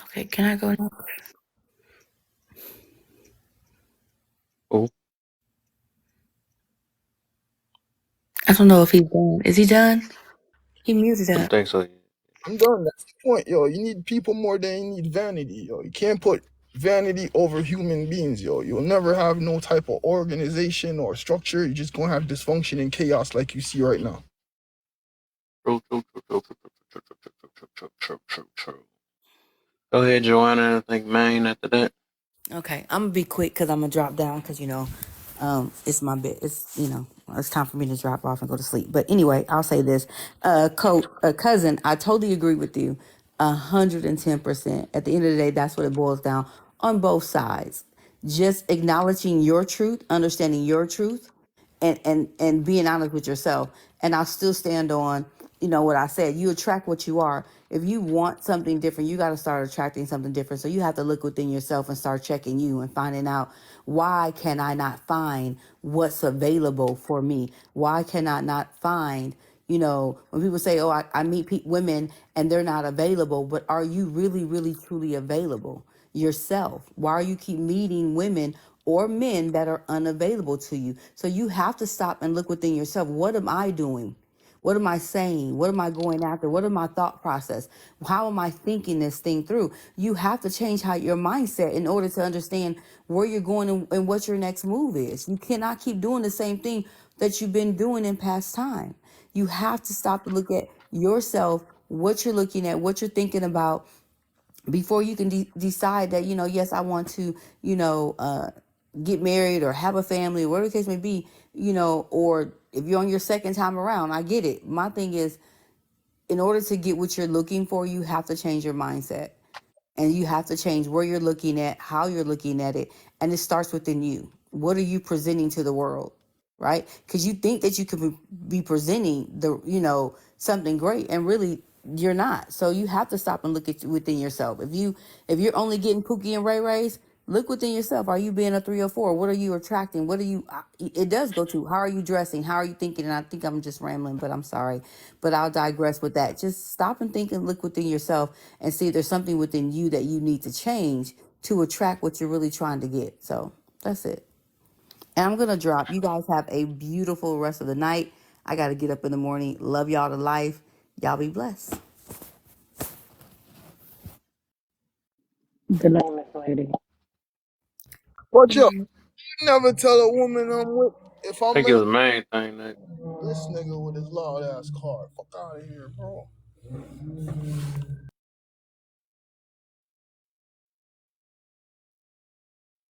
Okay, can I go now? Oh, I don't know if he's done. Is he done? He muted I up. think so. I'm done. That's the point, yo. You need people more than you need vanity, yo. You can't put vanity over human beings, yo. You'll never have no type of organization or structure. You're just gonna have dysfunction and chaos like you see right now. True. Go ahead, Joanna. I think Maine after that. Okay, I'm gonna be quick because I'm gonna drop down because it's my bit. It's time for me to drop off and go to sleep. But anyway, I'll say this, cousin, I totally agree with you, 110%. At the end of the day, that's what it boils down on both sides. Just acknowledging your truth, understanding your truth, and being honest with yourself. And I'll still stand on, what I said. You attract what you are. If you want something different, you got to start attracting something different. So you have to look within yourself and start checking you and finding out, why can I not find what's available for me? Why can I not find, when people say, oh, I meet women and they're not available, but are you really, really, truly available yourself? Why are you keep meeting women or men that are unavailable to you? So you have to stop and look within yourself. What am I doing? What am I saying? What am I going after? What is my thought process? How am I thinking this thing through? You have to change how your mindset in order to understand where you're going and what your next move is. You cannot keep doing the same thing that you've been doing in past time. You have to stop and look at yourself, what you're looking at, what you're thinking about, before you can decide that, yes, I want to, get married or have a family, whatever the case may be, or if you're on your second time around, I get it. My thing is, in order to get what you're looking for, you have to change your mindset, and you have to change where you're looking at, how you're looking at it. And it starts within you. What are you presenting to the world? Right? Because you think that you could be presenting something great, and really you're not. So you have to stop and look at within yourself. If you're only getting Pookie and Ray Rays, Look within yourself. Are you being a 3 or 4? What are you attracting? What are you? It does go to how are you dressing? How are you thinking? And I think I'm just rambling, but I'm sorry. But I'll digress with that. Just stop and think and look within yourself and see if there's something within you that you need to change to attract what you're really trying to get. So that's it. And I'm gonna drop. You guys have a beautiful rest of the night. I gotta get up in the morning. Love y'all to life. Y'all be blessed. Good night, Miss Lady. Watch out. Never tell a woman I'm with. If I I'm think it with was the main thing that this nigga with his loud ass car. Fuck out of here, bro.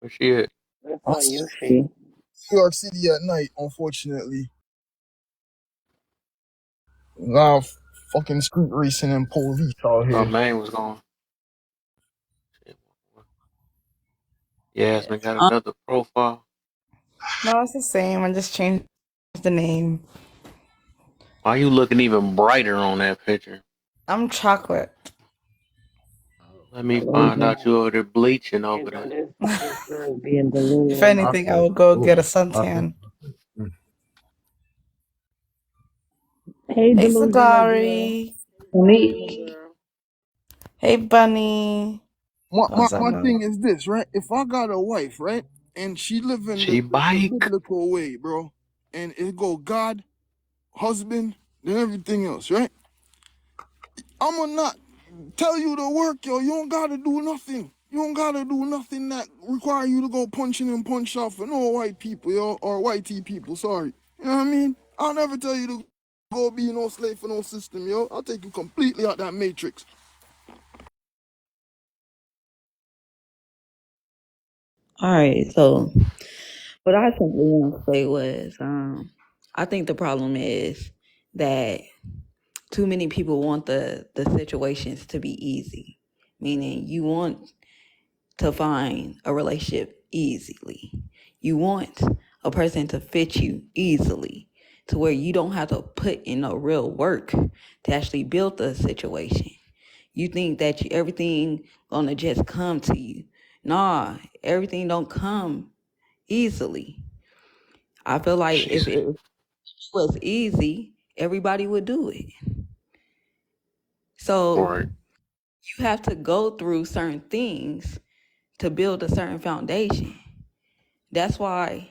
where she at. That's I'm on you, she. New York City at night, unfortunately. A lot of fucking street racing and police out Oh, here. man was gone. Yasmin got Um, another profile. no, it's the same. I just changed the name. Why you looking even brighter on that picture? I'm chocolate. Let me Oh, find God. out you over there bleaching You over know, there. this girl is being If delulu. anything, I would go get a suntan. Hey, Hey, delusional girl. Sagari. Delusional Hey. girl. Hey, Bunny. What's up, My man? thing is this, right? If I got a wife, right, and she living She the bike. biblical way, bro, and it go God, husband, then everything else, right? I'ma not tell you to work, yo. You don't gotta do nothing. You don't gotta do nothing that require you to go punching and punch off for no white people, yo, or whitey people, sorry. You know what I mean? I'll never tell you to go be no slave for no system, yo. I'll take you completely out that matrix. All right, so what I simply want to say was, I think the problem is that too many people want the situations to be easy, meaning you want to find a relationship easily. You want a person to fit you easily to where you don't have to put in a real work to actually build the situation. You think that everything gonna just come to you. Nah, everything don't come easily. I feel like if it was easy, everybody would do it. So Right. you have to go through certain things to build a certain foundation. That's why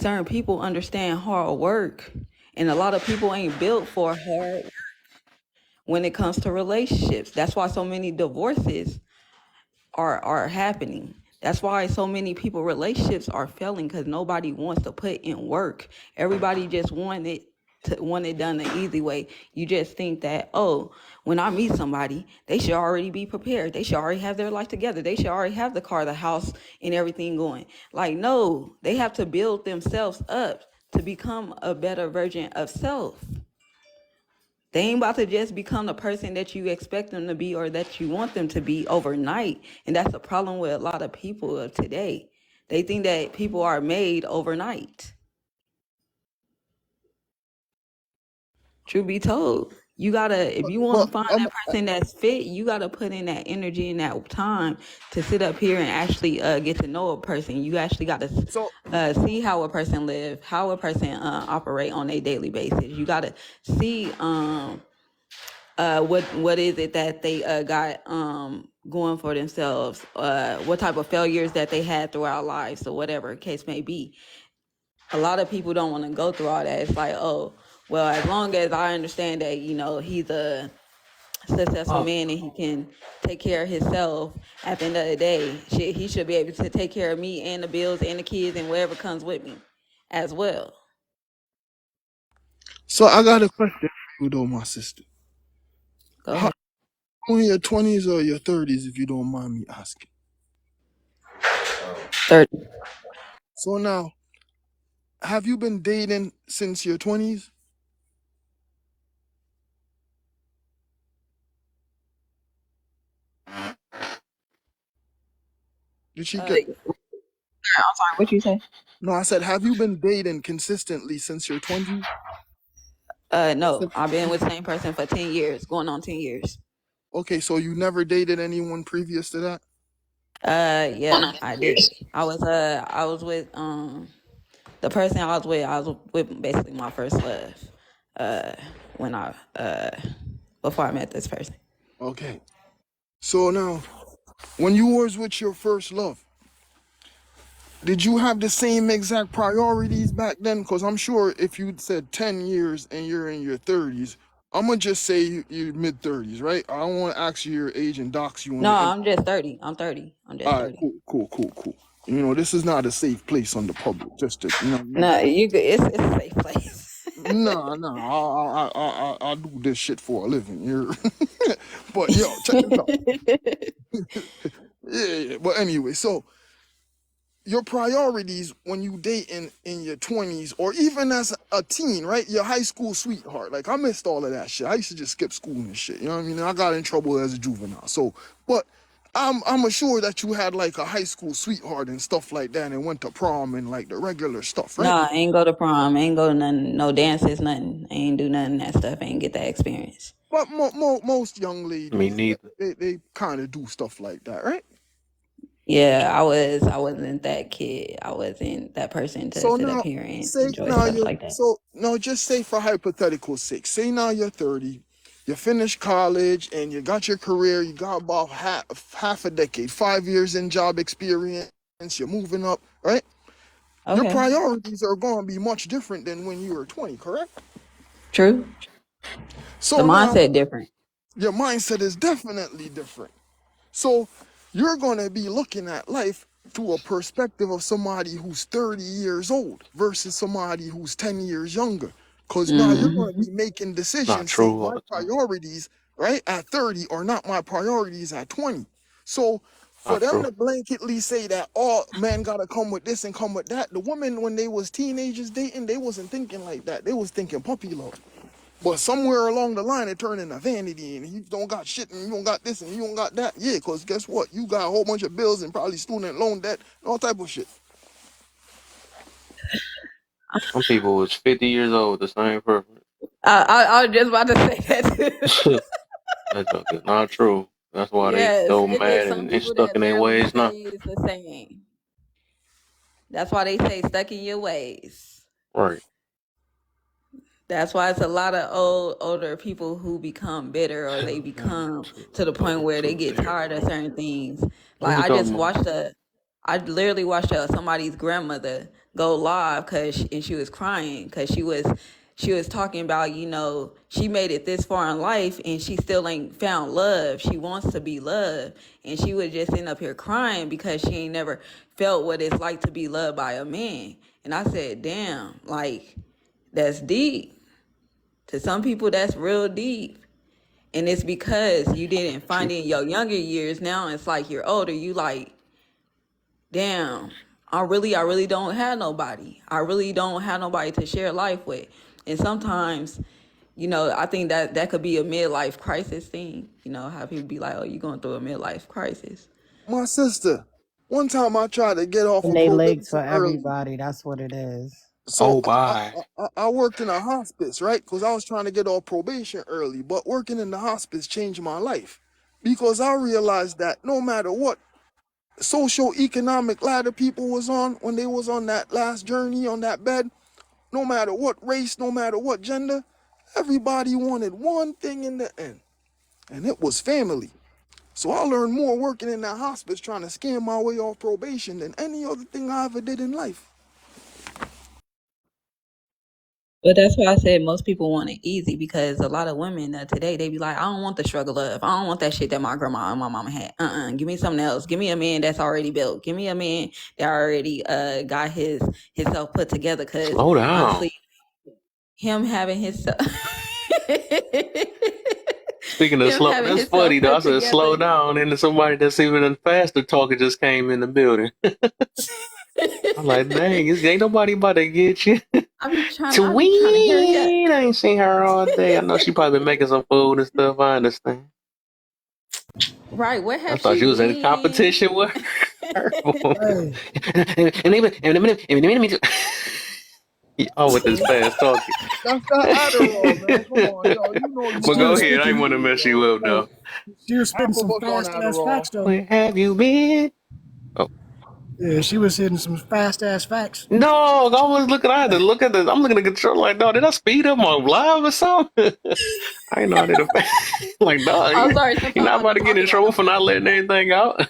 certain people understand hard work, and a lot of people ain't built for hard work when it comes to relationships. That's why so many divorces are happening. That's why so many people relationships are failing, because nobody wants to put in work. Everybody just want it done the easy way. You just think that, oh, when I meet somebody, they should already be prepared. They should already have their life together. They should already have the car, the house, and everything going. Like, no, they have to build themselves up to become a better version of self. They ain't about to just become the person that you expect them to be or that you want them to be overnight. And that's the problem with a lot of people of today. They think that people are made overnight. Truth be told, you gotta, if you want to find that person that's fit, you gotta put in that energy and that time to sit up here and actually get to know a person. You actually gotta see how a person live, how a person operate on a daily basis. You gotta see what is it that they got going for themselves, what type of failures that they had throughout life, so whatever case may be. A lot of people don't want to go through all that. It's like, oh, well, as long as I understand that, he's a successful man and he can take care of himself, at the end of the day, he should be able to take care of me and the bills and the kids and whatever comes with me as well. So I got a question for you though, my sister. Go ahead. How in your 20s or your 30s, if you don't mind me asking? 30. So now, have you been dating since your 20s? Did she get? I'm sorry, what you say? No, I said, have you been dating consistently since your 20s? No, I've been with the same person for 10 years, going on 10 years. Okay, so you never dated anyone previous to that? Yeah, I did. I was with the person I was with basically my first love. When before I met this person. Okay. So now, when you was with your first love, did you have the same exact priorities back then? Because I'm sure if you said 10 years and you're in your 30s, I'm going to just say you're mid 30s, right? I don't want to ask you your age and dox you on No, the I'm just 30. I'm 30. I'm just All right, 30. cool. You know, this is not a safe place on the public. Just to, you know what I mean? No, you good. It's a safe place. No, I do this shit for a living. You're, but yo, check this out. Yeah. But anyway, so your priorities when you date in your 20s or even as a teen, right? Your high school sweetheart. Like I missed all of that shit. I used to just skip school and shit. You know what I mean? I got in trouble as a juvenile. So, but I'm assured that you had like a high school sweetheart and stuff like that and went to prom and like the regular stuff, right? No, I ain't go to prom. Ain't go to nothing. No dances, nothing. I ain't do none of that stuff. Ain't get that experience. But most young Me ladies, neither. they kind of do stuff like that, right? Yeah, I wasn't that kid. I wasn't that person to So sit up now, here and say enjoy now stuff you like that. so no, just say for hypothetical sake, say now you're 30, you finished college and you got your career, you got about half a decade, 5 years in job experience, you're moving up, right? Your Okay. priorities are going to be much different than when you were 20, correct? True. So The now mindset different. your mindset is definitely different. So you're going to be looking at life through a perspective of somebody who's 30 years old versus somebody who's 10 years younger. Because now you're going to Mm-hmm. be making Not decisions saying true all my the time. priorities, right, at 30 are not my priorities at 20. So for Not them true. to blanketly say that all men got to come with this and come with that, the women, when they was teenagers dating, they wasn't thinking like that. They was thinking puppy love. But somewhere along the line, it turned into vanity, and you don't got shit, and you don't got this, and you don't got that. Yeah, because guess what? You got a whole bunch of bills and probably student loan debt, and all type of shit. Some people was 50 years old, the same person. I was just about to say that too. That joke is not true. That's why they Yes, so it is mad some and people stuck that in their literally ways now. stays the same. That's why they say stuck in your ways. Right. That's why it's a lot of older people who become bitter or they become to the point where they get tired of certain things. What Like we talking about? I literally watched somebody's grandmother go live and she was crying because she was talking about, you know, she made it this far in life and she still ain't found love. She wants to be loved. And she was just sitting up here crying because she ain't never felt what it's like to be loved by a man. And I said, damn, like, that's deep. To some people, that's real deep. And it's because you didn't find it in your younger years. Now it's like you're older. You like, damn, I really don't have nobody. I really don't have nobody to share life with. And sometimes, you know, I think that could be a midlife crisis thing. You know, how people be like, oh, you going through a midlife crisis. My sister, one time I tried to get off And of they legs for probation early. everybody. That's what it is. So Oh, bye. I worked in a hospice, right? Because I was trying to get off probation early. But working in the hospice changed my life. Because I realized that no matter what socio-economic ladder people was on when they was on that last journey on that bed, no matter what race, no matter what gender, everybody wanted one thing in the end, and it was family. So I learned more working in that hospice trying to scam my way off probation than any other thing I ever did in life. But that's why I said most people want it easy because a lot of women today, they be like, I don't want the struggle of, I don't want that shit that my grandma and my mama had. Give me something else. Give me a man that's already built. Give me a man that already got himself put together. Because Slow down. honestly, him having his Speaking of slow, that's funny though. I said slow down, and then somebody that's even faster talking just came in the building. I'm like, dang, ain't nobody about to get you. I be trying to hurry up. I ain't seen her all day. I know she probably been making some food and stuff. I understand. Right, where I have thought she she was in been? competition with her. Hey, Oh, with this fast talking. That's that Adderall, man. Come on, yo. You know you But She go was lying ahead. I speaking. ain't want to mess you up yo. though. She was spitting Half of some us on fast ass Adderall. facts though. Where have you been? Yeah, she was hitting some fast ass facts. No, I was looking. I had to look at the. I'm looking at the control. Like, no, did I speed up on live or something? I ain't know I did a. Like, dog, I'm you sorry. you're Sometimes not when about you're to get in talking, I trouble don't for hear not you. letting anything out.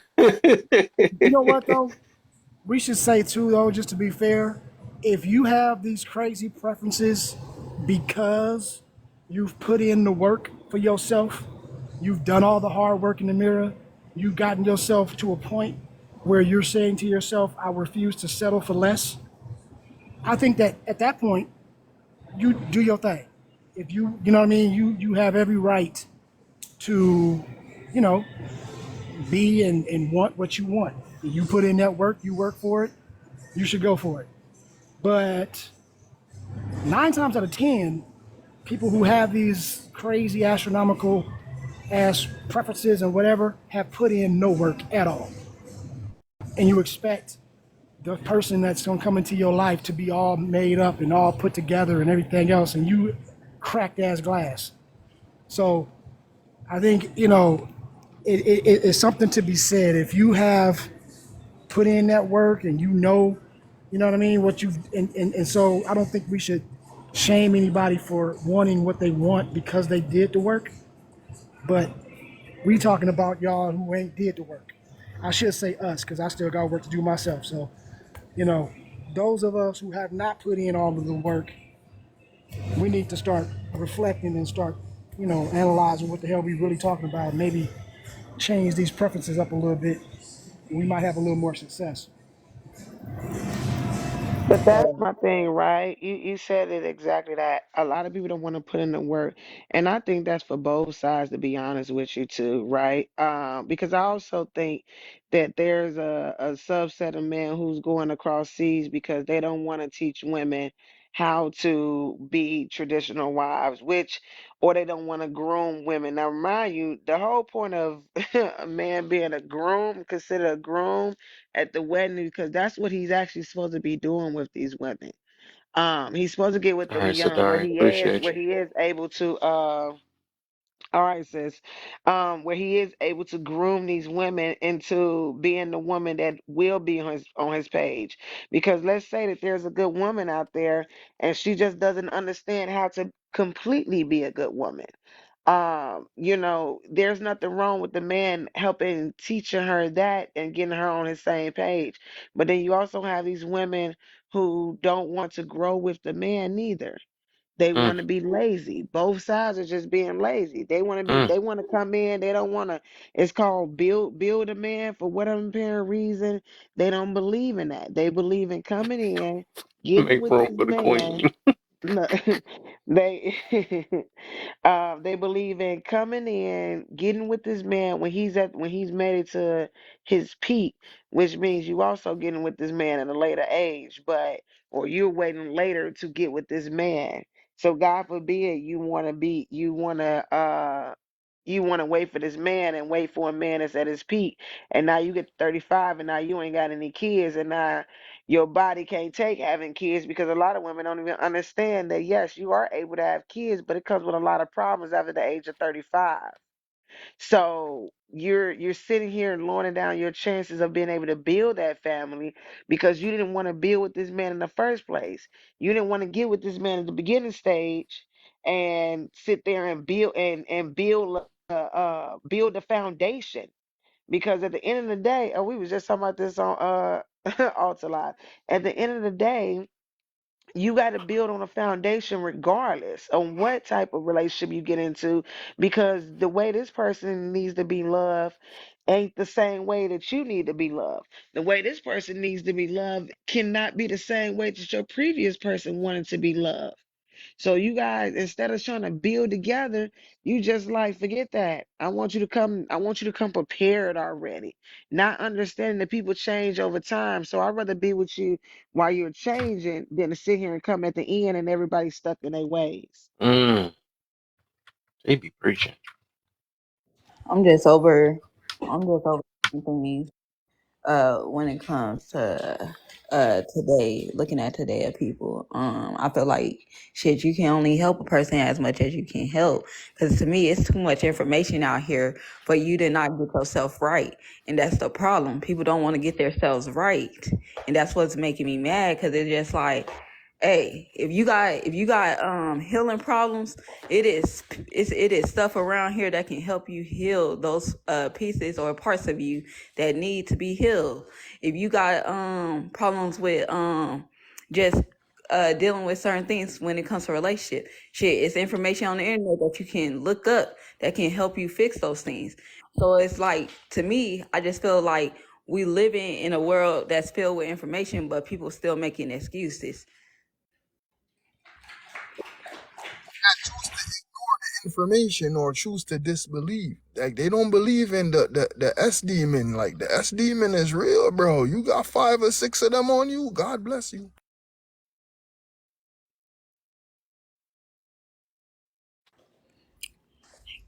You know what though? We should say too though, just to be fair, if you have these crazy preferences because you've put in the work for yourself, you've done all the hard work in the mirror, you've gotten yourself to a point where you're saying to yourself, I refuse to settle for less. I think that at that point, you do your thing. If you know what I mean, you have every right to, you know, be and want what you want. If you put in that work, you work for it, you should go for it. But 9 times out of 10, people who have these crazy astronomical ass preferences and whatever have put in no work at all. And you expect the person that's gonna come into your life to be all made up and all put together and everything else, and you cracked ass glass. So I think, you know, it's something to be said. If you have put in that work and you know what I mean, what you've, and so I don't think we should shame anybody for wanting what they want because they did the work. But we talking about y'all who ain't did the work. I should say us because I still got work to do myself. So, you know, those of us who have not put in all of the work, we need to start reflecting and start, you know, analyzing what the hell we really talking about. Maybe change these preferences up a little bit. We might have a little more success. But that's my thing, right? You said it exactly that. A lot of people don't want to put in the work, and I think that's for both sides. To be honest with you, too, right? Because I also think that there's a subset of men who's going across seas because they don't want to teach women how to be traditional wives, which or they don't want to groom women. Now, remind you, the whole point of a man being a groom, considered a groom at the wedding because that's what he's actually supposed to be doing with these women. He's supposed to get with All them right, so young Dari, appreciate where you. he is able to all right, sis. Where he is able to groom these women into being the woman that will be on his page. Because let's say that there's a good woman out there and she just doesn't understand how to completely be a good woman. You know, there's nothing wrong with the man helping teaching her that and getting her on his same page. But then you also have these women who don't want to grow with the man neither. They Mm, want to be lazy. Both sides are just being lazy. mm. They want to come in, they don't want to, it's called build a man for whatever apparent reason. They don't believe in that. They believe in coming in, getting Make with room this for the man. queen. No, they they believe in coming in, getting with this man when he's made it to his peak, which means you also getting with this man at a later age, but or you're waiting later to get with this man. So God forbid you want to wait for this man and wait for a man that's at his peak, and now you get to 35 and now you ain't got any kids, and now your body can't take having kids because a lot of women don't even understand that yes, you are able to have kids, but it comes with a lot of problems after the age of 35. So you're sitting here and lowering down your chances of being able to build that family because you didn't want to build with this man in the first place. You didn't want to get with this man at the beginning stage and sit there and build the foundation. Because at the end of the day, we was just talking about this on Alta Live. At the end of the day, you got to build on a foundation regardless on what type of relationship you get into because the way this person needs to be loved ain't the same way that you need to be loved. The way this person needs to be loved cannot be the same way that your previous person wanted to be loved. So you guys, instead of trying to build together, you just like forget that. I want you to come prepared already. Not understanding that people change over time. So I'd rather be with you while you're changing than to sit here and come at the end and everybody's stuck in their ways. Mm. They be preaching. I'm just over things. when it comes to today, looking at today of people. I feel like shit, you can only help a person as much as you can help. Because to me, it's too much information out here for you to not get yourself right, and that's the problem. People don't want to get themselves right, and that's what's making me mad. Because it's just like, hey, if you got healing problems, it is stuff around here that can help you heal those pieces or parts of you that need to be healed. If you got problems with just dealing with certain things when it comes to relationship, shit, it's information on the internet that you can look up that can help you fix those things. So it's like, to me, I just feel like we living in a world that's filled with information, but people still making excuses. Information or choose to disbelieve. Like they don't believe in the S demon. Like the S demon is real, bro. You got 5 or 6 of them on you. God bless you.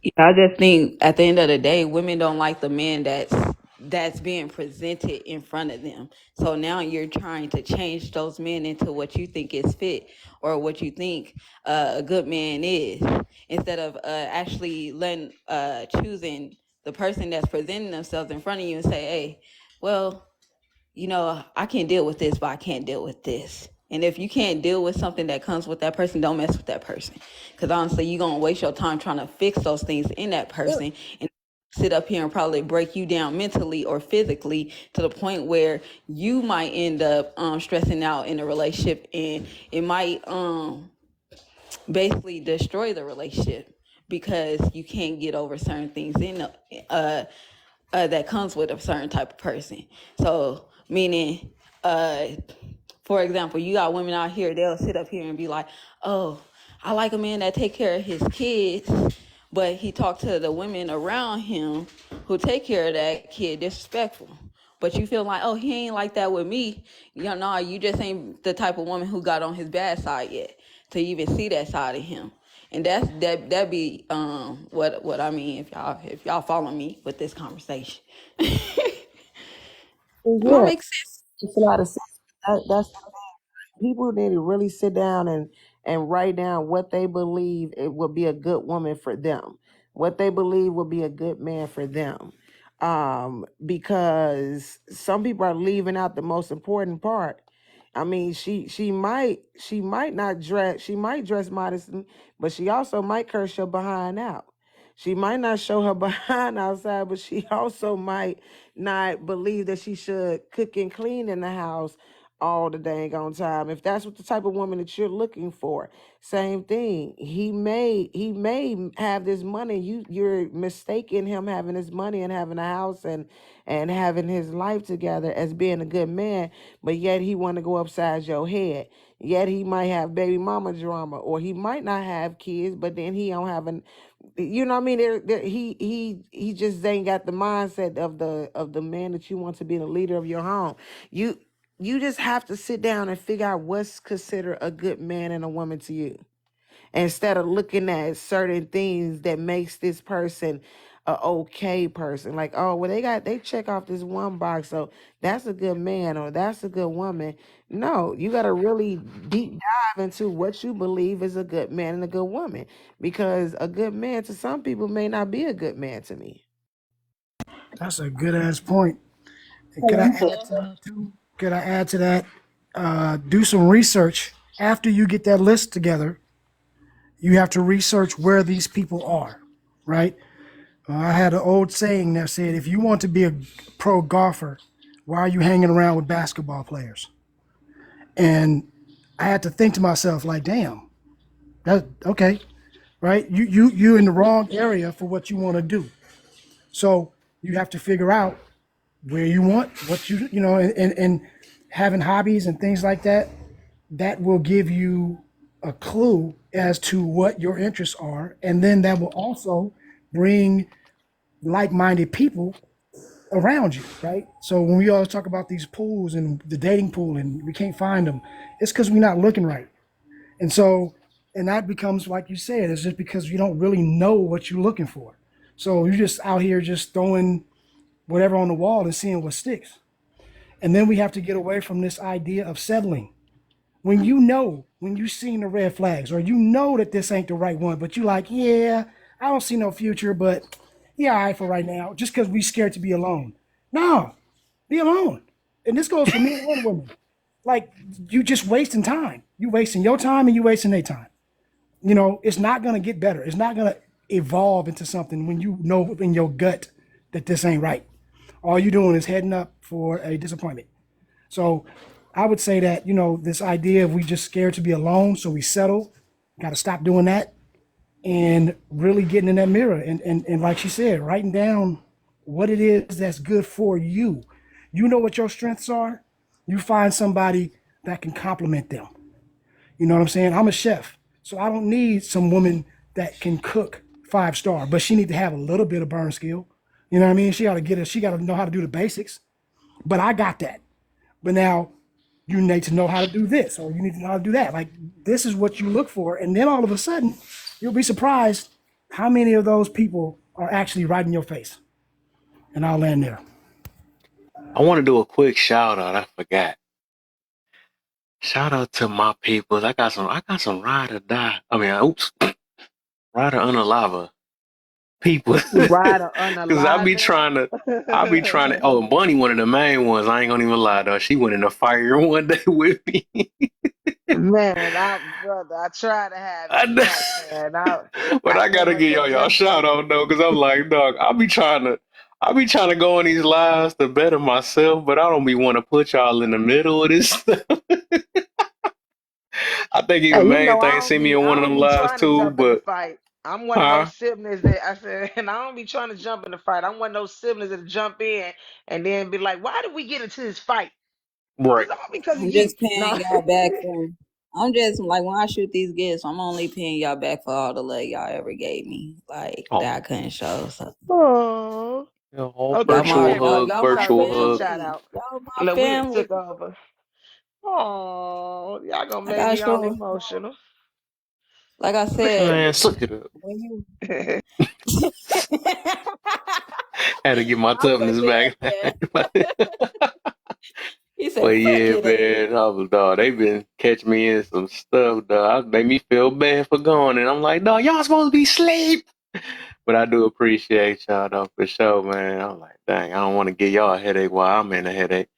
Yeah, I just think at the end of the day, women don't like the men that's being presented in front of them. So now you're trying to change those men into what you think is fit or what you think a good man is, instead of actually letting choosing the person that's presenting themselves in front of you and say, hey, well, I can deal with this, but I can't deal with this. And if you can't deal with something that comes with that person, don't mess with that person. Because honestly, you're going to waste your time trying to fix those things in that person and sit up here and probably break you down mentally or physically to the point where you might end up stressing out in a relationship, and it might basically destroy the relationship because you can't get over certain things that comes with a certain type of person. So, meaning, for example, you got women out here, they'll sit up here and be like, oh, I like a man that take care of his kids, but he talked to the women around him who take care of that kid disrespectful. But you feel like, oh, he ain't like that with me. No, you just ain't the type of woman who got on his bad side yet to even see that side of him. And that be what I mean, if y'all follow me with this conversation. Do I Yeah, make sense? it's a lot of sense. That's people need to really sit down and write down what they believe it would be a good woman for them, what they believe would be a good man for them. Because some people are leaving out the most important part. I mean, she might not dress, she might dress modestly, but she also might curse your behind out. She might not show her behind outside, but she also might not believe that she should cook and clean in the house all the dang on time. If that's what the type of woman that you're looking for, same thing. He may have this money. You're mistaking him having his money and having a house and having his life together as being a good man, but yet he want to go upside your head. Yet he might have baby mama drama, or he might not have kids, but then he don't have an, you know what I mean? He just ain't got the mindset of the man that you want to be the leader of your home. You just have to sit down and figure out what's considered a good man and a woman to you, instead of looking at certain things that makes this person a okay person. Like, oh, well, they check off this one box, so that's a good man or that's a good woman. No, you got to really deep dive into what you believe is a good man and a good woman, because a good man to some people may not be a good man to me. That's a good ass point. And could I add to that too? Could I add to that? Do some research after you get that list together. You have to research where these people are, right? I had an old saying that said, if you want to be a pro golfer, why are you hanging around with basketball players? And I had to think to myself, like, damn, that okay, right? You're in the wrong area for what you want to do. So you have to figure out where you want what and having hobbies and things like that, that will give you a clue as to what your interests are, and then that will also bring like-minded people around you, right? So when we always talk about these pools and the dating pool and we can't find them, it's because we're not looking right. And so, and that becomes, like you said, it's just because you don't really know what you're looking for. So you're just out here just throwing whatever on the wall and seeing what sticks. And then we have to get away from this idea of settling. When you've seen the red flags, or you know that this ain't the right one, but you like, yeah, I don't see no future, but yeah, all right for right now, just because we scared to be alone. No, be alone. And this goes for men and women. Like, you just wasting time. You wasting your time and you wasting their time. You know, it's not going to get better. It's not going to evolve into something when you know in your gut that this ain't right. All you're doing is heading up for a disappointment. So I would say that, you know, this idea of we just scared to be alone, so we settle, got to stop doing that, and really getting in that mirror. And like she said, writing down what it is that's good for you. You know what your strengths are. You find somebody that can complement them. You know what I'm saying? I'm a chef, so I don't need some woman that can cook 5-star, but she need to have a little bit of burn skill. You know what I mean? She got to know how to do the basics. But I got that. But now you need to know how to do this, or you need to know how to do that. Like, this is what you look for. And then all of a sudden, you'll be surprised how many of those people are actually right in your face. And I'll land there. I want to do a quick shout out. I forgot. Shout out to my peoples. I got some ride or die. I mean, ride or unalive people. Ride or Cause I be trying to. Oh, Bunny, one of the main ones. I ain't gonna even lie though. She went in the fire one day with me. Man, I try to have I you know. back, man. But I gotta give y'all shout out though, cause I'm like, dog, I be trying to go on these lives to better myself, but I don't be want to put y'all in the middle of this stuff. I think And even you main know, thing see me in I one of don't them be lives trying to too, jump in the but fight. I'm one of huh? those siblings that I said, and I don't be trying to jump in the fight. I'm one of those siblings that jump in and then be like, "Why did we get into this fight?" Right. It's all because of I'm you. just paying No. y'all back for. I'm just like when I shoot these gifts, I'm only paying y'all back for all the love y'all ever gave me, like that I Oh, couldn't show. So Oh. Okay, y'all go my virtual ahead, y'all, Mike. hug, y'all You my start virtual giving some hug. shout family. out. Y'all my Look, we done family. took over. Oh, y'all gonna Like make I me all sure, emotional. like I said, Man, suck it up. when you. Had to get my I put toughness it back. up there. He But said, "Suck yeah, it up." man, I was dog. They been catching me in some stuff, dog. Made me feel bad for going, and I'm like, dog, y'all supposed to be asleep. But I do appreciate y'all though for sure, man. I'm like, dang, I don't want to give y'all a headache while I'm in a headache.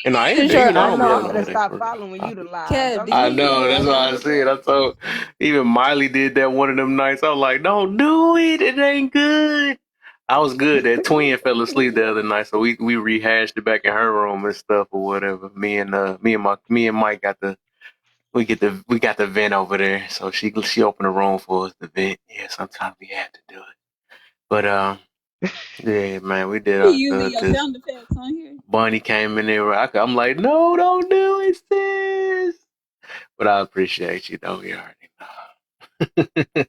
And I ain't, Since you you're know, I I don't be know I'm having unalive, no gonna headache stop for real. following you to lives. Kev, I'm do you I just gonna know. feel leave That's it why I like better? said. that. I told even Miley did that one of them nights. I was like, "Don't do it. It ain't good." I was good. That twin fell asleep the other night, so we rehashed it back in her room and stuff or whatever. Me and Mike we got the vent over there. So she opened the room for us to vent. Yeah, sometimes we have to do it. But yeah, man, we did You our using stuff. your Just sound effects on here? Bonnie came in there. I'm like, no, don't do it, sis. But I appreciate you, though. You already know.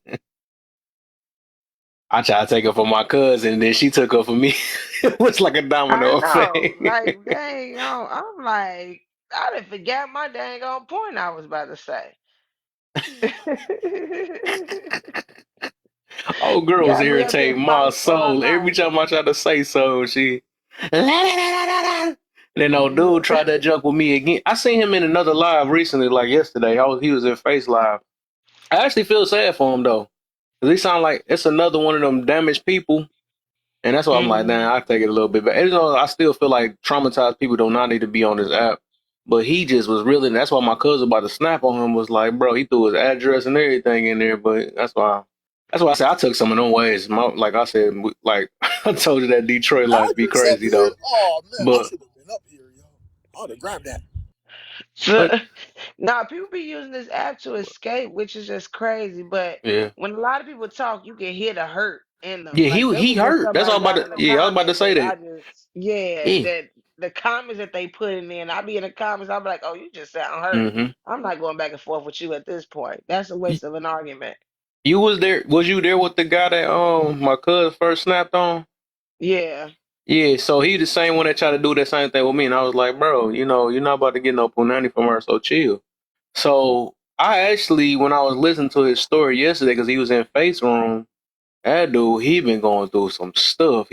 I tried to take her for my cousin, and then she took her for me. It was like a I domino know, effect. like dang, I'm like, I done forgot my dang on point I was about to say. Old girl was Got me up here irritating my fighting all soul. Every night. time I tried to say so, she. Then old dude tried that junk with me again. I seen him in another live recently, like yesterday. He was in Face Live. I actually feel sad for him though, cause he sound like it's another one of them damaged people. And that's why I'm like, Mhm. damn, I take it a little bit back. You know, I still feel like traumatized people do not need to be on this app. But he just was really, that's why my cousin about to snap on him was like, bro, he threw his address and everything in there. But that's why I said I took some of them ways. Like I said, like I told you that Detroit life be Address up crazy here. though. Oh man, I But, should have been up here, yo. I would have grabbed that. So, but now people be using this app to escape, which is just crazy. But yeah. when a lot of people talk, you can hear the hurt in them. Yeah, Like there he was just hurt. That's all somebody about down to, in the yeah, I was about to comments say that that. I just, yeah, Yeah. that the comments that they put in, I be in the comments, I'll be like, oh, you just sound hurt. Mm-hmm. I'm not going back and forth with you at this point. That's a waste of an argument. You was there, was you there with the guy that my cousin first snapped on? Yeah. Yeah, so he the same one that tried to do that same thing with me, and I was like, bro, you know, you're not about to get no punani from her, so chill. So I actually, when I was listening to his story yesterday, because he was in Face Room, that dude, he been going through some stuff.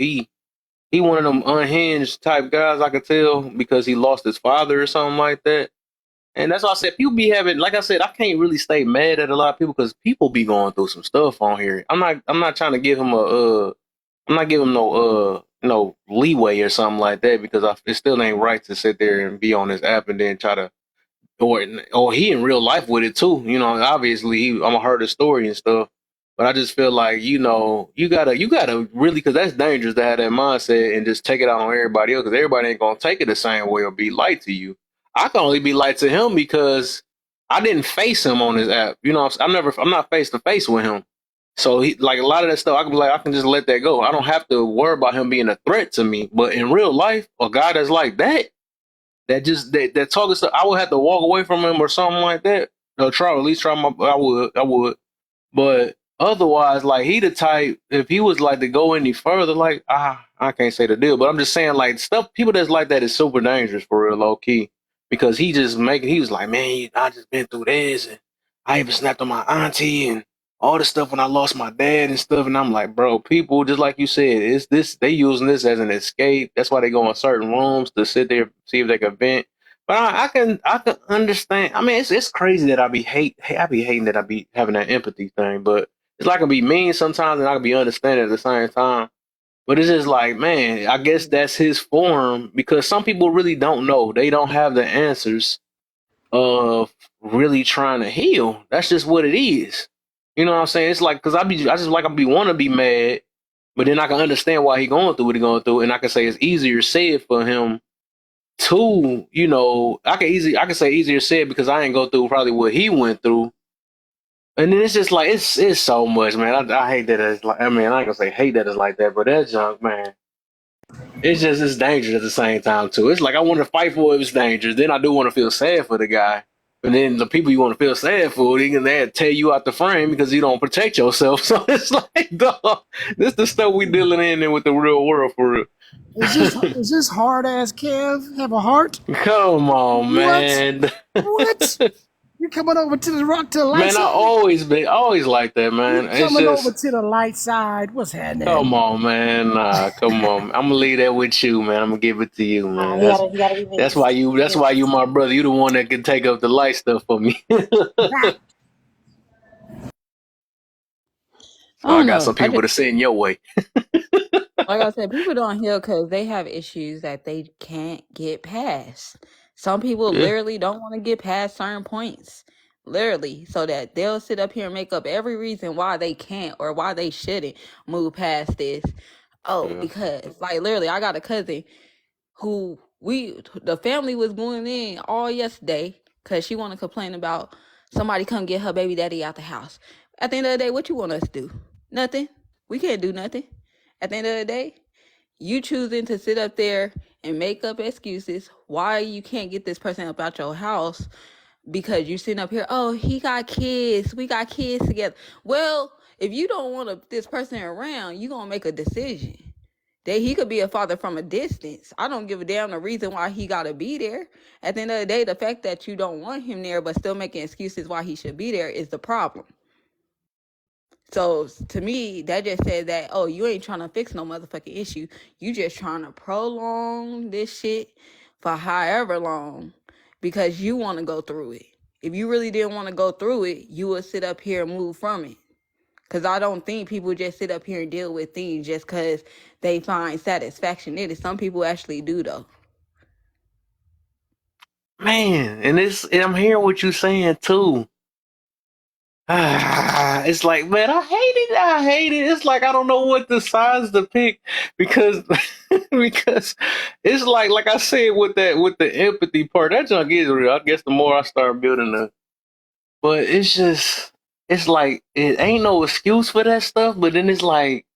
he one of them unhinged type guys. I could tell because he lost his father or something like that. And that's why I said people be having, like I said, I can't really stay mad at a lot of people because people be going through some stuff on here. I'm not trying to give him I'm not giving him no leeway or something like that because it still ain't right to sit there and be on this app and then try to, or he in real life with it too. You know, obviously I'm gonna heard his story and stuff, but I just feel like you gotta really, because that's dangerous to have that mindset and just take it out on everybody else because everybody ain't gonna take it the same way or be light to you. I can only be light to him because I didn't face him on his app. You know, I'm not face to face with him. So he, like a lot of that stuff, I can be like, I can just let that go. I don't have to worry about him being a threat to me. But in real life, a guy that's like that talking stuff, I would have to walk away from him or something like that. Or try, at least try I would. But otherwise, like he the type, if he was like to go any further, like I can't say the deal, but I'm just saying like people that's like that is super dangerous for real, low key, because he was like, man, I just been through this, and I even snapped on my auntie and all the stuff when I lost my dad and stuff, and I'm like, bro, people just like you said, they using this as an escape. That's why they go in certain rooms to sit there see if they can vent. But I can understand. I mean, it's crazy that I be hating that I be having that empathy thing, but it's like I be mean sometimes and I can be understanding at the same time. But it's just like, man, I guess that's his form because some people really don't know. They don't have the answers of really trying to heal. That's just what it is. You know what I'm saying? It's like, because I want to be mad, but then I can understand why he going through what he going through, and I can say it's easier said for him to, you know, I can say easier said because I ain't go through probably what he went through. And then it's just like it's so much, man. I hate that it's like, I mean, I ain't gonna say hate that it's like that, but that junk, man. It's dangerous at the same time too. It's like I want to fight for it, it's dangerous. Then I do want to feel sad for the guy. And then the people you want to feel sad for, they can tear you out the frame because you don't protect yourself. So it's like, dog, this the stuff we dealing in with the real world for real. Is this hard ass Kev have a heart? Come on, man. What? You coming over to the light man, side? I always like that, man. You coming over to the light side? What's happening? Come on, man. Nah, come on. I'm gonna leave that with you, man. I'm gonna give it to you, man. That's why you my brother. You the one that can take up the light stuff for me. I got some people to send your way. Like I said, people don't heal because they have issues that they can't get past. Some people literally don't want to get past certain points. Literally, so that they'll sit up here and make up every reason why they can't or why they shouldn't move past this. Because like literally, I got a cousin who the family was going in all yesterday because she want to complain about somebody come get her baby daddy out the house. At the end of the day, what you want us to do? Nothing. We can't do nothing. At the end of the day, you choosing to sit up there and make up excuses why you can't get this person up out your house because you're sitting up here, oh, he got kids, we got kids together. Well, if you don't want this person around, you're going to make a decision. That he could be a father from a distance. I don't give a damn the reason why he got to be there. At the end of the day, the fact that you don't want him there but still making excuses why he should be there is the problem. So to me, that just says that, oh, you ain't trying to fix no motherfucking issue. You just trying to prolong this shit for however long because you want to go through it. If you really didn't want to go through it, you would sit up here and move from it. Because I don't think people just sit up here and deal with things just because they find satisfaction in it. Some people actually do, though. Man, and I'm hearing what you're saying, too. It's like, man, I hate it. It's like I don't know what the size to pick because it's like I said with the empathy part, that junk is real. I guess the more I start building but it's like it ain't no excuse for that stuff, but then it's like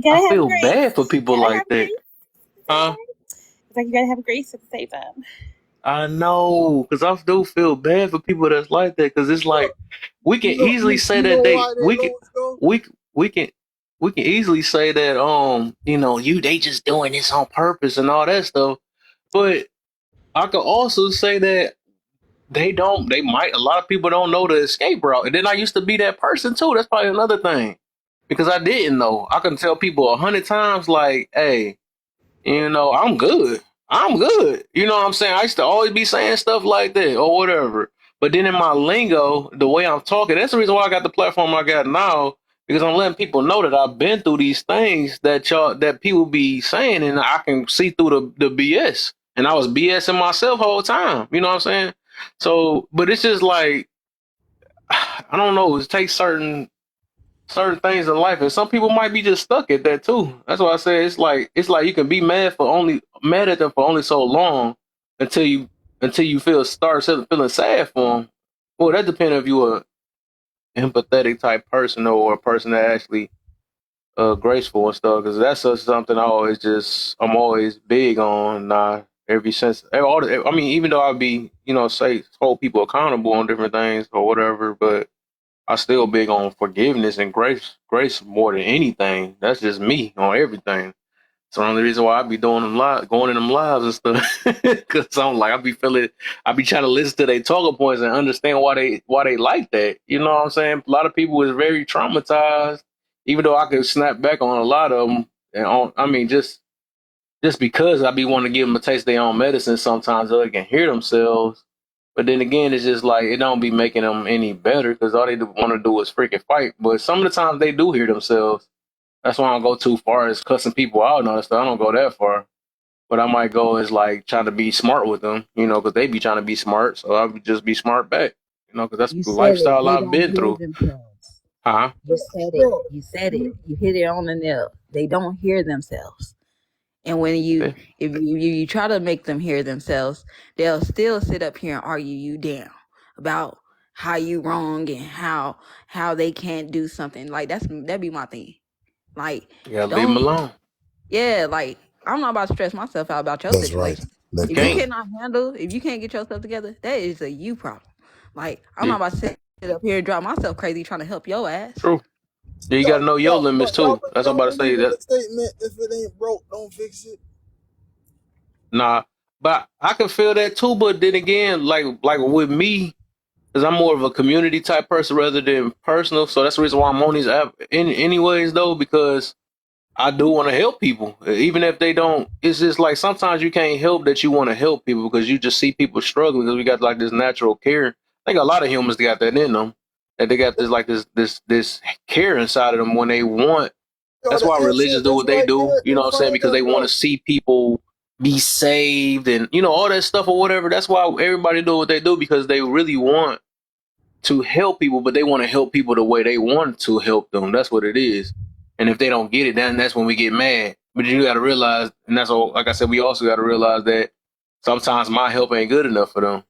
I feel bad for people like that. Huh? It's like you gotta have grace at the same time. I know, because I do feel bad for people that's like that, because it's like we can easily say that we can easily say that they just doing this on purpose and all that stuff, but I could also say that a lot of people don't know the escape route, and then I used to be that person too. That's probably another thing, because I didn't know. I can tell people 100 times like, hey, You know, I'm good. I'm good. You know what I'm saying? I used to always be saying stuff like that or whatever. But then in my lingo, the way I'm talking, that's the reason why I got the platform I got now, because I'm letting people know that I've been through these things that people be saying, and I can see through the BS. And I was BSing myself the whole time. You know what I'm saying? So, but it's just like, I don't know, it takes certain things in life, and some people might be just stuck at that too. That's why I say it's like you can be mad at them for only so long until you start feeling sad for them. Well, that depends if you're a empathetic type person or a person that actually graceful and stuff. Because that's just something I'm always big on. Every since I mean, even though I be say hold people accountable on different things or whatever, but I still big on forgiveness and grace more than anything. That's just me on everything. So the only reason why I be doing them live, going in them lives and stuff, because I'm like I be trying to listen to their talking points and understand why they like that. You know what I'm saying? A lot of people is very traumatized, even though I could snap back on a lot of them. I mean, just because I be wanting to give them a taste of their own medicine sometimes so they can hear themselves. But then again, it's just like it don't be making them any better because all they want to do is freaking fight. But some of the times they do hear themselves. That's why I don't go too far as cussing people out and all that stuff. I don't go that far. But I might go as like trying to be smart with them, because they be trying to be smart. So I would just be smart back, because that's You the said it. lifestyle They I've don't been hear through. themselves. Huh? You said it. Bro, You said it. You hit it on the nail. They don't hear themselves. And when you, Yeah. if you try to make them hear themselves, they'll still sit up here and argue you down about how you wrong and how they can't do something. Like that'd be my thing. Like You gotta leave them don't alone. yeah, like I'm not about to stress myself out about your That's right. situation. Let You If you can't. go. cannot handle, if you can't get yourself together, that is a you problem. Like I'm Yeah. not about to sit up here and drive myself crazy trying to help your ass. True. Yeah, you gotta know your limits too. That's what I'm about to say. believe in That the statement, if it ain't broke, don't fix it. Nah, but I can feel that too. But then again, like with me, because I'm more of a community type person rather than personal. So that's the reason why I'm on these app anyways, though, because I do want to help people, even if they don't. It's just like sometimes you can't help that you want to help people because you just see people struggling because we got like this natural care. I think a lot of humans got that in them, that they got this care inside of them when they want. Yo, That's the why answer religions do is what they right do. there You know in what I'm front saying? of Because they them, want to bro. see people be saved and all that stuff or whatever. That's why everybody do what they do because they really want to help people, but they want to help people the way they want to help them. That's what it is. And if they don't get it, then that's when we get mad. But you got to realize, and that's all. Like I said, we also got to realize that sometimes my help ain't good enough for them.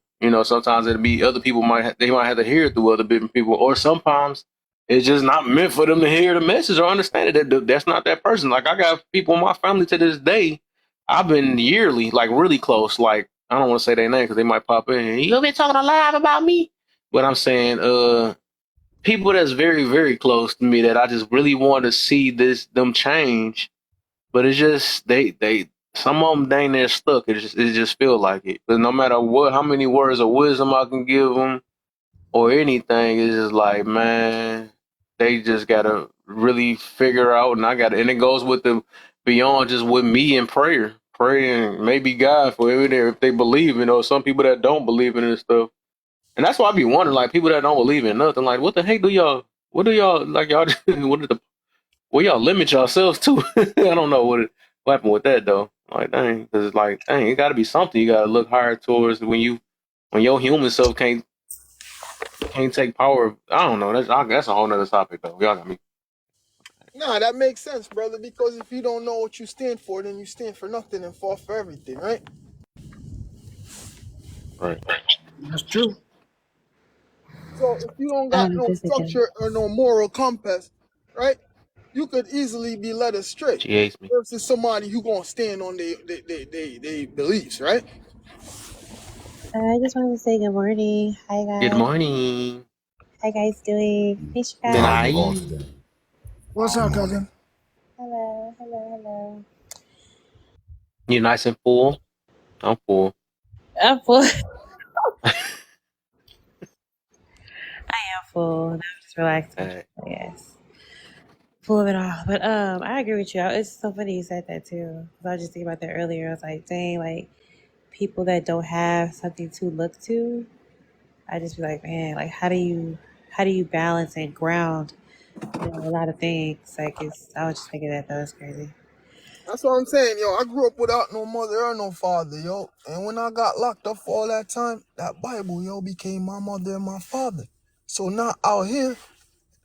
Sometimes it'll be other people they might have to hear it through other different people, or sometimes it's just not meant for them to hear the message or understand it. That's not that person. Like I got people in my family to this day. I've been yearly, like really close. Like I don't want to say their name because they might pop in. You been talking alive about me, but I'm saying, people that's very, very close to me that I just really want to see them change. But it's just they some of them dang near stuck. It just feel like it. But no matter how many words of wisdom I can give them or anything, it's just like man, they just gotta really figure out. And it goes with the beyond just with me and praying maybe God for if they believe. Some people that don't believe in this stuff. And that's why I be wondering, like people that don't believe in nothing, like what the heck do y'all? What do y'all like? Y'all where y'all limit yourselves to? I don't know what happened with that though. Like dang, because it's like dang, it got to be something you got to look higher towards when your human self can't take power. I don't know. That's a whole nother topic though. Y'all got me. Nah, that makes sense, brother, because if you don't know what you stand for, then you stand for nothing and fall for everything, right? Right. That's true. So if you don't got no Just again. structure or no moral compass, right, you could easily be led astray She hates me. versus somebody who gonna stand on their beliefs, right? I just wanted to say good morning. Hi Good guys. morning. How guys doing? Hey How Chicago. are you Hi. all today? What's up, cousin? Hello, hello, hello. You nice and full. I'm full. I'm full. I am full. I'm just relaxing. Hey. Yes. pull it off. But I agree with you. It's so funny you said that too. 'Cause I was just thinking about that earlier. I was like, dang, like people that don't have something to look to, I just be like, man, like how do you balance and ground, a lot of things? Like I was just thinking that was crazy. That's what I'm saying, yo. I grew up without no mother or no father, yo. And when I got locked up for all that time, that Bible, yo, became my mother and my father. So now out here,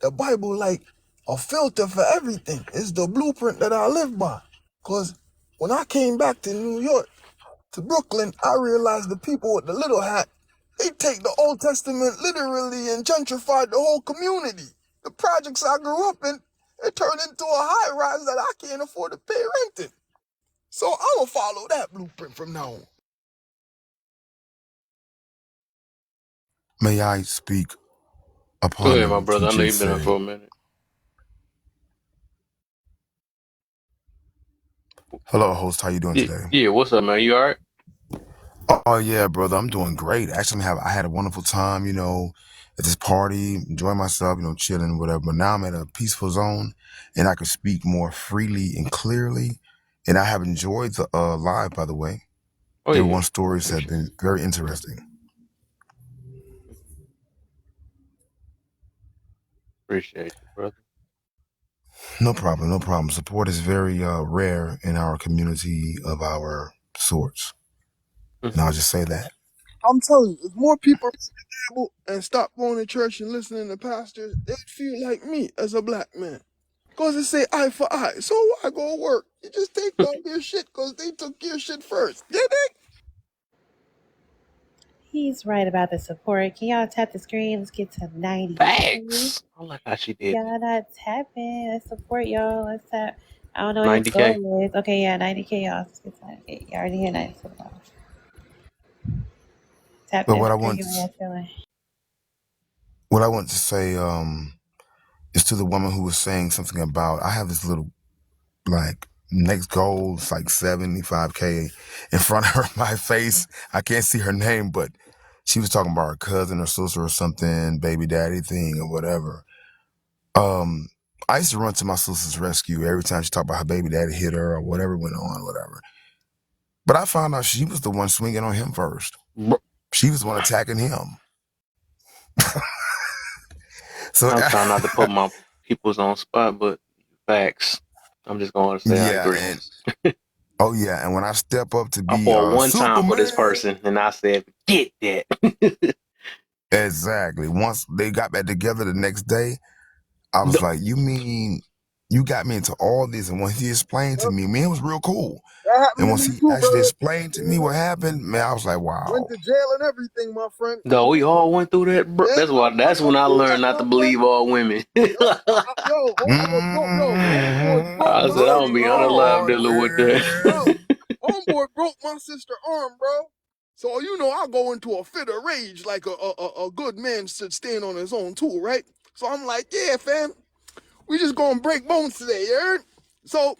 the Bible like a filter for everything. It's the blueprint that I live by. Cause when I came back to New York, to Brooklyn, I realized the people with the little hat, they take the Old Testament literally and gentrified the whole community. The projects I grew up in, it turned into a high rise that I can't afford to pay rent in. So I'm gonna follow that blueprint from now on. May I speak Go upon ahead, my the brother. I know teaching you've been here said? for a minute. Hello, host. How you doing Yeah, today? yeah. What's up, man? You all right? Oh yeah, brother. I'm doing great. Actually, I had a wonderful time. At this party, enjoying myself. Chilling, whatever. But now I'm at a peaceful zone, and I can speak more freely and clearly. And I have enjoyed the live. By the way, Oh yeah. everyone's stories have Appreciate been very interesting. you, brother. No problem. No problem. Support is very rare in our community of our sorts. And I'll just say that. I'm telling you, if more people read the Bible and stop going to church and listening to pastors, they'd feel like me as a black man. Cause it say eye for eye. So why go work? You just take down their shit cause they took your shit first. Get it? He's right about the support. Can y'all tap the screen? Let's get to 90K. Facts. I like how she did that. Y'all not tapping. Let's support y'all. Let's tap. I don't know what his 90K. goal is. Okay, yeah, 90K, y'all. Let's get to 90K. You already hit 90. Tap But that what I screen want, when you're feeling. what I want to say, is to the woman who was saying something about I have this little like next goal. It's like 75K in front of her, my face. I can't see her name, but she was talking about her cousin or sister or something, baby daddy thing or whatever. I used to run to my sister's rescue every time she talked about her baby daddy hit her or whatever went on, whatever. But I found out she was the one swinging on him first. She was the one attacking him. So I'm trying not to put my peoples on spot, but facts. I'm just going to say I yeah, agree. and oh yeah, and when I step up to I be fought one time for this Superman, person, and I said, "Get that." exactly. Once they got back together the next day, I was like, "You mean you got me into all this?" And when he explained to me, man, it was real cool. That happened And to once me he too, actually brother. explained to me what happened, man, I was like, "Wow." Went to jail and everything, my friend. No, we all went through that, bro. Yeah, That's why. That's I'm when I through learned that, not my to friend. believe all women. Homeboy broke I my said I'm sister's be unalive arm. dealing with that. Bro, homeboy broke my sister's arm, bro. So I go into a fit of rage like a good man should stand on his own too, right? So I'm like, yeah, fam, we just gonna break bones today, you heard? So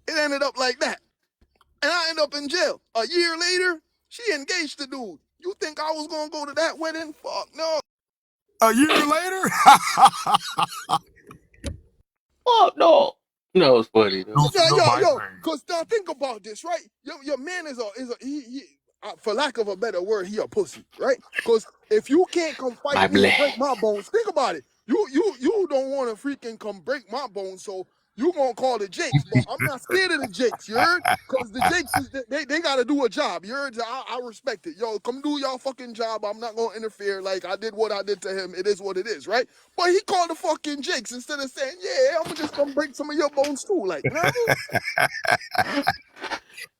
it ended up like that. And I end up in jail. A year later, she engaged the dude. You think I was gonna go to that wedding? Fuck no. A year later? Oh no, no, it's funny though. Yo, cause now think about this, right? Your man is he for lack of a better word, he a pussy, right? Cause if you can't come My fight me and break black. my bones, think about it. You don't want to freaking come break my bones, so you gonna call the Jakes, but I'm not scared of the Jakes, you heard? Cause the Jakes is they gotta do a job, you heard? I respect it. Yo, come do y'all fucking job. I'm not gonna interfere. Like I did what I did to him. It is what it is, right? But he called the fucking Jakes instead of saying, yeah, I'm just gonna break some of your bones too. Like, you know what I mean?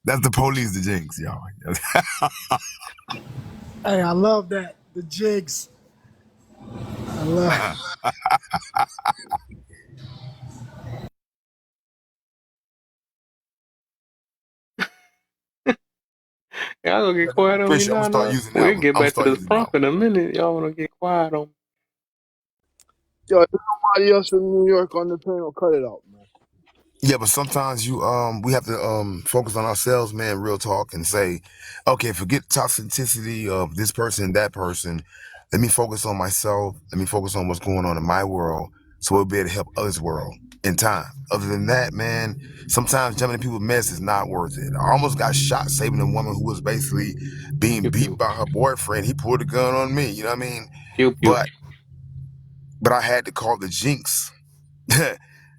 That's the police, the jinx, y'all. Hey, I love that. The jigs. I love Y'all gonna get quiet on me Appreciate. I'm now. gonna start Now using that we'll one. get I'm gonna back to start this using that prompt one. in a minute. Y'all wanna get quiet on me? Yo, there's nobody else in New York on the panel. Cut it out, man. Yeah, but sometimes we have to focus on ourselves, man, real talk, and say, okay, forget toxicity of this person and that person. Let me focus on myself. Let me focus on what's going on in my world. so we'll be able to help others' world in time. Other than that, man, sometimes jumping in people's mess is not worth it. I almost got shot saving a woman who was basically being Pew beat pew. by her boyfriend. He pulled a gun on me, you know what I mean? Pew pew. But I had to call the jinx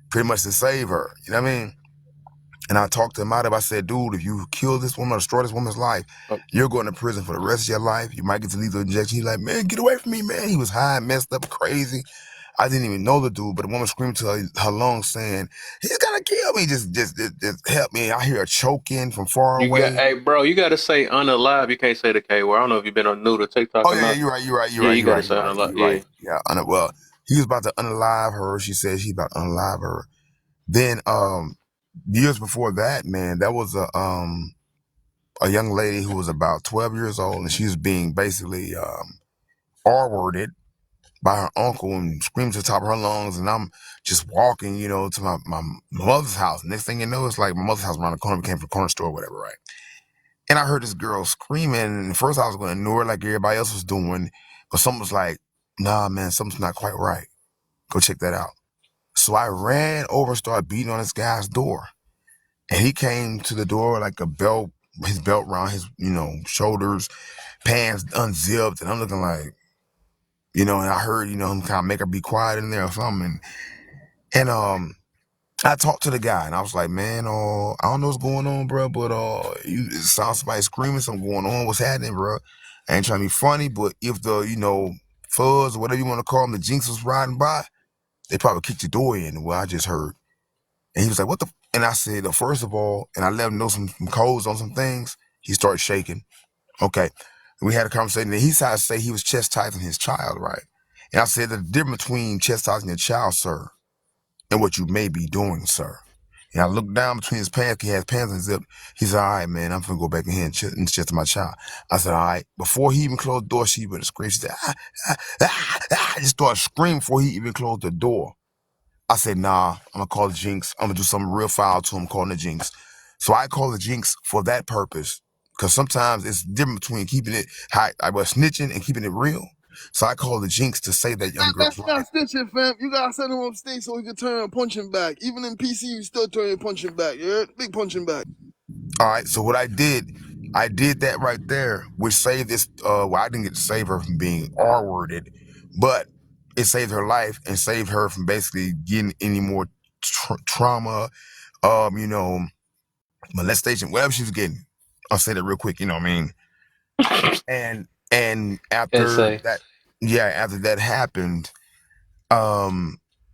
pretty much to save her, you know what I mean? And I talked to him out of it. I said, dude, if you kill this woman or destroy this woman's life, you're going to prison for the rest of your life. You might get to lethal injection. He's like, man, get away from me, man. He was high, messed up, crazy. I didn't even know the dude, but the woman screamed to her lungs saying, he's gonna kill me. Just help me. I hear her choking from far away. Hey, bro, you gotta say unalive. You can't say the K word. I don't know if you've been on new to TikTok Oh or yeah, not. you're right. You gotta say unalive. You're right. Yeah. Well, he was about to unalive her. She said he about to unalive her. Then years before that, man, that was a young lady who was about 12 years old, and she was being basically R-worded by her uncle and screamed to the top of her lungs. And I'm just walking, you know, to my mother's house. Next thing you know, it's like my mother's house around the corner. We came from the corner store or whatever, right? And I heard this girl screaming. And at first I was going to ignore it like everybody else was doing. But someone was like, nah, man, something's not quite right. Go check that out. So I ran over and started beating on this guy's door. And he came to the door like his belt around his, shoulders, pants unzipped. And I'm looking like, and I heard, him kind of make her be quiet in there or something. And I talked to the guy and I was like, man, I don't know what's going on, bro, but it sounds somebody screaming, something going on. What's happening, bro? I ain't trying to be funny, but if the, fuzz or whatever you want to call them, the jinx was riding by, they probably kicked your door in, what I just heard. And he was like, what the? And I said, first of all, and I let him know some codes on some things. He started shaking. Okay. And we had a conversation. And he started to say he was chastising his child, right? And I said, the difference between chastising your child, sir, and what you may be doing, sir. And I looked down between his pants. He had his pants unzipped. He said, all right, man, I'm finna go back in here and chest my child. I said, all right. Before he even closed the door, she would have screamed. She said, I just started screaming before he even closed the door. I said, nah, I'm going to call the jinx. I'm going to do something real foul to him, calling the jinx. So I call the jinx for that purpose. Because sometimes it's different between keeping it high, snitching and keeping it real. So I call the jinx to save that young girl's life. That's not snitching, fam. You gotta send him upstate so he can turn and punch him back. Even in PC, you still turn and punch him back. Yeah, big punching back. All right. So what I did that right there, which saved this. Well, I didn't get to save her from being R-worded, but it saved her life and saved her from basically getting any more trauma, molestation, whatever she was getting. I'll say that real quick. You know what I mean? And after that, after that happened,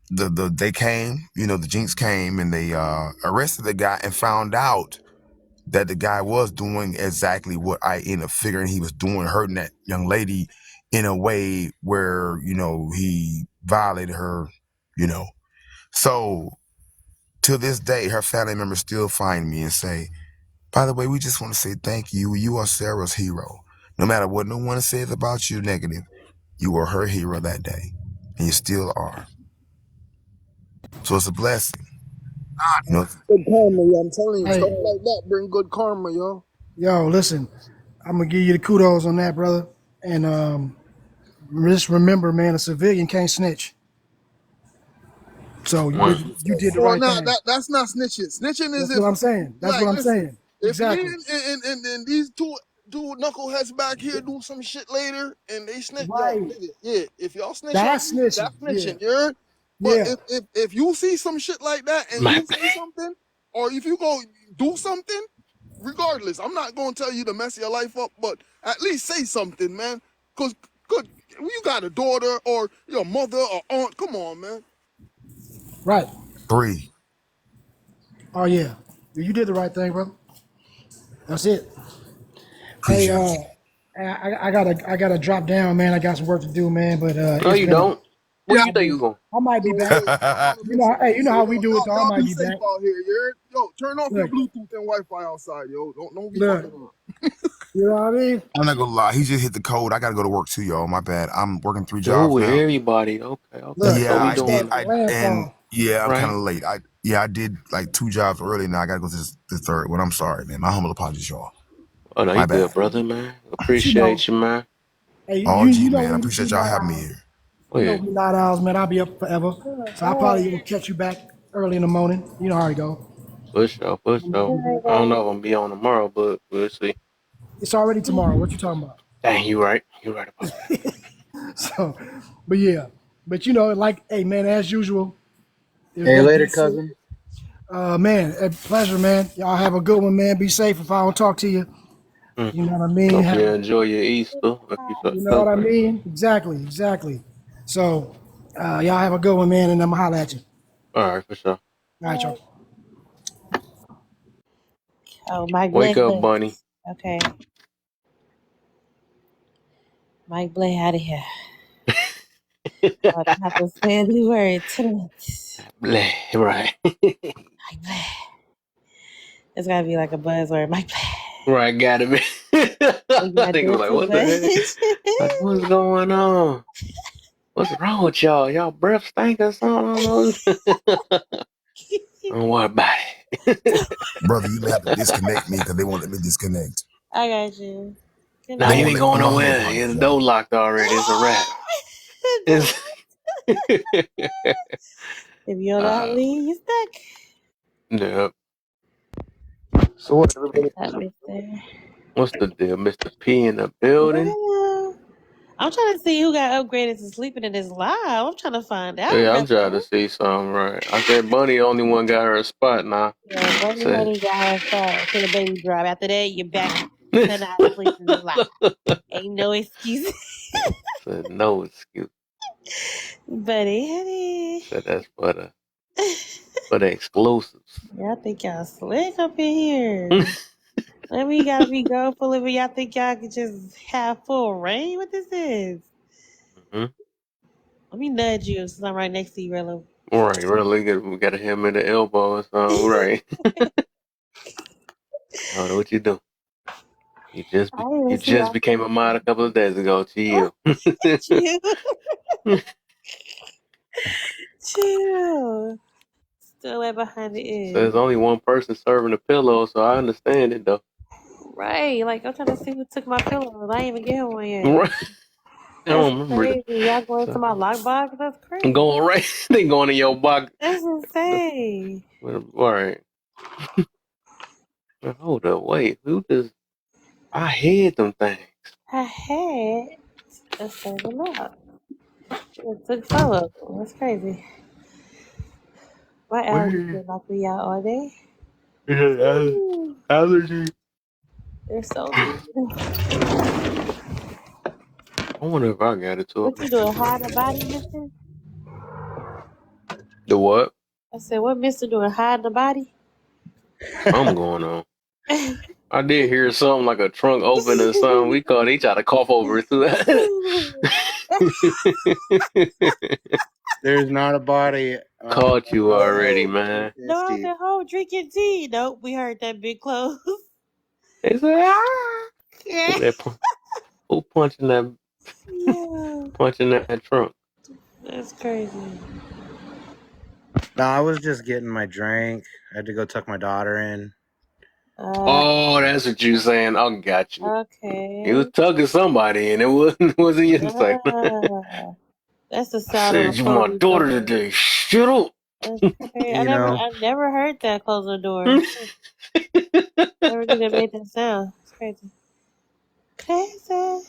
they came, the jinx came and they arrested the guy and found out that the guy was doing exactly what I ended up figuring he was doing, hurting that young lady in a way where, he violated her, So to this day, her family members still find me and say, by the way, we just want to say thank you. You are Sarah's hero. No matter what no one says about you negative, you were her hero that day. And you still are. So it's a blessing. Good karma, yo. I'm telling you, stuff like that bring good karma, yo. Yo, listen, I'm gonna give you the kudos on that, brother. And just remember, man, a civilian can't snitch. So you did the right thing. That's not snitching. Snitching is what I'm saying. That's what I'm saying. Exactly. If me and these two knuckleheads back here do some shit later and they snitch, right. If y'all snitch, that's snitching. Yeah. But if you see some shit like that and you say something, or if you go do something, regardless, I'm not gonna tell you to mess your life up, but at least say something, man. Cause you got a daughter or your mother or aunt. Come on, man. Right. 3. Oh yeah, you did the right thing, brother. That's it. Hey, I gotta drop down, man. I got some work to do, man. But no, you don't. Where you think you going? I might be back. you know how we do it. Though. I might be back. Out here, yo, turn off your Bluetooth and Wi-Fi outside, yo. Don't be fucking around. You know what I mean? I'm not gonna lie. He just hit the code. I gotta go to work too, yo. My bad. I'm working 3 jobs now. Everybody. Okay. Look, yeah, I'm kind of late. I did like 2 jobs early. Now I gotta go to the third one. I'm sorry, man. My humble apologies, y'all. Oh no, you good, brother, man. Appreciate you, man. Hey, man. I appreciate y'all having me here. You know, Yeah, we night owls, man. I'll be up forever. So I'll probably will catch you back early in the morning. You know how it go. for sure, for sure. I don't know if I'm gonna be on tomorrow, but we'll see. It's already tomorrow. What you talking about? Dang, you right. You right about So, but yeah. But you know, like, hey man, as usual, Hey, later, that's it. cousin. Man, a pleasure, man. Y'all have a good one, man. Be safe if I don't talk to you. that. You know what I mean? Hope you enjoy your Easter if you You know what I celebrate. mean? Exactly. So, y'all have a good one, man, and I'm gonna holler at you. All right, for sure. All right, y'all. Oh, Mike Wake Blake up, left. Bunny. Okay. Mike Blake out of here. I have to say the word tonight. Blah, right. Mike Blake. It's gotta be like a buzzword. Mike Blake. Right, got it. You I gotta think do was it like, too what the heck? Like, much. what's going on? What's wrong with y'all? Y'all breath stink or something? Don't worry about it. Brother, you may have to disconnect me because they won't let me disconnect. I got you. Good No, They you won't ain't night. let going my hub nowhere. on Yeah, this the joint. door locked already. It's a wrap. It's If you don't know how to leave, you stuck. yeah. So what? Everybody? That Mister. What's the deal? Mr. P in the building? Yeah. I'm trying to see who got upgraded to sleeping in this live. I'm trying to find out, Yeah, I'm brother. trying to see something right. I said Bunny only one got her a spot now. Yeah, Bunny Said Honey got her start to the baby drop. After that, you're back to not sleeping in live. Ain't no excuse. said no excuse. Buddy Honey. Said that's for the exclusives. Y'all think y'all slick up in here. Let me gotta be grateful if y'all think y'all can just have full reign. What this is? Mm-hmm. Let me nudge you since I'm right next to you, Rello. Right, really good. We got to hit him in the elbow or something. Right. Hold on, what you do? You just I didn't you even see just y'all. became a mod a couple of days ago. Chill. Chill. Chill. Still way behind the So there's edge. only one person serving the pillow, so I understand it though. Right. Like, I'm trying to see who took my pillows. I ain't even get one yet. Right. I That's don't remember crazy. Y'all going to so my lockbox? That's I'm crazy. going right. They going in your box. That's insane. All right. Hold up, wait. Who does? I hid them things. I had a seven up. It took 4 of them. That's crazy. My allergies Where? been knocking me out all day. Yeah, Ooh, allergy. they're so good. I wonder if I got it too. What you doing? Hide the body, mister? The what? I said, what mister doing? Hide the body? Something going on. I did hear something like a trunk open or something. We called. They tried to cough over it too. There's not a body. Caught you already, man. No, I've Steve. been home drinking tea. Nope, we heard that big close. They said, ah. Yeah. Who punching that? Yeah. Punching that trunk. That's crazy. No, I was just getting my drink. I had to go tuck my daughter in. Oh, that's what you saying. I got you. He was Okay. tugging somebody, and it wasn't you. Like, That's the I sound of a said, you my police daughter officer. today. Shut up. That's crazy. You know, I never heard that close the door. Never knew that made that sound. It's crazy. Crazy.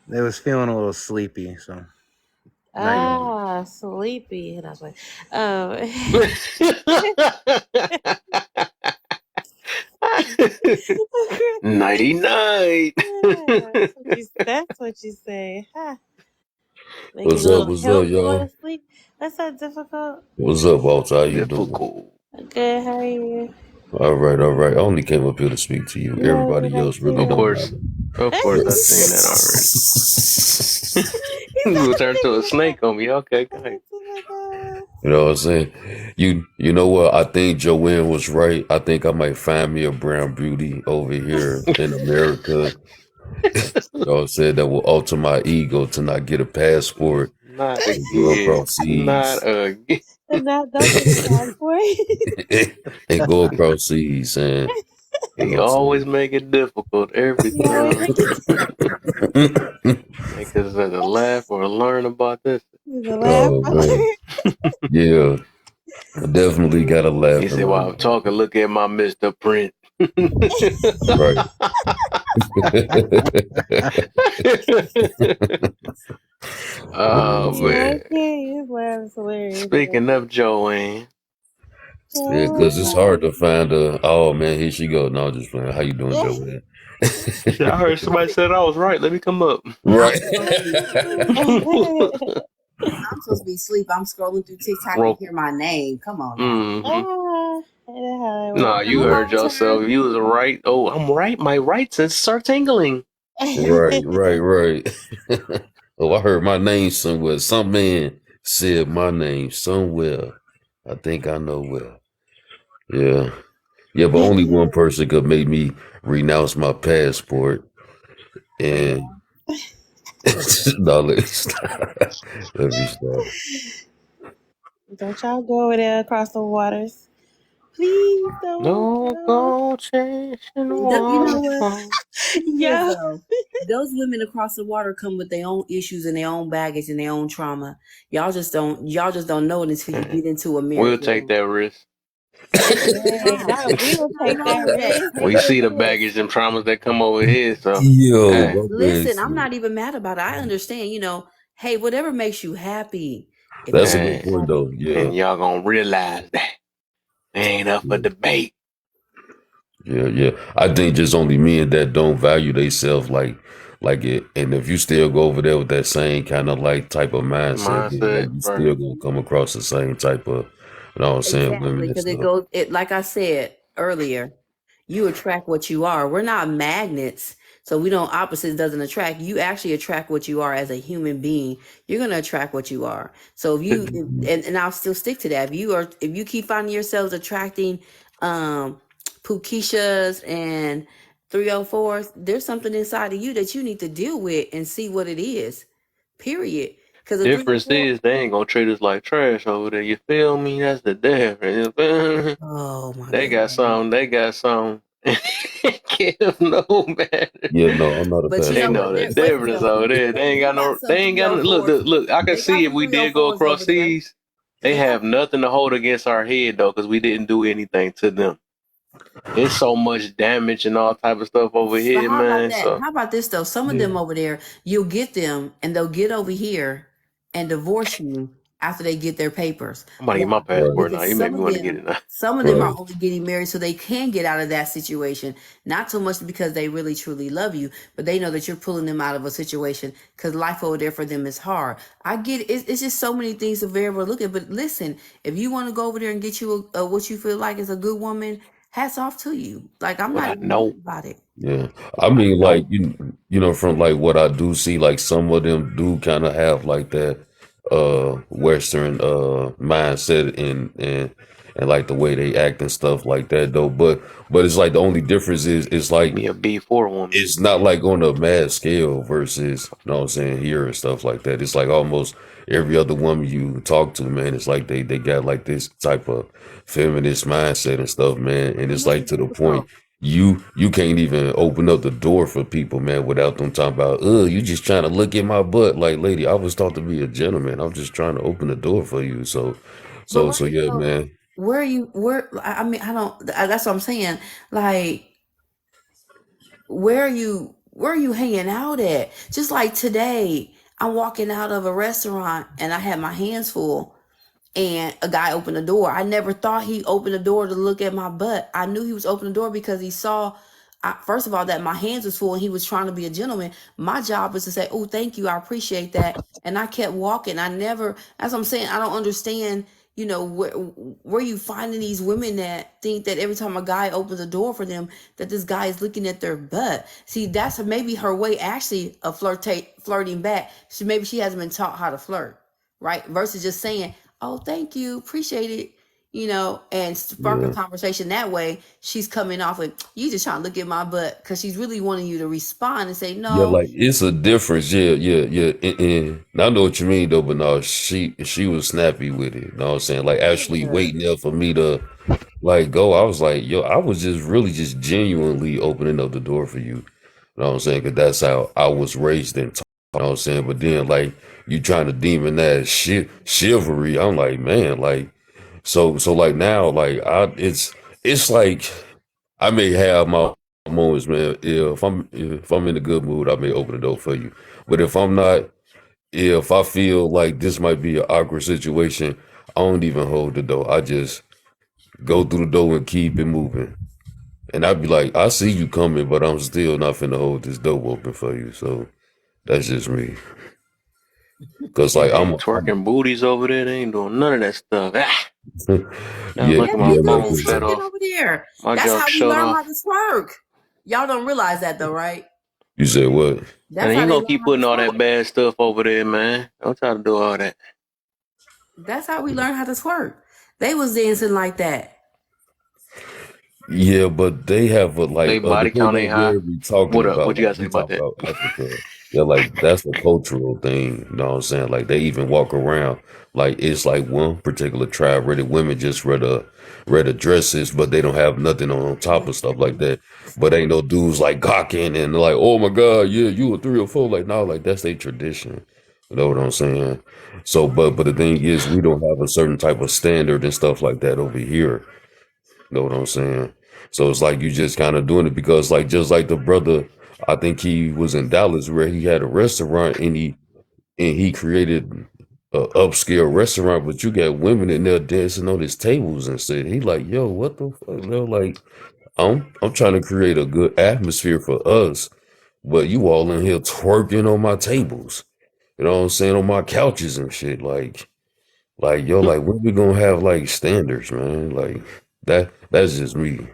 they was feeling a little sleepy, so night mode. Sleepy. And I was like, 99. that's what you say. Huh. Make it What's a up? little What's up, help go to y'all? sleep. That's not difficult. What's up, Walter? How you doing? Difficult. Good, how are you? All right, all right. I only came up here to speak to you. No, Everybody you're not else really Of don't course. matter. Of course, I seen that already. You gonna turn to a snake on me. Okay, go ahead. You know what I'm saying? You know what? I think Joanne was right. I think I might find me a brown beauty over here in America. You know what I'm saying? That will alter my ego to not get a passport Not and go again. across Not seas. again. And now don't get a passport. And go across seas, and you know You what I'm always saying? make it difficult every You always time. make it. Make us either laugh or learn about this. The laugh. Oh man, yeah, I definitely gotta laugh He and said, while I'm talking, look at my Mr. Print. right. Oh, Yeah, I man. can't. His laugh is hilarious. Speaking of Joanne. Yeah, because it's hard to find a. Oh man, here she go. No, just playing. How you doing, Yeah. Joanne? Shit, I heard somebody said I was right. Let me come up. Right. I'm supposed to be asleep. I'm scrolling through TikTok Ro- and hear my name. Come on now. Nah, you heard yourself. You was right. Oh, I'm right. My rights start tingling. Right. Oh, I heard my name somewhere. Some man said my name somewhere. I think I know where. Yeah. Yeah, but only one person could make me renounce my passport. And no, let me stop. Let me stop. Don't y'all go over there across the waters. Please don't. No go chasing You know what? waterfalls. Here's though. Those women across the water come with their own issues and their own baggage and their own trauma. Y'all just don't know it until you get into America. We'll take that risk. We'll take that risk. We see the baggage and traumas that come over here. So Yo, hey. Listen, I'm not even mad about it. I understand, hey, whatever makes you happy. That's a good point though. Yeah. And y'all gonna realize that they ain't up for debate. Yeah. I think just only men that don't value themselves like it. And if you still go over there with that same kind of like type of mindset, then, like, you still gonna come across the same type of, you know what I'm saying, women and Because stuff. like I said earlier, you attract what you are. We're not magnets. So we don't, opposites doesn't attract. You actually attract what you are as a human being. You're going to attract what you are. So if you, and I'll still stick to that. If you keep finding yourselves attracting, Pukishas and 304s, there's something inside of you that you need to deal with and see what it is. Period. Because Difference is they ain't gonna treat us like trash over there. You feel me? That's the difference. Oh my They got some. Give no matter. Yeah, no, I'm not a But They know the difference over there. They ain't got no. They ain't got no. Look. I can see if we did go across seas, they have nothing to hold against our head though, because we didn't do anything to them. It's so much damage and all type of stuff over here, man. So how about this though? Some of them over there, you'll get them and they'll get over here and divorce you after they get their papers. I'm gonna get my passport now. Because You make me want to get it now. Some of them are only getting married so they can get out of that situation. Not so much because they really truly love you, but they know that you're pulling them out of a situation because life over there for them is hard. I get it. It's just so many things to variable look at. But listen, if you want to go over there and get you what you feel like is a good woman, hats off to you. Like I'm not mad about it. Yeah, I mean, like you know, from like what I do see, like some of them do kind of have like that Western mindset and like the way they act and stuff like that though. But it's like the only difference is it's like be a B4 woman. It's not like on a mad scale versus, you know what I'm saying, here and stuff like that. It's like almost every other woman you talk to, man, it's like they got like this type of feminist mindset and stuff, man. And it's like to the point you can't even open up the door for people, man, without them talking about, you just trying to look at my butt. Like, lady, I was taught to be a gentleman. I'm just trying to open the door for you. So yeah, man. I mean, that's what I'm saying. Like, where are you hanging out at? Just like today, I'm walking out of a restaurant and I had my hands full and a guy opened the door. I never thought he opened the door to look at my butt. I knew he was opening the door because he saw, first of all, that my hands was full and he was trying to be a gentleman. My job was to say, oh, thank you. I appreciate that. And I kept walking. That's what I'm saying. I don't understand, where you finding these women that think that every time a guy opens a door for them, that this guy is looking at their butt. See, that's maybe her way actually of flirting back. Maybe she hasn't been taught how to flirt, right? Versus just saying, oh, thank you, appreciate it, and spark a conversation that way. She's coming off with, you just trying to look at my butt, because she's really wanting you to respond and say no. Yeah, like it's a difference. Yeah. And I know what you mean though, but no, she was snappy with it. You know what I'm saying? Like actually waiting there for me to like go. I was like, yo, I was just really just genuinely opening up the door for you. You know what I'm saying? Because that's how I was raised and taught. You know what I'm saying? But then like, you trying to demon that chivalry. I'm like, man, like, so like now, like it's like I may have my moments, man. If I'm in a good mood, I may open the door for you. But if I'm not, if I feel like this might be an awkward situation, I don't even hold the door. I just go through the door and keep it moving. And I'd be like, I see you coming, but I'm still not finna hold this door open for you. So that's just me. Cause They like ain't twerking booties over there. They ain't doing none of that stuff. Now yeah, look at Yeah, my they like do. phone It's shut twerking off. over there. My That's junk how we shut learn how off. to twerk. Y'all don't realize that though, right? you said what? That's And how you they gonna learn keep how to putting all twerk. that bad stuff over there, man. Don't try to do all that. That's how we learn how to twerk. They was dancing like that. Yeah, but they have a They like body depending count on ain't high. where we talking What up? about. What you Like gotta say we about talk that? about Africa. Yeah, like that's a cultural thing. You know what I'm saying? Like they even walk around like it's like one particular tribe where the women just wear the dresses, but they don't have nothing on top of stuff like that. But ain't no dudes like gawking and like, oh my god, yeah, you a 3 or 4. Like no, like that's their tradition. You know what I'm saying? So, but the thing is, we don't have a certain type of standard and stuff like that over here. Know what I'm saying? So it's like you just kind of doing it because, like, just like the brother, I think he was in Dallas where he had a restaurant and he created a upscale restaurant, but you got women in there dancing on his tables and shit. He like, yo, what the fuck? They're like, I'm trying to create a good atmosphere for us, but you all in here twerking on my tables. You know what I'm saying? On my couches and shit. Like yo, like when we gonna have like standards, man? Like that's just me.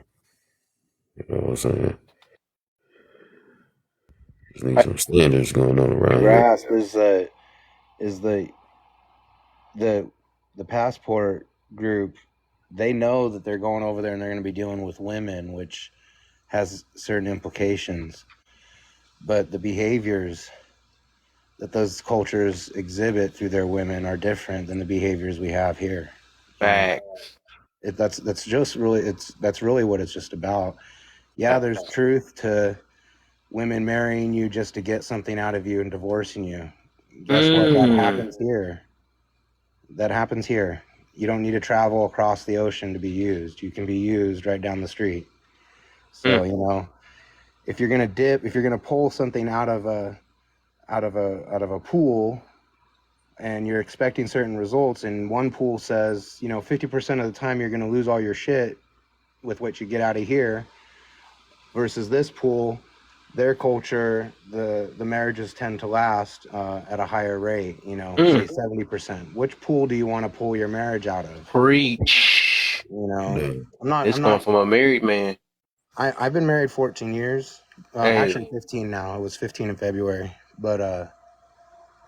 You know what I'm saying? Just need some standards going on around here. Grasp is the the passport group. They know that they're going over there and they're going to be dealing with women, which has certain implications. But the behaviors that those cultures exhibit through their women are different than the behaviors we have here. Facts. That's really what it's just about. Yeah, there's truth to women marrying you just to get something out of you and divorcing you. Guess what? That happens here. That happens here. You don't need to travel across the ocean to be used. You can be used right down the street. So, you know, if you're gonna pull something out of a pool and you're expecting certain results, and one pool says, you know, 50% of the time you're gonna lose all your shit with what you get out of here, versus this pool, their culture, the marriages tend to last at a higher rate, you know, say 70%. Which pool do you want to pull your marriage out of? Preach. You know, It's coming from a married man. I've been married 14 years, Hey, actually 15 now. I was 15 in February, but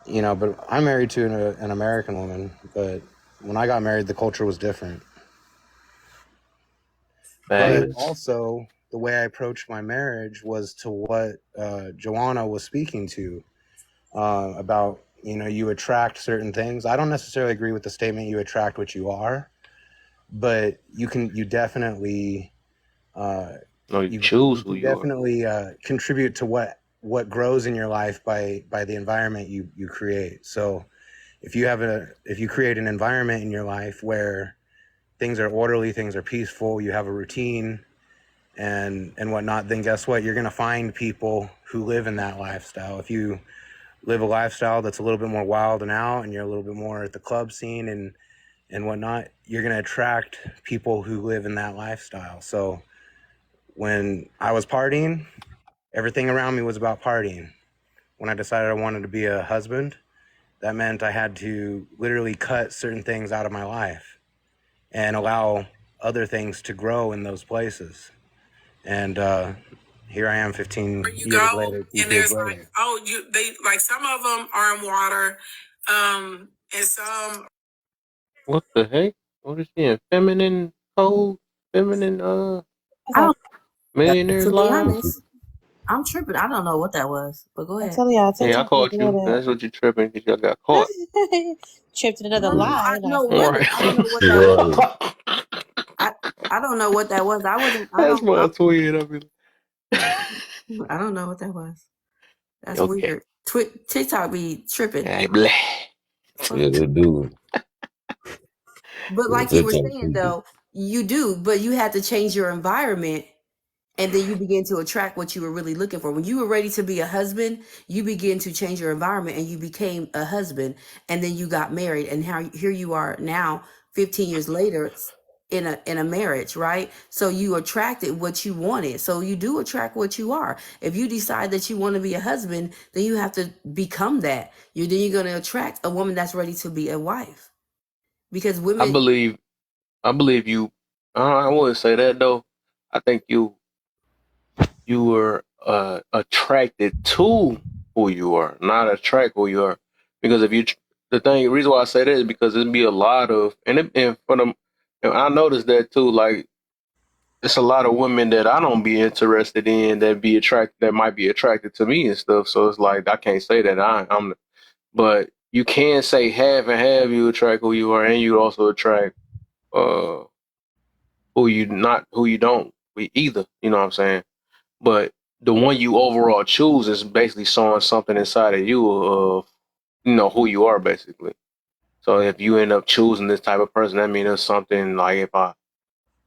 you know, but I'm married to an American woman. But when I got married, the culture was different. But facts. also, the way I approached my marriage was to what Joanna was speaking to about, you know, you attract certain things. I don't necessarily agree with the statement you attract what you are, but you definitely No, you choose who you are. definitely contribute to what grows in your life by the environment you create. So if you create an environment in your life where things are orderly, things are peaceful, you have a routine and whatnot, then guess what? You're going to find people who live in that lifestyle. If you live a lifestyle that's a little bit more wild and out, and you're a little bit more at the club scene and whatnot, you're going to attract people who live in that lifestyle. So when I was partying, everything around me was about partying. When I decided I wanted to be a husband, that meant I had to literally cut certain things out of my life and allow other things to grow in those places. And here I am 15 years later, 2 kids later. Some of them are in water, and some. What the heck? What is he? Feminine code? Feminine I don't. millionaires To be live? honest, I'm tripping. I don't know what that was, but go I ahead. tell y'all, Yeah, I TikTok is caught you. good That's what you tripping because y'all got caught. at tripped in another No, no, lie. I know That's what Right. I don't know what that was. Right. I don't know what that was. I wasn't. That's my twin. I mean, I don't know what that was. That's okay. weird. TikTok be tripping. Hey, blah. Yeah, they do. But Yeah, like you were TikTok saying creepy. though, you do, but you had to change your environment and then you begin to attract what you were really looking for. When you were ready to be a husband, you begin to change your environment and you became a husband, and then you got married, and here you are now 15 years later in a marriage, right? So you attracted what you wanted. So you do attract what you are. If you decide that you want to be a husband, then you have to become that. Then you're going to attract a woman that's ready to be a wife. Because I women, believe you. I wouldn't say that though. I think you were attracted to who you are, not attract who you are. Because if you, the reason why I say that is because there'd be a lot of, and for them, and I noticed that too. Like, it's a lot of women that I don't be interested in that might be attracted to me and stuff. So it's like I can't say that I'm, but you can say half and half. You attract who you are, and you also attract uh who you don't either. You know what I'm saying? But the one you overall choose is basically showing something inside of you of who you are basically. So if you end up choosing this type of person, that means it's something like if I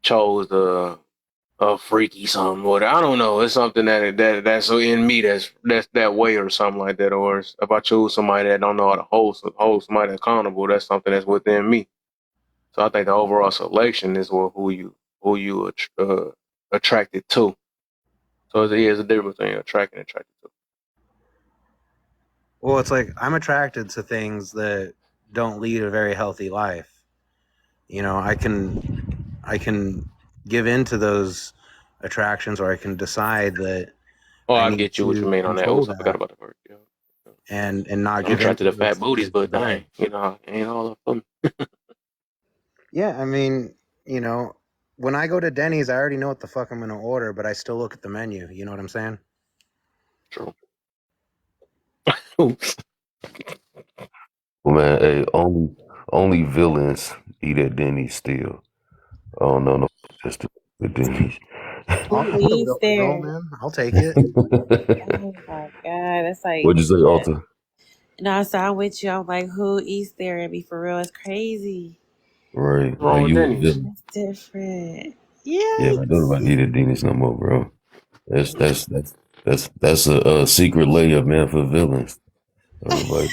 chose a freaky something, or I don't know, it's something that's in me that's that way or something like that. Or if I choose somebody that don't know how to hold somebody accountable, that's something that's within me. So I think the overall selection is who you attracted to. So there's a difference between attracting and attracted to. Well, it's like I'm attracted to things that don't lead a very healthy life. You know, I can give into those attractions, or I can decide that Oh, I I need get you what you to mean on that. control Oops, I forgot that about the word. Yeah. and not I'm give attracted into to fat those booties, things but that. dang, ain't all up for me. Yeah, I mean, when I go to Denny's, I already know what the fuck I'm gonna order, but I still look at the menu. You know what I'm saying? True. Well, man, hey, only villains eat at Denny's still. I don't know no just the Denny's. I'll take the He's villain role, there. man. I'll take it. Oh my god, that's like What'd you say, yeah. Alta? No, so I'm with you. I'm like, who eats there and be for real? It's crazy. Right, What's wrong like with you a Denny's? villain. It's different. Yeah, man, don't Yikes. nobody eat at Denny's no more, bro. That's a secret layup, man, for villains. Nobody.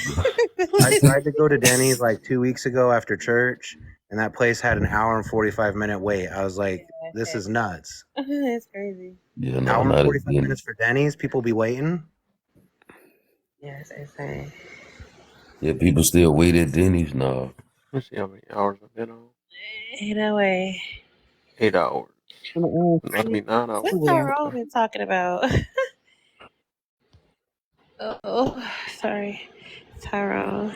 I tried to go to Denny's like 2 weeks ago after church, and that place had an hour and 45-minute wait. I was like, this is nuts. That's crazy. Yeah, no, Hour and not at 45 Denny's. minutes for Denny's? People be waiting? Yeah, it's insane. Yeah, people still wait at Denny's. No, Let's see how many hours I've been on. Ain't no way. 8 hours. Maybe 9 hours. What's Tyrone been talking about? Oh, sorry. Tyrone.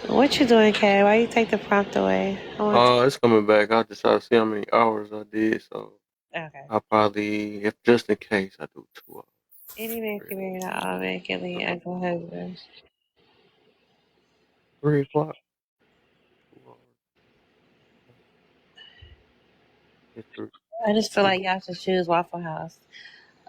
What you doing, Kay? Why you take the prompt away? I want to... It's coming back. I just try to see how many hours I did. So Okay. I'll probably, if just in case, I do 2 hours. Any man can marry an automatically uncle husband. 3 o'clock. 2 hours. It's 3. I just feel like y'all should choose Waffle House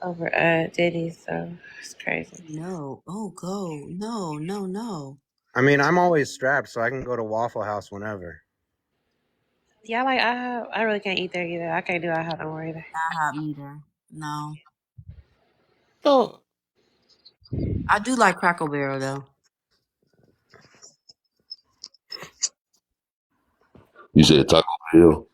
over Denny's, so it's crazy. No. Oh, go. No. I mean, I'm always strapped, so I can go to Waffle House whenever. Yeah, like I really can't eat there either. I can't do IHOP no more either. IHOP either. No. Oh. I do like Cracker Barrel though. you said Taco Bell.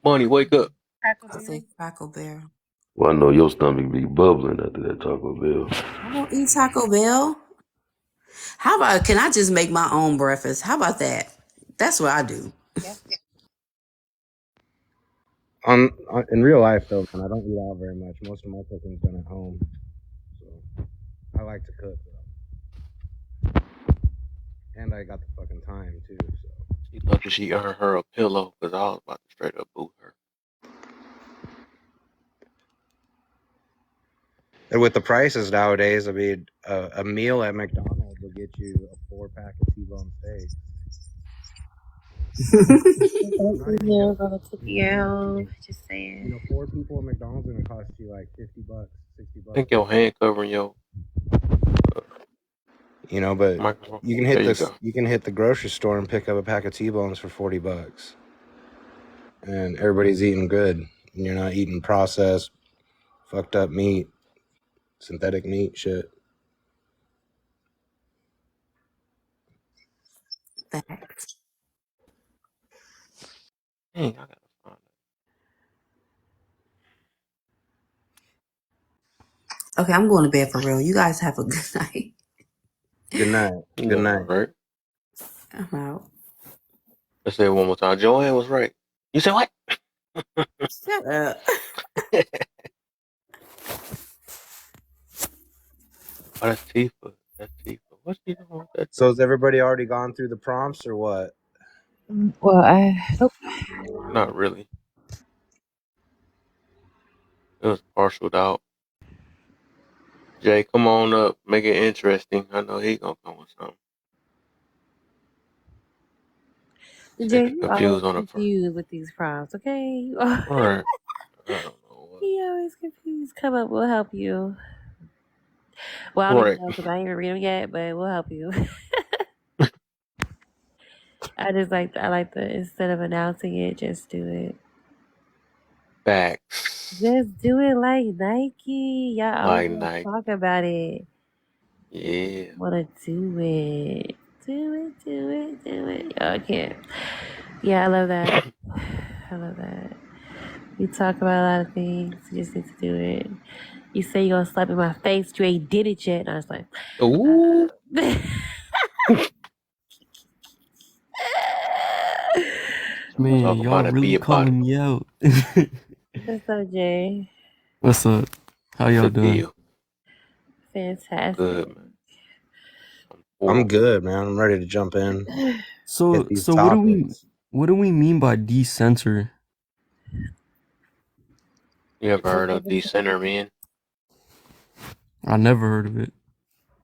Money, wake up. I say Cracker Barrel. Well, I know your stomach be bubbling after that Taco Bell. I don't eat Taco Bell. How about, can I just make my own breakfast? How about that? That's what I do. Yeah. In real life, though, man, I don't eat out very much. Most of my cooking's done at home. So I like to cook, though. And I got the fucking time, too. So She lucky she earned her a pillow because I was about to straight up boot her. and with the prices nowadays, I mean, a meal at McDonald's will get you a 4-pack of T-bone steak. Meals on a cookie out. Just saying. 4 people at McDonald's is gonna cost you like $50, $60. I think your hand covering your you know. But Microphone. you can There hit you this. go. You can hit the grocery store and pick up a pack of T-bones for $40, and everybody's eating good. And you're not eating processed, fucked up meat, synthetic meat shit. Facts. Dang, I gotta find Okay, I'm going to bed for real. You guys have a good night. Good night. it. Good You night. all right? I'm out. Let's say it one more time. Joanne was right. You said what? Shut up. Oh, that's Tifa. That's Tifa. What's she doing with that? So has everybody already gone through the prompts or what? Well, nope. Not really. It was partialed out. Jay, come on up. Make it interesting. I know he gonna come with something. Jay, Say you always confused on the front. confused with these prompts, okay? You All right. I don't know what. he always confused. Come up, we'll help you. Well, I don't Right. even know because I ain't even read them yet, but we'll help you. I like the instead of announcing it, just do it. Facts. Just do it like Nike. Y'all always Like wanna Nike. talk about it. Yeah. Wanna do it. Do it. Y'all can't. Yeah, I love that. I love that. You talk about a lot of things. You just need to do it. You say you're gonna slap in my face. You ain't did it yet. And I was like, Ooh. Man, Talk y'all about it. Be really about it. calling me out. what's up, Jay? What's up? How y'all Good doing? deal. Fantastic. Good, man. I'm good, man. I'm ready to jump in. So Hit these what topics. do we mean by decenter? You ever heard of decenter men? I never heard of it.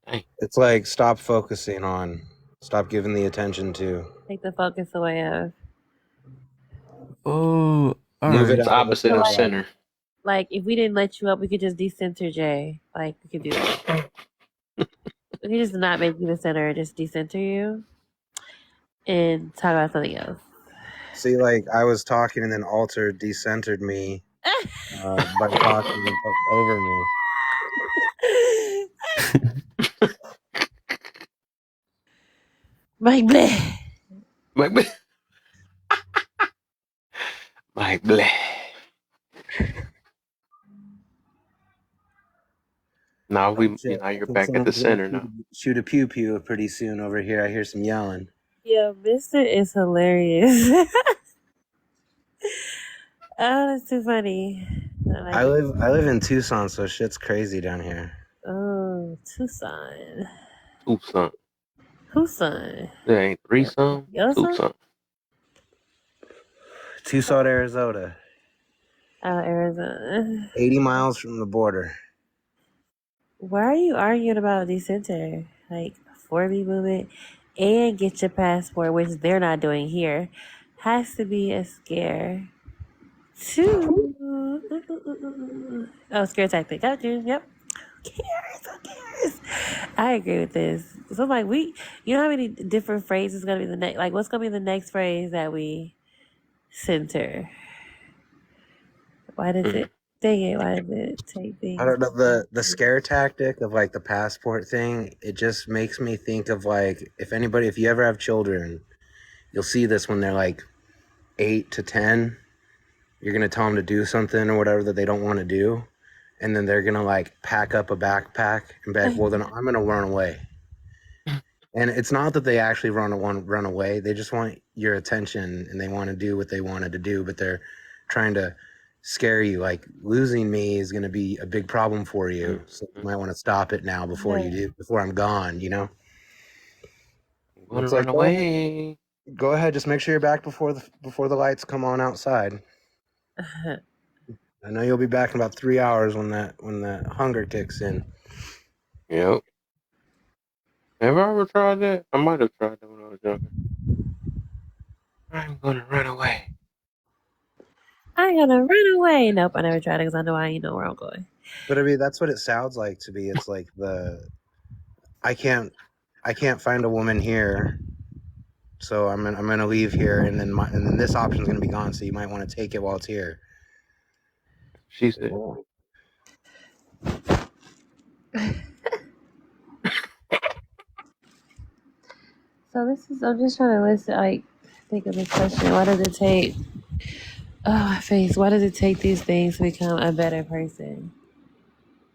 Dang. It's like stop focusing on, stop giving the attention to. Take the focus away of. Oh, all Move it right. It's out of the opposite So of like, spotlight. center. like if we didn't let you up, we could just decenter Jay. Like we could do that. We could just not make you the center, just decenter you, and talk about something else. See, like I was talking and then Alter decentered me by talking over me. Mike Bleh. Mike Bleh. Mike Bleh. Now Oh, shit. now you're I think back at the someone's gonna center now. shoot a pew pew pretty soon over here. I hear some yelling. Yo, Mister is hilarious. Oh, that's too funny. I live in Tucson, so shit's crazy down here. Oh, Tucson. Tucson. Whose son? There ain't three son. Your son? Tucson. Tucson, Arizona. Arizona. 80 miles from the border. Why are you arguing about decenter? Like 4B movement and get your passport, which they're not doing here, has to be a scare. Oh, scare tactic. Got you. Yep. Who cares? I agree with this. So I'm like, you know how many different phrases gonna be the next? Like, what's gonna be the next phrase that we center? Why does it? Dang it! Why does it take things? I don't know, the scare tactic of like the passport thing, it just makes me think of like if you ever have children, you'll see this when they're like 8 to 10. You're gonna tell them to do something or whatever that they don't want to do, and then they're gonna like pack up a backpack and be like, well then I'm gonna run away. And it's not that they actually run away, they just want your attention and they want to do what they wanted to do, but they're trying to scare you, like losing me is going to be a big problem for you, so you might want to stop it now before I'm gone, you know. Wanna It's like run away. go ahead, just make sure you're back before the lights come on outside. I know you'll be back in about 3 hours when that hunger kicks in. Yep. Have I ever tried that? I might have tried that when I was younger. I'm gonna run away. I'm gonna run away. Nope, I never tried it because I know I ain't know where I'm going. But I mean, that's what it sounds like to me. It's like I can't I can't find a woman here, so I'm gonna leave here, and then this option's gonna be gone. So you might want to take it while it's here. She said, I'm just trying to listen, like, think of this question. Why does it take, my face, why does it take these things to become a better person?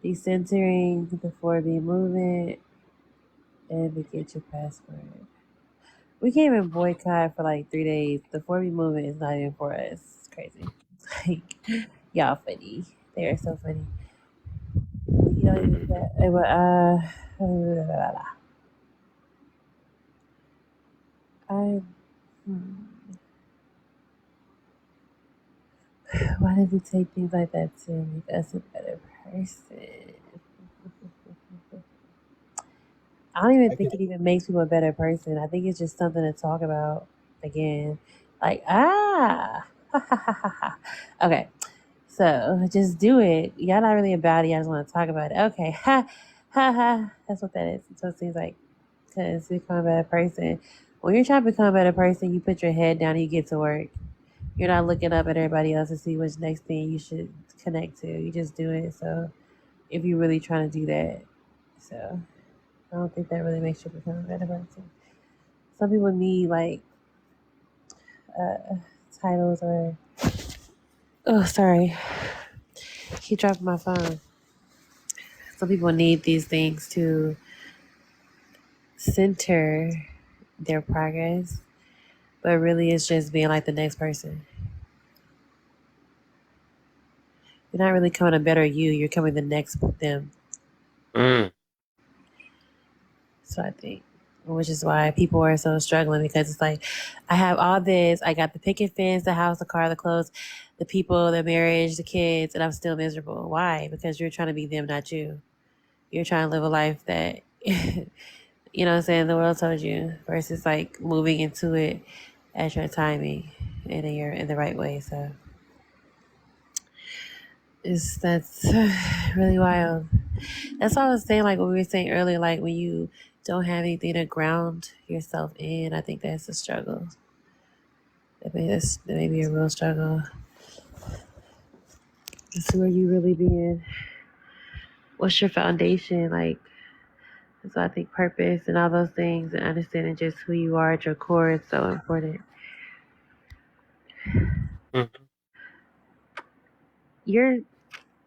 Decentering, the 4B movement, and the Get Your Passport. We can't even boycott for like 3 days. The 4B movement is not even for us. It's crazy. It's like, y'all funny. They are so funny. You don't even do that. Why does it take things like that to make us a better person? I don't even think it even makes people a better person. I think it's just something to talk about again. Like, okay. So just do it. Y'all not really about it. Y'all just want to talk about it. Okay. Ha ha. That's what that is. So it seems like, because become a better person. When you're trying to become a better person, you put your head down and you get to work. You're not looking up at everybody else to see which next thing you should connect to. You just do it. So if you're really trying to do that, so I don't think that really makes you become a better person. Some people need like titles or keep dropping my phone. Some people need these things to center their progress, but really it's just being like the next person. You're not really coming a better you, you're coming the next them. So I think, which is why people are so struggling, because it's like, I have all this, I got the picket fence, the house, the car, the clothes, the people, the marriage, the kids, and I'm still miserable. Why? Because you're trying to be them, not you. You're trying to live a life that, you know what I'm saying, the world told you, versus like moving into it at your timing and in the right way. So that's really wild. That's what I was saying, like what we were saying earlier, like when you don't have anything to ground yourself in, I think that's a struggle. That may be a real struggle. Just who are you really being? What's your foundation? Like, so I think purpose and all those things and understanding just who you are at your core is so important.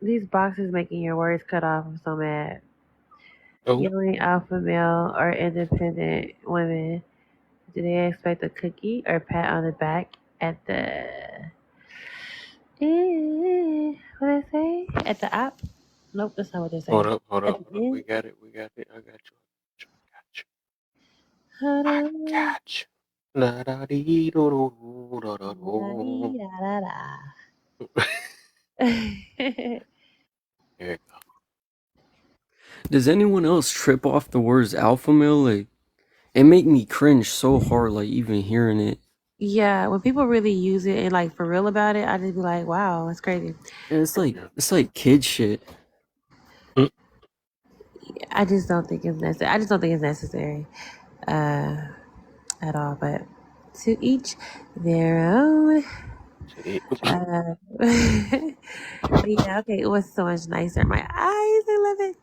These boxes making your words cut off. I'm so mad. Yelling alpha male or independent women. Do they expect a cookie or pat on the back at the what did I say? At the op? Nope, that's not what they say. Hold up. We got it. I got you. La da dee do do da da do. There you go. Does anyone else trip off the words alpha male? Like, it make me cringe so hard, like even hearing it. Yeah, when people really use it and like for real about it, I just be like, wow, it's crazy. And it's like kid shit. I just don't think it's necessary. I just don't think it's necessary at all. But to each their own. But yeah, okay. It was so much nicer in my eyes. I love it.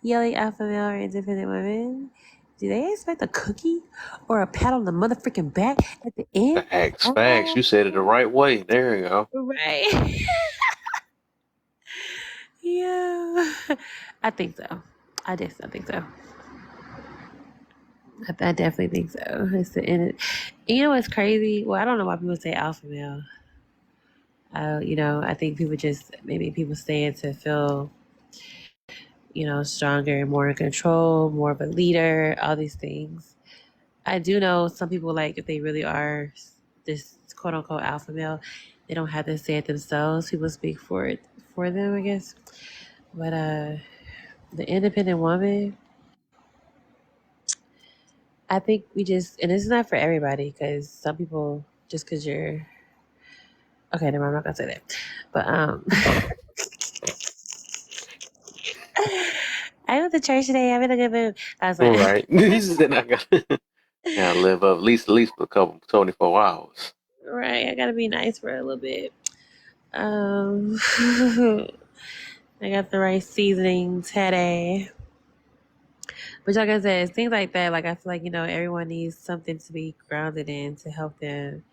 Yelling alpha male or independent women. Do they expect a cookie or a pat on the motherfucking back at the end? Facts. You said it the right way. There you go. Right. Yeah. I think so. I think so. I definitely think so. It's the end. You know what's crazy? Well, I don't know why people say alpha male. I think people say it to feel, stronger, more in control, more of a leader, all these things. I do know some people, like, if they really are this quote unquote alpha male, they don't have to say it themselves. People speak for them, I guess. But the independent woman, I think and this is not for everybody, because some people, just because you're okay, never mind, I'm not gonna say that. But I went to church today. I'm in a good mood. I was All like, right. He said I gotta live up at least a couple 24 hours. right, I gotta be nice for a little bit. Um, I got the right seasoning today. But like I said, it's things like that. Like I feel like, everyone needs something to be grounded in to help them,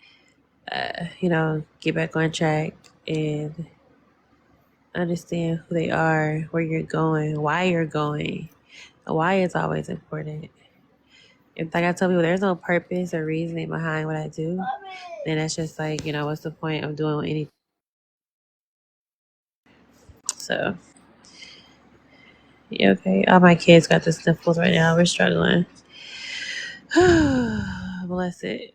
get back on track and understand who they are, where you're going, why you're going. Why is always important. If, like I tell people, there's no purpose or reasoning behind what I do, then that's just like, what's the point of doing anything? So, yeah, okay. All my kids got the sniffles right now. We're struggling. Bless it.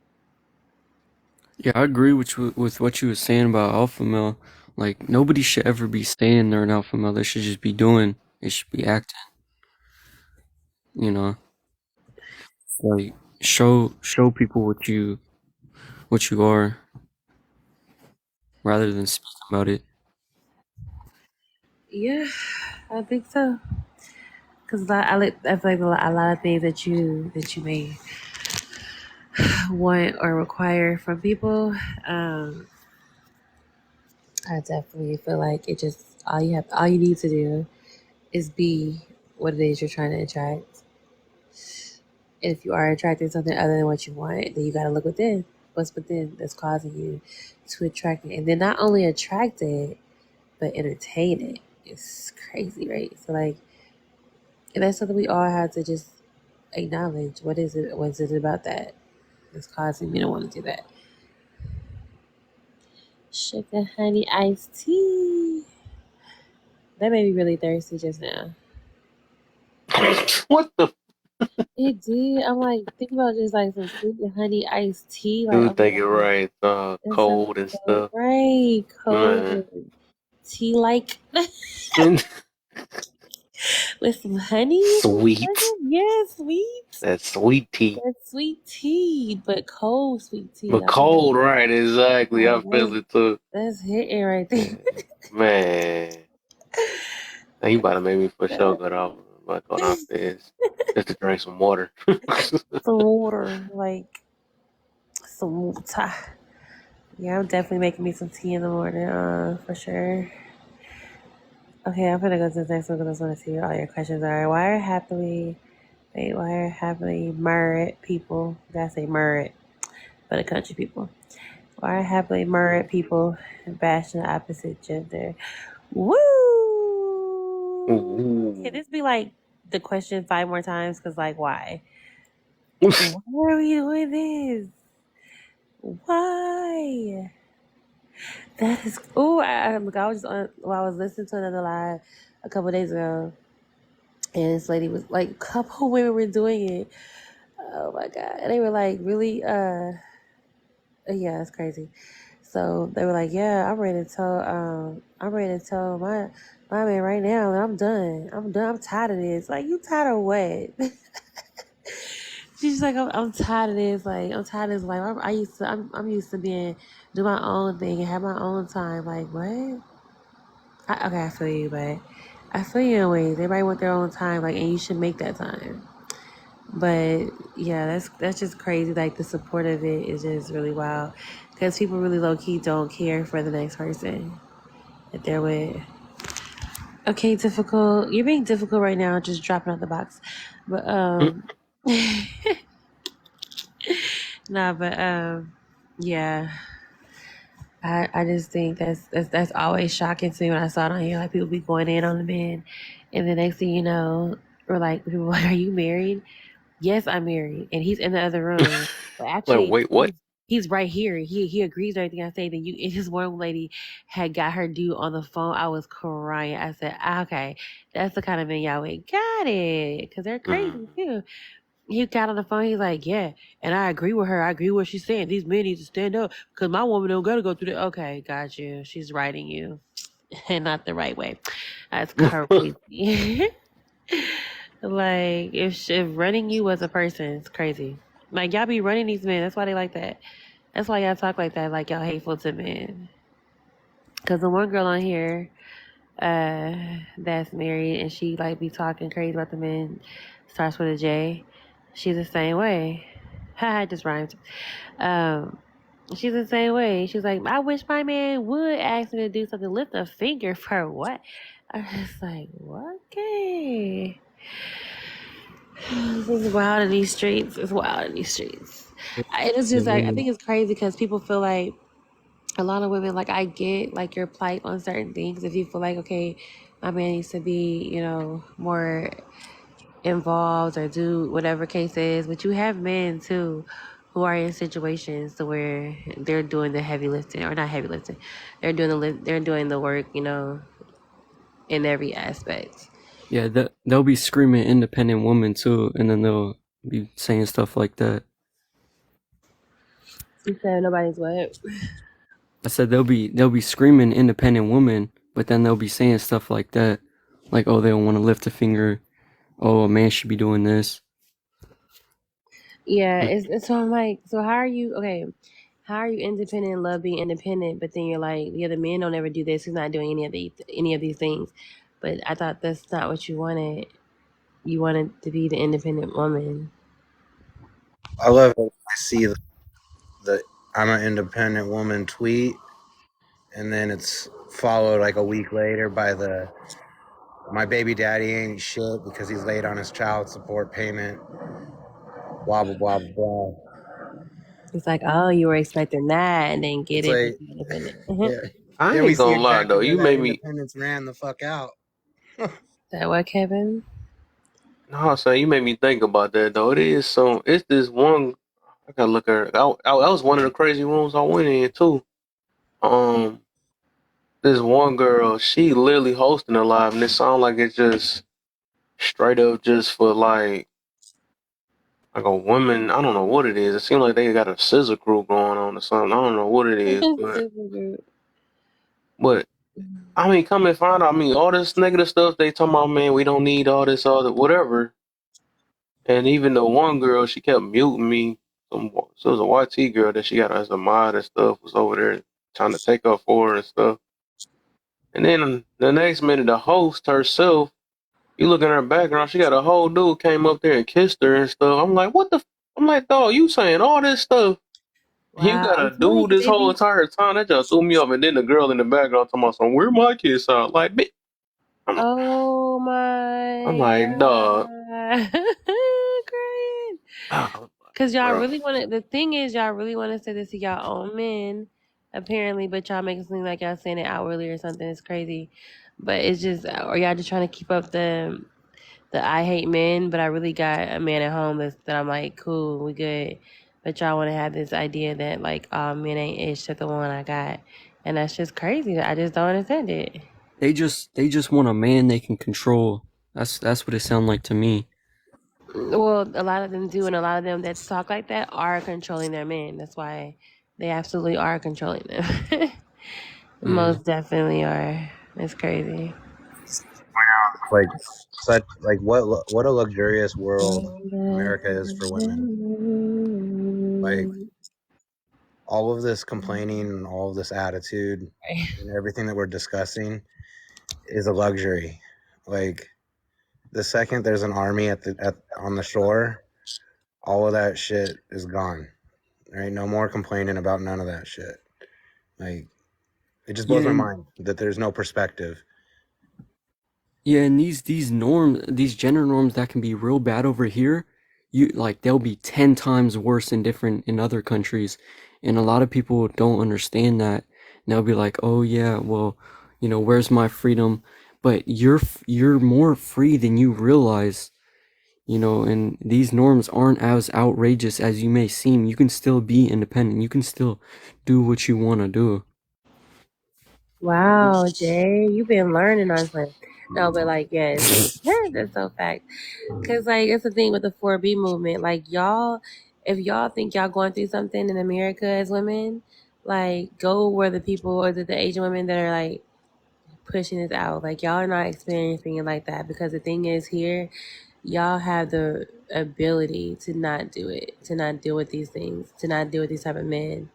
Yeah, I agree with what you were saying about alpha male. Like, nobody should ever be saying they're an alpha male. They should just be doing. They should be acting. You know, like show people what you are, rather than speak about it. Yeah, I think so. Because I feel like a lot of things that you may want or require from people, I definitely feel like it just all you need to do is be what it is you're trying to attract. And if you are attracting something other than what you want, then you got to look within. What's within that's causing you to attract it, and then not only attract it, but entertain it. It's crazy, right? So like, and that's something we all have to just acknowledge. What is it? What is it about that that's causing me to want to do that? Sugar honey iced tea. That made me really thirsty just now. What the? It did. I'm like, think about just like some sweet honey iced tea. Like, Dude, oh my think it god, right. that sounds Cold and so stuff. right. Man. Cold tea like with some honey. Sweet. Yeah, sweet. That sweet tea. That sweet tea, but cold sweet tea. But cold, right? Exactly. I feel it too. That's hitting right there. Man. Now you about to make me for sure go off. About to go downstairs just to drink some water. Some water, like some water. Yeah, I'm definitely making me some tea in the morning, for sure. Okay, I'm gonna go to the next one because I want to see what all your questions are. Why are happily married people? Gotta say married, but the country people. Why are happily married people bashing the opposite gender? Woo! Can this be like the question 5 more times? Because like, why? Why are we doing this? Why? That is. Oh, I was listening to another live a couple days ago, and this lady was like, a couple women were doing it. Oh my god! And they were like, really? Yeah, it's crazy. So they were like, yeah, I'm ready to tell my man right now that I'm done. I'm done. I'm tired of this. Like, you tired of what? She's like, I'm tired of this. Like, I'm tired of this. Like, I'm used to do my own thing and have my own time. Like, what? Okay, I feel you, but I feel you in ways. Everybody want their own time, like, and you should make that time. But yeah, that's just crazy. Like, the support of it is just really wild because people really low key don't care for the next person that they're with. Okay, difficult. You're being difficult right now, just dropping out the box. But nah, but yeah. I just think that's always shocking to me when I saw it on here. Like, people be going in on the men, and the next thing you know, we're like, people are like, are you married? Yes, I'm married, and he's in the other room. But actually, Like, wait, what? he's right here. He agrees with everything I say. Then his one lady had got her dude on the phone. I was crying. I said, okay, that's the kind of men y'all with. Got it, because they're crazy too. He got on the phone. He's like, yeah, and I agree with her. I agree with what she's saying. These men need to stand up because my woman don't gotta go through that. Okay, got you. She's writing you, and not the right way. That's crazy. Like, if running you was a person, it's crazy. Like, y'all be running these men. That's why they like that. That's why y'all talk like that. Like, y'all hateful to men. Because the one girl on here, that's married, and she like be talking crazy about the men. Starts with a J. She's the same way. Ha, it just rhymed. Um, she's the same way. She's like, I wish my man would ask me to do something. Lift a finger for what? I was just like, okay. This is wild in these streets. It's wild in these streets. It's The just like I women, think it's crazy because people feel like a lot of women, like, I get like your plight on certain things. If you feel like, okay, my man needs to be, more involved or do whatever case is, but you have men too who are in situations to where they're doing the heavy lifting, or not heavy lifting, they're doing they're doing the work, in every aspect. Yeah, they'll be screaming independent woman too, and then they'll be saying stuff like that. You said nobody's what? I said they'll be screaming independent woman, but then they'll be saying stuff like that, like, oh, they don't want to lift a finger. Oh, a man should be doing this. Yeah, it's so I'm like, so how are you okay? How are you independent and love being independent, but then you're like, the other men don't ever do this, he's not doing any of these things. But I thought that's not what you wanted. You wanted to be the independent woman. I love it when I see the I'm an independent woman tweet, and then it's followed like a week later by the my baby daddy ain't shit because he's late on his child support payment. Blah blah blah blah blah. It's like, oh, you were expecting that and then get It's it, like, but you're independent. yeah. I Then we ain't see gonna lie though. exactly where You that made me. independence ran the fuck out. That what, Kevin? No, son, you made me think about that though. It is so. It's this one. I gotta look at it. That was one of the crazy rooms I went in too. Um, this one girl, she literally hosting a live, and it sounds like it's just straight up just for like a woman. I don't know what it is. It seems like they got a scissor crew going on or something. I don't know what it is, but I mean, come and find out. I mean, all this negative stuff they talking about, man. We don't need all this other whatever. And even the one girl, she kept muting me. So it was a YT girl that she got as a mod and stuff, was over there trying to take up for her and stuff. And then the next minute, the host herself, you look in her background, she got a whole dude came up there and kissed her and stuff. I'm like, what the? I'm like, dog, you saying all this stuff? You Wow, got I'm a telling dude you, this they whole be. entire time. That just threw me off. And then the girl in the background talking about some, where my kids out? Like, bitch. Oh I'm my like, dog. god, crying. Cause y'all Bro. really want to. The thing is, y'all really want to say this to y'all own men, apparently, but y'all make it seem like y'all saying it outwardly or something. It's crazy, but it's just, or y'all just trying to keep up the I hate men, but I really got a man at home that I'm like, cool, we good. But y'all want to have this idea that like, oh, men ain't ish to the one I got, and that's just crazy. I just don't understand it. They just want a man they can control. That's what it sounds like to me. Well, a lot of them do, and a lot of them that talk like that are controlling their men. That's why they absolutely are controlling them. Most definitely are. It's crazy. Like such like what a luxurious world America is for women. Like all of this complaining and all of this attitude and everything that we're discussing is a luxury. Like the second there's an army on the shore, all of that shit is gone. Right? No more complaining about none of that shit. Like it just blows my mind that there's no perspective. Yeah, and these norms, these gender norms that can be real bad over here, they'll be 10 times worse and different in other countries. And a lot of people don't understand that. And they'll be like, "Oh yeah, well, where's my freedom?" But you're more free than you realize. And these norms aren't as outrageous as you may seem. You can still be independent. You can still do what you want to do. Wow, Jay, you've been learning on something. No, but like, yes, that's so fact. Cause like, it's the thing with the 4B movement. Like, if y'all think y'all going through something in America as women, like, go where the people or the Asian women that are like pushing this out. Like, y'all are not experiencing it like that. Because the thing is, here, y'all have the ability to not do it, to not deal with these things, to not deal with these type of men.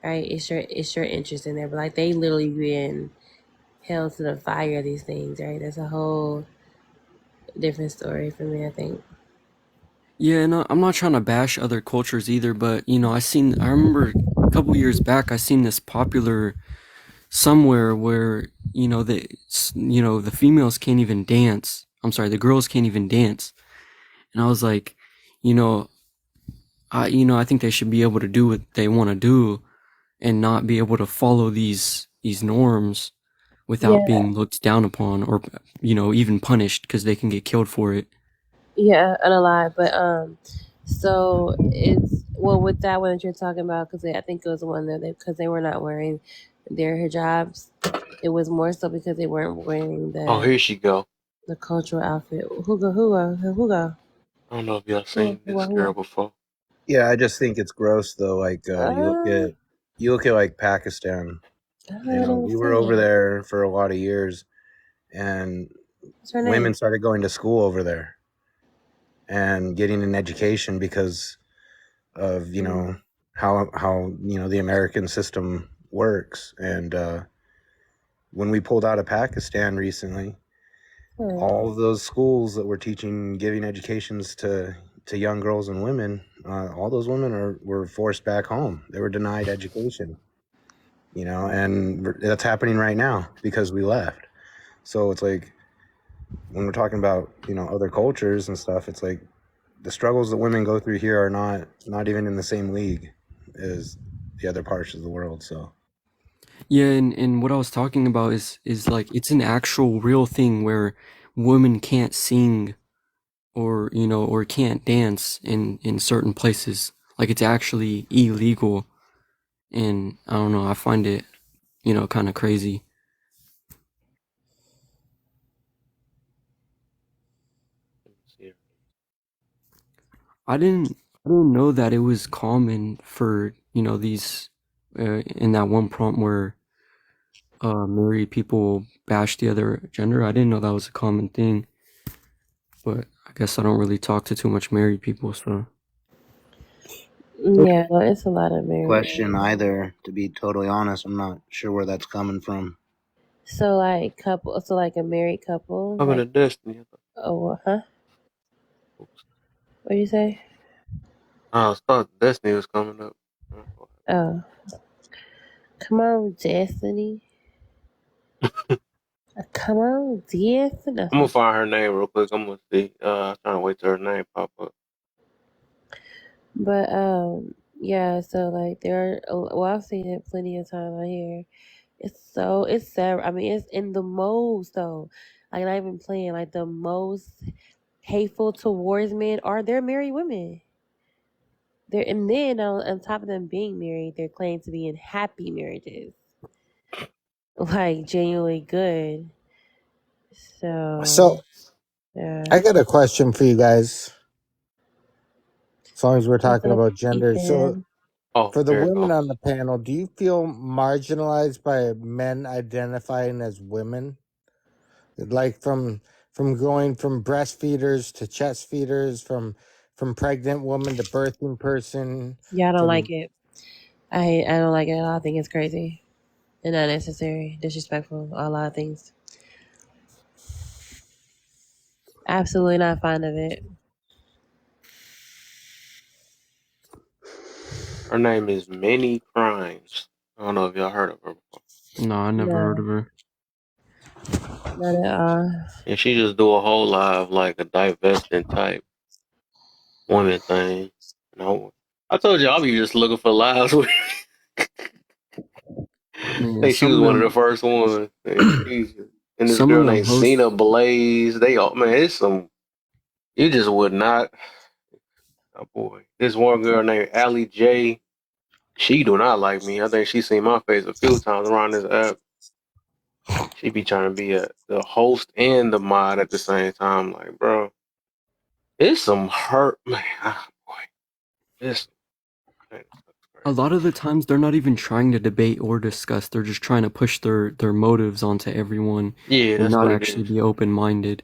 Right? It's your interest in there. But like, they literally been held to the fire of these things, right? That's a whole different story for me, I think. Yeah, and I'm not trying to bash other cultures either, but I remember a couple years back I seen this popular somewhere where the females can't even dance. I'm sorry, the girls can't even dance. And I was like, you know, I think they should be able to do what they want to do and not be able to follow these norms without Yeah, being looked down upon or even punished because they can get killed for it. yeah, unalive. But so it's well with that one that you're talking about because I think it was the one that because they were not wearing their hijabs. It was more so because they weren't wearing Oh, here she go. the cultural outfit. Who go? I don't know if y'all seen this Who girl go? before. Yeah, I just think it's gross though. Like Uh, you look at like Pakistan. I You know, don't we were over understand. there for a lot of years, and What's her women name? started going to school over there and getting an education because of how the American system works. And when we pulled out of Pakistan recently, all of those schools that were giving educations to young girls and women, all those women were forced back home. They were denied education, and that's happening right now because we left. So it's like when we're talking about other cultures and stuff, it's like the struggles that women go through here are not even in the same league as the other parts of the world. So Yeah, and what I was talking about is like it's an actual real thing where women can't sing or can't dance in certain places. Like it's actually illegal, and I don't know, I find it kind of crazy. I didn't know that it was common for these in that one prompt where married people bash the other gender. I didn't know that was a common thing, but I guess I don't really talk to too much married people, so. Yeah, no, it's a lot of married. question either, to be totally honest. I'm not sure where that's coming from. So like a married couple. Coming to Destiny. Oh, huh? What do you say? I thought Destiny was coming up. Oh, come on, Destiny. Come on, Destiny. I'm gonna find her name real quick. I'm gonna see. I'm trying to wait till her name pop up. But yeah. So like there are. Well, I've seen it plenty of times out here. It's sad. I mean, it's in the most though. Like not even playing. Like the most hateful towards men are their married women. And then on top of them being married, they're claimed to be in happy marriages, like genuinely good. So Yeah. I got a question for you guys. As long as we're What's talking up, about gender, so Ethan? for the there you women go. on the panel, do you feel marginalized by men identifying as women? Like from going from breastfeeders to chest feeders, from pregnant woman to birthing person, Yeah, I don't like from it. I don't like it at all. I think it's crazy and unnecessary, disrespectful, a lot of things. Absolutely not fond of it. Her name is Minnie Crimes. I don't know if y'all heard of her before. No, I never heard of No, her. not at all. And she just do a whole lot of like a divesting type women thing. I told you I'll be just looking for lives. Man, think she was one of the first ones. And this some of girl them named hosts. Cena Blaze. They all it's some. You just would not. Oh boy, this one girl named Allie J. She do not like me. I think she seen my face a few times around this app. She be trying to be the host and the mod at the same time. Like, bro, it's some hurt, man. Ah, boy, it's. Man, A lot of the times they're not even trying to debate or discuss. They're just trying to push their motives onto everyone yeah, and that's not what it actually is. be open-minded.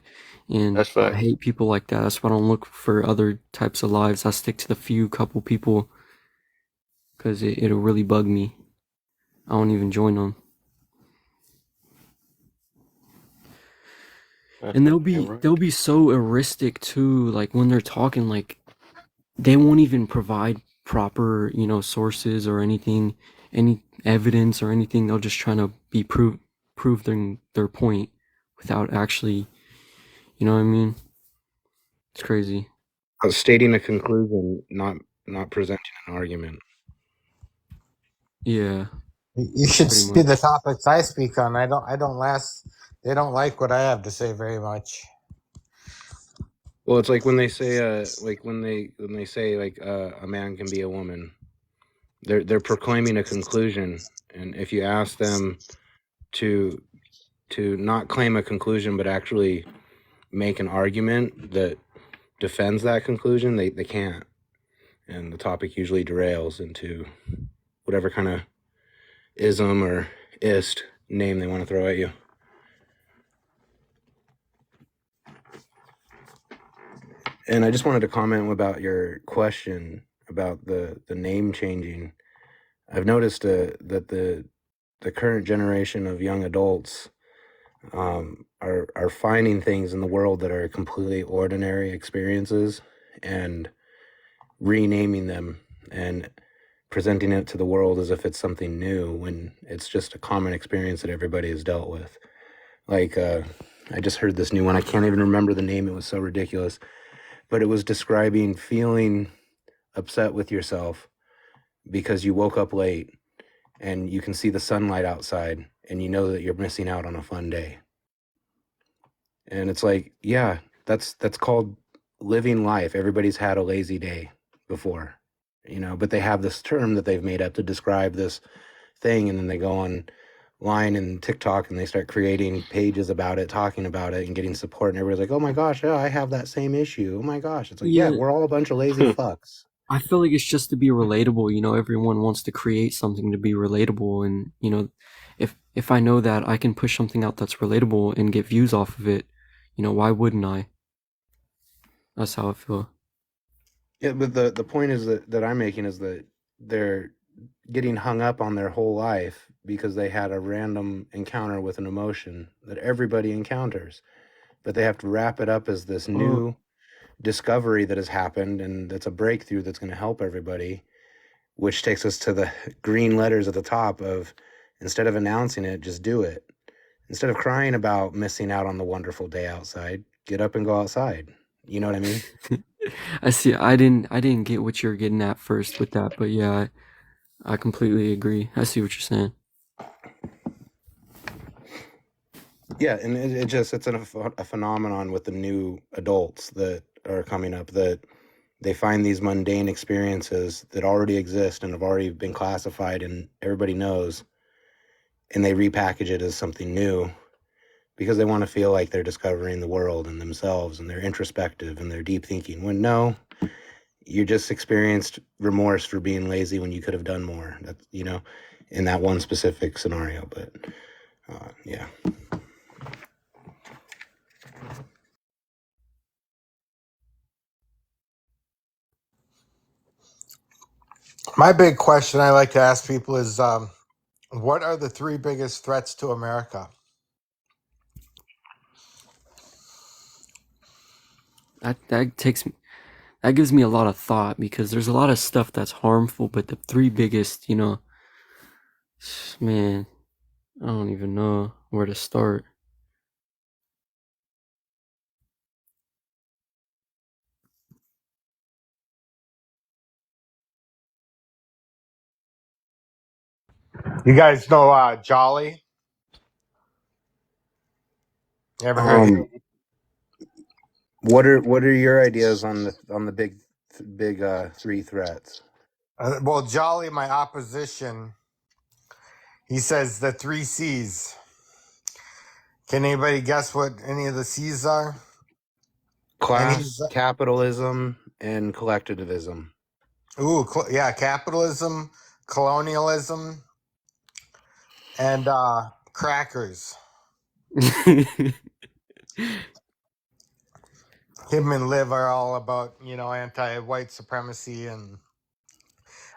And That's I fact. hate people like that. That's why I don't look for other types of lives. I stick to the couple people because it'll really bug me. I won't even join them. That's And right. they'll be so heuristic too, like when they're talking, like they won't even provide proper, sources or anything, any evidence or anything. They'll just try to prove their point without actually, you know what I mean? It's crazy. Stating a conclusion, not presenting an argument. Yeah, You should pretty see much. the topics I speak on. I don't last. They don't like what I have to say very much. Well, it's like when they say, when they say a man can be a woman, they're proclaiming a conclusion, and if you ask them to not claim a conclusion but actually make an argument that defends that conclusion, they can't, and the topic usually derails into whatever kind of ism or ist name they want to throw at you. And I just wanted to comment about your question about the name changing. I've noticed that the current generation of young adults are finding things in the world that are completely ordinary experiences and renaming them and presenting it to the world as if it's something new when it's just a common experience that everybody has dealt with. Like, I just heard this new one. I can't even remember the name. It was so ridiculous. But it was describing feeling upset with yourself because you woke up late and you can see the sunlight outside and you know that you're missing out on a fun day. And it's like, yeah, that's called living life. Everybody's had a lazy day before, but they have this term that they've made up to describe this thing, and then they go online and TikTok and they start creating pages about it, talking about it and getting support, and everybody's like, oh my gosh, yeah, I have that same issue. Oh my gosh. It's like, yeah, Yeah, we're all a bunch of lazy fucks. I feel like it's just to be relatable. Everyone wants to create something to be relatable, and if I know that I can push something out that's relatable and get views off of it, why wouldn't I? That's how I feel. Yeah, but the point is that I'm making is that they're getting hung up on their whole life because they had a random encounter with an emotion that everybody encounters, but they have to wrap it up as this Oh, new discovery that has happened, and that's a breakthrough that's going to help everybody, which takes us to the green letters at the top of, instead of announcing it, just do it. Instead of crying about missing out on the wonderful day outside, get up and go outside. You know what I mean? I see. I didn't get what you're getting at first with that, but yeah, I completely agree. I see what you're saying. Yeah, and it's a phenomenon with the new adults that are coming up, that they find these mundane experiences that already exist and have already been classified and everybody knows, and they repackage it as something new because they want to feel like they're discovering the world and themselves, and they're introspective and they're deep thinking, when no, you just experienced remorse for being lazy when you could have done more. That's, in that one specific scenario. But yeah. My big question I like to ask people is, what are the 3 biggest threats to America? That gives me a lot of thought, because there's a lot of stuff that's harmful, but the 3 biggest, man, I don't even know where to start. You guys know Jolly? You ever heard him? What are your ideas on the big 3 threats? Well, Jolly, my opposition, he says the 3 C's. Can anybody guess what any of the C's are? Class, capitalism, and collectivism. Yeah, capitalism, colonialism, and crackers. Him and Liv are all about, anti-white supremacy, and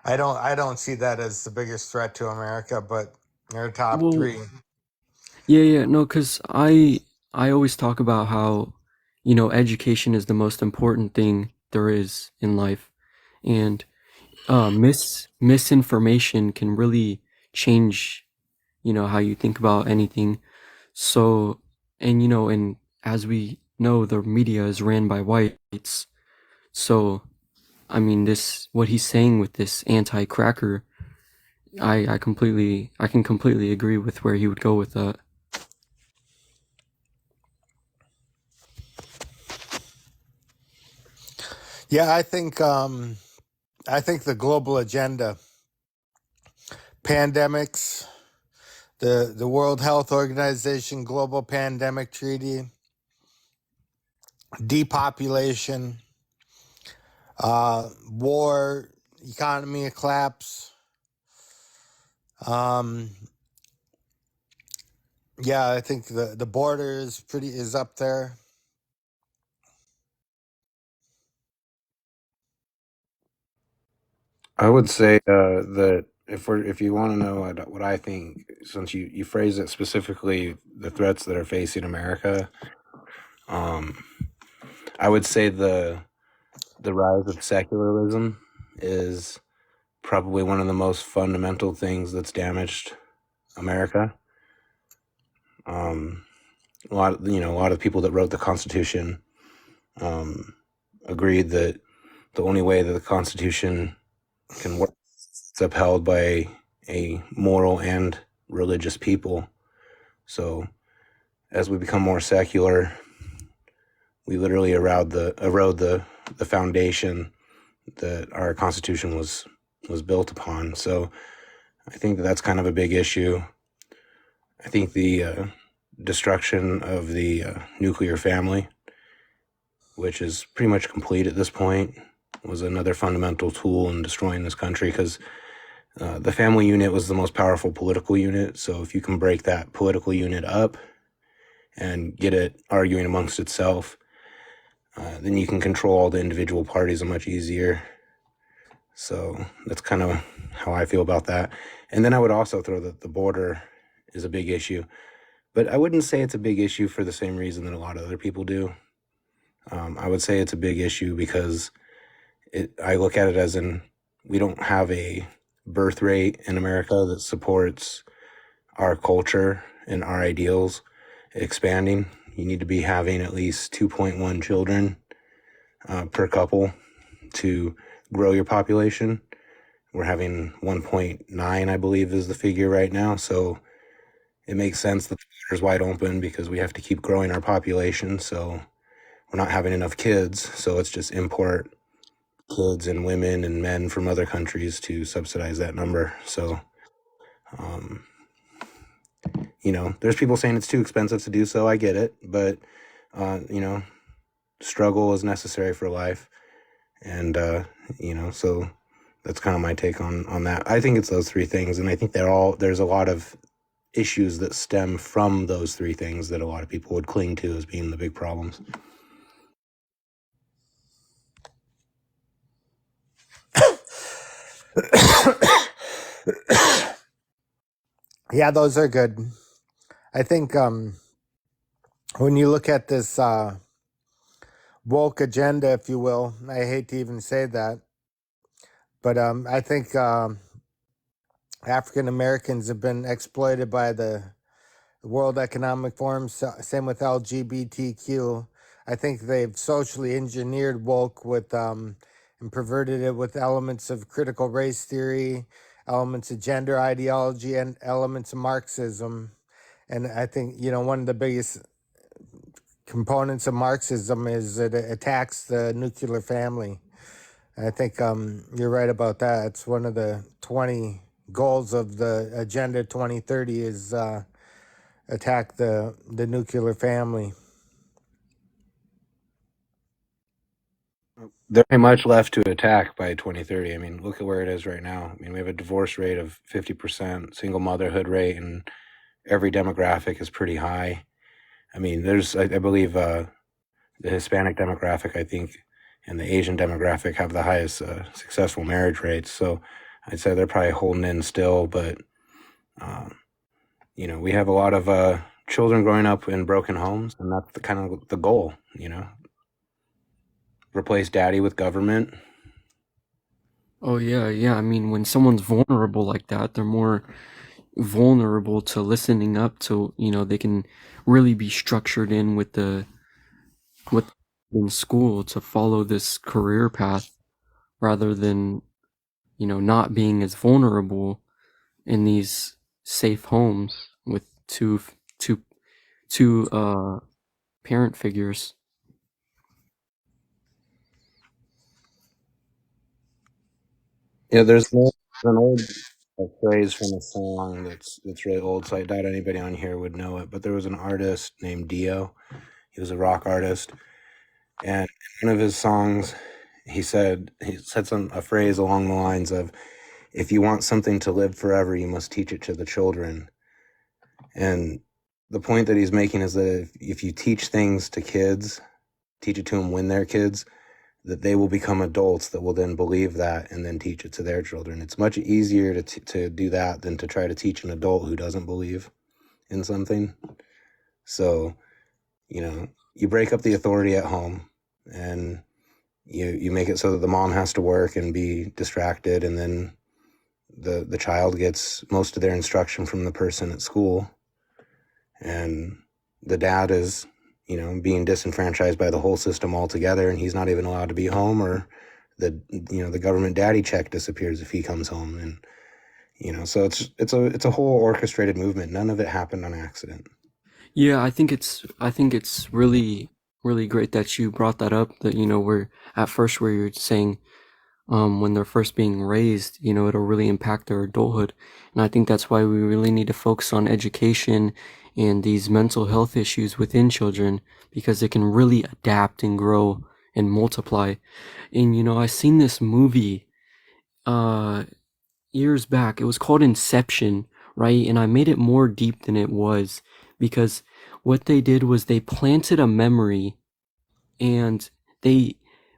I don't see that as the biggest threat to America, but they're top 3. Yeah, no, because I I always talk about how, education is the most important thing there is in life. And misinformation can really change, how you think about anything. So, and as we know, the media is ran by whites. So, I mean, what he's saying with this anti-cracker, I can completely agree with where he would go with that. Yeah, I think the global agenda, pandemics, the World Health Organization Global Pandemic Treaty, depopulation, war, economy collapse. Yeah, I think the border is up there. I would say that if you want to know what I think, since you phrase it specifically, the threats that are facing America, I would say the rise of secularism is probably one of the most fundamental things that's damaged America. A lot of people that wrote the Constitution agreed that the only way that the Constitution can work is upheld by a moral and religious people. So as we become more secular, we literally erode the foundation that our Constitution was built upon. So I think that's kind of a big issue. I think the destruction of the nuclear family, which is pretty much complete at this point, was another fundamental tool in destroying this country, because the family unit was the most powerful political unit. So if you can break that political unit up and get it arguing amongst itself, then you can control all the individual parties much easier. So that's kind of how I feel about that. And then I would also throw that the border is a big issue, but I wouldn't say it's a big issue for the same reason that a lot of other people do. I would say it's a big issue because I look at it as we don't have a birth rate in America that supports our culture and our ideals expanding. You need to be having at least 2.1 children per couple to grow your population. We're having 1.9, I believe, is the figure right now. So it makes sense that the border's wide open because we have to keep growing our population. So we're not having enough kids. So let's just import kids and women and men from other countries to subsidize that number. So, there's people saying it's too expensive to do so. I get it. But, struggle is necessary for life. And, so that's kind of my take on that. I think it's those three things. And I think there's a lot of issues that stem from those three things that a lot of people would cling to as being the big problems. Yeah, those are good. I think when you look at this woke agenda, if you will, I hate to even say that, but I think African Americans have been exploited by the World Economic Forum. Same with LGBTQ. I think they've socially engineered woke with and perverted it with elements of critical race theory, elements of gender ideology, and elements of Marxism. And I think, one of the biggest components of Marxism is it attacks the nuclear family. I think you're right about that. It's one of the 20 goals of the Agenda 2030 is attack the nuclear family. There ain't much left to attack by 2030. I mean, look at where it is right now. I mean, we have a divorce rate of 50%, single motherhood rate, and every demographic is pretty high. I mean, I believe the Hispanic demographic, I think, and the Asian demographic have the highest successful marriage rates. So I'd say they're probably holding in still, but we have a lot of children growing up in broken homes, and that's the kind of the goal, you know. Replace daddy with government. Oh yeah. I mean, when someone's vulnerable like that, they're more vulnerable to listening up to, they can really be structured in with in school to follow this career path rather than, not being as vulnerable in these safe homes with two parent figures. Yeah, there's an old phrase from a song that's really old, so I doubt anybody on here would know it. But there was an artist named Dio. He was a rock artist, and in one of his songs, he said a phrase along the lines of, "If you want something to live forever, you must teach it to the children." And the point that he's making is that if you teach things to kids, teach it to them when they're kids, that they will become adults that will then believe that and then teach it to their children. It's much easier to do that than to try to teach an adult who doesn't believe in something. So, you break up the authority at home, and you make it so that the mom has to work and be distracted, and then the child gets most of their instruction from the person at school, and the dad is being disenfranchised by the whole system altogether, and he's not even allowed to be home, or the government daddy check disappears if he comes home. And so it's a whole orchestrated movement. None of it happened on accident. Yeah, I think it's really, really great that you brought that up, that where at first where you're saying when they're first being raised, it'll really impact their adulthood. And I think that's why we really need to focus on education and these mental health issues within children, because it can really adapt and grow and multiply. And I seen this movie years back. It was called Inception, right? And I made it more deep than it was, because what they did was they planted a memory, and they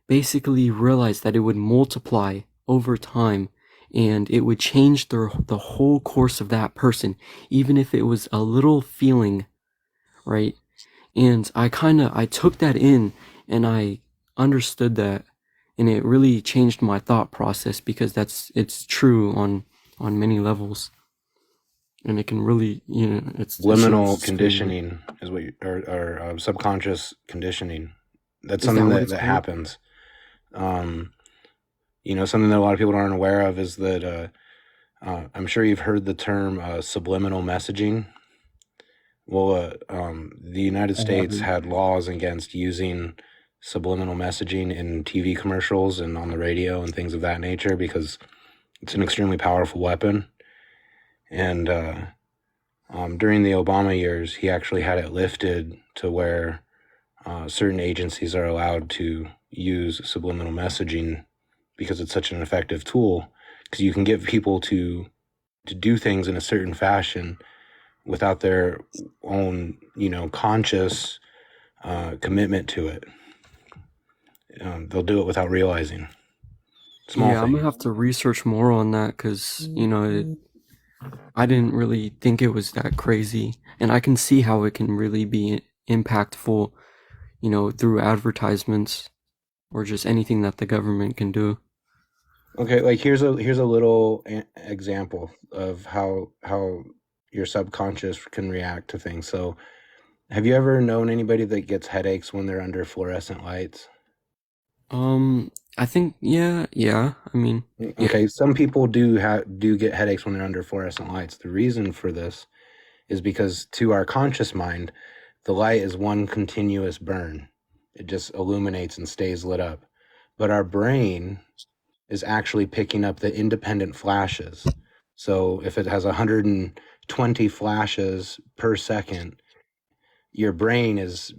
basically realized that it would multiply over time, and it would change the whole course of that person, even if it was a little feeling, right? And I took that in, and I understood that, and it really changed my thought process, because it's true on many levels, and it can really, it's Liminal conditioning is what or subconscious conditioning. That's something that happens. Something that a lot of people aren't aware of is that I'm sure you've heard the term subliminal messaging. Well, the United States had laws against using subliminal messaging in TV commercials and on the radio and things of that nature, because it's an extremely powerful weapon. And during the Obama years, he actually had it lifted to where certain agencies are allowed to use subliminal messaging, because it's such an effective tool, because you can get people to do things in a certain fashion without their own, conscious commitment to it. They'll do it without realizing. I'm gonna have to research more on that, because I didn't really think it was that crazy, and I can see how it can really be impactful, through advertisements or just anything that the government can do. Okay, like here's a little example of how your subconscious can react to things. So, have you ever known anybody that gets headaches when they're under fluorescent lights? I think yeah. I mean, okay, some people do get headaches when they're under fluorescent lights. The reason for this is because to our conscious mind, the light is one continuous burn. It just illuminates and stays lit up. But our brain is actually picking up the independent flashes. So if it has 120 flashes per second, your brain is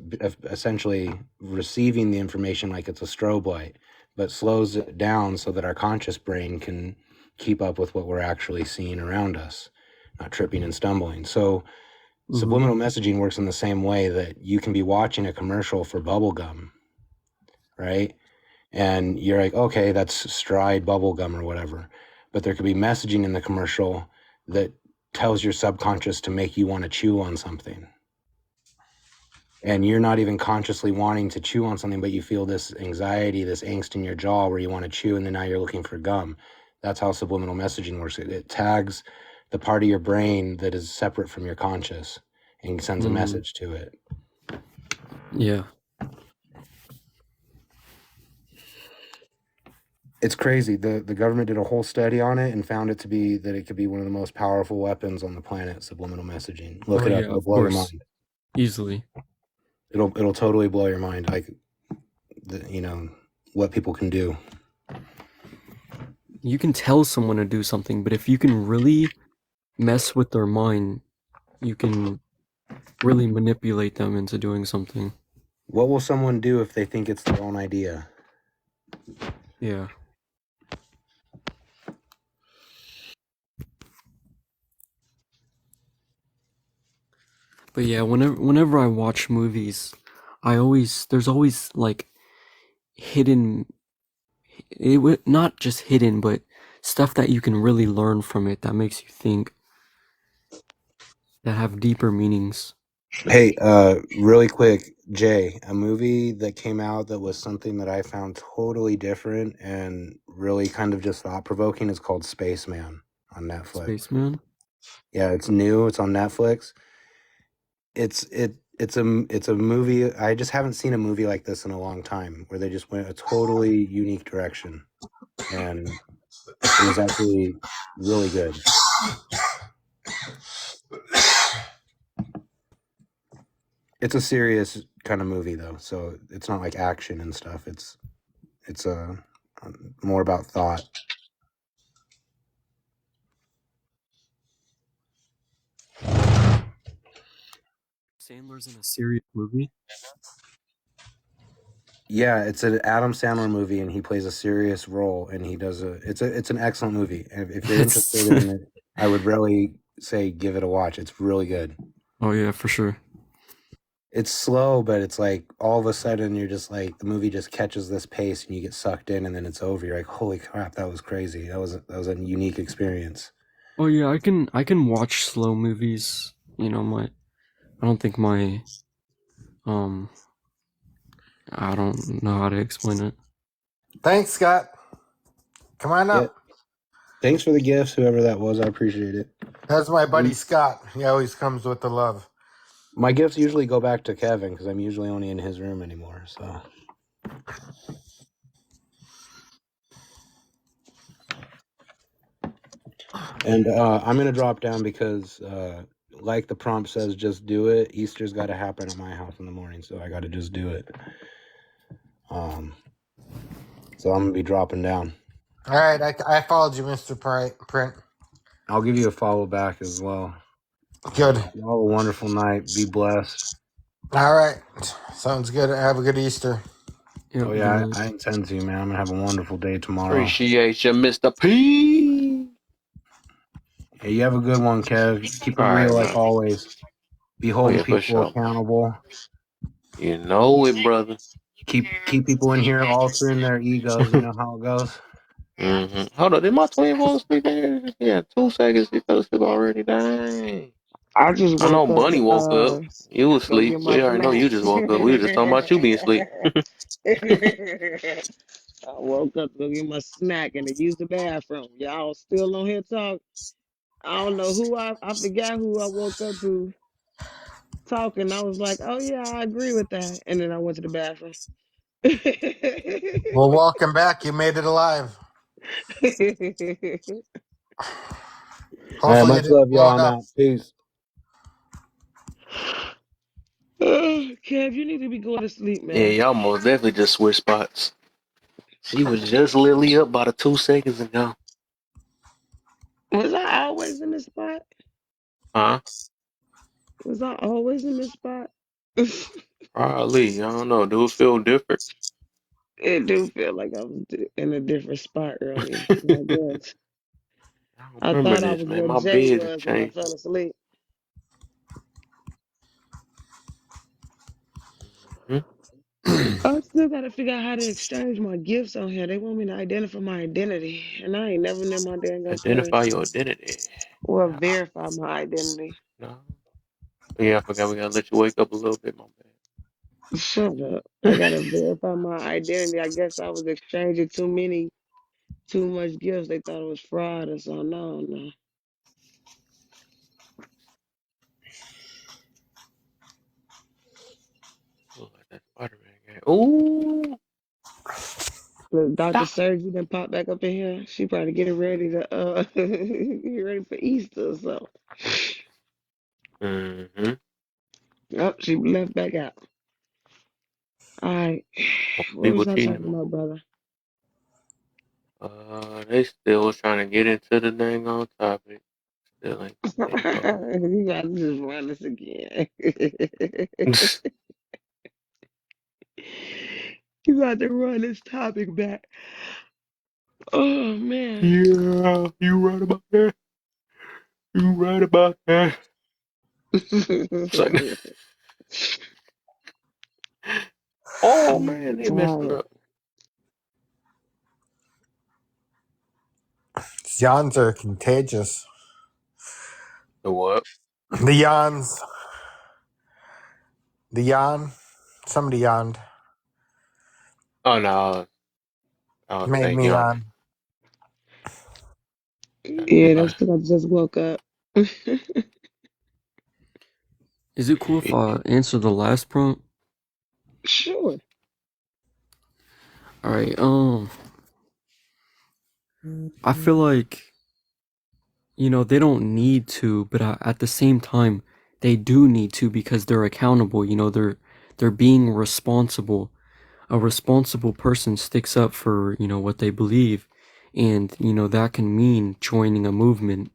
essentially receiving the information like it's a strobe light, but slows it down so that our conscious brain can keep up with what we're actually seeing around us, not tripping and stumbling. So subliminal messaging works in the same way, that you can be watching a commercial for bubble gum, right? And you're like, okay, that's Stride bubble gum or whatever. But there could be messaging in the commercial that tells your subconscious to make you want to chew on something. and you're not even consciously wanting to chew on something, but you feel this anxiety, this angst in your jaw where you want to chew, and then now you're looking for gum. That's how subliminal messaging works. It tags the part of your brain that is separate from your conscious and sends a message to it. Yeah. It's crazy. The government did a whole study on it and found it to be that it could be one of the most powerful weapons on the planet, subliminal messaging. Look it up, it'll blow your mind. Easily. It'll totally blow your mind, like what people can do. You can tell someone to do something, but if you can really mess with their mind, you can really manipulate them into doing something. What will someone do if they think it's their own idea? Yeah. But yeah, whenever I watch movies, there's always like hidden, not just hidden, but stuff that you can really learn from it that makes you think, that have deeper meanings. Hey, really quick, Jay, a movie that came out that was something that I found totally different and really kind of just thought-provoking is called Spaceman on Netflix. Spaceman? Yeah, it's new. It's on Netflix. It's a movie. I just haven't seen a movie like this in a long time, where they just went a totally unique direction, and it was actually really good. It's a serious kind of movie though, so it's not like action and stuff. It's more about thought. Sandler's in a serious movie? Yeah, it's an Adam Sandler movie, and he plays a serious role, and he does it's an excellent movie. And if you're interested in it, I would really say give it a watch. It's really good. Oh yeah, for sure. It's slow, but it's like all of a sudden you're just like, the movie just catches this pace and you get sucked in, and then it's over. You're like, holy crap, that was crazy. That was a unique experience. Oh yeah, I can watch slow movies. I don't think my I don't know how to explain it. Thanks, Scott. Come on up. Yeah. Thanks for the gifts, whoever that was. I appreciate it. That's my buddy Scott. He always comes with the love. My gifts usually go back to Kevin because I'm usually only in his room anymore. So, and I'm gonna drop down because, like the prompt says, just do it. Easter's got to happen at my house in the morning, so I got to just do it. So I'm gonna be dropping down. All right, I followed you, Mr. Print. I'll give you a follow back as well. Good. You all have a wonderful night. Be blessed. All right. Sounds good. Have a good Easter. Oh, yeah, I intend to, man. I'm going to have a wonderful day tomorrow. Appreciate you, Mr. P. Hey, you have a good one, Kev. Keep it real like always. Be holding people accountable. You know it, brother. Keep people in here altering their egos. You know how it goes. Hold on, did my twin fall asleep there? Yeah, 2 seconds. He fell asleep already. Dang. I just I know woke up Bunny to, woke up. You was go asleep. get my We already know you snack. just woke up. We were just talking about you being asleep. I woke up to go get my snack and to use the bathroom. Y'all still on here talk? I don't know who I forgot who I woke up to talking. I was like, oh yeah, I agree with that. And then I went to the bathroom. Well, welcome back. You made it alive. All right, much love, y'all. I'm out. Peace. Kev, you need to be going to sleep, man. Yeah, y'all most definitely just switch spots. She was just literally up about 2 seconds ago. Was I always in this spot? Huh? Was I always in this spot? Probably. I don't know. Do it feel different? It do feel like I was in a different spot earlier. I guess. I thought I was man. where My Jay bed was when I changed. fell asleep. I still gotta figure out how to exchange my gifts on here. They want me to identify my identity, and I ain't never knew my dang Identify your identity. or verify my identity. No. Yeah, I forgot we gotta let you wake up a little bit, my bad. Shut up. I gotta verify my identity. I guess I was exchanging too much gifts. They thought it was fraud or something. No. Look like that Spider-Man game. Ooh, Look, Dr. stop. Sergi done popped back up in here. She probably getting ready to get ready for Easter or something. Mm-hmm. Yep, she left back out. All right. What People was I cheating talking them. about, brother? They still was trying to get into the dang on topic. Still ain't go. You gotta just run this again. You got to run this topic back. Oh man. Yeah, you right about that. You right about that. It's like, oh man, they messed All it right. up. Yawns are contagious. The what? The yawns. The yawn. Somebody yawned. Oh no, I was Made fake me yawning. yawn. Yeah, that's because I just woke up. Is it cool if I answer the last prompt? Sure. All right. I feel like they don't need to, but at the same time, they do need to because they're accountable. They're being responsible. A responsible person sticks up for what they believe, and that can mean joining a movement.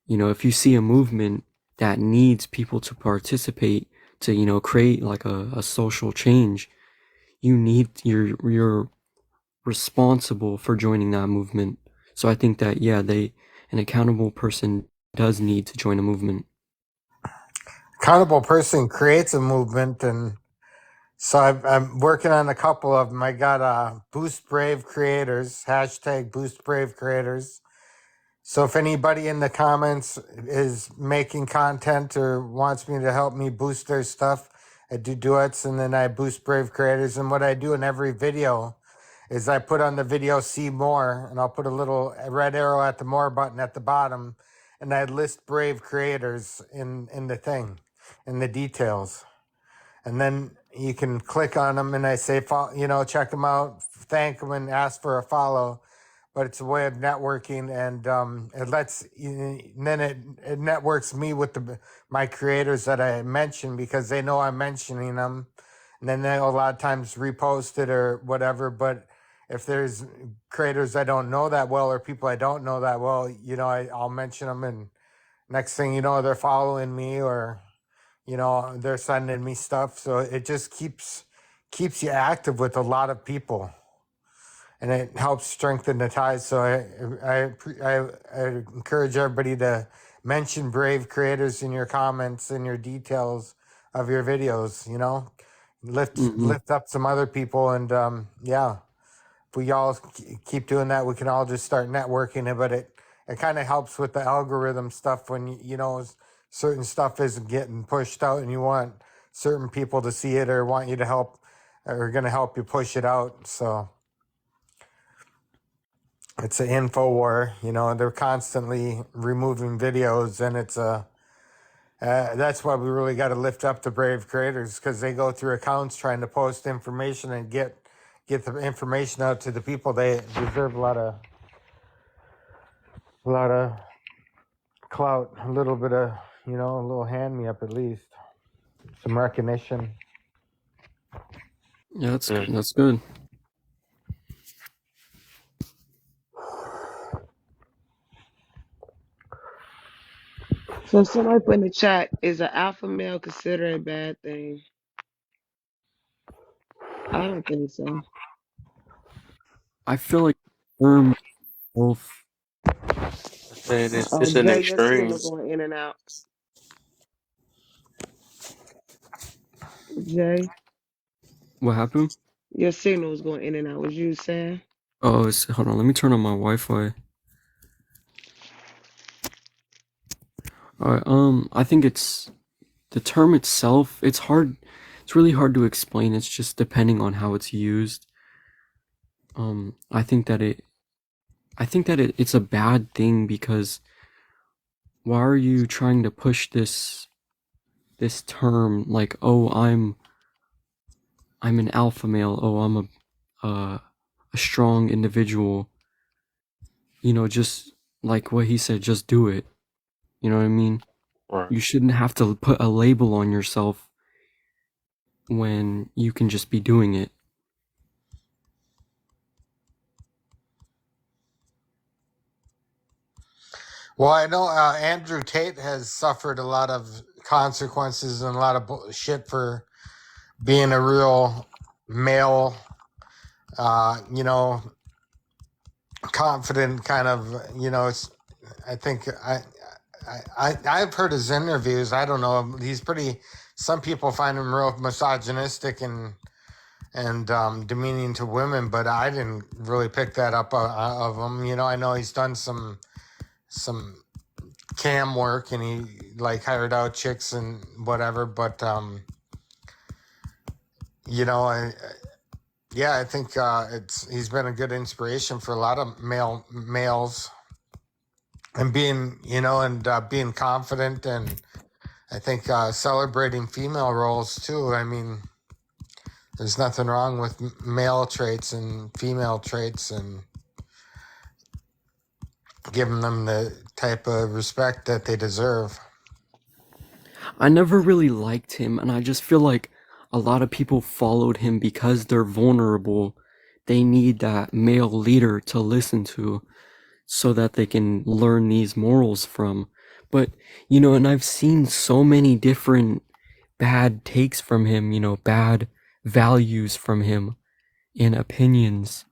If you see a movement that needs people to participate to create like a social change, you're responsible for joining that movement. So I think that an accountable person does need to join a movement. Accountable person creates a movement, and so I'm working on a couple of them. I got Boost Brave Creators, hashtag Boost Brave Creators. So if anybody in the comments is making content or wants me to help me boost their stuff, I do duets, and then I boost Brave Creators. And what I do in every video is I put on the video see more, and I'll put a little red arrow at the more button at the bottom, and I list Brave Creators in the thing, in the details. And then you can click on them, and I say, check them out, thank them, and ask for a follow. But it's a way of networking, and it lets, and then it networks me with my creators that I mention because they know I'm mentioning them, and then they'll a lot of times repost it or whatever. But if there's creators I don't know that well or people I don't know that well, I'll mention them, and next thing you know, they're following me or they're sending me stuff. So it just keeps you active with a lot of people, and it helps strengthen the ties. So I encourage everybody to mention Brave Creators in your comments and your details of your videos. Lift up some other people, and if we all keep doing that, we can all just start networking it. But it kind of helps with the algorithm stuff when certain stuff isn't getting pushed out, and you want certain people to see it or want you to help or going to help you push it out. So it's an info war. They're constantly removing videos, and it's that's why we really got to lift up the Brave Creators, because they go through accounts trying to post information and get the information out to the people. They deserve a lot of clout, a little bit of a little hand me up, at least some recognition. Yeah, that's good. So somebody put in the chat, is an alpha male considered a bad thing? I don't think so. I feel like term both. And Oh, it's an Jay, your extreme. signal going in and out. Jay, What happened? your signal was going in and out. Was you saying? Oh, hold on. Let me turn on my Wi-Fi. All right. I think it's the term itself. It's hard it's really hard to explain. It's just depending on how it's used. I think that it's a bad thing because why are you trying to push this term like, oh, I'm an alpha male, oh, I'm a strong individual, just like what he said, just do it. You know what I mean? Right. You shouldn't have to put a label on yourself when you can just be doing it. Well, I know Andrew Tate has suffered a lot of consequences and a lot of shit for being a real male, confident kind of, it's, I think I've heard his interviews. I don't know. He's pretty, some people find him real misogynistic and demeaning to women, but I didn't really pick that up of him. I know he's done some cam work and he like hired out chicks and whatever, but I think he's been a good inspiration for a lot of males and being being confident, and I think celebrating female roles too. I mean, there's nothing wrong with male traits and female traits and giving them the type of respect that they deserve. I never really liked him, and I just feel like a lot of people followed him because they're vulnerable. They need that male leader to listen to so that they can learn these morals from. But, and I've seen so many different bad takes from him, bad values from him and opinions.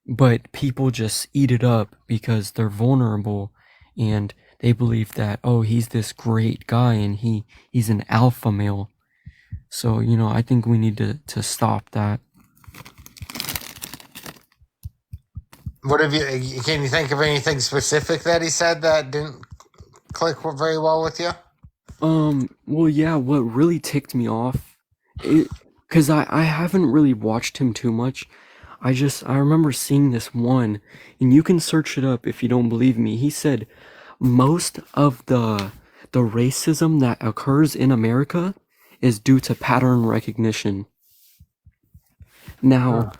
But people just eat it up because they're vulnerable and they believe that, oh, he's this great guy and he's an alpha male. So, I think we need to stop that. What have can you think of anything specific that he said that didn't click very well with you? Well, yeah, what really ticked me off, because I haven't really watched him too much. I remember seeing this one, and you can search it up if you don't believe me. He said most of the racism that occurs in America is due to pattern recognition. Now,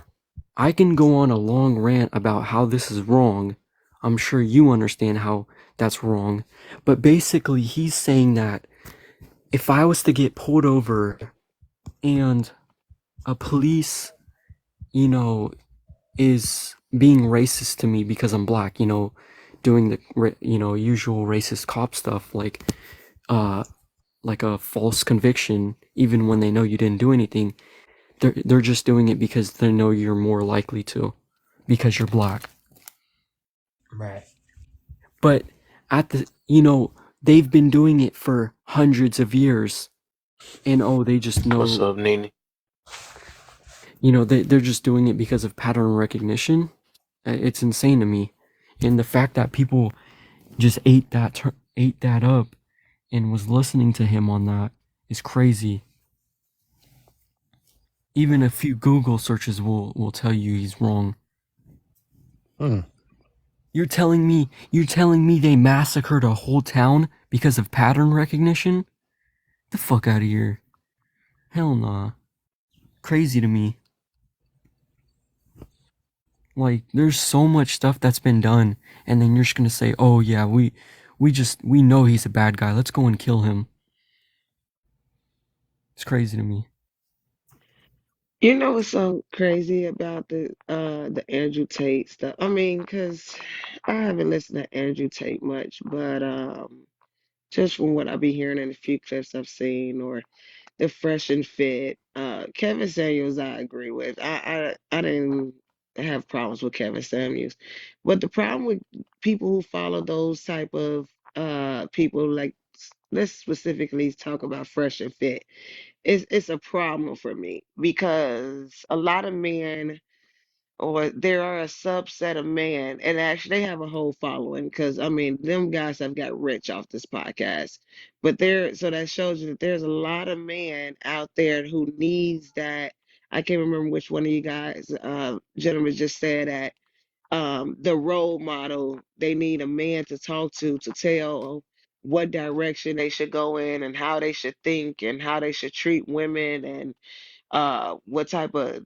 I can go on a long rant about how this is wrong. I'm sure you understand how that's wrong. But basically, he's saying that if I was to get pulled over and a police, is being racist to me because I'm black, doing the, usual racist cop stuff, like a false conviction, even when they know you didn't do anything, they're just doing it because they know you're more likely to, because you're black. Right. But they've been doing it for hundreds of years, and they just know. What's up, Nene? They're just doing it because of pattern recognition. It's insane to me, and the fact that people just ate that up and was listening to him on that is crazy. Even a few Google searches will tell you he's wrong. You're telling me they massacred a whole town because of pattern recognition? The fuck out of here. Hell nah. Crazy to me. Like, there's so much stuff that's been done, and then you're just gonna say, oh yeah, we know he's a bad guy, let's go and kill him. It's crazy to me. You know what's so crazy about the Andrew Tate stuff? I mean, because I haven't listened to Andrew Tate much, but just from what I've been hearing in a few clips I've seen, or the Fresh and Fit, Kevin Samuels, I agree with. I didn't have problems with Kevin Samuels, but the problem with people who follow those type of people, like let's specifically talk about Fresh and Fit. It's a problem for me because a lot of men or there are a subset of men, and actually they have a whole following because I mean, them guys have got rich off this podcast. But there, so that shows you that there's a lot of men out there who needs that. I can't remember which one of you guys, gentlemen, just said that the role model. They need a man to talk to tell what direction they should go in and how they should think and how they should treat women and what type of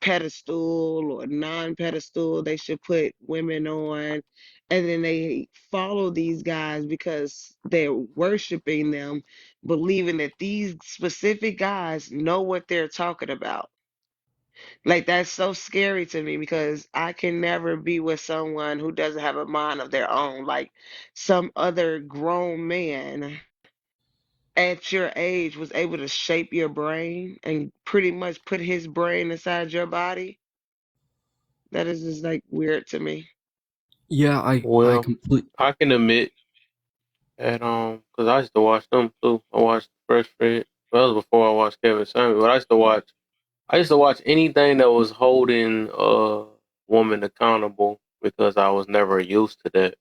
pedestal or non-pedestal they should put women on. And then they follow these guys because they're worshiping them, believing that these specific guys know what they're talking about. Like that's so scary to me because I can never be with someone who doesn't have a mind of their own. Like some other grown man at your age was able to shape your brain and pretty much put his brain inside your body. That is just like weird to me. Yeah, I Well, complete. I can admit that because I used to watch them too. I watched Fresh Fit. Well, that was before I watched Kevin Samuel, but I used to watch anything that was holding a woman accountable because I was never used to that.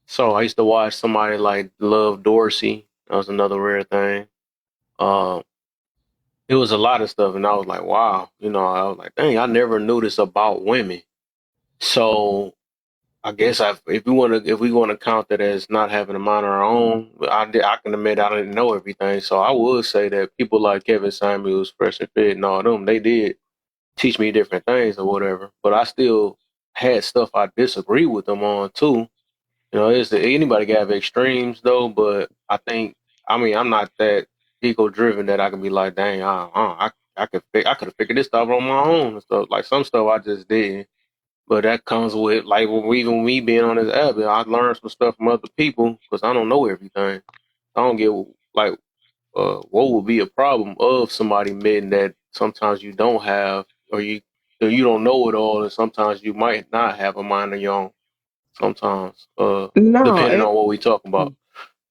So I used to watch somebody like Love Dorsey. That was another rare thing. Um, it was a lot of stuff, and I was like, wow, I was like, dang, I never knew this about women. So I guess if we want to count that as not having a mind of our own, I can admit I didn't know everything. So I would say that people like Kevin Samuels, Fresh and Fit, and all them, they did teach me different things or whatever. But I still had stuff I disagree with them on too. Anybody can have extremes though, but I mean, I'm not that ego driven that I can be like, dang, I could have figured this stuff on my own and stuff. Like some stuff I just didn't. But that comes with like even me being on this app, I learned some stuff from other people because I don't know everything. I don't get like what would be a problem of somebody admitting that sometimes you don't have or you don't know it all, and sometimes you might not have a mind of your own. Sometimes, No, depending on what we talk about.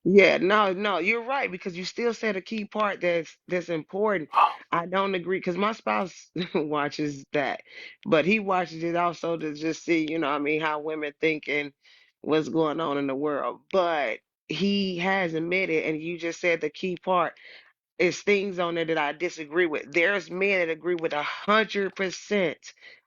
yeah, no, you're right because you still said a key part that's important. I don't agree because my spouse watches that, but he watches it also to just see, you know, what I mean, how women think and what's going on in the world. But he has admitted, and you just said the key part is things on there that I disagree with. There's men that agree with 100%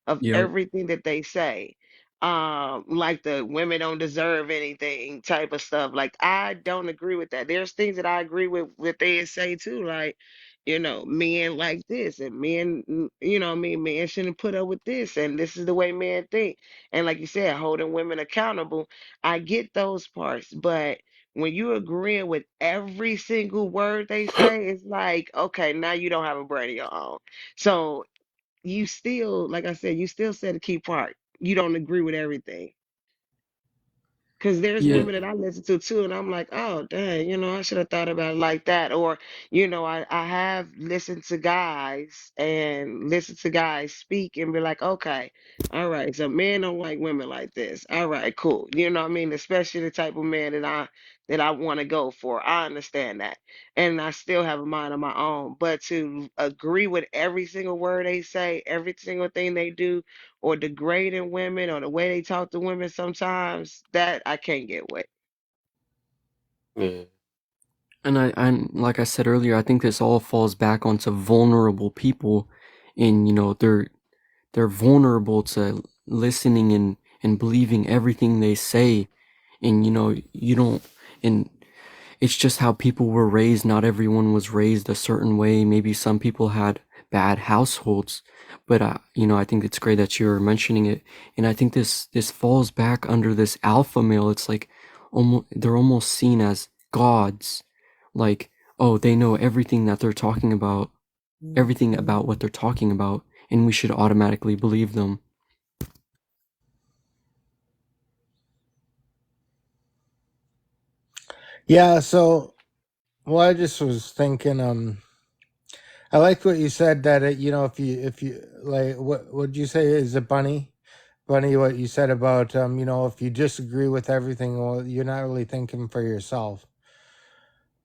of Yep. everything that they say. Like the women don't deserve anything type of stuff. Like I don't agree with that. There's things that I agree with what they say too. Like, you know, men like this and men, you know, what I mean, men shouldn't put up with this, and this is the way men think. And like you said, holding women accountable. I get those parts, but when you agreeing with every single word they say, it's like, okay, now you don't have a brain of your own. So you still, like I said, you still said a key part. You don't agree with everything. Because there's Yeah. women that I listen to too, and I'm like, oh, dang, you know, I should have thought about it like that. Or, you know, I have listened to guys and listened to guys speak and be like, okay, all right, so men don't like women like this. All right, cool. You know what I mean? Especially the type of man that I want to go for. I understand that. And I still have a mind of my own. But to agree with every single word they say, every single thing they do, or degrading women or the way they talk to women sometimes, that I can't get with. Yeah. And like I said earlier, I think this all falls back onto vulnerable people, and they're vulnerable to listening and believing everything they say, and you don't, and it's just how people were raised. Not everyone was raised a certain way. Maybe some people had bad households, but I think it's great that you're mentioning it, and I think this falls back under this alpha male. It's like they're almost seen as gods, like, oh, they know everything that they're talking about, everything about what they're talking about, and we should automatically believe them. Yeah, so well, I just was thinking, I liked what you said that if you like, what would you say, is it Bunny, what you said about if you disagree with everything, well, you're not really thinking for yourself.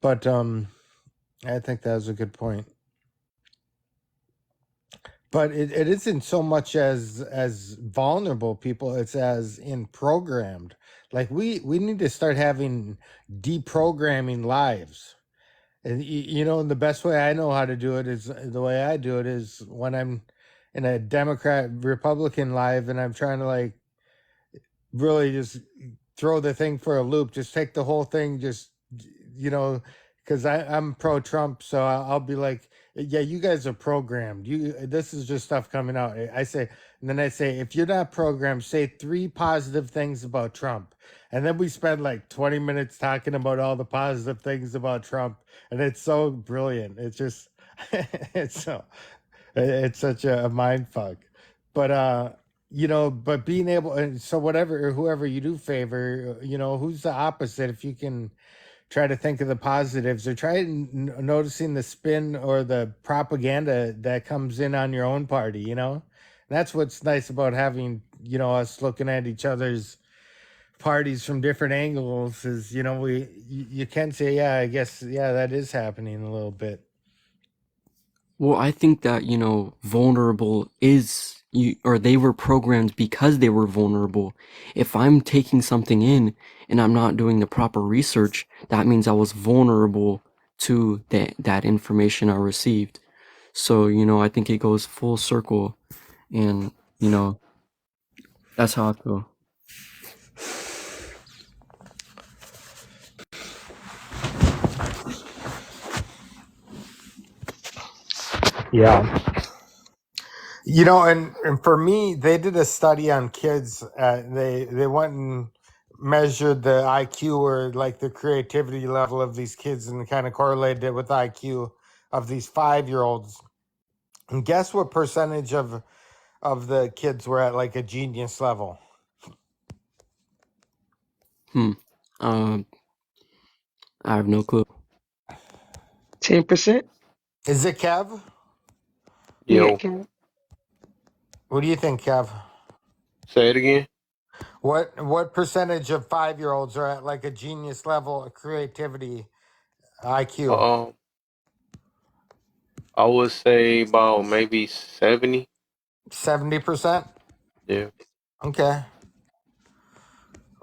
But I think that was a good point. But it isn't so much as vulnerable people, it's as in programmed. Like we need to start having deprogramming lives. And you know, and the best way I know how to do it is the way I do it is when I'm in a Democrat Republican live and I'm trying to like really just throw the thing for a loop, just take the whole thing, just you know, because I'm pro Trump, so I'll be like, yeah, you guys are programmed. This is just stuff coming out. I say, and then I say, if you're not programmed, say 3 positive things about Trump, and then we spend like 20 minutes talking about all the positive things about Trump, and it's so brilliant. It's just, it's so, it's such a mind fuck. But you know, but being able, and so whatever, whoever you do favor, you know, who's the opposite? If you can try to think of the positives or try noticing the spin or the propaganda that comes in on your own party, you know, that's what's nice about having, you know, us looking at each other's parties from different angles is, you know, you can say, yeah, I guess, yeah, that is happening a little bit. Well, I think that, you know, vulnerable is or they were programmed because they were vulnerable. If I'm taking something in and I'm not doing the proper research, that means I was vulnerable to that information I received. So, you know, I think it goes full circle, and, you know, that's how I feel. Yeah. You know, and for me, they did a study on kids. They went and measured the IQ or like the creativity level of these kids and kind of correlated it with IQ of these 5-year-olds. And guess what percentage of the kids were at like a genius level? I have no clue. 10%. Is it Kev? Yeah, Yo, Kev. What do you think, Kev? say it again. What percentage of 5-year-olds are at like a genius level of creativity IQ? I would say about maybe 70. 70%? Yeah. Okay.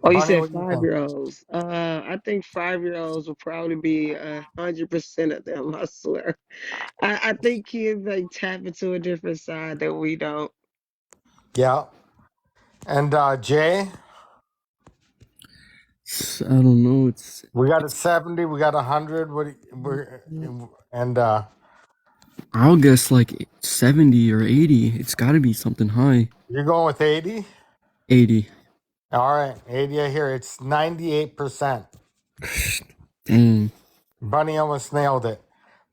Oh, you Bunny, said what do you think? 5-year-olds. I think 5-year-olds will probably be 100% of them. I swear. I think kids like tap into a different side that we don't. Yeah. And Jay, I don't know. we got a 70, we got 100. And I'll guess like 70 or 80. It's got to be something high. you're going with 80? 80. All right, 80 I hear. It's 98%. Dang. Bunny almost nailed it.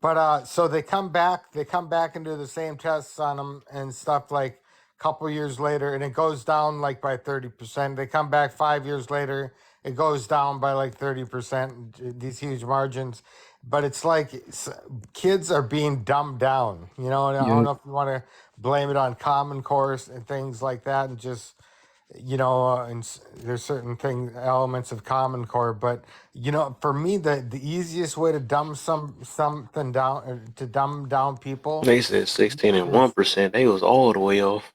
But so they come back and do the same tests on them and stuff like a couple years later, and it goes down like by 30%. They come back 5 years later, it goes down by like 30%, these huge margins. But it's like kids are being dumbed down, you know, and I don't Yep. know if you want to blame it on Common Core and things like that, and just you know, there's certain elements of Common Core, but you know, for me, the easiest way to dumb something down, to dumb down people, They said 16 and is 1%. They was all the way off.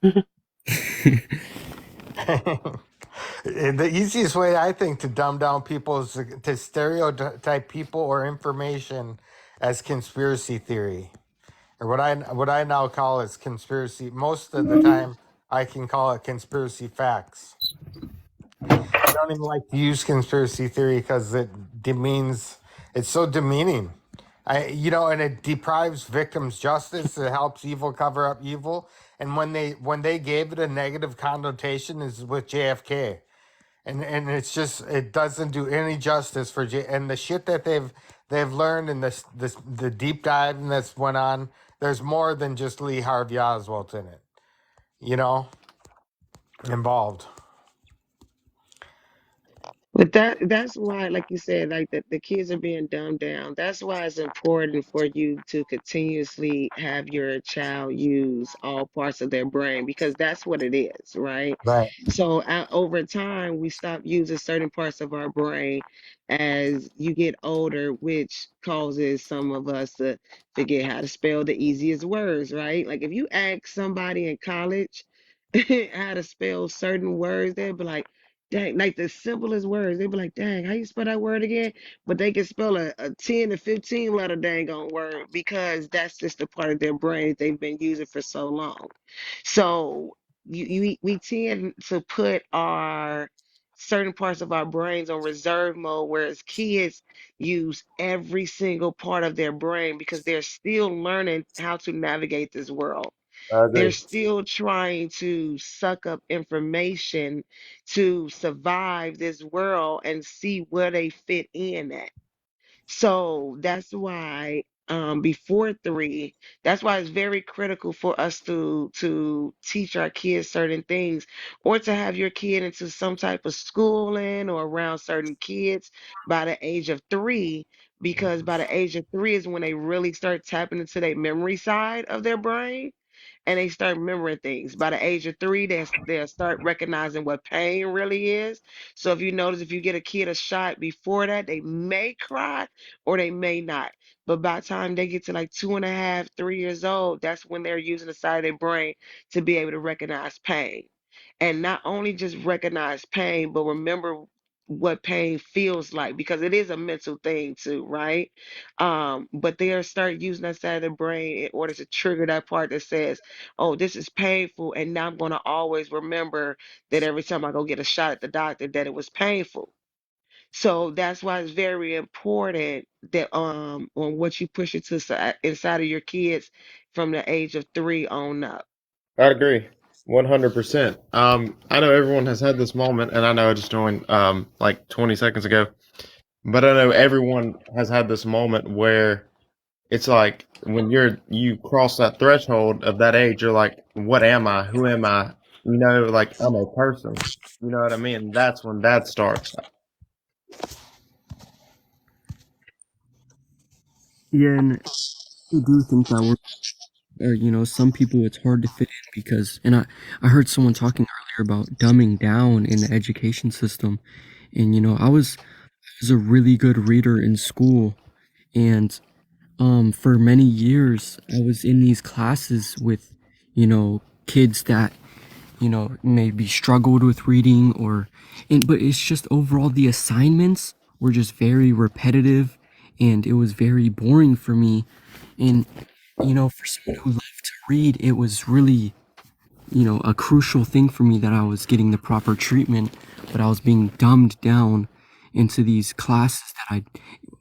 the easiest way I think to dumb down people is to stereotype people or information as conspiracy theory, or what I now call is conspiracy. Most of the time, I can call it conspiracy facts. I don't even like to use conspiracy theory because it demeans. It's so demeaning. You know, and it deprives victims justice. It helps evil cover up evil. And when they gave it a negative connotation is with JFK, and it's just it doesn't do any justice for and the shit that they've learned and the deep dive that's went on. There's more than just Lee Harvey Oswald in it, you know, involved. But that's why, like you said, like the kids are being dumbed down. That's why it's important for you to continuously have your child use all parts of their brain because that's what it is, right? Right. So over time, we stop using certain parts of our brain as you get older, which causes some of us to forget how to spell the easiest words, right? Like if you ask somebody in college how to spell certain words, they'll be like, dang, like the simplest words. They be like, dang, how you spell that word again? But they can spell a 10 to 15 letter dang on word because that's just a part of their brain they've been using for so long. So we tend to put our certain parts of our brains on reserve mode, whereas kids use every single part of their brain because they're still learning how to navigate this world. I They're agree. still trying to suck up information to survive this world and see where they fit in at. So that's why before 3, that's why it's very critical for us to teach our kids certain things or to have your kid into some type of schooling or around certain kids by the age of 3 because by the age of 3 is when they really start tapping into their memory side of their brain and they start remembering things. By the age of 3, they'll start recognizing what pain really is. So if you notice, if you get a kid a shot before that, they may cry or they may not. But by the time they get to like 2.5, 3 years old, that's when they're using the side of their brain to be able to recognize pain. And not only just recognize pain, but remember what pain feels like because it is a mental thing too, right? But they'll start using that side of the brain in order to trigger that part that says, oh, this is painful, and now I'm gonna always remember that every time I go get a shot at the doctor that it was painful. So that's why it's very important that on what you push into inside of your kids from the age of 3 on up. I agree. 100%. I know everyone has had this moment, and I know I just joined like 20 seconds ago, but I know everyone has had this moment where it's like when you cross that threshold of that age, you're like, what am I? Who am I? You know, like I'm a person. You know what I mean? That's when that starts. Yeah, and I do think that some people it's hard to fit in because, and I heard someone talking earlier about dumbing down in the education system, and I was a really good reader in school, and for many years I was in these classes with kids that maybe struggled with reading but it's just overall the assignments were just very repetitive and it was very boring for me. And for someone who loved to read, it was really a crucial thing for me that I was getting the proper treatment, but I was being dumbed down into these classes that I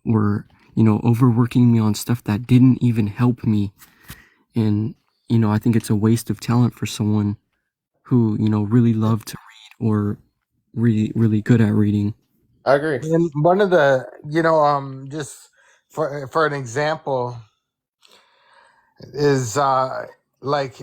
were overworking me on stuff that didn't even help me. And I think it's a waste of talent for someone who really love to read or really really good at reading. I agree. And one of the, just for an example, is like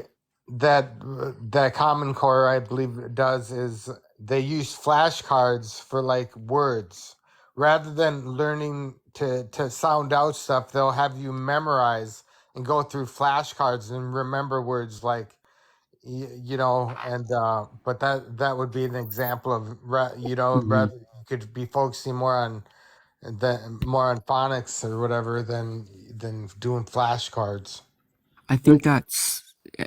that Common Core, I believe, does is they use flashcards for like words rather than learning to sound out stuff. They'll have you memorize and go through flashcards and remember words like and but that would be an example of Hmm. rather you could be focusing more on phonics or whatever than doing flashcards. I think that's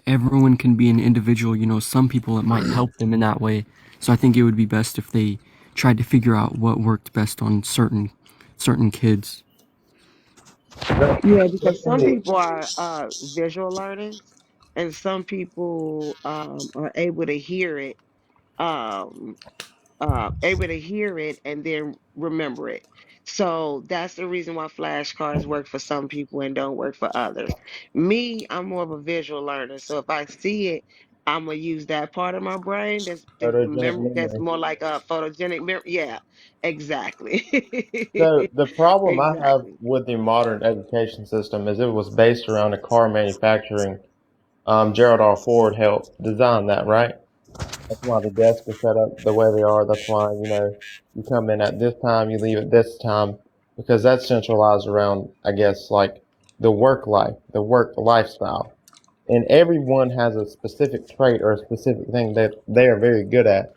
everyone can be an individual. Some people it might help them in that way. So I think it would be best if they tried to figure out what worked best on certain kids. Yeah, because some Definitely. people are visual learners and some people are um, able to hear it and then remember it. So that's the reason why flashcards work for some people and don't work for others. Me, I'm more of a visual learner. So if I see it, I'm gonna use that part of my brain Photogenic that's memory. more like a photogenic memory. Yeah, exactly. So the problem I have Exactly. with the modern education system is it was based around a car manufacturing. Gerald R. Ford helped design that, right? That's why the desks are set up the way they are. That's why, you come in at this time, you leave at this time, because that's centralized around, I guess, like the work life, the work lifestyle. And everyone has a specific trait or a specific thing that they are very good at,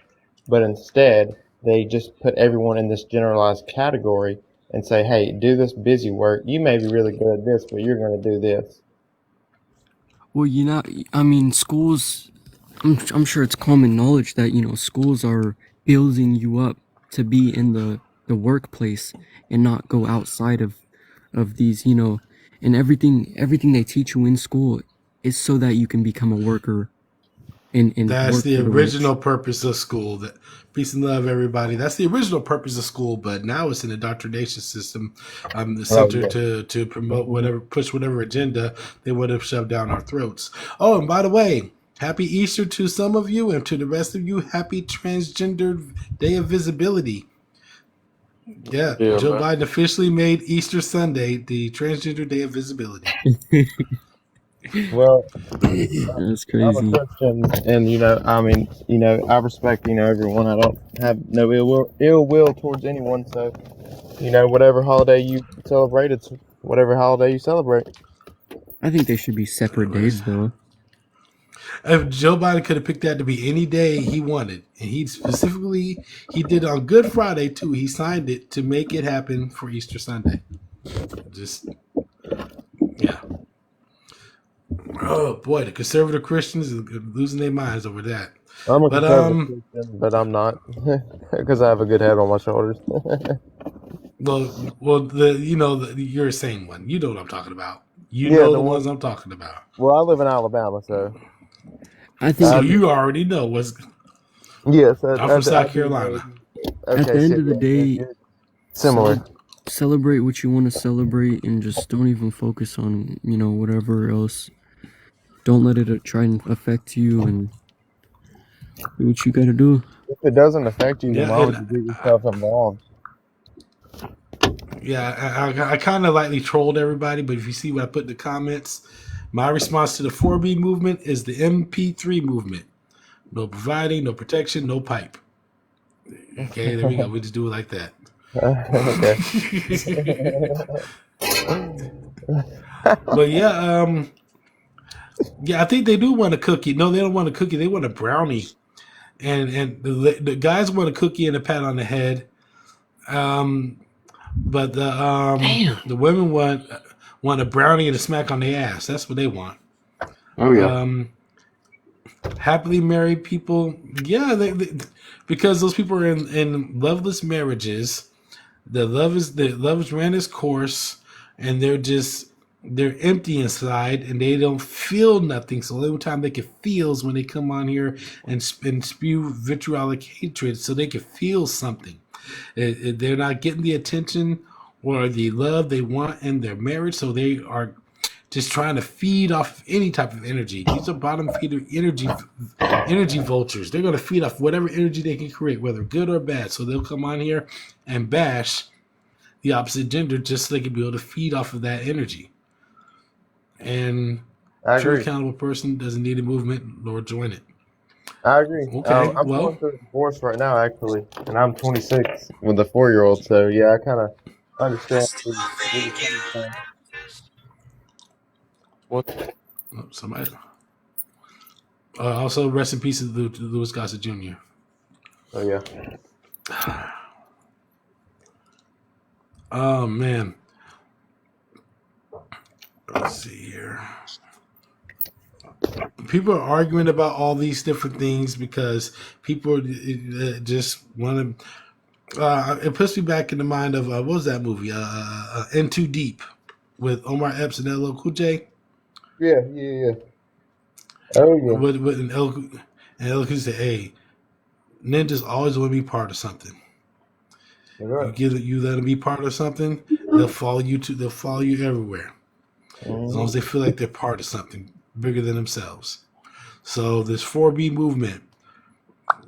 but instead they just put everyone in this generalized category and say, hey, do this busy work. You may be really good at this, but you're going to do this. Well, I mean, schools. I'm sure it's common knowledge that schools are building you up to be in the workplace and not go outside of these, and everything they teach you in school is so that you can become a worker and That's work the for the rich. original purpose of school. That peace and love, everybody. That's the original purpose of school, but now it's an indoctrination system, the Oh, center yeah. to promote whatever, push whatever agenda they would have shoved down our throats. Oh, and by the way, happy Easter to some of you, and to the rest of you, happy Transgender Day of Visibility. Yeah, Yeah, Joe man. Biden officially made Easter Sunday the Transgender Day of Visibility. Well, That's I'm a crazy. Christian, and I respect everyone. I don't have no ill will towards anyone. So, whatever holiday you celebrate, it's whatever holiday you celebrate. I think they should be separate days, though. If Joe Biden could have picked that to be any day he wanted, and he did on Good Friday too. He signed it to make it happen for Easter Sunday. Just yeah. Oh boy, the conservative Christians are losing their minds over that. I'm a But conservative Christian, but I'm not because I have a good head on my shoulders. you're a sane one. You know what I'm talking about. You Yeah, know the the one. ones I'm talking about. Well, I live in Alabama, so I So think you already know what's. yes, I'm from I South do know. Carolina. at Okay, the so end of the day, you're similar. celebrate what you want to celebrate and just don't even focus on whatever else. Don't let it try and affect you, and do what you gotta do. If it doesn't affect you, then Yeah, why would and you do yourself involved? I kind of lightly trolled everybody, but if you see what I put in the comments, my response to the 4B movement is the MP3 movement. No providing, no protection, no pipe. Okay, there we go. We just do it like that. But I think they do want a cookie. No, they don't want a cookie. They want a brownie. And the guys want a cookie and a pat on the head. But the women want a brownie and a smack on the ass. That's what they want. Oh yeah. Happily married people, yeah, because those people are in loveless marriages. The love ran its course, and they're empty inside, and they don't feel nothing. So the only time they can feel is when they come on here and spew vitriolic hatred, so they can feel something. They're not getting the attention or the love they want in their marriage, so they are just trying to feed off any type of energy. These are bottom feeder energy vultures. They're going to feed off whatever energy they can create, whether good or bad. So they'll come on here and bash the opposite gender just so they can be able to feed off of that energy. And I true agree. accountable person doesn't need a movement nor join it. I agree. Okay, I'm well, going through a divorce right now, actually, and I'm 26 with a 4-year-old. So yeah, I kind of understand where you're coming from. What? somebody. Also, rest in peace to Louis Gossett Jr. Oh yeah. Oh man. Let's see here. People are arguing about all these different things because people just want to. It puts me back in the mind of what was that movie? In Too Deep with Omar Epps and LL Cool J. Yeah. Oh yeah. With and LL Cool say, "Hey, ninjas always want to be part of something. Right. You let them be part of something, they'll follow you They'll follow you everywhere, as long as they feel like they're part of something bigger than themselves." So this 4B movement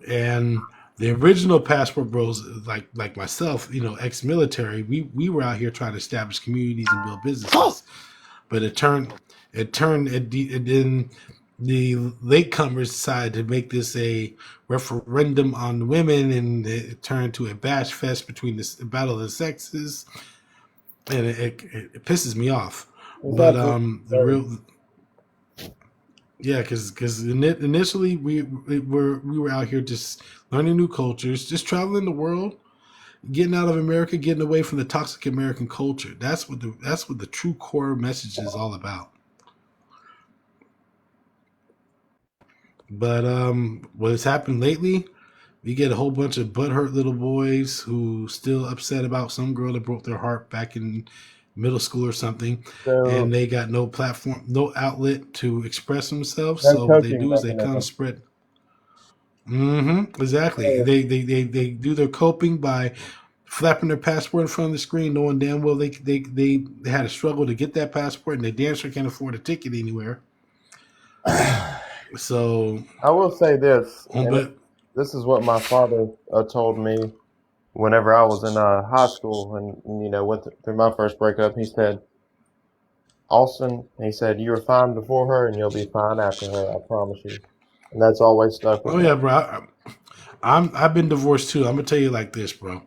and the original Passport Bros, like myself, ex-military, we were out here trying to establish communities and build businesses, but it then the latecomers decided to make this a referendum on women, and it turned to a bash fest between the battle of the sexes, and it pisses me off. It's But absolutely the absurd. real yeah, because initially we were out here just learning new cultures, just traveling the world, getting out of America, getting away from the toxic American culture. That's what the true core message is all about. But what has happened lately, we get a whole bunch of butthurt little boys who still upset about some girl that broke their heart back in middle school or something, and So they got no platform, no outlet to express themselves. no So what they coping do is they kind of mechanism. spread. Exactly. So, They do their coping by flapping their passport in front of the screen, knowing damn well they had a struggle to get that passport, and they damn sure can't afford a ticket anywhere. So, I will say this, and but this is what my father told me whenever I was in high school, and you know, went through my first breakup. He said, "Austin," he said, "you were fine before her, and you'll be fine after her. I promise you." And that's always stuck with oh me. yeah, bro. I've been divorced too. I'm gonna tell you like this, bro.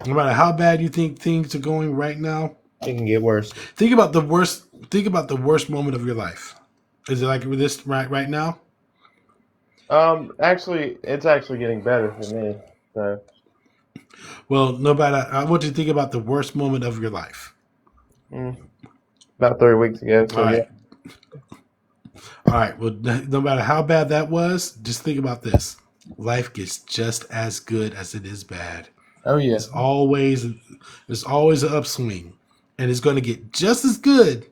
No matter how bad you think things are going right now, It can get worse. think about the worst. Think about the worst moment of your life. Is it like this right now? Actually, it's actually getting better for me. So, Well, no matter. I want you to think about the worst moment of your life. about 3 weeks ago. So All yeah. right. All right. Well, no matter how bad that was, just think about this. Life gets just as good as it is bad. Oh yeah. There's always an upswing, and it's going to get just as good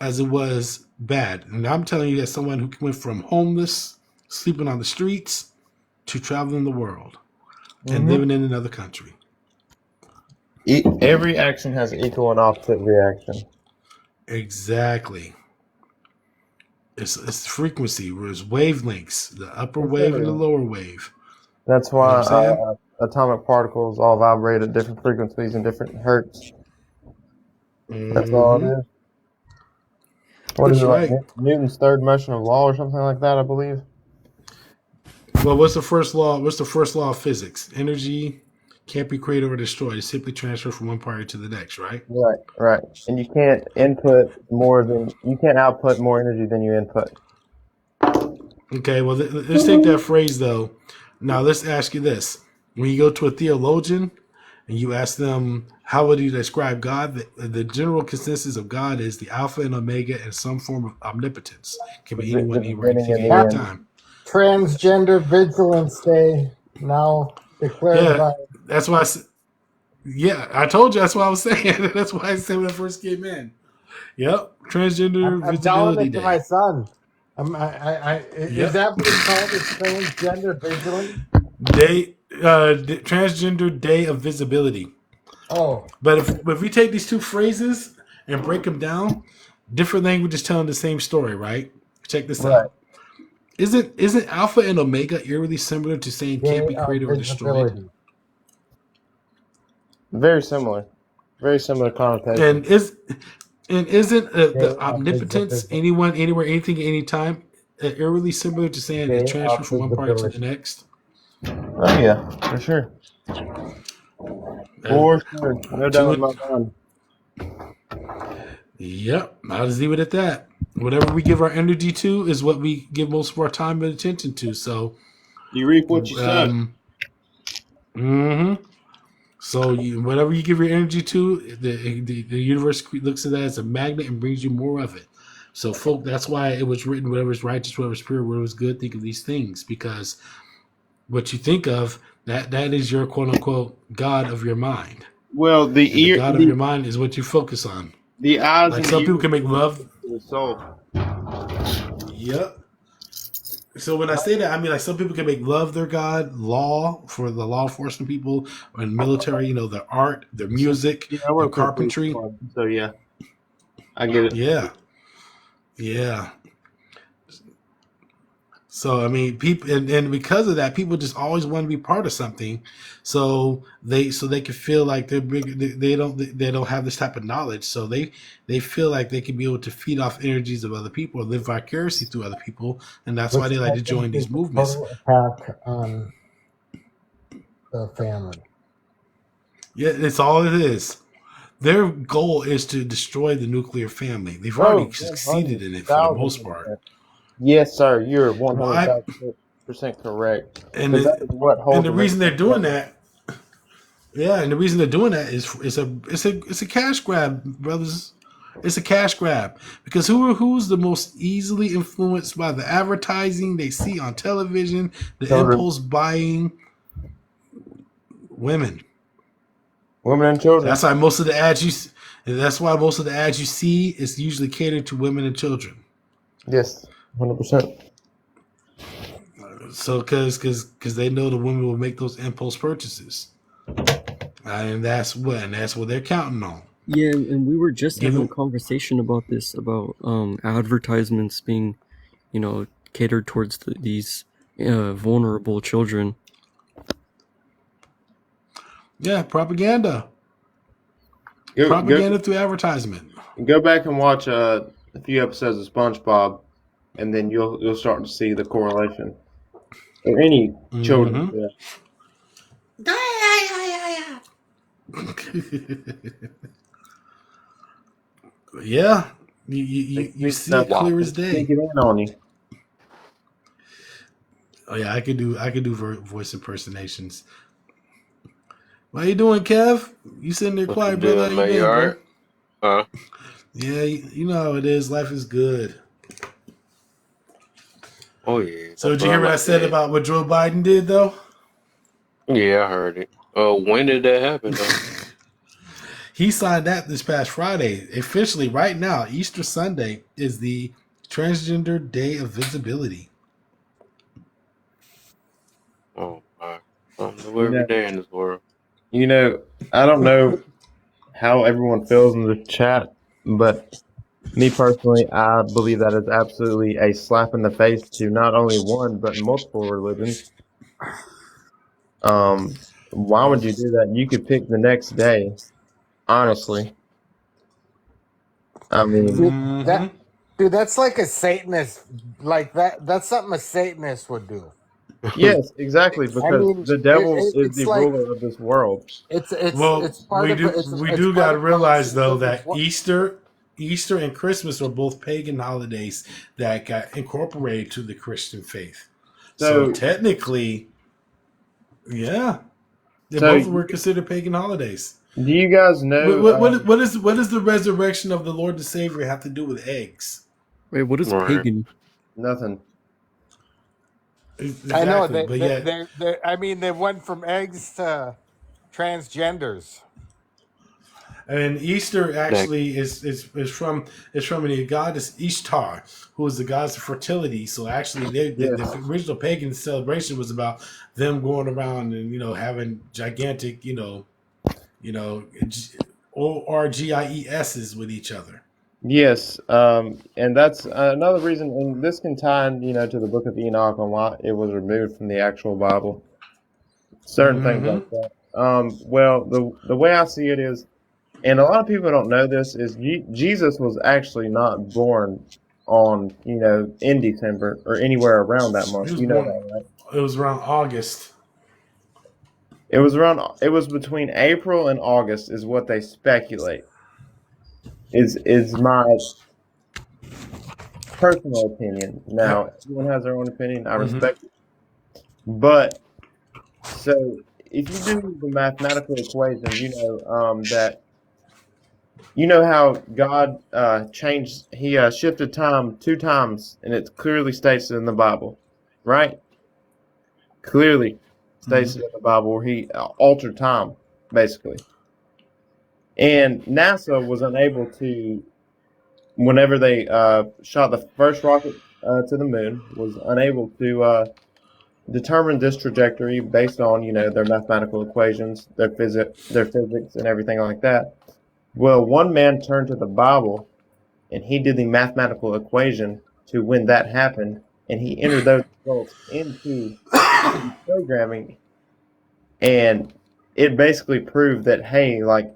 as it was bad. And I'm telling you, as someone who went from homeless, sleeping on the streets, to traveling the world and living in another country. Every action has equal and opposite reaction. Exactly. It's frequency. There's wavelengths, the upper wave and the lower wave. That's You know what I'm why saying? atomic particles all vibrate at different frequencies and different hertz. That's all it is. What is That's it, like right. Newton's third motion of law or something like that, I believe? Well, what's the first law? What's the first law of physics? Energy can't be created or destroyed. It's simply transferred from one party to the next, right? Right. And you can't output more energy than you input. Okay, well, let's take that phrase, though. Now, let's ask you this. When you go to a theologian and you ask them, how would you describe God? The general consensus of God is the Alpha and Omega and some form of omnipotence. Can be anyone, anywhere, anything, at any time. Transgender Vigilance Day now declared Yeah, by. that's why I told you. That's what I was saying. That's why I said when I first came in. Yep, Transgender I'm telling Visibility it to Day. my son. Is Yep. that what it's called? It's Transgender Vigilance? Day, Transgender Day of Visibility. Oh. But if we take these two phrases and break them down, different languages telling the same story, right? Check this out. Isn't Alpha and Omega eerily similar to saying can't be created or destroyed? Very similar. Very similar connotation. And isn't the omnipotence anyone, anywhere, anything, anytime eerily similar to saying it transfers from one party to the next? Oh yeah, for sure. For sure. No doubt in my mind. Yep, I'll just leave it at that. Whatever we give our energy to is what we give most of our time and attention to. So you reap what you sow. So whatever you give your energy to, the universe looks at that as a magnet and brings you more of it. So, folk, that's why it was written, whatever is righteous, whatever is pure, whatever is good, think of these things. Because what you think of, that is your quote-unquote God of your mind. Well, the God of your mind is what you focus on. The eyes like and some people can make love. The soul. Yep. So when I say that, I mean like some people can make love their God, law for the law enforcement people, or in military, you know, their art, their music, their carpentry. So yeah, I get it. Yeah. So I mean, people, and because of that, people just always want to be part of something, so they can feel like they're big. They don't have this type of knowledge, so they feel like they can be able to feed off energies of other people or live vicariously through other people, and that's why Which they like I to think join is these a movements. total attack on the family. Yeah, it's all it is. Their goal is to destroy the nuclear family. They've already Bro, succeeded in it for the most part. 100,000%. Yes, sir. You're Why? 100,000% correct. And Because that is what holds the reason they're America doing together. that, yeah, and the reason they're doing that is it's a cash grab, brothers. It's a cash grab because who's the most easily influenced by the advertising they see on television, the Children, impulse buying? Women. women and children. That's why most of the ads you see is usually catered to women and children. Yes, 100%. So because they know the women will make those impulse purchases, and that's what they're counting on. Yeah, and we were just having a conversation about this, about advertisements being, catered towards these vulnerable children. Yeah, propaganda. Go Propaganda through advertisement. go back and watch a few episodes of SpongeBob, and then you'll start to see the correlation. Or any children. Yeah. Yeah, you see it clear as day. Sneak it in on you. Oh yeah, I could do voice impersonations. How you doing, Kev? You sitting there quiet, brother? How you Man, been, you bro? alright? Huh? Yeah, you know how it is. Life is good. Oh yeah. So did you hear what I said about what Joe Biden did, though? Yeah, I heard it. When did that happen though? He signed that this past Friday. Officially, right now, Easter Sunday is the Transgender Day of Visibility. Oh my. Something new every day in this world. I don't know how everyone feels in the chat, but me personally, I believe that is absolutely a slap in the face to not only one but multiple religions. Why would you do that? You could pick the next day. Honestly, I mean, Dude, that's like a Satanist, like that's something a Satanist would do. yes, exactly, because the devil is it's the like ruler of this world. it's we part of do it's we it's do part got to of realize though Protestantism. that Easter and Christmas are both pagan holidays that got incorporated to the Christian faith. So technically, yeah, they both were considered pagan holidays. Do you guys know what does the resurrection of the Lord and Savior have to do with eggs? Wait, what is pagan? Nothing. Exactly, I know but yet, I mean, they went from eggs to transgenders. and Easter actually is from the goddess Ishtar, who is the goddess of fertility. So actually, the original pagan celebration was about them going around and having gigantic ORGIESs with each other. Yes, and that's another reason, and this can tie in, to the Book of Enoch on why it was removed from the actual Bible. Certain things like that. Well, the way I see it is, and a lot of people don't know this, is Jesus was actually not born on, in December or anywhere around that month. You know that, right? It was around August. It was between April and August is what they speculate. Is my personal opinion. Now, everyone has their own opinion. I respect it. But, so, if you do the mathematical equation, that, how God he shifted time 2 times, and it clearly states it in the Bible, right? Clearly states it in the Bible where he altered time, basically. And NASA was unable to, whenever they shot the first rocket to the moon, was unable to determine this trajectory based on, their mathematical equations, their physics, and everything like that. Well, one man turned to the Bible, and he did the mathematical equation to when that happened, and he entered those results into programming, and it basically proved that, hey, like,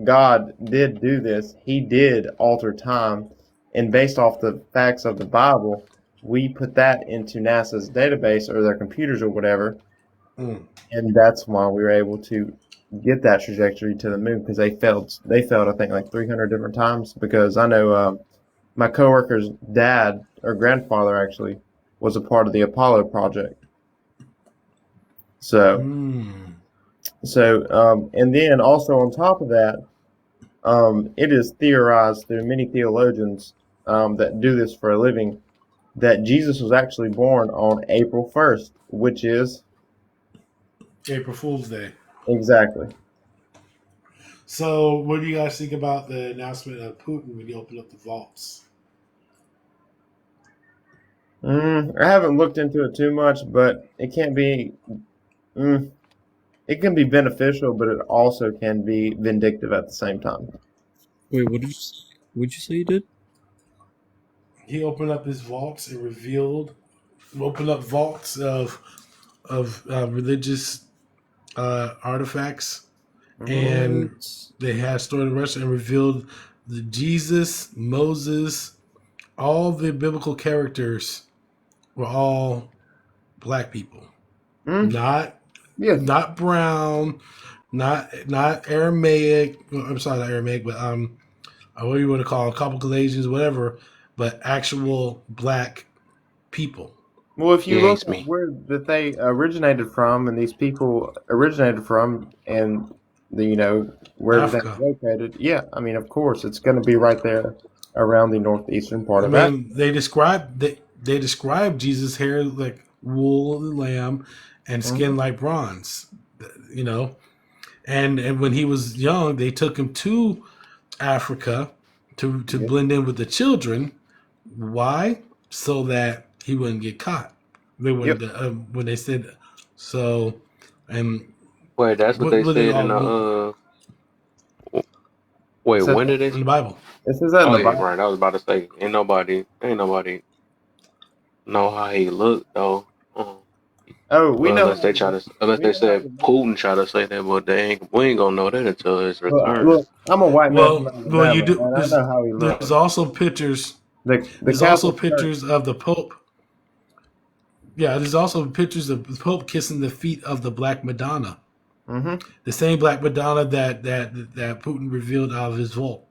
God did do this. He did alter time, and based off the facts of the Bible, we put that into NASA's database or their computers or whatever, and that's why we were able to get that trajectory to the moon, because they failed I think like 300 different times. Because I know my coworker's dad or grandfather actually was a part of the Apollo project. So and then also on top of that, it is theorized through many theologians that do this for a living that Jesus was actually born on April 1st, which is April Fool's Day. Exactly. So, what do you guys think about the announcement of Putin when he opened up the vaults? I haven't looked into it too much, but it can't be. It can be beneficial, but it also can be vindictive at the same time. Wait, what did you say you did? He opened up his vaults and opened up vaults of religious artifacts, and they had stored in Russia and revealed the Jesus, Moses, all the biblical characters were all black people, not brown, not Aramaic. I'm sorry, not Aramaic, but what do you want to call them? Caucasians, whatever, but actual black people. Well, if you look at where that they originated from, and these people originated from, and where everything's located, I mean, of course, it's going to be right there around the northeastern part of Africa. They describe Jesus' hair like wool of the lamb and skin like bronze, and when he was young, they took him to Africa to blend in with the children. Why? So that he wouldn't get caught. They wouldn't when they said so. And wait, that's what they said in the wait, when did it in the Bible? It says that in the Bible. Right, I was about to say, ain't nobody know how he looked though. We know unless they said Putin try to say that, but we ain't gonna know that until his return. Look, I'm a white man. Well, you do. I know how he looks. There's also pictures. There's also pictures of the Pope. Yeah, there's also pictures of the Pope kissing the feet of the Black Madonna. The same Black Madonna that Putin revealed out of his vault.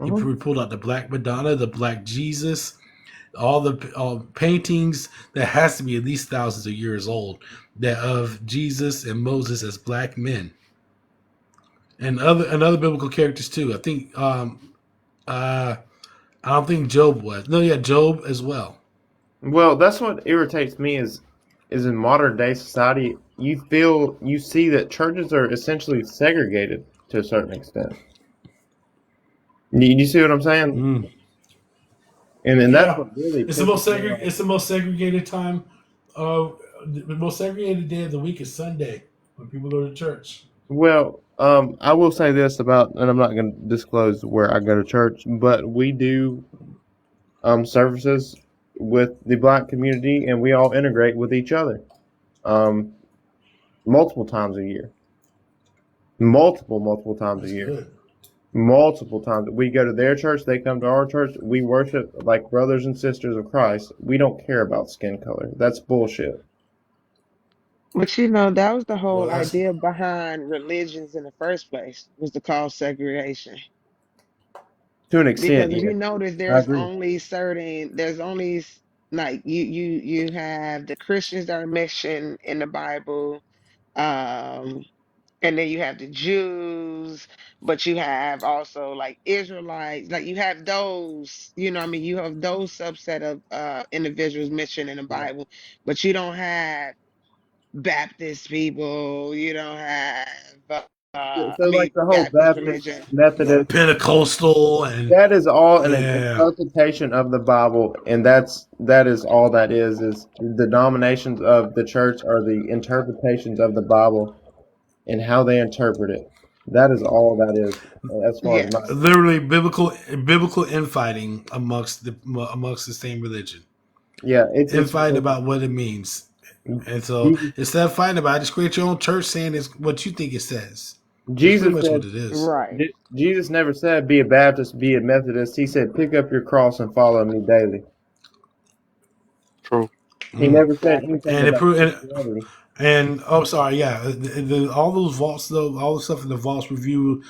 He pulled out the Black Madonna, the Black Jesus, all the paintings that has to be at least thousands of years old, that of Jesus and Moses as black men, and other biblical characters too. I think I don't think Job was. No, yeah, Job as well. Well, that's what irritates me is in modern day society, you see that churches are essentially segregated to a certain extent. You see what I'm saying? And then that's what really it's the most segregated time of the most segregated day of the week is Sunday when people go to church. Well, I will say this about, and I'm not going to disclose where I go to church, but we do services with the black community, and we all integrate with each other multiple times a year. Multiple times a year. Good. Multiple times. We go to their church, they come to our church, we worship like brothers and sisters of Christ. We don't care about skin color. That's bullshit. But that was the whole idea behind religions in the first place, was to cause segregation. To an extent, because if you notice, there's only like you have the Christians that are mentioned in the Bible, and then you have the Jews, but you have also like Israelites, like you have those, you have those subset of individuals mentioned in the Bible, but you don't have Baptist people, you don't have like the whole Baptist Baptist, religion, Methodist, Pentecostal, and that is all an interpretation of the Bible, and that is all that is the denominations of the church are the interpretations of the Bible and how they interpret it. That is all that is. As far as literally biblical infighting amongst the same religion. Yeah, and it's fighting about what it means. And so Jesus, instead of fighting about it, just create your own church saying it's what you think it says. That's pretty Jesus much what said it is. Right. Jesus never said be a Baptist, be a Methodist. He said pick up your cross and follow me daily. True. He Mm. never said Exactly. anything And it about proved. Christianity. And oh, sorry, yeah, all those vaults though, all the stuff in the vaults revealed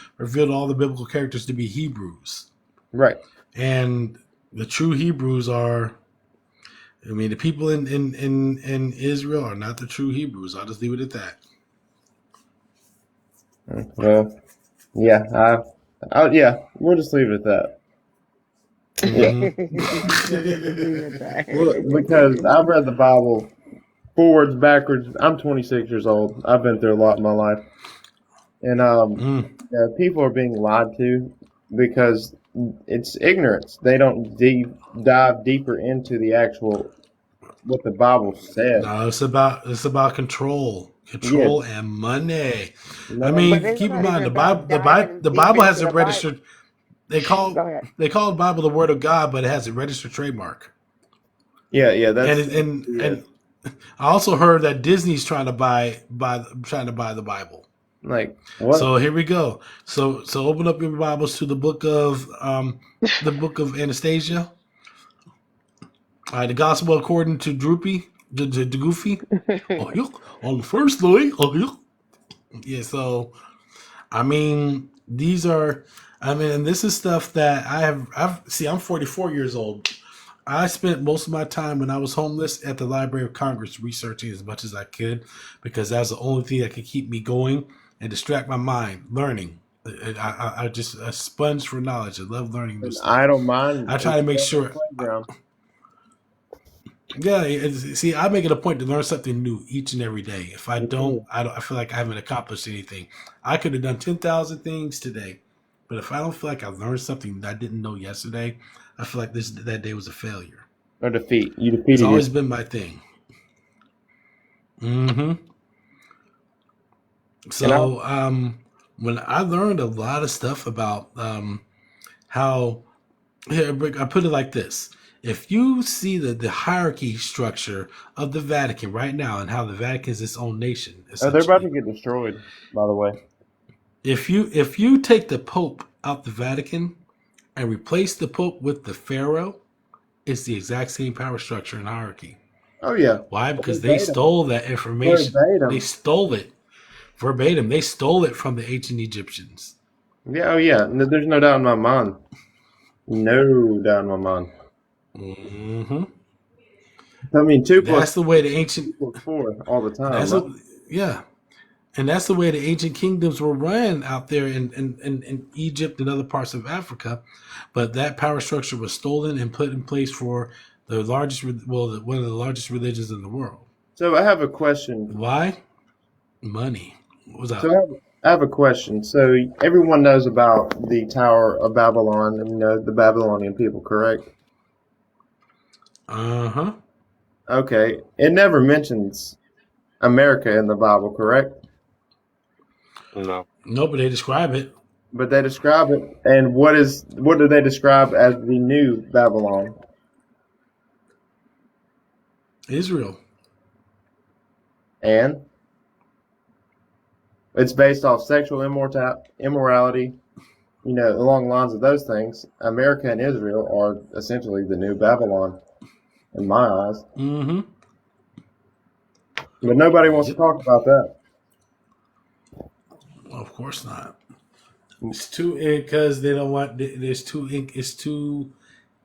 all the biblical characters to be Hebrews, Right. and the true Hebrews are. I mean, the people in Israel are not the true Hebrews. I'll just leave it at that. Well, yeah, yeah, we'll just leave it at that. Yeah. Just leave it at Well, that. because I've read the Bible forwards, backwards. I'm 26 years old. I've been through a lot in my life, and Mm. yeah, people are being lied to because it's ignorance. They don't dive deeper into the actual what the Bible says. No, it's about control, Yes, and money. I money. But mean, it's keep in not mind even about diving the deep Bible into has a the Bible. registered. They call Go ahead. the Bible the Word of God, but it has a registered trademark. Yeah, And that's and I also heard that Disney's trying to buy the Bible. like what? So here we go. So open up your Bibles to the book of Anastasia. The Gospel according to Droopy, the Goofy. Oh, yeah. On the first day. Oh, yeah. Yeah. So I mean, these are. I mean, and this is stuff that I'm 44 years old. I spent most of my time when I was homeless at the Library of Congress researching as much as I could because that's the only thing that could keep me going and distract my mind, learning. I just a sponge for knowledge. I love learning new And stuff. I don't mind I try to make exploring the sure. playground. Yeah, see, I make it a point to learn something new each and every day. If I Me too. don't, I feel like I haven't accomplished anything. I could have done 10,000 things today, but if I don't feel like I learned something that I didn't know yesterday, I feel like that day was a failure. Or defeat. You It's defeated always yourself. been my thing. hmm And I So, when I learned a lot of stuff about how, here, I put it like this. If you see the hierarchy structure of the Vatican right now and how the Vatican is its own nation, oh, they're about to essentially, get destroyed, by the way. if you take the Pope out the Vatican and replace the Pope with the Pharaoh, it's the exact same power structure and hierarchy. Oh yeah, Why? Because they verbatim, stole that information. They verbatim. stole it verbatim. They stole it from the ancient Egyptians. Yeah, oh yeah. No, there's no doubt in my mind. No doubt in my mind. hmm I mean, 2 plus That's the way the ancient. 2 plus 4 all the time, That's right? yeah, and that's the way the ancient kingdoms were run out there in Egypt and other parts of Africa. But that power structure was stolen and put in place for the largest, one of the largest religions in the world. So I have a question. Why? Money. What's So up? I have a question. So everyone knows about the Tower of Babylon and the Babylonian people, correct? Uh-huh. Okay. It never mentions America in the Bible, correct? No. No, but they describe it. But they describe it. And what do they describe as the new Babylon? Israel. And it's based off sexual immorality, along the lines of those things. America and Israel are essentially the new Babylon, in my eyes. Mm-hmm. But nobody wants to talk about that. Well, of course not. It's too because they don't want. It's too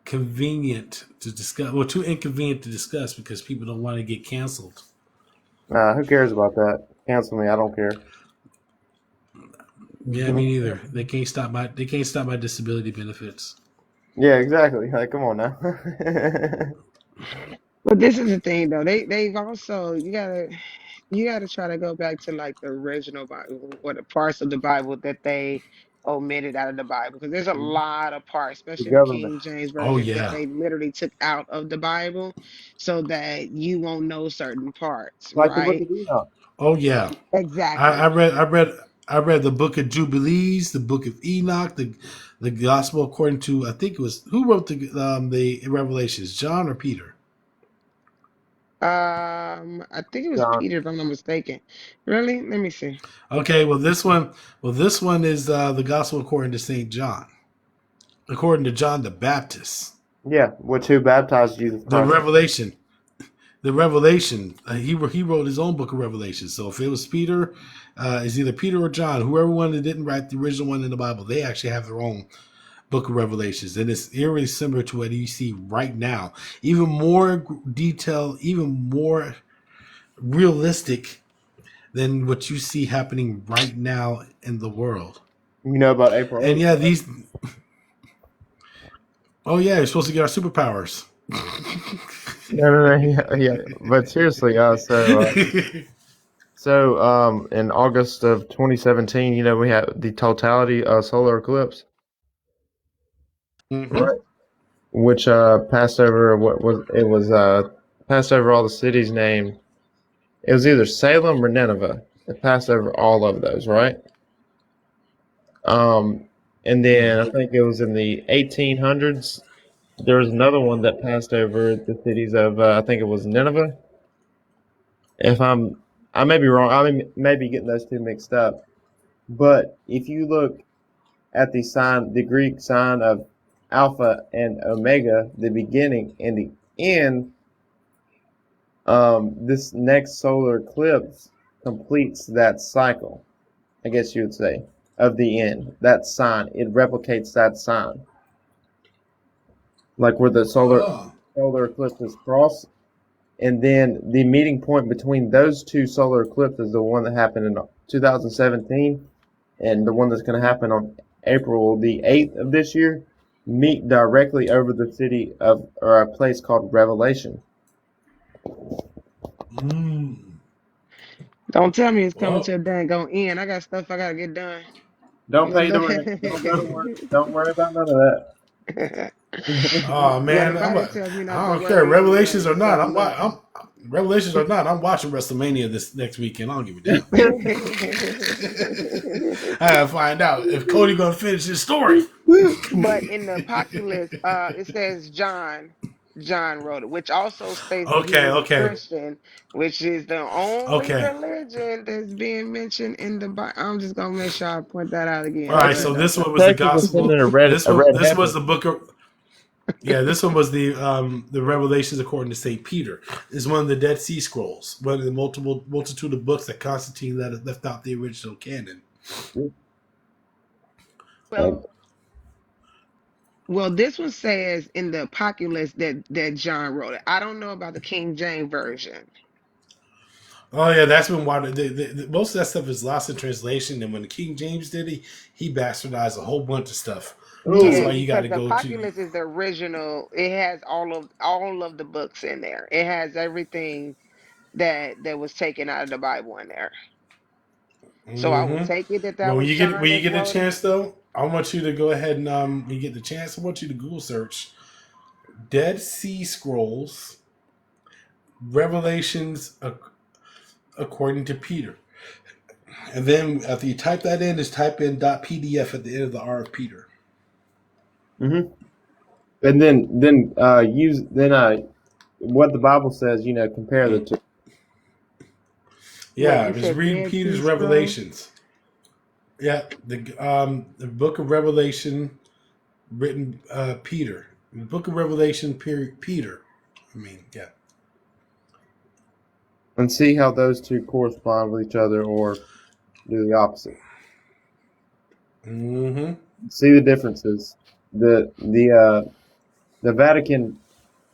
convenient to discuss. Well, too inconvenient to discuss because people don't want to get canceled. Who cares about that? Cancel me. I don't care. Yeah, me neither. They can't stop my disability benefits. Yeah, exactly. Like, come on now. But this is the thing, though. They've also you gotta try to go back to like the original Bible or the parts of the Bible that they omitted out of the Bible because there's a lot of parts, The especially in the government. King James Oh version, that yeah. they literally took out of the Bible so that you won't know certain parts, Like the Book right? of Enoch. Oh yeah. I Exactly. read the Book of Jubilees, the Book of Enoch, the Gospel according to I think it was who wrote the Revelations, John or Peter? I think it was John. Peter, if I'm not mistaken. Really? Let me see. Okay, well this one is the gospel according to St. John. According to John the Baptist. Yeah, which who baptized Jesus The Christ? Revelation. The Revelation. He wrote his own book of Revelation. So if it was Peter, it's either Peter or John. Whoever one that didn't write the original one in the Bible, they actually have their own book of Revelations, and it's eerily similar to what you see right now. Even more detailed, even more realistic than what you see happening right now in the world. You know about April And 8th? yeah, these. Oh yeah, you're supposed to get our superpowers. No, yeah. But seriously, so in August of 2017, we had the totality solar eclipse, right? Which passed over passed over all the cities named. It was either Salem or Nineveh. It passed over all of those, right? And then I think it was in the 1800s. There was another one that passed over the cities of I think it was Nineveh. I may be wrong. I may be getting those two mixed up. But if you look at the Greek sign of Alpha and Omega, the beginning and the end, this next solar eclipse completes that cycle, I guess you would say, of the end. That sign, it replicates that sign. Like where the solar eclipses cross. And then the meeting point between those two solar eclipses, the one that happened in 2017 and the one that's going to happen on April the 8th of this year, meet directly over the city of, or a place called Revelation. Don't tell me it's coming to a dang on end. I got stuff I gotta get done. Don't pay the rent. Don't go to work. Don't worry about none of that. Oh Yeah, man, the Bible tells me not I to don't care. worry Revelations or anyway. not, So Revelations or not, I'm watching WrestleMania this next weekend. I don't give a damn. I gotta find out if Cody gonna finish his story. But in the Apocalypse, it says John wrote it, which also states that he was a Okay. Christian, which is the only religion that's being mentioned in the Bible. I'm just gonna make sure I point that out again. All right, But so this one was the gospel. This was the book of. Yeah, this one was the Revelations according to St. Peter. It's one of the Dead Sea Scrolls, one of the multitude of books that Constantine left out the original canon. Well, this one says in the Apocalypse that John wrote it. I don't know about the King James version. Oh yeah, that's been why most of that stuff is lost in translation. And when the King James did it, he bastardized a whole bunch of stuff. That's why you got to the go Apocalypse is the original. It has all of the books in there. It has everything that was taken out of the Bible in there. So I would take it that But when was you John that get a wrote chance, though, I want you to go ahead and when you get the chance, I want you to Google search Dead Sea Scrolls Revelations according to Peter, and then after you type that in, just type in .pdf at the end of the R of Peter. And then what the Bible says, compare the two. Yeah, just read Peter's Revelations. Yeah, the book of Revelation, written Peter. The book of Revelation, Peter. Yeah. And see how those two correspond with each other or do the opposite. See the differences. The Vatican,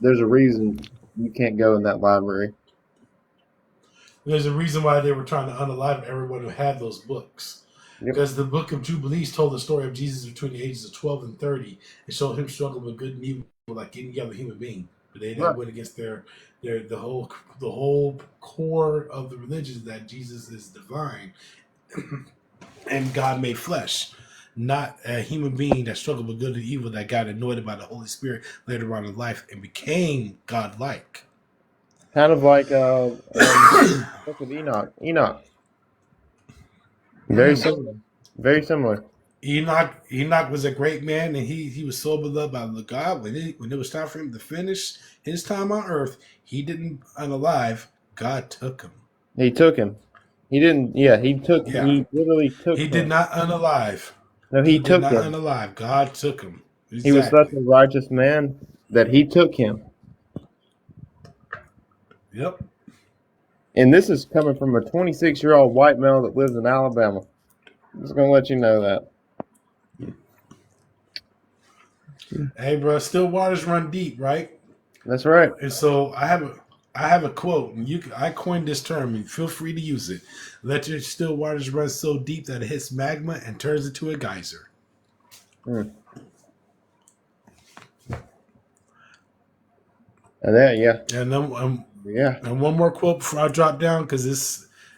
there's a reason you can't go in that library. There's a reason why they were trying to unalive everyone who had those books. Because the book of Jubilees told the story of Jesus between the ages of 12 and 30. It showed him struggling with good and evil like any other human being. But they went against the whole core of the religion that Jesus is divine and God made flesh. Not a human being that struggled with good and evil that got anointed by the Holy Spirit later on in life and became God-like. Kind of like Book of Enoch. Very similar. Very similar. Enoch was a great man, and he was so beloved by the God. When it was time for him to finish his time on earth, he didn't unalive. God took him. He took him. He didn't. Yeah, he took. Yeah, He literally took he did him. not unalive. No, He he did took not him. unalive. God took him. He was such Exactly. a righteous man that he took him. Yep. And this is coming from a 26-year-old white male that lives in Alabama. I'm just gonna let you know that. Hey, bro, still waters run deep, right? That's right. And so I have a quote, and I coined this term, and feel free to use it. Let your still waters run so deep that it hits magma and turns into a geyser. And then, And then, yeah. And one more quote before I drop down, because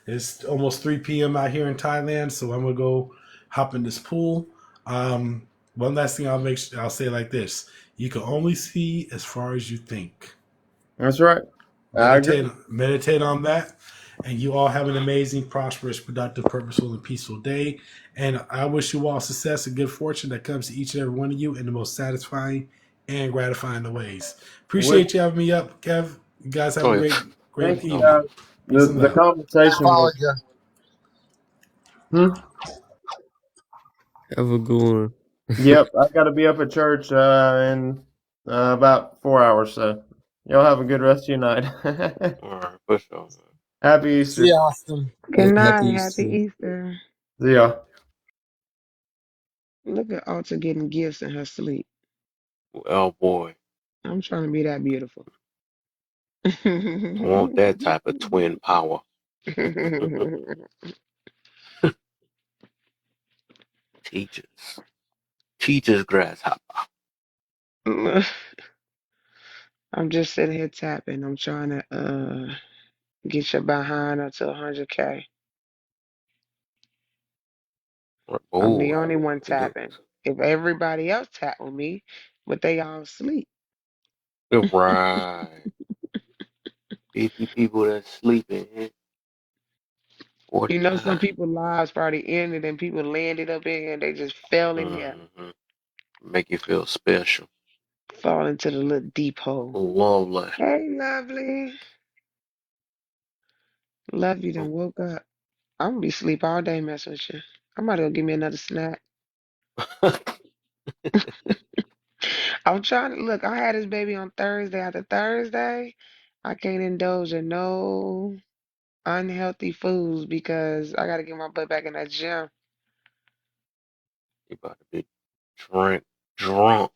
it's almost 3 p.m. out here in Thailand, so I'm gonna go hop in this pool. One last thing I'll say like this: you can only see as far as you think. That's right. I agree. Meditate on that, and you all have an amazing, prosperous, productive, purposeful, and peaceful day. And I wish you all success and good fortune that comes to each and every one of you in the most satisfying and gratifying of ways. Appreciate you having me up, Kev. You guys have Oh, a yeah. great Thank you, evening. guys. Peace and The love. conversation was. Have a good one. Yep, I got to be up at church in about 4 hours. So y'all have a good rest of your night. All right, for sure. Happy See Easter. you, Austin. Good Happy night. Happy Easter. Easter. See ya. Look at Alta getting gifts in her sleep. Oh boy, I'm trying to be that beautiful. I want that type of twin power. Teachers grasshopper. I'm just sitting here tapping. I'm trying to get your behind up to 100K. I'm the Oh, only one we do. tapping. If everybody else tap with me, but they all sleep. Right. 50 people that's sleeping. You know, some 49. people lives probably ended and people landed up in here and they just fell in here, Make you feel special. fall into the little deep hole. Lovely. Hey, lovely. Love you done woke up. I'm gonna be asleep all day messing with you. I might go give me another snack. I'm trying to look. I had this baby on Thursday. After Thursday, I can't indulge in no unhealthy foods because I gotta get my butt back in that gym. You about to be drunk.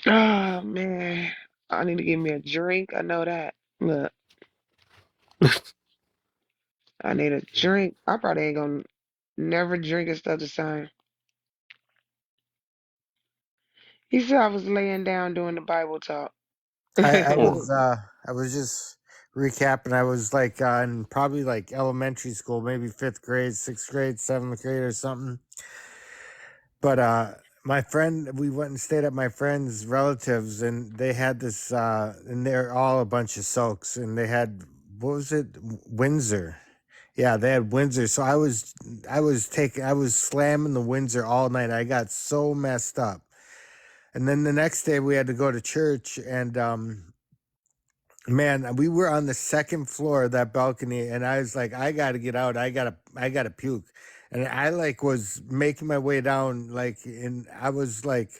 Oh man, I need to give me a drink. I know that. Look, I need a drink. I probably ain't gonna never drink and stuff the same. He said I was laying down doing the Bible talk. I was just recapping. I was like in probably like elementary school, maybe 5th grade, 6th grade, 7th grade or something. But my friend, we went and stayed at my friend's relatives, and they had this, and they're all a bunch of soaks, and they had, what was it, Windsor. Yeah, they had Windsor. So I was slamming the Windsor all night. I got so messed up. And then the next day we had to go to church, and man, we were on the second floor of that balcony, and I was like, I gotta get out. I gotta puke. And I like was making my way down, like, and I was like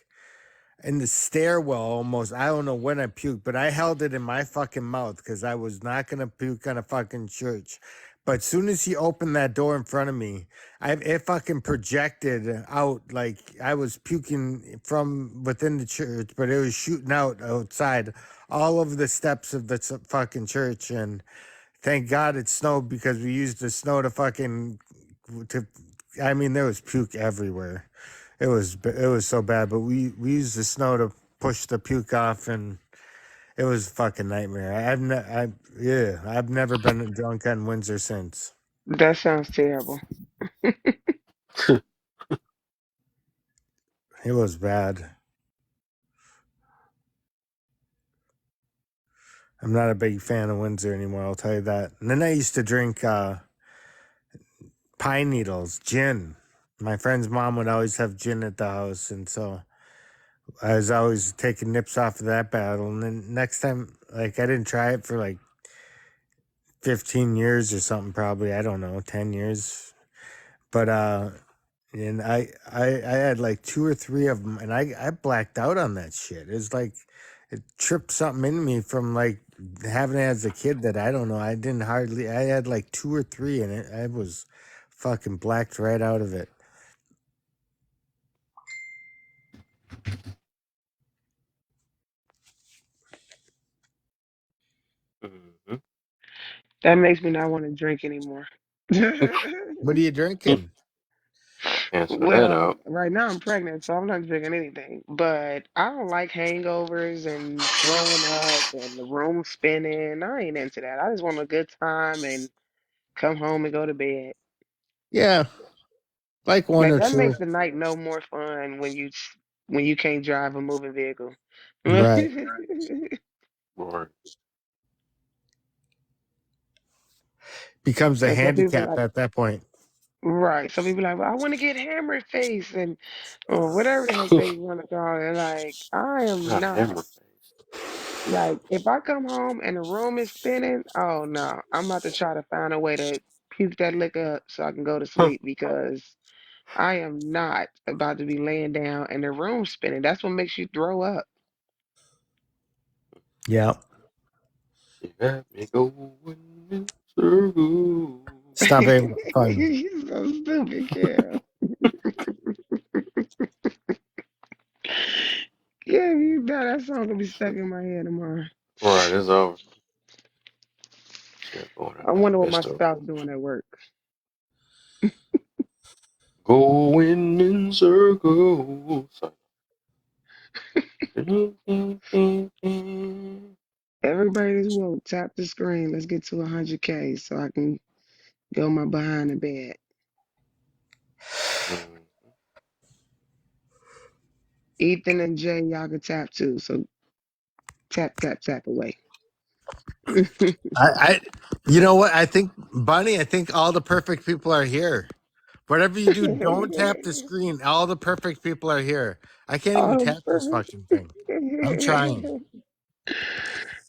in the stairwell almost. I don't know when I puked, but I held it in my fucking mouth because I was not gonna puke on a fucking church. But soon as he opened that door in front of me, it fucking projected out like I was puking from within the church, but it was shooting out outside all over the steps of the fucking church. And thank God it snowed because we used the snow to fucking to. I mean, there was puke everywhere. It was so bad, but we used the snow to push the puke off, and it was a fucking nightmare. I've never been drunk on Windsor since. That sounds terrible. It was bad. I'm not a big fan of Windsor anymore, I'll tell you that. And then I used to drink pine needles, gin. My friend's mom would always have gin at the house, and so I was always taking nips off of that battle. And then next time, like, I didn't try it for like 15 years or something, probably. I don't know, 10 years. But and I had like 2 or 3 of them, and I blacked out on that shit. It's like it tripped something in me from like having it as a kid that I don't know. I had like 2 or 3 in it. I was fucking blacked right out of it. Mhm. That makes me not want to drink anymore. What are you drinking? Cancel that Well, out. right now I'm pregnant, so I'm not drinking anything. But I don't like hangovers and throwing up and the room spinning. I ain't into that. I just want a good time and come home and go to bed. Yeah, like 1 Like or that 2. makes the night no more fun when you can't drive a moving vehicle. Right. Right. Becomes a And some people handicap like, at that point. right. Some people like, well, I want to get hammered face and or whatever the heck they want to call it. Like, I am Not not. hammer face. Like, if I come home and the room is spinning, oh no, I'm about to try to find a way to puke that liquor up so I can go to sleep because I am not about to be laying down and the room spinning. That's what makes you throw up. Yeah. You got me going in circles. Stop being fun. You're so stupid, Kel. Yeah, you know that song gonna be stuck in my head tomorrow. Right, it's over. Shit, going I out like wonder what my Mr. spouse doing at work. Going in circles. Everybody's woke. Tap the screen. Let's get to 100K so I can go my behind the bed. Ethan and Jay, y'all can tap too. So tap, tap, tap away. You know what? I think, Bunny, I think all the perfect people are here. Whatever you do, don't tap the screen. All the perfect people are here. I can't even Oh, tap this fucking thing. I'm trying.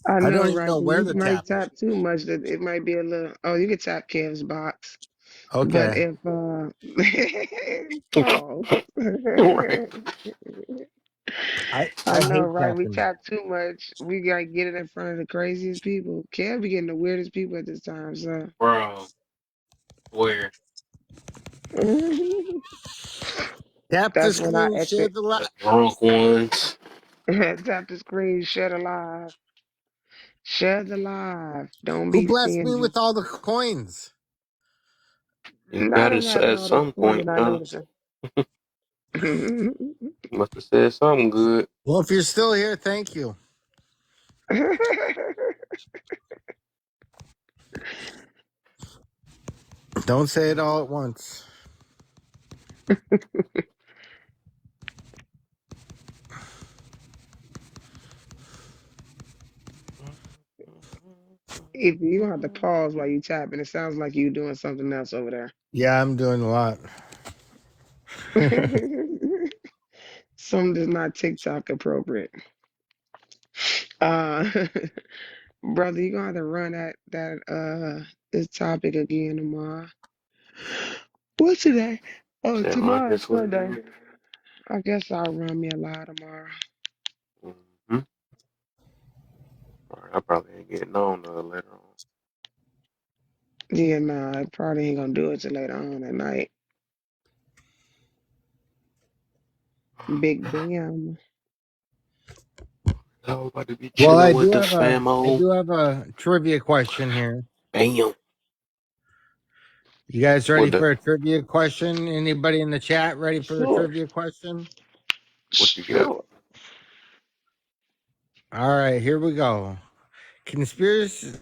I I know, don't even right? know 'Cause where you to might tap it. tap too much that it might be a little. Oh, you can tap Kev's box, but Okay. if pause. Right. I I know, hate right? We tapping. tap too much. We gotta get it in front of the craziest people. Kev be getting the weirdest people at this time, so. Bro, where? Tap the That's when I screen, share exit. the live. The drunk ones. Tap the screen, share the live. Share the live. Don't Who be blessed me stingy. with all the coins? You I got don't it have at all those some coins point, that I huh? noticed. Must have said something good. Well, if you're still here, thank you. Don't say it all at once. If you gonna have to pause while you tapping, it sounds like you doing something else over there. Yeah, I'm doing a lot. Some that's not TikTok appropriate. Uh, brother, you gonna have to run this topic again tomorrow. What's today? Oh, Said run tomorrow is this one Sunday. again. I guess I'll run me a lot tomorrow. Mm-hmm. Right, I probably ain't getting on later on. Yeah, nah, I probably ain't gonna do it till later on at night. Big damn. I was about to be Well, chilling with the fam I on. do have a trivia question here. Damn. You guys ready What the? for a trivia question? Anybody in the chat ready for a Sure. trivia question? What you got? Sure. All right, here we go. Conspiracy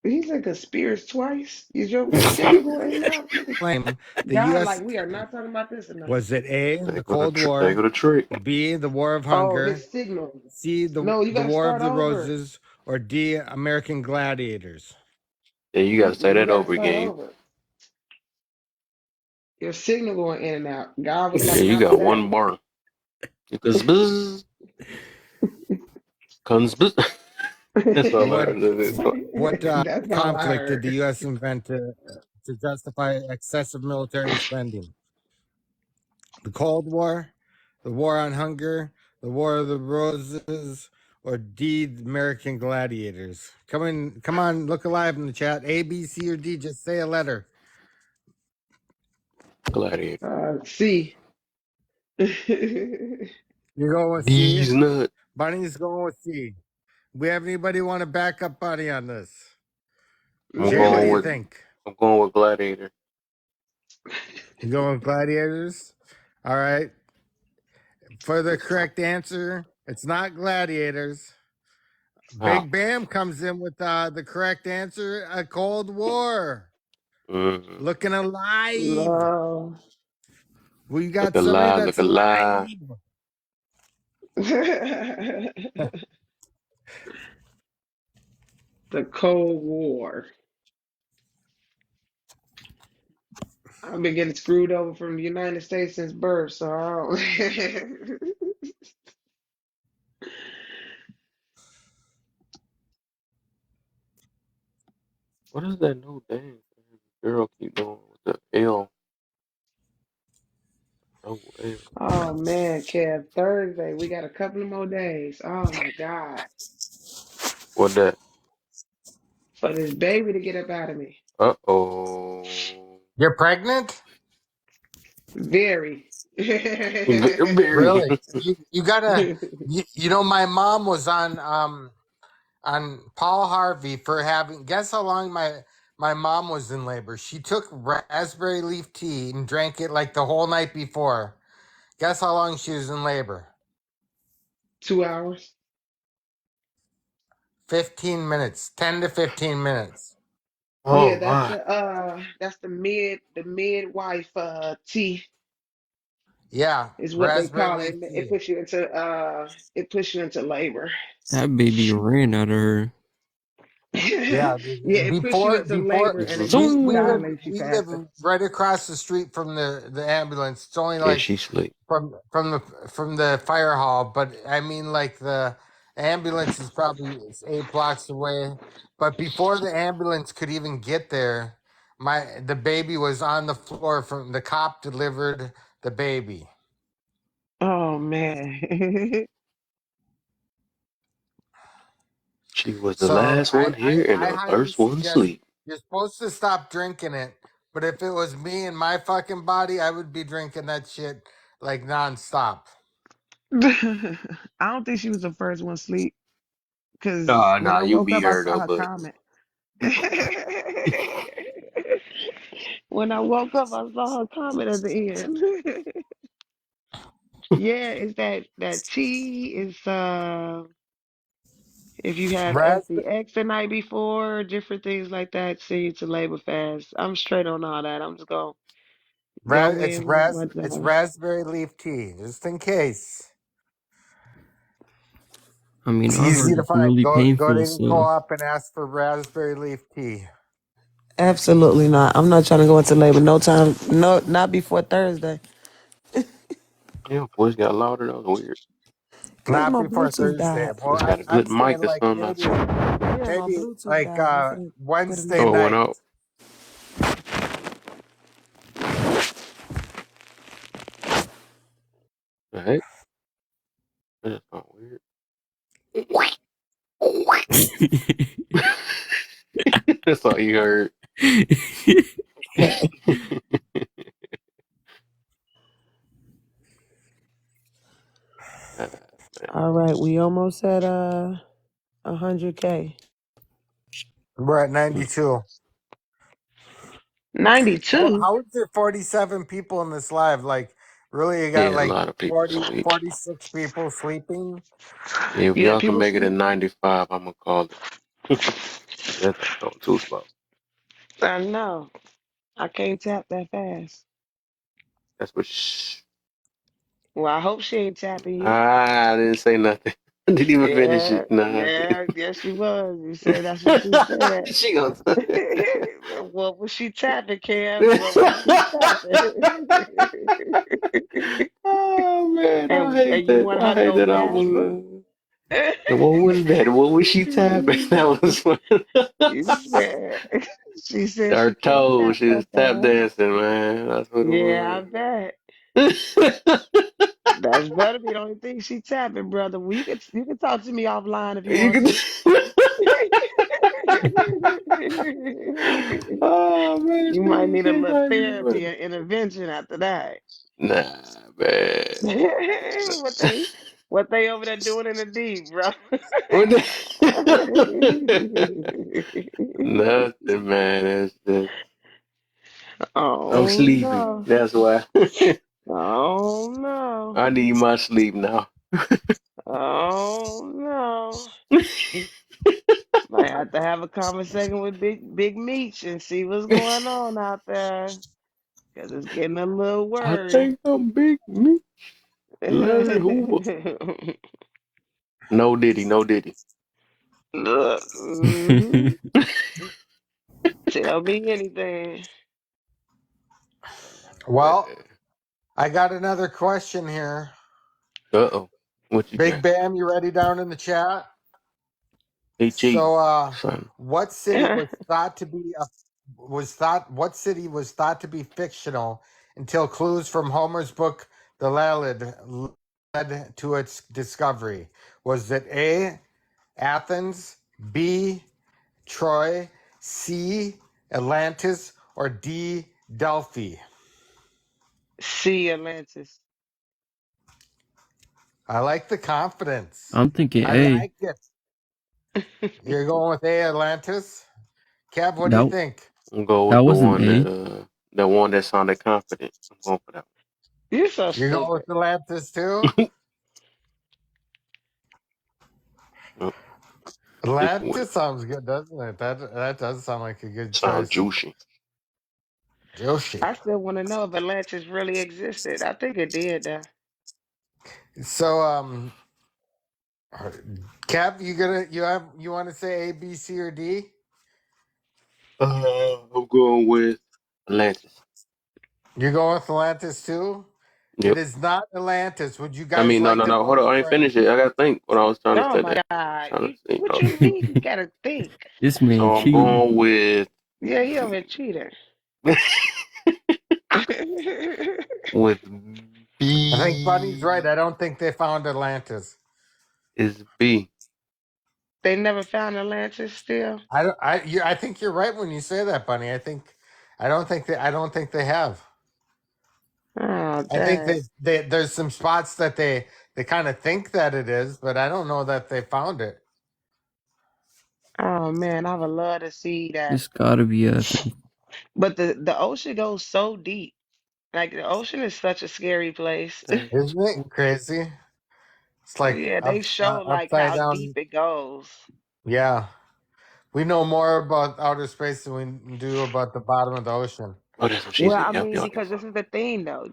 He said conspiracy twice. Is your signal going in and out? claim the God, U.S. like we are not talking about this enough. Was it A, They the go to Cold they War, go to trick. B, the War of Oh, Hunger, his signal. C, No, you the gotta War of start the over. Roses, or D, American Gladiators? Yeah, you gotta say You that gotta over start again. over. Your signal going in and out. God was Yeah, like, you after got that. one bar. Because buzz, comes buzz. That's all I What heard. what That's all I conflict did the heard. U.S. invent to justify excessive military spending? The Cold War, the War on Hunger, the War of the Roses, or D, the American Gladiators? Come on, look alive in the chat. A, B, C, or D. Just say a letter. Gladiator. C. You're going with C. These nuts. Bunny's going with C. We have anybody want to back up Bunny on this? I'm Jay, what do going you Man. with think? I'm going with Gladiator. You going with Gladiators? All right. For the correct answer, it's not Gladiators. Ah. Big Bam comes in with the correct answer, a Cold War. Mm. Looking alive. No. We Look got somebody alive, look that's alive. alive. The Cold War. I've been getting screwed over from the United States since birth, so I don't. What is that new dance girl keep doing with the L? No L. Oh man, Kev, Thursday, we got a couple of more days. Oh my God. What that? For this baby to get up out of me. Uh-oh. You're pregnant? Very. Very. Really? You gotta you know my mom was on Paul Harvey for having guess how long my mom was in labor. She took raspberry leaf tea and drank it like the whole night before. Guess how long she was in labor? 2 hours. 15 minutes. 10 to 15 minutes. Yeah, Oh my. that's the midwife tea Yeah, is what they raspberry call leaf it. tea. It puts you into labor. That baby ran out of her. Yeah, Yeah, it puts you into labor and it we just we live Zoom. dilates you we live faster. right across the street from the ambulance. It's only Yeah, like she sleep. from the fire hall, but I mean like the ambulance is probably 8 blocks away. But before the ambulance could even get there, the baby was on the floor. From the cop delivered the baby. Oh man. She was the So last one here and I the highly first one suggest sleep. you're supposed to stop drinking it. But if it was me and my fucking body, I would be drinking that shit like nonstop. I don't think she was the first one asleep because Nah, when nah, I you woke beat up, I her saw though, her but comment. When I woke up, I saw her comment at the end. Yeah, it's that tea is if you had Raspberry, SEX the night before, different things like that, send you to labor fast. I'm straight on all that. I'm just gonna go in with my it's dose. raspberry leaf tea, just in case. I mean, It's I easy heard to it's find. really Go to painful, any so co-op and ask for raspberry leaf tea. Absolutely not. I'm not trying to go into labor. No time. No, not before Thursday. yeah, voice got louder. That was weird. Cause Not my before Bluetooth Thursday. died. Well, Just got a I'm good saying mic or like something. Yeah, my maybe Bluetooth like died. I'm finna put a new Wednesday Oh, it one. went night. out. The heck? That just sound weird. That's all you heard. All right, we almost at 100K. We're at 92. 92. How is there 47 people in this live? Like, really, you got Yeah, a like lot of people 40, sleep. 46 people sleeping? Yeah, if Yeah, y'all can people make it at sleep. 95, I'm gonna call it. That thing's going too slow. I know. I can't tap that fast. That's what. Shh. Well, I hope she ain't tapping you. I didn't say nothing. Didn't even finish Yeah, it. Nah. yeah, she was. You said that's what she said. She gonna. What was she tapping, Kev? What was she tapping? Oh man, I hate And you that. want I her to hate go that faster? album. And what was that? What was she tapping? That was fun. You said she said Her she couldn't toes. tap She was that tap fast. dancing, man. That's what it Yeah, I was. bet. That's better be the only thing she tapping, brother. Well, you can talk to me offline if you You want can. to. Oh man, You might she need a shit little might be therapy funny. and intervention after that. Nah, man. What they over there doing in the deep, bro? What the- Nothing, man. It's just I'm Oh sleepy. no. That's why. Oh no. I need my sleep now. Oh no. Might have to have a conversation with Big Meech and see what's going on out there. Cause it's getting a little I worried. think I'm Big Me, Larry Hoover. No Diddy, no Diddy. Look, tell me anything. Well, I got another question here. Uh-oh. What you Big got? Bam, you ready down in the chat? He cheating, So, son. what city was thought to be what city was thought to be fictional until clues from Homer's book The Iliad led to its discovery? Was it A, Athens, B, Troy, C, Atlantis, or D, Delphi? See Atlantis. I like the confidence. I'm thinking I A. like it. You're going with A, Atlantis? Kev, what do you That think? I'm go that with wasn't A. the one that sounded confident. I'm going for that You're so You're going stupid. with Atlantis too? one. Oh, sticking with it. Atlantis sounds good, doesn't it? That does sound like a good Sound choice. juicy. Joshi. I still want to know if Atlantis really existed. I think it did, though. So, Kev, you want to say A, B, C, or D? I'm going with Atlantis. You're going with Atlantis too? It Yep. is not Atlantis. Would you I guys mean, no, like no, to no. Hold phone on. a I ain't friend? finished it. I gotta think what I was trying to Oh say my that. God! Trying to think. What Hold you mean? You gotta think. This on. man So I'm cheating. going with Yeah, he over cheating. with I think Bunny's B right. I don't think they found Atlantis. is B. They never found Atlantis still. I think you're right when you say that, Bunny. I don't think they have. Oh, I think dang. there's some spots that they kind of think that it is, but I don't know that they found it. Oh man, I would love to see that. It's gotta be Athens. But the ocean goes so deep. Like the ocean is such a scary place. Isn't it crazy? It's like Yeah, they show like upside how deep down. it goes. Yeah, we know more about outer space than we do about the bottom of the ocean. Oh, that's what she Well, said. I Yep, mean, yep, yep. because this is the thing though.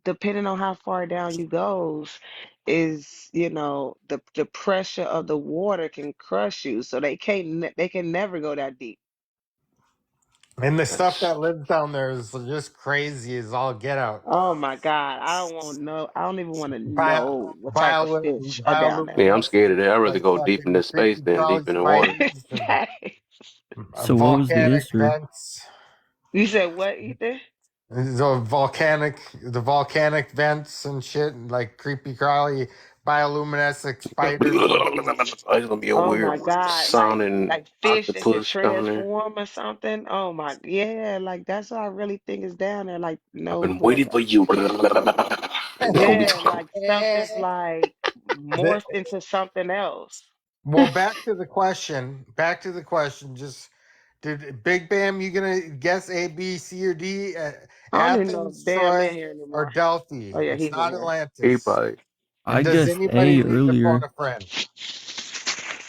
Depending on how far down you goes, is the pressure of the water can crush you. So they can never go that deep. And the stuff That's that lives down there is just crazy as all get out. Oh my God, I don't want to know. I don't even want to Bio, know what type of bio, fish are down there. yeah. I'm scared of bioluminescent, that. I'd rather like go deep fucking into space creepy than crawly deep in the water. spiders and So what was the volcanic answer? vents. You said what, Ethan? The volcanic vents and shit, and like creepy crawly bioluminescent spiders. It's gonna be a Oh weird my God, sounding like fish that could octopus down there. transform or something. Oh my, yeah, like that's what I really think is down there. Like I've no been waiting water. for you. It's gonna be Yeah, talking. like stuff is like The- morphed into something else. well, back to the question. Back to the question. Just did Big Bam? You gonna guess A, B, C, or D? I don't even know Athens, if Bam in Troy, here or anymore. Delphi? Oh yeah, It's he's in not here. He Atlantis. probably. And I does guessed anybody A need to phone earlier. a friend?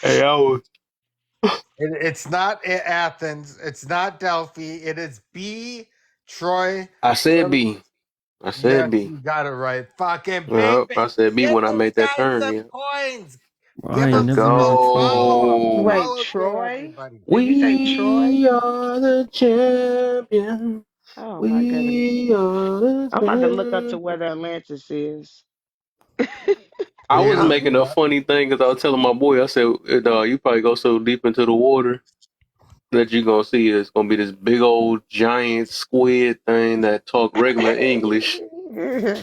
Hey, I was. It's not Athens. It's not Delphi. It is B, Troy. I said Whoever. B. I said Yes, B. you got it right. Fucking Big Well, Bam. I said B Get when I those made that guys turn. some Yeah. coins. Bro, I Give ain't us never known Troy. Wait, follow there, Troy? everybody. Did you say Troy? We are the champions. Oh my goodness. We are the I'm about to look up to champions. where the Atlantis is. I was Yeah. making a funny thing because I was telling my boy, I said, you probably go so deep into the water that you gonna see it's gonna be this big old giant squid thing that talk regular English.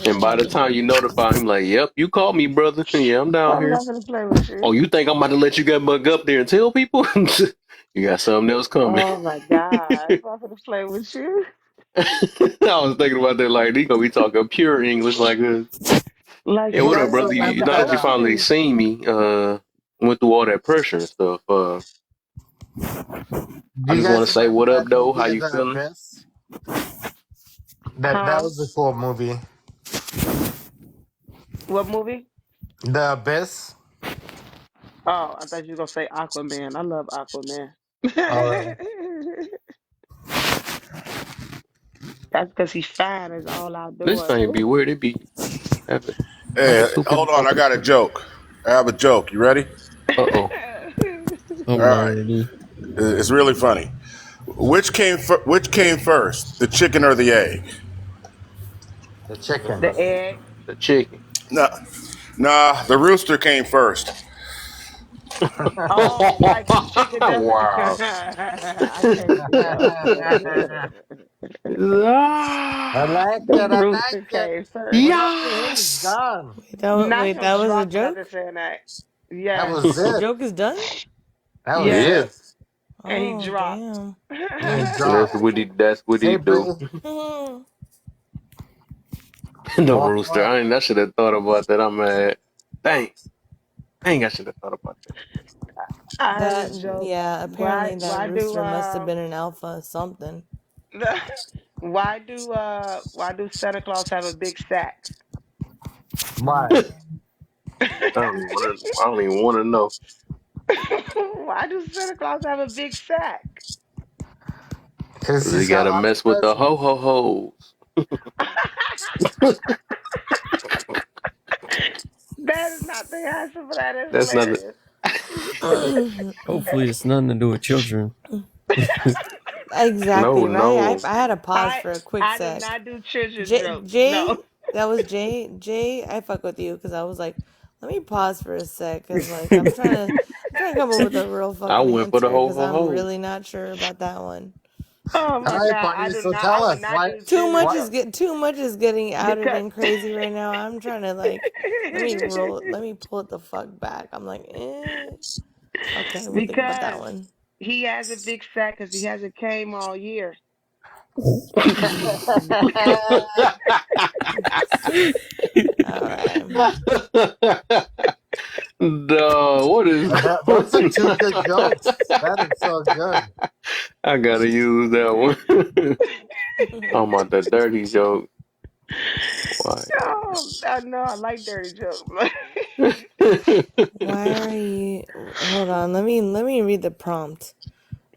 And by the time you notify him, like, yep, you called me, brother. Yeah, I'm down I'm here. not gonna play with Oh, you. you think I'm about to let you get bug up there and tell people? You got something else coming. Oh my God. I'm not gonna play with you. I was thinking about that, like, they gonna be talking pure English like this. Like Yeah, You what up, guys brother? seriously, You remember know that that you talking finally to seen me, went through all that pressure and stuff. do I you just want guys to say, remember what up, that though? How movie you The feeling? Abyss? That huh? was a cool movie. What movie? The Abyss. Oh, I thought you were gonna say Aquaman. I love Aquaman. Oh, That's because he's fine as all This outdoors. thing be Ooh. weird. It be having, Hey, having two people hold on. I talking at the got a same time. joke. I have a joke. You ready? Uh-oh. All I'm not right. ready. It's really funny. Which came first, the chicken or the egg? the chicken. The egg. The chicken. Nah, nah. The rooster came first. Oh, like the chicken doesn't. Wow. I can't with y'all today. I Ah, like The it. I rooster like it. came first. What happened to him? He's yes. gone. Not Wait, him that was a dropping up joke? and saying that. That Yes. was The it. joke is done? That was Yes. Yeah. it. And he Oh, dropped. damn. And he That's dropped. what he. That's what he Hey, do. Bree. The What? rooster. What? I should have thought about that. I'm mad. Dang. Dang. I should have thought about that. I heard That, a joke. yeah, Why apparently that why do rooster must have been an alpha something. why do Santa Claus have a big sack? Why? I don't even want to know. Why do Santa Claus have a big sack? Because 'Cause he he's got got to lots of mess with the ho presents. ho hos. That is not the answer, but that is That's not. hilarious. Hopefully, it's nothing to do with children. No, Exactly, right? no. I had to pause I for a quick I do sec. not do children Jay, jokes. Jay, No. that was Jay. Jay, I fuck with you because I was like, let me pause for a sec because like I'm trying to come up with a real I fucking went for the answer ho because ho I'm ho. really not sure about that one. Oh All my right, God. Bunny. So I tell would us not why. do children jokes. Too much is getting outed Because and crazy right now. I'm trying to like let me pull it the fuck back. I'm like, okay, we'll think about that because one. he has a big sack because he hasn't came all year. All right. No, what is Those are two going good on? jokes. That is so good. I gotta use that one. Talking about the dirty joke. Why? Oh, I know. I like dirty jokes. Why are you? Hold on. Let me read the prompt.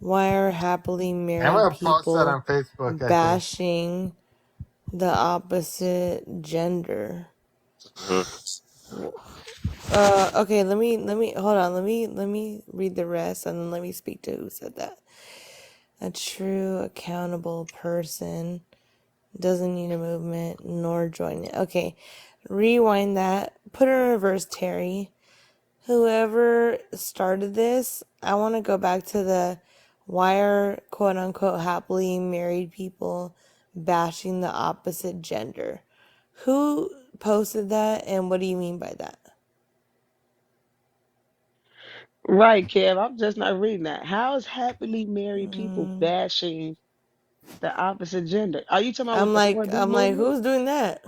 Why are happily I'm married gonna post that people on Facebook. I think. bashing the opposite gender? Mhm. Okay, let me hold on. Let me read the rest and then let me speak to who said that. A true accountable person doesn't need a movement nor join it. Okay, rewind that. Put it in reverse, Terry. Whoever started this, I want to go back to the why are quote unquote happily married people bashing the opposite gender? Who posted that and what do you mean by that? Right, Kev. I'm just not reading that. How is happily married people bashing the opposite gender? Are you talking about with I'm the like 4D I'm like movement? who's doing that?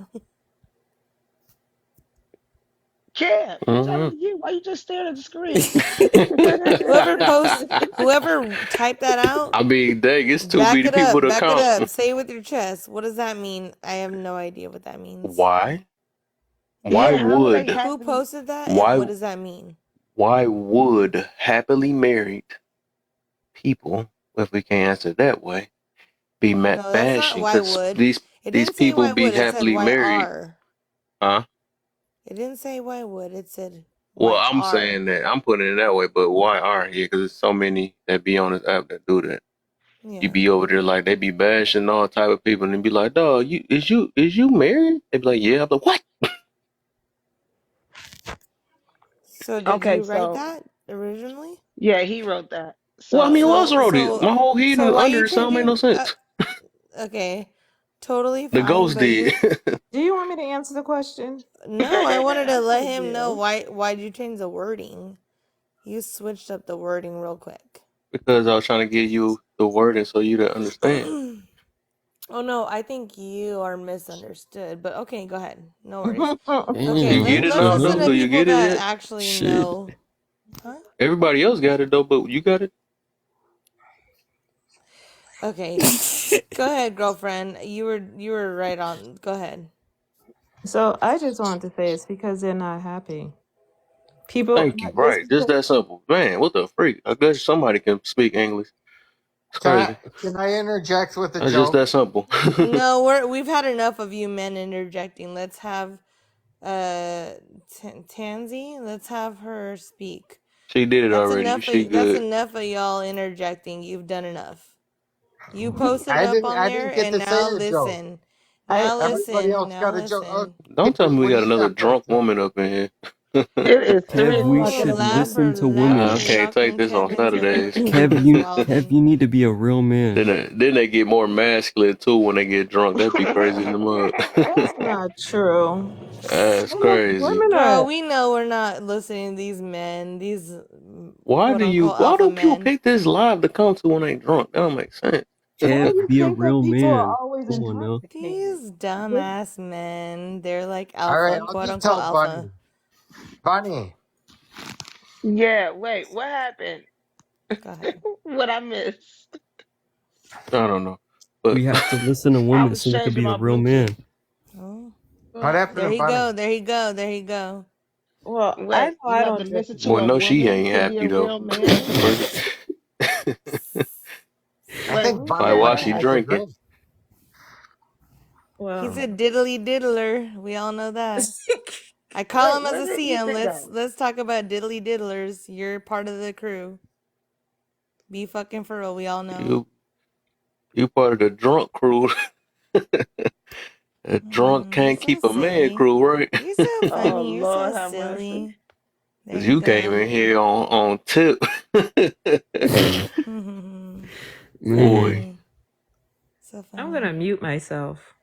Kev, I'm talking Mhm. to you. Why you just staring at the screen? Whoever typed that out, I mean, dang, it's too back many it people up, to back it count. up. Say it with your chest. What does that mean? I have no idea what that means. Why? Why Yeah, how are they would? Who happily? posted that and what Why? does that mean? Why would happily married people, if we can't answer that way, be No, that's not bashing? why Because would. these It these didn't say people why be would, it said happily why married, are. huh? It didn't say why would, it said Well, Why I'm are? saying that I'm putting it that way, but why are? Yeah, because there's so many that be on this app that do that. You Yeah. be over there like they be bashing all type of people, and they be like, "Dog, is you married?" They be like, "Yeah." I'm like, "What?" So did Okay, you write so that originally? yeah, he wrote that. Well, I mean, who So else So wrote it? so My whole head so and why under you it, so it make no changing? sense. Okay, totally The fine. ghost But did. you Do you want me to answer the question? no, I wanted to I let sure him know do. why did you change the wording? You switched up the wording real quick. Because I was trying to give you the wording so you to understand. Oh no, I think you are misunderstood. But okay, go ahead. No worries. Damn, Okay, You get it let's now? listen Do to you people get it that yet? actually shit. know. Huh? Everybody else got it though, but you got it. Okay, go ahead, girlfriend. You were right on. Go ahead. So I just wanted to say it's because they're not happy. People, Thank you. just Right, just because. that simple. Man, what the freak? I guess somebody can speak English. It's crazy. Can I interject with a It's just that joke? simple. No, we've had enough of you men interjecting. Let's have Tansy. Let's have her speak. She did it That's already. enough. She That's good. enough of y'all interjecting. You've done enough. You posted I it up didn't. on I there, didn't get and to say now a joke. listen. I Now Everybody listen. else Now got a joke. listen. Don't tell me we What do got you another got, drunk girlfriend? woman up in here. it is Kev, we 3 o'clock in Ooh, the should morning. listen to laugh women. I and can't take knocking this on Kevin to Saturdays. Kev, Wilding. you need to be a real man. Then they get more masculine too when they get drunk. That'd be crazy in the mud. That's not true. That's crazy. Women Girl, are. we know we're not listening to these men, these quote unquote Why alpha do people men. pick this live to come to when they drunk? That don't make sense. Why do Kev, you be a think that real people are man. always Come on now. intoxicated? These dumbass men, they're like All right, alpha, I'll quote just unquote tell alpha. Bunny. Bunny, Yeah, wait, what happened? Go ahead. What I missed? I don't know, but We have to listen to I women was so we could changing be a my real Bluetooth. man. Oh, what Well, happened there to he Bunny? go. There he go. There he go. I Wait, know you I have to don't drink listen to well, a no, she woman ain't to be happy a though. real man? I Wait, think Like, Bunny anymore. why might she like a drinking? drink. He's Well, a diddly diddler. We all know that. I call him as where a did you CM. say that? Let's talk about diddly diddlers. You're part of the crew. Be fucking for real. We all know. You part of the drunk crew. A drunk You're can't so keep a man silly. crew, right? You're so Oh funny. You're so Lord, have mercy. silly. There Cause you you came go. in here on tip. Boy, Funny. So I'm funny. gonna mute myself.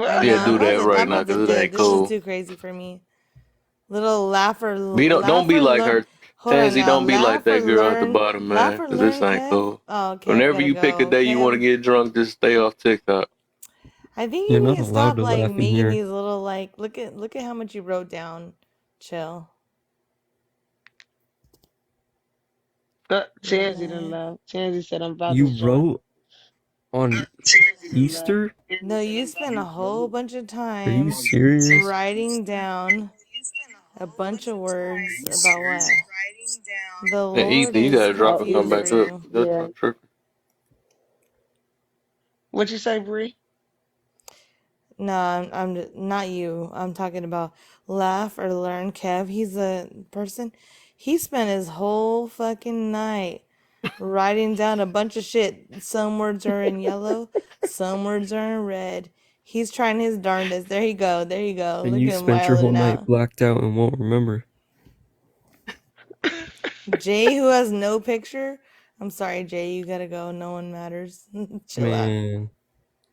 I know. yeah, do that right I'm now, about to cause do it it. ain't This is cool. too crazy for me. Little Don't be like her, Hold on Tansy. now. Don't be like Laugh or that girl at the learn. bottom, Laugh man. or Cause this learn, ain't Kev. cool. Oh, Kev Whenever gotta you pick a go. day you want to Kev, get drunk, just stay off TikTok. I think You're you need not to allowed stop to like laugh in making here. these little like look at how much you wrote down. Chill. Chansey done Relax. left. Chansey said I'm about You to join. wrote on Chansey done left. Easter? No, you spent a whole bunch of Are you time serious? writing down a bunch of words about what? The And Lord Ethan, you is gotta drop Oh, and come confused Ethan. for back up. you. That's Yeah. not tripping. What you say, Bree? No, I'm not you. I'm talking about laugh or learn. Kev, he's a person. He spent his whole fucking night writing down a bunch of shit. Some words are in yellow, some words are in red. He's trying his darndest. There you go. There you go. And Look you at him spent your whole wilding night out. blacked out and won't remember. Jay, who has no picture. I'm sorry, Jay. You gotta go. No one matters. Chill out. Man,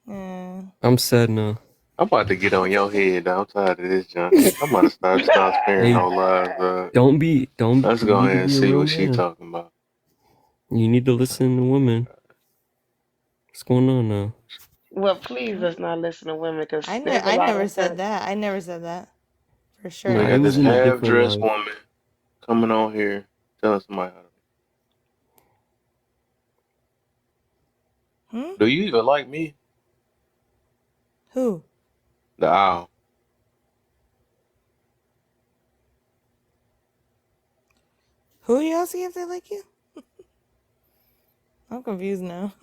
Yeah. I'm sad now. I'm about to get on It's your okay. head. Though. I'm tired of this junk. I'm about to stop sparing Hey, no lies. don't, Let's you go need to ahead and be a see real what she man. talking about. You need to listen to women. What's going on now? Well, please Huh? let's not listen to women because I there's a lot never of said hurt. that. I never said that. For No, I sure. it got was this in a half different dressed life. woman coming on here telling somebody how to. Hmm? Do you even like me? Who? The owl. Who are you asking if they like you? I'm confused now.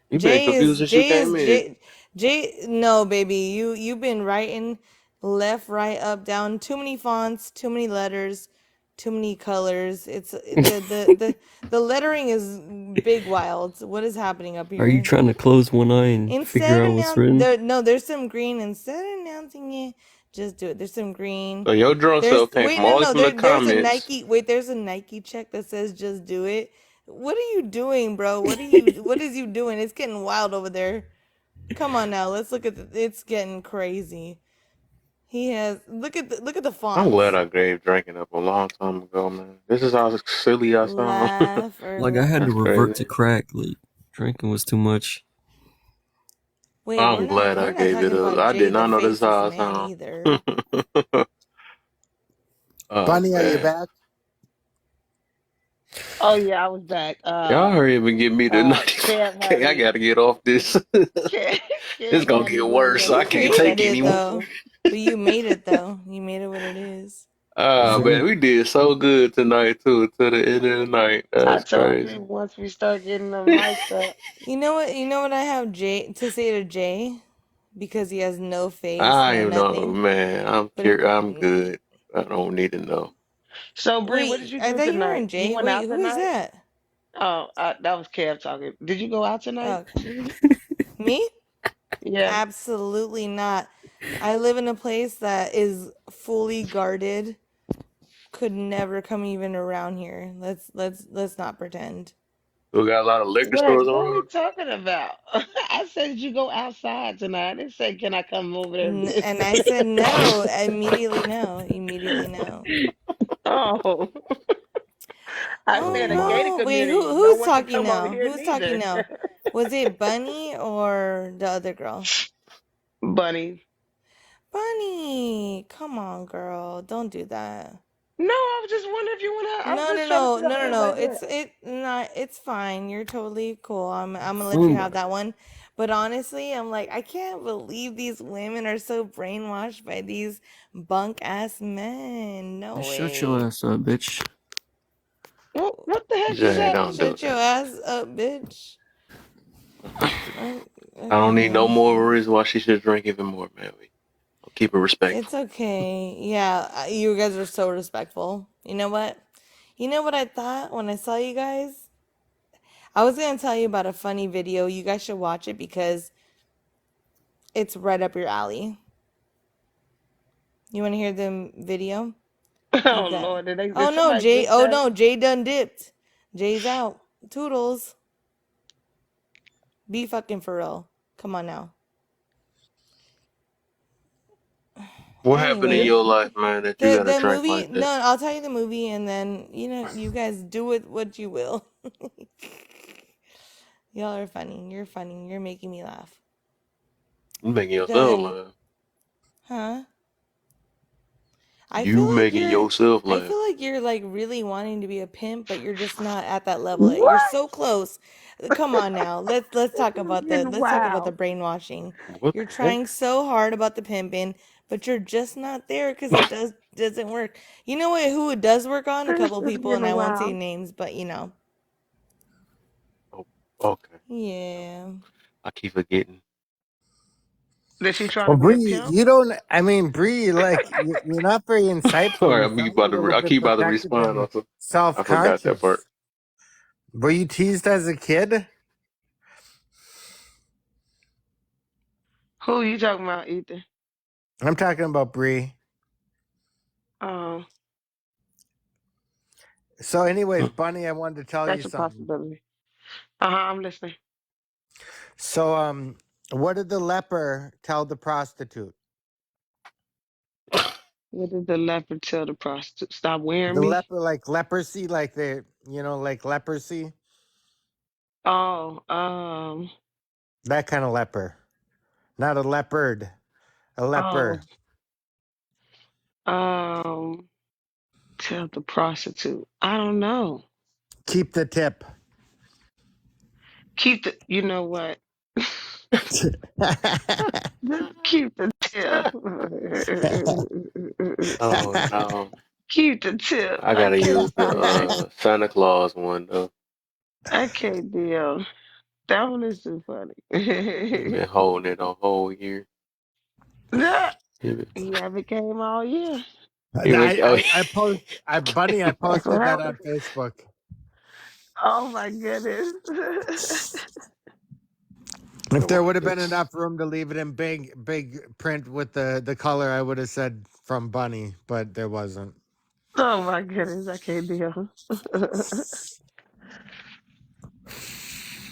You been confused since you Jay is came in. Jay. No, baby. You've been writing left, right, up, down. Too many fonts, too many letters, too many colors. It's the lettering is big wild. What is happening up Are you here? trying to close one eye and figure Instead out what's written? there's some green. Instead of announcing it, just do it. There's some green. So your drunk There's self came wait from no all no from the there's a comments. Nike there's a Nike check that says just do it. What are you doing, bro? What is you doing? It's getting wild over there. Come on now, let's look at it's getting crazy. He has look at the I'm fonts. glad I gave drinking up a long time ago, man. This is how silly I sound. Laugh or Like I had to That's revert crazy. to crack. Like drinking was too much. wait, I'm glad I we're not gave it talking up. about I Jay did the not know this is faceless how I man sound. either. Oh Bunny, are you man. back? Oh yeah, I was back. Y'all hurry up and give me the 95. Kev had Okay, I me. gotta get off this. Kev, It's Kev gonna had me get really worse. I You can't upset. take created it anymore. though. But you made it though. You made it what it is. Man, we did so good tonight too, to the end of the night. I That's told crazy. you once we start getting them mics up. You know what I have Jay to say to Jay? Because he has no face, I no am not, nothing. man. I'm good. I don't need to know. So Bree, what did Wait, you I do thought you were tonight? in You Jay. went Wait, out who is tonight? that? Oh, that was Kev talking. Did you go out tonight, Okay. Bree? Me? Yeah. Absolutely not. I live in a place that is fully guarded. Could never come even around here. Let's not pretend. We got a lot of liquor What? stores What are we around. talking about? I said, did you go outside tonight? I didn't say, can I come over there and And I visit? said no. Immediately no. Immediately no. Oh, I Oh said a gated no. Wait, community. No who's one can talking come over now? here Who's talking neither. now? Was it Bunny or the other girl? Bunny. Bunny, come on, girl. Don't do that. No, I was just wondering if you went out. I was No, no, just trying to no, see how no, no, no. everybody doing. It's fine. You're totally cool. I'm gonna let Oh you my! have that one. But honestly, I'm like, I can't believe these women are so brainwashed by these bunk ass men. No Shut your way. ass up, bitch. What the heck just Jay, don't happened? do Shut your that. ass up, bitch. I don't need no Okay. more reason why she should drink even more, man. I'll keep it respectful. It's okay. Yeah, you guys are so respectful. You know what? You know what I thought when I saw you guys? I was gonna tell you about a funny video. You guys should watch it because it's right up your alley. You want to hear the video? Oh That. Lord, Oh did no, somebody Jay. get Oh that? no, Jay done dipped. Jay's out. Toodles. Be fucking for real. Come on now. What happened in Anyway, your life, man, that you got to the drink movie. like No, that? I'll tell you the movie, and then you guys do it what you will. Y'all are funny. You're funny. You're making me laugh. You making Go yourself ahead. laugh. Huh? I You making yourself I laugh. feel like you're like really wanting to be a pimp, but you're just not at that level yet. What? You're so close. Come on now. Let's talk about the Getting wild. brainwashing. What You're the heck? trying so hard about the pimping, but you're just not there because it doesn't work. You know what? Who it does work on? A This couple is people, and getting I won't say wild. names, but Oh, okay. yeah. I keep forgetting. Is she trying Well, to be a Bree, pimp? you don't. I mean, Bree, like you're not very insightful. Sorry, You sound a little I bit keep about to protected respond. and Also, I forgot that part. self-conscious. Were you teased as a kid? Who you talking about, Ethan? I'm talking about Bree. Oh, So, anyways, Bunny, I wanted to tell you that's a something. possibility. I'm listening. So, what did the leper tell the prostitute? What did the leopard tell the prostitute? Stop wearing The me? leper, like leprosy, like like leprosy, Oh, that kind of leper, not a leopard, a leper. Tell the prostitute. I don't know. Keep the tip. You know what? Keep the tip. Oh no, Keep the tip. I I gotta can't use stop laughing. the Santa Claus one though. I can't deal. That one is too funny. You've been holding it a whole year. Yeah. You haven't came all year. Bunny, I That's what posted that on happened. Facebook. Oh my goodness. If there would have been enough room to leave it in big print with the color, I would have said from Bunny, but there wasn't. Oh my goodness, I can't deal.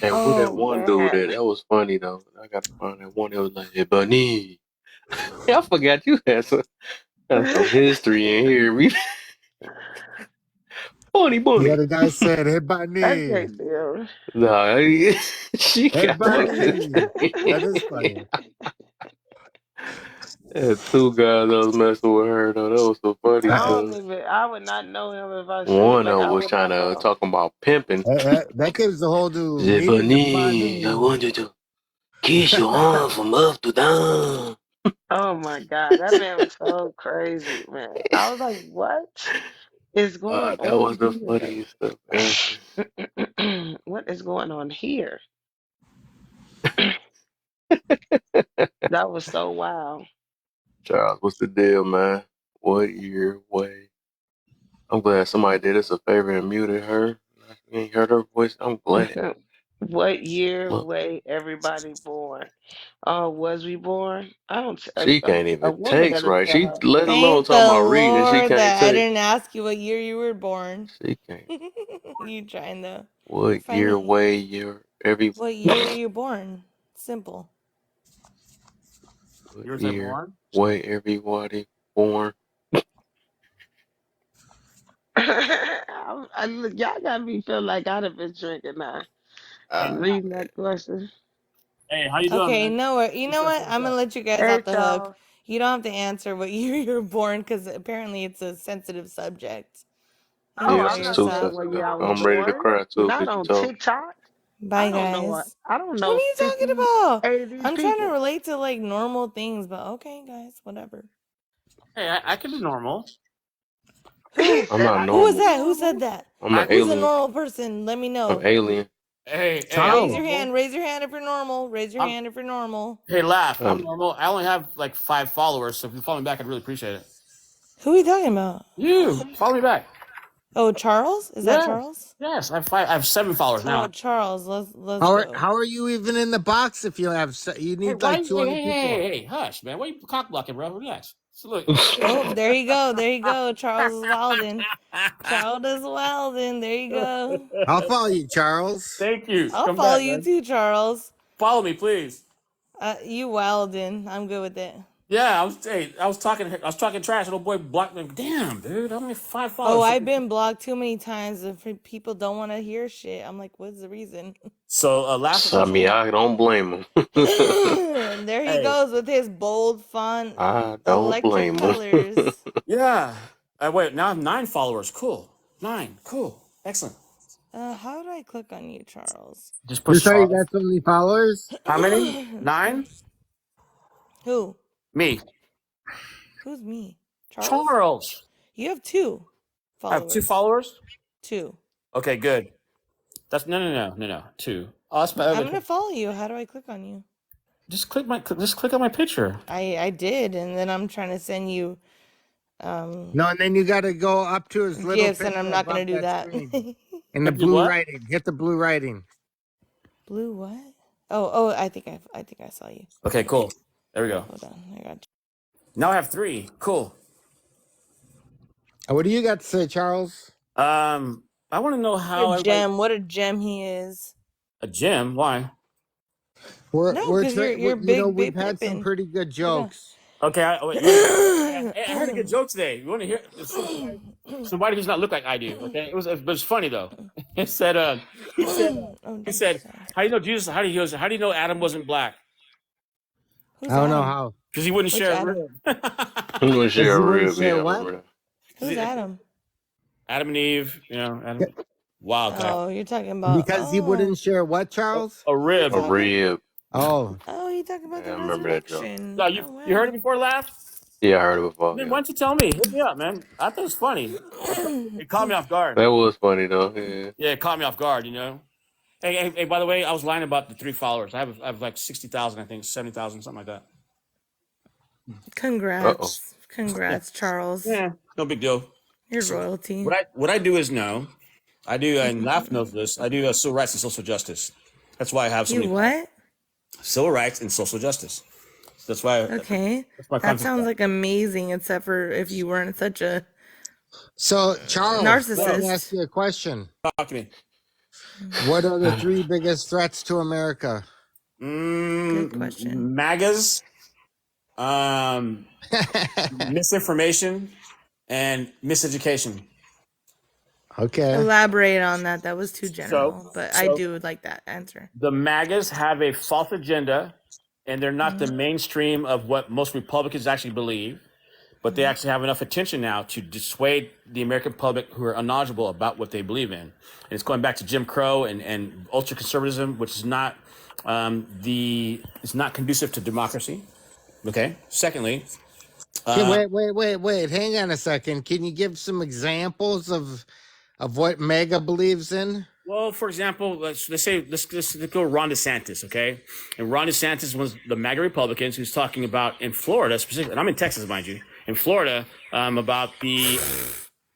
And who that Oh one dude man. that was funny though. I gotta find that one that was like, "Hey, Bunny." I forgot you had some history in here. Bunny. Yeah, the guy said, "Hey, I Bunny, can't deal. Nah, she hey, got that Bunny." That is history. funny. Had two guys that was messing with her though. That was so funny because I would not know him if I see him. one of Like them I was would trying not to know. talk about pimping. That gives the whole new The meaning to Bunny, I Bunny. want you to kiss your arm from up to down. Oh my God, that man was so crazy, man. I was like, what is going That was on the here? funniest stuff ever. What is going on here? That was so wild. Charles, what's the deal, man? What year, way? I'm glad somebody did us a favor and muted her. You ain't heard her voice. I'm glad. What year, Look, way everybody born? Was we born? I don't. she can't A even woman text gotta right. She tell. let alone Thank talking the about reading. She Lord can't that I text. didn't ask you what year you were born. She can't. You trying though. What year, Funny. way, year, every What year were you born? Simple. what Yours I year, born? way, everybody born. Look, y'all got me feel like I'd have been drinking now. Hey, Reading that question. hey, how you doing, Okay, man? you What's know up? what? What's I'm gonna up? let you guys Hey, off the hook. Charles. You don't have to answer what year you were born because apparently it's a sensitive subject. Oh, Yes, Enjoy I'm it's not too saying yourself. what year sensitive. I was I'm ready to born. cry too Not because you on told me. TikTok. Bye, guys. I don't What are know you talking 58 about? of these I'm trying to people. relate to like normal things, but okay, guys, whatever. Hey, I can be normal. He Who? I'm said not I Who can was normal. be that? Who normal. said that? I'm I an Who's a alien. normal person? Let me I'm know. alien. I'm Raise Charles. your normal. hand. Raise your hand if you're normal. Raise your I'm hand if you're normal. hey, laugh. I'm Um, normal. I only have like 5 followers, so if you follow me back, I'd really appreciate it. Who are you talking about? You follow me back. Oh, Charles? Is that Yes, Charles? yes. I have 5. I have 7 followers Oh, now. Charles. Let's go. How are you even in the box if you have you Hey, need why? like Hey, hey, 200 hey, hey, people? hey, hush, man. Why you cock blocking, bro? Relax. So look. Oh, there you go. There you go. Charles is wildin'. Charles is wildin'. There you go. I'll follow you, Charles. Thank you. I'll Come follow back, you man. too, Charles. Follow me, please. You wildin'. I'm good with it. Yeah, I was talking trash, and old boy blocked me. Damn, dude, I'm only 5 Oh, followers. I've been blocked too many times if people don't want to hear shit. I'm like, what's the reason? So laugh is I also mean, one. I don't blame him. There he Hey, goes with his bold font, I don't electric blame him. colors. yeah. Wait, now I have 9 followers. Cool. 9. Cool. Excellent. How do I click on you, Charles? Just You push thought you Charles. got so many followers? How many? 9? Who? Me. Who's me? Charles? Charles. You have 2 I have 2 followers. followers? 2. Okay, good. That's no. 2. Oh, that's my I'm other. gonna follow you. How do I click on you? Just click on my picture. I did, and then I'm trying to send you No, and then you got to go up to his little gifts, and I'm picture not above gonna do that that. screen. In the Have to do blue what? writing. Hit the blue writing. Blue what? Oh, I think I saw you. Okay, cool. There we go. Hold on, I got Now I have 3. Cool. What do you got to say, Charles? I want to know you. how A everybody. gem. What a gem he is. A gym? Why? No, because you're big we've had some pimping. pretty good Look at jokes. Okay, I heard a good joke today. You want to hear somebody who's not look like I do? Okay, but it's funny though. It said, he said, how do you know Jesus? How do you know Adam wasn't black? Who's I don't know Adam? how. Because he wouldn't Which share a Adam? rib. I'm gonna share a You wouldn't rib. share Yeah, I what? remember that. Who's Adam? Adam and Eve, Adam. Wildcat. Oh, you're talking about Because he wouldn't share what, Charles? A rib. A rib. Oh. Oh, you talking about Yeah, the I remember that joke. resurrection. No, you heard it before, laugh? Yeah, I heard it before. Then Yeah, why don't you tell me? Hit me up, man. I think it's funny. It caught me off guard. that was funny though. Yeah. Yeah, it caught me off guard. Hey, by the way, I was lying about the 3 followers. I have like 60,000, I think 70,000, something like that. Uh-oh. Congrats, Charles. Yeah, no big deal. You're So royalty. what I do is I do, and Laugh knows this. I do civil rights and social justice. That's why I have so You many what? civil rights and social justice. That's why. Okay. That's my That content. sounds like amazing, except for if you weren't such a So, Charles, let me ask narcissist. you a question. Talk to me. What are the 3 biggest threats to America? Good question. MAGAs, misinformation, and miseducation. Okay. Elaborate on that. That was too general, but I do like that answer. The MAGAs have a false agenda, and they're not the mainstream of what most Republicans actually believe, but they actually have enough attention now to dissuade the American public who are unknowledgeable about what they believe in. And it's going back to Jim Crow and ultra conservatism, which is not it's not conducive to democracy. Okay. Secondly, Okay, wait. Hang on a second. Can you give some examples of what MAGA believes in? well, for example, let's go Ron DeSantis, okay? And Ron DeSantis was the MAGA Republicans who's talking about in Florida specifically, and I'm in Texas, mind you, in Florida, about the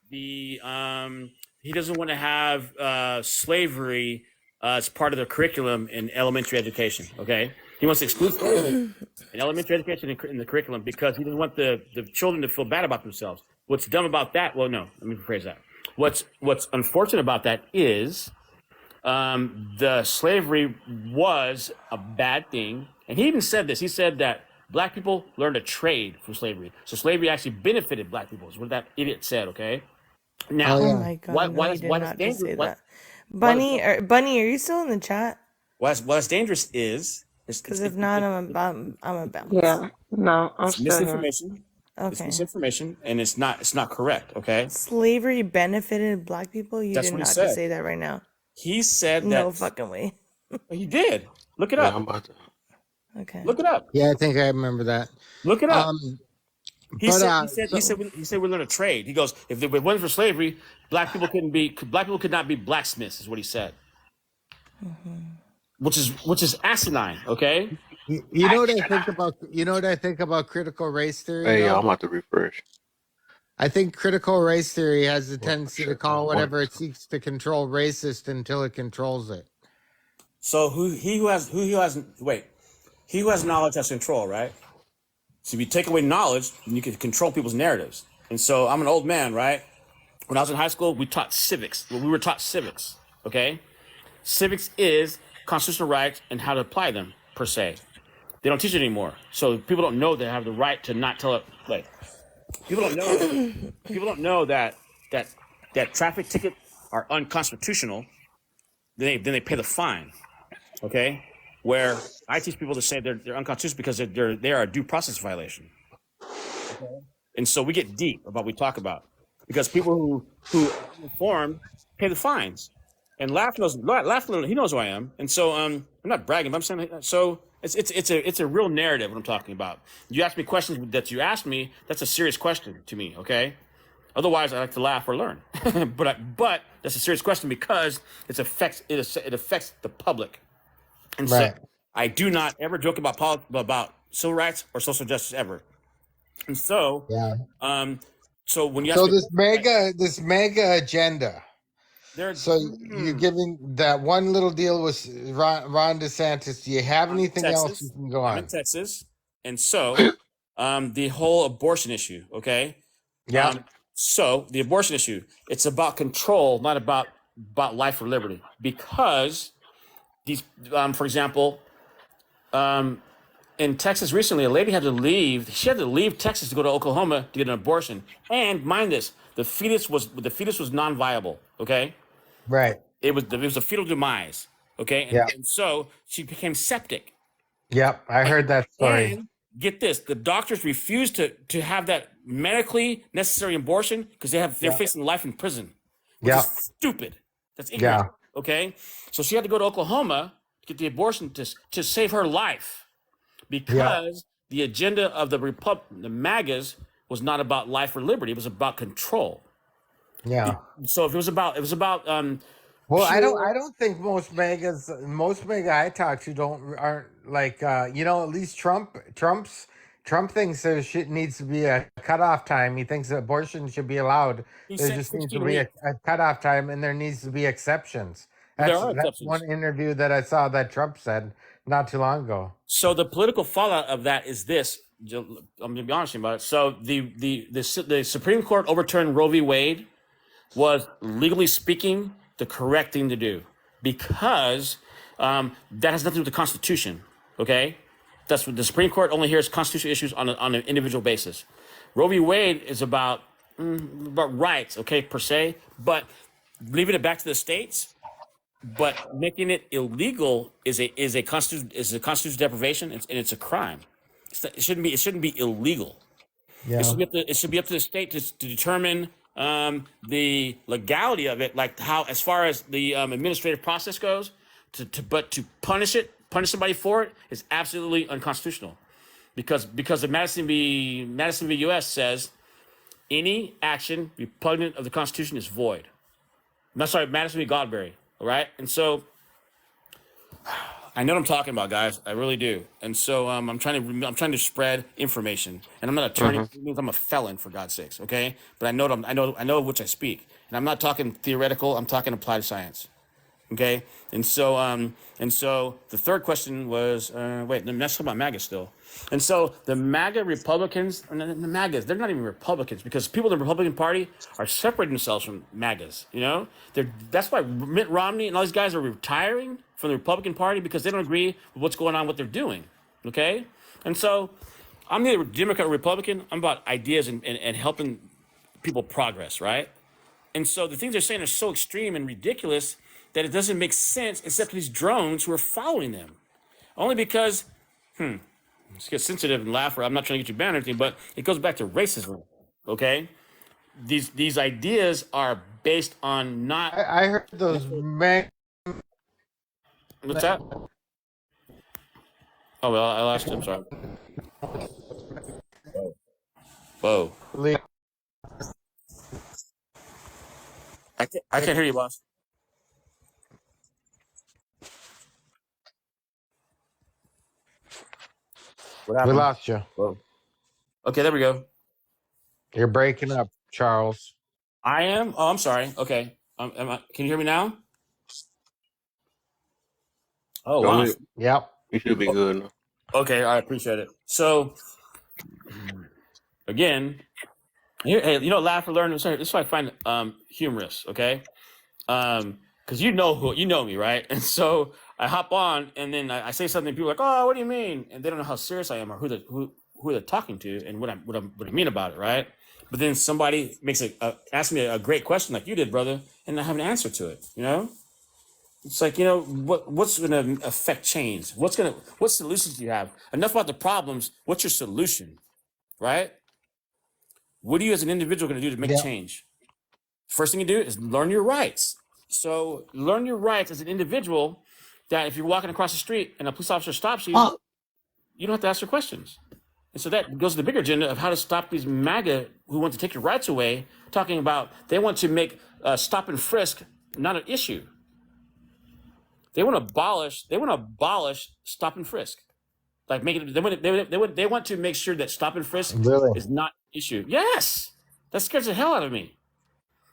he doesn't want to have slavery as part of the curriculum in elementary education, okay? He wants to exclude slavery in elementary education in the curriculum because he doesn't want the children to feel bad about themselves. What's dumb about that? Well, no, let me rephrase that. What's unfortunate about that is the slavery was a bad thing. And he even said this. He said that black people learned a trade from slavery. So slavery actually benefited black people, is what that idiot said, okay? Now, Oh my God! why No, you that's did why not that's just say dangerous? that. Bunny, are you still in the chat? What's dangerous is Because if not, I'm a bounce. Yeah, no, I'm it's still here. misinformation. It's Okay. misinformation, and it's not correct. Okay, Slavery benefited black people. You that's did what he not said. just say that right now. He said No that fucking way. he did. Look it Yeah, up. I'm about to. Okay. Look it up. Yeah, I think I remember that. Look it up. He But said we learned a trade. He goes, if it wasn't for slavery, black people could not be blacksmiths, is what he said. Which is asinine, okay? you know what I think about critical race theory? Hey, though? I'm about to refresh. I think critical race theory has the tendency to shut call down whatever one. it seeks to control racist until it controls it. So he who has knowledge has control, right? So if you take away knowledge, then you can control people's narratives. And so I'm an old man, right? When I was in high school, we taught civics. Well, we were taught civics, okay? Civics is constitutional rights and how to apply them, per se. They don't teach it anymore. So people don't know they have the right to not tell it. Like, people don't know that traffic tickets are unconstitutional. Then they pay the fine, okay? Where I teach people to say they're unconstitutional because they are a due process violation. Okay? And so we get deep about what we talk about because people who are informed pay the fines. And Laugh knows he knows who I am. And so I'm not bragging, but I'm saying so it's a real narrative what I'm talking about. You ask me questions that you ask me, that's a serious question to me, okay? Otherwise I like to laugh or learn. but that's a serious question because it affects the public. And Right. so I do not ever joke about civil rights or social justice ever. And so, Yeah. So when you ask So me, this mega agenda. So you're giving that one little deal with Ron DeSantis. Do you have anything else you can go I'm on? in Texas, and so the whole abortion issue. Okay. Yeah. So the abortion issue, it's about control, not about life or liberty, because these, for example, in Texas recently, a lady had to leave. She had to leave Texas to go to Oklahoma to get an abortion. And mind this, the fetus was non-viable. Okay, Right. it was a fetal demise. Okay, Yeah. and so she became septic. Yep. I heard that story. And get this, the doctors refused to have that medically necessary abortion because they're facing life in prison. Which is stupid. That's ignorant. Yeah. Okay, so she had to go to Oklahoma to get the abortion to save her life because the agenda of the MAGAs was not about life or liberty. It was about control. Yeah. So if it was about Well, I pure- don't think most mega I talk to aren't like at least Trump's Trump thinks there needs to be a cutoff time. He thinks abortion should be allowed. He There said just needs to 16 be weeks. a cutoff time, and there needs to be exceptions. There That's are one exceptions. interview that I saw that Trump said not too long ago. So the political fallout of that is this. I'm going to be honest about it. So the Supreme Court overturned Roe v. Wade was, legally speaking, the correct thing to do because that has nothing to do with the Constitution. Okay, that's what the Supreme Court only hears constitutional issues on an individual basis. Roe v. Wade is about rights, okay, per se, but leaving it back to the states. But making it illegal is a constitutional deprivation, and it's a crime. It shouldn't be illegal. Yeah. It should be up to the state to determine the legality of it, like how, as far as the administrative process goes. But to punish somebody for it is absolutely unconstitutional, because the Madison v. U.S. says any action repugnant of the Constitution is void. No, sorry, Madison v. Godberry. All right, and so I know what I'm talking about, guys. I really do. And so I'm trying to spread information, and I'm not an attorney. It means I'm a felon, for God's sakes. Okay, but I know which I speak, and I'm not talking theoretical. I'm talking applied science. Okay, and so the third question was wait, let's talk about MAGA still. And so the MAGA Republicans, the MAGAs, they're not even Republicans, because people in the Republican Party are separating themselves from MAGAs. You know, that's why Mitt Romney and all these guys are retiring from the Republican Party, because they don't agree with what's going on, what they're doing. Okay, and so I'm neither Democrat or Republican. I'm about ideas and helping people progress, right? And so the things they're saying are so extreme and ridiculous that it doesn't make sense, except for these drones who are following them. Only because, let's get sensitive and laugh, or I'm not trying to get you banned or anything, but it goes back to racism, okay? These ideas are based on not... I heard those men... What's that? Oh, well, I lost you. I'm sorry. Whoa. I can't hear you, boss. What We happened? lost you. Whoa. Okay, there we go. You're breaking up, Charles. I am? Oh, I'm sorry. Okay. Can you hear me now? Oh, Go wow. ahead. Yep. You should be good now. Okay, I appreciate it. So, again, hey, laugh or learn. This is what I find humorous, okay? Because you know me, right? And so I hop on, and then I say something, people are like, oh, what do you mean? And they don't know how serious I am, or who they're talking to, and what I mean about it, right? But then somebody asks me a great question like you did, brother, and I have an answer to it, you know? It's like, what's going to affect change? What solutions do you have? Enough about the problems. What's your solution, right? What are you as an individual going to do to make change? First thing you do is learn your rights. So learn your rights as an individual, that if you're walking across the street and a police officer stops you, you don't have to ask her questions. And so that goes to the bigger agenda of how to stop these MAGA who want to take your rights away, talking about they want to make stop and frisk not an issue. They want to abolish stop and frisk. Like they want to make sure that stop and frisk is not an issue. Yes. That scares the hell out of me.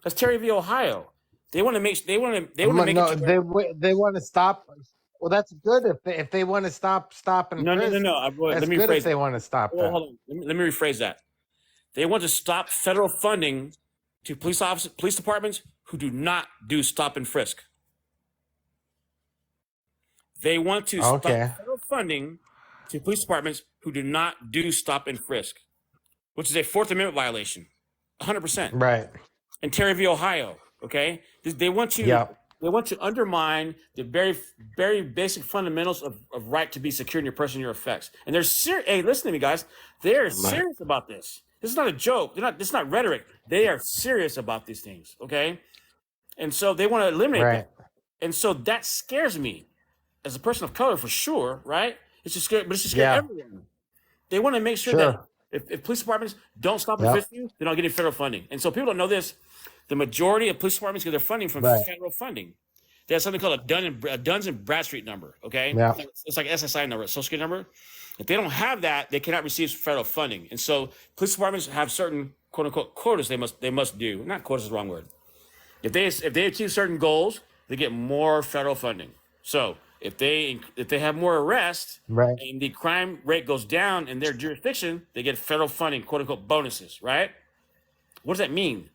That's Terry v. Ohio. They want to make They want to stop. Well, that's good if they want to stop and No. frisk. Let That's me good rephrase if they want to stop that. Hold on. Let me rephrase that. They want to stop federal funding to police departments who do not do stop and frisk. They want to stop federal funding to police departments who do not do stop and frisk, which is a Fourth Amendment violation, 100%. Right. And Terry v. Ohio, okay? They want to undermine the very, very basic fundamentals of right to be secure in your person and your effects. And they're serious. Hey, listen to me, guys. They're serious about this. This is not a joke. This is not rhetoric. They are serious about these things, okay? And so they want to eliminate that. And so that scares me as a person of color, for sure, right? It's just scary, but it's just scary everyone. They want to make sure that if police departments don't stop and frisk you, they don't get any federal funding. And so people don't know this. The majority of police departments get their funding from federal funding. they have something called a Duns and Bradstreet number. Okay, Yeah. it's like SSI number, social security number. If they don't have that, they cannot receive federal funding. And so police departments have certain quote unquote quotas they must do. Not quotas is the wrong word. If they achieve certain goals, they get more federal funding. So if they have more arrests Right. and the crime rate goes down in their jurisdiction, they get federal funding, quote unquote bonuses, right? What does that mean?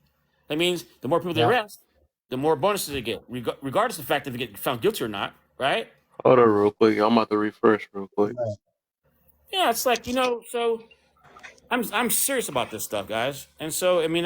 That means the more people they Yeah. arrest, the more bonuses they get, regardless of the fact if they get found guilty or not, right? Hold on real quick. I'm about to refresh real quick. Right. Yeah, it's like, so I'm serious about this stuff, guys. And so, I mean,